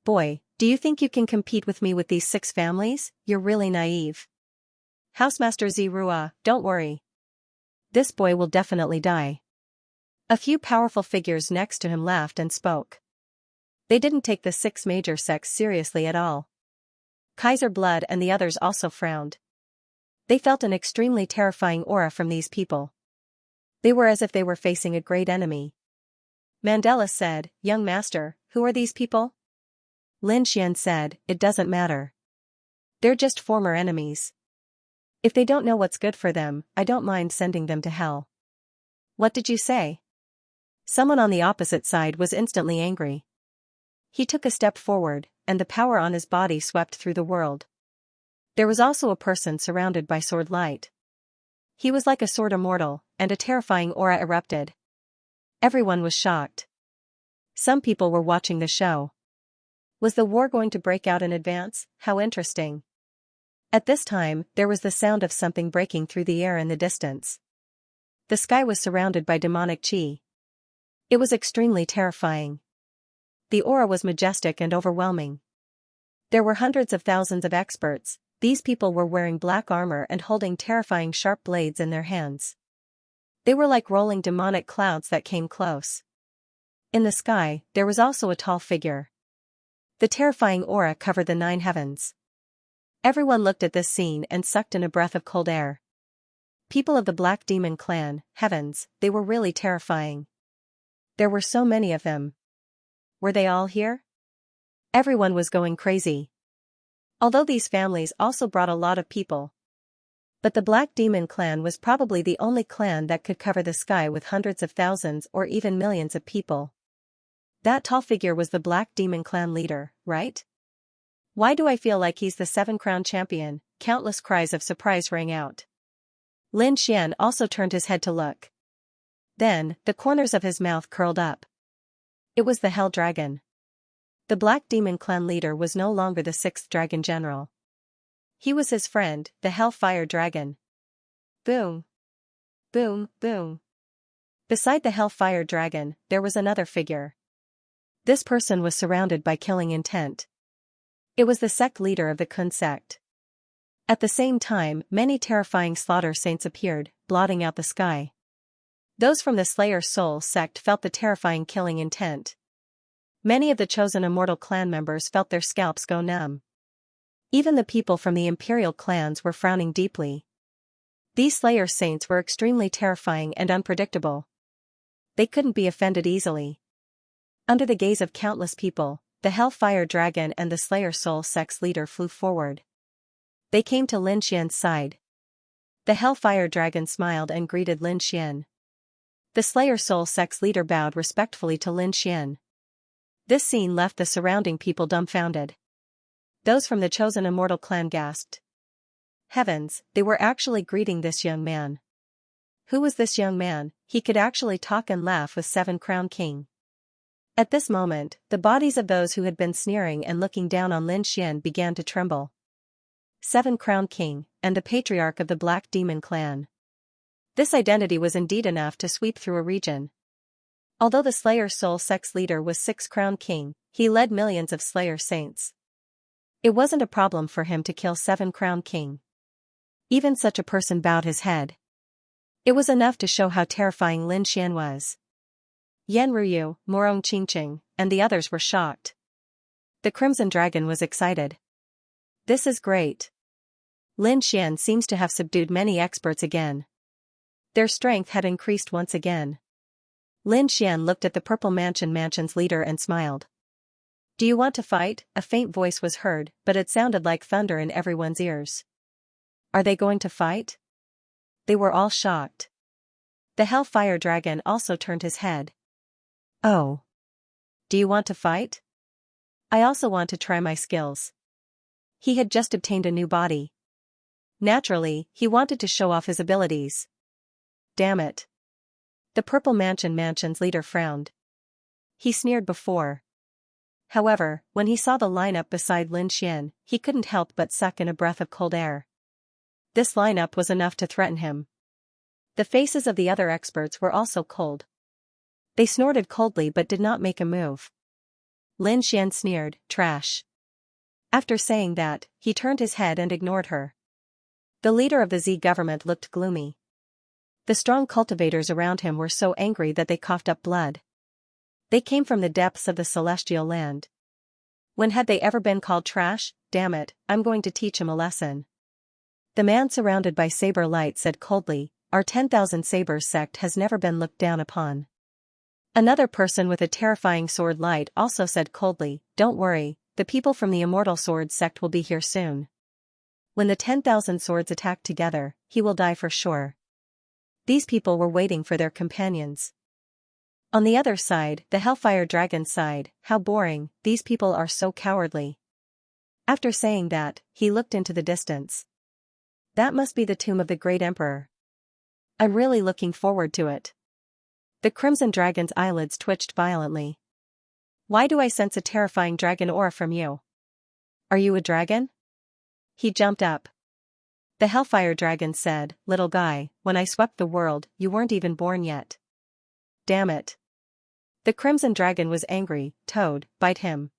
Boy, do you think you can compete with me with these 6 families? You're really naive. Housemaster Z Rua, don't worry. This boy will definitely die. A few powerful figures next to him laughed and spoke. They didn't take the 6 major sects seriously at all. Kaiser Blood and the others also frowned. They felt an extremely terrifying aura from these people. They were as if they were facing a great enemy. Mandela said, Young master, who are these people? Lin Xian said, it doesn't matter. They're just former enemies. If they don't know what's good for them, I don't mind sending them to hell. What did you say? Someone on the opposite side was instantly angry. He took a step forward, and the power on his body swept through the world. There was also a person surrounded by sword light. He was like a sword immortal, and a terrifying aura erupted. Everyone was shocked. Some people were watching the show. Was the war going to break out in advance? How interesting. At this time, there was the sound of something breaking through the air in the distance. The sky was surrounded by demonic chi. It was extremely terrifying. The aura was majestic and overwhelming. There were hundreds of thousands of experts. These people were wearing black armor and holding terrifying sharp blades in their hands. They were like rolling demonic clouds that came close. In the sky, there was also a tall figure. The terrifying aura covered the 9 heavens. Everyone looked at this scene and sucked in a breath of cold air. People of the Black Demon clan, heavens, they were really terrifying. There were so many of them. Were they all here? Everyone was going crazy. Although these families also brought a lot of people. But the Black Demon clan was probably the only clan that could cover the sky with hundreds of thousands or even millions of people. That tall figure was the Black Demon clan leader, right? Why do I feel like he's the 7-crown champion? Countless cries of surprise rang out. Lin Xian also turned his head to look. Then, the corners of his mouth curled up. It was the Hell Dragon. The Black Demon clan leader was no longer the 6th Dragon General. He was his friend, the Hellfire Dragon. Boom. Boom, boom. Beside the Hellfire Dragon, there was another figure. This person was surrounded by killing intent. It was the sect leader of the Kun sect. At the same time, many terrifying slaughter saints appeared, blotting out the sky. Those from the Slayer Soul sect felt the terrifying killing intent. Many of the chosen immortal clan members felt their scalps go numb. Even the people from the imperial clans were frowning deeply. These Slayer saints were extremely terrifying and unpredictable. They couldn't be offended easily. Under the gaze of countless people, the Hellfire Dragon and the Slayer Soul sect's leader flew forward. They came to Lin Xian's side. The Hellfire Dragon smiled and greeted Lin Xian. The Slayer Soul sect's leader bowed respectfully to Lin Xian. This scene left the surrounding people dumbfounded. Those from the chosen immortal clan gasped. Heavens, they were actually greeting this young man. Who was this young man? He could actually talk and laugh with 7-crown king. At this moment, the bodies of those who had been sneering and looking down on Lin Xian began to tremble. 7-crown king, and the patriarch of the Black Demon clan. This identity was indeed enough to sweep through a region. Although the Slayer Soul sect's leader was 6-crown king, he led millions of Slayer saints. It wasn't a problem for him to kill 7-crown king. Even such a person bowed his head. It was enough to show how terrifying Lin Xian was. Yan Ruyu, Morong Qingqing, and the others were shocked. The Crimson Dragon was excited. This is great. Lin Xian seems to have subdued many experts again. Their strength had increased once again. Lin Xian looked at the Purple Mansion's leader and smiled. Do you want to fight? A faint voice was heard, but it sounded like thunder in everyone's ears. Are they going to fight? They were all shocked. The Hellfire Dragon also turned his head. Oh. Do you want to fight? I also want to try my skills. He had just obtained a new body. Naturally, he wanted to show off his abilities. Damn it. The Purple Mansion's leader frowned. He sneered before. However, when he saw the lineup beside Lin Xian, he couldn't help but suck in a breath of cold air. This lineup was enough to threaten him. The faces of the other experts were also cold. They snorted coldly but did not make a move. Lin Xian sneered, "Trash." After saying that, he turned his head and ignored her. The leader of the Z government looked gloomy. The strong cultivators around him were so angry that they coughed up blood. They came from the depths of the celestial land. When had they ever been called trash? Damn it, I'm going to teach him a lesson. The man surrounded by saber light said coldly, "Our 10,000 sabers sect has never been looked down upon." Another person with a terrifying sword light also said coldly, "Don't worry, the people from the immortal sword sect will be here soon. When the 10,000 swords attack together, he will die for sure." These people were waiting for their companions. On the other side, the Hellfire Dragon sighed, "How boring, these people are so cowardly." After saying that, he looked into the distance. That must be the tomb of the great emperor. I'm really looking forward to it. The Crimson Dragon's eyelids twitched violently. Why do I sense a terrifying dragon aura from you? Are you a dragon? He jumped up. The Hellfire Dragon said, "Little guy, when I swept the world, you weren't even born yet." Damn it. The Crimson Dragon was angry. "Toad, bite him."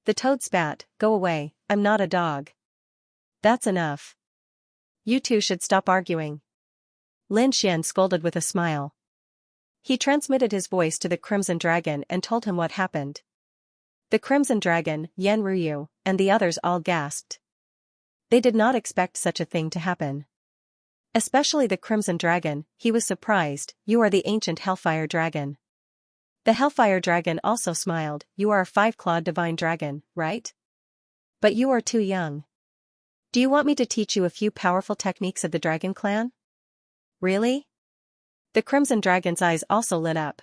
The toad spat, "Go away, I'm not a dog." That's enough. You two should stop arguing. Lin Xian scolded with a smile. He transmitted his voice to the Crimson Dragon and told him what happened. The Crimson Dragon, Yan Ruyu, and the others all gasped. They did not expect such a thing to happen. Especially the Crimson Dragon, he was surprised. "You are the ancient Hellfire Dragon." The Hellfire Dragon also smiled. "You are a 5-clawed divine dragon, right? But you are too young. Do you want me to teach you a few powerful techniques of the Dragon Clan? Really?" The Crimson Dragon's eyes also lit up.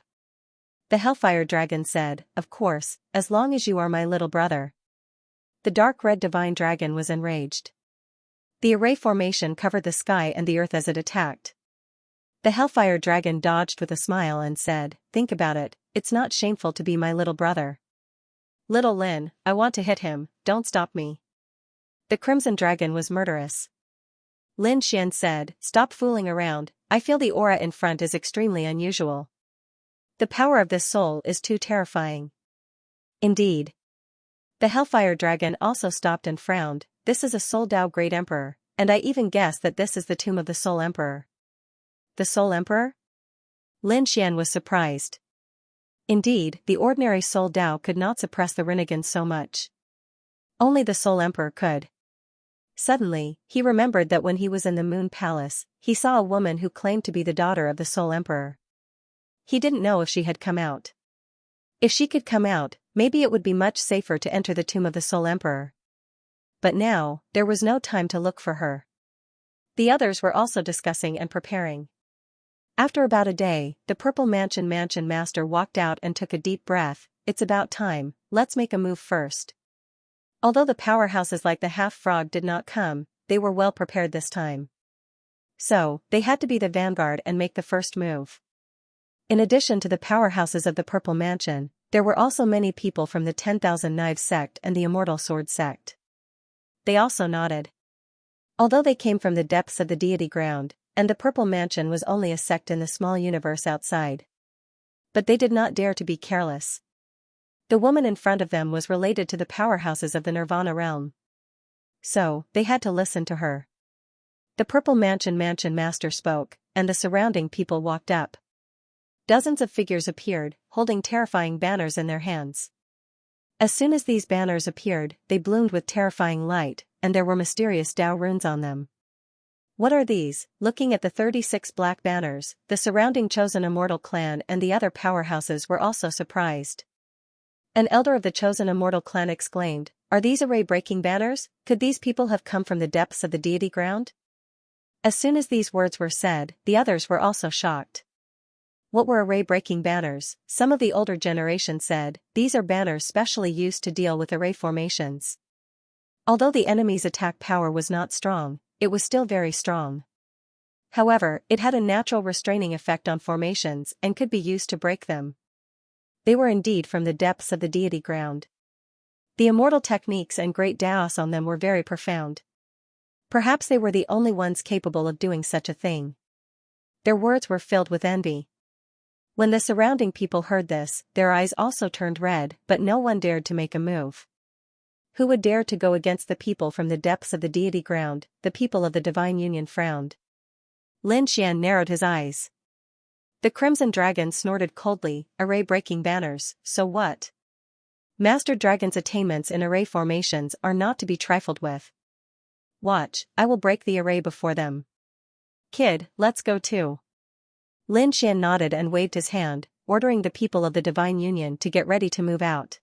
The Hellfire Dragon said, "Of course, as long as you are my little brother." The dark red divine dragon was enraged. The array formation covered the sky and the earth as it attacked. The Hellfire Dragon dodged with a smile and said, "Think about it, it's not shameful to be my little brother." "Little Lin, I want to hit him, don't stop me." The Crimson Dragon was murderous. Lin Xian said, "Stop fooling around, I feel the aura in front is extremely unusual. The power of this soul is too terrifying." Indeed. The Hellfire Dragon also stopped and frowned. "This is a Soul Dao Great Emperor, and I even guess that this is the tomb of the Soul Emperor." The Soul Emperor? Lin Xian was surprised. Indeed, the ordinary Soul Dao could not suppress the Rinnegan so much. Only the Soul Emperor could. Suddenly, he remembered that when he was in the Moon Palace, he saw a woman who claimed to be the daughter of the Soul Emperor. He didn't know if she had come out. If she could come out, maybe it would be much safer to enter the tomb of the Soul Emperor. But now, there was no time to look for her. The others were also discussing and preparing. After about a day, the Purple Mansion Master walked out and took a deep breath. "It's about time, let's make a move first." Although the powerhouses like the Half-Frog did not come, they were well prepared this time. So, they had to be the vanguard and make the first move. In addition to the powerhouses of the Purple Mansion, there were also many people from the 10,000 Knives sect and the Immortal Sword sect. They also nodded. Although they came from the depths of the deity ground, and the Purple Mansion was only a sect in the small universe outside. But they did not dare to be careless. The woman in front of them was related to the powerhouses of the Nirvana realm. So, they had to listen to her. The Purple Mansion Master spoke, and the surrounding people walked up. Dozens of figures appeared, holding terrifying banners in their hands. As soon as these banners appeared, they bloomed with terrifying light, and there were mysterious Dao runes on them. "What are these?" Looking at the 36 black banners, the surrounding Chosen Immortal clan and the other powerhouses were also surprised. An elder of the Chosen Immortal clan exclaimed, "Are these array-breaking banners? Could these people have come from the depths of the deity ground?" As soon as these words were said, the others were also shocked. What were array-breaking banners? Some of the older generation said, "These are banners specially used to deal with array formations." Although the enemy's attack power was not strong, it was still very strong. However, it had a natural restraining effect on formations and could be used to break them. They were indeed from the depths of the deity ground. The immortal techniques and great Daos on them were very profound. Perhaps they were the only ones capable of doing such a thing. Their words were filled with envy. When the surrounding people heard this, their eyes also turned red, but no one dared to make a move. Who would dare to go against the people from the depths of the deity ground? The people of the divine union frowned. Lin Xian narrowed his eyes. The crimson dragon snorted coldly, array-breaking banners, so what? Master Dragon's attainments in array formations are not to be trifled with. Watch, I will break the array before them. Kid, let's go too. Lin Xian nodded and waved his hand, ordering the people of the divine union to get ready to move out.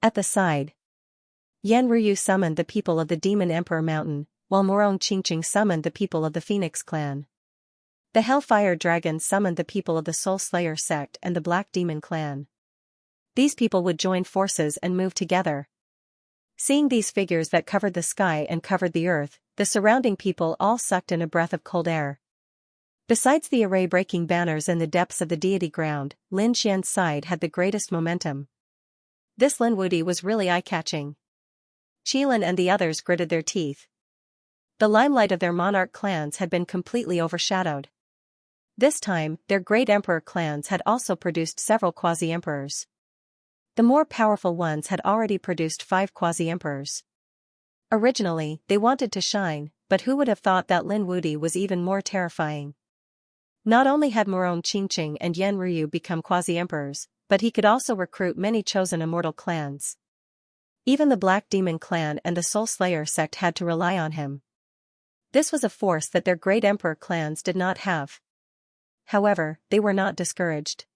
At the side, Yan Ruyu summoned the people of the Demon Emperor Mountain, while Morong Qingqing summoned the people of the Phoenix clan. The Hellfire Dragon summoned the people of the Soul Slayer sect and the Black Demon clan. These people would join forces and move together. Seeing these figures that covered the sky and covered the earth, the surrounding people all sucked in a breath of cold air. Besides the array-breaking banners in the depths of the deity ground, Lin Xian's side had the greatest momentum. This Lin Wudi was really eye-catching. Qilin and the others gritted their teeth. The limelight of their monarch clans had been completely overshadowed. This time, their great emperor clans had also produced several quasi-emperors. The more powerful ones had already produced 5 quasi-emperors. Originally, they wanted to shine, but who would have thought that Lin Wudi was even more terrifying? Not only had Morong Qingqing and Yan Ruyu become quasi-emperors, but he could also recruit many chosen immortal clans. Even the Black Demon clan and the Soul Slayer sect had to rely on him. This was a force that their great emperor clans did not have. However, they were not discouraged.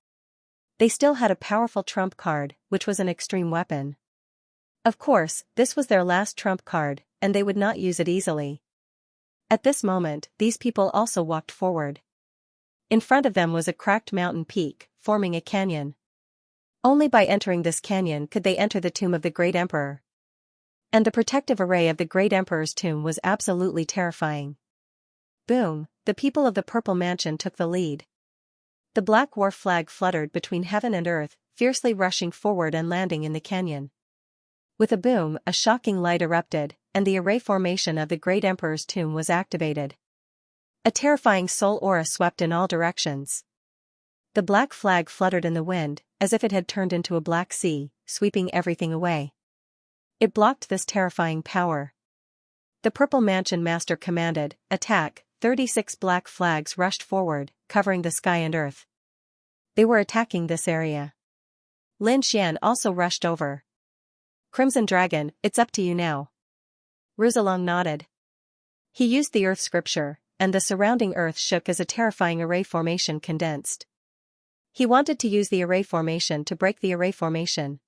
They still had a powerful trump card, which was an extreme weapon. Of course, this was their last trump card, and they would not use it easily. At this moment, these people also walked forward. In front of them was a cracked mountain peak, forming a canyon. Only by entering this canyon could they enter the tomb of the great emperor. And the protective array of the great emperor's tomb was absolutely terrifying. Boom, the people of the Purple Mansion took the lead. The Black War flag fluttered between heaven and earth, fiercely rushing forward and landing in the canyon. With a boom, a shocking light erupted, and the array formation of the great emperor's tomb was activated. A terrifying soul aura swept in all directions. The black flag fluttered in the wind, as if it had turned into a black sea, sweeping everything away. It blocked this terrifying power. The Purple Mansion Master commanded, "Attack!" 36 black flags rushed forward, covering the sky and earth. They were attacking this area. Lin Xian also rushed over. "Crimson Dragon, it's up to you now." Ruzalong nodded. He used the earth scripture, and the surrounding earth shook as a terrifying array formation condensed. He wanted to use the array formation to break the array formation.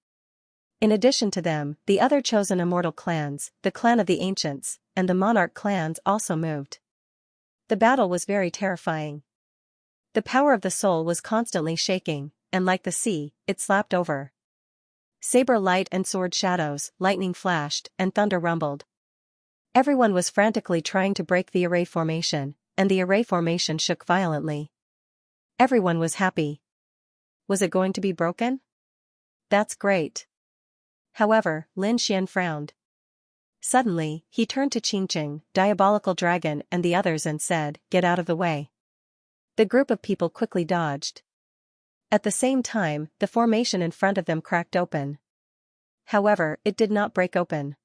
In addition to them, the other chosen immortal clans, the clan of the ancients, and the monarch clans also moved. The battle was very terrifying. The power of the soul was constantly shaking, and like the sea, it slapped over. Saber light and sword shadows, lightning flashed, and thunder rumbled. Everyone was frantically trying to break the array formation, and the array formation shook violently. Everyone was happy. Was it going to be broken? That's great. However, Lin Xian frowned. Suddenly, he turned to Qingqing, Diabolical Dragon and the others and said, "Get out of the way." The group of people quickly dodged. At the same time, the formation in front of them cracked open. However, it did not break open.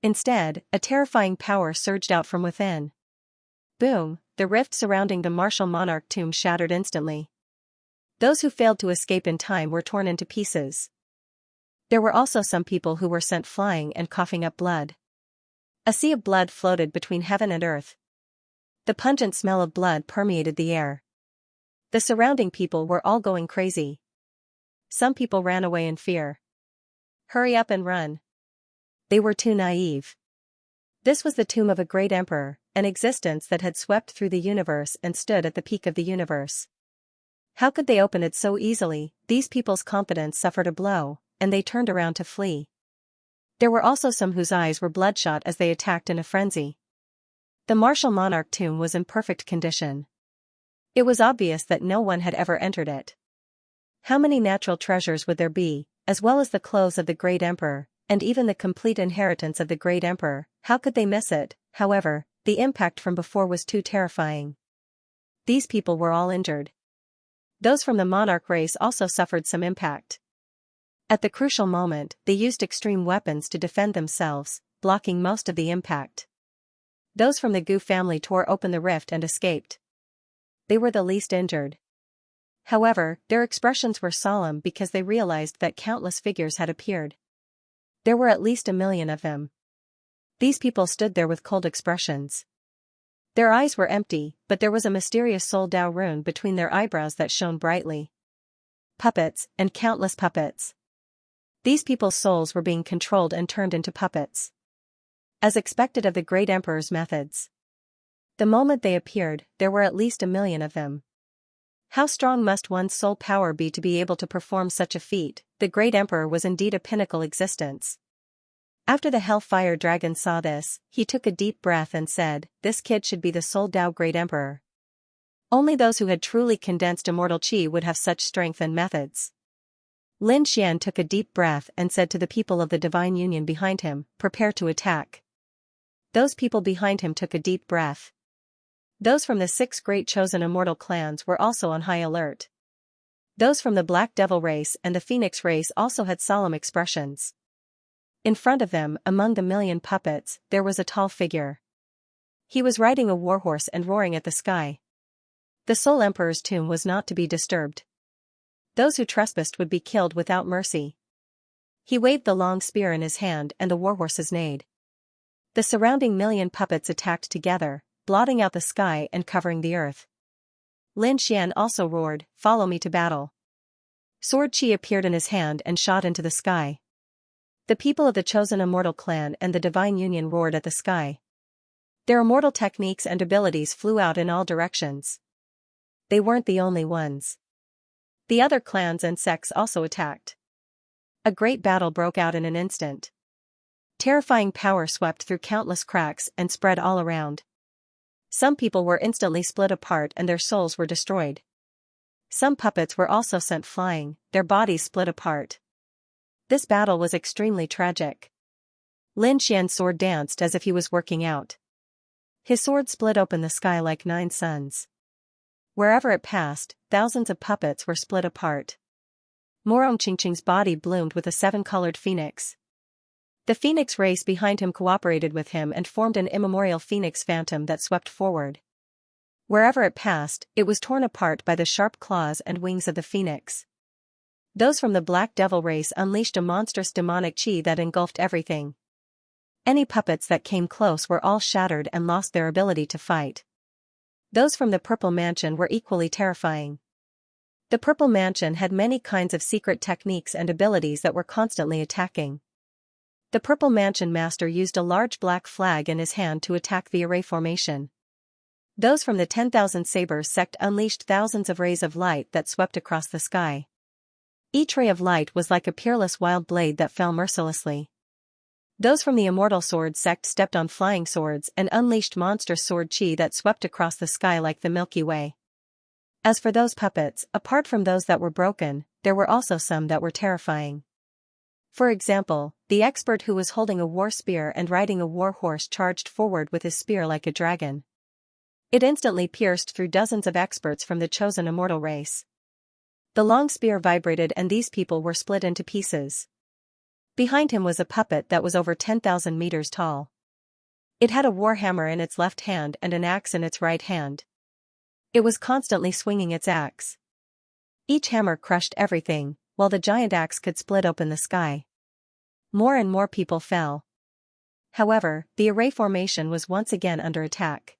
Instead, a terrifying power surged out from within. Boom, the rift surrounding the martial monarch tomb shattered instantly. Those who failed to escape in time were torn into pieces. There were also some people who were sent flying and coughing up blood. A sea of blood floated between heaven and earth. The pungent smell of blood permeated the air. The surrounding people were all going crazy. Some people ran away in fear. Hurry up and run. They were too naive. This was the tomb of a great emperor, an existence that had swept through the universe and stood at the peak of the universe. How could they open it so easily? These people's confidence suffered a blow, and they turned around to flee. There were also some whose eyes were bloodshot as they attacked in a frenzy. The martial monarch tomb was in perfect condition. It was obvious that no one had ever entered it. How many natural treasures would there be, as well as the clothes of the great emperor, and even the complete inheritance of the great emperor. How could they miss it? However, the impact from before was too terrifying. These people were all injured. Those from the monarch race also suffered some impact. At the crucial moment, they used extreme weapons to defend themselves, blocking most of the impact. Those from the Gu family tore open the rift and escaped. They were the least injured. However, their expressions were solemn because they realized that countless figures had appeared. There were at least 1 million of them. These people stood there with cold expressions. Their eyes were empty, but there was a mysterious Soul Dao rune between their eyebrows that shone brightly. Puppets, and countless puppets. These people's souls were being controlled and turned into puppets. As expected of the great emperor's methods. The moment they appeared, there were at least 1 million of them. How strong must one's soul power be to be able to perform such a feat? The great emperor was indeed a pinnacle existence. After the Hellfire Dragon saw this, he took a deep breath and said, "This kid should be the Soul Dao Great Emperor." Only those who had truly condensed immortal qi would have such strength and methods. Lin Xian took a deep breath and said to the people of the Divine Union behind him, "Prepare to attack." Those people behind him took a deep breath. Those from the 6 great chosen immortal clans were also on high alert. Those from the Black Devil race and the Phoenix race also had solemn expressions. In front of them, among the 1 million puppets, there was a tall figure. He was riding a warhorse and roaring at the sky. The Soul Emperor's tomb was not to be disturbed. Those who trespassed would be killed without mercy. He waved the long spear in his hand and the warhorses neighed. The surrounding 1 million puppets attacked together, blotting out the sky and covering the earth. Lin Xian also roared, "Follow me to battle." Sword Qi appeared in his hand and shot into the sky. The people of the chosen immortal clan and the Divine Union roared at the sky. Their immortal techniques and abilities flew out in all directions. They weren't the only ones. The other clans and sects also attacked. A great battle broke out in an instant. Terrifying power swept through countless cracks and spread all around. Some people were instantly split apart and their souls were destroyed. Some puppets were also sent flying, their bodies split apart. This battle was extremely tragic. Lin Xian's sword danced as if he was working out. His sword split open the sky like 9 suns. Wherever it passed, thousands of puppets were split apart. Morong Qingqing's body bloomed with a 7-colored phoenix. The phoenix race behind him cooperated with him and formed an immemorial phoenix phantom that swept forward. Wherever it passed, it was torn apart by the sharp claws and wings of the phoenix. Those from the Black Devil race unleashed a monstrous demonic qi that engulfed everything. Any puppets that came close were all shattered and lost their ability to fight. Those from the Purple Mansion were equally terrifying. The Purple Mansion had many kinds of secret techniques and abilities that were constantly attacking. The Purple Mansion master used a large black flag in his hand to attack the array formation. Those from the 10,000 Sabers sect unleashed thousands of rays of light that swept across the sky. Each ray of light was like a peerless wild blade that fell mercilessly. Those from the Immortal Sword sect stepped on flying swords and unleashed monstrous sword qi that swept across the sky like the Milky Way. As for those puppets, apart from those that were broken, there were also some that were terrifying. For example, the expert who was holding a war spear and riding a war horse charged forward with his spear like a dragon. It instantly pierced through dozens of experts from the chosen immortal race. The long spear vibrated and these people were split into pieces. Behind him was a puppet that was over 10,000 meters tall. It had a war hammer in its left hand and an axe in its right hand. It was constantly swinging its axe. Each hammer crushed everything, while the giant axe could split open the sky. More and more people fell. However, the array formation was once again under attack.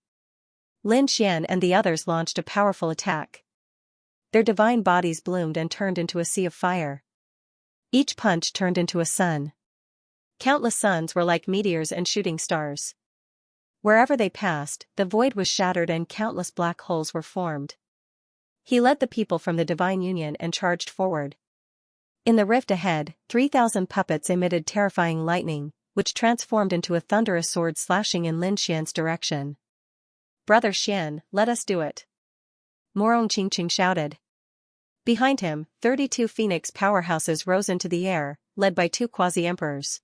Lin Xian and the others launched a powerful attack. Their divine bodies bloomed and turned into a sea of fire. Each punch turned into a sun. Countless suns were like meteors and shooting stars. Wherever they passed, the void was shattered and countless black holes were formed. He led the people from the Divine Union and charged forward. In the rift ahead, 3,000 puppets emitted terrifying lightning, which transformed into a thunderous sword slashing in Lin Xian's direction. "Brother Xian, let us do it!" Morong Qingqing shouted. Behind him, 32 phoenix powerhouses rose into the air, led by 2 quasi-emperors.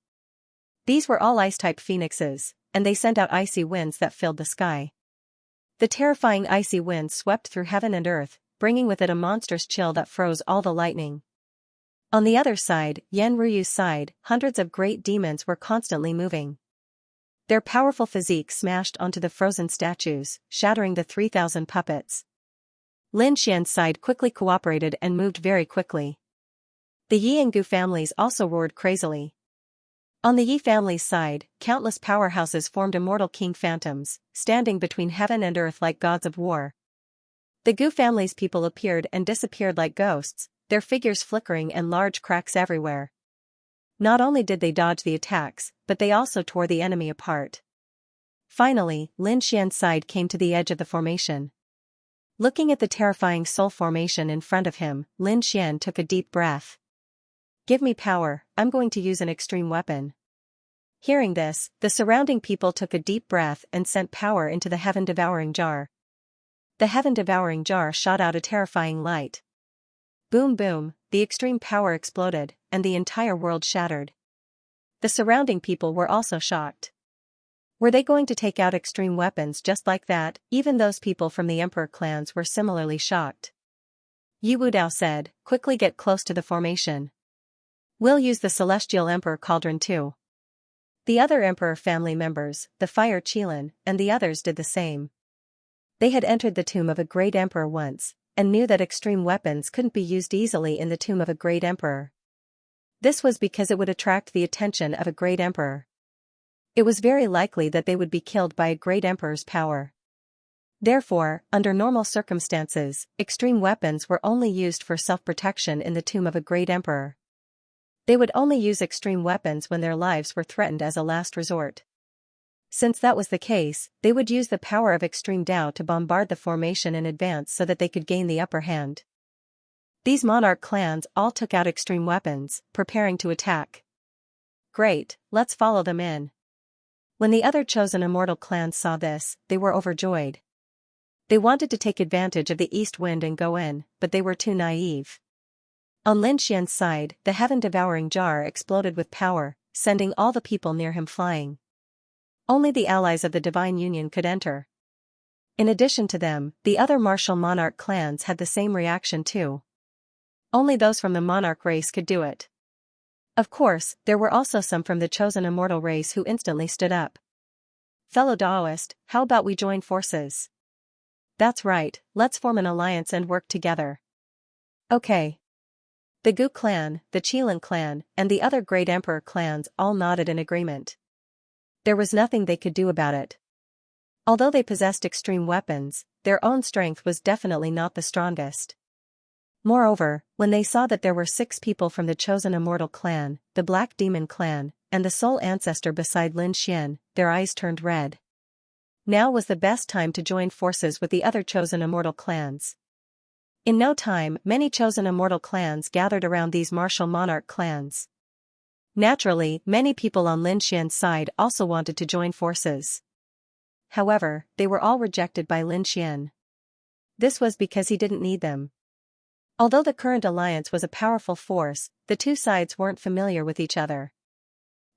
These were all ice-type phoenixes, and they sent out icy winds that filled the sky. The terrifying icy winds swept through heaven and earth, bringing with it a monstrous chill that froze all the lightning. On the other side, Yan Ruyu's side, hundreds of great demons were constantly moving. Their powerful physique smashed onto the frozen statues, shattering the 3,000 puppets. Lin Xian's side quickly cooperated and moved very quickly. The Yi and Gu families also roared crazily. On the Yi family's side, countless powerhouses formed immortal king phantoms, standing between heaven and earth like gods of war. The Gu family's people appeared and disappeared like ghosts, their figures flickering and large cracks everywhere. Not only did they dodge the attacks, but they also tore the enemy apart. Finally, Lin Xian's side came to the edge of the formation. Looking at the terrifying soul formation in front of him, Lin Xian took a deep breath. Give me power, I'm going to use an extreme weapon. Hearing this, the surrounding people took a deep breath and sent power into the heaven-devouring jar. The heaven-devouring jar shot out a terrifying light. Boom boom, the extreme power exploded, and the entire world shattered. The surrounding people were also shocked. Were they going to take out extreme weapons just like that? Even those people from the emperor clans were similarly shocked. Yu Wudao said, quickly get close to the formation. We'll use the celestial emperor cauldron too. The other emperor family members, the fire Qilin, and the others did the same. They had entered the tomb of a great emperor once, and knew that extreme weapons couldn't be used easily in the tomb of a great emperor. This was because it would attract the attention of a great emperor. It was very likely that they would be killed by a great emperor's power. Therefore, under normal circumstances, extreme weapons were only used for self-protection in the tomb of a great emperor. They would only use extreme weapons when their lives were threatened as a last resort. Since that was the case, they would use the power of extreme Dao to bombard the formation in advance so that they could gain the upper hand. These monarch clans all took out extreme weapons, preparing to attack. Great, let's follow them in. When the other chosen immortal clans saw this, they were overjoyed. They wanted to take advantage of the east wind and go in, but they were too naive. On Lin Xian's side, the heaven-devouring jar exploded with power, sending all the people near him flying. Only the allies of the Divine Union could enter. In addition to them, the other martial monarch clans had the same reaction too. Only those from the monarch race could do it. Of course, there were also some from the chosen immortal race who instantly stood up. Fellow Daoist, how about we join forces? That's right, let's form an alliance and work together. Okay. The Gu clan, the Qilin clan, and the other great emperor clans all nodded in agreement. There was nothing they could do about it. Although they possessed extreme weapons, their own strength was definitely not the strongest. Moreover, when they saw that there were 6 people from the chosen immortal clan, the Black Demon clan, and the sole ancestor beside Lin Xian, their eyes turned red. Now was the best time to join forces with the other chosen immortal clans. In no time, many chosen immortal clans gathered around these martial monarch clans. Naturally, many people on Lin Xian's side also wanted to join forces. However, they were all rejected by Lin Xian. This was because he didn't need them. Although the current alliance was a powerful force, the two sides weren't familiar with each other.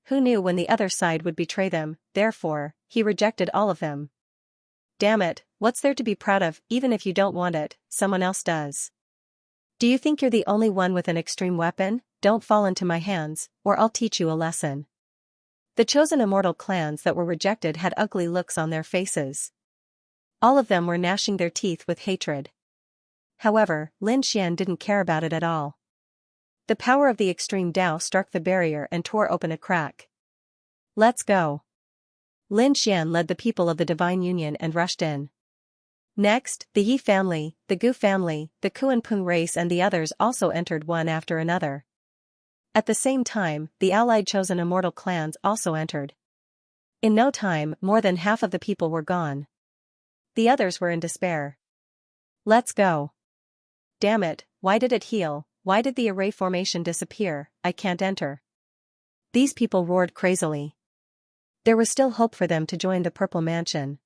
Who knew when the other side would betray them? Therefore, he rejected all of them. Damn it, what's there to be proud of? Even if you don't want it, someone else does. Do you think you're the only one with an extreme weapon? Don't fall into my hands, or I'll teach you a lesson. The chosen immortal clans that were rejected had ugly looks on their faces. All of them were gnashing their teeth with hatred. However, Lin Xian didn't care about it at all. The power of the extreme Dao struck the barrier and tore open a crack. Let's go. Lin Xian led the people of the Divine Union and rushed in. Next, the Yi family, the Gu family, the Kuan-Pung race and the others also entered one after another. At the same time, the allied chosen immortal clans also entered. In no time, more than half of the people were gone. The others were in despair. Let's go. Damn it, why did it heal? Why did the array formation disappear? I can't enter. These people roared crazily. There was still hope for them to join the Purple Mansion.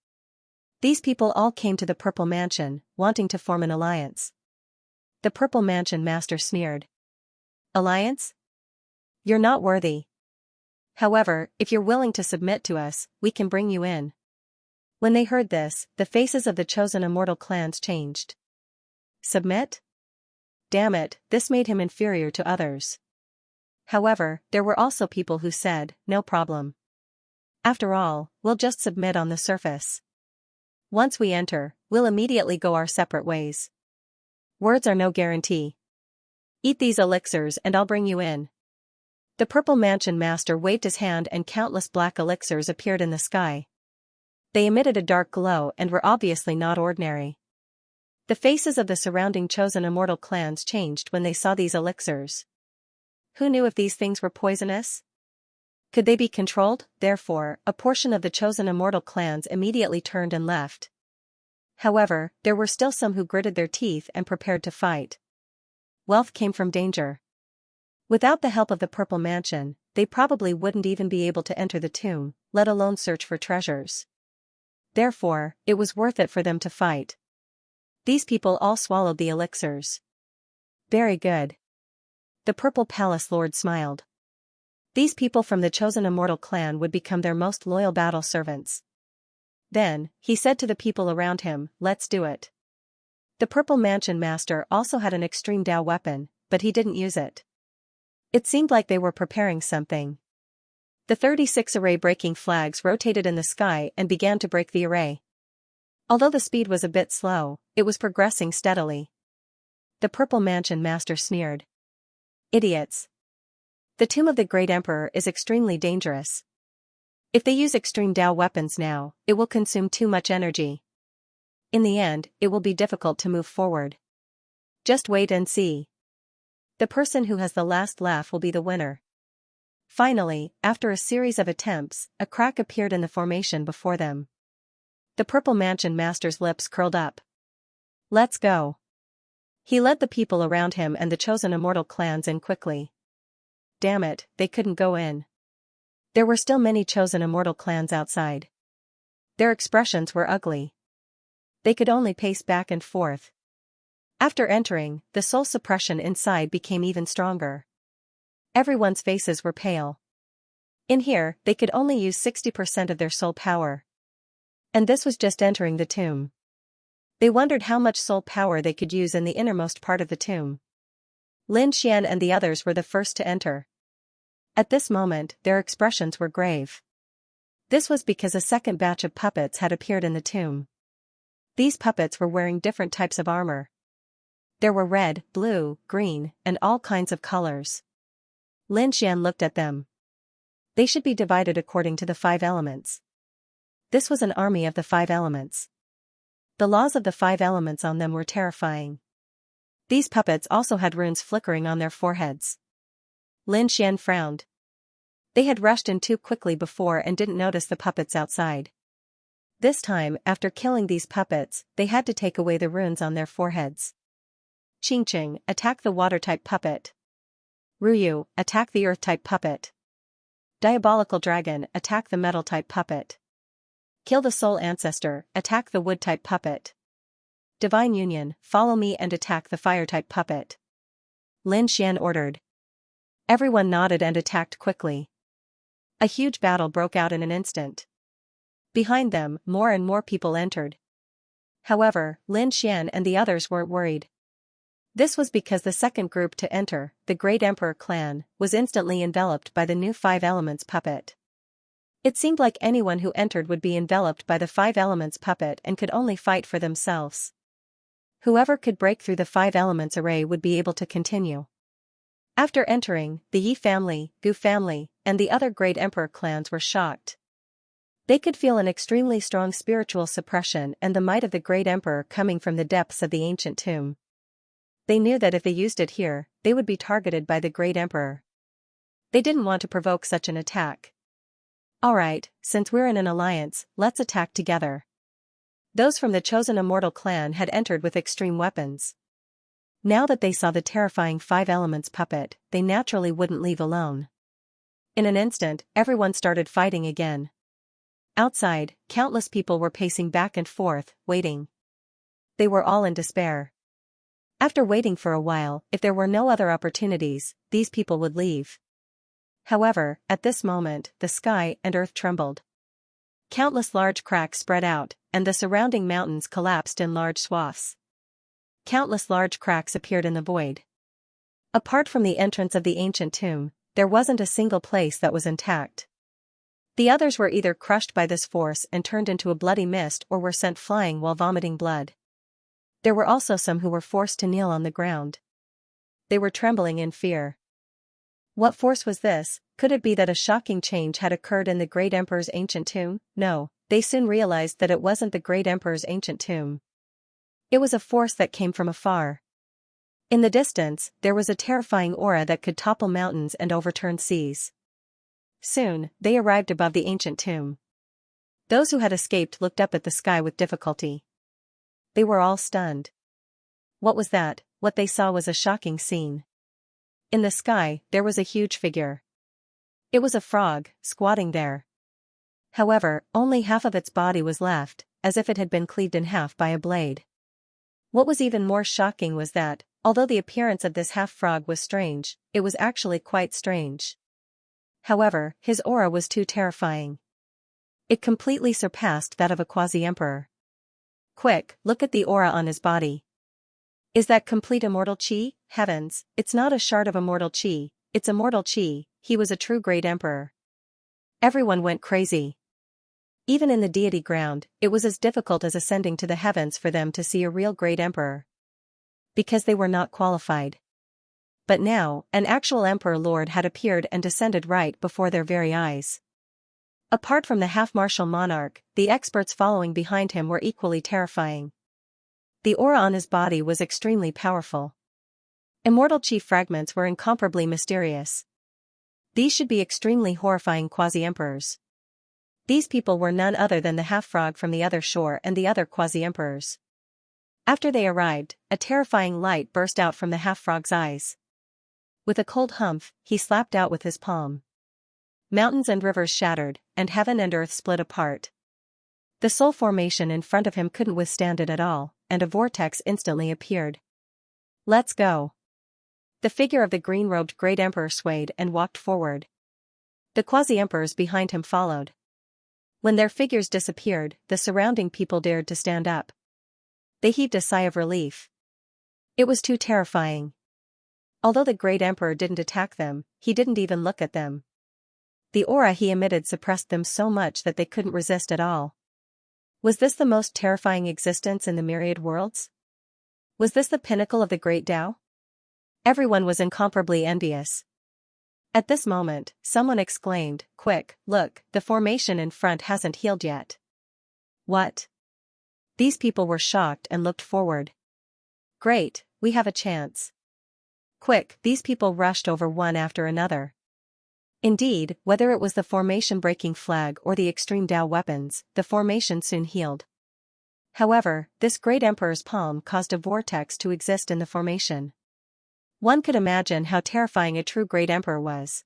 These people all came to the Purple Mansion, wanting to form an alliance. The Purple Mansion master sneered. Alliance? You're not worthy. However, if you're willing to submit to us, we can bring you in. When they heard this, the faces of the chosen immortal clans changed. Submit? Damn it, this made him inferior to others. However, there were also people who said, no problem. After all, we'll just submit on the surface. Once we enter, we'll immediately go our separate ways. Words are no guarantee. Eat these elixirs and I'll bring you in. The purple mansion master waved his hand and countless black elixirs appeared in the sky. They emitted a dark glow and were obviously not ordinary. The faces of the surrounding chosen immortal clans changed when they saw these elixirs. Who knew if these things were poisonous? Could they be controlled? Therefore, a portion of the chosen immortal clans immediately turned and left. However, there were still some who gritted their teeth and prepared to fight. Wealth came from danger. Without the help of the purple mansion, they probably wouldn't even be able to enter the tomb, let alone search for treasures. Therefore, it was worth it for them to fight. These people all swallowed the elixirs. Very good. The purple palace lord smiled. These people from the chosen immortal clan would become their most loyal battle servants. Then, he said to the people around him, let's do it. The purple mansion master also had an extreme Dao weapon, but he didn't use it. It seemed like they were preparing something. The 36 array-breaking flags rotated in the sky and began to break the array. Although the speed was a bit slow, it was progressing steadily. The purple mansion master sneered. Idiots. The tomb of the great emperor is extremely dangerous. If they use extreme Dao weapons now, it will consume too much energy. In the end, it will be difficult to move forward. Just wait and see. The person who has the last laugh will be the winner. Finally, after a series of attempts, a crack appeared in the formation before them. The purple mansion master's lips curled up. Let's go. He led the people around him and the chosen immortal clans in quickly. Damn it, they couldn't go in. There were still many chosen immortal clans outside. Their expressions were ugly. They could only pace back and forth. After entering, the soul suppression inside became even stronger. Everyone's faces were pale. In here, they could only use 60% of their soul power. And this was just entering the tomb. They wondered how much soul power they could use in the innermost part of the tomb. Lin Xian and the others were the first to enter. At this moment, their expressions were grave. This was because a second batch of puppets had appeared in the tomb. These puppets were wearing different types of armor. There were red, blue, green, and all kinds of colors. Lin Xian looked at them. They should be divided according to the 5 elements. This was an army of the 5 elements. The laws of the 5 elements on them were terrifying. These puppets also had runes flickering on their foreheads. Lin Xian frowned. They had rushed in too quickly before and didn't notice the puppets outside. This time, after killing these puppets, they had to take away the runes on their foreheads. Qingqing, attack the water-type puppet. Ruyu, attack the earth-type puppet. Diabolical dragon, attack the metal-type puppet. Kill the soul ancestor, attack the wood-type puppet. Divine union, follow me and attack the fire-type puppet. Lin Xian ordered. Everyone nodded and attacked quickly. A huge battle broke out in an instant. Behind them, more and more people entered. However, Lin Xian and the others weren't worried. This was because the second group to enter, the Great Emperor clan, was instantly enveloped by the new 5 elements puppet. It seemed like anyone who entered would be enveloped by the 5 elements puppet and could only fight for themselves. Whoever could break through the 5 elements array would be able to continue. After entering, the Yi family, Gu family, and the other Great Emperor clans were shocked. They could feel an extremely strong spiritual suppression and the might of the Great Emperor coming from the depths of the ancient tomb. They knew that if they used it here, they would be targeted by the Great Emperor. They didn't want to provoke such an attack. Alright, since we're in an alliance, let's attack together. Those from the chosen immortal clan had entered with extreme weapons. Now that they saw the terrifying 5 elements puppet, they naturally wouldn't leave alone. In an instant, everyone started fighting again. Outside, countless people were pacing back and forth, waiting. They were all in despair. After waiting for a while, if there were no other opportunities, these people would leave. However, at this moment, the sky and earth trembled. Countless large cracks spread out, and the surrounding mountains collapsed in large swaths. Countless large cracks appeared in the void. Apart from the entrance of the ancient tomb, there wasn't a single place that was intact. The others were either crushed by this force and turned into a bloody mist or were sent flying while vomiting blood. There were also some who were forced to kneel on the ground. They were trembling in fear. What force was this? Could it be that a shocking change had occurred in the great emperor's ancient tomb? No, they soon realized that it wasn't the great emperor's ancient tomb. It was a force that came from afar. In the distance, there was a terrifying aura that could topple mountains and overturn seas. Soon, they arrived above the ancient tomb. Those who had escaped looked up at the sky with difficulty. They were all stunned. What was that? What they saw was a shocking scene. In the sky, there was a huge figure. It was a frog, squatting there. However, only half of its body was left, as if it had been cleaved in half by a blade. What was even more shocking was that, although the appearance of this half-frog was strange, it was actually quite strange. However, his aura was too terrifying. It completely surpassed that of a quasi-emperor. Quick, look at the aura on his body. Is that complete immortal chi? Heavens, it's not a shard of immortal chi, it's immortal chi. He was a true great emperor. Everyone went crazy. Even in the deity ground, it was as difficult as ascending to the heavens for them to see a real great emperor. Because they were not qualified. But now, an actual emperor lord had appeared and descended right before their very eyes. Apart from the half-martial monarch, the experts following behind him were equally terrifying. The aura on his body was extremely powerful. Immortal chi fragments were incomparably mysterious. These should be extremely horrifying quasi-emperors. These people were none other than the half-frog from the other shore and the other quasi-emperors. After they arrived, a terrifying light burst out from the half-frog's eyes. With a cold humph, he slapped out with his palm. Mountains and rivers shattered, and heaven and earth split apart. The soul formation in front of him couldn't withstand it at all, and a vortex instantly appeared. Let's go. The figure of the green-robed great emperor swayed and walked forward. The quasi-emperors behind him followed. When their figures disappeared, the surrounding people dared to stand up. They heaved a sigh of relief. It was too terrifying. Although the great emperor didn't attack them, he didn't even look at them. The aura he emitted suppressed them so much that they couldn't resist at all. Was this the most terrifying existence in the myriad worlds? Was this the pinnacle of the great Tao? Everyone was incomparably envious. At this moment, someone exclaimed, "Quick, look, the formation in front hasn't healed yet." What? These people were shocked and looked forward. Great, we have a chance. Quick, these people rushed over one after another. Indeed, whether it was the formation-breaking flag or the extreme Tao weapons, the formation soon healed. However, this great emperor's palm caused a vortex to exist in the formation. One could imagine how terrifying a true great emperor was.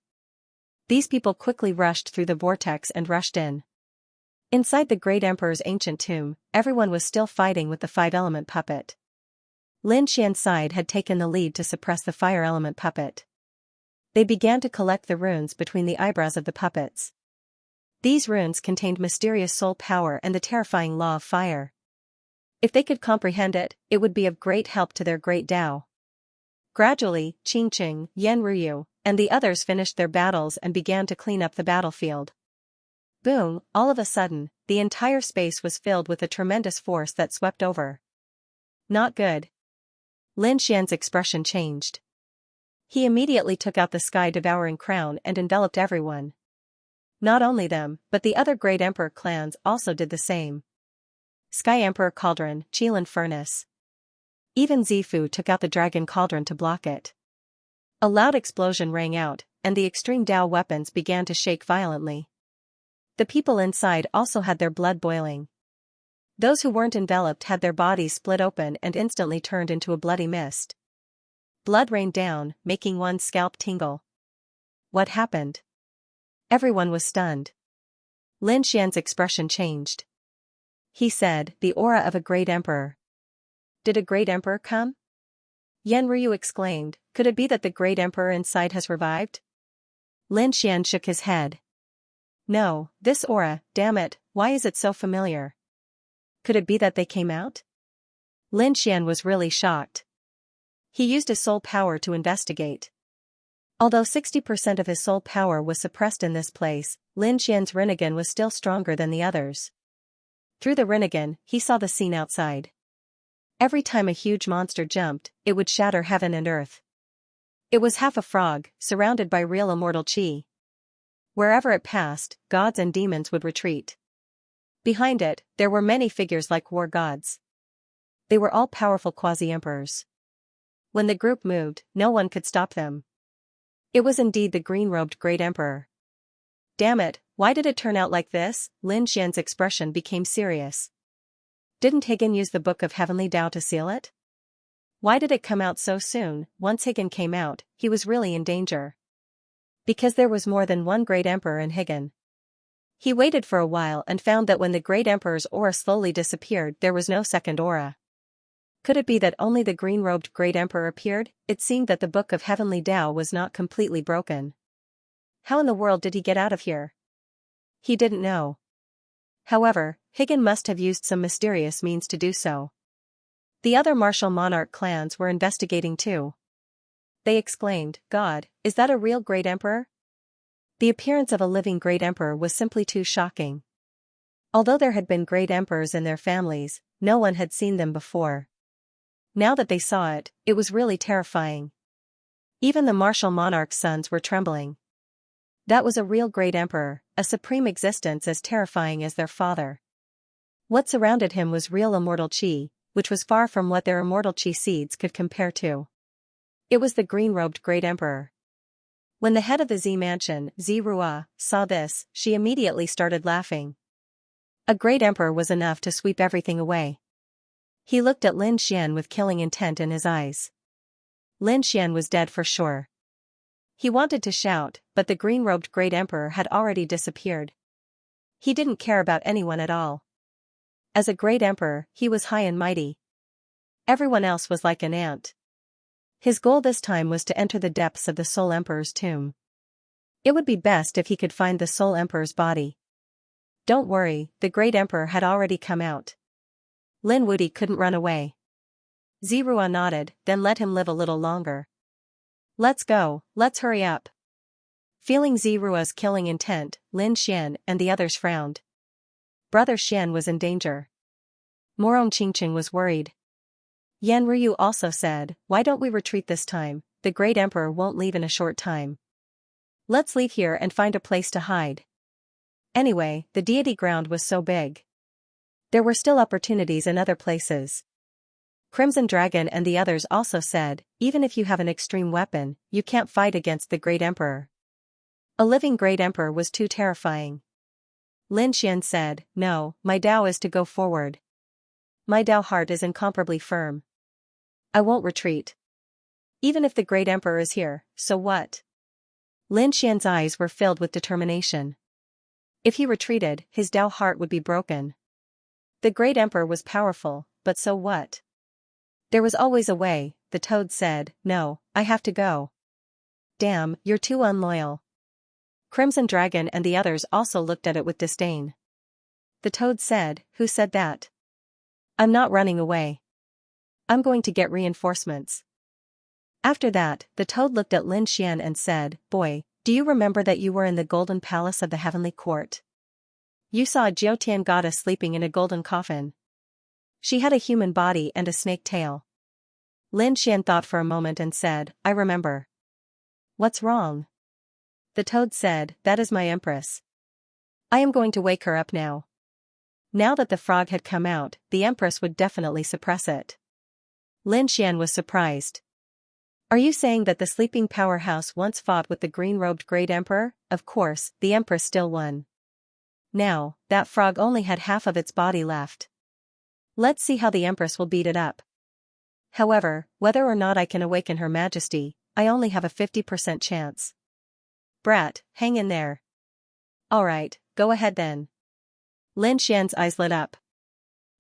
These people quickly rushed through the vortex and rushed in. Inside the great emperor's ancient tomb, everyone was still fighting with the five-element puppet. Lin Xian's side had taken the lead to suppress the fire-element puppet. They began to collect the runes between the eyebrows of the puppets. These runes contained mysterious soul power and the terrifying law of fire. If they could comprehend it, it would be of great help to their great Tao. Gradually, Qingqing, Yan Ruyu, and the others finished their battles and began to clean up the battlefield. Boom, all of a sudden, the entire space was filled with a tremendous force that swept over. Not good. Lin Xian's expression changed. He immediately took out the sky-devouring crown and enveloped everyone. Not only them, but the other great emperor clans also did the same. Sky Emperor Cauldron, Qilin Furnace. Even Zifu took out the dragon cauldron to block it. A loud explosion rang out, and the extreme Tao weapons began to shake violently. The people inside also had their blood boiling. Those who weren't enveloped had their bodies split open and instantly turned into a bloody mist. Blood rained down, making one's scalp tingle. What happened? Everyone was stunned. Lin Xian's expression changed. He said, "The aura of a great emperor." Did a great emperor come? Yan Ryu exclaimed, "Could it be that the great emperor inside has revived?" Lin Xian shook his head. No, this aura, damn it, why is it so familiar? Could it be that they came out? Lin Xian was really shocked. He used his soul power to investigate. Although 60% of his soul power was suppressed in this place, Lin Xian's Rinnegan was still stronger than the others. Through the Rinnegan, he saw the scene outside. Every time a huge monster jumped, it would shatter heaven and earth. It was half a frog, surrounded by real immortal chi. Wherever it passed, gods and demons would retreat. Behind it, there were many figures like war gods. They were all powerful quasi-emperors. When the group moved, no one could stop them. It was indeed the green-robed Great Emperor. Damn it, why did it turn out like this? Lin Xian's expression became serious. Didn't Higan use the Book of Heavenly Tao to seal it? Why did it come out so soon? Once Higan came out, he was really in danger. Because there was more than one Great Emperor in Higan. He waited for a while and found that when the Great Emperor's aura slowly disappeared, there was no second aura. Could it be that only the green-robed Great Emperor appeared? It seemed that the Book of Heavenly Tao was not completely broken. How in the world did he get out of here? He didn't know. However, Higan must have used some mysterious means to do so. The other martial monarch clans were investigating too. They exclaimed, God, is that a real Great Emperor? The appearance of a living Great Emperor was simply too shocking. Although there had been Great Emperors in their families, no one had seen them before. Now that they saw it, it was really terrifying. Even the martial monarch's sons were trembling. That was a real Great Emperor, a supreme existence as terrifying as their father. What surrounded him was real immortal chi, which was far from what their immortal chi seeds could compare to. It was the green-robed Great Emperor. When the head of the Z mansion, Zirua, saw this, she immediately started laughing. A Great Emperor was enough to sweep everything away. He looked at Lin Xian with killing intent in his eyes. Lin Xian was dead for sure. He wanted to shout, but the green-robed Great Emperor had already disappeared. He didn't care about anyone at all. As a Great Emperor, he was high and mighty. Everyone else was like an ant. His goal this time was to enter the depths of the Soul Emperor's tomb. It would be best if he could find the Soul Emperor's body. Don't worry, the Great Emperor had already come out. Lin Wuti couldn't run away. Zirua nodded, then let him live a little longer. Let's go, let's hurry up. Feeling Zirua's killing intent, Lin Xian and the others frowned. Brother Xian was in danger. Morong Qingqing was worried. Yan Ryu also said, why don't we retreat this time? The Great Emperor won't leave in a short time. Let's leave here and find a place to hide. Anyway, the deity ground was so big. There were still opportunities in other places. Crimson Dragon and the others also said, even if you have an extreme weapon, you can't fight against the Great Emperor. A living Great Emperor was too terrifying. Lin Xian said, no, my Tao is to go forward. My Tao heart is incomparably firm. I won't retreat. Even if the Great Emperor is here, so what? Lin Xian's eyes were filled with determination. If he retreated, his Tao heart would be broken. The Great Emperor was powerful, but so what? There was always a way, the toad said, no, I have to go. Damn, you're too unloyal. Crimson Dragon and the others also looked at it with disdain. The toad said, who said that? I'm not running away. I'm going to get reinforcements. After that, the toad looked at Lin Xian and said, boy, do you remember that you were in the golden palace of the heavenly court? You saw a Jiutian goddess sleeping in a golden coffin. She had a human body and a snake tail. Lin Xian thought for a moment and said, I remember. What's wrong? The toad said, that is my empress. I am going to wake her up now. Now that the frog had come out, the empress would definitely suppress it. Lin Xian was surprised. Are you saying that the sleeping powerhouse once fought with the green-robed Great Emperor? Of course, the empress still won. Now, that frog only had half of its body left. Let's see how the empress will beat it up. However, whether or not I can awaken Her Majesty, I only have a 50% chance. Brat, hang in there. Alright, go ahead then. Lin Xian's eyes lit up.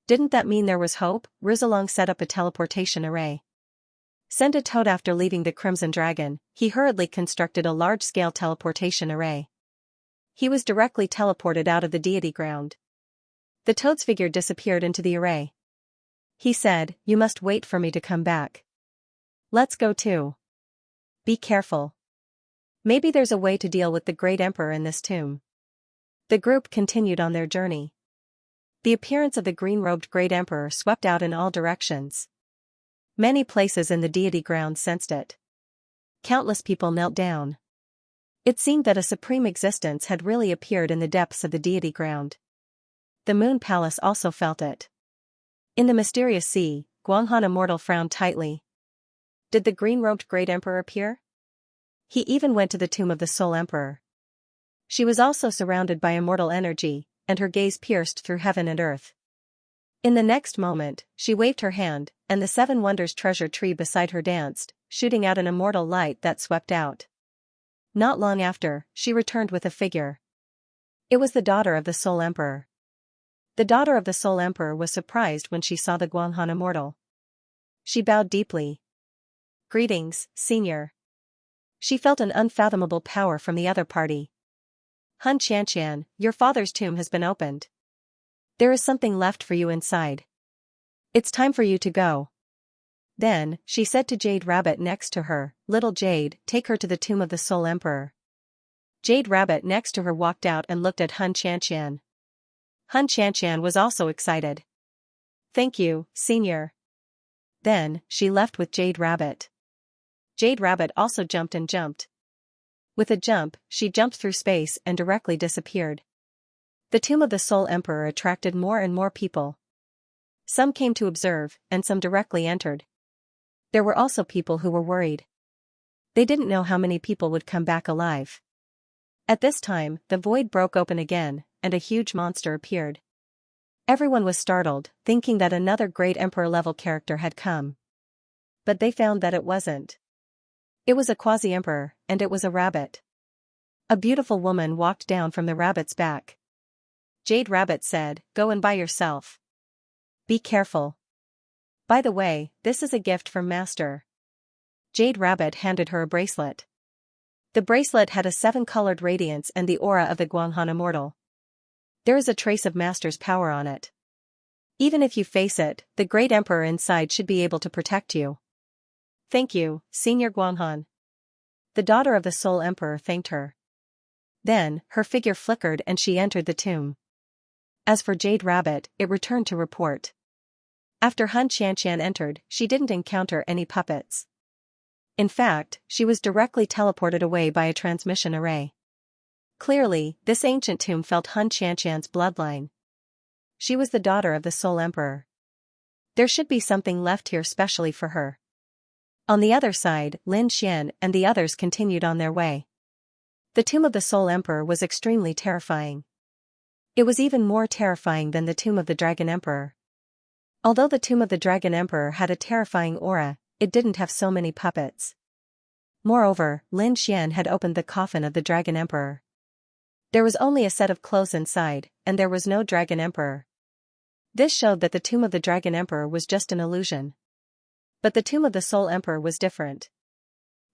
Didn't that mean there was hope? Rizalong set up a teleportation array. Send a toad. After leaving the Crimson Dragon, he hurriedly constructed a large-scale teleportation array. He was directly teleported out of the deity ground. The toad's figure disappeared into the array. He said, "You must wait for me to come back. Let's go too. Be careful. Maybe there's a way to deal with the Great Emperor in this tomb." The group continued on their journey. The appearance of the green-robed Great Emperor swept out in all directions. Many places in the deity ground sensed it. Countless people knelt down. It seemed that a supreme existence had really appeared in the depths of the deity ground. The Moon Palace also felt it. In the mysterious sea, Guanghan Immortal frowned tightly. Did the green-robed Great Emperor appear? He even went to the tomb of the Soul Emperor. She was also surrounded by immortal energy, and her gaze pierced through heaven and earth. In the next moment, she waved her hand, and the Seven Wonders treasure tree beside her danced, shooting out an immortal light that swept out. Not long after, she returned with a figure. It was the daughter of the Soul Emperor. The daughter of the Soul Emperor was surprised when she saw the Guanghan Immortal. She bowed deeply. "Greetings, Senior." She felt an unfathomable power from the other party. "Xianxia, your father's tomb has been opened. There is something left for you inside. It's time for you to go." Then, she said to Jade Rabbit next to her, "Little Jade, take her to the tomb of the Soul Emperor." Jade Rabbit next to her walked out and looked at Xianxia. Xianxia was also excited. "Thank you, Senior." Then, she left with Jade Rabbit. Jade Rabbit also jumped and jumped. With a jump, she jumped through space and directly disappeared. The tomb of the Soul Emperor attracted more and more people. Some came to observe, and some directly entered. There were also people who were worried. They didn't know how many people would come back alive. At this time, the void broke open again, and a huge monster appeared. Everyone was startled, thinking that another great emperor-level character had come. But they found that it wasn't. It was a quasi-emperor, and it was a rabbit. A beautiful woman walked down from the rabbit's back. Jade Rabbit said, "Go and buy yourself. Be careful. By the way, this is a gift from Master." Jade Rabbit handed her a bracelet. The bracelet had a 7-colored radiance and the aura of the Guanghan Immortal. There is a trace of Master's power on it. Even if you face it, the Great Emperor inside should be able to protect you. "Thank you, Senior Guanghan." The daughter of the Soul Emperor thanked her. Then, her figure flickered and she entered the tomb. As for Jade Rabbit, it returned to report. After Xianxia entered, she didn't encounter any puppets. In fact, she was directly teleported away by a transmission array. Clearly, this ancient tomb felt Xianxia's bloodline. She was the daughter of the Soul Emperor. There should be something left here specially for her. On the other side, Lin Xian and the others continued on their way. The tomb of the Soul Emperor was extremely terrifying. It was even more terrifying than the tomb of the Dragon Emperor. Although the tomb of the Dragon Emperor had a terrifying aura, it didn't have so many puppets. Moreover, Lin Xian had opened the coffin of the Dragon Emperor. There was only a set of clothes inside, and there was no Dragon Emperor. This showed that the tomb of the Dragon Emperor was just an illusion. But the tomb of the Soul Emperor was different.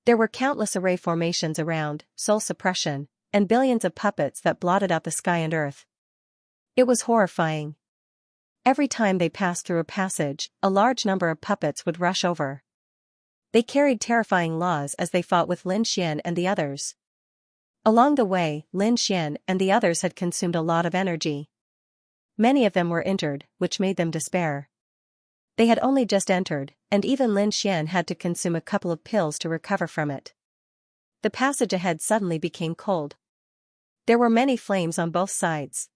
There were countless array formations around, soul suppression, and billions of puppets that blotted out the sky and earth. It was horrifying. Every time they passed through a passage, a large number of puppets would rush over. They carried terrifying laws as they fought with Lin Xian and the others. Along the way, Lin Xian and the others had consumed a lot of energy. Many of them were injured, which made them despair. They had only just entered, and even Lin Xian had to consume a couple of pills to recover from it. The passage ahead suddenly became cold. There were many flames on both sides.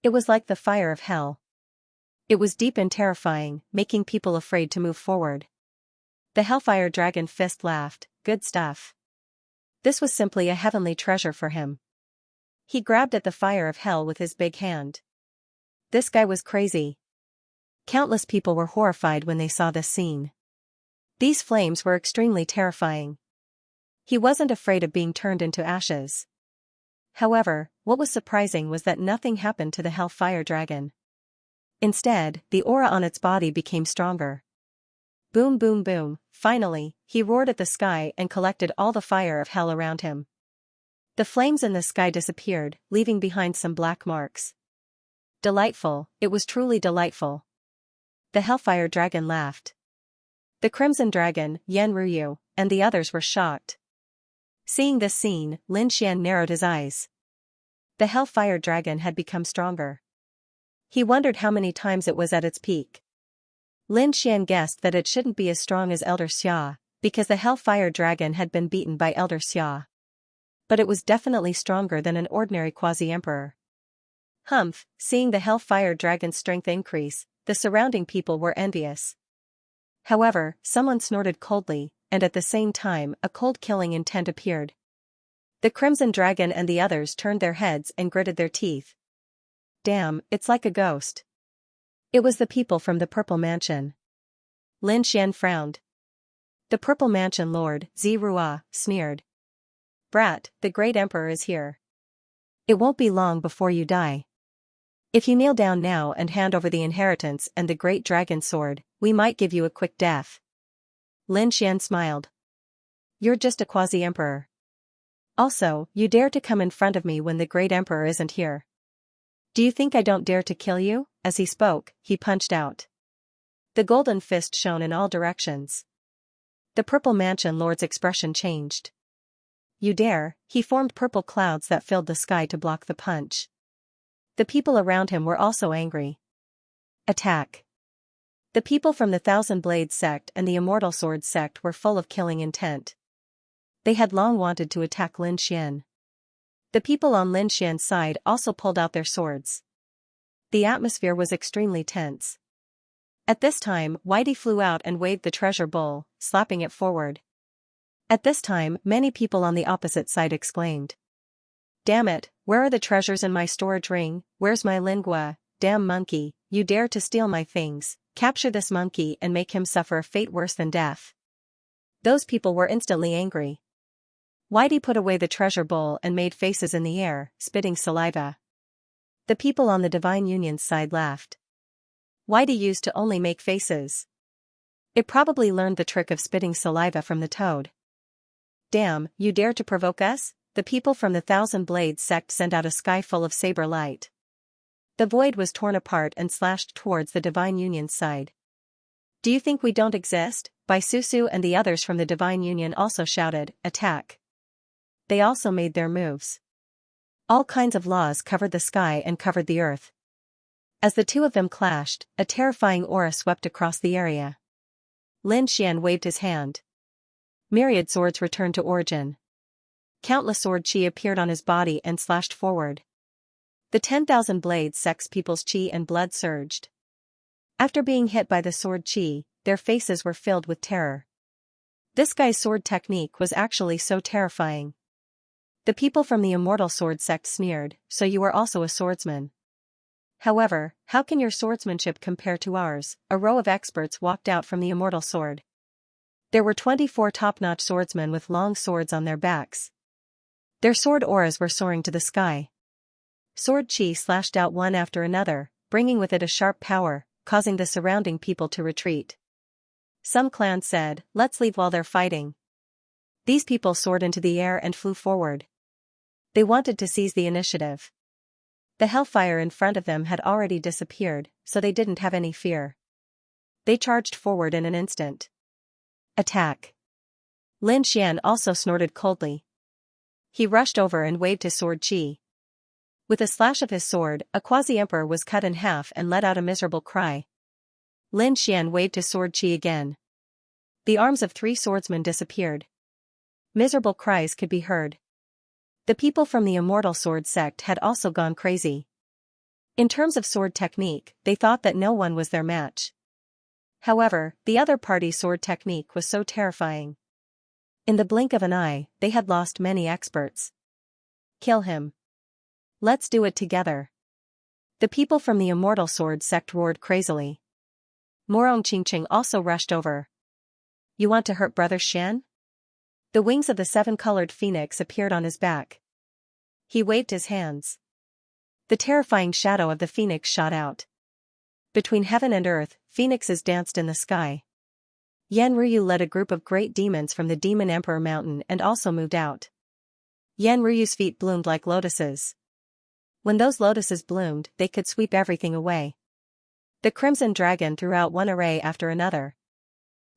It was like the fire of hell. It was deep and terrifying, making people afraid to move forward. The Hellfire Dragon Fist laughed, "Good stuff. This was simply a heavenly treasure for him." He grabbed at the fire of hell with his big hand. This guy was crazy. Countless people were horrified when they saw this scene. These flames were extremely terrifying. He wasn't afraid of being turned into ashes. However, what was surprising was that nothing happened to the Hellfire Dragon. Instead, the aura on its body became stronger. Boom boom boom, finally, he roared at the sky and collected all the fire of hell around him. The flames in the sky disappeared, leaving behind some black marks. Delightful, it was truly delightful. The Hellfire Dragon laughed. The Crimson Dragon, Yan Ruyu, and the others were shocked. Seeing this scene, Lin Xian narrowed his eyes. The Hellfire Dragon had become stronger. He wondered how many times it was at its peak. Lin Xian guessed that it shouldn't be as strong as Elder Xia, because the Hellfire Dragon had been beaten by Elder Xia. But it was definitely stronger than an ordinary quasi-emperor. Humph, seeing the Hellfire Dragon's strength increase, the surrounding people were envious. However, someone snorted coldly, and at the same time a cold killing intent appeared. The Crimson Dragon and the others turned their heads and gritted their teeth. Damn, it's like a ghost. It was the people from the Purple Mansion. Lin Xian frowned. The Purple Mansion Lord, Zirua, sneered. Brat, the Great Emperor is here. It won't be long before you die. If you kneel down now and hand over the inheritance and the Great Dragon Sword, we might give you a quick death. Lin Xian smiled. You're just a quasi-emperor. Also, you dare to come in front of me when the Great Emperor isn't here. Do you think I don't dare to kill you? As he spoke, he punched out. The golden fist shone in all directions. The Purple Mansion Lord's expression changed. You dare? He formed purple clouds that filled the sky to block the punch. The people around him were also angry. Attack. The people from the Thousand Blades sect and the Immortal Sword sect were full of killing intent. They had long wanted to attack Lin Xian. The people on Lin Xian's side also pulled out their swords. The atmosphere was extremely tense. At this time, Whitey flew out and waved the treasure bowl, slapping it forward. At this time, many people on the opposite side exclaimed. Damn it, where are the treasures in my storage ring? Where's my lingua? Damn monkey, you dare to steal my things, capture this monkey and make him suffer a fate worse than death. Those people were instantly angry. Whitey put away the treasure bowl and made faces in the air, spitting saliva. The people on the Divine Union's side laughed. Whitey used to only make faces. It probably learned the trick of spitting saliva from the toad. Damn, you dare to provoke us? The people from the Thousand Blades sect sent out a sky full of saber light. The void was torn apart and slashed towards the Divine Union's side. Do you think we don't exist? Bai Susu and the others from the Divine Union also shouted, attack. They also made their moves. All kinds of laws covered the sky and covered the earth. As the two of them clashed, a terrifying aura swept across the area. Lin Xian waved his hand. Myriad swords returned to origin. Countless sword chi appeared on his body and slashed forward. The 10,000 Blades sect's people's chi and blood surged. After being hit by the sword chi, their faces were filled with terror. This guy's sword technique was actually so terrifying. The people from the Immortal Sword sect sneered, so you are also a swordsman. However, how can your swordsmanship compare to ours? A row of experts walked out from the Immortal Sword. There were 24 top-notch swordsmen with long swords on their backs. Their sword auras were soaring to the sky. Sword chi slashed out one after another, bringing with it a sharp power, causing the surrounding people to retreat. Some clans said, let's leave while they're fighting. These people soared into the air and flew forward. They wanted to seize the initiative. The hellfire in front of them had already disappeared, so they didn't have any fear. They charged forward in an instant. Attack. Lin Xian also snorted coldly. He rushed over and waved his sword chi. With a slash of his sword, a quasi-emperor was cut in half and let out a miserable cry. Lin Xian waved his sword chi again. The arms of 3 swordsmen disappeared. Miserable cries could be heard. The people from the Immortal Sword sect had also gone crazy. In terms of sword technique, they thought that no one was their match. However, the other party's sword technique was so terrifying. In the blink of an eye, they had lost many experts. Kill him. Let's do it together. The people from the Immortal Sword sect roared crazily. Morong Qingqing also rushed over. You want to hurt Brother Shen? The wings of the 7-colored phoenix appeared on his back. He waved his hands. The terrifying shadow of the phoenix shot out. Between heaven and earth, phoenixes danced in the sky. Yanryu led a group of great demons from the Demon Emperor Mountain and also moved out. Yanryu's feet bloomed like lotuses. When those lotuses bloomed, they could sweep everything away. The Crimson Dragon threw out one array after another.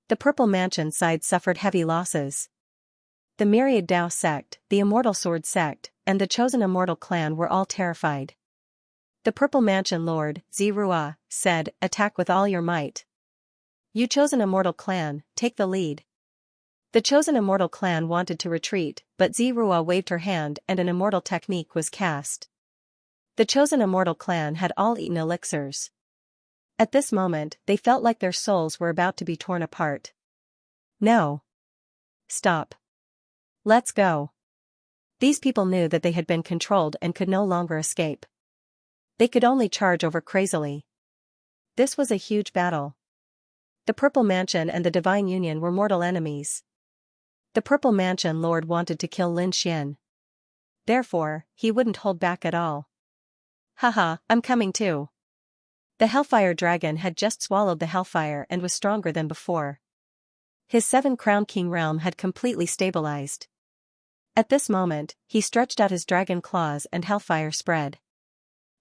The Purple Mansion side suffered heavy losses. The Myriad Dao sect, the Immortal Sword sect, and the Chosen Immortal clan were all terrified. The Purple Mansion Lord, Zirua, said, "Attack with all your might. You Chosen Immortal clan, take the lead." The Chosen Immortal clan wanted to retreat, but Zirua waved her hand and an immortal technique was cast. The Chosen Immortal clan had all eaten elixirs. At this moment, they felt like their souls were about to be torn apart. No. Stop. Let's go. These people knew that they had been controlled and could no longer escape. They could only charge over crazily. This was a huge battle. The Purple Mansion and the Divine Union were mortal enemies. The Purple Mansion Lord wanted to kill Lin Xian. Therefore, he wouldn't hold back at all. Haha, I'm coming too. The Hellfire Dragon had just swallowed the Hellfire and was stronger than before. His 7-crown king realm had completely stabilized. At this moment, he stretched out his dragon claws and Hellfire spread.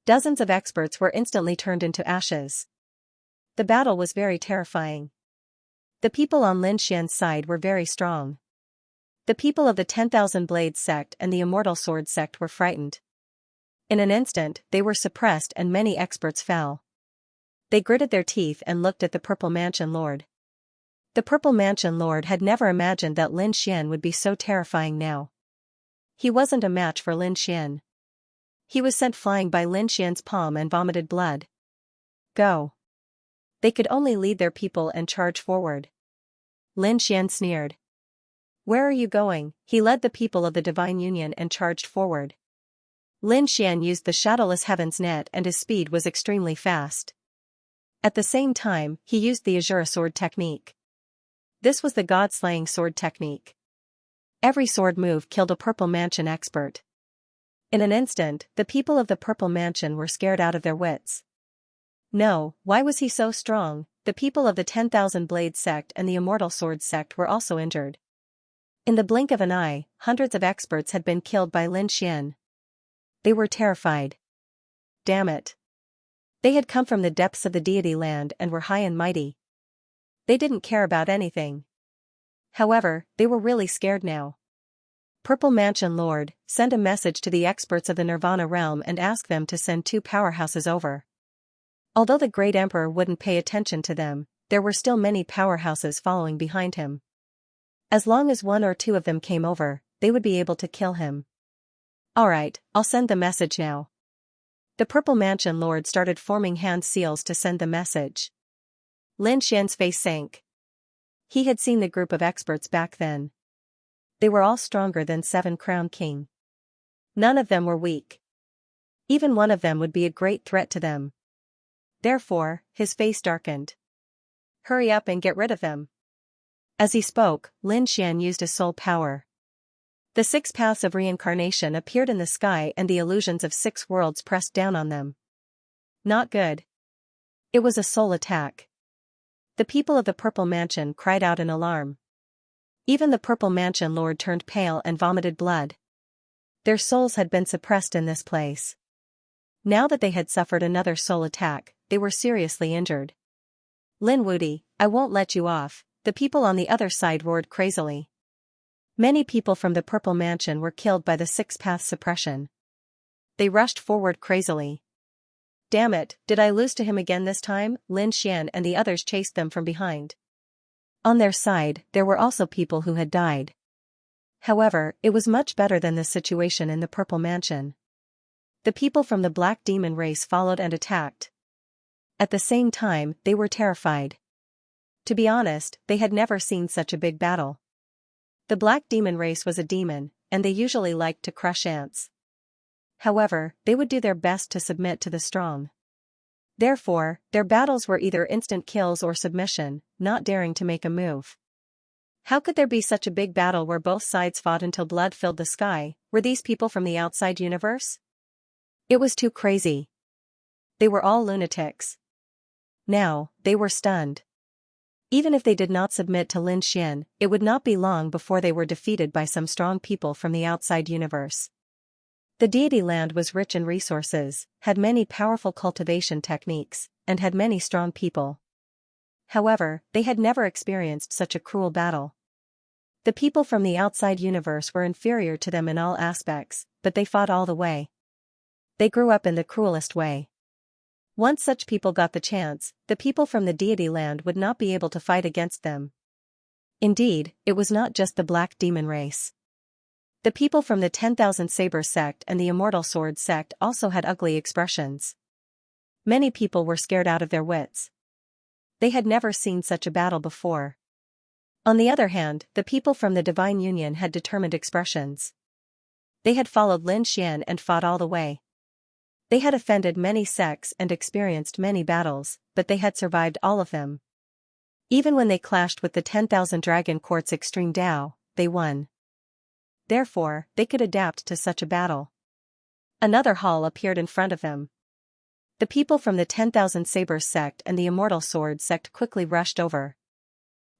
Dozens of experts were instantly turned into ashes. The battle was very terrifying. The people on Lin Xian's side were very strong. The people of the 10,000 Blades sect and the Immortal Sword sect were frightened. In an instant, they were suppressed and many experts fell. They gritted their teeth and looked at the Purple Mansion Lord. The Purple Mansion Lord had never imagined that Lin Xian would be so terrifying now. He wasn't a match for Lin Xian. He was sent flying by Lin Xian's palm and vomited blood. Go. They could only lead their people and charge forward. Lin Xian sneered. Where are you going? He led the people of the Divine Union and charged forward. Lin Xian used the Shadowless Heavens net and his speed was extremely fast. At the same time, he used the Azura Sword technique. This was the God-slaying sword technique. Every sword move killed a Purple Mansion expert. In an instant, the people of the Purple Mansion were scared out of their wits. No, why was he so strong? The people of the 10,000 Blades sect and the Immortal Sword sect were also injured. In the blink of an eye, hundreds of experts had been killed by Lin Xian. They were terrified. Damn it. They had come from the depths of the deity land and were high and mighty. They didn't care about anything. However, they were really scared now. Purple Mansion Lord, send a message to the experts of the Nirvana realm and ask them to send 2 powerhouses over. Although the Great Emperor wouldn't pay attention to them, there were still many powerhouses following behind him. As long as 1 or 2 of them came over, they would be able to kill him. Alright, I'll send the message now. The Purple Mansion Lord started forming hand seals to send the message. Lin Xian's face sank. He had seen the group of experts back then. They were all stronger than 7-crown king. None of them were weak. Even one of them would be a great threat to them. Therefore, his face darkened. Hurry up and get rid of them. As he spoke, Lin Xian used his soul power. The 6 paths of reincarnation appeared in the sky and the illusions of 6 worlds pressed down on them. Not good. It was a soul attack. The people of the Purple Mansion cried out in alarm. Even the Purple Mansion Lord turned pale and vomited blood. Their souls had been suppressed in this place. Now that they had suffered another soul attack, they were seriously injured. Lin Wudi, I won't let you off, the people on the other side roared crazily. Many people from the Purple Mansion were killed by the 6-path suppression. They rushed forward crazily. Damn it, did I lose to him again this time? Lin Xian and the others chased them from behind. On their side, there were also people who had died. However, it was much better than the situation in the Purple Mansion. The people from the Black Demon race followed and attacked. At the same time, they were terrified. To be honest, they had never seen such a big battle. The Black Demon race was a demon, and they usually liked to crush ants. However, they would do their best to submit to the strong. Therefore, their battles were either instant kills or submission, not daring to make a move. How could there be such a big battle where both sides fought until blood filled the sky? Were these people from the outside universe? It was too crazy. They were all lunatics. Now, they were stunned. Even if they did not submit to Lin Xian, it would not be long before they were defeated by some strong people from the outside universe. The deity land was rich in resources, had many powerful cultivation techniques, and had many strong people. However, they had never experienced such a cruel battle. The people from the outside universe were inferior to them in all aspects, but they fought all the way. They grew up in the cruelest way. Once such people got the chance, the people from the deity land would not be able to fight against them. Indeed, it was not just the black demon race. The people from the 10,000 Saber sect and the Immortal Sword sect also had ugly expressions. Many people were scared out of their wits. They had never seen such a battle before. On the other hand, the people from the Divine Union had determined expressions. They had followed Lin Xian and fought all the way. They had offended many sects and experienced many battles, but they had survived all of them. Even when they clashed with the 10,000 Dragon Court's extreme Dao, they won. Therefore, they could adapt to such a battle. Another hall appeared in front of them. The people from the 10,000 Sabers sect and the Immortal Sword sect quickly rushed over.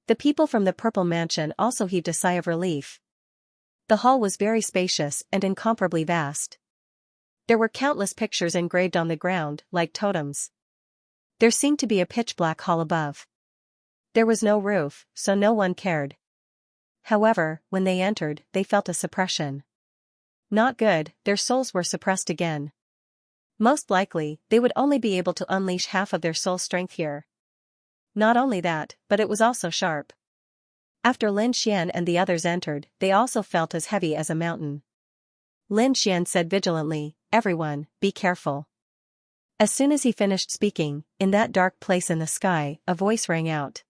The people from the Purple Mansion also heaved a sigh of relief. The hall was very spacious and incomparably vast. There were countless pictures engraved on the ground, like totems. There seemed to be a pitch-black hall above. There was no roof, so no one cared. However, when they entered, they felt a suppression. Not good, their souls were suppressed again. Most likely, they would only be able to unleash half of their soul strength here. Not only that, but it was also sharp. After Lin Xian and the others entered, they also felt as heavy as a mountain. Lin Xian said vigilantly, "Everyone, be careful." As soon as he finished speaking, in that dark place in the sky, a voice rang out.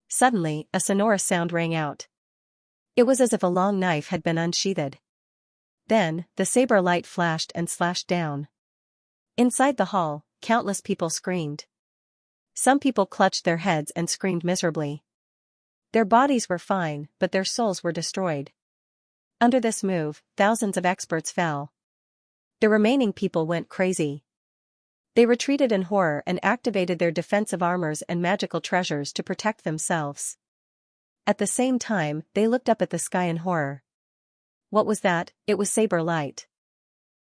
Suddenly, a sonorous sound rang out. It was as if a long knife had been unsheathed. Then, the saber light flashed and slashed down. Inside the hall, countless people screamed. Some people clutched their heads and screamed miserably. Their bodies were fine, but their souls were destroyed. Under this move, thousands of experts fell. The remaining people went crazy. They retreated in horror and activated their defensive armors and magical treasures to protect themselves. At the same time, they looked up at the sky in horror. What was that? It was saber light.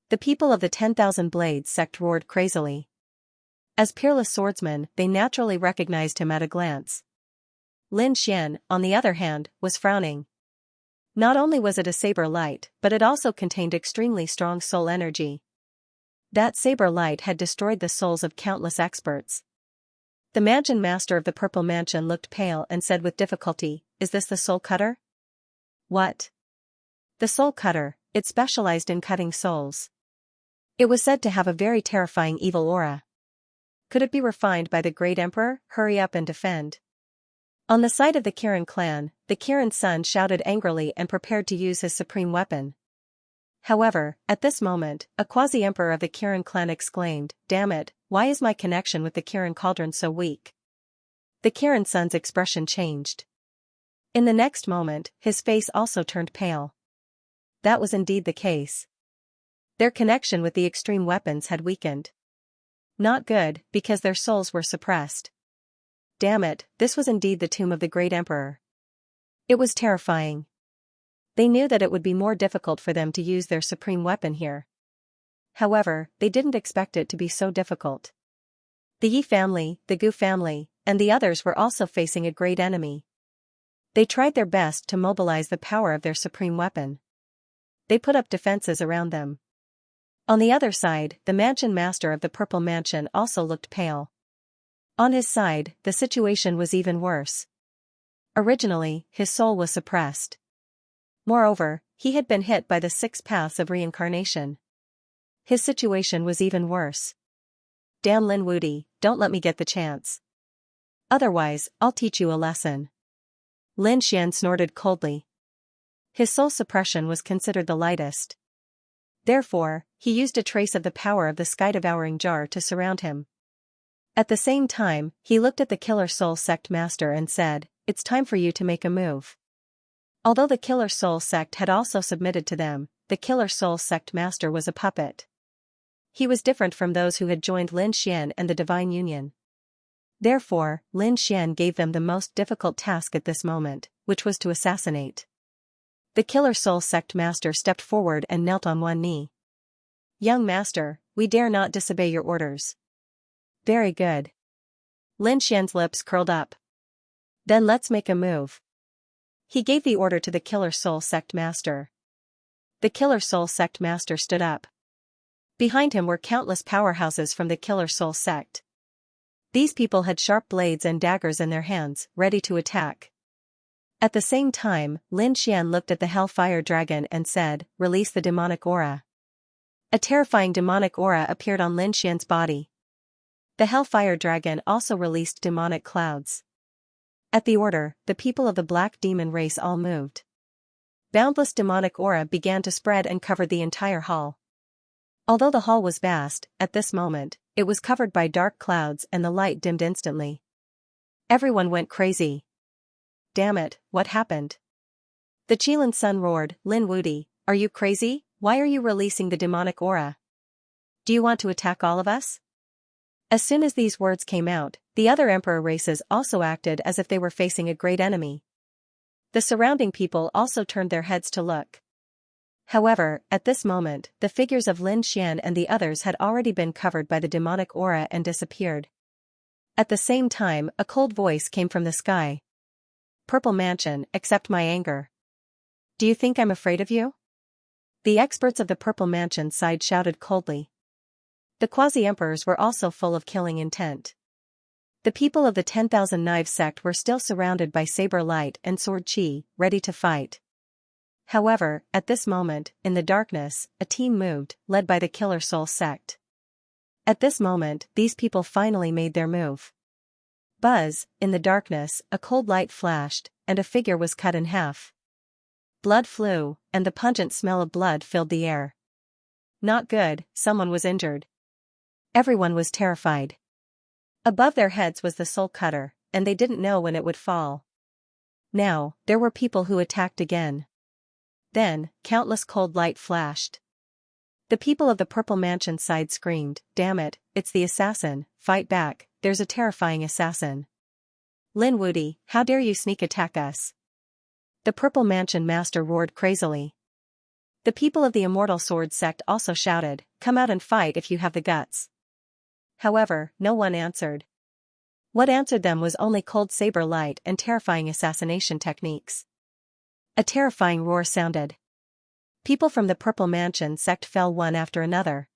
The people of the 10,000 Blades sect roared crazily. As peerless swordsmen, they naturally recognized him at a glance. Lin Xian, on the other hand, was frowning. Not only was it a saber light, but it also contained extremely strong soul energy. That saber light had destroyed the souls of countless experts. The mansion master of the Purple Mansion looked pale and said with difficulty, "Is this the soul cutter?" "What?" "The soul cutter, it specialized in cutting souls. It was said to have a very terrifying evil aura. Could it be refined by the great emperor? Hurry up and defend." On the side of the Kirin clan, the Kirin son shouted angrily and prepared to use his supreme weapon. However, at this moment, a quasi-emperor of the Kirin clan exclaimed, "Damn it, why is my connection with the Kirin cauldron so weak?" The Kirin son's expression changed. In the next moment, his face also turned pale. That was indeed the case. Their connection with the extreme weapons had weakened. Not good, because their souls were suppressed. Damn it, this was indeed the tomb of the great emperor. It was terrifying. They knew that it would be more difficult for them to use their supreme weapon here. However, they didn't expect it to be so difficult. The Yi family, the Gu family, and the others were also facing a great enemy. They tried their best to mobilize the power of their supreme weapon. They put up defenses around them. On the other side, the mansion master of the Purple Mansion also looked pale. On his side, the situation was even worse. Originally, his soul was suppressed. Moreover, he had been hit by the 6 paths of reincarnation. His situation was even worse. "Damn Lin Wudi, don't let me get the chance. Otherwise, I'll teach you a lesson." Lin Xian snorted coldly. His soul suppression was considered the lightest. Therefore, he used a trace of the power of the sky-devouring jar to surround him. At the same time, he looked at the Killer Soul Sect master and said, "It's time for you to make a move." Although the Killer Soul Sect had also submitted to them, the Killer Soul Sect master was a puppet. He was different from those who had joined Lin Xian and the Divine Union. Therefore, Lin Xian gave them the most difficult task at this moment, which was to assassinate. The Killer Soul Sect master stepped forward and knelt on one knee. "Young master, we dare not disobey your orders." "Very good." Lin Xian's lips curled up. "Then let's make a move." He gave the order to the Killer Soul Sect master. The Killer Soul Sect master stood up. Behind him were countless powerhouses from the Killer Soul Sect. These people had sharp blades and daggers in their hands, ready to attack. At the same time, Lin Xian looked at the Hellfire Dragon and said, "Release the demonic aura." A terrifying demonic aura appeared on Lin Xian's body. The Hellfire Dragon also released demonic clouds. At the order, the people of the Black Demon race all moved. Boundless demonic aura began to spread and covered the entire hall. Although the hall was vast, at this moment, it was covered by dark clouds and the light dimmed instantly. Everyone went crazy. "Damn it, what happened?" The Qilin Sun roared, "Lin Wudi, are you crazy? Why are you releasing the demonic aura? Do you want to attack all of us?" As soon as these words came out, the other emperor races also acted as if they were facing a great enemy. The surrounding people also turned their heads to look. However, at this moment, the figures of Lin Xian and the others had already been covered by the demonic aura and disappeared. At the same time, a cold voice came from the sky. "Purple Mansion, accept my anger. Do you think I'm afraid of you?" The experts of the Purple Mansion side shouted coldly. The quasi-emperors were also full of killing intent. The people of the 10,000 Knives sect were still surrounded by saber light and sword chi, ready to fight. However, at this moment, in the darkness, a team moved, led by the Killer Soul Sect. At this moment, these people finally made their move. Buzz, in the darkness, a cold light flashed, and a figure was cut in half. Blood flew, and the pungent smell of blood filled the air. Not good, someone was injured. Everyone was terrified. Above their heads was the soul cutter, and they didn't know when it would fall. Now, there were people who attacked again. Then, countless cold light flashed. The people of the Purple Mansion side screamed, "Damn it, it's the assassin, fight back, there's a terrifying assassin. Lin Wudi, how dare you sneak attack us?" The Purple Mansion master roared crazily. The people of the Immortal Sword sect also shouted, "Come out and fight if you have the guts." However, no one answered. What answered them was only cold saber light and terrifying assassination techniques. A terrifying roar sounded. People from the Purple Mansion sect fell one after another.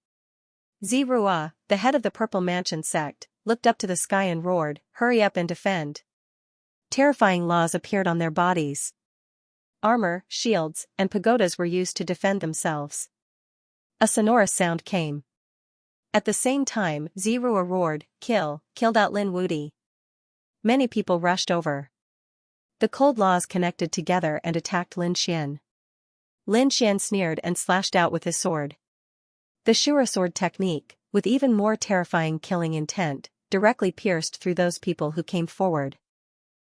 Zirua, the head of the Purple Mansion sect, looked up to the sky and roared, "Hurry up and defend." Terrifying laws appeared on their bodies. Armor, shields, and pagodas were used to defend themselves. A sonorous sound came. At the same time, Zirua roared, killed out Lin Wudi. Many people rushed over. The cold laws connected together and attacked Lin Xian. Lin Xian sneered and slashed out with his sword. The Shura sword technique, with even more terrifying killing intent, directly pierced through those people who came forward.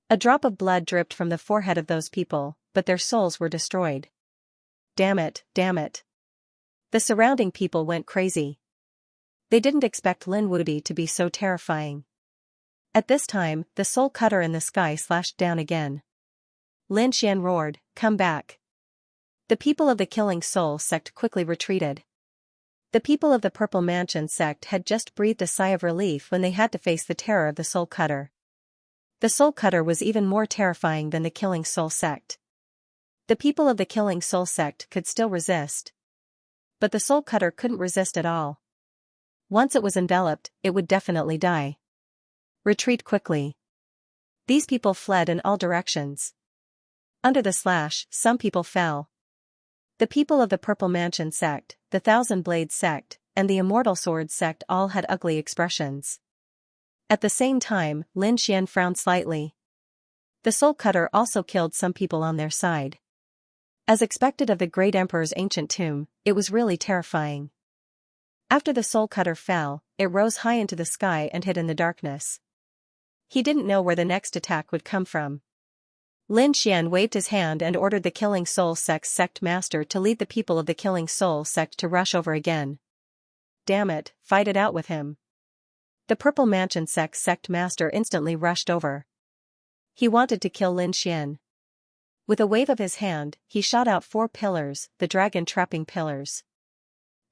A drop of blood dripped from the forehead of those people, but their souls were destroyed. Damn it, damn it. The surrounding people went crazy. They didn't expect Lin Wudi to be so terrifying. At this time, the soul cutter in the sky slashed down again. Lin Xian roared, "Come back." The people of the Killing Soul sect quickly retreated. The people of the Purple Mansion sect had just breathed a sigh of relief when they had to face the terror of the soul cutter. The soul cutter was even more terrifying than the Killing Soul sect. The people of the Killing Soul sect could still resist. But the soul cutter couldn't resist at all. Once it was enveloped, it would definitely die. Retreat quickly. These people fled in all directions. Under the slash, some people fell. The people of the Purple Mansion sect, the Thousand Blades sect, and the Immortal Sword sect all had ugly expressions. At the same time, Lin Xian frowned slightly. The soul cutter also killed some people on their side. As expected of the Great Emperor's ancient tomb, it was really terrifying. After the soul cutter fell, it rose high into the sky and hid in the darkness. He didn't know where the next attack would come from. Lin Xian waved his hand and ordered the Killing Soul sect master to lead the people of the Killing Soul sect to rush over again. Damn it, fight it out with him. The Purple Mansion sect master instantly rushed over. He wanted to kill Lin Xian. With a wave of his hand, he shot out 4 pillars, the dragon-trapping pillars.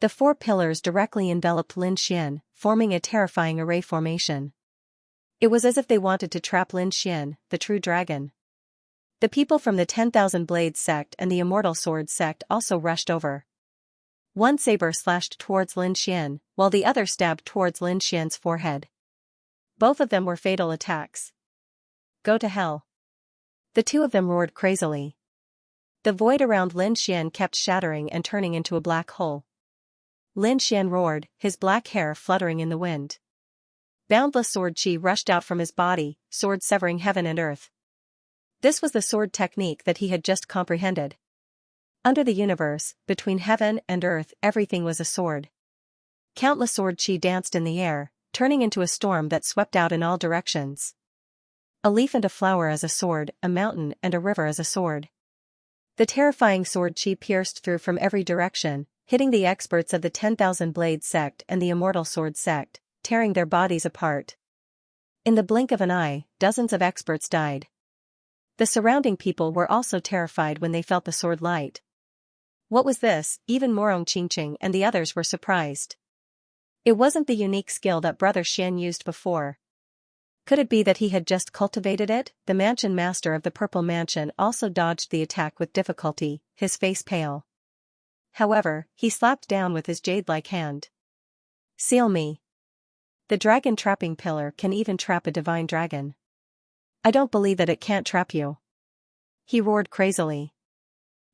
The 4 pillars directly enveloped Lin Xian, forming a terrifying array formation. It was as if they wanted to trap Lin Xian, the true dragon. The people from the 10,000 Blades sect and the Immortal Sword sect also rushed over. One saber slashed towards Lin Xian, while the other stabbed towards Lin Xian's forehead. Both of them were fatal attacks. Go to hell. The 2 of them roared crazily. The void around Lin Xian kept shattering and turning into a black hole. Lin Xian roared, his black hair fluttering in the wind. Boundless sword chi rushed out from his body, sword severing heaven and earth. This was the sword technique that he had just comprehended. Under the universe, between heaven and earth, everything was a sword. Countless sword chi danced in the air, turning into a storm that swept out in all directions. A leaf and a flower as a sword, a mountain and a river as a sword. The terrifying sword chi pierced through from every direction, hitting the experts of the 10,000 Blades sect and the Immortal Sword sect, tearing their bodies apart. In the blink of an eye, dozens of experts died. The surrounding people were also terrified when they felt the sword light. What was this? Even Morong Qingqing and the others were surprised. It wasn't the unique skill that Brother Xian used before. Could it be that he had just cultivated it? The mansion master of the Purple Mansion also dodged the attack with difficulty, his face pale. However, he slapped down with his jade-like hand. Seal me. The dragon-trapping pillar can even trap a divine dragon. I don't believe that it can't trap you. He roared crazily.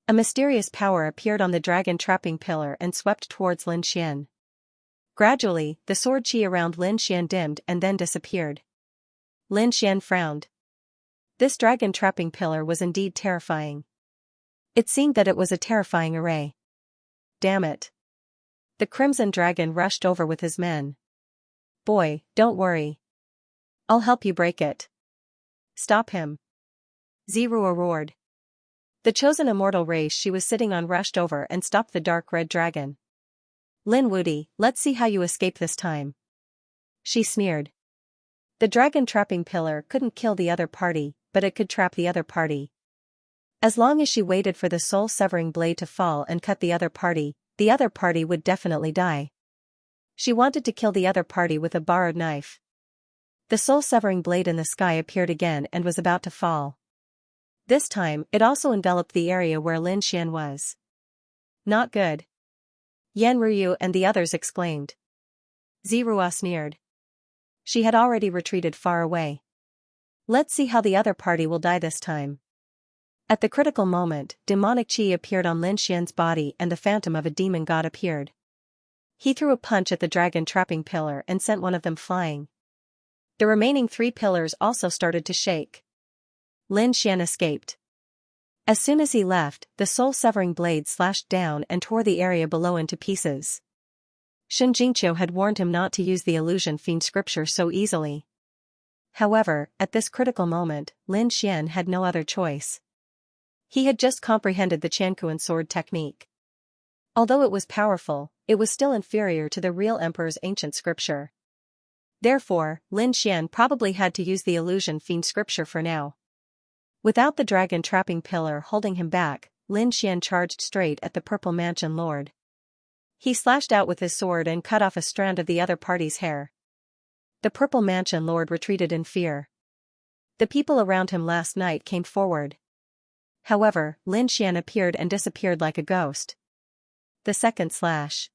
A mysterious power appeared on the dragon-trapping pillar and swept towards Lin Xian. Gradually, the sword chi around Lin Xian dimmed and then disappeared. Lin Xian frowned. This dragon-trapping pillar was indeed terrifying. It seemed that it was a terrifying array. Damn it. The Crimson Dragon rushed over with his men. Boy, don't worry. I'll help you break it. Stop him. Zirua roared. The chosen immortal race she was sitting on rushed over and stopped the dark red dragon. Lin Wudi, let's see how you escape this time. She sneered. The dragon-trapping pillar couldn't kill the other party, but it could trap the other party. As long as she waited for the soul-severing blade to fall and cut the other party would definitely die. She wanted to kill the other party with a borrowed knife. The soul-severing blade in the sky appeared again and was about to fall. This time, it also enveloped the area where Lin Xian was. Not good. Yan Ruyu and the others exclaimed. Zirua sneered. She had already retreated far away. Let's see how the other party will die this time. At the critical moment, demonic chi appeared on Lin Xian's body and the phantom of a demon god appeared. He threw a punch at the dragon-trapping pillar and sent one of them flying. The remaining 3 pillars also started to shake. Lin Xian escaped. As soon as he left, the soul-severing blade slashed down and tore the area below into pieces. Shun Jingqiu had warned him not to use the illusion fiend scripture so easily. However, at this critical moment, Lin Xian had no other choice. He had just comprehended the Qianquan sword technique. Although it was powerful, it was still inferior to the real emperor's ancient scripture. Therefore, Lin Xian probably had to use the illusion fiend scripture for now. Without the dragon-trapping pillar holding him back, Lin Xian charged straight at the Purple Mansion Lord. He slashed out with his sword and cut off a strand of the other party's hair. The Purple Mansion Lord retreated in fear. The people around him last night came forward. However, Lin Xian appeared and disappeared like a ghost. The second slash.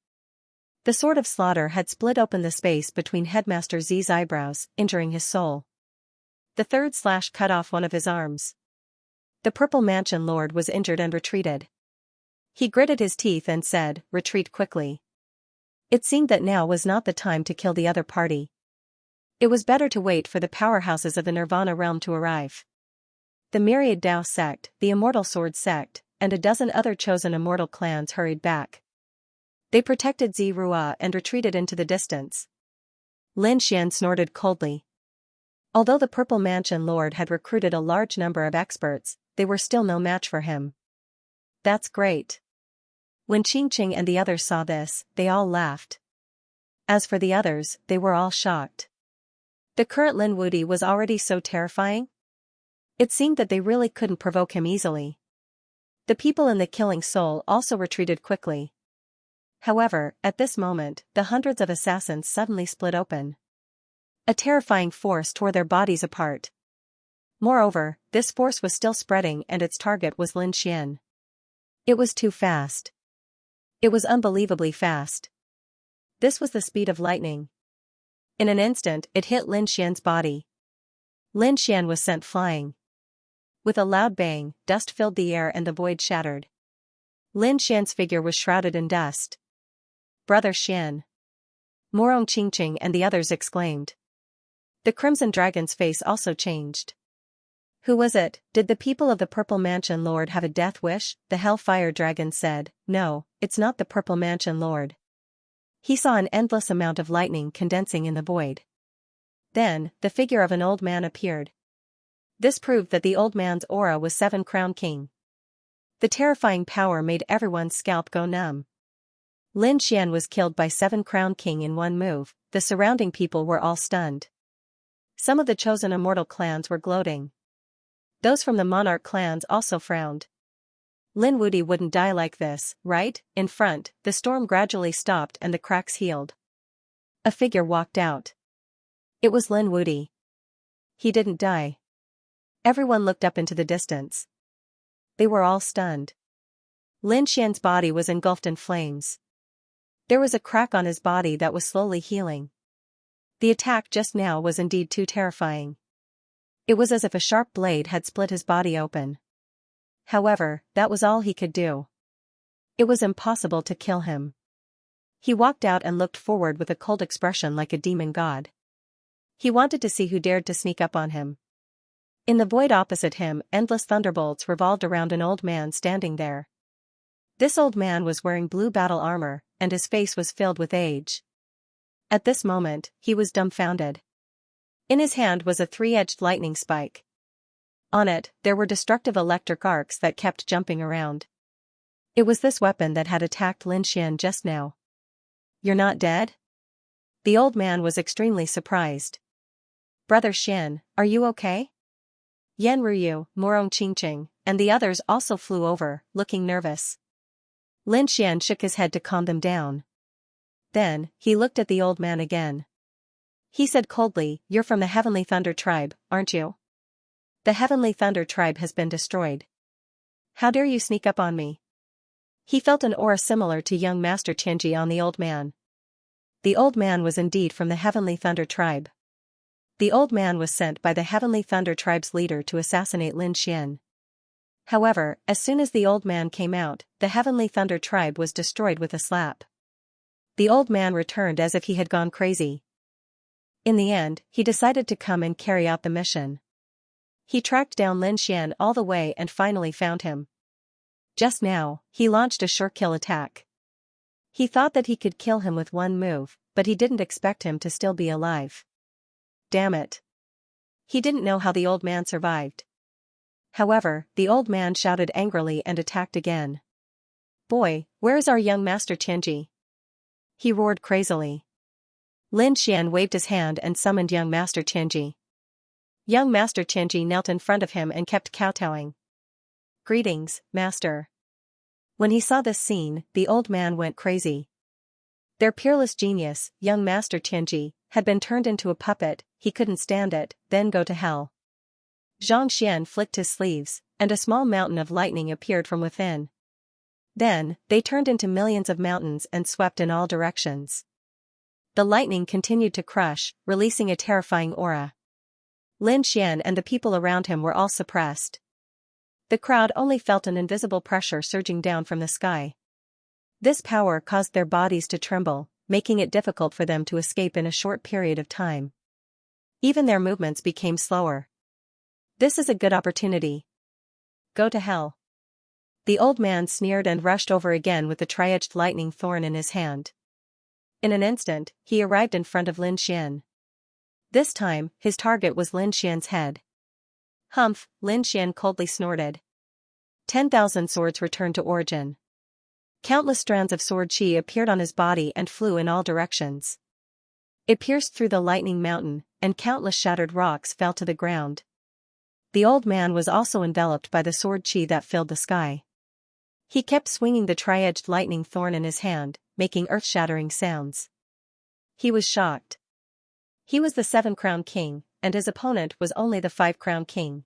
The sword of slaughter had split open the space between Headmaster Z's eyebrows, injuring his soul. The third slash cut off one of his arms. The Purple Mansion Lord was injured and retreated. He gritted his teeth and said, "Retreat quickly." It seemed that now was not the time to kill the other party. It was better to wait for the powerhouses of the Nirvana realm to arrive. The Myriad Dao sect, the Immortal Sword sect, and a dozen other chosen immortal clans hurried back. They protected Zirua and retreated into the distance. Lin Xian snorted coldly. Although the Purple Mansion Lord had recruited a large number of experts, they were still no match for him. That's great. When Qingqing and the others saw this, they all laughed. As for the others, they were all shocked. The current Lin Wudi was already so terrifying. It seemed that they really couldn't provoke him easily. The people in the Killing Soul also retreated quickly. However, at this moment, the hundreds of assassins suddenly split open. A terrifying force tore their bodies apart. Moreover, this force was still spreading and its target was Lin Xian. It was too fast. It was unbelievably fast. This was the speed of lightning. In an instant, it hit Lin Xian's body. Lin Xian was sent flying. With a loud bang, dust filled the air and the void shattered. Lin Xian's figure was shrouded in dust. "Brother Xian!" Morong Qingqing and the others exclaimed. The Crimson Dragon's face also changed. "Who was it? Did the people of the Purple Mansion Lord have a death wish?" The Hellfire Dragon said. "No, it's not the Purple Mansion Lord." He saw an endless amount of lightning condensing in the void. Then, the figure of an old man appeared. This proved that the old man's aura was Seven Crown King. The terrifying power made everyone's scalp go numb. Lin Xian was killed by Seven Crown King in one move. The surrounding people were all stunned. Some of the chosen immortal clans were gloating. Those from the monarch clans also frowned. Lin Wudi wouldn't die like this, right? In front, the storm gradually stopped and the cracks healed. A figure walked out. It was Lin Wudi. He didn't die. Everyone looked up into the distance. They were all stunned. Lin Xian's body was engulfed in flames. There was a crack on his body that was slowly healing. The attack just now was indeed too terrifying. It was as if a sharp blade had split his body open. However, that was all he could do. It was impossible to kill him. He walked out and looked forward with a cold expression like a demon god. He wanted to see who dared to sneak up on him. In the void opposite him, endless thunderbolts revolved around an old man standing there. This old man was wearing blue battle armor, and his face was filled with age. At this moment, he was dumbfounded. In his hand was a three-edged lightning spike. On it, there were destructive electric arcs that kept jumping around. It was this weapon that had attacked Lin Xian just now. "You're not dead?" The old man was extremely surprised. "Brother Xian, are you okay?" Yan Ruyu, Morong Qingqing, and the others also flew over, looking nervous. Lin Xian shook his head to calm them down. Then, he looked at the old man again. He said coldly, "You're from the Heavenly Thunder Tribe, aren't you? The Heavenly Thunder Tribe has been destroyed. How dare you sneak up on me?" He felt an aura similar to young Master Tianji on the old man. The old man was indeed from the Heavenly Thunder Tribe. The old man was sent by the Heavenly Thunder Tribe's leader to assassinate Lin Xian. However, as soon as the old man came out, the Heavenly Thunder Tribe was destroyed with a slap. The old man returned as if he had gone crazy. In the end, he decided to come and carry out the mission. He tracked down Lin Xian all the way and finally found him. Just now, he launched a sure kill attack. He thought that he could kill him with one move, but he didn't expect him to still be alive. Damn it. He didn't know how the old man survived. However, the old man shouted angrily and attacked again. "Boy, where is our young Master Tianji?" He roared crazily. Lin Xian waved his hand and summoned young Master Tianji. Young Master Tianji knelt in front of him and kept kowtowing. "Greetings, Master." When he saw this scene, the old man went crazy. Their peerless genius, young Master Tianji, had been turned into a puppet. He couldn't stand it. Then go to hell. Zhang Xian flicked his sleeves, and a small mountain of lightning appeared from within. Then, they turned into millions of mountains and swept in all directions. The lightning continued to crush, releasing a terrifying aura. Lin Xian and the people around him were all suppressed. The crowd only felt an invisible pressure surging down from the sky. This power caused their bodies to tremble, making it difficult for them to escape in a short period of time. Even their movements became slower. "This is a good opportunity. Go to hell." The old man sneered and rushed over again with the tri-edged lightning thorn in his hand. In an instant, he arrived in front of Lin Xian. This time, his target was Lin Xian's head. "Humph," Lin Xian coldly snorted. 10,000 swords returned to origin. Countless strands of sword chi appeared on his body and flew in all directions. It pierced through the lightning mountain, and countless shattered rocks fell to the ground. The old man was also enveloped by the sword chi that filled the sky. He kept swinging the tri-edged lightning thorn in his hand, making earth-shattering sounds. He was shocked. He was the 7-crown king, and his opponent was only the 5-crown king.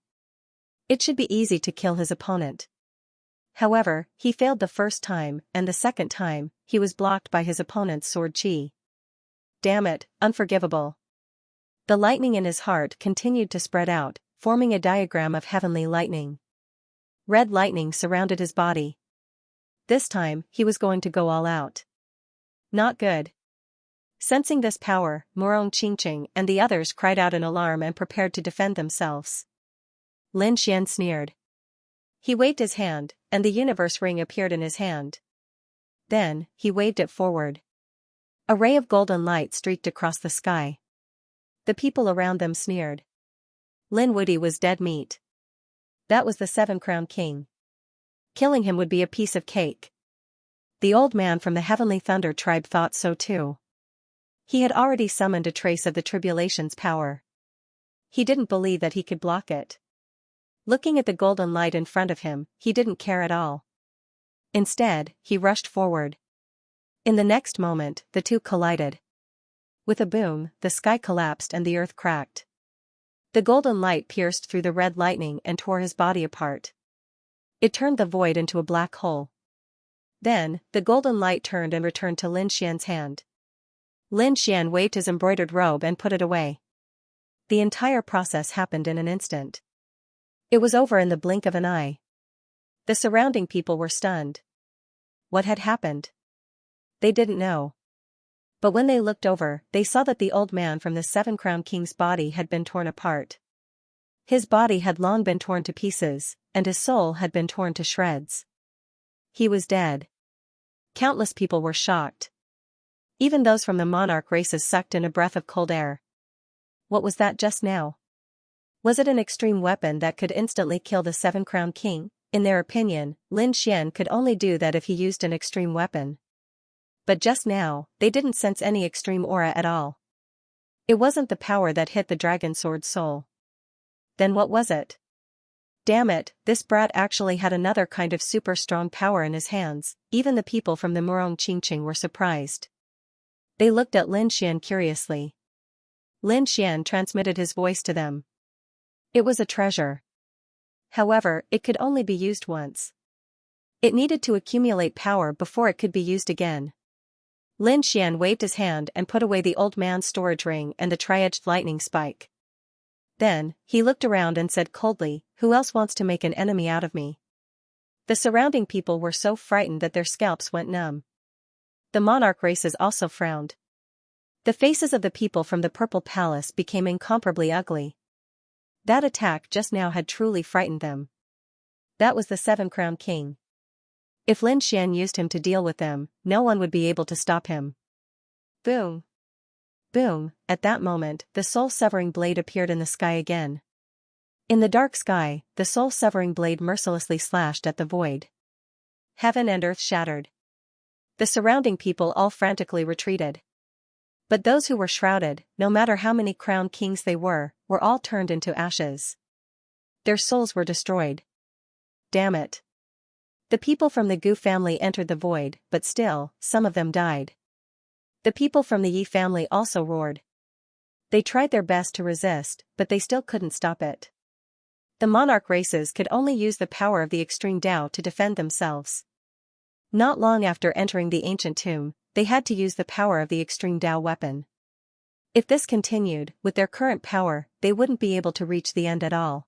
It should be easy to kill his opponent. However, he failed the first time, and the second time, he was blocked by his opponent's sword chi. Damn it, unforgivable. The lightning in his heart continued to spread out, forming a diagram of heavenly lightning. Red lightning surrounded his body. This time, he was going to go all out. Not good. Sensing this power, Murong Qingqing and the others cried out in alarm and prepared to defend themselves. Lin Xian sneered. He waved his hand, and the universe ring appeared in his hand. Then, he waved it forward. A ray of golden light streaked across the sky. The people around them sneered. Lin Wudi was dead meat. That was the 7-crown king. Killing him would be a piece of cake. The old man from the Heavenly Thunder tribe thought so too. He had already summoned a trace of the tribulation's power. He didn't believe that he could block it. Looking at the golden light in front of him, he didn't care at all. Instead, he rushed forward. In the next moment, the two collided. With a boom, the sky collapsed and the earth cracked. The golden light pierced through the red lightning and tore his body apart. It turned the void into a black hole. Then, the golden light turned and returned to Lin Xian's hand. Lin Xian waved his embroidered robe and put it away. The entire process happened in an instant. It was over in the blink of an eye. The surrounding people were stunned. What had happened? They didn't know. But when they looked over, they saw that the old man from the 7-crown king's body had been torn apart. His body had long been torn to pieces, and his soul had been torn to shreds. He was dead. Countless people were shocked. Even those from the monarch races sucked in a breath of cold air. What was that just now? Was it an extreme weapon that could instantly kill the 7-crown king? In their opinion, Lin Xian could only do that if he used an extreme weapon. But just now, they didn't sense any extreme aura at all. It wasn't the power that hit the dragon sword's soul. Then what was it? Damn it, this brat actually had another kind of super strong power in his hands. Even the people from the Murong Qingqing were surprised. They looked at Lin Xian curiously. Lin Xian transmitted his voice to them. It was a treasure. However, it could only be used once. It needed to accumulate power before it could be used again. Lin Xian waved his hand and put away the old man's storage ring and the tri-edged lightning spike. Then, he looked around and said coldly, "Who else wants to make an enemy out of me?" The surrounding people were so frightened that their scalps went numb. The monarch races also frowned. The faces of the people from the Purple Palace became incomparably ugly. That attack just now had truly frightened them. That was the 7-crown king. If Lin Xian used him to deal with them, no one would be able to stop him. Boom! Boom! At that moment, the soul-severing blade appeared in the sky again. In the dark sky, the soul-severing blade mercilessly slashed at the void. Heaven and earth shattered. The surrounding people all frantically retreated. But those who were shrouded, no matter how many crown kings they were all turned into ashes. Their souls were destroyed. Damn it. The people from the Gu family entered the void, but still, some of them died. The people from the Yi family also roared. They tried their best to resist, but they still couldn't stop it. The monarch races could only use the power of the extreme Tao to defend themselves. Not long after entering the ancient tomb, they had to use the power of the extreme Tao weapon. If this continued, with their current power, they wouldn't be able to reach the end at all.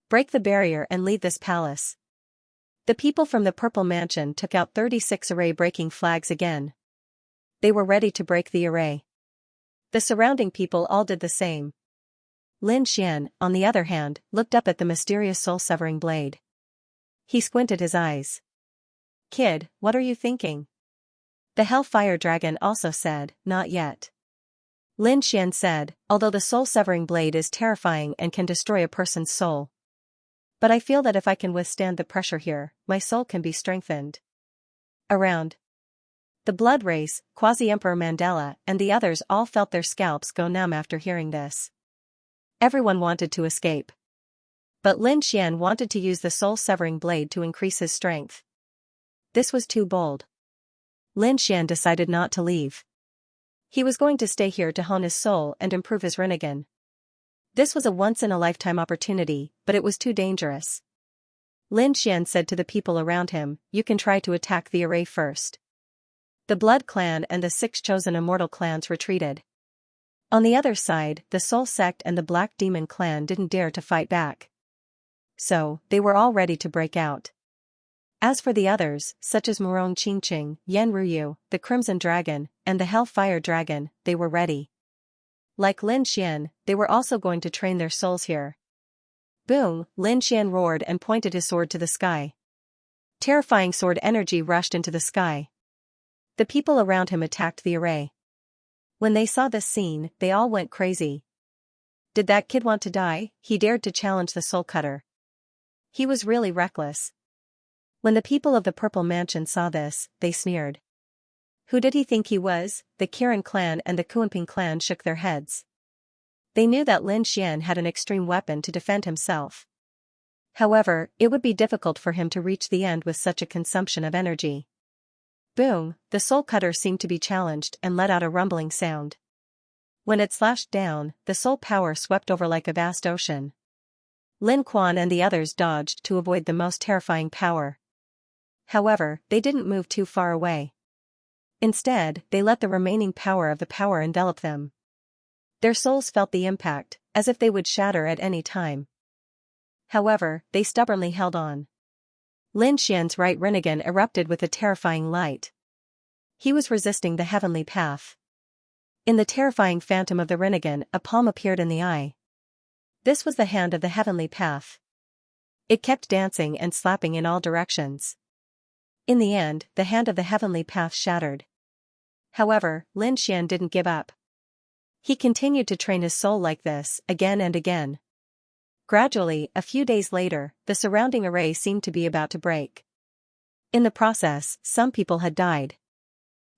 Break the barrier and leave this palace. The people from the Purple Mansion took out 36 array-breaking flags again. They were ready to break the array. The surrounding people all did the same. Lin Xian, on the other hand, looked up at the mysterious soul-severing blade. He squinted his eyes. "Kid, what are you thinking?" The Hellfire Dragon also said, "Not yet." Lin Xian said, "Although the soul-severing blade is terrifying and can destroy a person's soul. But I feel that if I can withstand the pressure here, my soul can be strengthened." Around. The blood race, Quasi-Emperor Mandela, and the others all felt their scalps go numb after hearing this. Everyone wanted to escape. But Lin Xian wanted to use the soul-severing blade to increase his strength. This was too bold. Lin Xian decided not to leave. He was going to stay here to hone his soul and improve his Rinnegan. This was a once-in-a-lifetime opportunity, but it was too dangerous. Lin Xian said to the people around him, "You can try to attack the array first." The Blood Clan and the 6 chosen immortal clans retreated. On the other side, the Soul Sect and the Black Demon Clan didn't dare to fight back. So, they were all ready to break out. As for the others, such as Murong Qingqing, Yan Ruyu, the Crimson Dragon, and the Hellfire Dragon, they were ready. Like Lin Xian, they were also going to train their souls here. Boom! Lin Xian roared and pointed his sword to the sky. Terrifying sword energy rushed into the sky. The people around him attacked the array. When they saw this scene, they all went crazy. Did that kid want to die? He dared to challenge the Soul Cutter. He was really reckless. When the people of the Purple Mansion saw this, they sneered. Who did he think he was? The Kirin clan and the Kuanping clan shook their heads. They knew that Lin Xian had an extreme weapon to defend himself. However, it would be difficult for him to reach the end with such a consumption of energy. Boom! The Soul Cutter seemed to be challenged and let out a rumbling sound. When it slashed down, the soul power swept over like a vast ocean. Lin Quan and the others dodged to avoid the most terrifying power. However, they didn't move too far away. Instead, they let the remaining power of the power envelop them. Their souls felt the impact, as if they would shatter at any time. However, they stubbornly held on. Lin Xian's right Rinnegan erupted with a terrifying light. He was resisting the heavenly path. In the terrifying phantom of the Rinnegan, a palm appeared in the eye. This was the hand of the heavenly path. It kept dancing and slapping in all directions. In the end, the hand of the heavenly path shattered. However, Lin Xian didn't give up. He continued to train his soul like this, again and again. Gradually, a few days later, the surrounding array seemed to be about to break. In the process, some people had died.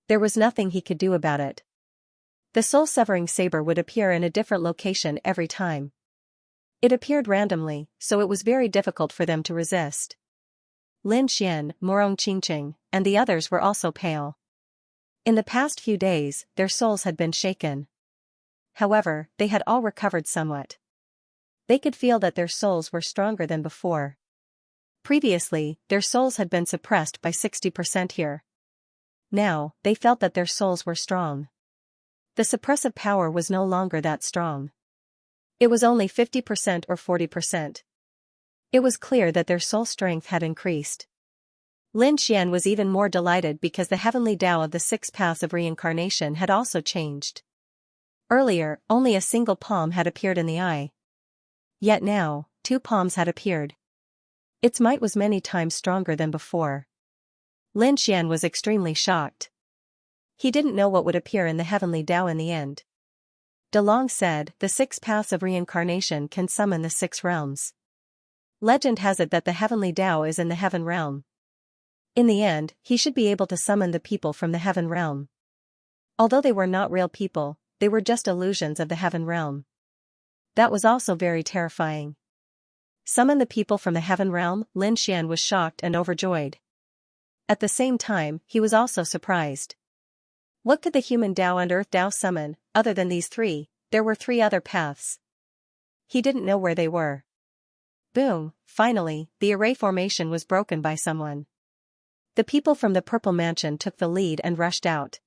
There was nothing he could do about it. The soul-severing saber would appear in a different location every time. It appeared randomly, so it was very difficult for them to resist. Lin Xian, Murong Qingqing, and the others were also pale. In the past few days, their souls had been shaken. However, they had all recovered somewhat. They could feel that their souls were stronger than before. Previously, their souls had been suppressed by 60% here. Now, they felt that their souls were strong. The suppressive power was no longer that strong. It was only 50% or 40%. It was clear that their soul strength had increased. Lin Xian was even more delighted because the heavenly Tao of the 6 paths of reincarnation had also changed. Earlier, only a single palm had appeared in the eye. Yet now, 2 palms had appeared. Its might was many times stronger than before. Lin Xian was extremely shocked. He didn't know what would appear in the heavenly Tao in the end. De Long said, the 6 paths of reincarnation can summon the 6 realms. Legend has it that the heavenly Tao is in the heaven realm. In the end, he should be able to summon the people from the heaven realm. Although they were not real people, they were just illusions of the heaven realm. That was also very terrifying. Summon the people from the heaven realm? Lin Xian was shocked and overjoyed. At the same time, he was also surprised. What could the human Tao and earth Tao summon, other than these 3? There were 3 other paths. He didn't know where they were. Boom! Finally, the array formation was broken by someone. The people from the Purple Mansion took the lead and rushed out.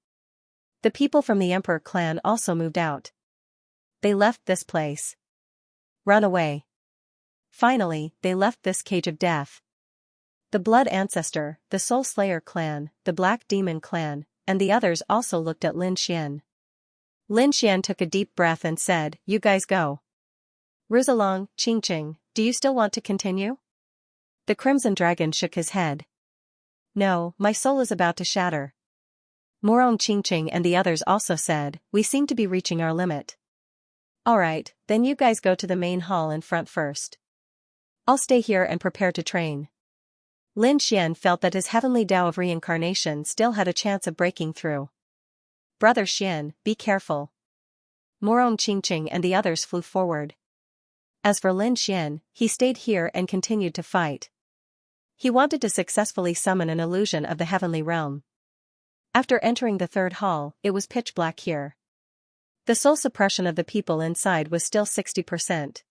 The people from the Emperor clan also moved out. They left this place. Run away. Finally, they left this cage of death. The Blood Ancestor, the Soul Slayer clan, the Black Demon clan, and the others also looked at Lin Xian. Lin Xian took a deep breath and said, "You guys go." Ruzalong, Qingqing, do you still want to continue? The Crimson Dragon shook his head. No, my soul is about to shatter. Murong Qingqing and the others also said, we seem to be reaching our limit. Alright, then you guys go to the main hall in front first. I'll stay here and prepare to train. Lin Xian felt that his heavenly Tao of reincarnation still had a chance of breaking through. Brother Xian, be careful. Morong Qingqing and the others flew forward. As for Lin Xian, he stayed here and continued to fight. He wanted to successfully summon an illusion of the heavenly realm. After entering the third hall, it was pitch black here. The soul suppression of the people inside was still 60%.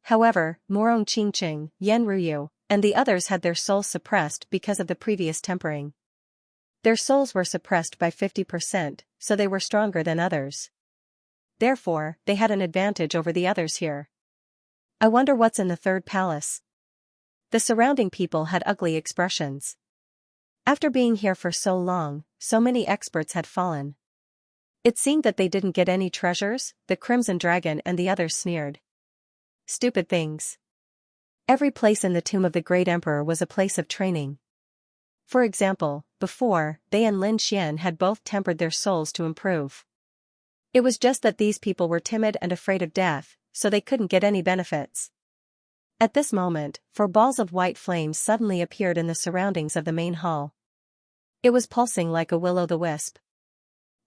However, Morong Qingqing, Yan Ruyu, and the others had their souls suppressed because of the previous tempering. Their souls were suppressed by 50%, so they were stronger than others. Therefore, they had an advantage over the others here. I wonder what's in the third palace. The surrounding people had ugly expressions. After being here for so long, so many experts had fallen. It seemed that they didn't get any treasures. The Crimson Dragon and the others sneered. Stupid things. Every place in the tomb of the great emperor was a place of training. For example, before, they and Lin Xian had both tempered their souls to improve. It was just that these people were timid and afraid of death, so they couldn't get any benefits. At this moment, 4 balls of white flames suddenly appeared in the surroundings of the main hall. It was pulsing like a will-o'-the-wisp.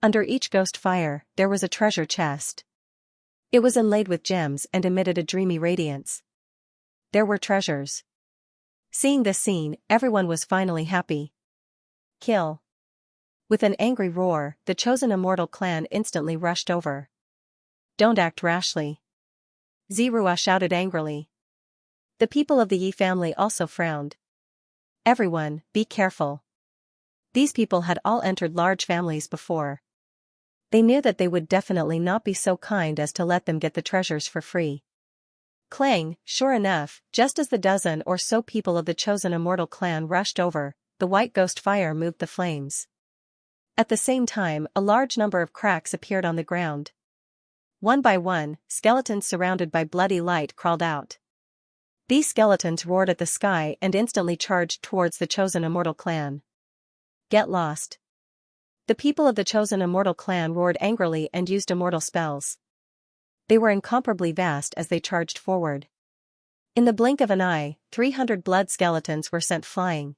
Under each ghost fire, there was a treasure chest. It was inlaid with gems and emitted a dreamy radiance. There were treasures. Seeing this scene, everyone was finally happy. Kill. With an angry roar, the chosen immortal clan instantly rushed over. Don't act rashly. Zirua shouted angrily. The people of the Yi family also frowned. Everyone, be careful. These people had all entered large families before. They knew that they would definitely not be so kind as to let them get the treasures for free. Clang, sure enough, just as the dozen or so people of the chosen immortal clan rushed over, the white ghost fire moved the flames. At the same time, a large number of cracks appeared on the ground. One by one, skeletons surrounded by bloody light crawled out. These skeletons roared at the sky and instantly charged towards the chosen immortal clan. Get lost. The people of the chosen immortal clan roared angrily and used immortal spells. They were incomparably vast as they charged forward. In the blink of an eye, 300 blood skeletons were sent flying.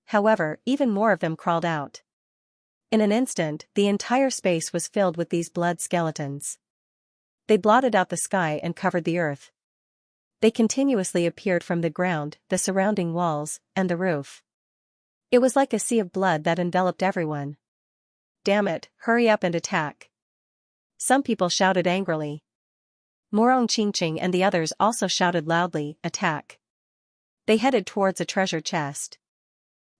However, even more of them crawled out. In an instant, the entire space was filled with these blood skeletons. They blotted out the sky and covered the earth. They continuously appeared from the ground, the surrounding walls, and the roof. It was like a sea of blood that enveloped everyone. Damn it, hurry up and attack. Some people shouted angrily. Morong Qingqing and the others also shouted loudly, attack. They headed towards a treasure chest.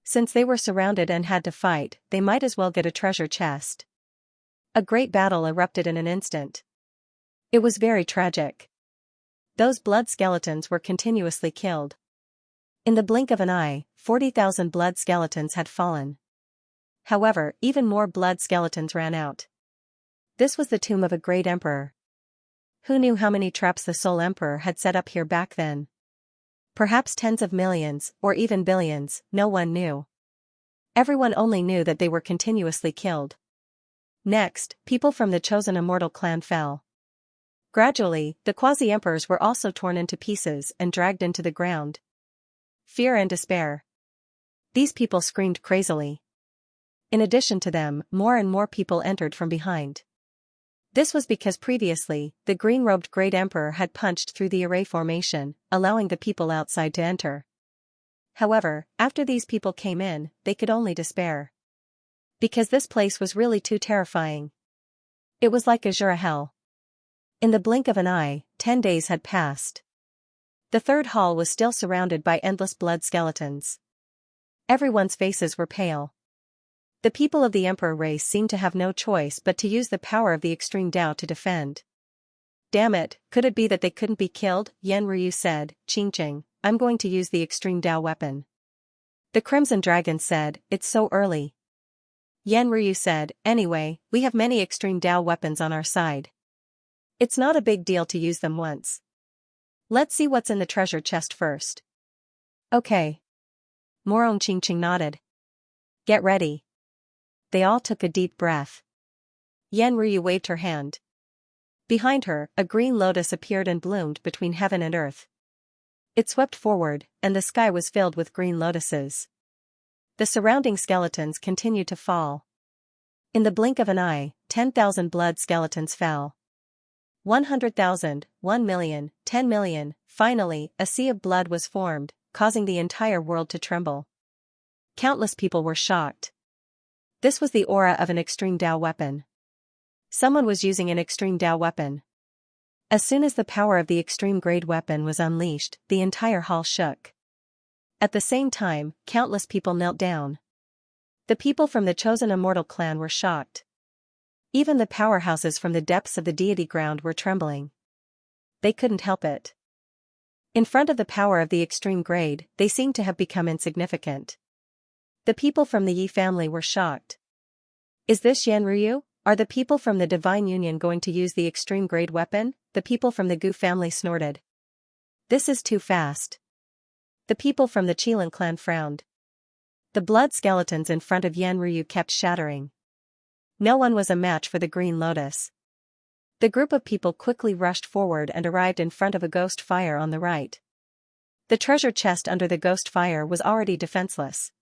Since they were surrounded and had to fight, they might as well get a treasure chest. A great battle erupted in an instant. It was very tragic. Those blood skeletons were continuously killed. In the blink of an eye, 40,000 blood skeletons had fallen. However, even more blood skeletons ran out. This was the tomb of a great emperor. Who knew how many traps the Soul Emperor had set up here back then? Perhaps tens of millions, or even billions, no one knew. Everyone only knew that they were continuously killed. Next, people from the chosen immortal clan fell. Gradually, the quasi-emperors were also torn into pieces and dragged into the ground. Fear and despair. These people screamed crazily. In addition to them, more and more people entered from behind. This was because previously, the green-robed great emperor had punched through the array formation, allowing the people outside to enter. However, after these people came in, they could only despair. Because this place was really too terrifying. It was like Azura hell. In the blink of an eye, 10 days had passed. The third hall was still surrounded by endless blood skeletons. Everyone's faces were pale. The people of the Emperor race seemed to have no choice but to use the power of the extreme Tao to defend. Damn it, could it be that they couldn't be killed? Yan Ryu said, Qingqing, I'm going to use the extreme Tao weapon. The Crimson Dragon said, it's so early. Yan Ryu said, anyway, we have many extreme Tao weapons on our side. It's not a big deal to use them once. Let's see what's in the treasure chest first. Okay. Morong Qingqing nodded. Get ready. They all took a deep breath. Yan Ryu waved her hand. Behind her, a green lotus appeared and bloomed between heaven and earth. It swept forward, and the sky was filled with green lotuses. The surrounding skeletons continued to fall. In the blink of an eye, 10,000 blood skeletons fell. 100,000, 1,000,000, 10,000,000, finally, a sea of blood was formed, causing the entire world to tremble. Countless people were shocked. This was the aura of an extreme Dao weapon. Someone was using an extreme Dao weapon. As soon as the power of the extreme grade weapon was unleashed, the entire hall shook. At the same time, countless people knelt down. The people from the chosen immortal clan were shocked. Even the powerhouses from the depths of the deity ground were trembling. They couldn't help it. In front of the power of the extreme grade, they seemed to have become insignificant. The people from the Yi family were shocked. Is this Xianryu? Are the people from the Divine Union going to use the extreme grade weapon? The people from the Gu family snorted. This is too fast. The people from the Qilin clan frowned. The blood skeletons in front of Xianryu kept shattering. No one was a match for the Green Lotus. The group of people quickly rushed forward and arrived in front of a ghost fire on the right. The treasure chest under the ghost fire was already defenseless.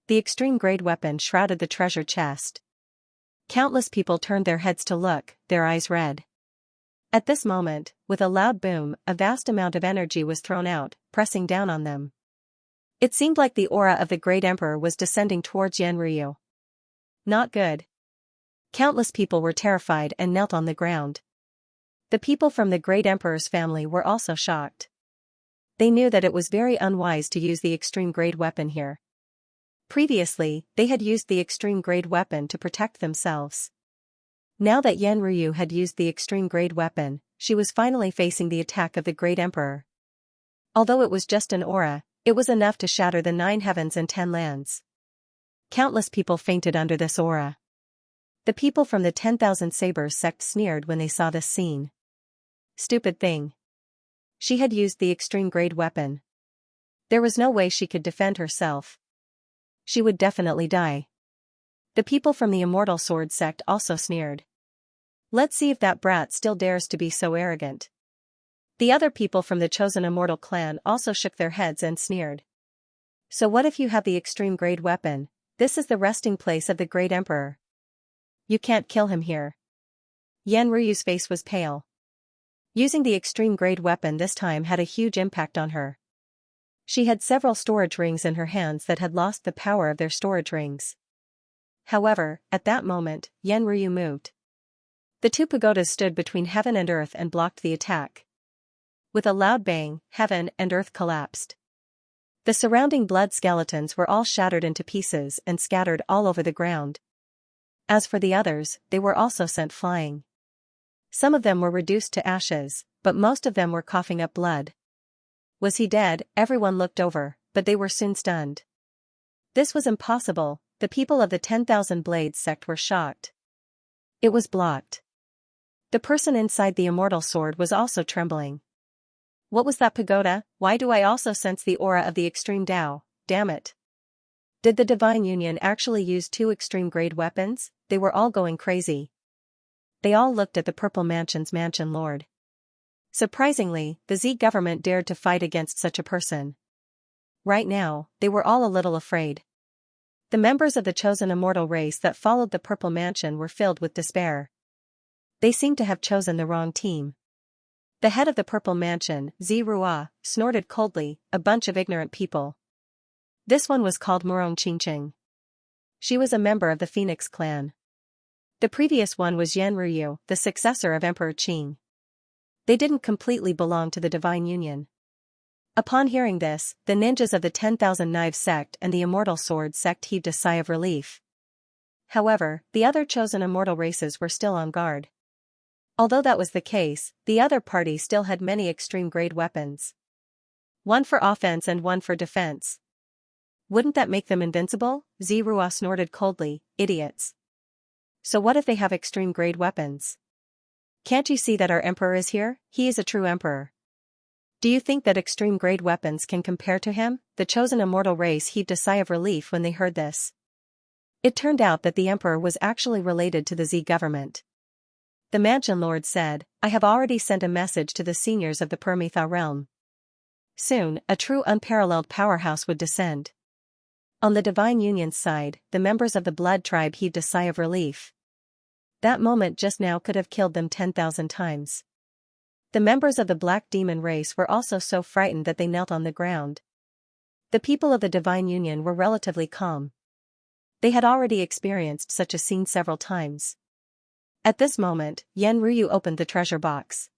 The extreme grade weapon shrouded the treasure chest. Countless people turned their heads to look, their eyes red. At this moment, with a loud boom, a vast amount of energy was thrown out, pressing down on them. It seemed like the aura of the Great Emperor was descending towards Xianryu. Not good. Countless people were terrified and knelt on the ground. The people from the Great Emperor's family were also shocked. They knew that it was very unwise to use the extreme grade weapon here. Previously, they had used the extreme grade weapon to protect themselves. Now that Xianryu had used the extreme grade weapon, she was finally facing the attack of the Great Emperor. Although it was just an aura, it was enough to shatter the 9 heavens and 10 lands. Countless people fainted under this aura. The people from the 10,000 Sabers sect sneered when they saw this scene. Stupid thing. She had used the extreme grade weapon. There was no way she could defend herself. She would definitely die. The people from the Immortal Sword sect also sneered. Let's see if that brat still dares to be so arrogant. The other people from the chosen Immortal clan also shook their heads and sneered. So what if you have the extreme grade weapon? This is the resting place of the Great Emperor. You can't kill him here. Xianryu's face was pale. Using the extreme grade weapon this time had a huge impact on her. She had several storage rings in her hands that had lost the power of their storage rings. However, at that moment, Xianryu moved. The 2 pagodas stood between heaven and earth and blocked the attack. With a loud bang, heaven and earth collapsed. The surrounding blood skeletons were all shattered into pieces and scattered all over the ground. As for the others, they were also sent flying. Some of them were reduced to ashes, but most of them were coughing up blood. Was he dead? Everyone looked over, but they were soon stunned. This was impossible. The people of the 10,000 Blades sect were shocked. It was blocked. The person inside the Immortal Sword was also trembling. What was that pagoda? Why do I also sense the aura of the extreme Dao? Damn it. Did the Divine Union actually use 2 extreme grade weapons? They were all going crazy. They all looked at the Purple Mansion's Mansion Lord. Surprisingly, the Z government dared to fight against such a person. Right now, they were all a little afraid. The members of the chosen immortal race that followed the Purple Mansion were filled with despair. They seemed to have chosen the wrong team. The head of the Purple Mansion, Zirua, snorted coldly, a bunch of ignorant people. This one was called Murong Qingqing. She was a member of the Phoenix clan. The previous one was Xianryu, the successor of Emperor Qing. They didn't completely belong to the Divine Union. Upon hearing this, the ninjas of the 10,000 Knives sect and the Immortal Sword sect heaved a sigh of relief. However, the other chosen immortal races were still on guard. Although that was the case, the other party still had many extreme grade weapons. One for offense and one for defense. Wouldn't that make them invincible? Zirua snorted coldly, idiots. So what if they have extreme grade weapons? Can't you see that our emperor is here? He is a true emperor. Do you think that extreme grade weapons can compare to him? The chosen immortal race heaved a sigh of relief when they heard this. It turned out that the emperor was actually related to the Z government. The Mansion Lord said, I have already sent a message to the seniors of the Permitha realm. Soon, a true unparalleled powerhouse would descend. On the Divine Union's side, the members of the Blood Tribe heaved a sigh of relief. That moment just now could have killed them 10,000 times. The members of the Black Demon race were also so frightened that they knelt on the ground. The people of the Divine Union were relatively calm. They had already experienced such a scene several times. At this moment, Yen Ryu opened the treasure box.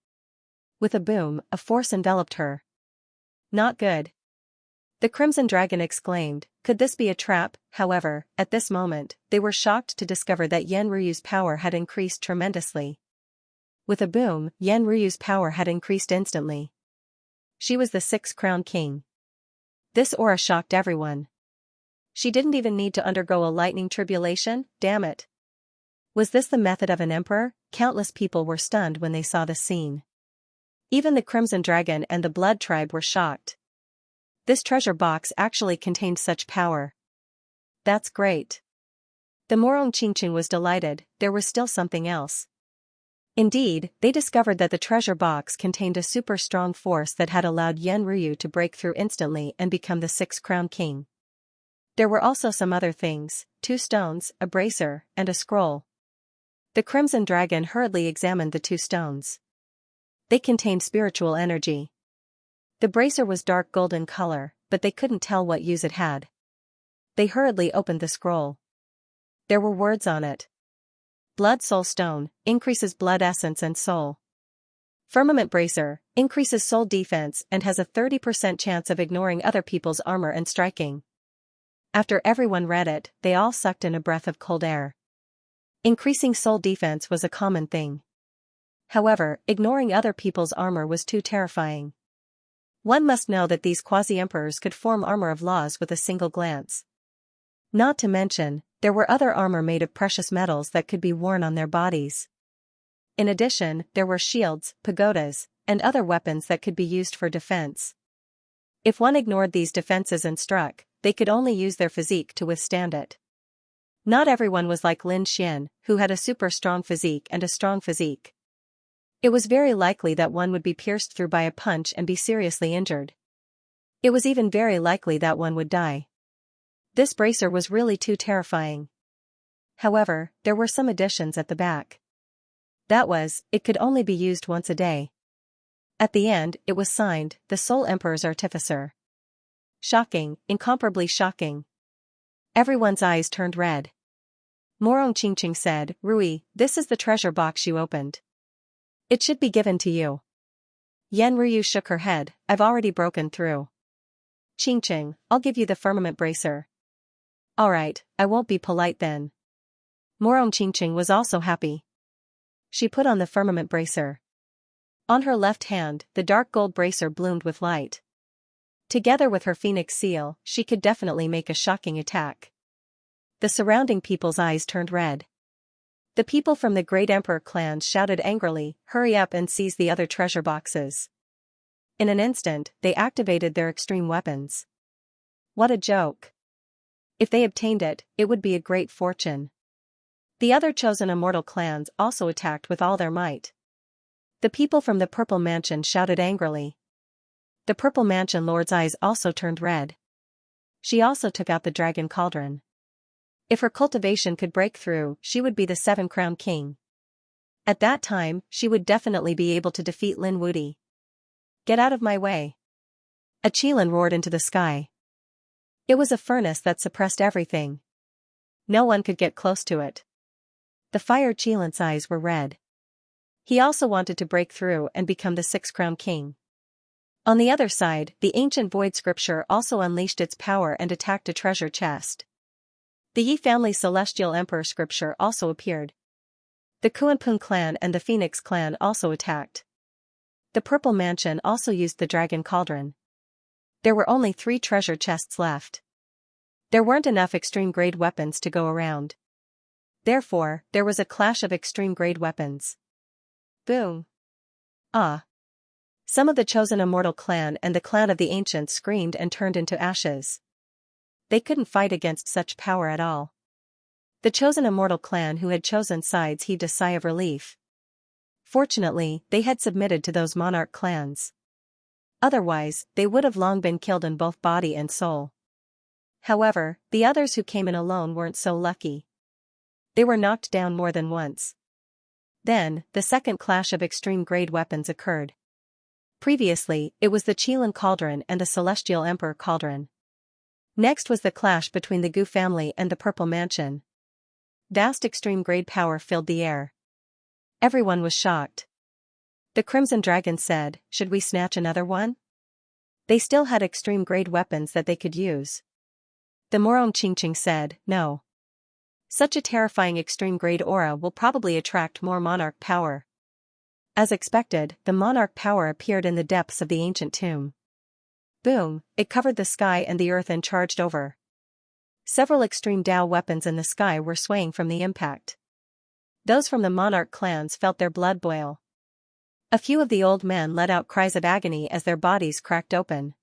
With a boom, a force enveloped her. Not good. The Crimson Dragon exclaimed, could this be a trap? However, at this moment, they were shocked to discover that Yen Ryu's power had increased tremendously. With a boom, Yen Ryu's power had increased instantly. She was the 6th Crown King. This aura shocked everyone. She didn't even need to undergo a lightning tribulation, damn it. Was this the method of an emperor? Countless people were stunned when they saw the scene. Even the Crimson Dragon and the Blood Tribe were shocked. This treasure box actually contained such power. That's great. The Morong Qingqing was delighted, there was still something else. Indeed, they discovered that the treasure box contained a super strong force that had allowed Yen Ryu to break through instantly and become the 6th Crown King. There were also some other things, 2 stones, a bracer, and a scroll. The Crimson Dragon hurriedly examined the 2 stones. They contained spiritual energy. The bracer was dark golden color, but they couldn't tell what use it had. They hurriedly opened the scroll. There were words on it. Blood Soul Stone, increases blood essence and soul. Firmament Bracer, increases soul defense and has a 30% chance of ignoring other people's armor and striking. After everyone read it, they all sucked in a breath of cold air. Increasing soul defense was a common thing. However, ignoring other people's armor was too terrifying. One must know that these quasi-emperors could form armor of laws with a single glance. Not to mention, there were other armor made of precious metals that could be worn on their bodies. In addition, there were shields, pagodas, and other weapons that could be used for defense. If one ignored these defenses and struck, they could only use their physique to withstand it. Not everyone was like Lin Xian, who had a super strong physique and a strong physique. It was very likely that one would be pierced through by a punch and be seriously injured. It was even very likely that one would die. This bracer was really too terrifying. However, there were some additions at the back. That was, it could only be used once a day. At the end, it was signed, the Soul Emperor's Artificer. Shocking, incomparably shocking. Everyone's eyes turned red. Morong Qingqing said, Rui, this is the treasure box you opened. It should be given to you. Yen Ryu shook her head, I've already broken through. Qingqing, I'll give you the firmament bracer. Alright, I won't be polite then. Morong Qingqing was also happy. She put on the firmament bracer. On her left hand, the dark gold bracer bloomed with light. Together with her phoenix seal, she could definitely make a shocking attack. The surrounding people's eyes turned red. The people from the Great Emperor clans shouted angrily, hurry up and seize the other treasure boxes. In an instant, they activated their extreme weapons. What a joke. If they obtained it, it would be a great fortune. The other chosen immortal clans also attacked with all their might. The people from the Purple Mansion shouted angrily. The Purple Mansion Lord's eyes also turned red. She also took out the Dragon Cauldron. If her cultivation could break through, she would be the 7th Crown King. At that time, she would definitely be able to defeat Lin Wudi. Get out of my way. A Qilin roared into the sky. It was a furnace that suppressed everything. No one could get close to it. The fire Qilin's eyes were red. He also wanted to break through and become the 6th Crown King. On the other side, the ancient void scripture also unleashed its power and attacked a treasure chest. The Yi family celestial emperor scripture also appeared. The Kuanping clan and the Phoenix clan also attacked. The Purple Mansion also used the Dragon Cauldron. There were only 3 treasure chests left. There weren't enough extreme-grade weapons to go around. Therefore, there was a clash of extreme-grade weapons. Boom. Ah. Some of the chosen immortal clan and the clan of the ancients screamed and turned into ashes. They couldn't fight against such power at all. The chosen immortal clan who had chosen sides heaved a sigh of relief. Fortunately, they had submitted to those monarch clans. Otherwise, they would have long been killed in both body and soul. However, the others who came in alone weren't so lucky. They were knocked down more than once. Then, the second clash of extreme-grade weapons occurred. Previously, it was the Qilin Cauldron and the Celestial Emperor Cauldron. Next was the clash between the Gu family and the Purple Mansion. Vast extreme-grade power filled the air. Everyone was shocked. The Crimson Dragon said, "Should we snatch another one?" They still had extreme-grade weapons that they could use. The Morong Qingqing said, "No. Such a terrifying extreme-grade aura will probably attract more monarch power." As expected, the monarch power appeared in the depths of the ancient tomb. Boom, it covered the sky and the earth and charged over. Several extreme Dao weapons in the sky were swaying from the impact. Those from the monarch clans felt their blood boil. A few of the old men let out cries of agony as their bodies cracked open.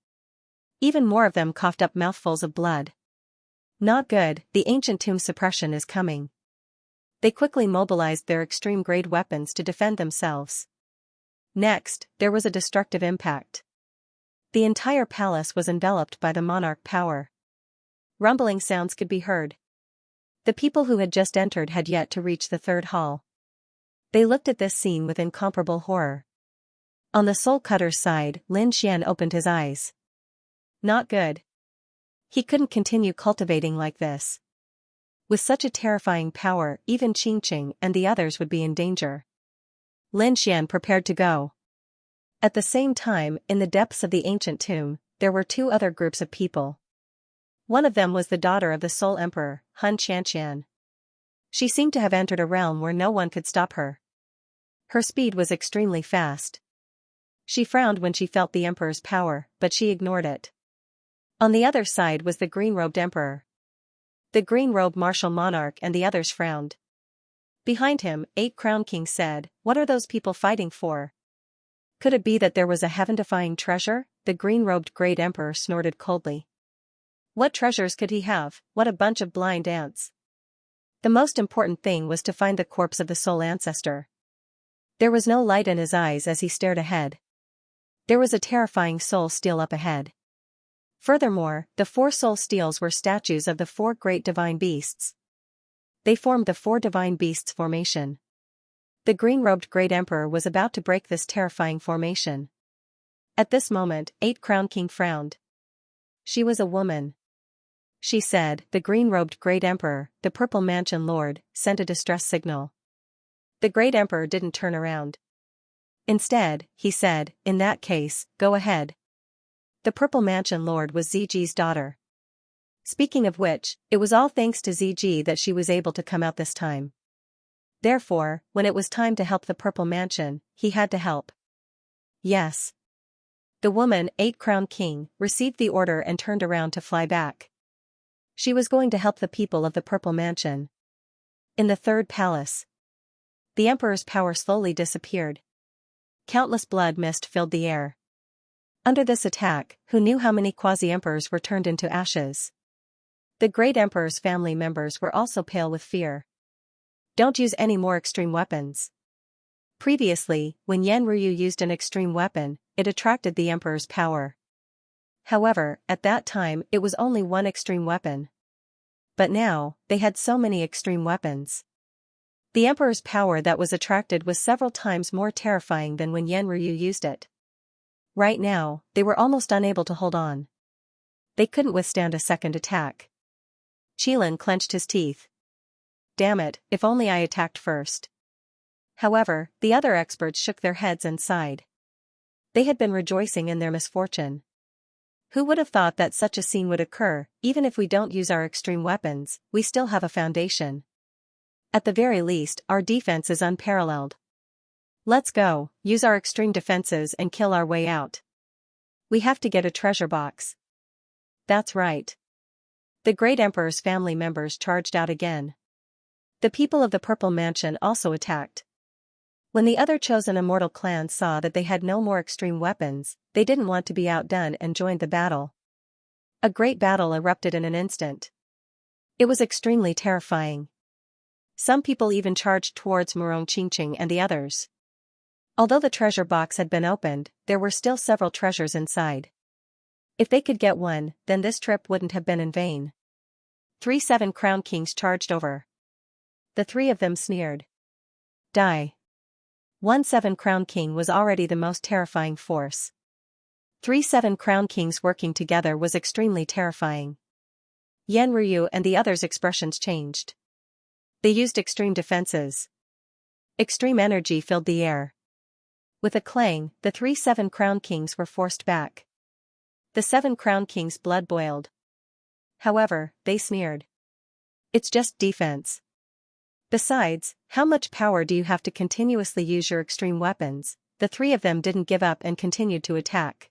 Even more of them coughed up mouthfuls of blood. Not good, the ancient tomb suppression is coming. They quickly mobilized their extreme-grade weapons to defend themselves. Next, there was a destructive impact. The entire palace was enveloped by the monarch power. Rumbling sounds could be heard. The people who had just entered had yet to reach the third hall. They looked at this scene with incomparable horror. On the Soul Cutter's side, Lin Xian opened his eyes. Not good. He couldn't continue cultivating like this. With such a terrifying power, even Qingqing and the others would be in danger. Lin Xian prepared to go. At the same time, in the depths of the ancient tomb, there were two other groups of people. One of them was the daughter of the Soul Emperor, Hun Xianxian. She seemed to have entered a realm where no one could stop her. Her speed was extremely fast. She frowned when she felt the Emperor's power, but she ignored it. On the other side was the green-robed Emperor. The green-robed martial monarch and the others frowned. Behind him, 8 Crown Kings said, "What are those people fighting for?" Could it be that there was a heaven-defying treasure? The green-robed great Emperor snorted coldly. What treasures could he have? What a bunch of blind ants. The most important thing was to find the corpse of the soul ancestor. There was no light in his eyes as he stared ahead. There was a terrifying soul stele up ahead. Furthermore, the 4 soul steles were statues of the 4 great divine beasts. They formed the 4 divine beasts formation. The green-robed great emperor was about to break this terrifying formation. At this moment, 8 Crown King frowned. She was a woman. She said, "The green-robed great emperor, the Purple Mansion Lord, sent a distress signal." The great emperor didn't turn around. Instead, he said, "In that case, go ahead." The Purple Mansion Lord was Ziji's daughter. Speaking of which, it was all thanks to Ziji that she was able to come out this time. Therefore, when it was time to help the Purple Mansion, he had to help. Yes. The woman, 8 Crown King, received the order and turned around to fly back. She was going to help the people of the Purple Mansion. In the third palace, the Emperor's power slowly disappeared. Countless blood mist filled the air. Under this attack, who knew how many quasi-emperors were turned into ashes? The great Emperor's family members were also pale with fear. Don't use any more extreme weapons. Previously, when Yan Ryu used an extreme weapon, it attracted the Emperor's power. However, at that time it was only one extreme weapon. But now, they had so many extreme weapons. The Emperor's power that was attracted was several times more terrifying than when Yan Ryu used it. Right now, they were almost unable to hold on. They couldn't withstand a second attack. Qilin clenched his teeth. Damn it, if only I attacked first. However, the other experts shook their heads and sighed. They had been rejoicing in their misfortune. Who would have thought that such a scene would occur? Even if we don't use our extreme weapons, we still have a foundation. At the very least, our defense is unparalleled. Let's go, use our extreme defenses and kill our way out. We have to get a treasure box. That's right. The great Emperor's family members charged out again. The people of the Purple Mansion also attacked. When the other chosen immortal clans saw that they had no more extreme weapons, they didn't want to be outdone and joined the battle. A great battle erupted in an instant. It was extremely terrifying. Some people even charged towards Morong Qingqing and the others. Although the treasure box had been opened, there were still several treasures inside. If they could get one, then this trip wouldn't have been in vain. 7 Crown Kings charged over. The three of them sneered. Die. 7 Crown King was already the most terrifying force. 7 Crown Kings working together was extremely terrifying. Yan Ryu and the others' expressions changed. They used extreme defenses. Extreme energy filled the air. With a clang, the 7 Crown Kings were forced back. The 7 Crown Kings' blood boiled. However, they sneered. It's just defense. Besides, how much power do you have to continuously use your extreme weapons? The three of them didn't give up and continued to attack.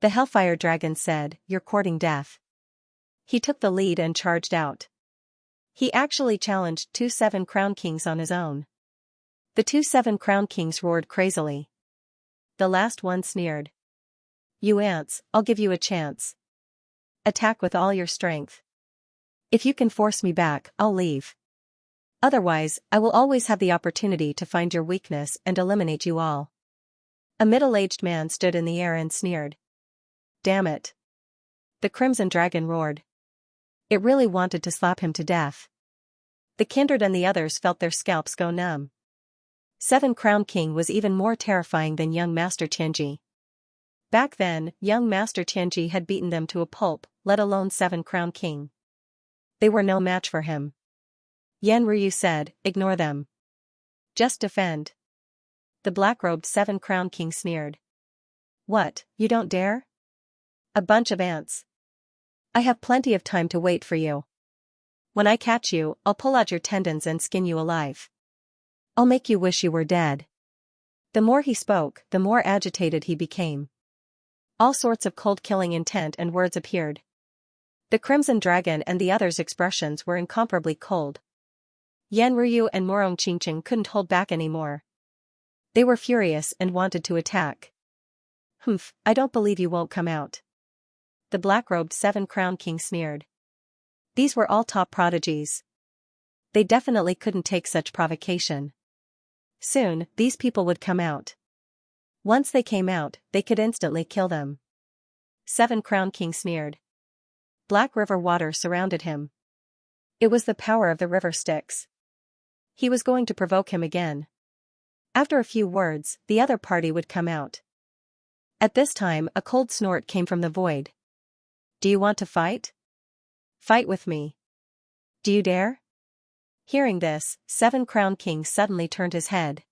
The Hellfire Dragon said, "You're courting death." He took the lead and charged out. He actually challenged 7 Crown Kings on his own. The 7 Crown Kings roared crazily. The last one sneered. "You ants, I'll give you a chance. Attack with all your strength. If you can force me back, I'll leave. Otherwise, I will always have the opportunity to find your weakness and eliminate you all." A middle-aged man stood in the air and sneered. Damn it. The Crimson Dragon roared. It really wanted to slap him to death. The kindred and the others felt their scalps go numb. 7 Crown King was even more terrifying than young Master Tianji. Back then, young Master Tianji had beaten them to a pulp, let alone 7 Crown King. They were no match for him. Yan Ryu said, "Ignore them. Just defend." The black-robed 7 Crown King sneered. "What, you don't dare? A bunch of ants. I have plenty of time to wait for you. When I catch you, I'll pull out your tendons and skin you alive. I'll make you wish you were dead." The more he spoke, the more agitated he became. All sorts of cold-killing intent and words appeared. The Crimson Dragon and the others' expressions were incomparably cold. Yan Ryu and Morong Qingqing couldn't hold back anymore. They were furious and wanted to attack. "Humph, I don't believe you won't come out." The black-robed 7 Crown King sneered. These were all top prodigies. They definitely couldn't take such provocation. Soon, these people would come out. Once they came out, they could instantly kill them. 7 Crown King sneered. Black river water surrounded him. It was the power of the river Styx. He was going to provoke him again. After a few words, the other party would come out. At this time, a cold snort came from the void. "Do you want to fight? Fight with me. Do you dare?" Hearing this, 7 Crown King suddenly turned his head.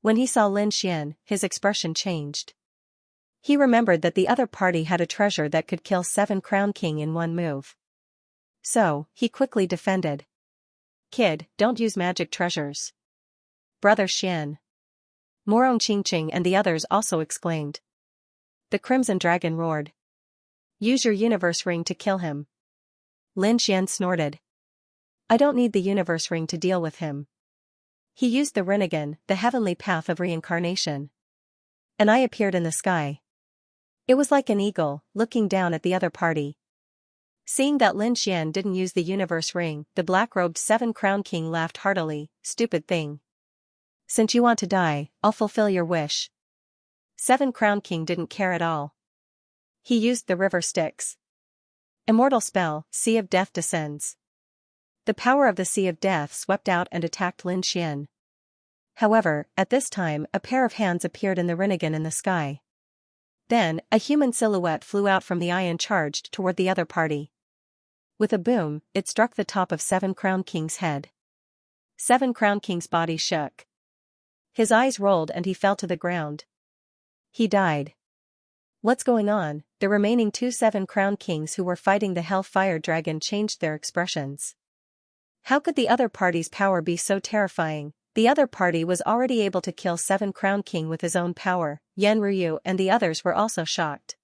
When he saw Lin Xian, his expression changed. He remembered that the other party had a treasure that could kill 7 Crown King in one move. So, he quickly defended. "Kid, don't use magic treasures." "Brother Xian." Morong Qingqing and the others also exclaimed. The Crimson Dragon roared. "Use your universe ring to kill him." Lin Xian snorted. "I don't need the universe ring to deal with him." He used the Rinnegan, the heavenly path of reincarnation. An eye appeared in the sky. It was like an eagle, looking down at the other party. Seeing that Lin Xian didn't use the universe ring, the black-robed 7 Crown King laughed heartily. "Stupid thing. Since you want to die, I'll fulfill your wish." 7 Crown King didn't care at all. He used the river Styx. Immortal spell, Sea of Death descends. The power of the Sea of Death swept out and attacked Lin Xian. However, at this time, a pair of hands appeared in the Rinnegan in the sky. Then, a human silhouette flew out from the eye and charged toward the other party. With a boom, it struck the top of 7 Crown King's head. 7 Crown King's body shook. His eyes rolled and he fell to the ground. He died. What's going on? The remaining 7 Crown Kings who were fighting the Hellfire Dragon changed their expressions. How could the other party's power be so terrifying? The other party was already able to kill 7 Crown King with his own power. Yan Ryu and the others were also shocked.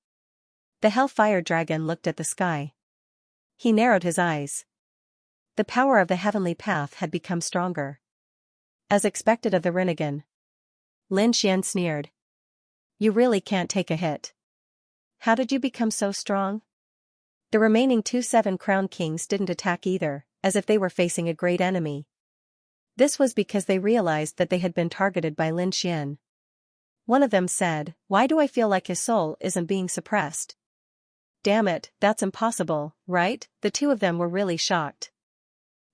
The Hellfire Dragon looked at the sky. He narrowed his eyes. The power of the heavenly path had become stronger. As expected of the Rinnegan. Lin Xian sneered. "You really can't take a hit. How did you become so strong?" The remaining 7 Crown Kings didn't attack either, as if they were facing a great enemy. This was because they realized that they had been targeted by Lin Xian. One of them said, "Why do I feel like his soul isn't being suppressed?" "Damn it, that's impossible, right?" The two of them were really shocked.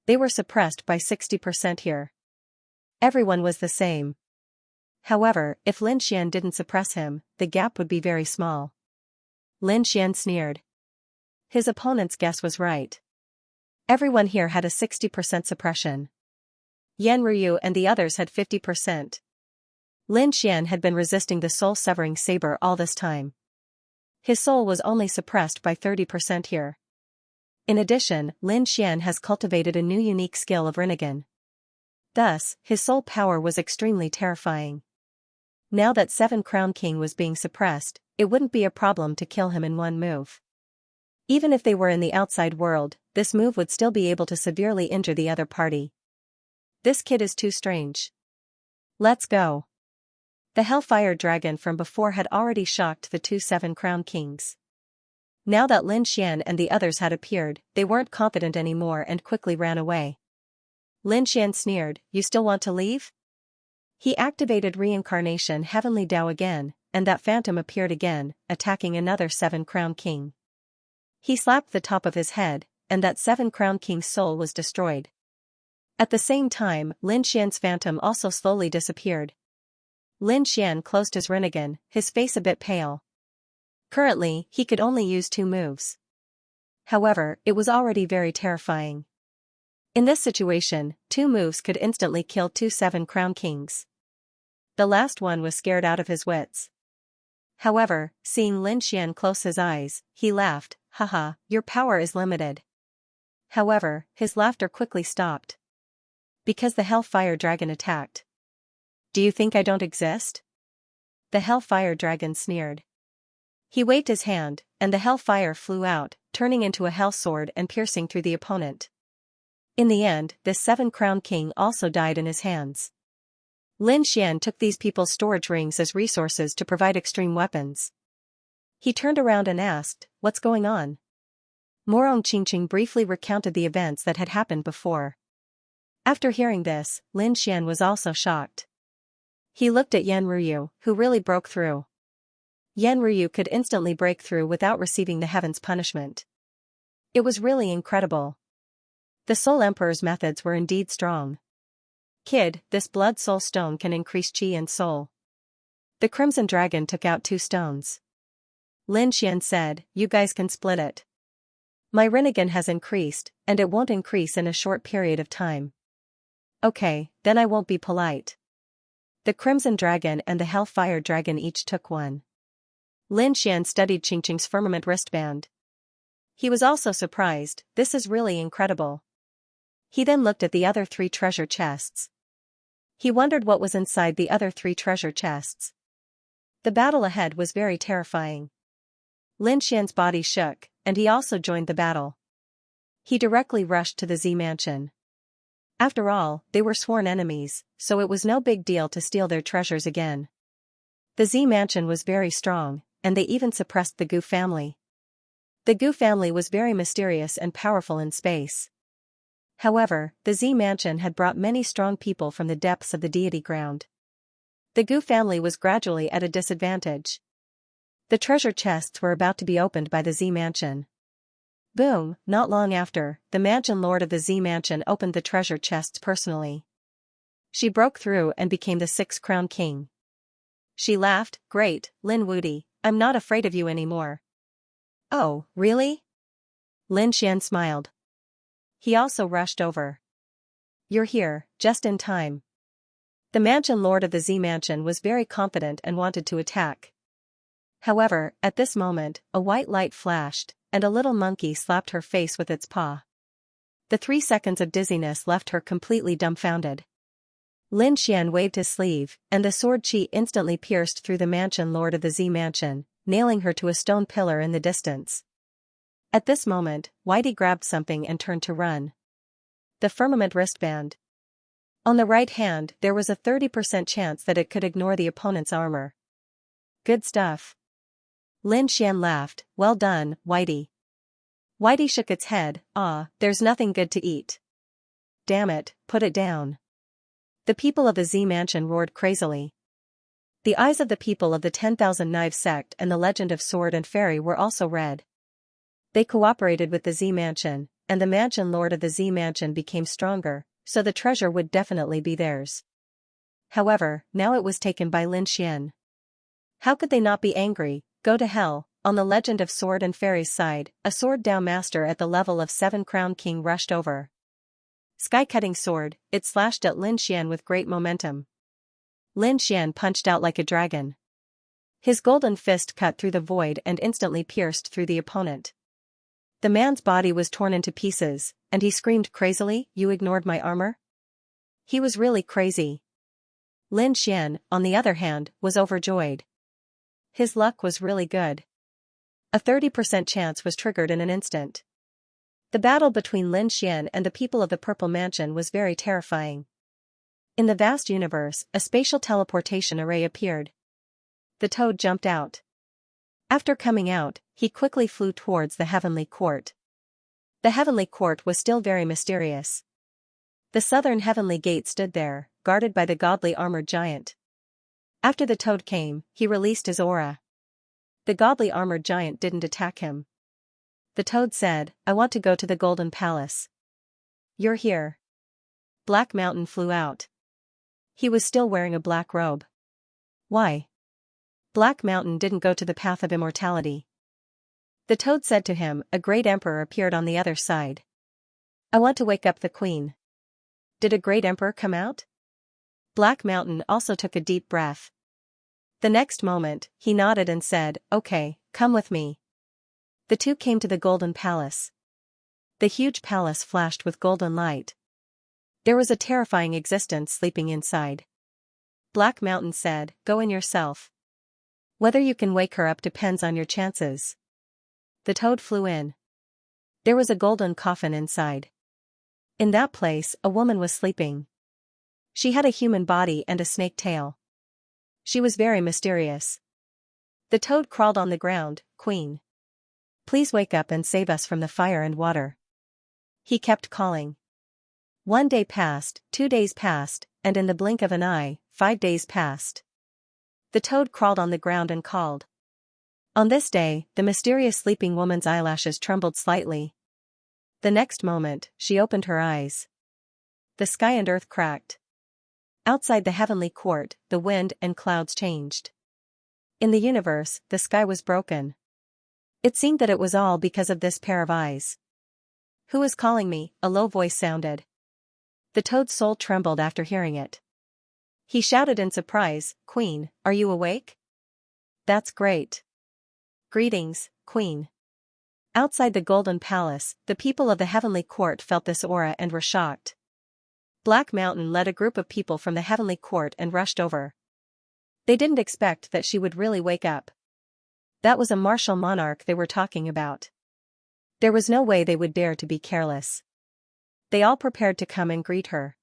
They were suppressed by 60% here. Everyone was the same. However, if Lin Xian didn't suppress him, the gap would be very small. Lin Xian sneered. His opponent's guess was right. Everyone here had a 60% suppression. Yan Ryu and the others had 50%. Lin Xian had been resisting the soul-severing saber all this time. His soul was only suppressed by 30% here. In addition, Lin Xian has cultivated a new unique skill of Rinnegan. Thus, his soul power was extremely terrifying. Now that 7 Crown King was being suppressed, it wouldn't be a problem to kill him in one move. Even if they were in the outside world, this move would still be able to severely injure the other party. This kid is too strange. Let's go. The Hellfire Dragon from before had already shocked the two 7 Crown Kings. Now that Lin Xian and the others had appeared, they weren't confident anymore and quickly ran away. Lin Xian sneered, "You still want to leave?" He activated Reincarnation Heavenly Dao again, and that phantom appeared again, attacking another 7 Crown King. He slapped the top of his head, and that 7 Crown King's soul was destroyed. At the same time, Lin Xian's phantom also slowly disappeared. Lin Xian closed his Rinnegan, his face a bit pale. Currently, he could only use 2 moves. However, it was already very terrifying. In this situation, 2 moves could instantly kill 2 7 Crown Kings. The last one was scared out of his wits. However, seeing Lin Xian close his eyes, he laughed, "Haha, your power is limited." However, his laughter quickly stopped. Because the Hellfire Dragon attacked. "Do you think I don't exist?" The Hellfire Dragon sneered. He waved his hand, and the hellfire flew out, turning into a hell sword and piercing through the opponent. In the end, this 7 Crown King also died in his hands. Lin Xian took these people's storage rings as resources to provide extreme weapons. He turned around and asked, "What's going on?" Morong Qingqing briefly recounted the events that had happened before. After hearing this, Lin Xian was also shocked. He looked at Yan Ryu, who really broke through. Yan Ryu could instantly break through without receiving the heaven's punishment. It was really incredible. The Soul Emperor's methods were indeed strong. "Kid, this blood soul stone can increase chi and soul." The Crimson Dragon took out 2 stones. Lin Xian said, "You guys can split it. My Rinnegan has increased, and it won't increase in a short period of time." "Okay, then I won't be polite." The Crimson Dragon and the Hellfire Dragon each took 1. Lin Xian studied Qingqing's firmament wristband. He was also surprised, this is really incredible. He then looked at the other 3 treasure chests. He wondered what was inside the other 3 treasure chests. The battle ahead was very terrifying. Lin Xian's body shook, and he also joined the battle. He directly rushed to the Z Mansion. After all, they were sworn enemies, so it was no big deal to steal their treasures again. The Z Mansion was very strong, and they even suppressed the Gu family. The Gu family was very mysterious and powerful in space. However, the Z Mansion had brought many strong people from the depths of the deity ground. The Gu family was gradually at a disadvantage. The treasure chests were about to be opened by the Z Mansion. Boom, not long after, the Mansion Lord of the Z Mansion opened the treasure chests personally. She broke through and became the 6 Crown King. She laughed, "Great, Lin Wudi, I'm not afraid of you anymore." "Oh, really?" Lin Xian smiled. He also rushed over. "You're here, just in time." The Mansion Lord of the Z Mansion was very confident and wanted to attack. However, at this moment, a white light flashed, and a little monkey slapped her face with its paw. The 3 seconds of dizziness left her completely dumbfounded. Lin Xian waved his sleeve, and the sword chi instantly pierced through the Mansion Lord of the Z Mansion, nailing her to a stone pillar in the distance. At this moment, Whitey grabbed something and turned to run. The firmament wristband. On the right hand, there was a 30% chance that it could ignore the opponent's armor. Good stuff. Lin Xian laughed, "Well done, Whitey." Whitey shook its head, there's nothing good to eat." "Damn it, put it down." The people of the Z Mansion roared crazily. The eyes of the people of the 10,000 Knives sect and the legend of Sword and Fairy were also red. They cooperated with the Z Mansion, and the Mansion Lord of the Z Mansion became stronger, so the treasure would definitely be theirs. However, now it was taken by Lin Xian. How could they not be angry? Go to hell. On the legend of Sword and Fairy's side, a sword down master at the level of 7 Crown King rushed over. Sky-cutting sword, it slashed at Lin Xian with great momentum. Lin Xian punched out like a dragon. His golden fist cut through the void and instantly pierced through the opponent. The man's body was torn into pieces, and he screamed crazily, "You ignored my armor?" He was really crazy. Lin Xian, on the other hand, was overjoyed. His luck was really good. A 30% chance was triggered in an instant. The battle between Lin Xian and the people of the Purple Mansion was very terrifying. In the vast universe, a spatial teleportation array appeared. The toad jumped out. After coming out, he quickly flew towards the Heavenly Court. The Heavenly Court was still very mysterious. The southern Heavenly Gate stood there, guarded by the godly armored giant. After the toad came, he released his aura. The godly armored giant didn't attack him. The toad said, "I want to go to the Golden Palace." "You're here." Black Mountain flew out. He was still wearing a black robe. "Why?" Black Mountain didn't go to the path of immortality. The toad said to him, "A great emperor appeared on the other side. I want to wake up the queen." "Did a great emperor come out?" Black Mountain also took a deep breath. The next moment, he nodded and said, "Okay, come with me." The two came to the Golden Palace. The huge palace flashed with golden light. There was a terrifying existence sleeping inside. Black Mountain said, "Go in yourself. Whether you can wake her up depends on your chances." The toad flew in. There was a golden coffin inside. In that place, a woman was sleeping. She had a human body and a snake tail. She was very mysterious. The toad crawled on the ground. "Queen, please wake up and save us from the fire and water." He kept calling. 1 day passed, 2 days passed, and in the blink of an eye, 5 days passed. The toad crawled on the ground and called. On this day, the mysterious sleeping woman's eyelashes trembled slightly. The next moment, she opened her eyes. The sky and earth cracked. Outside the Heavenly Court, the wind and clouds changed. In the universe, the sky was broken. It seemed that it was all because of this pair of eyes. "Who is calling me?" a low voice sounded. The toad's soul trembled after hearing it. He shouted in surprise, "Queen, are you awake?" "That's great. Greetings, Queen." Outside the Golden Palace, the people of the Heavenly Court felt this aura and were shocked. Black Mountain led a group of people from the Heavenly Court and rushed over. They didn't expect that she would really wake up. That was a martial monarch they were talking about. There was no way they would dare to be careless. They all prepared to come and greet her.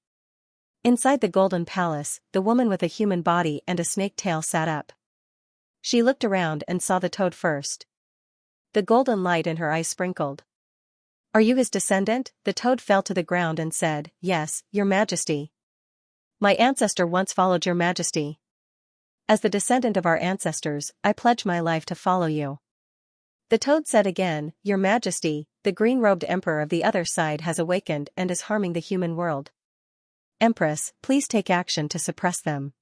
Inside the Golden Palace, the woman with a human body and a snake tail sat up. She looked around and saw the toad first. The golden light in her eyes sprinkled. "Are you his descendant?" The toad fell to the ground and said, "Yes, your majesty. My ancestor once followed your majesty. As the descendant of our ancestors, I pledge my life to follow you." The toad said again, "Your majesty, the green-robed emperor of the other side has awakened and is harming the human world. Empress, please take action to suppress them."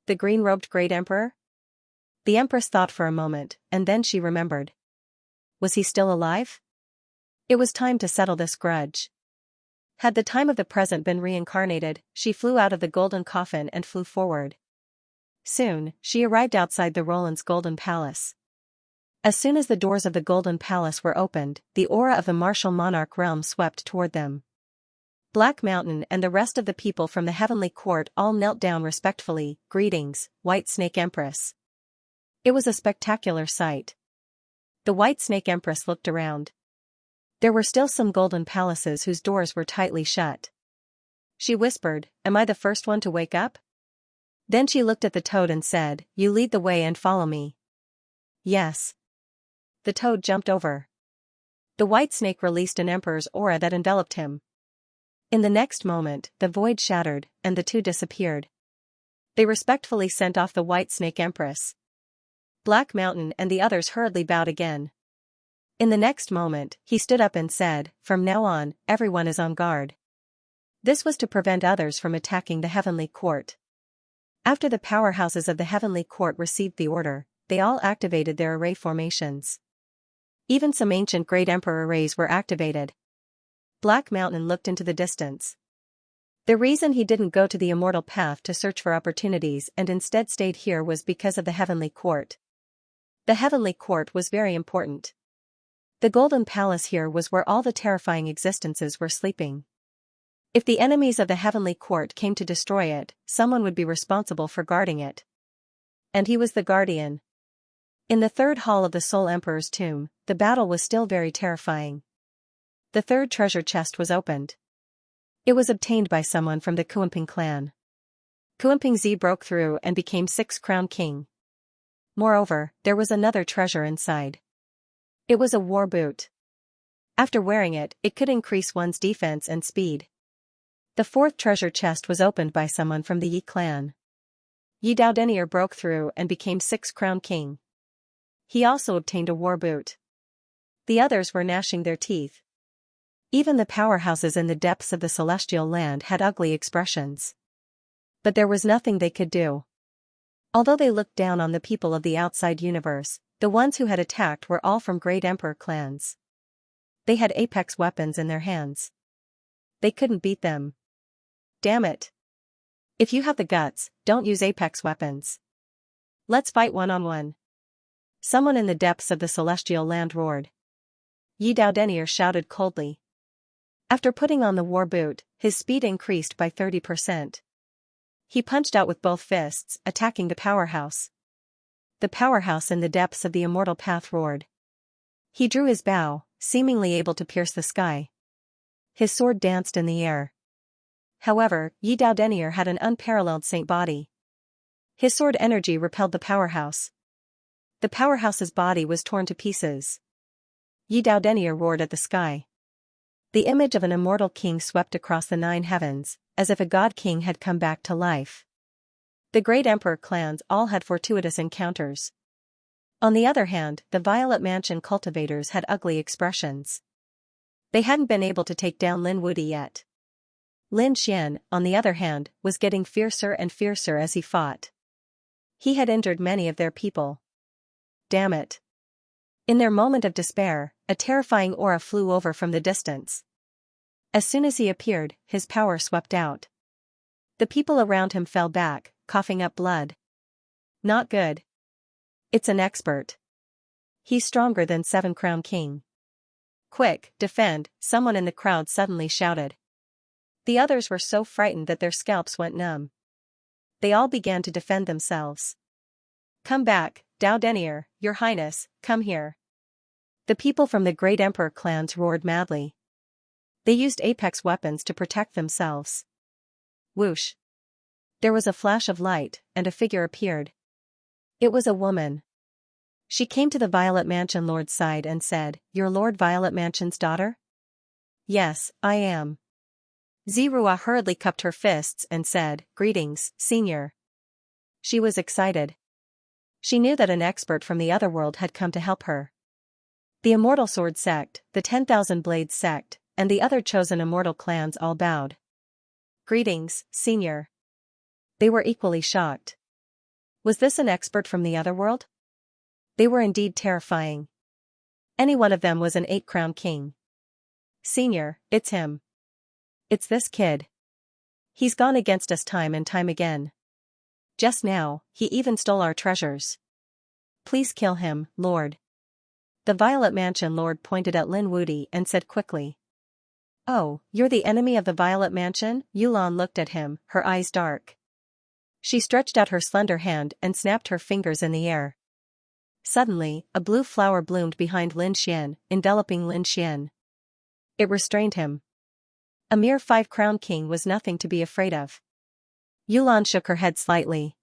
"The green-robed great emperor?" The empress thought for a moment, and then she remembered. Was he still alive? It was time to settle this grudge. Had the time of the present been reincarnated, she flew out of the golden coffin and flew forward. Soon, she arrived outside the Roland's Golden Palace. As soon as the doors of the Golden Palace were opened, the aura of the martial monarch realm swept toward them. Black Mountain and the rest of the people from the Heavenly Court all knelt down respectfully. "Greetings, White Snake Empress." It was a spectacular sight. The White Snake Empress looked around. There were still some golden palaces whose doors were tightly shut. She whispered, "Am I the first one to wake up?" Then she looked at the toad and said, "You lead the way and follow me." "Yes." The toad jumped over. The white snake released an emperor's aura that enveloped him. In the next moment, the void shattered, and the two disappeared. They respectfully sent off the White Snake Empress. Black Mountain and the others hurriedly bowed again. In the next moment, he stood up and said, "From now on, everyone is on guard." This was to prevent others from attacking the Heavenly Court. After the powerhouses of the Heavenly Court received the order, they all activated their array formations. Even some ancient Great Emperor arrays were activated. Black Mountain looked into the distance. The reason he didn't go to the Immortal Path to search for opportunities and instead stayed here was because of the Heavenly Court. The Heavenly Court was very important. The Golden Palace here was where all the terrifying existences were sleeping. If the enemies of the Heavenly Court came to destroy it, someone would be responsible for guarding it. And he was the guardian. In the third hall of the Soul Emperor's tomb, the battle was still very terrifying. The third treasure chest was opened. It was obtained by someone from the Kuimping clan. Kuimping Z broke through and became 6th Crown King. Moreover, there was another treasure inside. It was a war boot. After wearing it, it could increase one's defense and speed. The fourth treasure chest was opened by someone from the Yi clan. Yi Daodenier broke through and became 6th Crown King. He also obtained a war boot. The others were gnashing their teeth. Even the powerhouses in the depths of the celestial land had ugly expressions. But there was nothing they could do. Although they looked down on the people of the outside universe, the ones who had attacked were all from Great Emperor clans. They had apex weapons in their hands. They couldn't beat them. Damn it. If you have the guts, don't use apex weapons. Let's fight one-on-one. Someone in the depths of the celestial land roared. Yi Daodenier shouted coldly. After putting on the war boot, his speed increased by 30%. He punched out with both fists, attacking the powerhouse. The powerhouse in the depths of the Immortal Path roared. He drew his bow, seemingly able to pierce the sky. His sword danced in the air. However, Yi Daodenier had an unparalleled saint body. His sword energy repelled the powerhouse. The powerhouse's body was torn to pieces. Yi Daodenier roared at the sky. The image of an immortal king swept across the 9 heavens, as if a god king had come back to life. The Great Emperor clans all had fortuitous encounters. On the other hand, the Violet Mansion cultivators had ugly expressions. They hadn't been able to take down Lin Wude yet. Lin Xian, on the other hand, was getting fiercer and fiercer as he fought. He had injured many of their people. Damn it. In their moment of despair, a terrifying aura flew over from the distance. As soon as he appeared, his power swept out. The people around him fell back, coughing up blood. Not good. It's an expert. He's stronger than 7 Crown King. Quick, defend, someone in the crowd suddenly shouted. The others were so frightened that their scalps went numb. They all began to defend themselves. Come back, Daodenier, Your Highness, come here. The people from the Great Emperor clans roared madly. They used apex weapons to protect themselves. Whoosh. There was a flash of light, and a figure appeared. It was a woman. She came to the Violet Mansion Lord's side and said, "You're Lord Violet Mansion's daughter?" "Yes, I am." Zirua hurriedly cupped her fists and said, "Greetings, Senior." She was excited. She knew that an expert from the other world had come to help her. The Immortal Sword Sect, the 10,000 Blades Sect, and the other chosen immortal clans all bowed. "Greetings, Senior." They were equally shocked. Was this an expert from the other world? They were indeed terrifying. Any one of them was an 8 Crown King. "Senior, it's him. It's this kid. He's gone against us time and time again. Just now, he even stole our treasures. Please kill him, Lord." The Violet Mansion Lord pointed at Lin Wude and said quickly. "Oh, you're the enemy of the Violet Mansion?" Yulan looked at him, her eyes dark. She stretched out her slender hand and snapped her fingers in the air. Suddenly, a blue flower bloomed behind Lin Xian, enveloping Lin Xian. It restrained him. A mere 5 Crown King was nothing to be afraid of. Yulan shook her head slightly.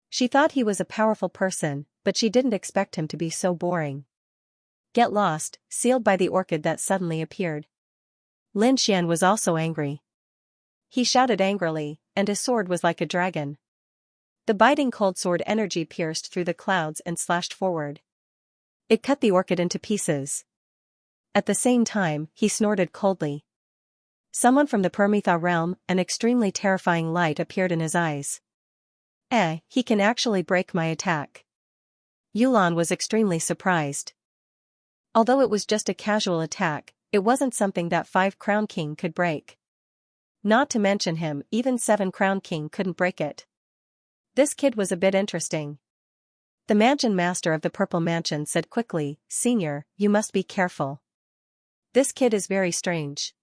She thought he was a powerful person, but she didn't expect him to be so boring. Get lost, sealed by the orchid that suddenly appeared. Lin Xian was also angry. He shouted angrily, and his sword was like a dragon. The biting cold sword energy pierced through the clouds and slashed forward. It cut the orchid into pieces. At the same time, he snorted coldly. Someone from the Permitha realm, an extremely terrifying light appeared in his eyes. He can actually break my attack. Yulan was extremely surprised. Although it was just a casual attack, it wasn't something that 5 Crown King could break. Not to mention him, even 7 Crown King couldn't break it. This kid was a bit interesting. The mansion master of the Purple Mansion said quickly, "Senior, you must be careful. This kid is very strange.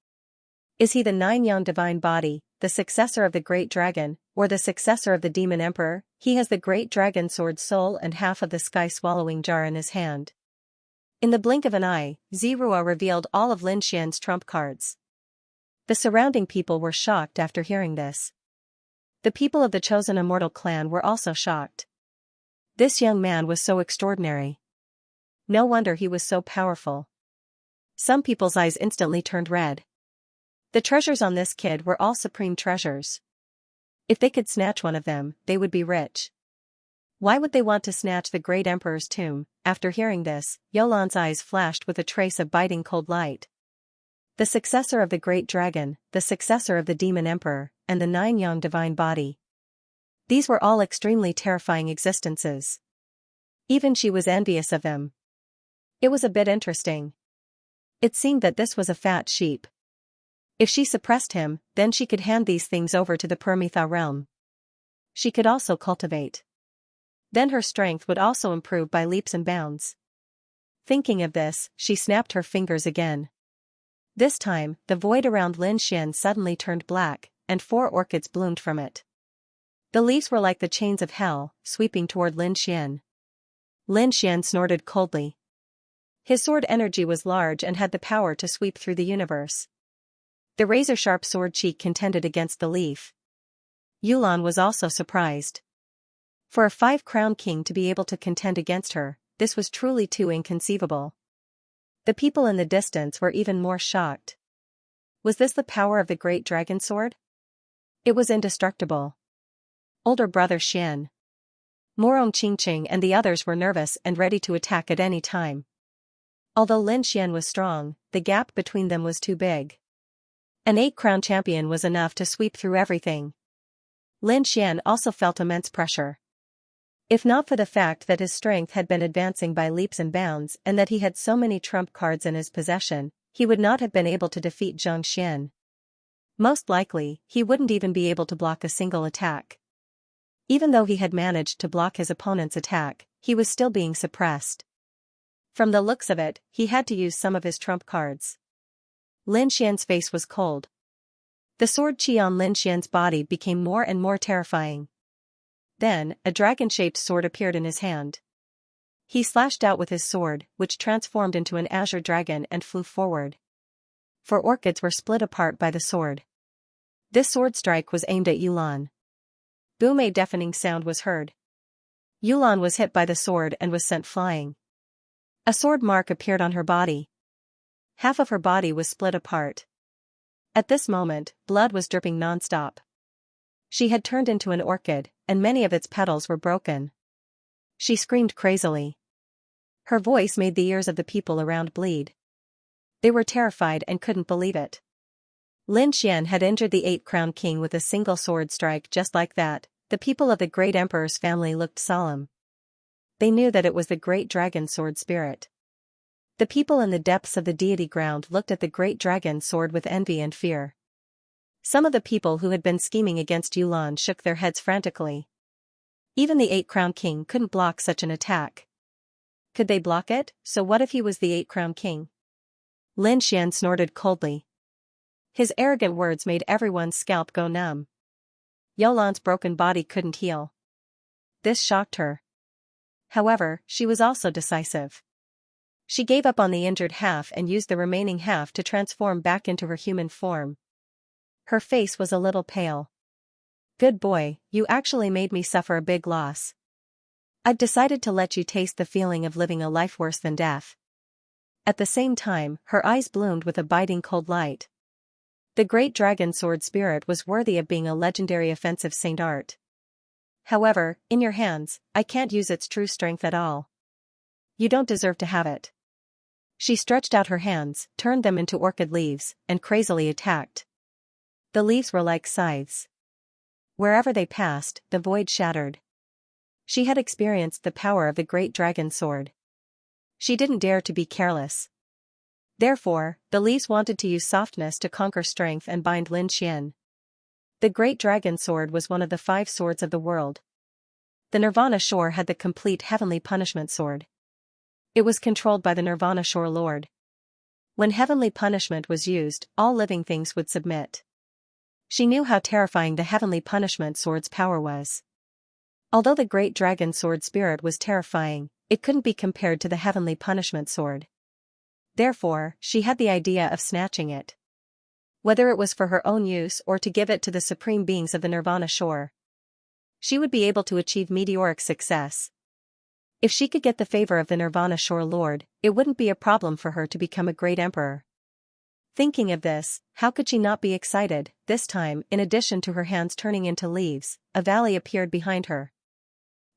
Is he the 9-Yang divine body, the successor of the Great Dragon, or the successor of the Demon Emperor? He has the Great Dragon Sword Soul and half of the Sky Swallowing Jar in his hand." In the blink of an eye, Zirua revealed all of Lin Xian's trump cards. The surrounding people were shocked after hearing this. The people of the chosen immortal clan were also shocked. This young man was so extraordinary. No wonder he was so powerful. Some people's eyes instantly turned red. The treasures on this kid were all supreme treasures. If they could snatch one of them, they would be rich. Why would they want to snatch the great emperor's tomb? After hearing this, Yolan's eyes flashed with a trace of biting cold light. The successor of the great dragon, the successor of the demon emperor, and the 9-Yang divine body. These were all extremely terrifying existences. Even she was envious of them. It was a bit interesting. It seemed that this was a fat sheep. If she suppressed him, then she could hand these things over to the Permitha realm. She could also cultivate. Then her strength would also improve by leaps and bounds. Thinking of this, she snapped her fingers again. This time, the void around Lin Xian suddenly turned black, and 4 orchids bloomed from it. The leaves were like the chains of hell, sweeping toward Lin Xian. Lin Xian snorted coldly. His sword energy was large and had the power to sweep through the universe. The razor-sharp sword cheek contended against the leaf. Yulan was also surprised. For a 5 Crown King to be able to contend against her, this was truly too inconceivable. The people in the distance were even more shocked. Was this the power of the great dragon sword? It was indestructible. Older brother Xian, Morong Qingqing and the others were nervous and ready to attack at any time. Although Lin Xian was strong, the gap between them was too big. An 8 Crown champion was enough to sweep through everything. Lin Xian also felt immense pressure. If not for the fact that his strength had been advancing by leaps and bounds and that he had so many trump cards in his possession, he would not have been able to defeat Zhang Xian. Most likely, he wouldn't even be able to block a single attack. Even though he had managed to block his opponent's attack, he was still being suppressed. From the looks of it, he had to use some of his trump cards. Lin Xian's face was cold. The sword chi on Lin Xian's body became more and more terrifying. Then, a dragon-shaped sword appeared in his hand. He slashed out with his sword, which transformed into an azure dragon and flew forward. 4 orchids were split apart by the sword. This sword strike was aimed at Yulan. Boom! A deafening sound was heard. Yulan was hit by the sword and was sent flying. A sword mark appeared on her body. Half of her body was split apart. At this moment, blood was dripping non-stop. She had turned into an orchid, and many of its petals were broken. She screamed crazily. Her voice made the ears of the people around bleed. They were terrified and couldn't believe it. Lin Xian had injured the 8 Crown King with a single sword strike just like that. The people of the great emperor's family looked solemn. They knew that it was the great dragon sword spirit. The people in the depths of the deity ground looked at the great dragon sword with envy and fear. Some of the people who had been scheming against Yulan shook their heads frantically. Even the 8 Crown King couldn't block such an attack. Could they block it? So what if he was the 8 Crown King? Lin Xian snorted coldly. His arrogant words made everyone's scalp go numb. Yulan's broken body couldn't heal. This shocked her. However, she was also decisive. She gave up on the injured half and used the remaining half to transform back into her human form. Her face was a little pale. Good boy, you actually made me suffer a big loss. I've decided to let you taste the feeling of living a life worse than death. At the same time, her eyes bloomed with a biting cold light. The great dragon sword spirit was worthy of being a legendary offensive saint art. However, in your hands, I can't use its true strength at all. You don't deserve to have it. She stretched out her hands, turned them into orchid leaves, and crazily attacked. The leaves were like scythes. Wherever they passed, the void shattered. She had experienced the power of the great dragon sword. She didn't dare to be careless. Therefore, the leaves wanted to use softness to conquer strength and bind Lin Xian. The great dragon sword was one of the 5 swords of the world. The Nirvana Shore had the complete heavenly punishment sword. It was controlled by the Nirvana Shore Lord. When heavenly punishment was used, all living things would submit. She knew how terrifying the heavenly punishment sword's power was. Although the great dragon sword spirit was terrifying, it couldn't be compared to the heavenly punishment sword. Therefore, she had the idea of snatching it. Whether it was for her own use or to give it to the supreme beings of the Nirvana Shore, she would be able to achieve meteoric success. If she could get the favor of the Nirvana Shore Lord, it wouldn't be a problem for her to become a great emperor. Thinking of this, how could she not be excited? This time, in addition to her hands turning into leaves, a valley appeared behind her.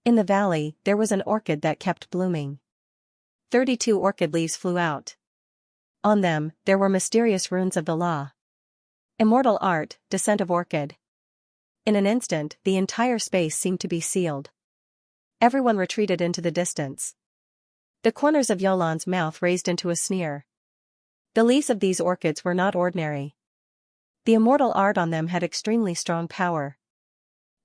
In the valley, there was an orchid that kept blooming. 32 orchid leaves flew out. On them, there were mysterious runes of the law. Immortal art, descent of orchid. In an instant, the entire space seemed to be sealed. Everyone retreated into the distance. The corners of Yolan's mouth raised into a sneer. The leaves of these orchids were not ordinary. The immortal art on them had extremely strong power.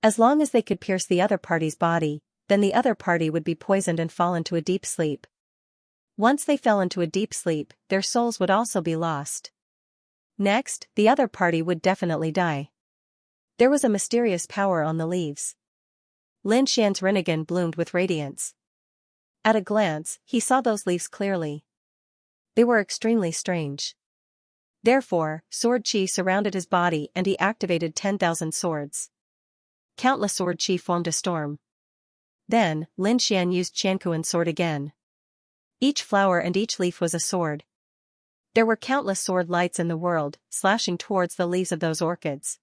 As long as they could pierce the other party's body, then the other party would be poisoned and fall into a deep sleep. Once they fell into a deep sleep, their souls would also be lost. Next, the other party would definitely die. There was a mysterious power on the leaves. Lin Xian's Rinnegan bloomed with radiance. At a glance, he saw those leaves clearly. They were extremely strange. Therefore, sword chi surrounded his body and he activated 10,000 swords. Countless sword chi formed a storm. Then, Lin Xian used Qiankuan's sword again. Each flower and each leaf was a sword. There were countless sword lights in the world, slashing towards the leaves of those orchids.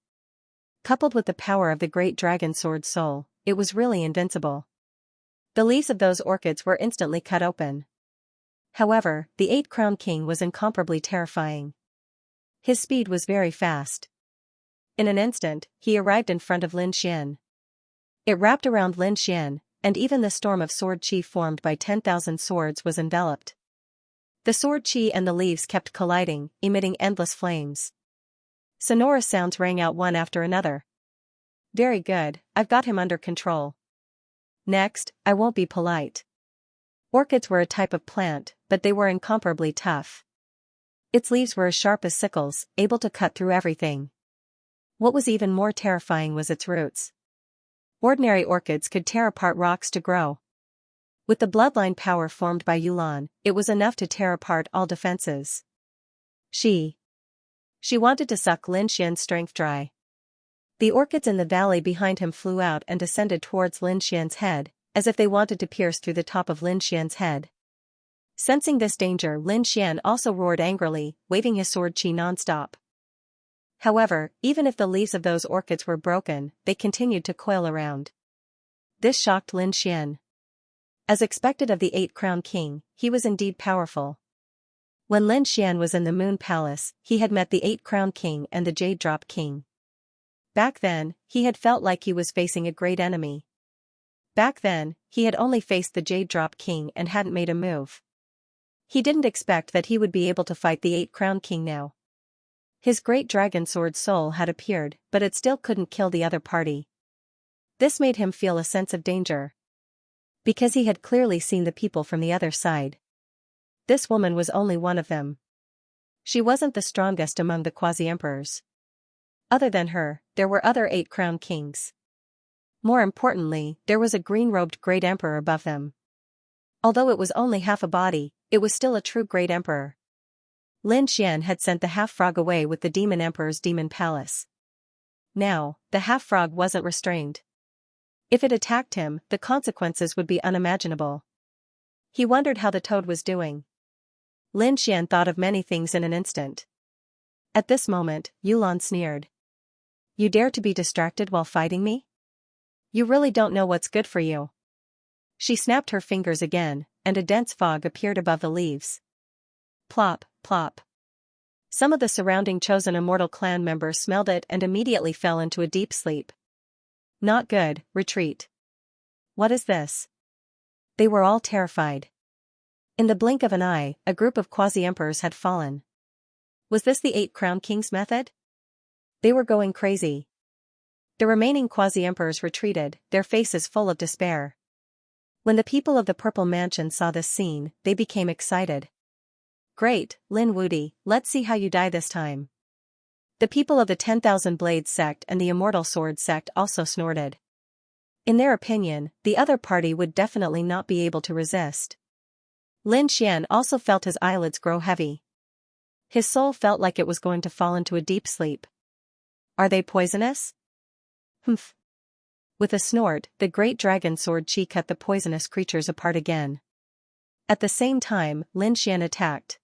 Coupled with the power of the great dragon sword soul, it was really invincible. The leaves of those orchids were instantly cut open. However, the 8-crowned king was incomparably terrifying. His speed was very fast. In an instant, he arrived in front of Lin Xian. It wrapped around Lin Xian, and even the storm of sword chi formed by 10,000 swords was enveloped. The sword chi and the leaves kept colliding, emitting endless flames. Sonorous sounds rang out one after another. Very good, I've got him under control. Next, I won't be polite. Orchids were a type of plant, but they were incomparably tough. Its leaves were as sharp as sickles, able to cut through everything. What was even more terrifying was its roots. Ordinary orchids could tear apart rocks to grow. With the bloodline power formed by Yulan, it was enough to tear apart all defenses. She wanted to suck Lin Xian's strength dry. The orchids in the valley behind him flew out and descended towards Lin Xian's head, as if they wanted to pierce through the top of Lin Xian's head. Sensing this danger, Lin Xian also roared angrily, waving his sword chi non-stop. However, even if the leaves of those orchids were broken, they continued to coil around. This shocked Lin Xian. As expected of the 8-crowned king, he was indeed powerful. When Lin Xian was in the Moon Palace, he had met the 8-crowned king and the Jade Drop King. Back then, he had felt like he was facing a great enemy. Back then, he had only faced the Jade Drop King and hadn't made a move. He didn't expect that he would be able to fight the 8-crowned king now. His great dragon sword soul had appeared, but it still couldn't kill the other party. This made him feel a sense of danger. Because he had clearly seen the people from the other side. This woman was only one of them. She wasn't the strongest among the quasi-emperors. Other than her, there were other 8-crowned kings. More importantly, there was a green-robed great emperor above them. Although it was only half a body, it was still a true great emperor. Lin Xian had sent the half-frog away with the demon emperor's demon palace. Now, the half-frog wasn't restrained. If it attacked him, the consequences would be unimaginable. He wondered how the toad was doing. Lin Xian thought of many things in an instant. At this moment, Yulan sneered. You dare to be distracted while fighting me? You really don't know what's good for you. She snapped her fingers again, and a dense fog appeared above the leaves. Plop, plop. Some of the surrounding chosen immortal clan members smelled it and immediately fell into a deep sleep. Not good, retreat. What is this? They were all terrified. In the blink of an eye, a group of quasi-emperors had fallen. Was this the 8 Crown Kings method? They were going crazy. The remaining quasi-emperors retreated, their faces full of despair. When the people of the Purple Mansion saw this scene, they became excited. Great, Lin Wudi, let's see how you die this time. The people of the 10,000 Blades sect and the Immortal Sword sect also snorted. In their opinion, the other party would definitely not be able to resist. Lin Xian also felt his eyelids grow heavy. His soul felt like it was going to fall into a deep sleep. Are they poisonous? Humph. With a snort, the great dragon sword chi cut the poisonous creatures apart again. At the same time, Lin Xian attacked.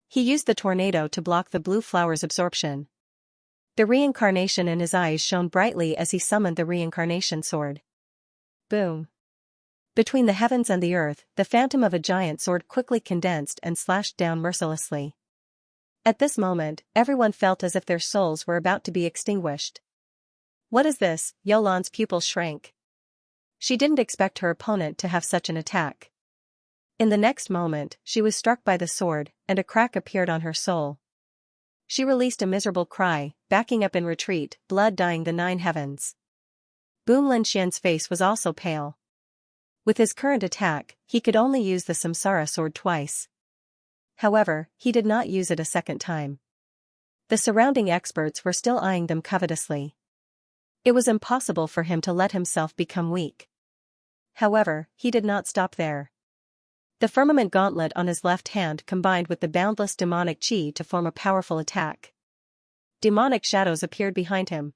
He used the tornado to block the blue flower's absorption. The reincarnation in his eyes shone brightly as he summoned the reincarnation sword. Boom. Between the heavens and the earth, the phantom of a giant sword quickly condensed and slashed down mercilessly. At this moment, everyone felt as if their souls were about to be extinguished. What is this? Yolan's pupils shrank. She didn't expect her opponent to have such an attack. In the next moment, she was struck by the sword, and a crack appeared on her soul. She released a miserable cry, backing up in retreat, blood dyeing the 9 heavens. Boom. Lin Xian's face was also pale. With his current attack, he could only use the Samsara sword twice. However, he did not use it a second time. The surrounding experts were still eyeing them covetously. It was impossible for him to let himself become weak. However, he did not stop there. The firmament gauntlet on his left hand combined with the boundless demonic chi to form a powerful attack. Demonic shadows appeared behind him.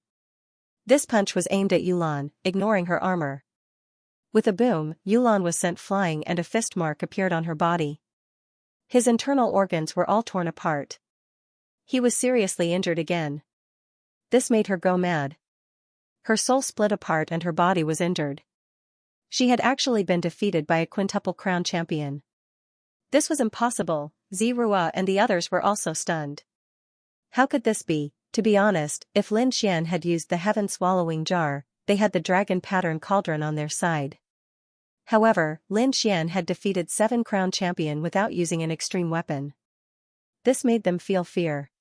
This punch was aimed at Yulan, ignoring her armor. With a boom, Yulan was sent flying and a fist mark appeared on her body. His internal organs were all torn apart. He was seriously injured again. This made her go mad. Her soul split apart and her body was injured. She had actually been defeated by a quintuple crown champion. This was impossible. Zirua and the others were also stunned. How could this be? To be honest, if Lin Xian had used the heaven-swallowing jar, they had the dragon pattern cauldron on their side. However, Lin Xian had defeated 7 crown champion without using an extreme weapon. This made them feel fear.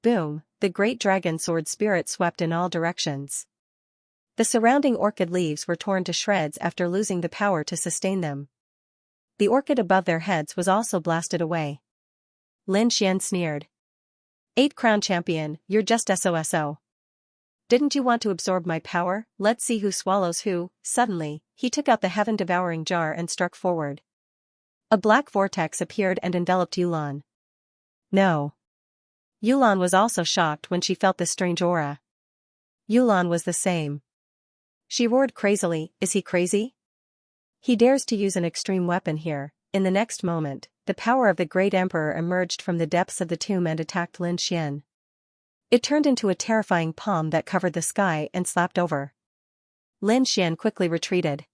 Boom, the great dragon sword spirit swept in all directions. The surrounding orchid leaves were torn to shreds after losing the power to sustain them. The orchid above their heads was also blasted away. Lin Xian sneered. 8 crown champion, you're just SOSO. Didn't you want to absorb my power? Let's see who swallows who. Suddenly, he took out the heaven-devouring jar and struck forward. A black vortex appeared and enveloped Yulan. No. Yulan was also shocked when she felt the strange aura. Yulan was the same. She roared crazily, is he crazy? He dares to use an extreme weapon here. In the next moment, the power of the great emperor emerged from the depths of the tomb and attacked Lin Xian. It turned into a terrifying palm that covered the sky and slapped over. Lin Xian quickly retreated.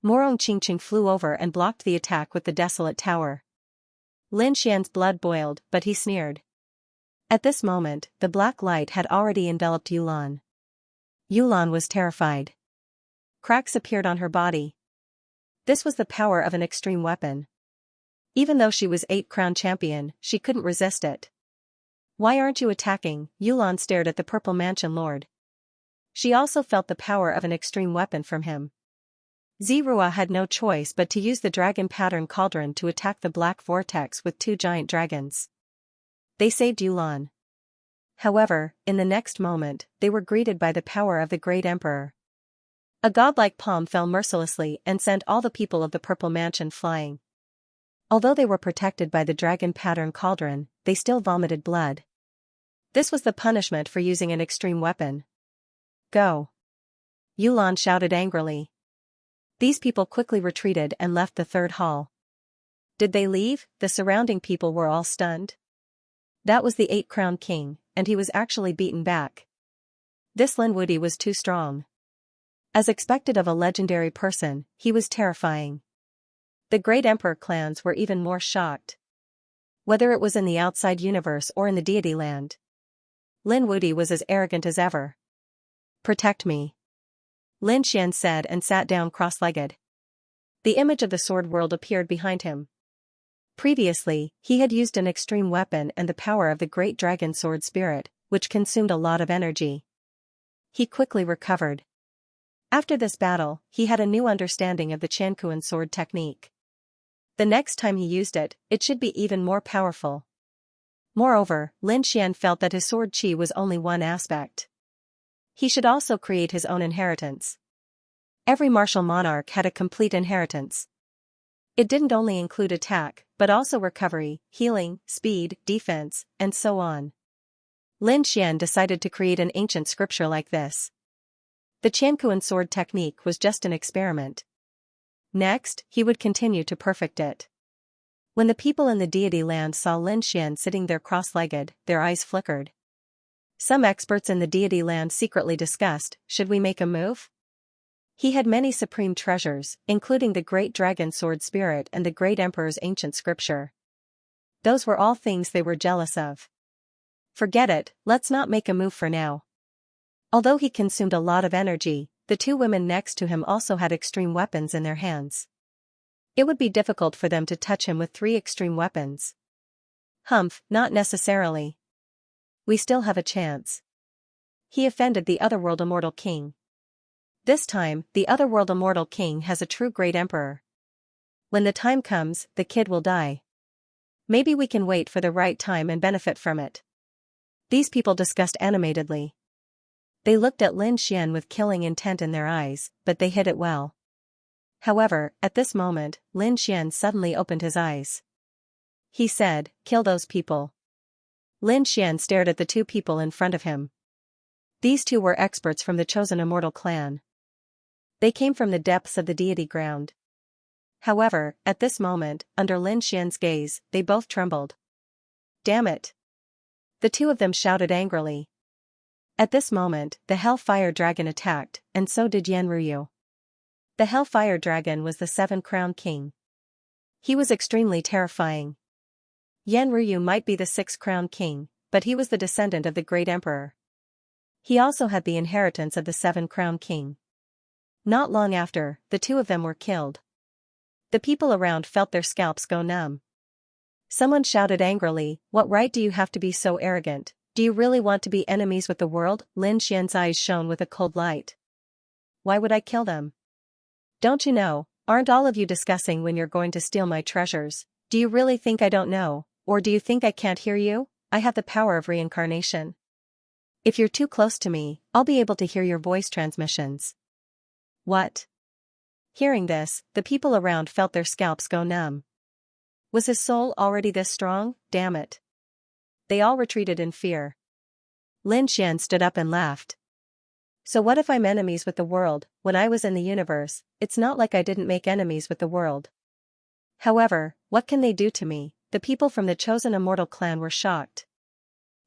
Morong Qingqing flew over and blocked the attack with the desolate tower. Lin Xian's blood boiled, but he sneered. At this moment, the black light had already enveloped Yulan. Yulan was terrified. Cracks appeared on her body. This was the power of an extreme weapon. Even though she was 8 crown champion, she couldn't resist it. Why aren't you attacking? Yulan stared at the Purple Mansion Lord. She also felt the power of an extreme weapon from him. Zirua had no choice but to use the dragon pattern cauldron to attack the black vortex with 2 giant dragons. They saved Yulan. However, in the next moment, they were greeted by the power of the great emperor. A godlike palm fell mercilessly and sent all the people of the Purple Mansion flying. Although they were protected by the dragon pattern cauldron, they still vomited blood. This was the punishment for using an extreme weapon. Go! Yulan shouted angrily. These people quickly retreated and left the third hall. Did they leave? The surrounding people were all stunned. That was the 8 crown king, and he was actually beaten back. This Lin Wudi was too strong. As expected of a legendary person, he was terrifying. The great emperor clans were even more shocked. Whether it was in the outside universe or in the deity land, Lin Wude was as arrogant as ever. "Protect me," Lin Xian said and sat down cross-legged. The image of the sword world appeared behind him. Previously, he had used an extreme weapon and the power of the great dragon sword spirit, which consumed a lot of energy. He quickly recovered. After this battle, he had a new understanding of the Qianquan sword technique. The next time he used it, it should be even more powerful. Moreover, Lin Xian felt that his sword qi was only one aspect. He should also create his own inheritance. Every martial monarch had a complete inheritance. It didn't only include attack, but also recovery, healing, speed, defense, and so on. Lin Xian decided to create an ancient scripture like this. The Qianquan sword technique was just an experiment. Next, he would continue to perfect it. When the people in the deity land saw Lin Xian sitting there cross-legged, their eyes flickered. Some experts in the deity land secretly discussed, should we make a move? He had many supreme treasures, including the great dragon sword spirit and the great emperor's ancient scripture. Those were all things they were jealous of. Forget it, let's not make a move for now. Although he consumed a lot of energy, the two women next to him also had extreme weapons in their hands. It would be difficult for them to touch him with 3 extreme weapons. Humph, not necessarily. We still have a chance. He offended the Otherworld Immortal King. This time, the Otherworld Immortal King has a true great emperor. When the time comes, the kid will die. Maybe we can wait for the right time and benefit from it. These people discussed animatedly. They looked at Lin Xian with killing intent in their eyes, but they hid it well. However, at this moment, Lin Xian suddenly opened his eyes. He said, "Kill those people." Lin Xian stared at the 2 people in front of him. These 2 were experts from the chosen immortal clan. They came from the depths of the deity ground. However, at this moment, under Lin Xian's gaze, they both trembled. "Damn it!" The 2 of them shouted angrily. At this moment, the Hellfire Dragon attacked, and so did Yanruyu. The Hellfire Dragon was the 7-crowned king. He was extremely terrifying. Yanruyu might be the 6-crowned king, but he was the descendant of the great emperor. He also had the inheritance of the 7-crowned king. Not long after, the 2 of them were killed. The people around felt their scalps go numb. Someone shouted angrily, "What right do you have to be so arrogant? Do you really want to be enemies with the world?" Lin Xian's eyes shone with a cold light. "Why would I kill them? Don't you know, aren't all of you discussing when you're going to steal my treasures? Do you really think I don't know, or do you think I can't hear you? I have the power of reincarnation. If you're too close to me, I'll be able to hear your voice transmissions." What? Hearing this, the people around felt their scalps go numb. Was his soul already this strong? Damn it. They all retreated in fear. Lin Xian stood up and laughed. "So what if I'm enemies with the world? When I was in the universe, it's not like I didn't make enemies with the world. However, what can they do to me?" The people from the chosen immortal clan were shocked.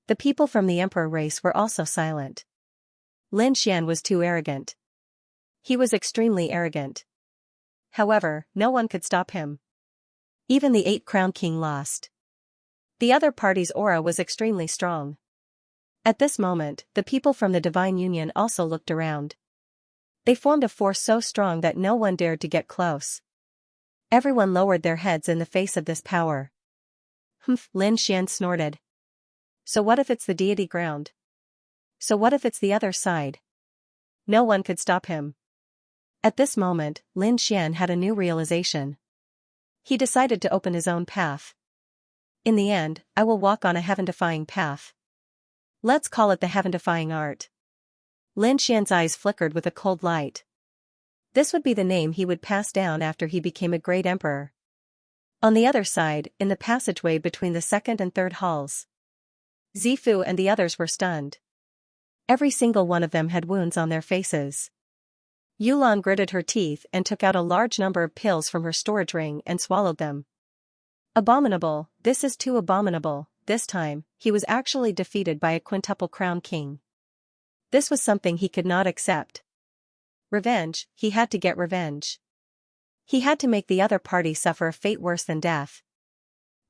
The people from the emperor race were also silent. Lin Xian was too arrogant. He was extremely arrogant. However, no one could stop him. Even the 8-crowned king lost. The other party's aura was extremely strong. At this moment, the people from the Divine Union also looked around. They formed a force so strong that no one dared to get close. Everyone lowered their heads in the face of this power. "Humph," Lin Xian snorted. "So what if it's the deity ground? So what if it's the other side?" No one could stop him. At this moment, Lin Xian had a new realization. He decided to open his own path. "In the end, I will walk on a heaven-defying path. Let's call it the heaven-defying art." Lin Xian's eyes flickered with a cold light. This would be the name he would pass down after he became a great emperor. On the other side, in the passageway between the 2nd and 3rd halls, Zifu and the others were stunned. Every single one of them had wounds on their faces. Yulan gritted her teeth and took out a large number of pills from her storage ring and swallowed them. Abominable, this is too abominable. This time, he was actually defeated by a quintuple crown king. This was something he could not accept. Revenge, he had to get revenge. He had to make the other party suffer a fate worse than death.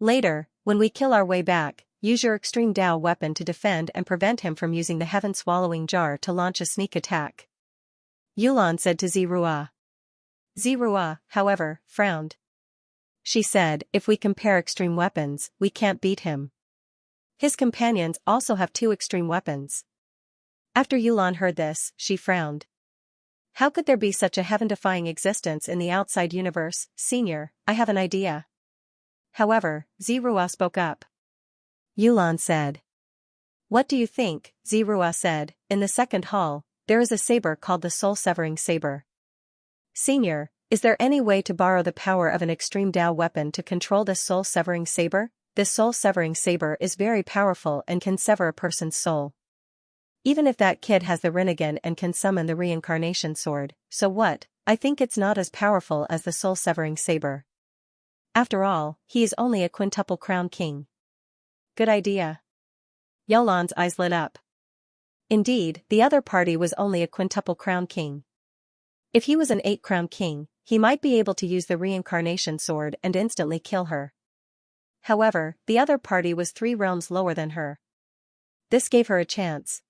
Later, when we kill our way back, use your extreme Dao weapon to defend and prevent him from using the heaven-swallowing jar to launch a sneak attack. Yulan said to Zirua. Zirua, however, frowned. She said, if we compare extreme weapons, we can't beat him. His companions also have 2 extreme weapons. After Yulan heard this, she frowned. How could there be such a heaven-defying existence in the outside universe, Senior? I have an idea. However, Zirua spoke up. Yulan said. What do you think? Zirua said, in the second hall, there is a saber called the soul-severing saber. Senior, is there any way to borrow the power of an extreme Dao weapon to control this soul-severing saber? This soul-severing saber is very powerful and can sever a person's soul. Even if that kid has the Rinnegan and can summon the reincarnation sword, so what? I think it's not as powerful as the soul-severing saber. After all, he is only a quintuple crown king. Good idea. Yulan's eyes lit up. Indeed, the other party was only a quintuple crown king. If he was an 8-crown king, he might be able to use the reincarnation sword and instantly kill her. However, the other party was 3 realms lower than her. This gave her a chance.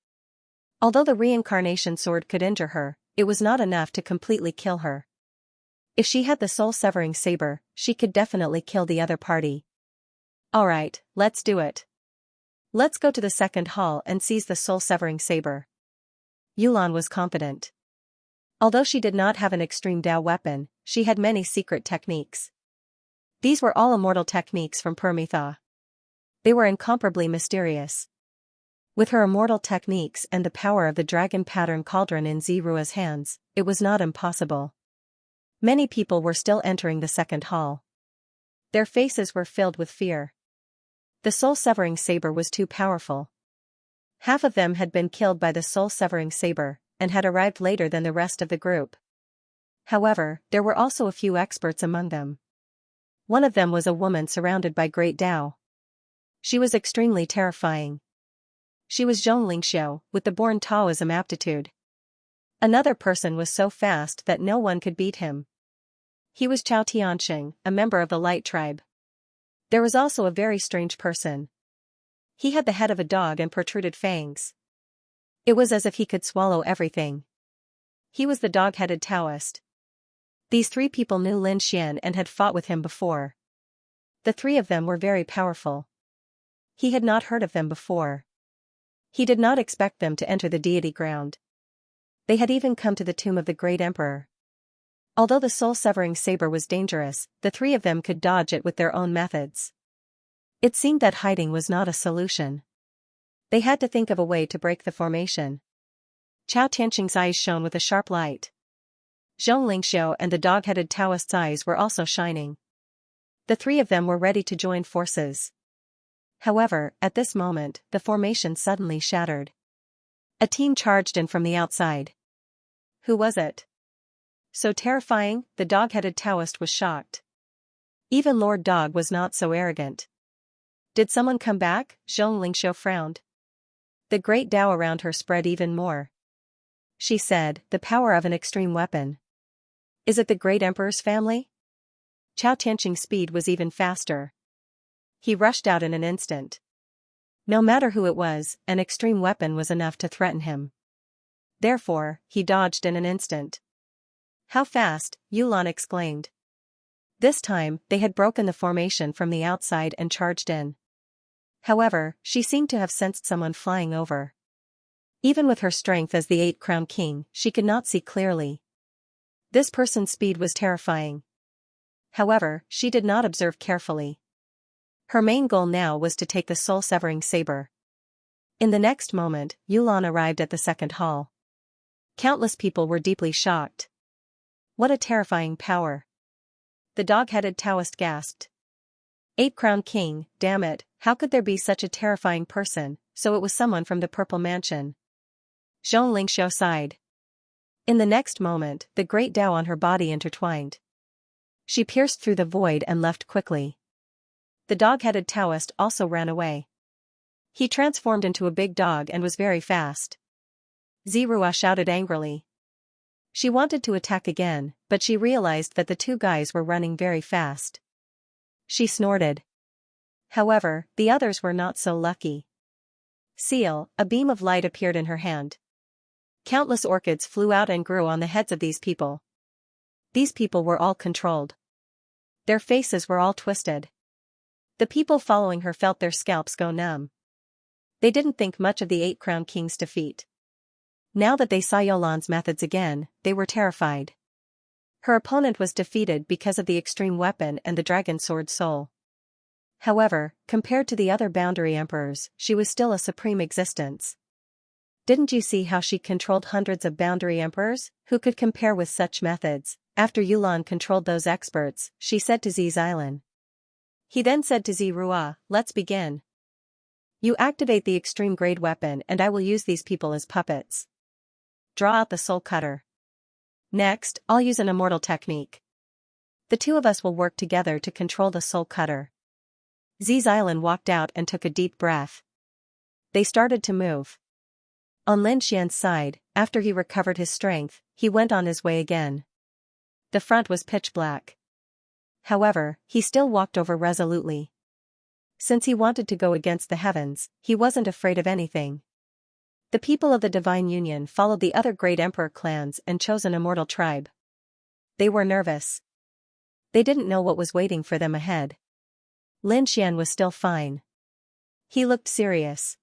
Although the reincarnation sword could injure her, it was not enough to completely kill her. If she had the soul-severing saber, she could definitely kill the other party. Alright, let's do it. Let's go to the second hall and seize the soul-severing saber. Yulan was confident. Although she did not have an extreme Dao weapon, she had many secret techniques. These were all immortal techniques from Permitha. They were incomparably mysterious. With her immortal techniques and the power of the dragon pattern cauldron in Zirua's hands, it was not impossible. Many people were still entering the second hall. Their faces were filled with fear. The soul-severing saber was too powerful. Half of them had been killed by the soul-severing saber, and had arrived later than the rest of the group. However, there were also a few experts among them. One of them was a woman surrounded by great Dao. She was extremely terrifying. She was Xianxia, with the born Taoism aptitude. Another person was so fast that no one could beat him. He was Chao Tianxing, a member of the Light Tribe. There was also a very strange person. He had the head of a dog and protruded fangs. It was as if he could swallow everything. He was the dog-headed Taoist. These 3 people knew Lin Xian and had fought with him before. The 3 of them were very powerful. He had not heard of them before. He did not expect them to enter the deity ground. They had even come to the tomb of the great emperor. Although the soul-severing saber was dangerous, the 3 of them could dodge it with their own methods. It seemed that hiding was not a solution. They had to think of a way to break the formation. Chao Tianxing's eyes shone with a sharp light. Xianxia and the dog-headed Taoist's eyes were also shining. The 3 of them were ready to join forces. However, at this moment, the formation suddenly shattered. A team charged in from the outside. Who was it? So terrifying, the dog-headed Taoist was shocked. Even Lord Dog was not so arrogant. Did someone come back? Xianxia frowned. The great Dao around her spread even more. She said, the power of an extreme weapon. Is it the great emperor's family? Chao Tianxing's speed was even faster. He rushed out in an instant. No matter who it was, an extreme weapon was enough to threaten him. Therefore, he dodged in an instant. How fast, Yulan exclaimed. This time, they had broken the formation from the outside and charged in. However, she seemed to have sensed someone flying over. Even with her strength as the 8-crown king, she could not see clearly. This person's speed was terrifying. However, she did not observe carefully. Her main goal now was to take the soul-severing saber. In the next moment, Yulan arrived at the second hall. Countless people were deeply shocked. What a terrifying power! The dog-headed Taoist gasped. 8-crown king, damn it, how could there be such a terrifying person? So it was someone from the Purple Mansion. Xianxia sighed. In the next moment, the great Dao on her body intertwined. She pierced through the void and left quickly. The dog-headed Taoist also ran away. He transformed into a big dog and was very fast. Zirua shouted angrily. She wanted to attack again, but she realized that the two guys were running very fast. She snorted. However, the others were not so lucky. Seal, a beam of light appeared in her hand. Countless orchids flew out and grew on the heads of these people. These people were all controlled. Their faces were all twisted. The people following her felt their scalps go numb. They didn't think much of the 8 Crown Kings' defeat. Now that they saw Yolan's methods again, they were terrified. Her opponent was defeated because of the extreme weapon and the dragon sword soul. However, compared to the other boundary emperors, she was still a supreme existence. Didn't you see how she controlled hundreds of boundary emperors, who could compare with such methods? After Yulan controlled those experts, she said to Xilan. He then said to Zirua, let's begin. You activate the extreme grade weapon and I will use these people as puppets. Draw out the soul cutter. Next, I'll use an immortal technique. The two of us will work together to control the soul cutter. Xilan walked out and took a deep breath. They started to move. On Lin Xian's side, after he recovered his strength, he went on his way again. The front was pitch black. However, he still walked over resolutely. Since he wanted to go against the heavens, he wasn't afraid of anything. The people of the Divine Union followed the other great emperor clans and chose an immortal tribe. They were nervous. They didn't know what was waiting for them ahead. Lin Xian was still fine. He looked serious.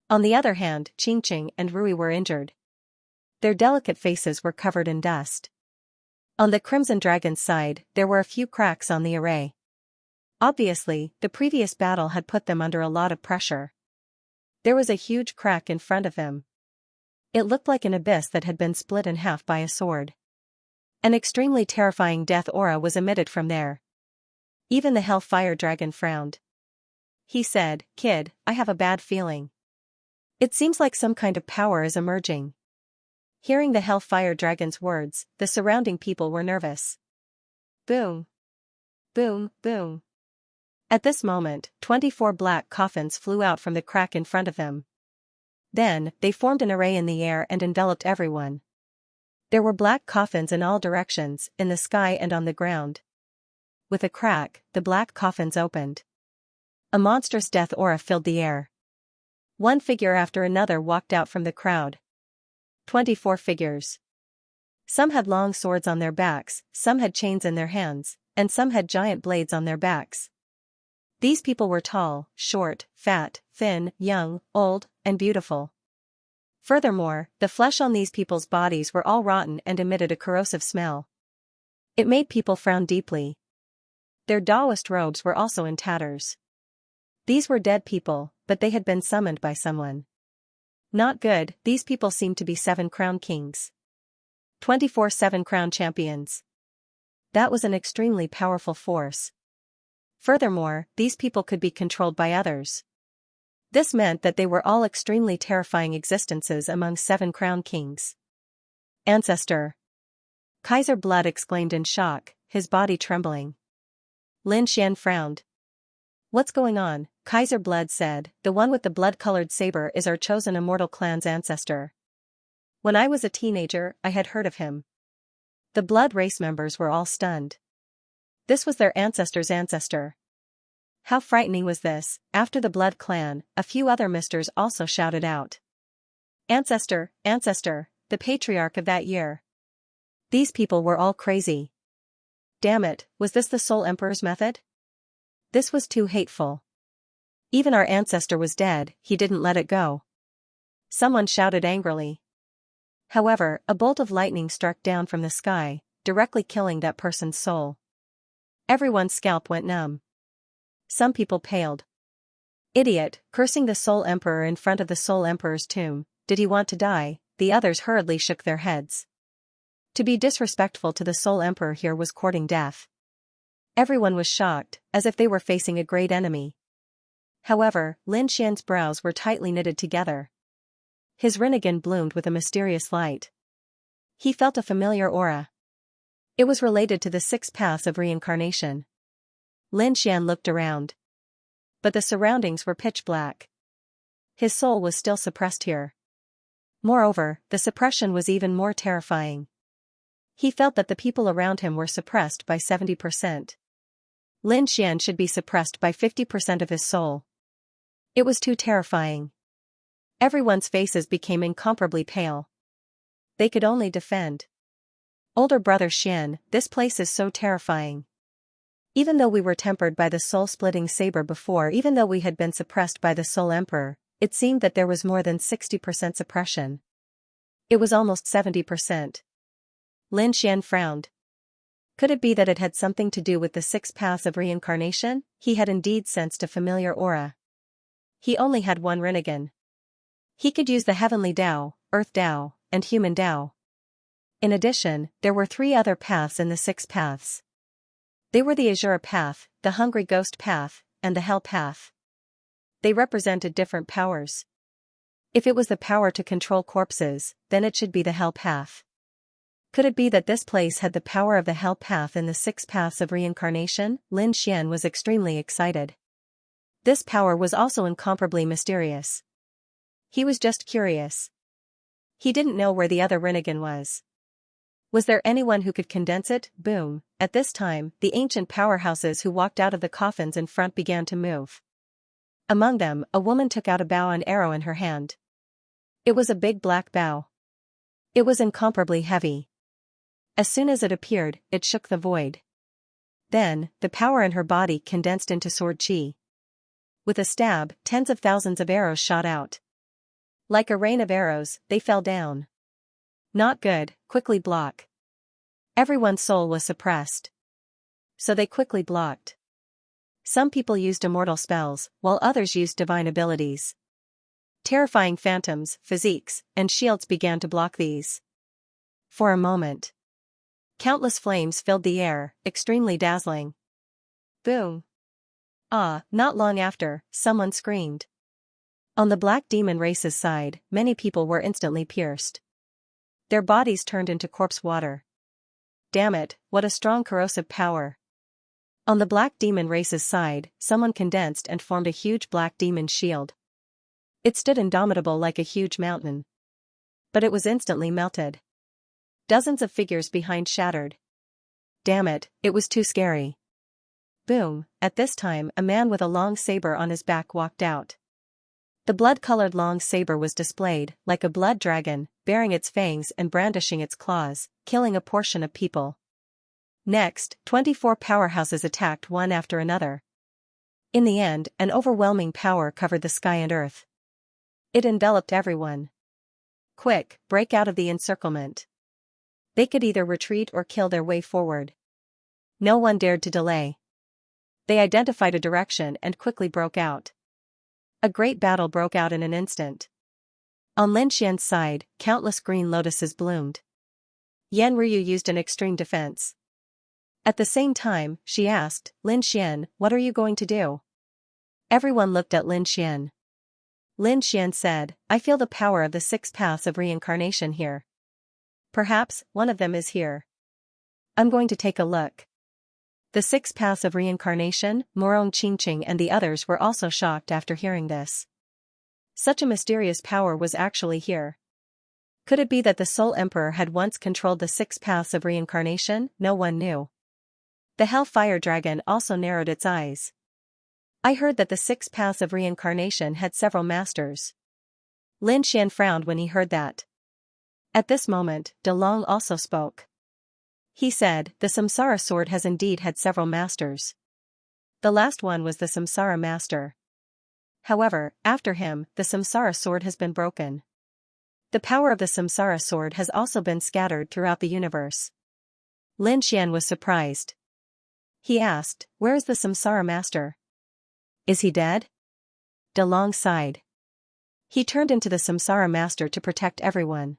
On the other hand, Qingqing and Rui were injured. Their delicate faces were covered in dust. On the Crimson Dragon's side, there were a few cracks on the array. Obviously, the previous battle had put them under a lot of pressure. There was a huge crack in front of him. It looked like an abyss that had been split in half by a sword. An extremely terrifying death aura was emitted from there. Even the Hellfire Dragon frowned. He said, "Kid, I have a bad feeling. It seems like some kind of power is emerging." Hearing the Hellfire Dragon's words, the surrounding people were nervous. Boom. Boom, boom. At this moment, 24 black coffins flew out from the crack in front of them. Then, they formed an array in the air and enveloped everyone. There were black coffins in all directions, in the sky and on the ground. With a crack, the black coffins opened. A monstrous death aura filled the air. One figure after another walked out from the crowd. 24 figures. Some had long swords on their backs, some had chains in their hands, and some had giant blades on their backs. These people were tall, short, fat, thin, young, old, and beautiful. Furthermore, the flesh on these people's bodies were all rotten and emitted a corrosive smell. It made people frown deeply. Their Taoist robes were also in tatters. These were dead people, but they had been summoned by someone. Not good, these people seemed to be 7 Crown Kings. 24 7 Crown Champions. That was an extremely powerful force. Furthermore, these people could be controlled by others. This meant that they were all extremely terrifying existences among 7 Crown Kings. Ancestor. Kaiser Blood exclaimed in shock, his body trembling. Lin Xian frowned. What's going on? Kaiser Blood said, the one with the blood-colored saber is our chosen immortal clan's ancestor. When I was a teenager, I had heard of him. The Blood race members were all stunned. This was their ancestor's ancestor. How frightening was this? After the Blood clan, a few other misters also shouted out. Ancestor, ancestor, the patriarch of that year. These people were all crazy. Damn it, was this the Soul Emperor's method? This was too hateful. Even our ancestor was dead, he didn't let it go. Someone shouted angrily. However, a bolt of lightning struck down from the sky, directly killing that person's soul. Everyone's scalp went numb. Some people paled. Idiot, cursing the Soul Emperor in front of the Soul Emperor's tomb, did he want to die? The others hurriedly shook their heads. To be disrespectful to the Soul Emperor here was courting death. Everyone was shocked, as if they were facing a great enemy. However, Lin Xian's brows were tightly knitted together. His Rinnegan bloomed with a mysterious light. He felt a familiar aura. It was related to the 6 paths of reincarnation. Lin Xian looked around. But the surroundings were pitch black. His soul was still suppressed here. Moreover, the suppression was even more terrifying. He felt that the people around him were suppressed by 70%. Lin Xian should be suppressed by 50% of his soul. It was too terrifying. Everyone's faces became incomparably pale. They could only defend. Older brother Xian, this place is so terrifying. Even though we were tempered by the soul-splitting saber before, even though we had been suppressed by the Soul Emperor, it seemed that there was more than 60% suppression. It was almost 70%. Lin Xian frowned. Could it be that it had something to do with the 6 paths of reincarnation? He had indeed sensed a familiar aura. He only had one Rinnegan. He could use the Heavenly Tao, Earth Tao, and Human Tao. In addition, there were 3 other paths in the 6 paths. They were the Azura Path, the Hungry Ghost Path, and the Hell Path. They represented different powers. If it was the power to control corpses, then it should be the Hell Path. Could it be that this place had the power of the Hell Path in the 6 paths of reincarnation? Lin Xian was extremely excited. This power was also incomparably mysterious. He was just curious. He didn't know where the other Rinnegan was. Was there anyone who could condense it? Boom. At this time, the ancient powerhouses who walked out of the coffins in front began to move. Among them, a woman took out a bow and arrow in her hand. It was a big black bow. It was incomparably heavy. As soon as it appeared, it shook the void. Then, the power in her body condensed into sword chi. With a stab, tens of thousands of arrows shot out. Like a rain of arrows, they fell down. Not good, quickly block. Everyone's soul was suppressed. So they quickly blocked. Some people used immortal spells, while others used divine abilities. Terrifying phantoms, physiques, and shields began to block these. For a moment. Countless flames filled the air, extremely dazzling. Boom. Not long after, someone screamed. On the Black Demon race's side, many people were instantly pierced. Their bodies turned into corpse water. Damn it, what a strong corrosive power. On the Black Demon race's side, someone condensed and formed a huge Black Demon shield. It stood indomitable like a huge mountain. But it was instantly melted. Dozens of figures behind shattered. Damn it, it was too scary. Boom, at this time a man with a long saber on his back walked out. The blood-colored long saber was displayed, like a blood dragon, baring its fangs and brandishing its claws, killing a portion of people. Next, 24 powerhouses attacked one after another. In the end, an overwhelming power covered the sky and earth. It enveloped everyone. Quick, break out of the encirclement. They could either retreat or kill their way forward. No one dared to delay. They identified a direction and quickly broke out. A great battle broke out in an instant. On Lin Xian's side, countless green lotuses bloomed. Yan Ryu used an extreme defense. At the same time, she asked, Lin Xian, what are you going to do? Everyone looked at Lin Xian. Lin Xian said, I feel the power of the 6 paths of reincarnation here. Perhaps, one of them is here. I'm going to take a look. The 6 paths of reincarnation, Morong Qingqing and the others were also shocked after hearing this. Such a mysterious power was actually here. Could it be that the Soul Emperor had once controlled the 6 paths of reincarnation? No one knew. The Hellfire Dragon also narrowed its eyes. I heard that the 6 paths of reincarnation had several masters. Lin Xian frowned when he heard that. At this moment, De Long also spoke. He said, the Samsara sword has indeed had several masters. The last one was the Samsara master. However, after him, the Samsara sword has been broken. The power of the Samsara sword has also been scattered throughout the universe. Lin Xian was surprised. He asked, where is the Samsara master? Is he dead? De Long sighed. He turned into the Samsara master to protect everyone.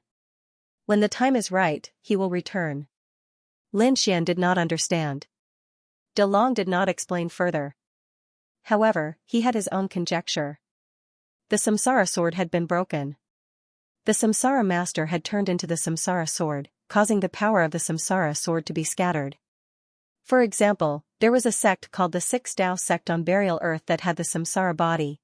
When the time is right, he will return. Lin Xian did not understand. De Long did not explain further. However, he had his own conjecture. The Samsara sword had been broken. The Samsara master had turned into the Samsara sword, causing the power of the Samsara sword to be scattered. For example, there was a sect called the 6 Tao sect on Burial Earth that had the Samsara body.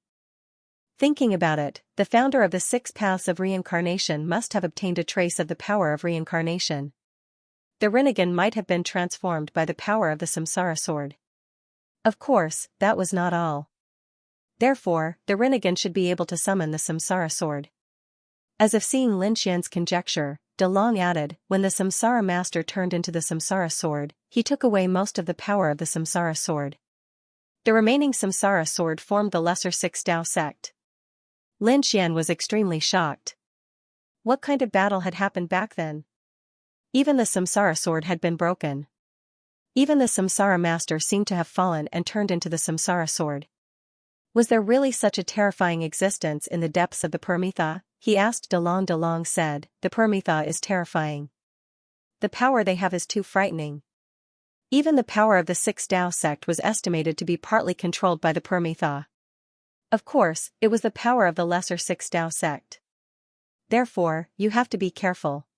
Thinking about it, the founder of the 6 paths of reincarnation must have obtained a trace of the power of reincarnation. the Rinnegan might have been transformed by the power of the Samsara sword. Of course, that was not all. Therefore, the Rinnegan should be able to summon the Samsara sword. As if seeing Lin Xian's conjecture, De Long added, when the Samsara master turned into the Samsara sword, he took away most of the power of the Samsara sword. The remaining Samsara sword formed the lesser Six Dao sect. Lin Xian was extremely shocked. What kind of battle had happened back then? Even the Samsara sword had been broken. Even the Samsara master seemed to have fallen and turned into the Samsara sword. Was there really such a terrifying existence in the depths of the Paramitha? He asked. De Long said, the Paramitha is terrifying. The power they have is too frightening. Even the power of the Six Dao sect was estimated to be partly controlled by the Paramitha. Of course, it was the power of the lesser Six Dao sect. Therefore, you have to be careful.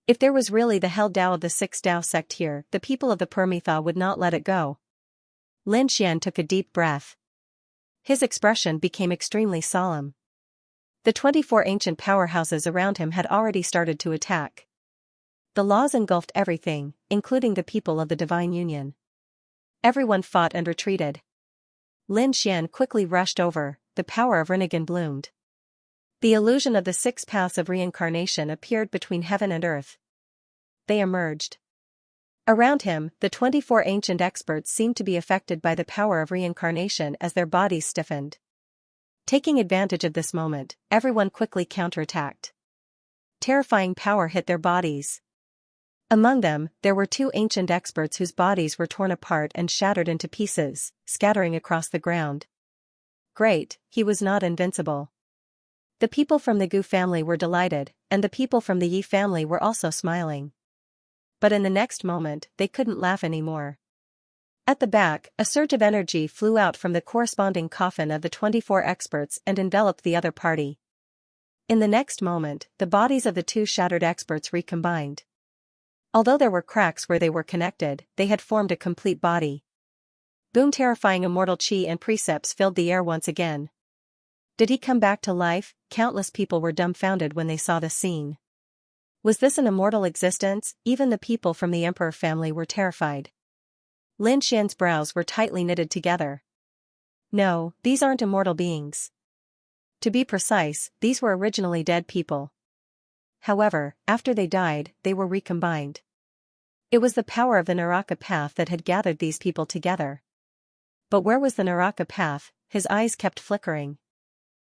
If there was really the hell Dao of the Six Dao sect here, the people of the Paramitha would not let it go. Lin Xian took a deep breath. His expression became extremely solemn. The 24 ancient powerhouses around him had already started to attack. The laws engulfed everything, including the people of the Divine Union. Everyone fought and retreated. Lin Xian quickly rushed over, the power of Rinnegan bloomed. The illusion of the 6 paths of reincarnation appeared between heaven and earth. They emerged. Around him, the 24 ancient experts seemed to be affected by the power of reincarnation as their bodies stiffened. Taking advantage of this moment, everyone quickly counterattacked. Terrifying power hit their bodies. Among them, there were 2 ancient experts whose bodies were torn apart and shattered into pieces, scattering across the ground. Great, he was not invincible. The people from the Gu family were delighted, and the people from the Yi family were also smiling. But in the next moment, they couldn't laugh anymore. At the back, a surge of energy flew out from the corresponding coffin of the 24 experts and enveloped the other party. In the next moment, the bodies of the 2 shattered experts recombined. Although there were cracks where they were connected, they had formed a complete body. Boom! Terrifying immortal chi and precepts filled the air once again. Did he come back to life? Countless people were dumbfounded when they saw the scene. Was this an immortal existence? Even the people from the Emperor family were terrified. Lin Xian's brows were tightly knitted together. No, these aren't immortal beings. To be precise, these were originally dead people. However, after they died, they were recombined. It was the power of the Naraka path that had gathered these people together. But where was the Naraka path? His eyes kept flickering.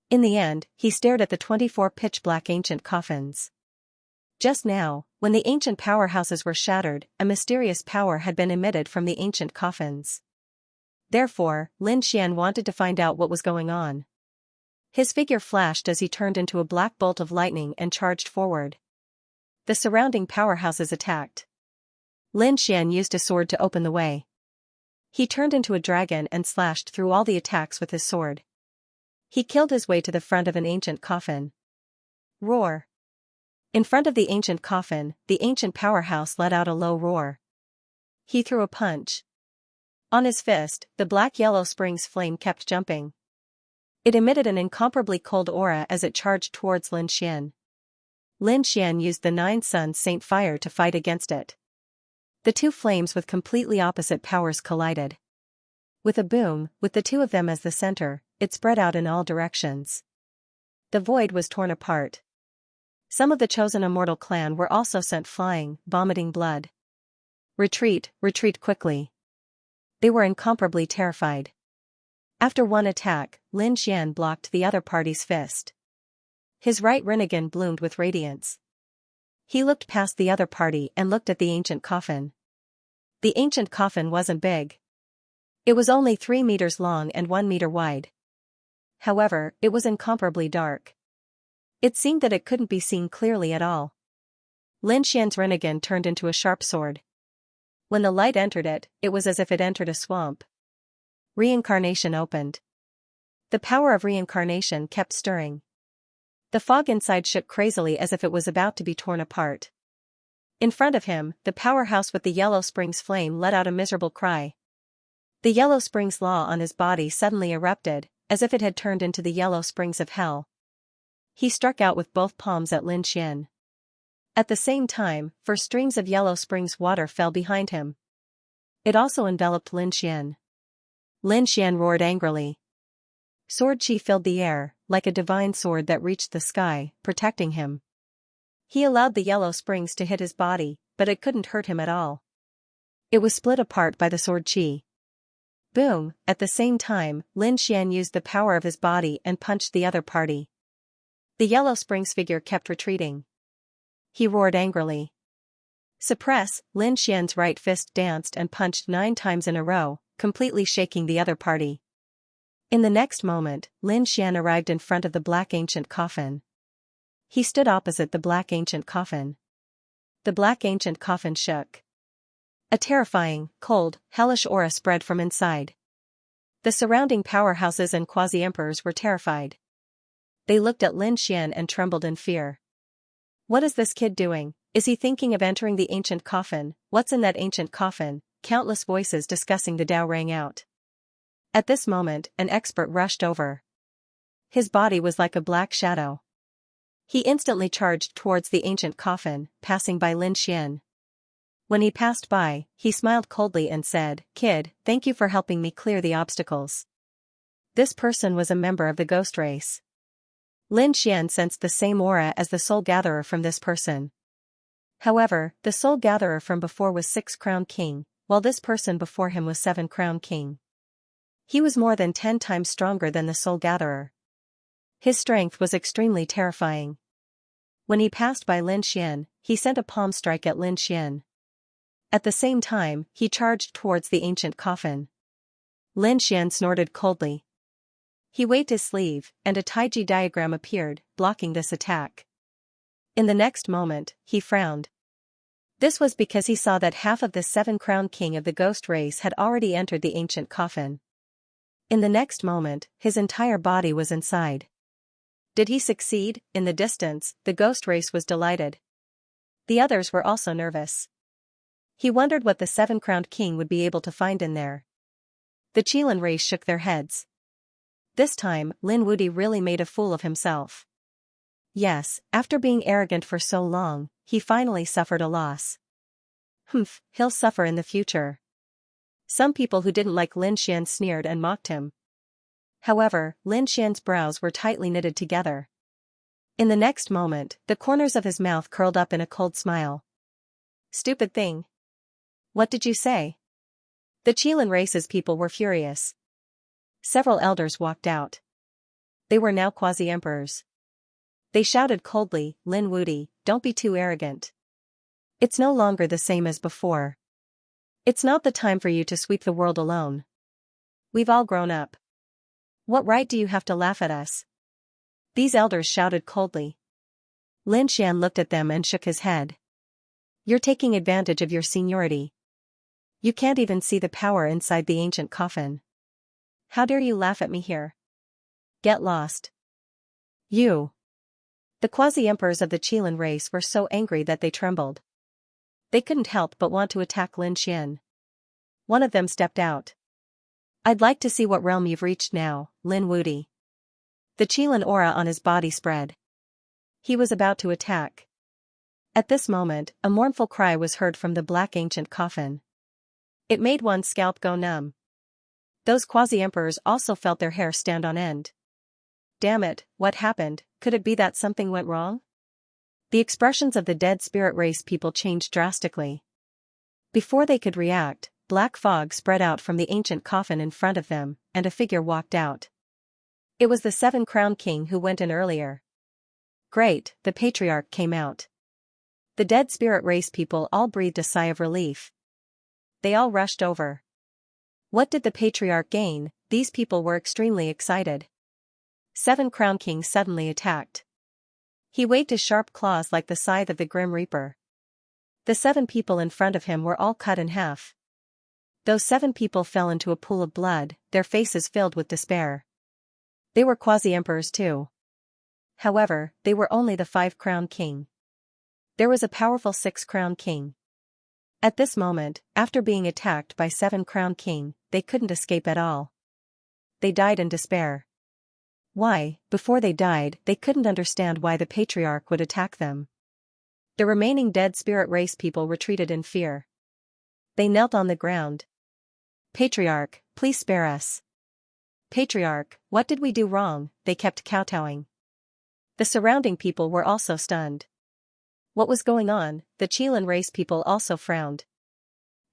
In the end, he stared at the 24 pitch-black ancient coffins. Just now, when the ancient powerhouses were shattered, a mysterious power had been emitted from the ancient coffins. Therefore, Lin Xian wanted to find out what was going on. His figure flashed as he turned into a black bolt of lightning and charged forward. The surrounding powerhouses attacked. Lin Xian used a sword to open the way. He turned into a dragon and slashed through all the attacks with his sword. He killed his way to the front of an ancient coffin. Roar! In front of the ancient coffin, the ancient powerhouse let out a low roar. He threw a punch. On his fist, the black-yellow spring's flame kept jumping. It emitted an incomparably cold aura as it charged towards Lin Xian. Lin Xian used the 9 Suns Saint Fire to fight against it. The 2 flames with completely opposite powers collided. With a boom, with the 2 of them as the center, it spread out in all directions. The void was torn apart. Some of the chosen immortal clan were also sent flying, vomiting blood. Retreat, retreat quickly. They were incomparably terrified. After one attack, Lin Xian blocked the other party's fist. His right Rinnegan bloomed with radiance. He looked past the other party and looked at the ancient coffin. The ancient coffin wasn't big. It was only 3 meters long and 1 meter wide. However, it was incomparably dark. It seemed that it couldn't be seen clearly at all. Lin Xian's Rinnegan turned into a sharp sword. When the light entered it, it was as if it entered a swamp. Reincarnation opened. The power of reincarnation kept stirring. The fog inside shook crazily as if it was about to be torn apart. In front of him, the powerhouse with the yellow spring's flame let out a miserable cry. The yellow spring's law on his body suddenly erupted, as if it had turned into the yellow springs of hell. He struck out with both palms at Lin Xian. At the same time, 4 streams of yellow springs water fell behind him. It also enveloped Lin Xian. Lin Xian roared angrily. Sword chi filled the air, like a divine sword that reached the sky, protecting him. He allowed the yellow springs to hit his body, but it couldn't hurt him at all. It was split apart by the sword chi. Boom! At the same time, Lin Xian used the power of his body and punched the other party. The yellow springs figure kept retreating. He roared angrily. Suppress! Lin Xian's right fist danced and punched 9 times in a row, completely shaking the other party. In the next moment, Lin Xian arrived in front of the black ancient coffin. He stood opposite the black ancient coffin. The black ancient coffin shook. A terrifying, cold, hellish aura spread from inside. The surrounding powerhouses and quasi-emperors were terrified. They looked at Lin Xian and trembled in fear. What is this kid doing? Is he thinking of entering the ancient coffin? What's in that ancient coffin? Countless voices discussing the Tao rang out. At this moment, an expert rushed over. His body was like a black shadow. He instantly charged towards the ancient coffin, passing by Lin Xian. When he passed by, he smiled coldly and said, "Kid, thank you for helping me clear the obstacles." This person was a member of the ghost race. Lin Xian sensed the same aura as the soul gatherer from this person. However, the soul gatherer from before was 6 Crown King, while this person before him was 7 Crown King. He was more than 10 times stronger than the soul gatherer. His strength was extremely terrifying. When he passed by Lin Xian, he sent a palm strike at Lin Xian. At the same time, he charged towards the ancient coffin. Lin Xian snorted coldly. He waved his sleeve, and a Taiji diagram appeared, blocking this attack. In the next moment, he frowned. This was because he saw that half of the 7 Crown King of the ghost race had already entered the ancient coffin. In the next moment, his entire body was inside. Did he succeed? In the distance, the ghost race was delighted. The others were also nervous. He wondered what the 7-crowned king would be able to find in there. The Qilin race shook their heads. This time, Lin Wudi really made a fool of himself. Yes, after being arrogant for so long, he finally suffered a loss. Humph, he'll suffer in the future. Some people who didn't like Lin Xian sneered and mocked him. However, Lin Xian's brows were tightly knitted together. In the next moment, the corners of his mouth curled up in a cold smile. Stupid thing. What did you say? The Qilin race's people were furious. Several elders walked out. They were now quasi-emperors. They shouted coldly, "Lin Wudi, don't be too arrogant. It's no longer the same as before. It's not the time for you to sweep the world alone. We've all grown up. What right do you have to laugh at us?" These elders shouted coldly. Lin Xian looked at them and shook his head. You're taking advantage of your seniority. You can't even see the power inside the ancient coffin. How dare you laugh at me here? Get lost. You. The quasi-emperors of the Qilin race were so angry that they trembled. They couldn't help but want to attack Lin Xian. One of them stepped out. I'd like to see what realm you've reached now, Lin Wudi. The Qilin aura on his body spread. He was about to attack. At this moment, a mournful cry was heard from the black ancient coffin. It made one's scalp go numb. Those quasi-emperors also felt their hair stand on end. Damn it, what happened? Could it be that something went wrong? The expressions of the dead spirit race people changed drastically. Before they could react, black fog spread out from the ancient coffin in front of them, and a figure walked out. It was the 7-crown king who went in earlier. Great, the patriarch came out. The dead spirit race people all breathed a sigh of relief. They all rushed over. What did the patriarch gain? These people were extremely excited. 7-crown king suddenly attacked. He waved his sharp claws like the scythe of the Grim Reaper. The 7 people in front of him were all cut in half. Those 7 people fell into a pool of blood, their faces filled with despair. They were quasi-emperors too. However, they were only the 5-crown king. There was a powerful 6-crown king. At this moment, after being attacked by 7-crown king, they couldn't escape at all. They died in despair. Why, before they died, they couldn't understand why the patriarch would attack them. The remaining dead spirit race people retreated in fear. They knelt on the ground. Patriarch, please spare us. Patriarch, what did we do wrong? They kept kowtowing. The surrounding people were also stunned. What was going on? The Chilan race people also frowned.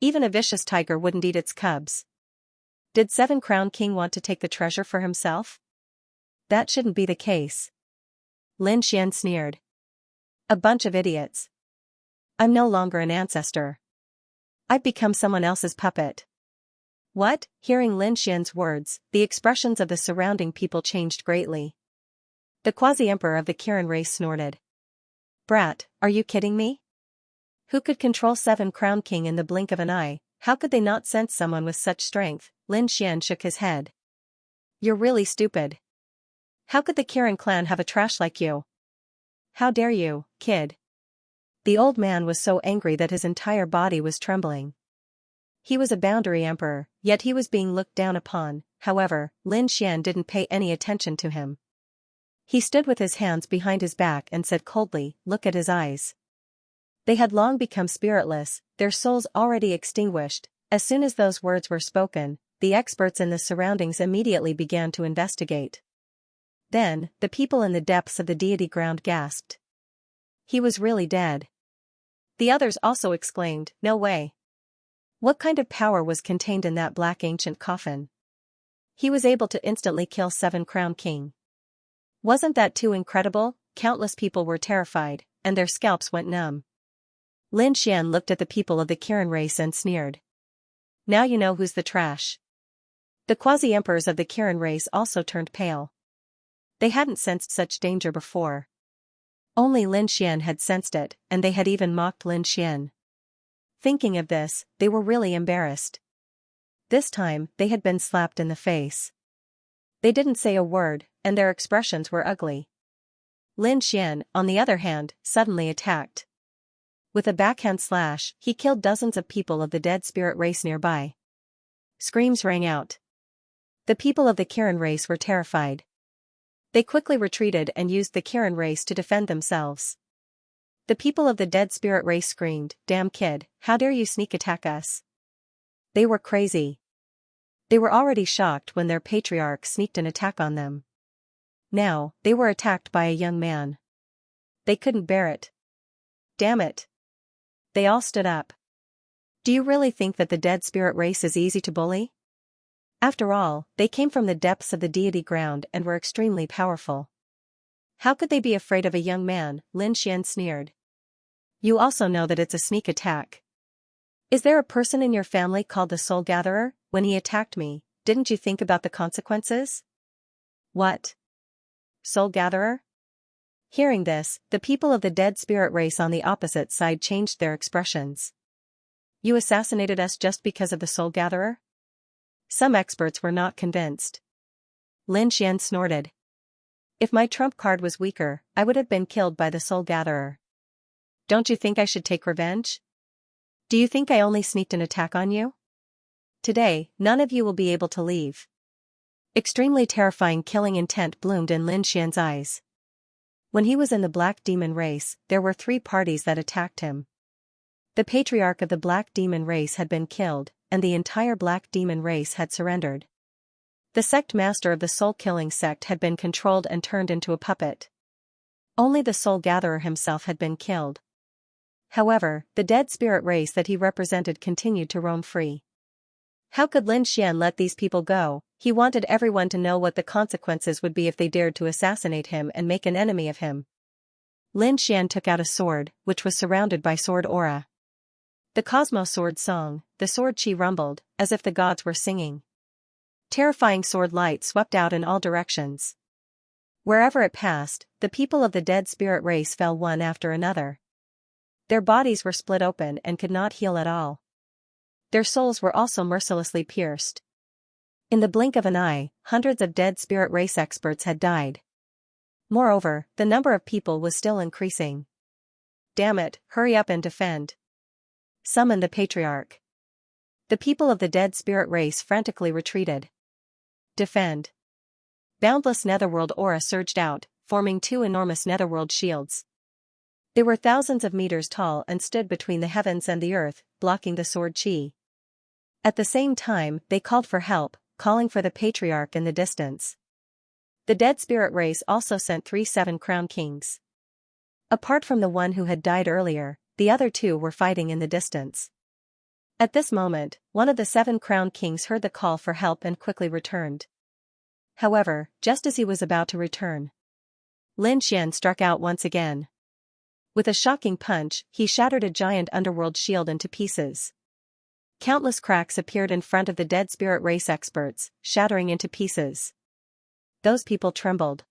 Even a vicious tiger wouldn't eat its cubs. Did Seven Crown King want to take the treasure for himself? That shouldn't be the case. Lin Xian sneered. A bunch of idiots. I'm no longer an ancestor. I've become someone else's puppet. What? Hearing Lin Xian's words, the expressions of the surrounding people changed greatly. The quasi-emperor of the Kirin race snorted. Brat, are you kidding me? Who could control Seven Crown King in the blink of an eye? How could they not sense someone with such strength? Lin Xian shook his head. You're really stupid. How could the Kirin clan have a trash like you? How dare you, kid? The old man was so angry that his entire body was trembling. He was a boundary emperor, yet he was being looked down upon. However, Lin Xian didn't pay any attention to him. He stood with his hands behind his back and said coldly, "Look at his eyes." They had long become spiritless, their souls already extinguished. As soon as those words were spoken, the experts in the surroundings immediately began to investigate. Then, the people in the depths of the deity ground gasped. He was really dead. The others also exclaimed, "No way. What kind of power was contained in that black ancient coffin? He was able to instantly kill Seven Crown King. Wasn't that too incredible?" Countless people were terrified, and their scalps went numb. Lin Xian looked at the people of the Kirin race and sneered. Now you know who's the trash. The quasi-emperors of the Kirin race also turned pale. They hadn't sensed such danger before. Only Lin Xian had sensed it, and they had even mocked Lin Xian. Thinking of this, they were really embarrassed. This time, they had been slapped in the face. They didn't say a word, and their expressions were ugly. Lin Xian, on the other hand, suddenly attacked. With a backhand slash, he killed dozens of people of the dead spirit race nearby. Screams rang out. The people of the Kirin race were terrified. They quickly retreated and used the Kirin race to defend themselves. The people of the dead spirit race screamed, "Damn kid, how dare you sneak attack us?" They were crazy. They were already shocked when their patriarch sneaked an attack on them. Now, they were attacked by a young man. They couldn't bear it. Damn it. They all stood up. Do you really think that the dead spirit race is easy to bully? After all, they came from the depths of the deity ground and were extremely powerful. How could they be afraid of a young man? Lin Xian sneered. You also know that it's a sneak attack. Is there a person in your family called the Soul Gatherer? When he attacked me, didn't you think about the consequences? What? Soul Gatherer? Hearing this, the people of the dead spirit race on the opposite side changed their expressions. You assassinated us just because of the Soul Gatherer? Some experts were not convinced. Lin Xian snorted. If my trump card was weaker, I would have been killed by the Soul Gatherer. Don't you think I should take revenge? Do you think I only sneaked an attack on you? Today, none of you will be able to leave. Extremely terrifying killing intent bloomed in Lin Xian's eyes. When he was in the Black Demon race, there were 3 parties that attacked him. The patriarch of the Black Demon race had been killed, and the entire Black Demon race had surrendered. The sect master of the soul-killing sect had been controlled and turned into a puppet. Only the Soul Gatherer himself had been killed. However, the dead spirit race that he represented continued to roam free. How could Lin Xian let these people go? He wanted everyone to know what the consequences would be if they dared to assassinate him and make an enemy of him. Lin Xian took out a sword, which was surrounded by sword aura. The Cosmo sword song, the sword chi rumbled, as if the gods were singing. Terrifying sword light swept out in all directions. Wherever it passed, the people of the dead spirit race fell one after another. Their bodies were split open and could not heal at all. Their souls were also mercilessly pierced. In the blink of an eye, hundreds of dead spirit race experts had died. Moreover, the number of people was still increasing. Damn it, hurry up and defend. Summon the patriarch. The people of the dead spirit race frantically retreated. Defend. Boundless netherworld aura surged out, forming 2 enormous netherworld shields. They were thousands of meters tall and stood between the heavens and the earth, blocking the sword chi. At the same time, they called for help, calling for the patriarch in the distance. The dead spirit race also sent 3 seven-crowned kings. Apart from the one who had died earlier, the other 2 were fighting in the distance. At this moment, one of the 7 crowned kings heard the call for help and quickly returned. However, just as he was about to return, Lin Xian struck out once again. With a shocking punch, he shattered a giant underworld shield into pieces. Countless cracks appeared in front of the dead spirit race experts, shattering into pieces. Those people trembled.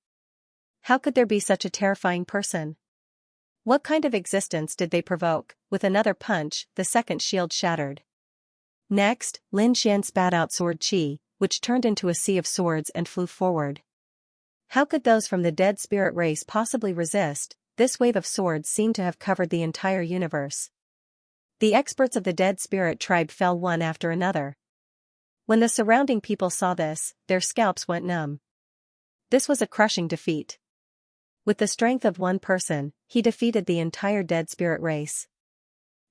How could there be such a terrifying person? What kind of existence did they provoke? With another punch, the second shield shattered. Next, Lin Xian spat out sword chi, which turned into a sea of swords and flew forward. How could those from the dead spirit race possibly resist? This wave of swords seemed to have covered the entire universe. The experts of the dead spirit tribe fell one after another. When the surrounding people saw this, their scalps went numb. This was a crushing defeat. With the strength of one person, he defeated the entire dead spirit race.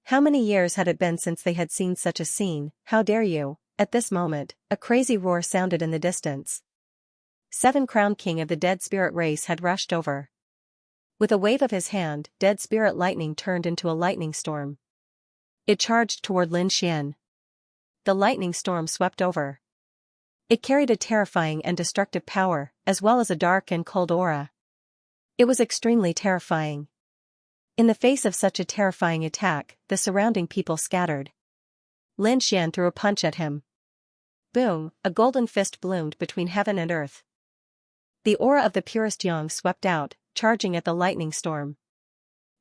How many years had it been since they had seen such a scene? How dare you? At this moment, a crazy roar sounded in the distance. 7 crowned king of the dead spirit race had rushed over. With a wave of his hand, dead spirit lightning turned into a lightning storm. It charged toward Lin Xian. The lightning storm swept over. It carried a terrifying and destructive power, as well as a dark and cold aura. It was extremely terrifying. In the face of such a terrifying attack, the surrounding people scattered. Lin Xian threw a punch at him. Boom, a golden fist bloomed between heaven and earth. The aura of the purest yang swept out, charging at the lightning storm.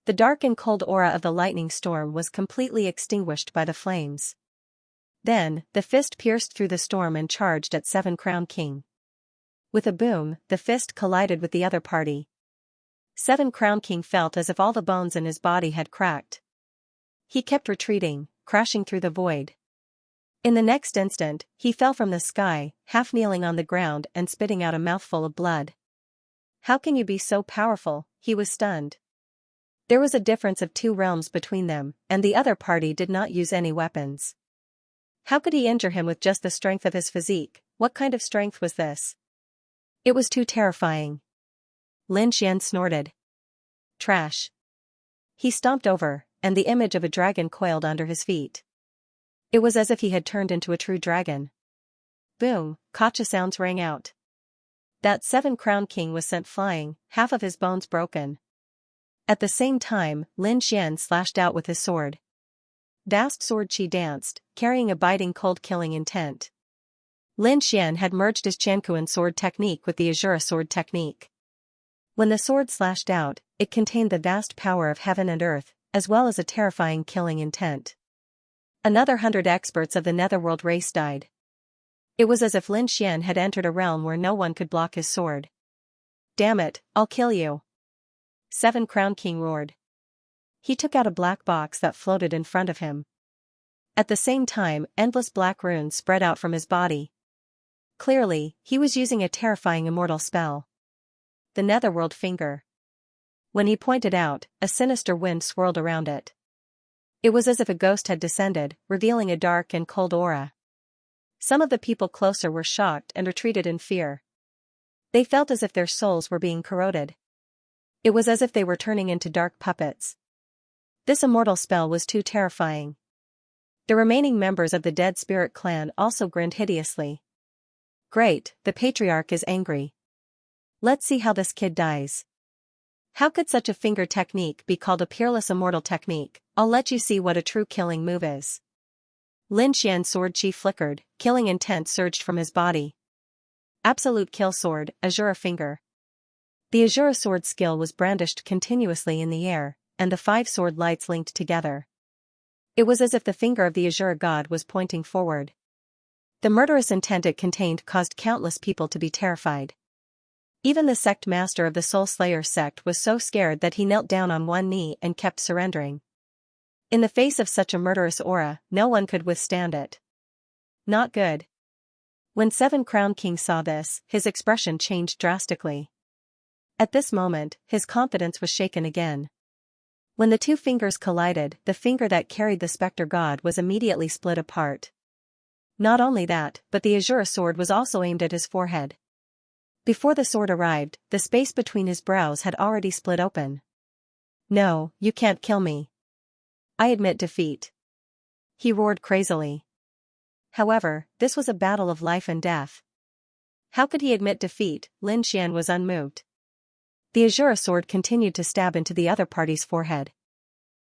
The dark and cold aura of the lightning storm was completely extinguished by the flames. Then, the fist pierced through the storm and charged at 7 crowned king. With a boom, the fist collided with the other party. 7 crowned king felt as if all the bones in his body had cracked. He kept retreating, crashing through the void. In the next instant, he fell from the sky, half kneeling on the ground and spitting out a mouthful of blood. How can you be so powerful? He was stunned. There was a difference of 2 realms between them, and the other party did not use any weapons. How could he injure him with just the strength of his physique? What kind of strength was this? It was too terrifying. Lin Xian snorted. Trash. He stomped over, and the image of a dragon coiled under his feet. It was as if he had turned into a true dragon. Boom, gotcha sounds rang out. That 7 crowned king was sent flying, half of his bones broken. At the same time, Lin Xian slashed out with his sword. Vast sword chi danced, carrying a biting cold killing intent. Lin Xian had merged his Qianquan sword technique with the Azura sword technique. When the sword slashed out, it contained the vast power of heaven and earth, as well as a terrifying killing intent. Another 100 experts of the netherworld race died. It was as if Lin Xian had entered a realm where no one could block his sword. Damn it, I'll kill you. 7 crowned king roared. He took out a black box that floated in front of him. At the same time, endless black runes spread out from his body. Clearly, he was using a terrifying immortal spell. The netherworld finger. When he pointed out, a sinister wind swirled around it. It was as if a ghost had descended, revealing a dark and cold aura. Some of the people closer were shocked and retreated in fear. They felt as if their souls were being corroded. It was as if they were turning into dark puppets. This immortal spell was too terrifying. The remaining members of the dead spirit clan also grinned hideously. Great, the patriarch is angry. Let's see how this kid dies. How could such a finger technique be called a peerless immortal technique? I'll let you see what a true killing move is. Lin Xian's sword chi flickered, killing intent surged from his body. Absolute kill sword, Azura finger. The Azura sword skill was brandished continuously in the air, and the 5 sword lights linked together. It was as if the finger of the Azura god was pointing forward. The murderous intent it contained caused countless people to be terrified. Even the sect master of the Soul Slayer sect was so scared that he knelt down on one knee and kept surrendering. In the face of such a murderous aura, no one could withstand it. Not good. When 7 crowned king saw this, his expression changed drastically. At this moment, his confidence was shaken again. When the two fingers collided, the finger that carried the specter god was immediately split apart. Not only that, but the azure sword was also aimed at his forehead. Before the sword arrived, the space between his brows had already split open. No, you can't kill me. I admit defeat. He roared crazily. However, this was a battle of life and death. How could he admit defeat? Lin Xian was unmoved. The azure sword continued to stab into the other party's forehead.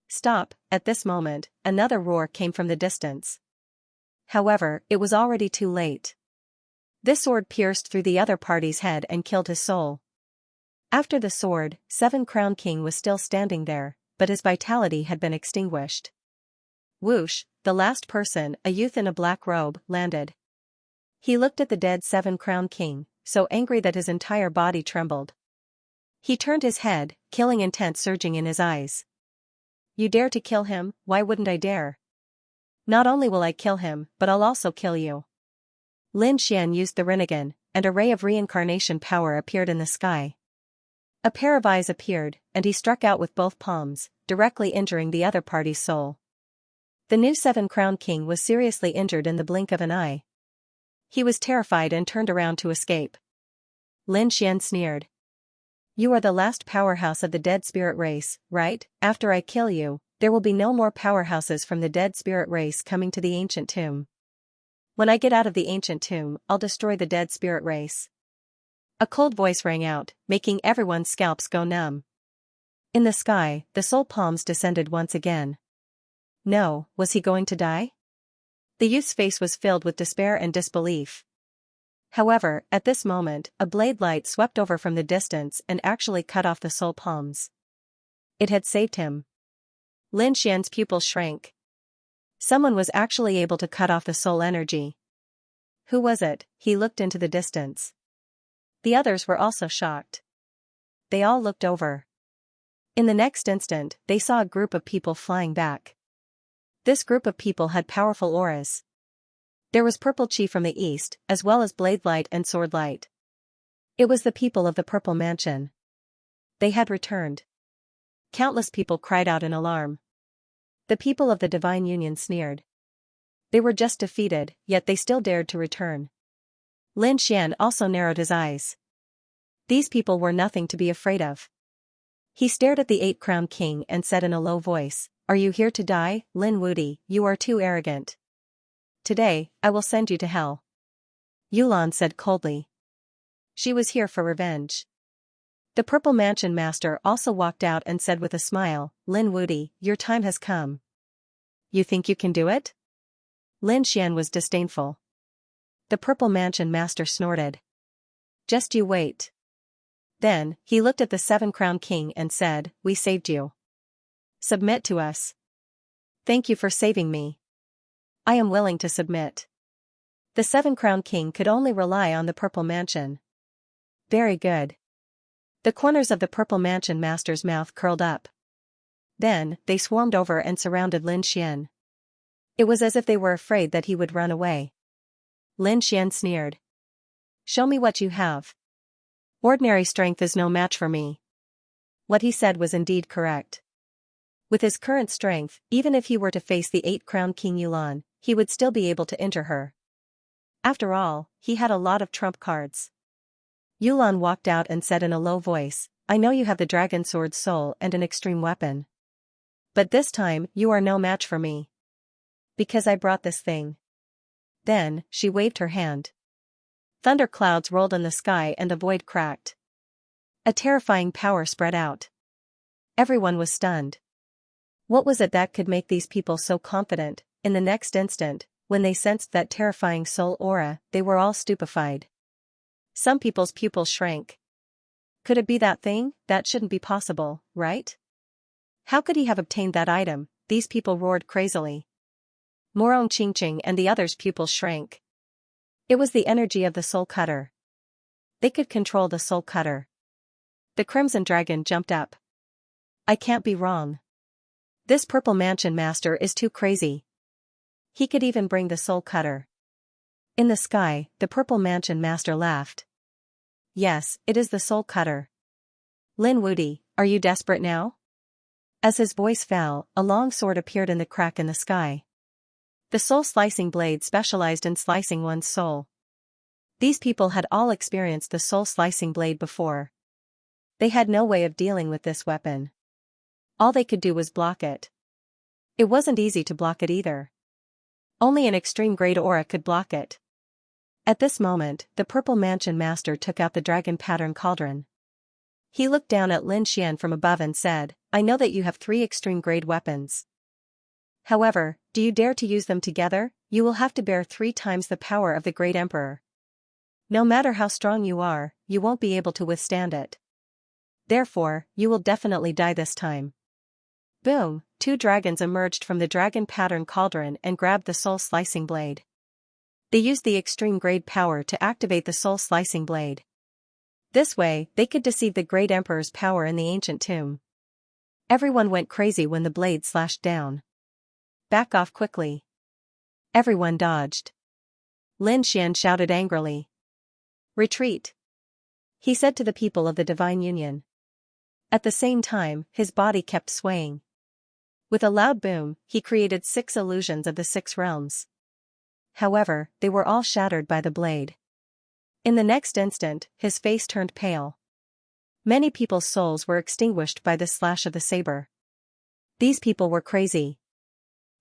Stop! At this moment, another roar came from the distance. However, it was already too late. This sword pierced through the other party's head and killed his soul. After the sword, Seven Crown King was still standing there, but his vitality had been extinguished. Whoosh, the last person, a youth in a black robe, landed. He looked at the dead Seven Crown King, so angry that his entire body trembled. He turned his head, killing intent surging in his eyes. You dare to kill him? Why wouldn't I dare? Not only will I kill him, but I'll also kill you. Lin Xian used the Rinnegan, and a ray of reincarnation power appeared in the sky. A pair of eyes appeared, and he struck out with both palms, directly injuring the other party's soul. The new Seven Crown King was seriously injured in the blink of an eye. He was terrified and turned around to escape. Lin Xian sneered. You are the last powerhouse of the dead spirit race, right? After I kill you, there will be no more powerhouses from the dead spirit race coming to the ancient tomb. When I get out of the ancient tomb, I'll destroy the dead spirit race. A cold voice rang out, making everyone's scalps go numb. In the sky, the soul palms descended once again. No, was he going to die? The youth's face was filled with despair and disbelief. However, at this moment, a blade light swept over from the distance and actually cut off the soul palms. It had saved him. Lin Xian's pupils shrank. Someone was actually able to cut off the soul energy. Who was it? He looked into the distance. The others were also shocked. They all looked over. In the next instant, they saw a group of people flying back. This group of people had powerful auras. There was Purple Chi from the east, as well as Blade Light and Sword Light. It was the people of the Purple Mansion. They had returned. Countless people cried out in alarm. The people of the Divine Union sneered. They were just defeated, yet they still dared to return. Lin Xian also narrowed his eyes. These people were nothing to be afraid of. He stared at the Eight-Crowned King and said in a low voice, Are you here to die, Lin Wudi? You are too arrogant. Today, I will send you to hell. Yulan said coldly. She was here for revenge. The Purple Mansion Master also walked out and said with a smile, Lin Wudi, your time has come. You think you can do it? Lin Xian was disdainful. The Purple Mansion Master snorted. Just you wait. Then, he looked at the Seven Crown King and said, We saved you. Submit to us. Thank you for saving me. I am willing to submit. The Seven Crown King could only rely on the Purple Mansion. Very good. The corners of the Purple Mansion Master's mouth curled up. Then, they swarmed over and surrounded Lin Xian. It was as if they were afraid that he would run away. Lin Xian sneered. Show me what you have. Ordinary strength is no match for me. What he said was indeed correct. With his current strength, even if he were to face the Eight-Crowned King Yulan, he would still be able to injure her. After all, he had a lot of trump cards. Yulan walked out and said in a low voice, I know you have the Dragon Sword Soul and an extreme weapon. But this time, you are no match for me. Because I brought this thing. Then, she waved her hand. Thunder clouds rolled in the sky and the void cracked. A terrifying power spread out. Everyone was stunned. What was it that could make these people so confident? In the next instant, when they sensed that terrifying soul aura, they were all stupefied. Some people's pupils shrank. Could it be that thing? That shouldn't be possible, right? How could he have obtained that item? These people roared crazily. Morong Qingqing and the others' pupils shrank. It was the energy of the soul cutter. They could control the soul cutter. The Crimson Dragon jumped up. I can't be wrong. This Purple Mansion Master is too crazy. He could even bring the soul cutter. In the sky, the Purple Mansion Master laughed. Yes, it is the soul cutter. Lin Wudi, are you desperate now? As his voice fell, a long sword appeared in the crack in the sky. The soul-slicing blade specialized in slicing one's soul. These people had all experienced the soul-slicing blade before. They had no way of dealing with this weapon. All they could do was block it. It wasn't easy to block it either. Only an extreme-grade aura could block it. At this moment, the Purple Mansion Master took out the dragon pattern cauldron. He looked down at Lin Xian from above and said, "I know that you have 3 extreme-grade weapons. However, do you dare to use them together? You will have to bear 3 times the power of the Great Emperor. No matter how strong you are, you won't be able to withstand it. Therefore, you will definitely die this time." Boom! 2 dragons emerged from the dragon pattern cauldron and grabbed the soul-slicing blade. They used the extreme-grade power to activate the soul-slicing blade. This way, they could deceive the Great Emperor's power in the ancient tomb. Everyone went crazy when the blade slashed down. "Back off quickly." Everyone dodged. Lin Xian shouted angrily. "Retreat," he said to the people of the Divine Union. At the same time, his body kept swaying. With a loud boom, he created 6 illusions of the 6 realms. However, they were all shattered by the blade. In the next instant, his face turned pale. Many people's souls were extinguished by the slash of the saber. These people were crazy.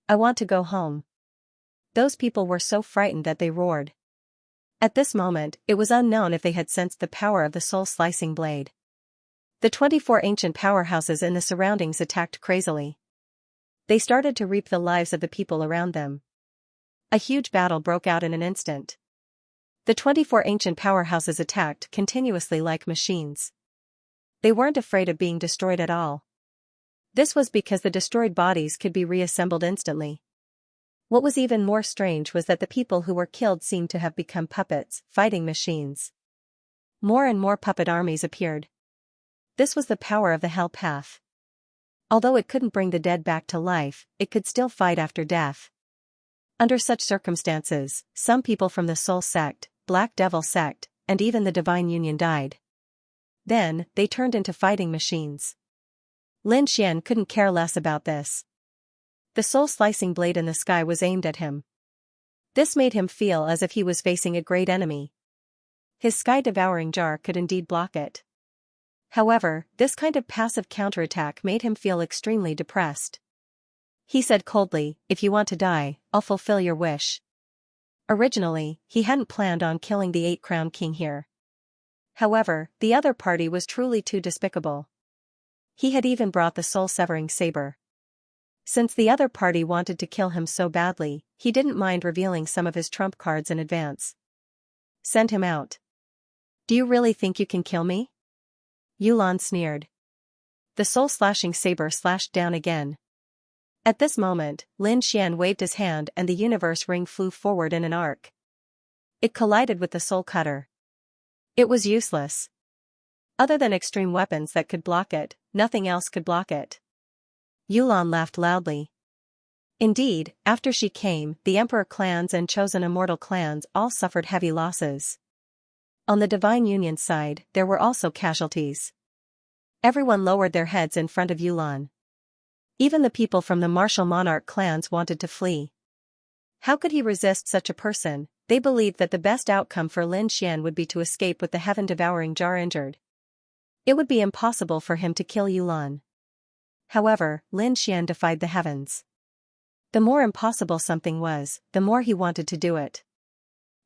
"I want to go home." Those people were so frightened that they roared. At this moment, it was unknown if they had sensed the power of the soul-slicing blade. The 24 ancient powerhouses in the surroundings attacked crazily. They started to reap the lives of the people around them. A huge battle broke out in an instant. The 24 ancient powerhouses attacked continuously like machines. They weren't afraid of being destroyed at all. This was because the destroyed bodies could be reassembled instantly. What was even more strange was that the people who were killed seemed to have become puppets, fighting machines. More and more puppet armies appeared. This was the power of the Hell Path. Although it couldn't bring the dead back to life, it could still fight after death. Under such circumstances, some people from the Soul Sect, Black Devil Sect, and even the Divine Union died. Then, they turned into fighting machines. Lin Xian couldn't care less about this. The soul-slicing blade in the sky was aimed at him. This made him feel as if he was facing a great enemy. His sky-devouring jar could indeed block it. However, this kind of passive counterattack made him feel extremely depressed. He said coldly, "If you want to die, I'll fulfill your wish." Originally, he hadn't planned on killing the 8-crown king here. However, the other party was truly too despicable. He had even brought the soul-severing saber. Since the other party wanted to kill him so badly, he didn't mind revealing some of his trump cards in advance. "Send him out." "Do you really think you can kill me?" Yulan sneered. The soul-slashing saber slashed down again. At this moment, Lin Xian waved his hand and the universe ring flew forward in an arc. It collided with the soul cutter. It was useless. Other than extreme weapons that could block it, nothing else could block it. Yulan laughed loudly. Indeed, after she came, the Emperor clans and chosen immortal clans all suffered heavy losses. On the Divine Union side, there were also casualties. Everyone lowered their heads in front of Yulan. Even the people from the martial monarch clans wanted to flee. How could he resist such a person? They believed that the best outcome for Lin Xian would be to escape with the heaven-devouring jar injured. It would be impossible for him to kill Yulan. However, Lin Xian defied the heavens. The more impossible something was, the more he wanted to do it.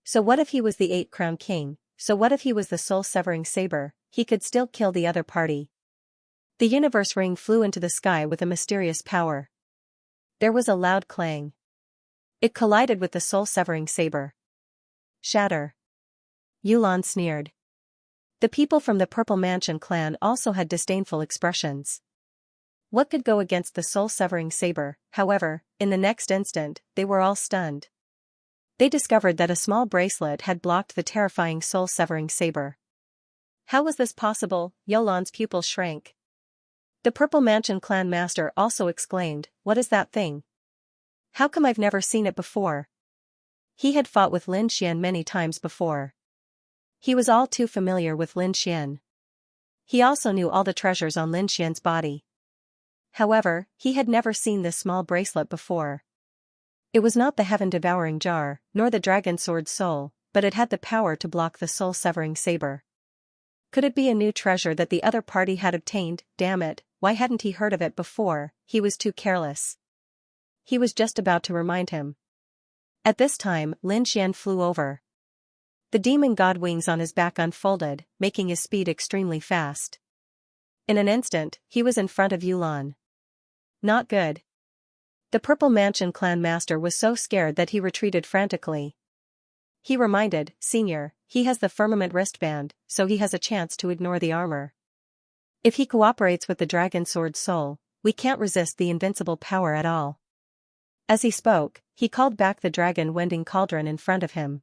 So what if he was the 8-crown king? So what if he was the soul-severing saber? He could still kill the other party. The universe ring flew into the sky with a mysterious power. There was a loud clang. It collided with the soul-severing saber. "Shatter." Yulan sneered. The people from the Purple Mansion clan also had disdainful expressions. What could go against the soul-severing saber? However, in the next instant, they were all stunned. They discovered that a small bracelet had blocked the terrifying soul-severing saber. How was this possible? Yulan's pupils shrank. The Purple Mansion clan master also exclaimed, "What is that thing? How come I've never seen it before?" He had fought with Lin Xian many times before. He was all too familiar with Lin Xian. He also knew all the treasures on Lin Xian's body. However, he had never seen this small bracelet before. It was not the heaven-devouring jar, nor the dragon sword soul, but it had the power to block the soul-severing saber. Could it be a new treasure that the other party had obtained? Damn it, why hadn't he heard of it before? He was too careless. He was just about to remind him. At this time, Lin Xian flew over. The demon god wings on his back unfolded, making his speed extremely fast. In an instant, he was in front of Yulan. Not good. The Purple Mansion clan master was so scared that he retreated frantically. He reminded, Senior, he has the firmament wristband, so he has a chance to ignore the armor. If he cooperates with the dragon sword soul, we can't resist the invincible power at all. As he spoke, he called back the dragon wending cauldron in front of him.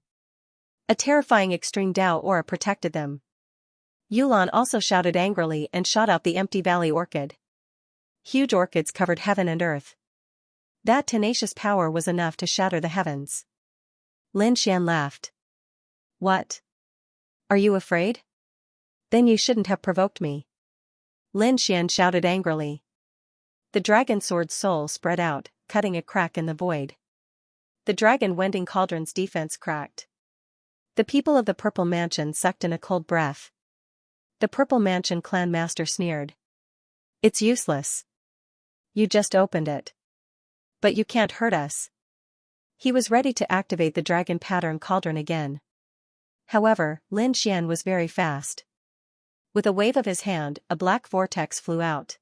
A terrifying extreme Dao aura protected them. Yulan also shouted angrily and shot out the empty valley orchid. Huge orchids covered heaven and earth. That tenacious power was enough to shatter the heavens. Lin Xian laughed. What? Are you afraid? Then you shouldn't have provoked me. Lin Xian shouted angrily. The dragon sword soul spread out, cutting a crack in the void. The dragon wending cauldron's defense cracked. The people of the Purple Mansion sucked in a cold breath. The Purple Mansion clan master sneered. It's useless. You just opened it. But you can't hurt us. He was ready to activate the dragon pattern cauldron again. However, Lin Xian was very fast. With a wave of his hand, a black vortex flew out.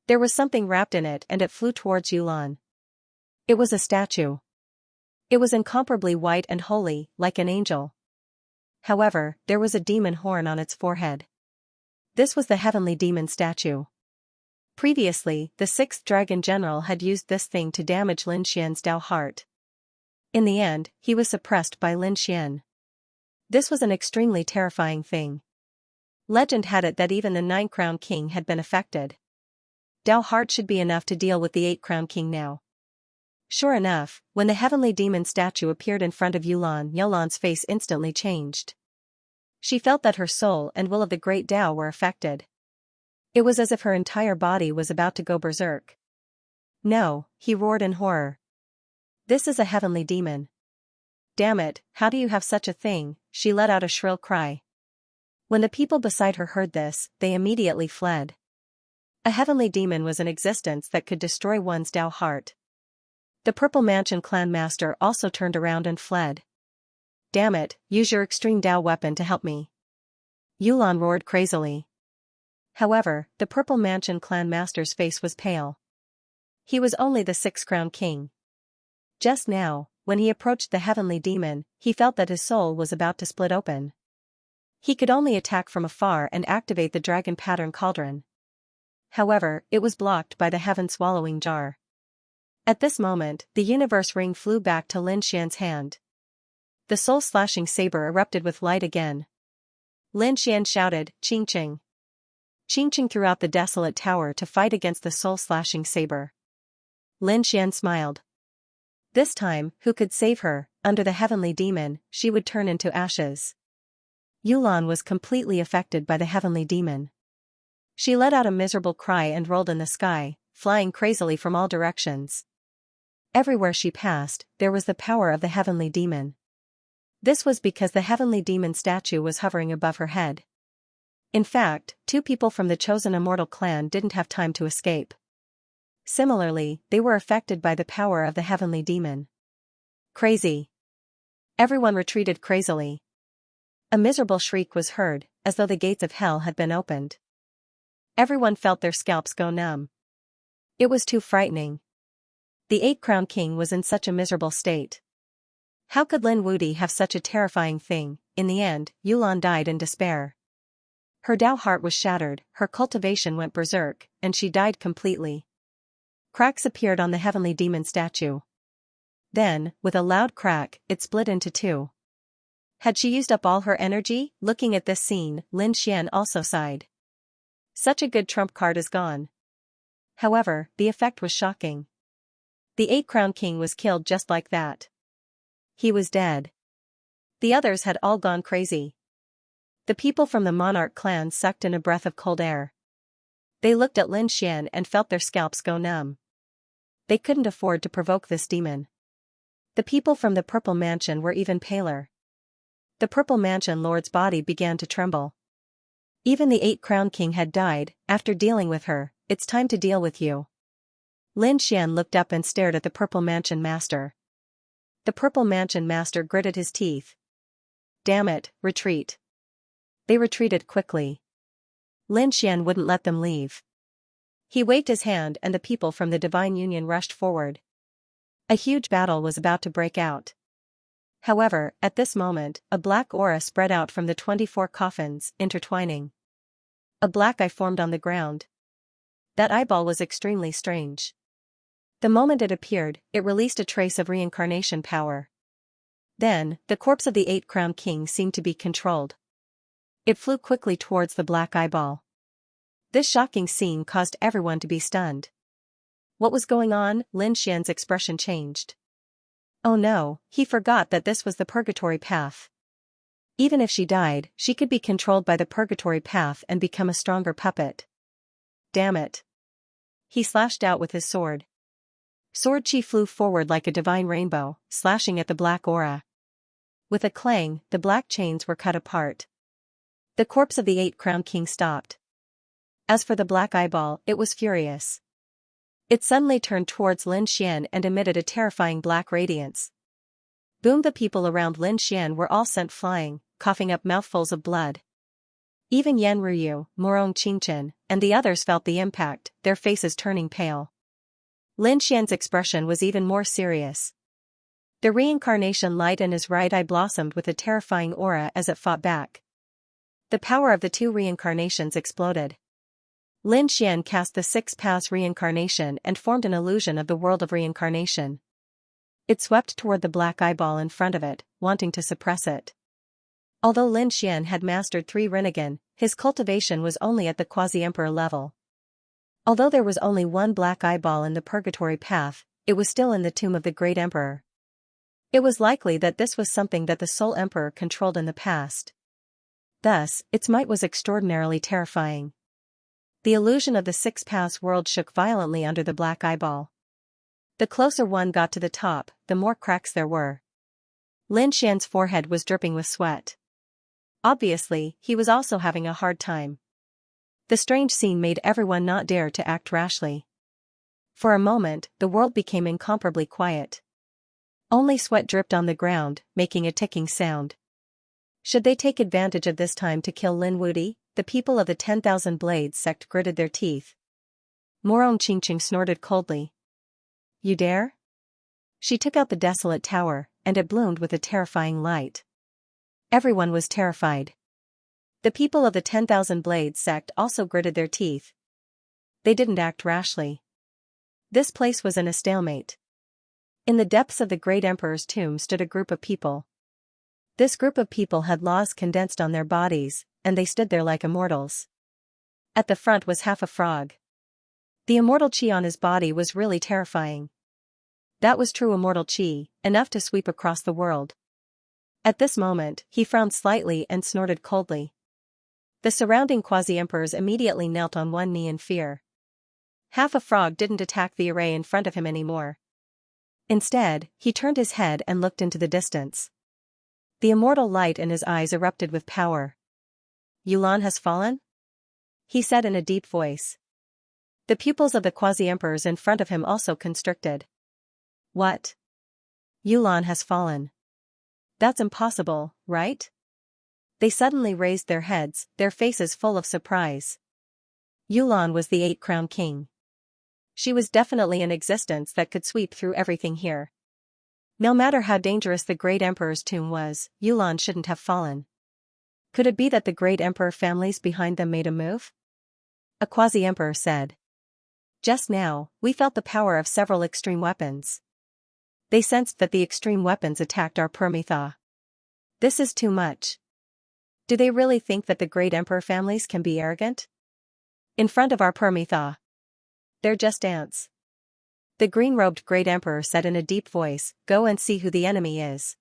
There was something wrapped in it and it flew towards Yulan. It was a statue. It was incomparably white and holy, like an angel. However, there was a demon horn on its forehead. This was the heavenly demon statue. Previously, the 6th Dragon General had used this thing to damage Lin Xian's Dao heart. In the end, he was suppressed by Lin Xian. This was an extremely terrifying thing. Legend had it that even the 9-Crown King had been affected. Dao heart should be enough to deal with the 8-Crown King now. Sure enough, when the heavenly demon statue appeared in front of Yulan's face instantly changed. She felt that her soul and will of the great Dao were affected. It was as if her entire body was about to go berserk. No, he roared in horror. This is a heavenly demon. Damn it, how do you have such a thing? She let out a shrill cry. When the people beside her heard this, they immediately fled. A heavenly demon was in existence that could destroy one's Dao heart. The Purple Mansion clan master also turned around and fled. Damn it, use your extreme Dao weapon to help me. Yulan roared crazily. However, the Purple Mansion clan master's face was pale. He was only the 6th Crown King. Just now, when he approached the heavenly demon, he felt that his soul was about to split open. He could only attack from afar and activate the dragon pattern cauldron. However, it was blocked by the heaven-swallowing jar. At this moment, the universe ring flew back to Lin Xian's hand. The soul-slashing saber erupted with light again. Lin Xian shouted, Ching Ching. Ching Ching threw out the desolate tower to fight against the soul-slashing saber. Lin Xian smiled. This time, who could save her? Under the heavenly demon, she would turn into ashes. Yulan was completely affected by the heavenly demon. She let out a miserable cry and rolled in the sky, flying crazily from all directions. Everywhere she passed, there was the power of the heavenly demon. This was because the heavenly demon statue was hovering above her head. In fact, 2 people from the chosen immortal clan didn't have time to escape. Similarly, they were affected by the power of the heavenly demon. Crazy. Everyone retreated crazily. A miserable shriek was heard, as though the gates of hell had been opened. Everyone felt their scalps go numb. It was too frightening. The 8-Crown King was in such a miserable state. How could Lin Wudi have such a terrifying thing? In the end, Yulan died in despair. Her Dao heart was shattered, her cultivation went berserk, and she died completely. Cracks appeared on the heavenly demon statue. Then, with a loud crack, it split into 2. Had she used up all her energy? Looking at this scene, Lin Xian also sighed. Such a good trump card is gone. However, the effect was shocking. The 8-Crown King was killed just like that. He was dead. The others had all gone crazy. The people from the monarch clan sucked in a breath of cold air. They looked at Lin Xian and felt their scalps go numb. They couldn't afford to provoke this demon. The people from the Purple Mansion were even paler. The Purple Mansion Lord's body began to tremble. Even the 8-crown king had died. After dealing with her, it's time to deal with you. Lin Xian looked up and stared at the Purple Mansion Master. The Purple Mansion Master gritted his teeth. Damn it, retreat. They retreated quickly. Lin Xian wouldn't let them leave. He waved his hand and the people from the Divine Union rushed forward. A huge battle was about to break out. However, at this moment, a black aura spread out from the 24 coffins, intertwining. A black eye formed on the ground. That eyeball was extremely strange. The moment it appeared, it released a trace of reincarnation power. Then, the corpse of the 8-crown king seemed to be controlled. It flew quickly towards the black eyeball. This shocking scene caused everyone to be stunned. What was going on? Lin Xian's expression changed. Oh no, he forgot that this was the purgatory path. Even if she died, she could be controlled by the purgatory path and become a stronger puppet. Damn it. He slashed out with his sword. Sword chi flew forward like a divine rainbow, slashing at the black aura. With a clang, the black chains were cut apart. The corpse of the 8-crown king stopped. As for the black eyeball, it was furious. It suddenly turned towards Lin Xian and emitted a terrifying black radiance. Boom! The people around Lin Xian were all sent flying, coughing up mouthfuls of blood. Even Yan Ruyu, Morong Qingchen, and the others felt the impact, their faces turning pale. Lin Xian's expression was even more serious. The reincarnation light in his right eye blossomed with a terrifying aura as it fought back. The power of the 2 reincarnations exploded. Lin Xian cast the 6-pass reincarnation and formed an illusion of the world of reincarnation. It swept toward the black eyeball in front of it, wanting to suppress it. Although Lin Xian had mastered 3 Rinnegan, his cultivation was only at the quasi-emperor level. Although there was only 1 black eyeball in the purgatory path, it was still in the tomb of the great emperor. It was likely that this was something that the Soul Emperor controlled in the past. Thus, its might was extraordinarily terrifying. The illusion of the 6-pass world shook violently under the black eyeball. The closer one got to the top, the more cracks there were. Lin Xian's forehead was dripping with sweat. Obviously, he was also having a hard time. The strange scene made everyone not dare to act rashly. For a moment, the world became incomparably quiet. Only sweat dripped on the ground, making a ticking sound. Should they take advantage of this time to kill Lin Wudi? The people of the 10,000 Blades sect gritted their teeth. Morong Qingqing snorted coldly. You dare? She took out the desolate tower, and it bloomed with a terrifying light. Everyone was terrified. The people of the 10,000 Blades sect also gritted their teeth. They didn't act rashly. This place was in a stalemate. In the depths of the great emperor's tomb stood a group of people. This group of people had laws condensed on their bodies, and they stood there like immortals. At the front was half a frog. The immortal chi on his body was really terrifying. That was true immortal chi, enough to sweep across the world. At this moment, he frowned slightly and snorted coldly. The surrounding quasi-emperors immediately knelt on one knee in fear. Half a frog didn't attack the array in front of him anymore. Instead, he turned his head and looked into the distance. The immortal light in his eyes erupted with power. Yulan has fallen? He said in a deep voice. The pupils of the quasi-emperors in front of him also constricted. What? Yulan has fallen. That's impossible, right? They suddenly raised their heads, their faces full of surprise. Yulan was the 8-crown king. She was definitely an existence that could sweep through everything here. No matter how dangerous the great emperor's tomb was, Yulan shouldn't have fallen. Could it be that the great emperor families behind them made a move? A quasi-emperor said. Just now, we felt the power of several extreme weapons. They sensed that the extreme weapons attacked our Permitha. This is too much. Do they really think that the great emperor families can be arrogant? In front of our Permitha. They're just ants. The green-robed great emperor said in a deep voice, go and see who the enemy is.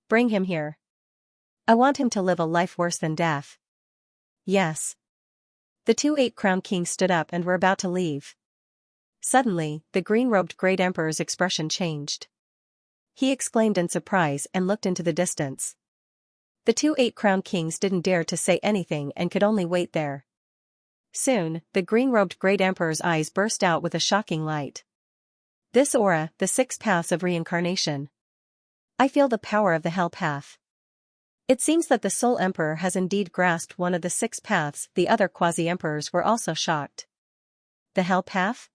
Bring him here. I want him to live a life worse than death. Yes. The two eight-crowned kings stood up and were about to leave. Suddenly, the green-robed great emperor's expression changed. He exclaimed in surprise and looked into the distance. The two eight-crowned kings didn't dare to say anything and could only wait there. Soon, the green-robed great emperor's eyes burst out with a shocking light. This aura, the 6 paths of reincarnation. I feel the power of the hell path. It seems that the Soul Emperor has indeed grasped one of the 6 paths. The other quasi-emperors were also shocked. The hell path?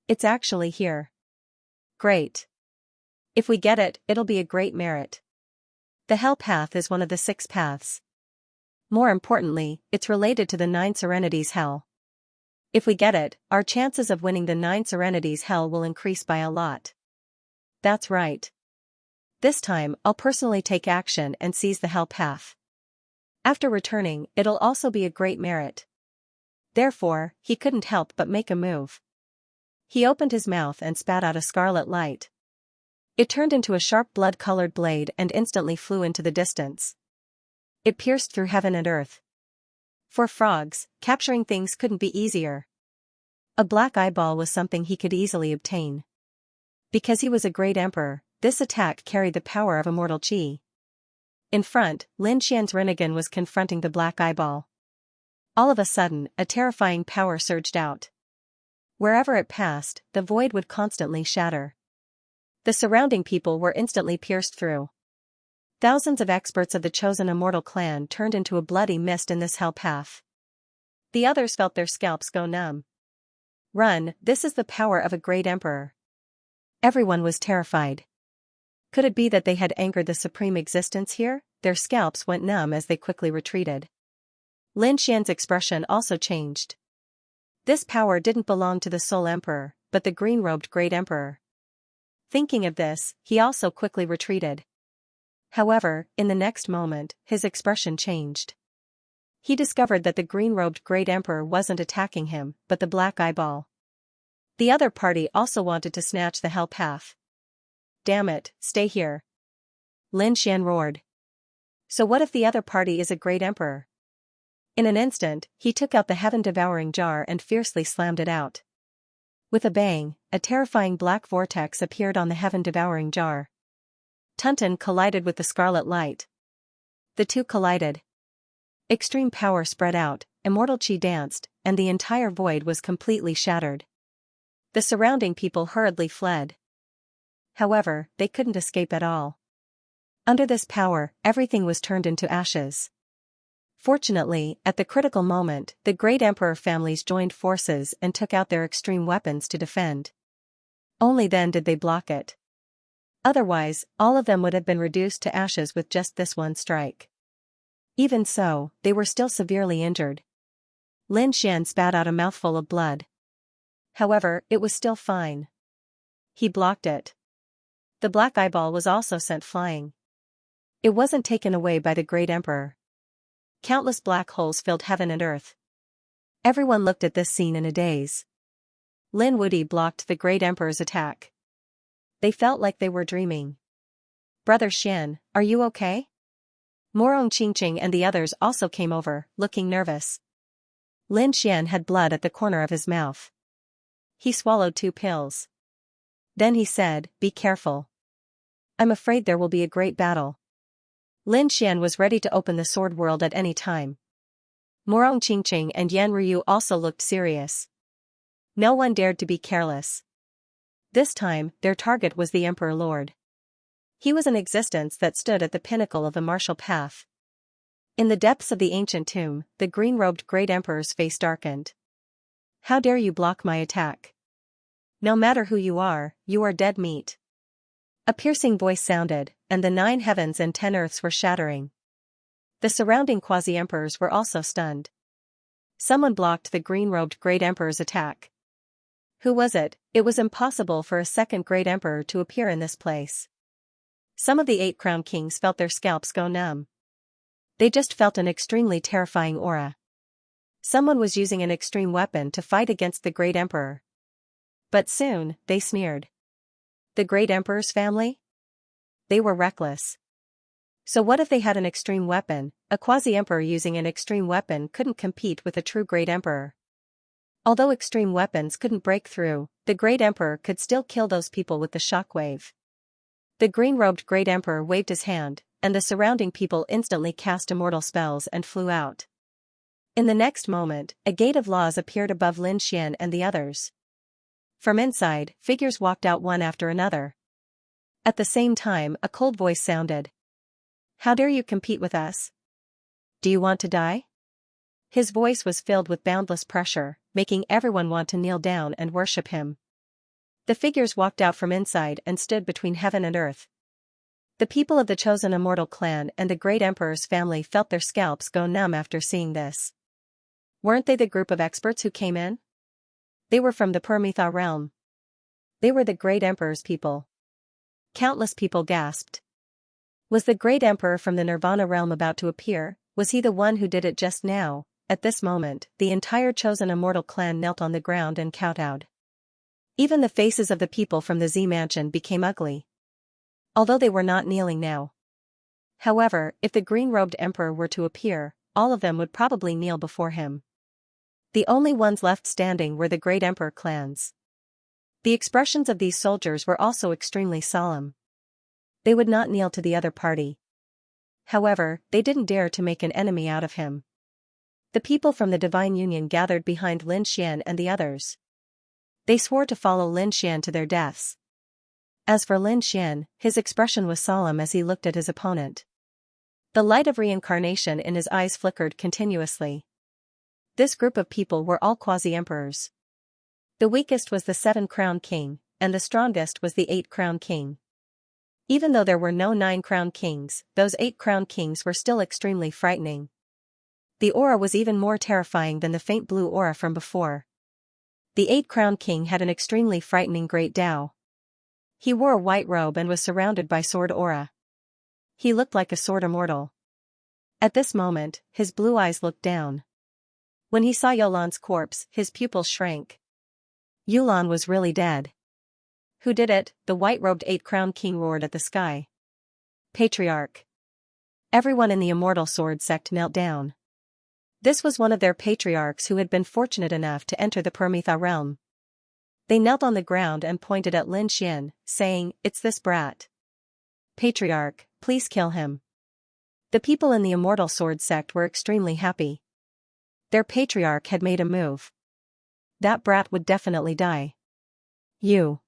It's actually here. Great. If we get it, it'll be a great merit. The hell path is one of the 6 paths. More importantly, it's related to the 9 serenities hell. If we get it, our chances of winning the 9 serenities hell will increase by a lot. That's right. This time, I'll personally take action and seize the hell path. After returning, it'll also be a great merit. Therefore, he couldn't help but make a move. He opened his mouth and spat out a scarlet light. It turned into a sharp blood-colored blade and instantly flew into the distance. It pierced through heaven and earth. For frogs, capturing things couldn't be easier. A black eyeball was something he could easily obtain. Because he was a great emperor, this attack carried the power of immortal chi. In front, Lin Xian's Rinnegan was confronting the black eyeball. All of a sudden, a terrifying power surged out. Wherever it passed, the void would constantly shatter. The surrounding people were instantly pierced through. Thousands of experts of the chosen immortal clan turned into a bloody mist in this hell path. The others felt their scalps go numb. Run, this is the power of a great emperor. Everyone was terrified. Could it be that they had angered the supreme existence here? Their scalps went numb as they quickly retreated. Lin Xian's expression also changed. This power didn't belong to the Soul Emperor, but the green-robed great emperor. Thinking of this, he also quickly retreated. However, in the next moment, his expression changed. He discovered that the green-robed great emperor wasn't attacking him, but the black eyeball. The other party also wanted to snatch the hell path. Damn it, stay here. Lin Xian roared. So what if the other party is a great emperor? In an instant, he took out the heaven-devouring jar and fiercely slammed it out. With a bang, a terrifying black vortex appeared on the heaven-devouring jar. Tunton collided with the scarlet light. The two collided. Extreme power spread out, immortal chi danced, and the entire void was completely shattered. The surrounding people hurriedly fled. However, they couldn't escape at all. Under this power, everything was turned into ashes. Fortunately, at the critical moment, the great emperor families joined forces and took out their extreme weapons to defend. Only then did they block it. Otherwise, all of them would have been reduced to ashes with just this one strike. Even so, they were still severely injured. Lin Xian spat out a mouthful of blood. However, it was still fine. He blocked it. The black eyeball was also sent flying. It wasn't taken away by the great emperor. Countless black holes filled heaven and earth. Everyone looked at this scene in a daze. Lin Wudi blocked the great emperor's attack. They felt like they were dreaming. Brother Xian, are you okay? Morong Qingqing and the others also came over, looking nervous. Lin Xian had blood at the corner of his mouth. He swallowed 2 pills. Then he said, "Be careful. I'm afraid there will be a great battle." Lin Xian was ready to open the sword world at any time. Morong Qingqing and Yan Ryu also looked serious. No one dared to be careless. This time, their target was the Emperor Lord. He was an existence that stood at the pinnacle of the martial path. In the depths of the ancient tomb, the green-robed great emperor's face darkened. How dare you block my attack? No matter who you are dead meat. A piercing voice sounded, and the 9 heavens and 10 earths were shattering. The surrounding quasi-emperors were also stunned. Someone blocked the green-robed great emperor's attack. Who was it? It was impossible for a second great emperor to appear in this place. Some of the 8 crowned kings felt their scalps go numb. They just felt an extremely terrifying aura. Someone was using an extreme weapon to fight against the great emperor. But soon, they sneered. The great emperor's family? They were reckless. So what if they had an extreme weapon? A quasi-emperor using an extreme weapon couldn't compete with a true great emperor. Although extreme weapons couldn't break through, the great emperor could still kill those people with the shockwave. The green-robed great emperor waved his hand, and the surrounding people instantly cast immortal spells and flew out. In the next moment, a gate of laws appeared above Lin Xian and the others. From inside, figures walked out one after another. At the same time, a cold voice sounded. "How dare you compete with us? Do you want to die?" His voice was filled with boundless pressure, making everyone want to kneel down and worship him. The figures walked out from inside and stood between heaven and earth. The people of the chosen immortal clan and the great emperor's family felt their scalps go numb after seeing this. Weren't they the group of experts who came in? They were from the Permitha realm. They were the great emperor's people. Countless people gasped. Was the great emperor from the Nirvana realm about to appear? Was he the one who did it just now? At this moment, the entire chosen immortal clan knelt on the ground and kowtowed. Even the faces of the people from the Z mansion became ugly. Although they were not kneeling now. However, if the green-robed emperor were to appear, all of them would probably kneel before him. The only ones left standing were the great emperor clans. The expressions of these soldiers were also extremely solemn. They would not kneel to the other party. However, they didn't dare to make an enemy out of him. The people from the Divine Union gathered behind Lin Xian and the others. They swore to follow Lin Xian to their deaths. As for Lin Xian, his expression was solemn as he looked at his opponent. The light of reincarnation in his eyes flickered continuously. This group of people were all quasi-emperors. The weakest was the 7-crown king, and the strongest was the 8-crown king. Even though there were no 9-crown kings, those 8-crown kings were still extremely frightening. The aura was even more terrifying than the faint blue aura from before. The 8-crown king had an extremely frightening great Dao. He wore a white robe and was surrounded by sword aura. He looked like a sword immortal. At this moment, his blue eyes looked down. When he saw Yulan's corpse, his pupils shrank. Yulan was really dead. Who did it? The white-robed 8-crown king roared at the sky. Patriarch. Everyone in the immortal sword sect knelt down. This was one of their patriarchs who had been fortunate enough to enter the Permitha realm. They knelt on the ground and pointed at Lin Xian, saying, "It's this brat. Patriarch, please kill him." The people in the immortal sword sect were extremely happy. Their patriarch had made a move. That brat would definitely die. You.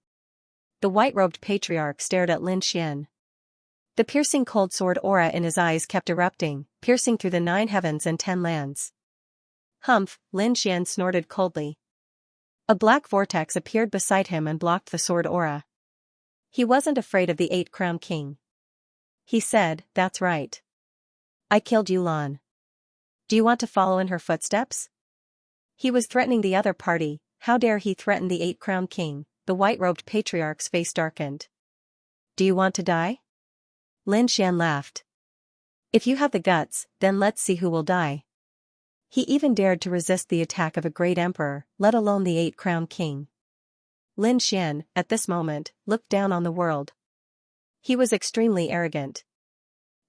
The white-robed patriarch stared at Lin Xian. The piercing cold sword aura in his eyes kept erupting, piercing through the 9 heavens and 10 lands. Humph, Lin Xian snorted coldly. A black vortex appeared beside him and blocked the sword aura. He wasn't afraid of the 8-crown king. He said, "That's right. I killed Yulan. Do you want to follow in her footsteps?" He was threatening the other party. How dare he threaten the 8-crown king? The white-robed patriarch's face darkened. "Do you want to die?" Lin Xian laughed. "If you have the guts, then let's see who will die." He even dared to resist the attack of a great emperor, let alone the 8-crown king. Lin Xian, at this moment, looked down on the world. He was extremely arrogant.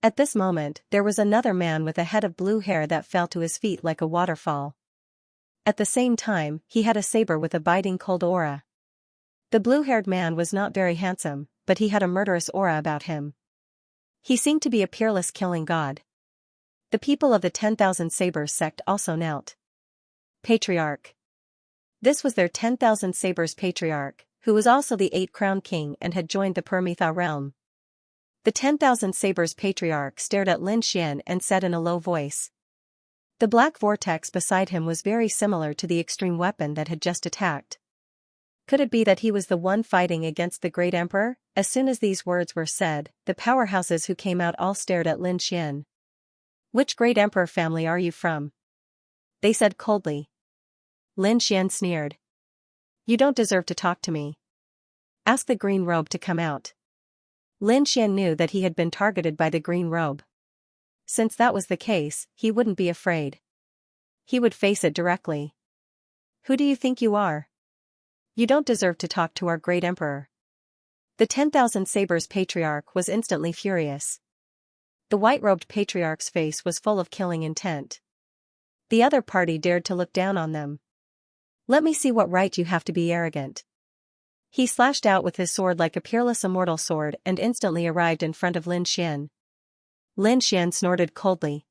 At this moment, there was another man with a head of blue hair that fell to his feet like a waterfall. At the same time, he had a saber with a biting cold aura. The blue-haired man was not very handsome, but he had a murderous aura about him. He seemed to be a peerless killing god. The people of the 10,000 Sabers sect also knelt. Patriarch. This was their 10,000 Sabers patriarch, who was also the 8-crown king and had joined the Permitha realm. The 10,000 Sabers patriarch stared at Lin Xian and said in a low voice. The black vortex beside him was very similar to the extreme weapon that had just attacked. Could it be that he was the one fighting against the great emperor? As soon as these words were said, the powerhouses who came out all stared at Lin Xian. "Which great emperor family are you from?" they said coldly. Lin Xian sneered. "You don't deserve to talk to me. Ask the green robe to come out." Lin Xian knew that he had been targeted by the green robe. Since that was the case, he wouldn't be afraid. He would face it directly. "Who do you think you are? You don't deserve to talk to our great emperor." The 10,000 Sabers patriarch was instantly furious. The white-robed patriarch's face was full of killing intent. The other party dared to look down on them. "Let me see what right you have to be arrogant." He slashed out with his sword like a peerless immortal sword and instantly arrived in front of Lin Xian. Lin Xian snorted coldly.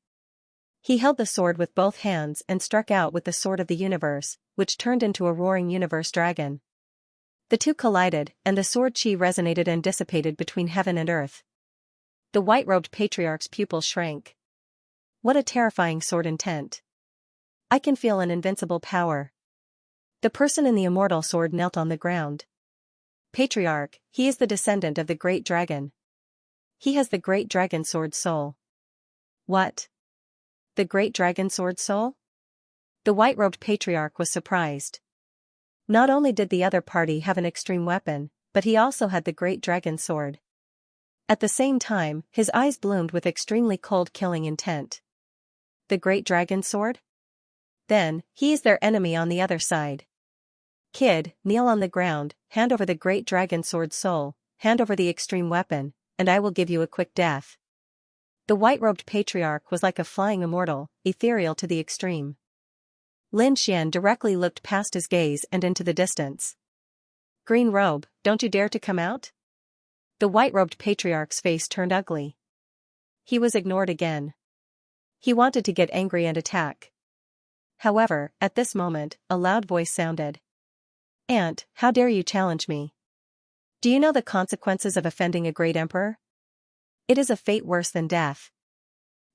He held the sword with both hands and struck out with the sword of the universe, which turned into a roaring universe dragon. The two collided, and the sword chi resonated and dissipated between heaven and earth. The white-robed patriarch's pupils shrank. What a terrifying sword intent. I can feel an invincible power. The person in the immortal sword knelt on the ground. Patriarch, he is the descendant of the great dragon. He has the great dragon sword soul. What? The great dragon sword soul? The white-robed patriarch was surprised. Not only did the other party have an extreme weapon, but he also had the great dragon sword. At the same time, his eyes bloomed with extremely cold killing intent. The great dragon sword? Then, he is their enemy on the other side. Kid, kneel on the ground, hand over the great dragon sword soul, hand over the extreme weapon, and I will give you a quick death. The white-robed patriarch was like a flying immortal, ethereal to the extreme. Lin Xian directly looked past his gaze and into the distance. Green robe, don't you dare to come out? The white-robed patriarch's face turned ugly. He was ignored again. He wanted to get angry and attack. However, at this moment, a loud voice sounded. "Aunt, how dare you challenge me? Do you know the consequences of offending a great emperor? It is a fate worse than death.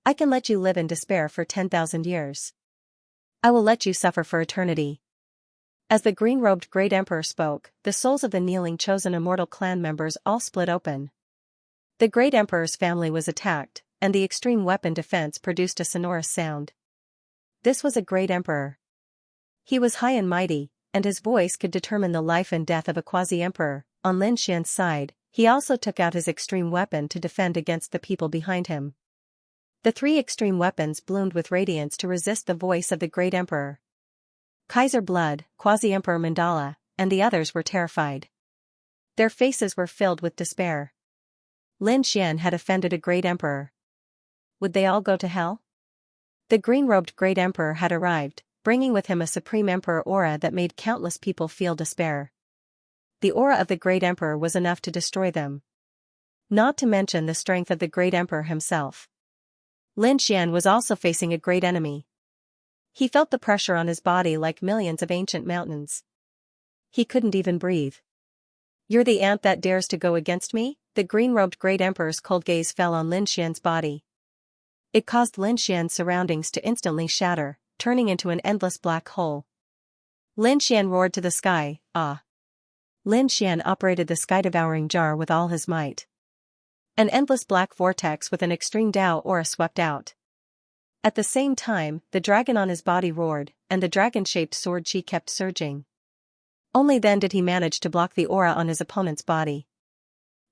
I can let you live in despair for 10,000 years. I will let you suffer for eternity." As the green-robed great emperor spoke, the souls of the kneeling chosen immortal clan members all split open. The great emperor's family was attacked, and the extreme weapon defense produced a sonorous sound. This was a great emperor. He was high and mighty, and his voice could determine the life and death of a quasi-emperor. On Lin Xian's side, he also took out his extreme weapon to defend against the people behind him. The three extreme weapons bloomed with radiance to resist the voice of the great emperor. Kaiser Blood, Quasi-Emperor Mandala, and the others were terrified. Their faces were filled with despair. Lin Xian had offended a great emperor. Would they all go to hell? The green-robed great emperor had arrived, bringing with him a supreme emperor aura that made countless people feel despair. The aura of the great emperor was enough to destroy them. Not to mention the strength of the great emperor himself. Lin Xian was also facing a great enemy. He felt the pressure on his body like millions of ancient mountains. He couldn't even breathe. "You're the ant that dares to go against me?" The green-robed great emperor's cold gaze fell on Lin Xian's body. It caused Lin Xian's surroundings to instantly shatter, turning into an endless black hole. Lin Xian roared to the sky, "Ah!" Lin Xian operated the sky-devouring jar with all his might. An endless black vortex with an extreme Dao aura swept out. At the same time, the dragon on his body roared, and the dragon-shaped sword chi kept surging. Only then did he manage to block the aura on his opponent's body.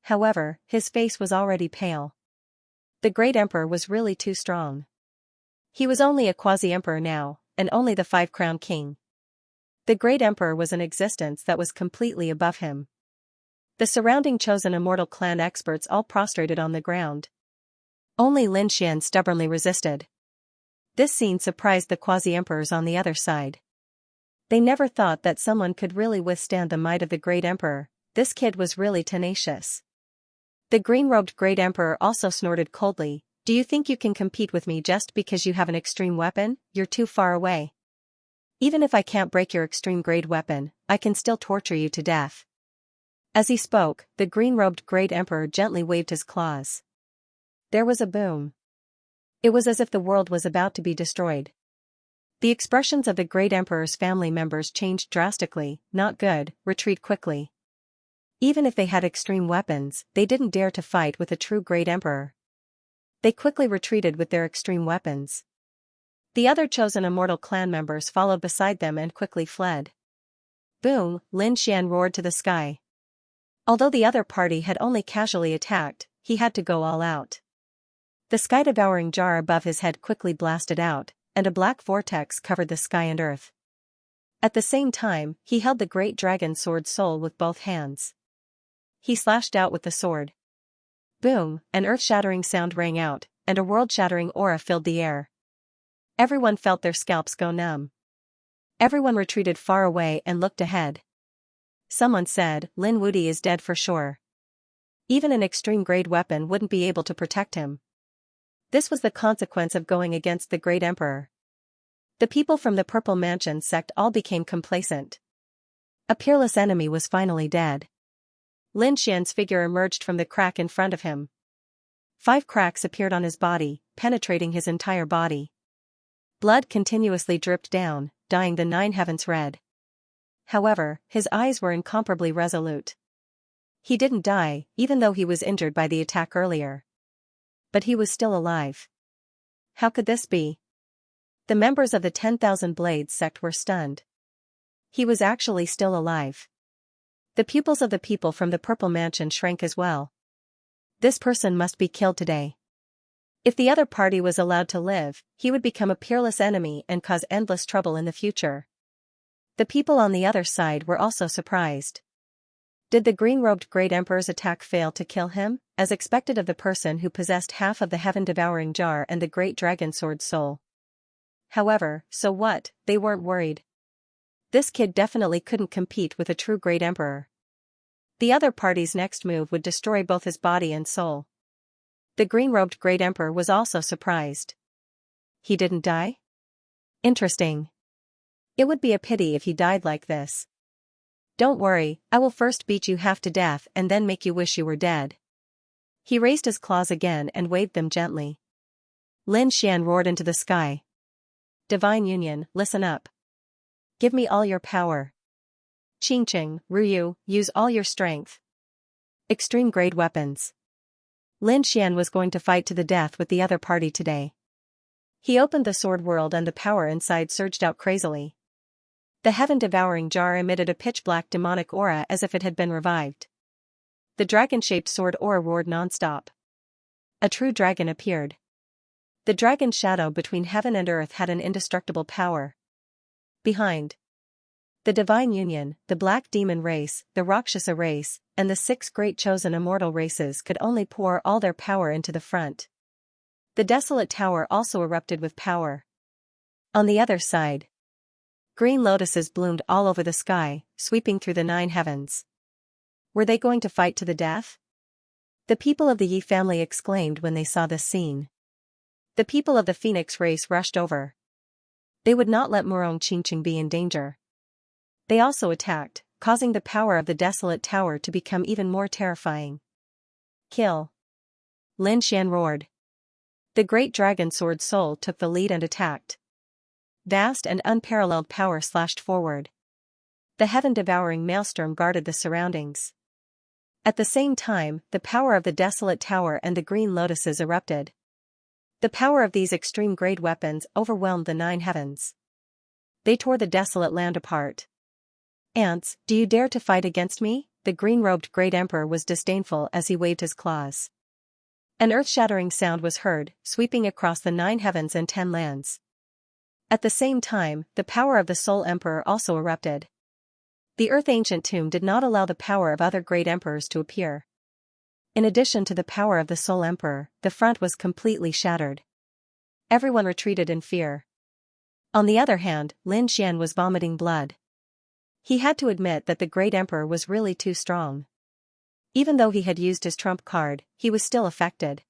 However, his face was already pale. The great emperor was really too strong. He was only a quasi-emperor now, and only the five-crown king. The great emperor was an existence that was completely above him. The surrounding chosen immortal clan experts all prostrated on the ground. Only Lin Xian stubbornly resisted. This scene surprised the quasi-emperors on the other side. They never thought that someone could really withstand the might of the great emperor. This kid was really tenacious. The green-robed great emperor also snorted coldly. "Do you think you can compete with me just because you have an extreme weapon? You're too far away. Even if I can't break your extreme grade weapon, I can still torture you to death." As he spoke, the green-robed great emperor gently waved his claws. There was a boom. It was as if the world was about to be destroyed. The expressions of the great emperor's family members changed drastically. "Not good, retreat quickly." Even if they had extreme weapons, they didn't dare to fight with a true great emperor. They quickly retreated with their extreme weapons. The other chosen immortal clan members followed beside them and quickly fled. Boom! Lin Xian roared to the sky. Although the other party had only casually attacked, he had to go all out. The sky-devouring jar above his head quickly blasted out, and a black vortex covered the sky and earth. At the same time, he held the great dragon sword soul with both hands. He slashed out with the sword. Boom! An earth-shattering sound rang out, and a world-shattering aura filled the air. Everyone felt their scalps go numb. Everyone retreated far away and looked ahead. Someone said, Lin Wudi is dead for sure. Even an extreme-grade weapon wouldn't be able to protect him. This was the consequence of going against the great emperor. The people from the Purple Mansion sect all became complacent. A peerless enemy was finally dead. Lin Xian's figure emerged from the crack in front of him. 5 cracks appeared on his body, penetrating his entire body. Blood continuously dripped down, dyeing the 9 heavens red. However, his eyes were incomparably resolute. He didn't die, even though he was injured by the attack earlier. But he was still alive. How could this be? The members of the 10,000 Blades sect were stunned. He was actually still alive. The pupils of the people from the Purple Mansion shrank as well. This person must be killed today. If the other party was allowed to live, he would become a peerless enemy and cause endless trouble in the future. The people on the other side were also surprised. Did the green-robed Great Emperor's attack fail to kill him, as expected of the person who possessed half of the heaven-devouring jar and the great dragon sword soul? However, so what, they weren't worried. This kid definitely couldn't compete with a true Great Emperor. The other party's next move would destroy both his body and soul. The green-robed Great Emperor was also surprised. He didn't die? Interesting. It would be a pity if he died like this. Don't worry, I will first beat you half to death and then make you wish you were dead. He raised his claws again and waved them gently. Lin Xian roared into the sky. Divine Union, listen up. Give me all your power. Qingqing, Ruyu, use all your strength. Extreme grade weapons. Lin Xian was going to fight to the death with the other party today. He opened the sword world and the power inside surged out crazily. The heaven-devouring jar emitted a pitch-black demonic aura as if it had been revived. The dragon-shaped sword aura roared non-stop. A true dragon appeared. The dragon's shadow between heaven and earth had an indestructible power. Behind. The Divine Union, the Black Demon race, the Rakshasa race, and the 6 great chosen immortal races could only pour all their power into the front. The Desolate Tower also erupted with power. On the other side, green lotuses bloomed all over the sky, sweeping through the 9 heavens. Were they going to fight to the death? The people of the Yi family exclaimed when they saw this scene. The people of the Phoenix race rushed over. They would not let Murong Qingqing be in danger. They also attacked, causing the power of the Desolate Tower to become even more terrifying. Kill! Lin Xian roared. The great dragon sword soul took the lead and attacked. Vast and unparalleled power slashed forward. The heaven-devouring maelstrom guarded the surroundings. At the same time, the power of the Desolate Tower and the green lotuses erupted. The power of these extreme-grade weapons overwhelmed the 9 heavens. They tore the desolate land apart. Ants, do you dare to fight against me? The green-robed Great Emperor was disdainful as he waved his claws. An earth-shattering sound was heard, sweeping across the 9 heavens and 10 lands. At the same time, the power of the Soul Emperor also erupted. The Earth Ancient Tomb did not allow the power of other great emperors to appear. In addition to the power of the Soul Emperor, the front was completely shattered. Everyone retreated in fear. On the other hand, Lin Xian was vomiting blood. He had to admit that the Great Emperor was really too strong. Even though he had used his trump card, he was still affected.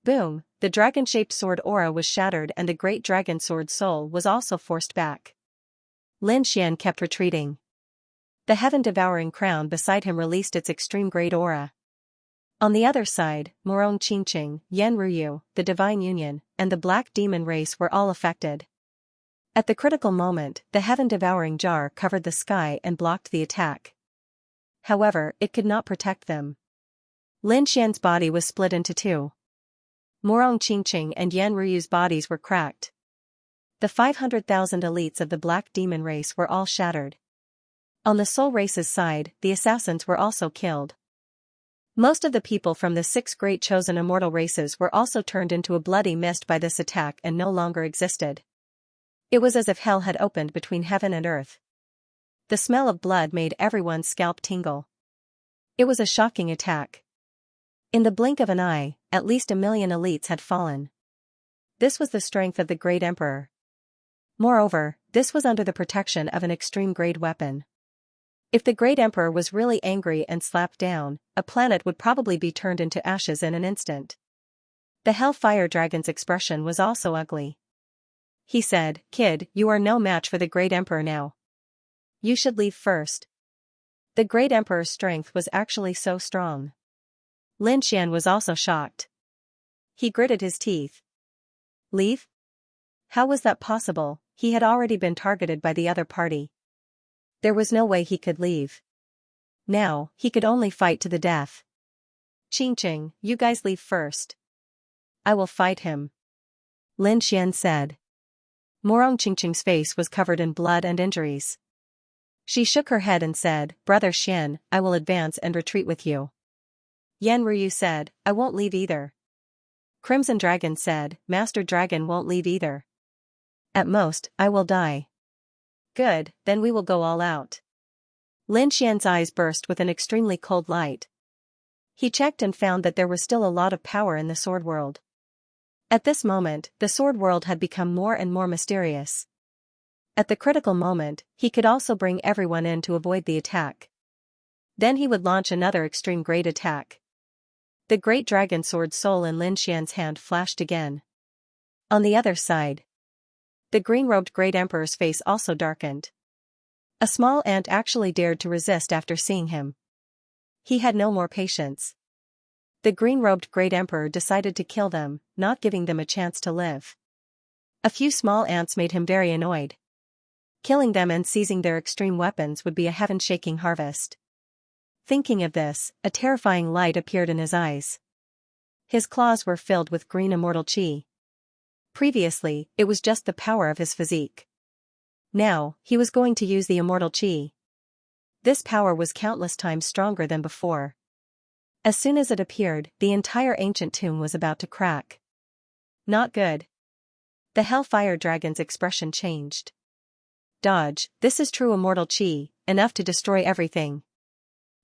Boom, the dragon-shaped sword aura was shattered and the great dragon sword soul was also forced back. Lin Xian kept retreating. The heaven-devouring crown beside him released its extreme-grade aura. On the other side, Murong Qingqing, Yan Ruyu, the Divine Union, and the Black Demon race were all affected. At the critical moment, the heaven-devouring jar covered the sky and blocked the attack. However, it could not protect them. Lin Xian's body was split into 2. Murong Qingqing and Yan Ruyu's bodies were cracked. The 500,000 elites of the Black Demon race were all shattered. On the Soul race's side, the assassins were also killed. Most of the people from the 6 great chosen immortal races were also turned into a bloody mist by this attack and no longer existed. It was as if hell had opened between heaven and earth. The smell of blood made everyone's scalp tingle. It was a shocking attack. In the blink of an eye, at least 1,000,000 elites had fallen. This was the strength of the great emperor. Moreover, this was under the protection of an extreme-grade weapon. If the great emperor was really angry and slapped down, a planet would probably be turned into ashes in an instant. The Hellfire Dragon's expression was also ugly. He said, "Kid, you are no match for the great emperor now. You should leave first." The great emperor's strength was actually so strong. Lin Xian was also shocked. He gritted his teeth. Leave? How was that possible? He had already been targeted by the other party. There was no way he could leave. Now, he could only fight to the death. "Qingqing, you guys leave first. I will fight him," Lin Xian said. Morong Qingqing's face was covered in blood and injuries. She shook her head and said, "Brother Xian, I will advance and retreat with you." Yan Ryu said, "I won't leave either." Crimson Dragon said, "Master Dragon won't leave either. At most, I will die." "Good, then we will go all out." Lin Xian's eyes burst with an extremely cold light. He checked and found that there was still a lot of power in the sword world. At this moment, the sword world had become more and more mysterious. At the critical moment, he could also bring everyone in to avoid the attack. Then he would launch another extreme-grade attack. The great dragon sword soul in Lin Xian's hand flashed again. On the other side, the green-robed great emperor's face also darkened. A small ant actually dared to resist after seeing him. He had no more patience. The green-robed great emperor decided to kill them, not giving them a chance to live. A few small ants made him very annoyed. Killing them and seizing their extreme weapons would be a heaven-shaking harvest. Thinking of this, a terrifying light appeared in his eyes. His claws were filled with green immortal chi. Previously, it was just the power of his physique. Now, he was going to use the immortal chi. This power was countless times stronger than before. As soon as it appeared, the entire ancient tomb was about to crack. Not good. The Hellfire Dragon's expression changed. Dodge, this is true immortal chi, enough to destroy everything.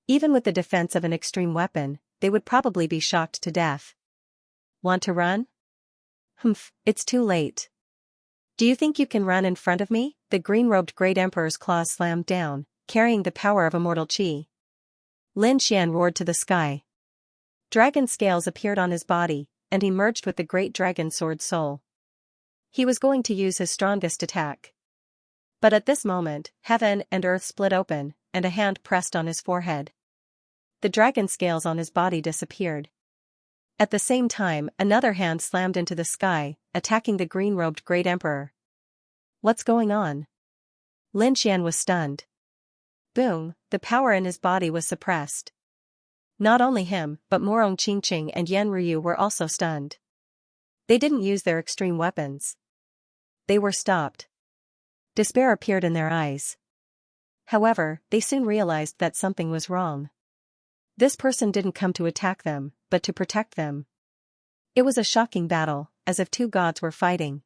Even with the defense of an extreme weapon, they would probably be shocked to death. Want to run? Humph, it's too late. Do you think you can run in front of me? The green-robed great emperor's claws slammed down, carrying the power of immortal chi. Lin Xian roared to the sky. Dragon scales appeared on his body, and he merged with the great dragon sword soul. He was going to use his strongest attack. But at this moment, heaven and earth split open, and a hand pressed on his forehead. The dragon scales on his body disappeared. At the same time, another hand slammed into the sky, attacking the green-robed great emperor. What's going on? Lin Xian was stunned. Boom, the power in his body was suppressed. Not only him, but Morong Qingqing and Yan Ryu were also stunned. They didn't use their extreme weapons. They were stopped. Despair appeared in their eyes. However, they soon realized that something was wrong. This person didn't come to attack them, but to protect them. It was a shocking battle, as if two gods were fighting.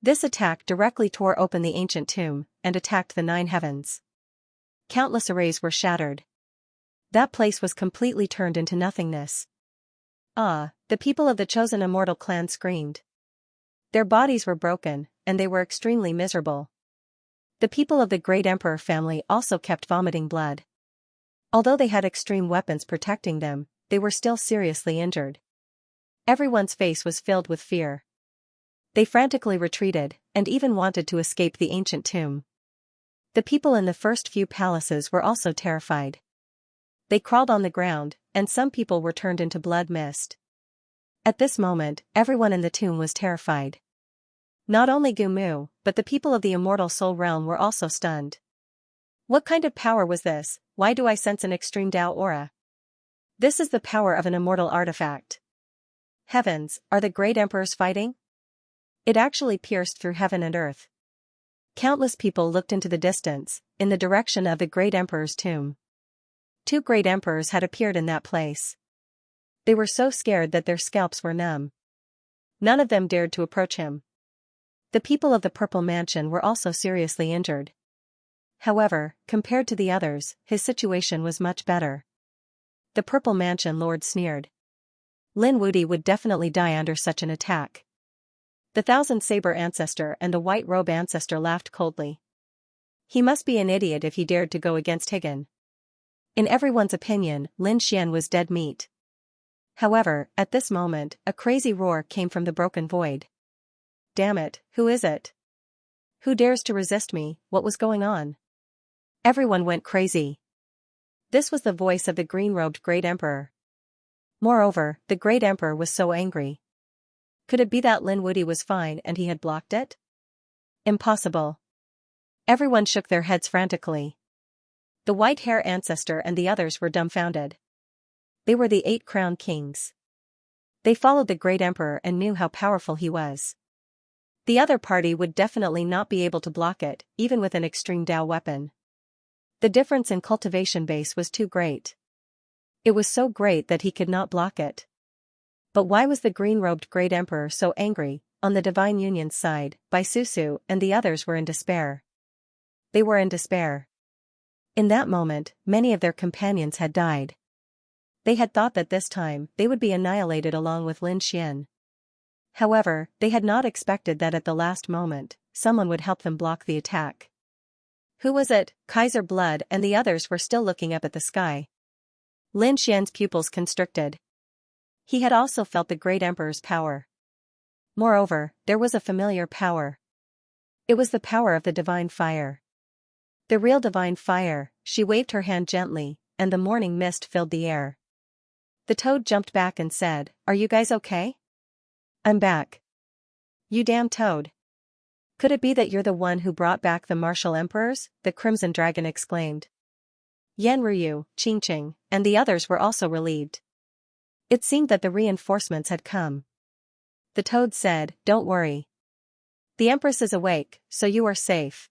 This attack directly tore open the ancient tomb, and attacked the 9 heavens. Countless arrays were shattered. That place was completely turned into nothingness. Ah, the people of the chosen immortal clan screamed. Their bodies were broken, and they were extremely miserable. The people of the great emperor family also kept vomiting blood. Although they had extreme weapons protecting them, they were still seriously injured. Everyone's face was filled with fear. They frantically retreated, and even wanted to escape the ancient tomb. The people in the first few palaces were also terrified. They crawled on the ground, and some people were turned into blood mist. At this moment, everyone in the tomb was terrified. Not only Gumu, but the people of the immortal soul realm were also stunned. What kind of power was this? Why do I sense an extreme Dao aura? This is the power of an immortal artifact. Heavens, are the great emperors fighting? It actually pierced through heaven and earth. Countless people looked into the distance, in the direction of the great emperor's tomb. 2 great emperors had appeared in that place. They were so scared that their scalps were numb. None of them dared to approach him. The people of the Purple Mansion were also seriously injured. However, compared to the others, his situation was much better. The Purple Mansion lord sneered. Lin Wuti would definitely die under such an attack. The Thousand Saber Ancestor and the White Robe Ancestor laughed coldly. He must be an idiot if he dared to go against Higan. In everyone's opinion, Lin Xian was dead meat. However, at this moment, a crazy roar came from the broken void. Damn it, who is it? Who dares to resist me? What was going on? Everyone went crazy. This was the voice of the green-robed Great Emperor. Moreover, the Great Emperor was so angry. Could it be that Lin Wuti was fine and he had blocked it? Impossible. Everyone shook their heads frantically. The White Hair Ancestor and the others were dumbfounded. They were the 8 Crown Kings. They followed the Great Emperor and knew how powerful he was. The other party would definitely not be able to block it, even with an extreme Dao weapon. The difference in cultivation base was too great. It was so great that he could not block it. But why was the green-robed Great Emperor so angry? On the Divine Union's side, Bai Susu and the others were in despair. They were in despair. In that moment, many of their companions had died. They had thought that this time, they would be annihilated along with Lin Xian. However, they had not expected that at the last moment, someone would help them block the attack. Who was it? Kaiser Blood and the others were still looking up at the sky. Lin Xian's pupils constricted. He had also felt the Great Emperor's power. Moreover, there was a familiar power. It was the power of the divine fire. The real divine fire. She waved her hand gently, and the morning mist filled the air. The toad jumped back and said, "Are you guys okay?" "I'm back." "You damn toad. Could it be that you're the one who brought back the martial emperors?" the Crimson Dragon exclaimed. Yan Ryu, Qingqing, and the others were also relieved. It seemed that the reinforcements had come. The toad said, "Don't worry. The Empress is awake, so you are safe."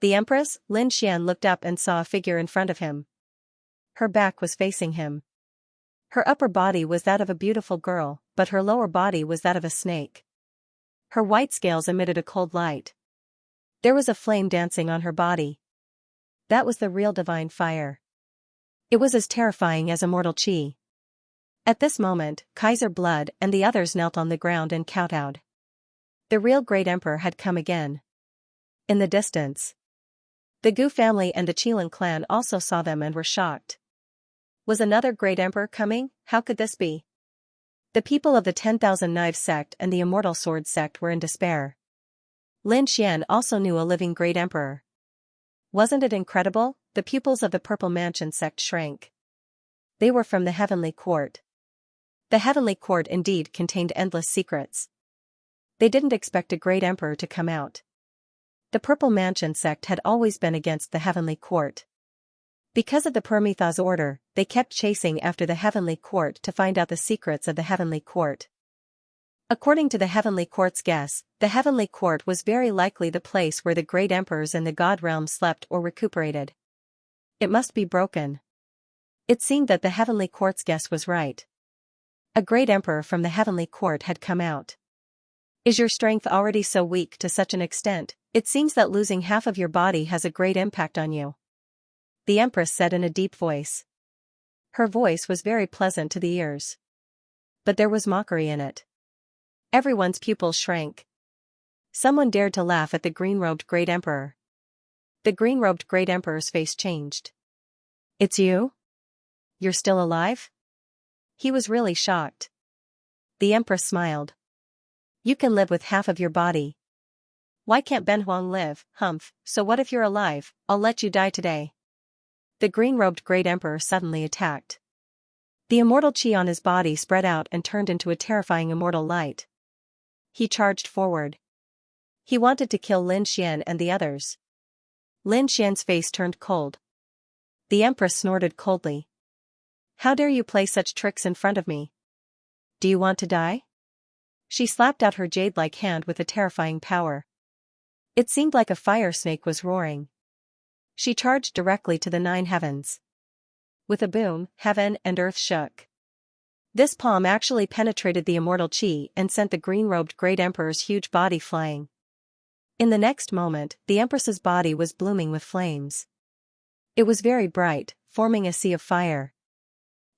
The Empress? Lin Xian looked up and saw a figure in front of him. Her back was facing him. Her upper body was that of a beautiful girl, but her lower body was that of a snake. Her white scales emitted a cold light. There was a flame dancing on her body. That was the real divine fire. It was as terrifying as immortal qi. At this moment, Kaiser Blood and the others knelt on the ground and kowtowed. The real Great Emperor had come again. In the distance, the Gu family and the Qilin clan also saw them and were shocked. Was another Great Emperor coming? How could this be? The people of the 10,000 Knives sect and the Immortal Sword sect were in despair. Lin Xian also knew a living Great Emperor. Wasn't it incredible? The pupils of the Purple Mansion sect shrank. They were from the Heavenly Court. The Heavenly Court indeed contained endless secrets. They didn't expect a Great Emperor to come out. The Purple Mansion sect had always been against the Heavenly Court. Because of the Prometheus order, they kept chasing after the Heavenly Court to find out the secrets of the Heavenly Court. According to the Heavenly Court's guess, the Heavenly Court was very likely the place where the great emperors in the God realm slept or recuperated. It must be broken. It seemed that the Heavenly Court's guess was right. A great emperor from the Heavenly Court had come out. Is your strength already so weak to such an extent? It seems that losing half of your body has a great impact on you, the Empress said in a deep voice. Her voice was very pleasant to the ears. But there was mockery in it. Everyone's pupils shrank. Someone dared to laugh at the green-robed Great Emperor. The green-robed Great Emperor's face changed. "It's you? You're still alive?" He was really shocked. The Empress smiled. "You can live with half of your body. Why can't Ben Huang live? Humph, so what if you're alive? I'll let you die today." The green-robed Great Emperor suddenly attacked. The immortal qi on his body spread out and turned into a terrifying immortal light. He charged forward. He wanted to kill Lin Xian and the others. Lin Xian's face turned cold. The Empress snorted coldly. "How dare you play such tricks in front of me? Do you want to die?" She slapped out her jade-like hand with a terrifying power. It seemed like a fire snake was roaring. She charged directly to the 9 heavens. With a boom, heaven and earth shook. This palm actually penetrated the immortal qi and sent the green-robed Great Emperor's huge body flying. In the next moment, the Empress's body was blooming with flames. It was very bright, forming a sea of fire.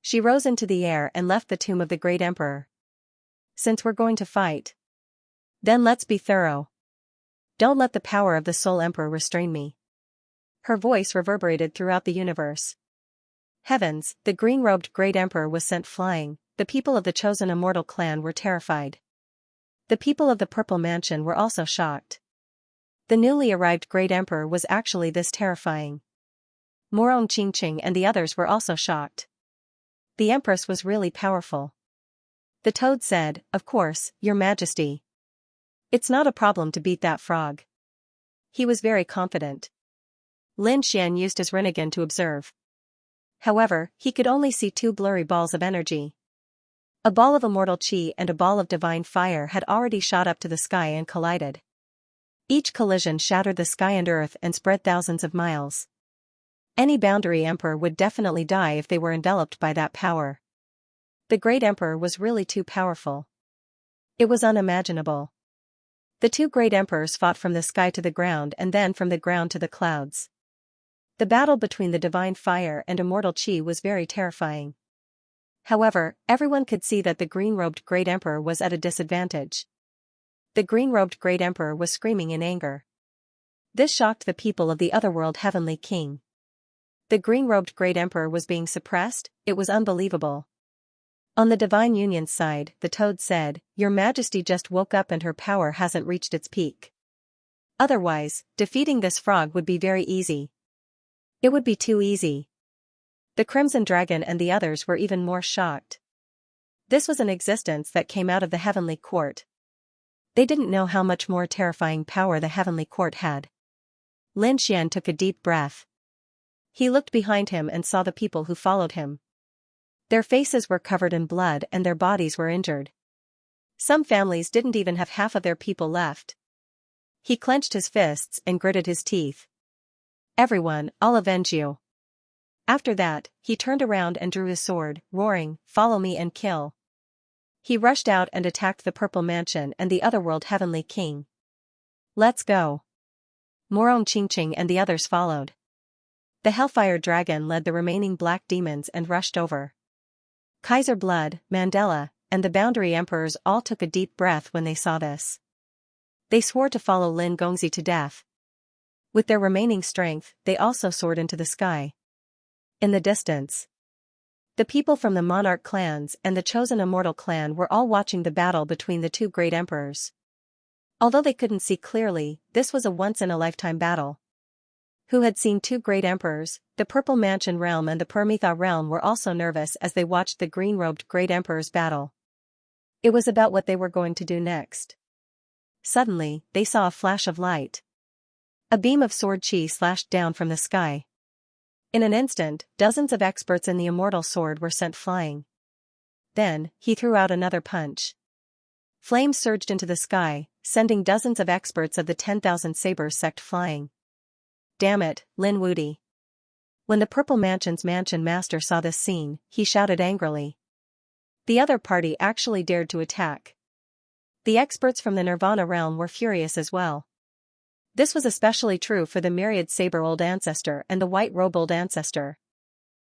She rose into the air and left the tomb of the great emperor. Since we're going to fight, then let's be thorough. Don't let the power of the Soul Emperor restrain me. Her voice reverberated throughout the universe. Heavens, the green-robed great emperor was sent flying. The people of the chosen immortal clan were terrified. The people of the Purple Mansion were also shocked. The newly arrived great emperor was actually this terrifying. Morong Qingqing and the others were also shocked. The empress was really powerful. The toad said, "Of course, your majesty. It's not a problem to beat that frog." He was very confident. Lin Xian used his Rinnegan to observe. However, he could only see two blurry balls of energy. A ball of immortal qi and a ball of divine fire had already shot up to the sky and collided. Each collision shattered the sky and earth and spread thousands of miles. Any boundary emperor would definitely die if they were enveloped by that power. The great emperor was really too powerful. It was unimaginable. The two great emperors fought from the sky to the ground and then from the ground to the clouds. The battle between the divine fire and immortal qi was very terrifying. However, everyone could see that the green-robed great emperor was at a disadvantage. The green-robed great emperor was screaming in anger. This shocked the people of the otherworld heavenly king. The green-robed great emperor was being suppressed. It was unbelievable. On the divine union's side, the toad said, "Your majesty just woke up and her power hasn't reached its peak. Otherwise, defeating this frog would be very easy." It would be too easy. The Crimson Dragon and the others were even more shocked. This was an existence that came out of the heavenly court. They didn't know how much more terrifying power the heavenly court had. Lin Xian took a deep breath. He looked behind him and saw the people who followed him. Their faces were covered in blood and their bodies were injured. Some families didn't even have half of their people left. He clenched his fists and gritted his teeth. "Everyone, I'll avenge you." After that, he turned around and drew his sword, roaring, "Follow me and kill." He rushed out and attacked the Purple Mansion and the otherworld heavenly king. "Let's go." Morong Qingqing and the others followed. The Hellfire Dragon led the remaining black demons and rushed over. Kaiser Blood, Mandela, and the Boundary Emperors all took a deep breath when they saw this. They swore to follow Lin Gongzi to death. With their remaining strength, they also soared into the sky. In the distance, the people from the monarch clans and the chosen immortal clan were all watching the battle between the two great emperors. Although they couldn't see clearly, this was a once-in-a-lifetime battle. Who had seen two great emperors? The Purple Mansion realm and the Permitha realm were also nervous as they watched the green-robed great emperors battle. It was about what they were going to do next. Suddenly, they saw a flash of light. A beam of sword qi slashed down from the sky. In an instant, dozens of experts in the immortal sword were sent flying. Then, he threw out another punch. Flames surged into the sky, sending dozens of experts of the 10,000 sabers sect flying. "Damn it, Lin Wudi." When the Purple Mansion's mansion master saw this scene, he shouted angrily. The other party actually dared to attack. The experts from the Nirvana realm were furious as well. This was especially true for the Myriad Saber Old Ancestor and the White Robe Old Ancestor.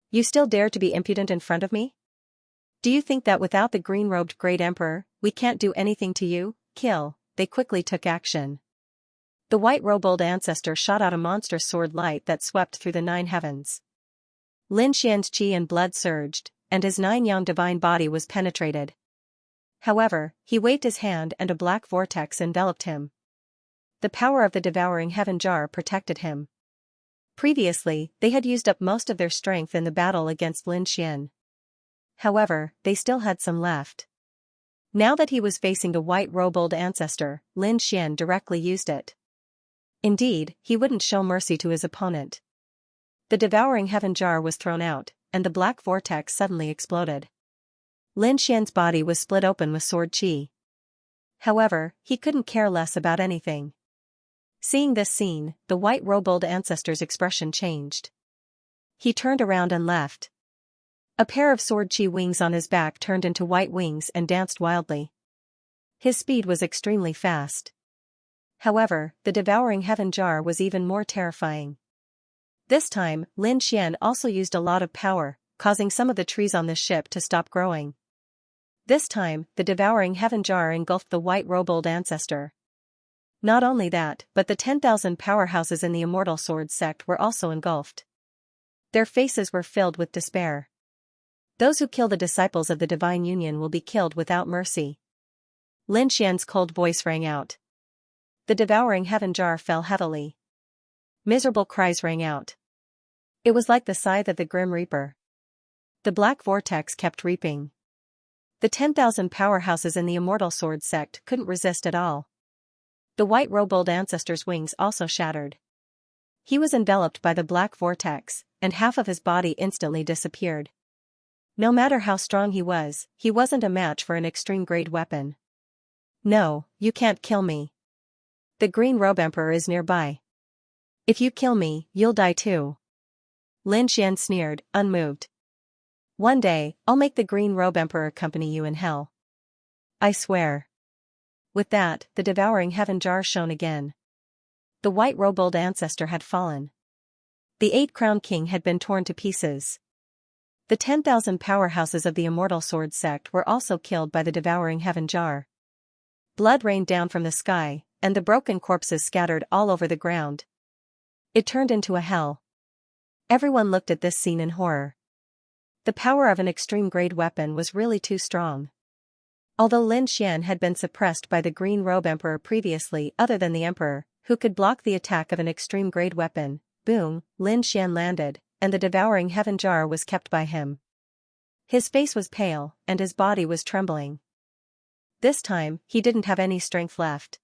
"You still dare to be impudent in front of me? Do you think that without the green-robed Great Emperor, we can't do anything to you? Kill." They quickly took action. The White Robe Old Ancestor shot out a monstrous sword light that swept through the 9 heavens. Lin Xian's qi and blood surged, and his 9-yang divine body was penetrated. However, he waved his hand and a black vortex enveloped him. The power of the devouring heaven jar protected him. Previously, they had used up most of their strength in the battle against Lin Xian. However, they still had some left. Now that he was facing the White Robe Old Ancestor, Lin Xian directly used it. Indeed, he wouldn't show mercy to his opponent. The devouring heaven jar was thrown out, and the black vortex suddenly exploded. Lin Xian's body was split open with sword qi. However, he couldn't care less about anything. Seeing this scene, the White Robe Old Ancestor's expression changed. He turned around and left. A pair of sword qi wings on his back turned into white wings and danced wildly. His speed was extremely fast. However, the devouring heaven jar was even more terrifying. This time, Lin Xian also used a lot of power, causing some of the trees on the ship to stop growing. This time, the devouring heaven jar engulfed the white-robed old ancestor. Not only that, but the 10,000 powerhouses in the Immortal Sword sect were also engulfed. Their faces were filled with despair. Those who kill the disciples of the divine union will be killed without mercy. Lin Xian's cold voice rang out. The devouring heaven jar fell heavily. Miserable cries rang out. It was like the scythe of the Grim Reaper. The black vortex kept reaping. The 10,000 powerhouses in the Immortal Sword sect couldn't resist at all. The white-robed old ancestor's wings also shattered. He was enveloped by the black vortex, and half of his body instantly disappeared. No matter how strong he wasn't a match for an extreme-grade weapon. No, you can't kill me. The Green Robe Emperor is nearby. If you kill me, you'll die too. Lin Xian sneered, unmoved. One day, I'll make the Green Robe Emperor accompany you in hell. I swear. With that, the devouring heaven jar shone again. The white-robed old ancestor had fallen. The 8-crowned king had been torn to pieces. The 10,000 powerhouses of the Immortal Sword sect were also killed by the devouring heaven jar. Blood rained down from the sky, and the broken corpses scattered all over the ground. It turned into a hell. Everyone looked at this scene in horror. The power of an extreme-grade weapon was really too strong. Although Lin Xian had been suppressed by the Green Robe Emperor previously, other than the Emperor, who could block the attack of an extreme-grade weapon, boom, Lin Xian landed, and the devouring heaven jar was kept by him. His face was pale, and his body was trembling. This time, he didn't have any strength left.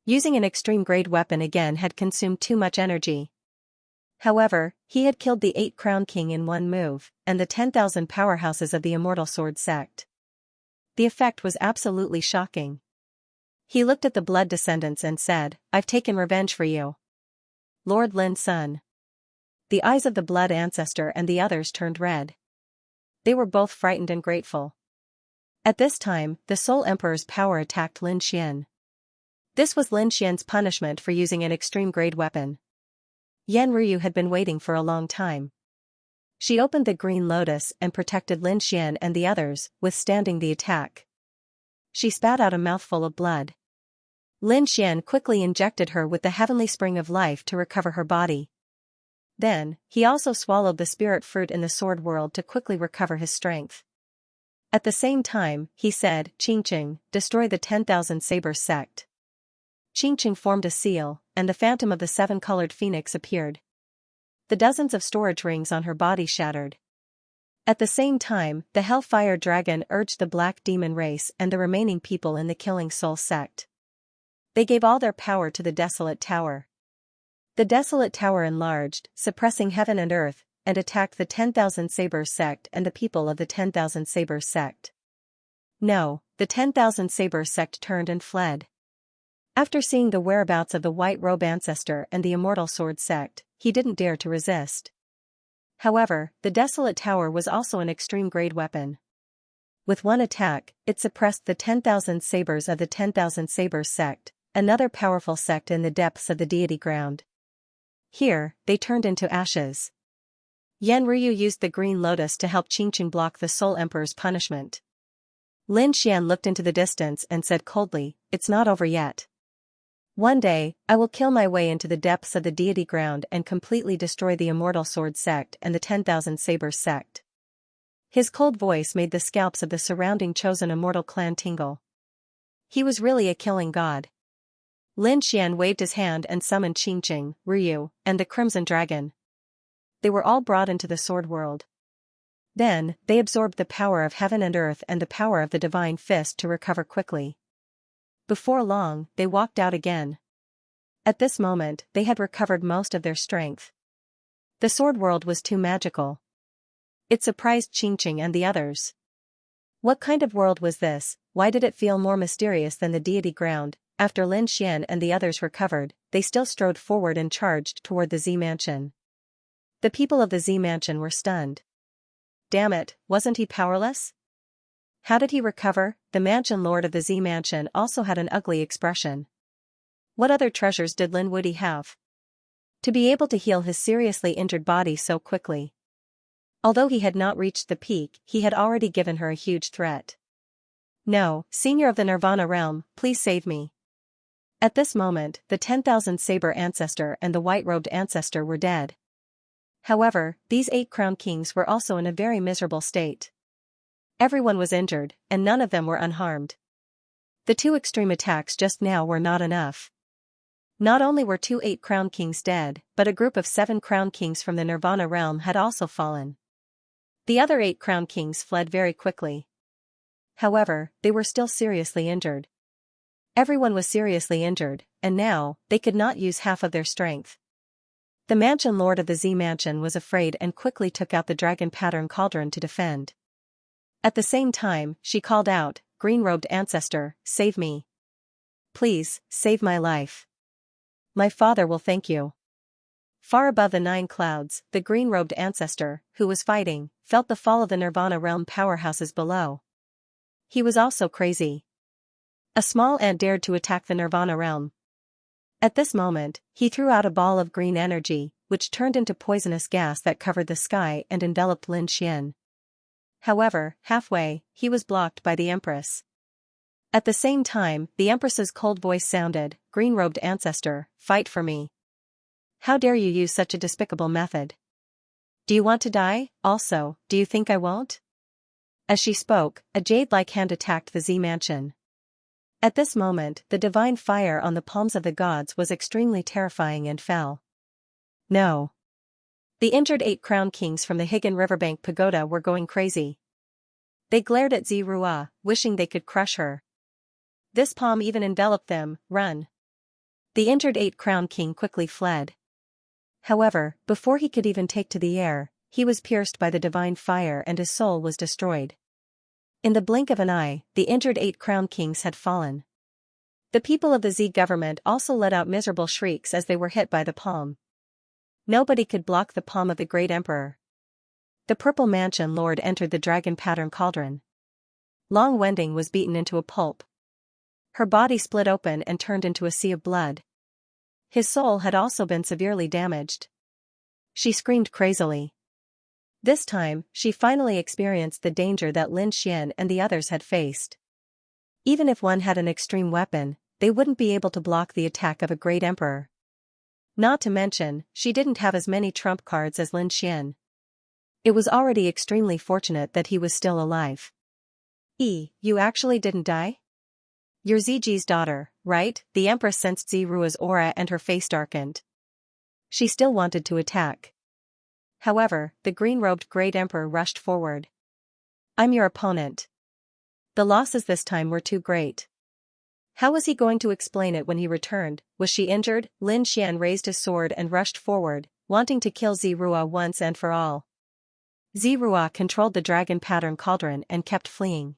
Using an extreme-grade weapon again had consumed too much energy. However, he had killed the 8-crowned king in one move, and the 10,000 powerhouses of the Immortal Sword sect. The effect was absolutely shocking. He looked at the blood descendants and said, I've taken revenge for you. Lord Lin's son. The eyes of the blood ancestor and the others turned red. They were both frightened and grateful. At this time, the Soul Emperor's power attacked Lin Xian. This was Lin Xian's punishment for using an extreme-grade weapon. Yan Ruyu had been waiting for a long time. She opened the Green Lotus and protected Lin Xian and the others, withstanding the attack. She spat out a mouthful of blood. Lin Xian quickly injected her with the heavenly spring of life to recover her body. Then, he also swallowed the spirit fruit in the sword world to quickly recover his strength. At the same time, he said, Qingqing, destroy the 10,000 Sabers sect. Qingqing formed a seal, and the phantom of the 7-colored phoenix appeared. The dozens of storage rings on her body shattered. At the same time, the Hellfire Dragon urged the Black Demon race and the remaining people in the Killing Soul sect. They gave all their power to the Desolate Tower. The Desolate Tower enlarged, suppressing heaven and earth, and attacked the 10,000 Sabers sect and the people of the 10,000 Sabers sect. No, the 10,000 Sabers sect turned and fled. After seeing the whereabouts of the White Robe Ancestor and the Immortal Sword sect, he didn't dare to resist. However, the Desolate Tower was also an extreme-grade weapon. With one attack, it suppressed the 10,000 sabers of the 10,000 Sabers sect, another powerful sect in the depths of the deity ground. Here, they turned into ashes. Yan Ruyu used the Green Lotus to help Qingqing block the Soul Emperor's punishment. Lin Xian looked into the distance and said coldly, It's not over yet. One day, I will kill my way into the depths of the deity ground and completely destroy the Immortal Sword sect and the 10,000 Sabers sect. His cold voice made the scalps of the surrounding chosen immortal clan tingle. He was really a killing god. Lin Xian waved his hand and summoned Qingqing, Ruyu, and the Crimson Dragon. They were all brought into the sword world. Then, they absorbed the power of heaven and earth and the power of the divine fist to recover quickly. Before long, they walked out again. At this moment, they had recovered most of their strength. The sword world was too magical. It surprised Qingqing and the others. What kind of world was this? Why did it feel more mysterious than the deity ground? After Lin Xian and the others recovered, they still strode forward and charged toward the Z Mansion. The people of the Z Mansion were stunned. Damn it, wasn't he powerless? How did he recover? The mansion lord of the Z Mansion also had an ugly expression. What other treasures did Lin Woody have? To be able to heal his seriously injured body so quickly. Although he had not reached the peak, he had already given her a huge threat. No, Senior of the Nirvana realm, please save me. At this moment, the 10,000 saber ancestor and the white-robed ancestor were dead. However, these 8 crown kings were also in a very miserable state. Everyone was injured, and none of them were unharmed. The 2 extreme attacks just now were not enough. Not only were 2 8 crown kings dead, but a group of 7 crown kings from the Nirvana realm had also fallen. The other 8 crown kings fled very quickly. However, they were still seriously injured. Everyone was seriously injured, and now, they could not use half of their strength. The mansion lord of the Z mansion was afraid and quickly took out the dragon pattern cauldron to defend. At the same time, she called out, "Green-robed ancestor, save me. Please, save my life. My father will thank you." Far above the 9 clouds, the green-robed ancestor, who was fighting, felt the fall of the Nirvana realm powerhouses below. He was also crazy. A small ant dared to attack the Nirvana realm. At this moment, he threw out a ball of green energy, which turned into poisonous gas that covered the sky and enveloped Lin Xian. However, halfway, he was blocked by the Empress. At the same time, the Empress's cold voice sounded, "Green-robed ancestor, fight for me. How dare you use such a despicable method? Do you want to die? Also, do you think I won't?" As she spoke, a jade-like hand attacked the Z mansion. At this moment, the divine fire on the palms of the gods was extremely terrifying and fell. No. The injured 8 crown kings from the Higan Riverbank Pagoda were going crazy. They glared at Zirua, wishing they could crush her. This palm even enveloped them. "Run." The injured 8 crown king quickly fled. However, before he could even take to the air, he was pierced by the divine fire and his soul was destroyed. In the blink of an eye, the injured 8 crown kings had fallen. The people of the Z government also let out miserable shrieks as they were hit by the palm. Nobody could block the palm of the great emperor. The purple mansion lord entered the dragon pattern cauldron. Long Wending was beaten into a pulp. Her body split open and turned into a sea of blood. His soul had also been severely damaged. She screamed crazily. This time, she finally experienced the danger that Lin Xian and the others had faced. Even if one had an extreme weapon, they wouldn't be able to block the attack of a great emperor. Not to mention, she didn't have as many trump cards as Lin Xian. It was already extremely fortunate that he was still alive. You actually didn't die? You're Ziji's daughter, right? The Empress sensed Zirua's aura and her face darkened. She still wanted to attack. However, the green-robed great emperor rushed forward. "I'm your opponent." The losses this time were too great. How was he going to explain it when he returned? Was she injured? Lin Xian raised his sword and rushed forward, wanting to kill Zirua once and for all. Zirua controlled the dragon pattern cauldron and kept fleeing.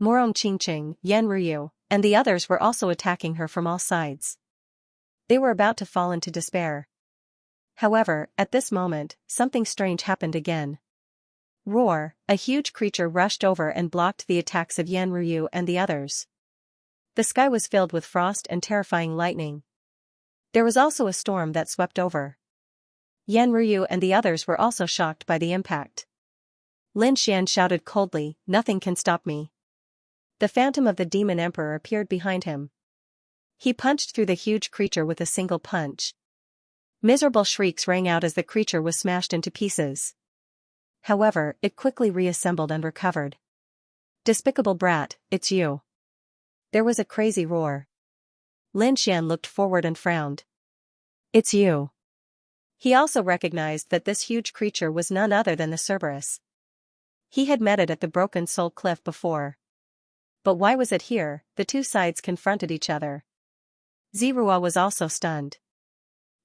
Morong Qingqing, Yan Ruyu, and the others were also attacking her from all sides. They were about to fall into despair. However, at this moment, something strange happened again. Roar, a huge creature rushed over and blocked the attacks of Yan Ruyu and the others. The sky was filled with frost and terrifying lightning. There was also a storm that swept over. Yan Ruyu and the others were also shocked by the impact. Lin Xian shouted coldly, "Nothing can stop me." The phantom of the demon emperor appeared behind him. He punched through the huge creature with a single punch. Miserable shrieks rang out as the creature was smashed into pieces. However, it quickly reassembled and recovered. "Despicable brat, it's you." There was a crazy roar. Lin Xian looked forward and frowned. "It's you." He also recognized that this huge creature was none other than the Cerberus. He had met it at the Broken Soul Cliff before. But why was it here? The two sides confronted each other. Zirua was also stunned.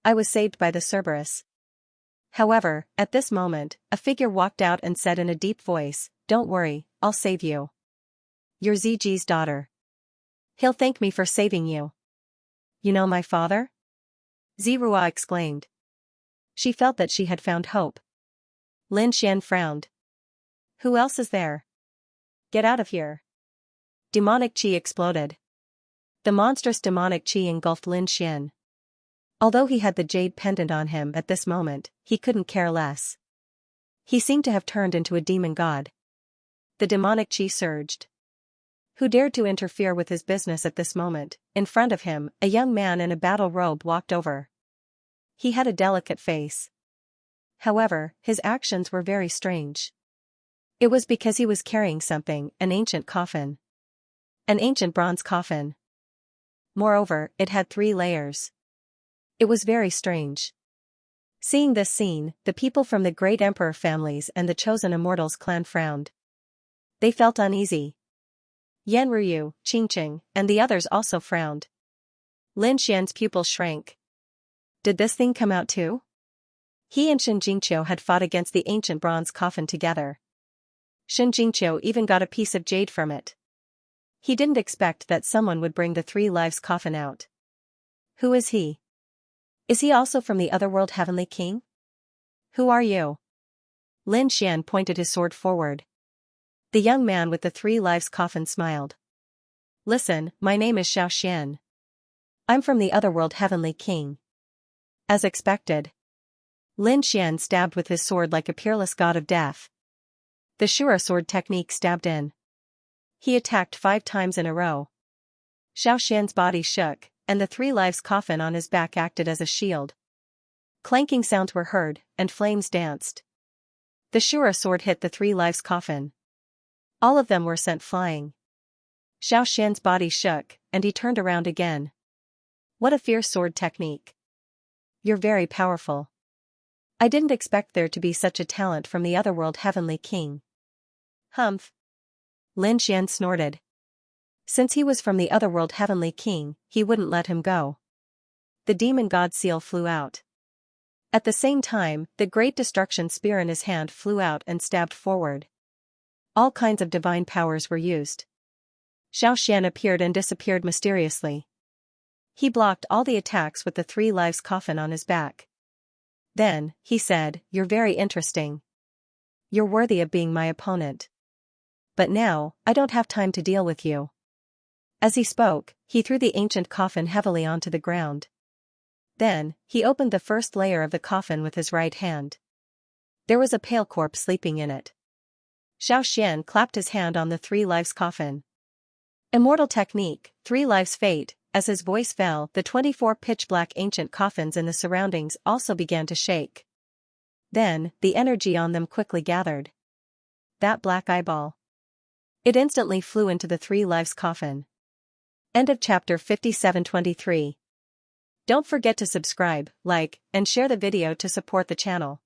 "I was saved by the Cerberus." However, at this moment, a figure walked out and said in a deep voice, "Don't worry, I'll save you. You're Ziji's daughter. He'll thank me for saving you." "You know my father?" Zirua exclaimed. She felt that she had found hope. Lin Xian frowned. "Who else is there? Get out of here." Demonic chi exploded. The monstrous demonic chi engulfed Lin Xian. Although he had the jade pendant on him at this moment, he couldn't care less. He seemed to have turned into a demon god. The demonic chi surged. Who dared to interfere with his business at this moment? In front of him, a young man in a battle robe walked over. He had a delicate face. However, his actions were very strange. It was because he was carrying something, an ancient coffin. An ancient bronze coffin. Moreover, it had 3 layers. It was very strange. Seeing this scene, the people from the great emperor families and the chosen immortals clan frowned. They felt uneasy. Yan Ruyu, Qingqing, and the others also frowned. Lin Xian's pupil shrank. Did this thing come out too? He and Shen Jingqiu had fought against the ancient bronze coffin together. Shen Jingqiu even got a piece of jade from it. He didn't expect that someone would bring the 3 lives coffin out. Who is he? Is he also from the otherworld heavenly king? Who are you? Lin Xian pointed his sword forward. The young man with the 3 lives coffin smiled. Listen, my name is Xianxia. I'm from the otherworld heavenly king. As expected. Lin Xian stabbed with his sword like a peerless god of death. The Shura sword technique stabbed in. He attacked 5 times in a row. Xiaoxian's body shook, and the 3 lives coffin on his back acted as a shield. Clanking sounds were heard, and flames danced. The Shura sword hit the 3 lives coffin. All of them were sent flying. Xiaoxian's body shook, and he turned around again. What a fierce sword technique. You're very powerful. I didn't expect there to be such a talent from the otherworld heavenly king. Humph. Lin Xian snorted. Since he was from the otherworld heavenly king, he wouldn't let him go. The demon god seal flew out. At the same time, the great destruction spear in his hand flew out and stabbed forward. All kinds of divine powers were used. Xiaoxian appeared and disappeared mysteriously. He blocked all the attacks with the 3 lives coffin on his back. Then, he said, "You're very interesting. You're worthy of being my opponent. But now, I don't have time to deal with you." As he spoke, he threw the ancient coffin heavily onto the ground. Then, he opened the first layer of the coffin with his right hand. There was a pale corpse sleeping in it. Xiaoxian clapped his hand on the 3 lives coffin. Immortal technique, 3 lives fate. As his voice fell, the 24 pitch-black ancient coffins in the surroundings also began to shake. Then, the energy on them quickly gathered. That black eyeball. It instantly flew into the 3 lives coffin. End of chapter 57:23. Don't forget to subscribe, like, and share the video to support the channel.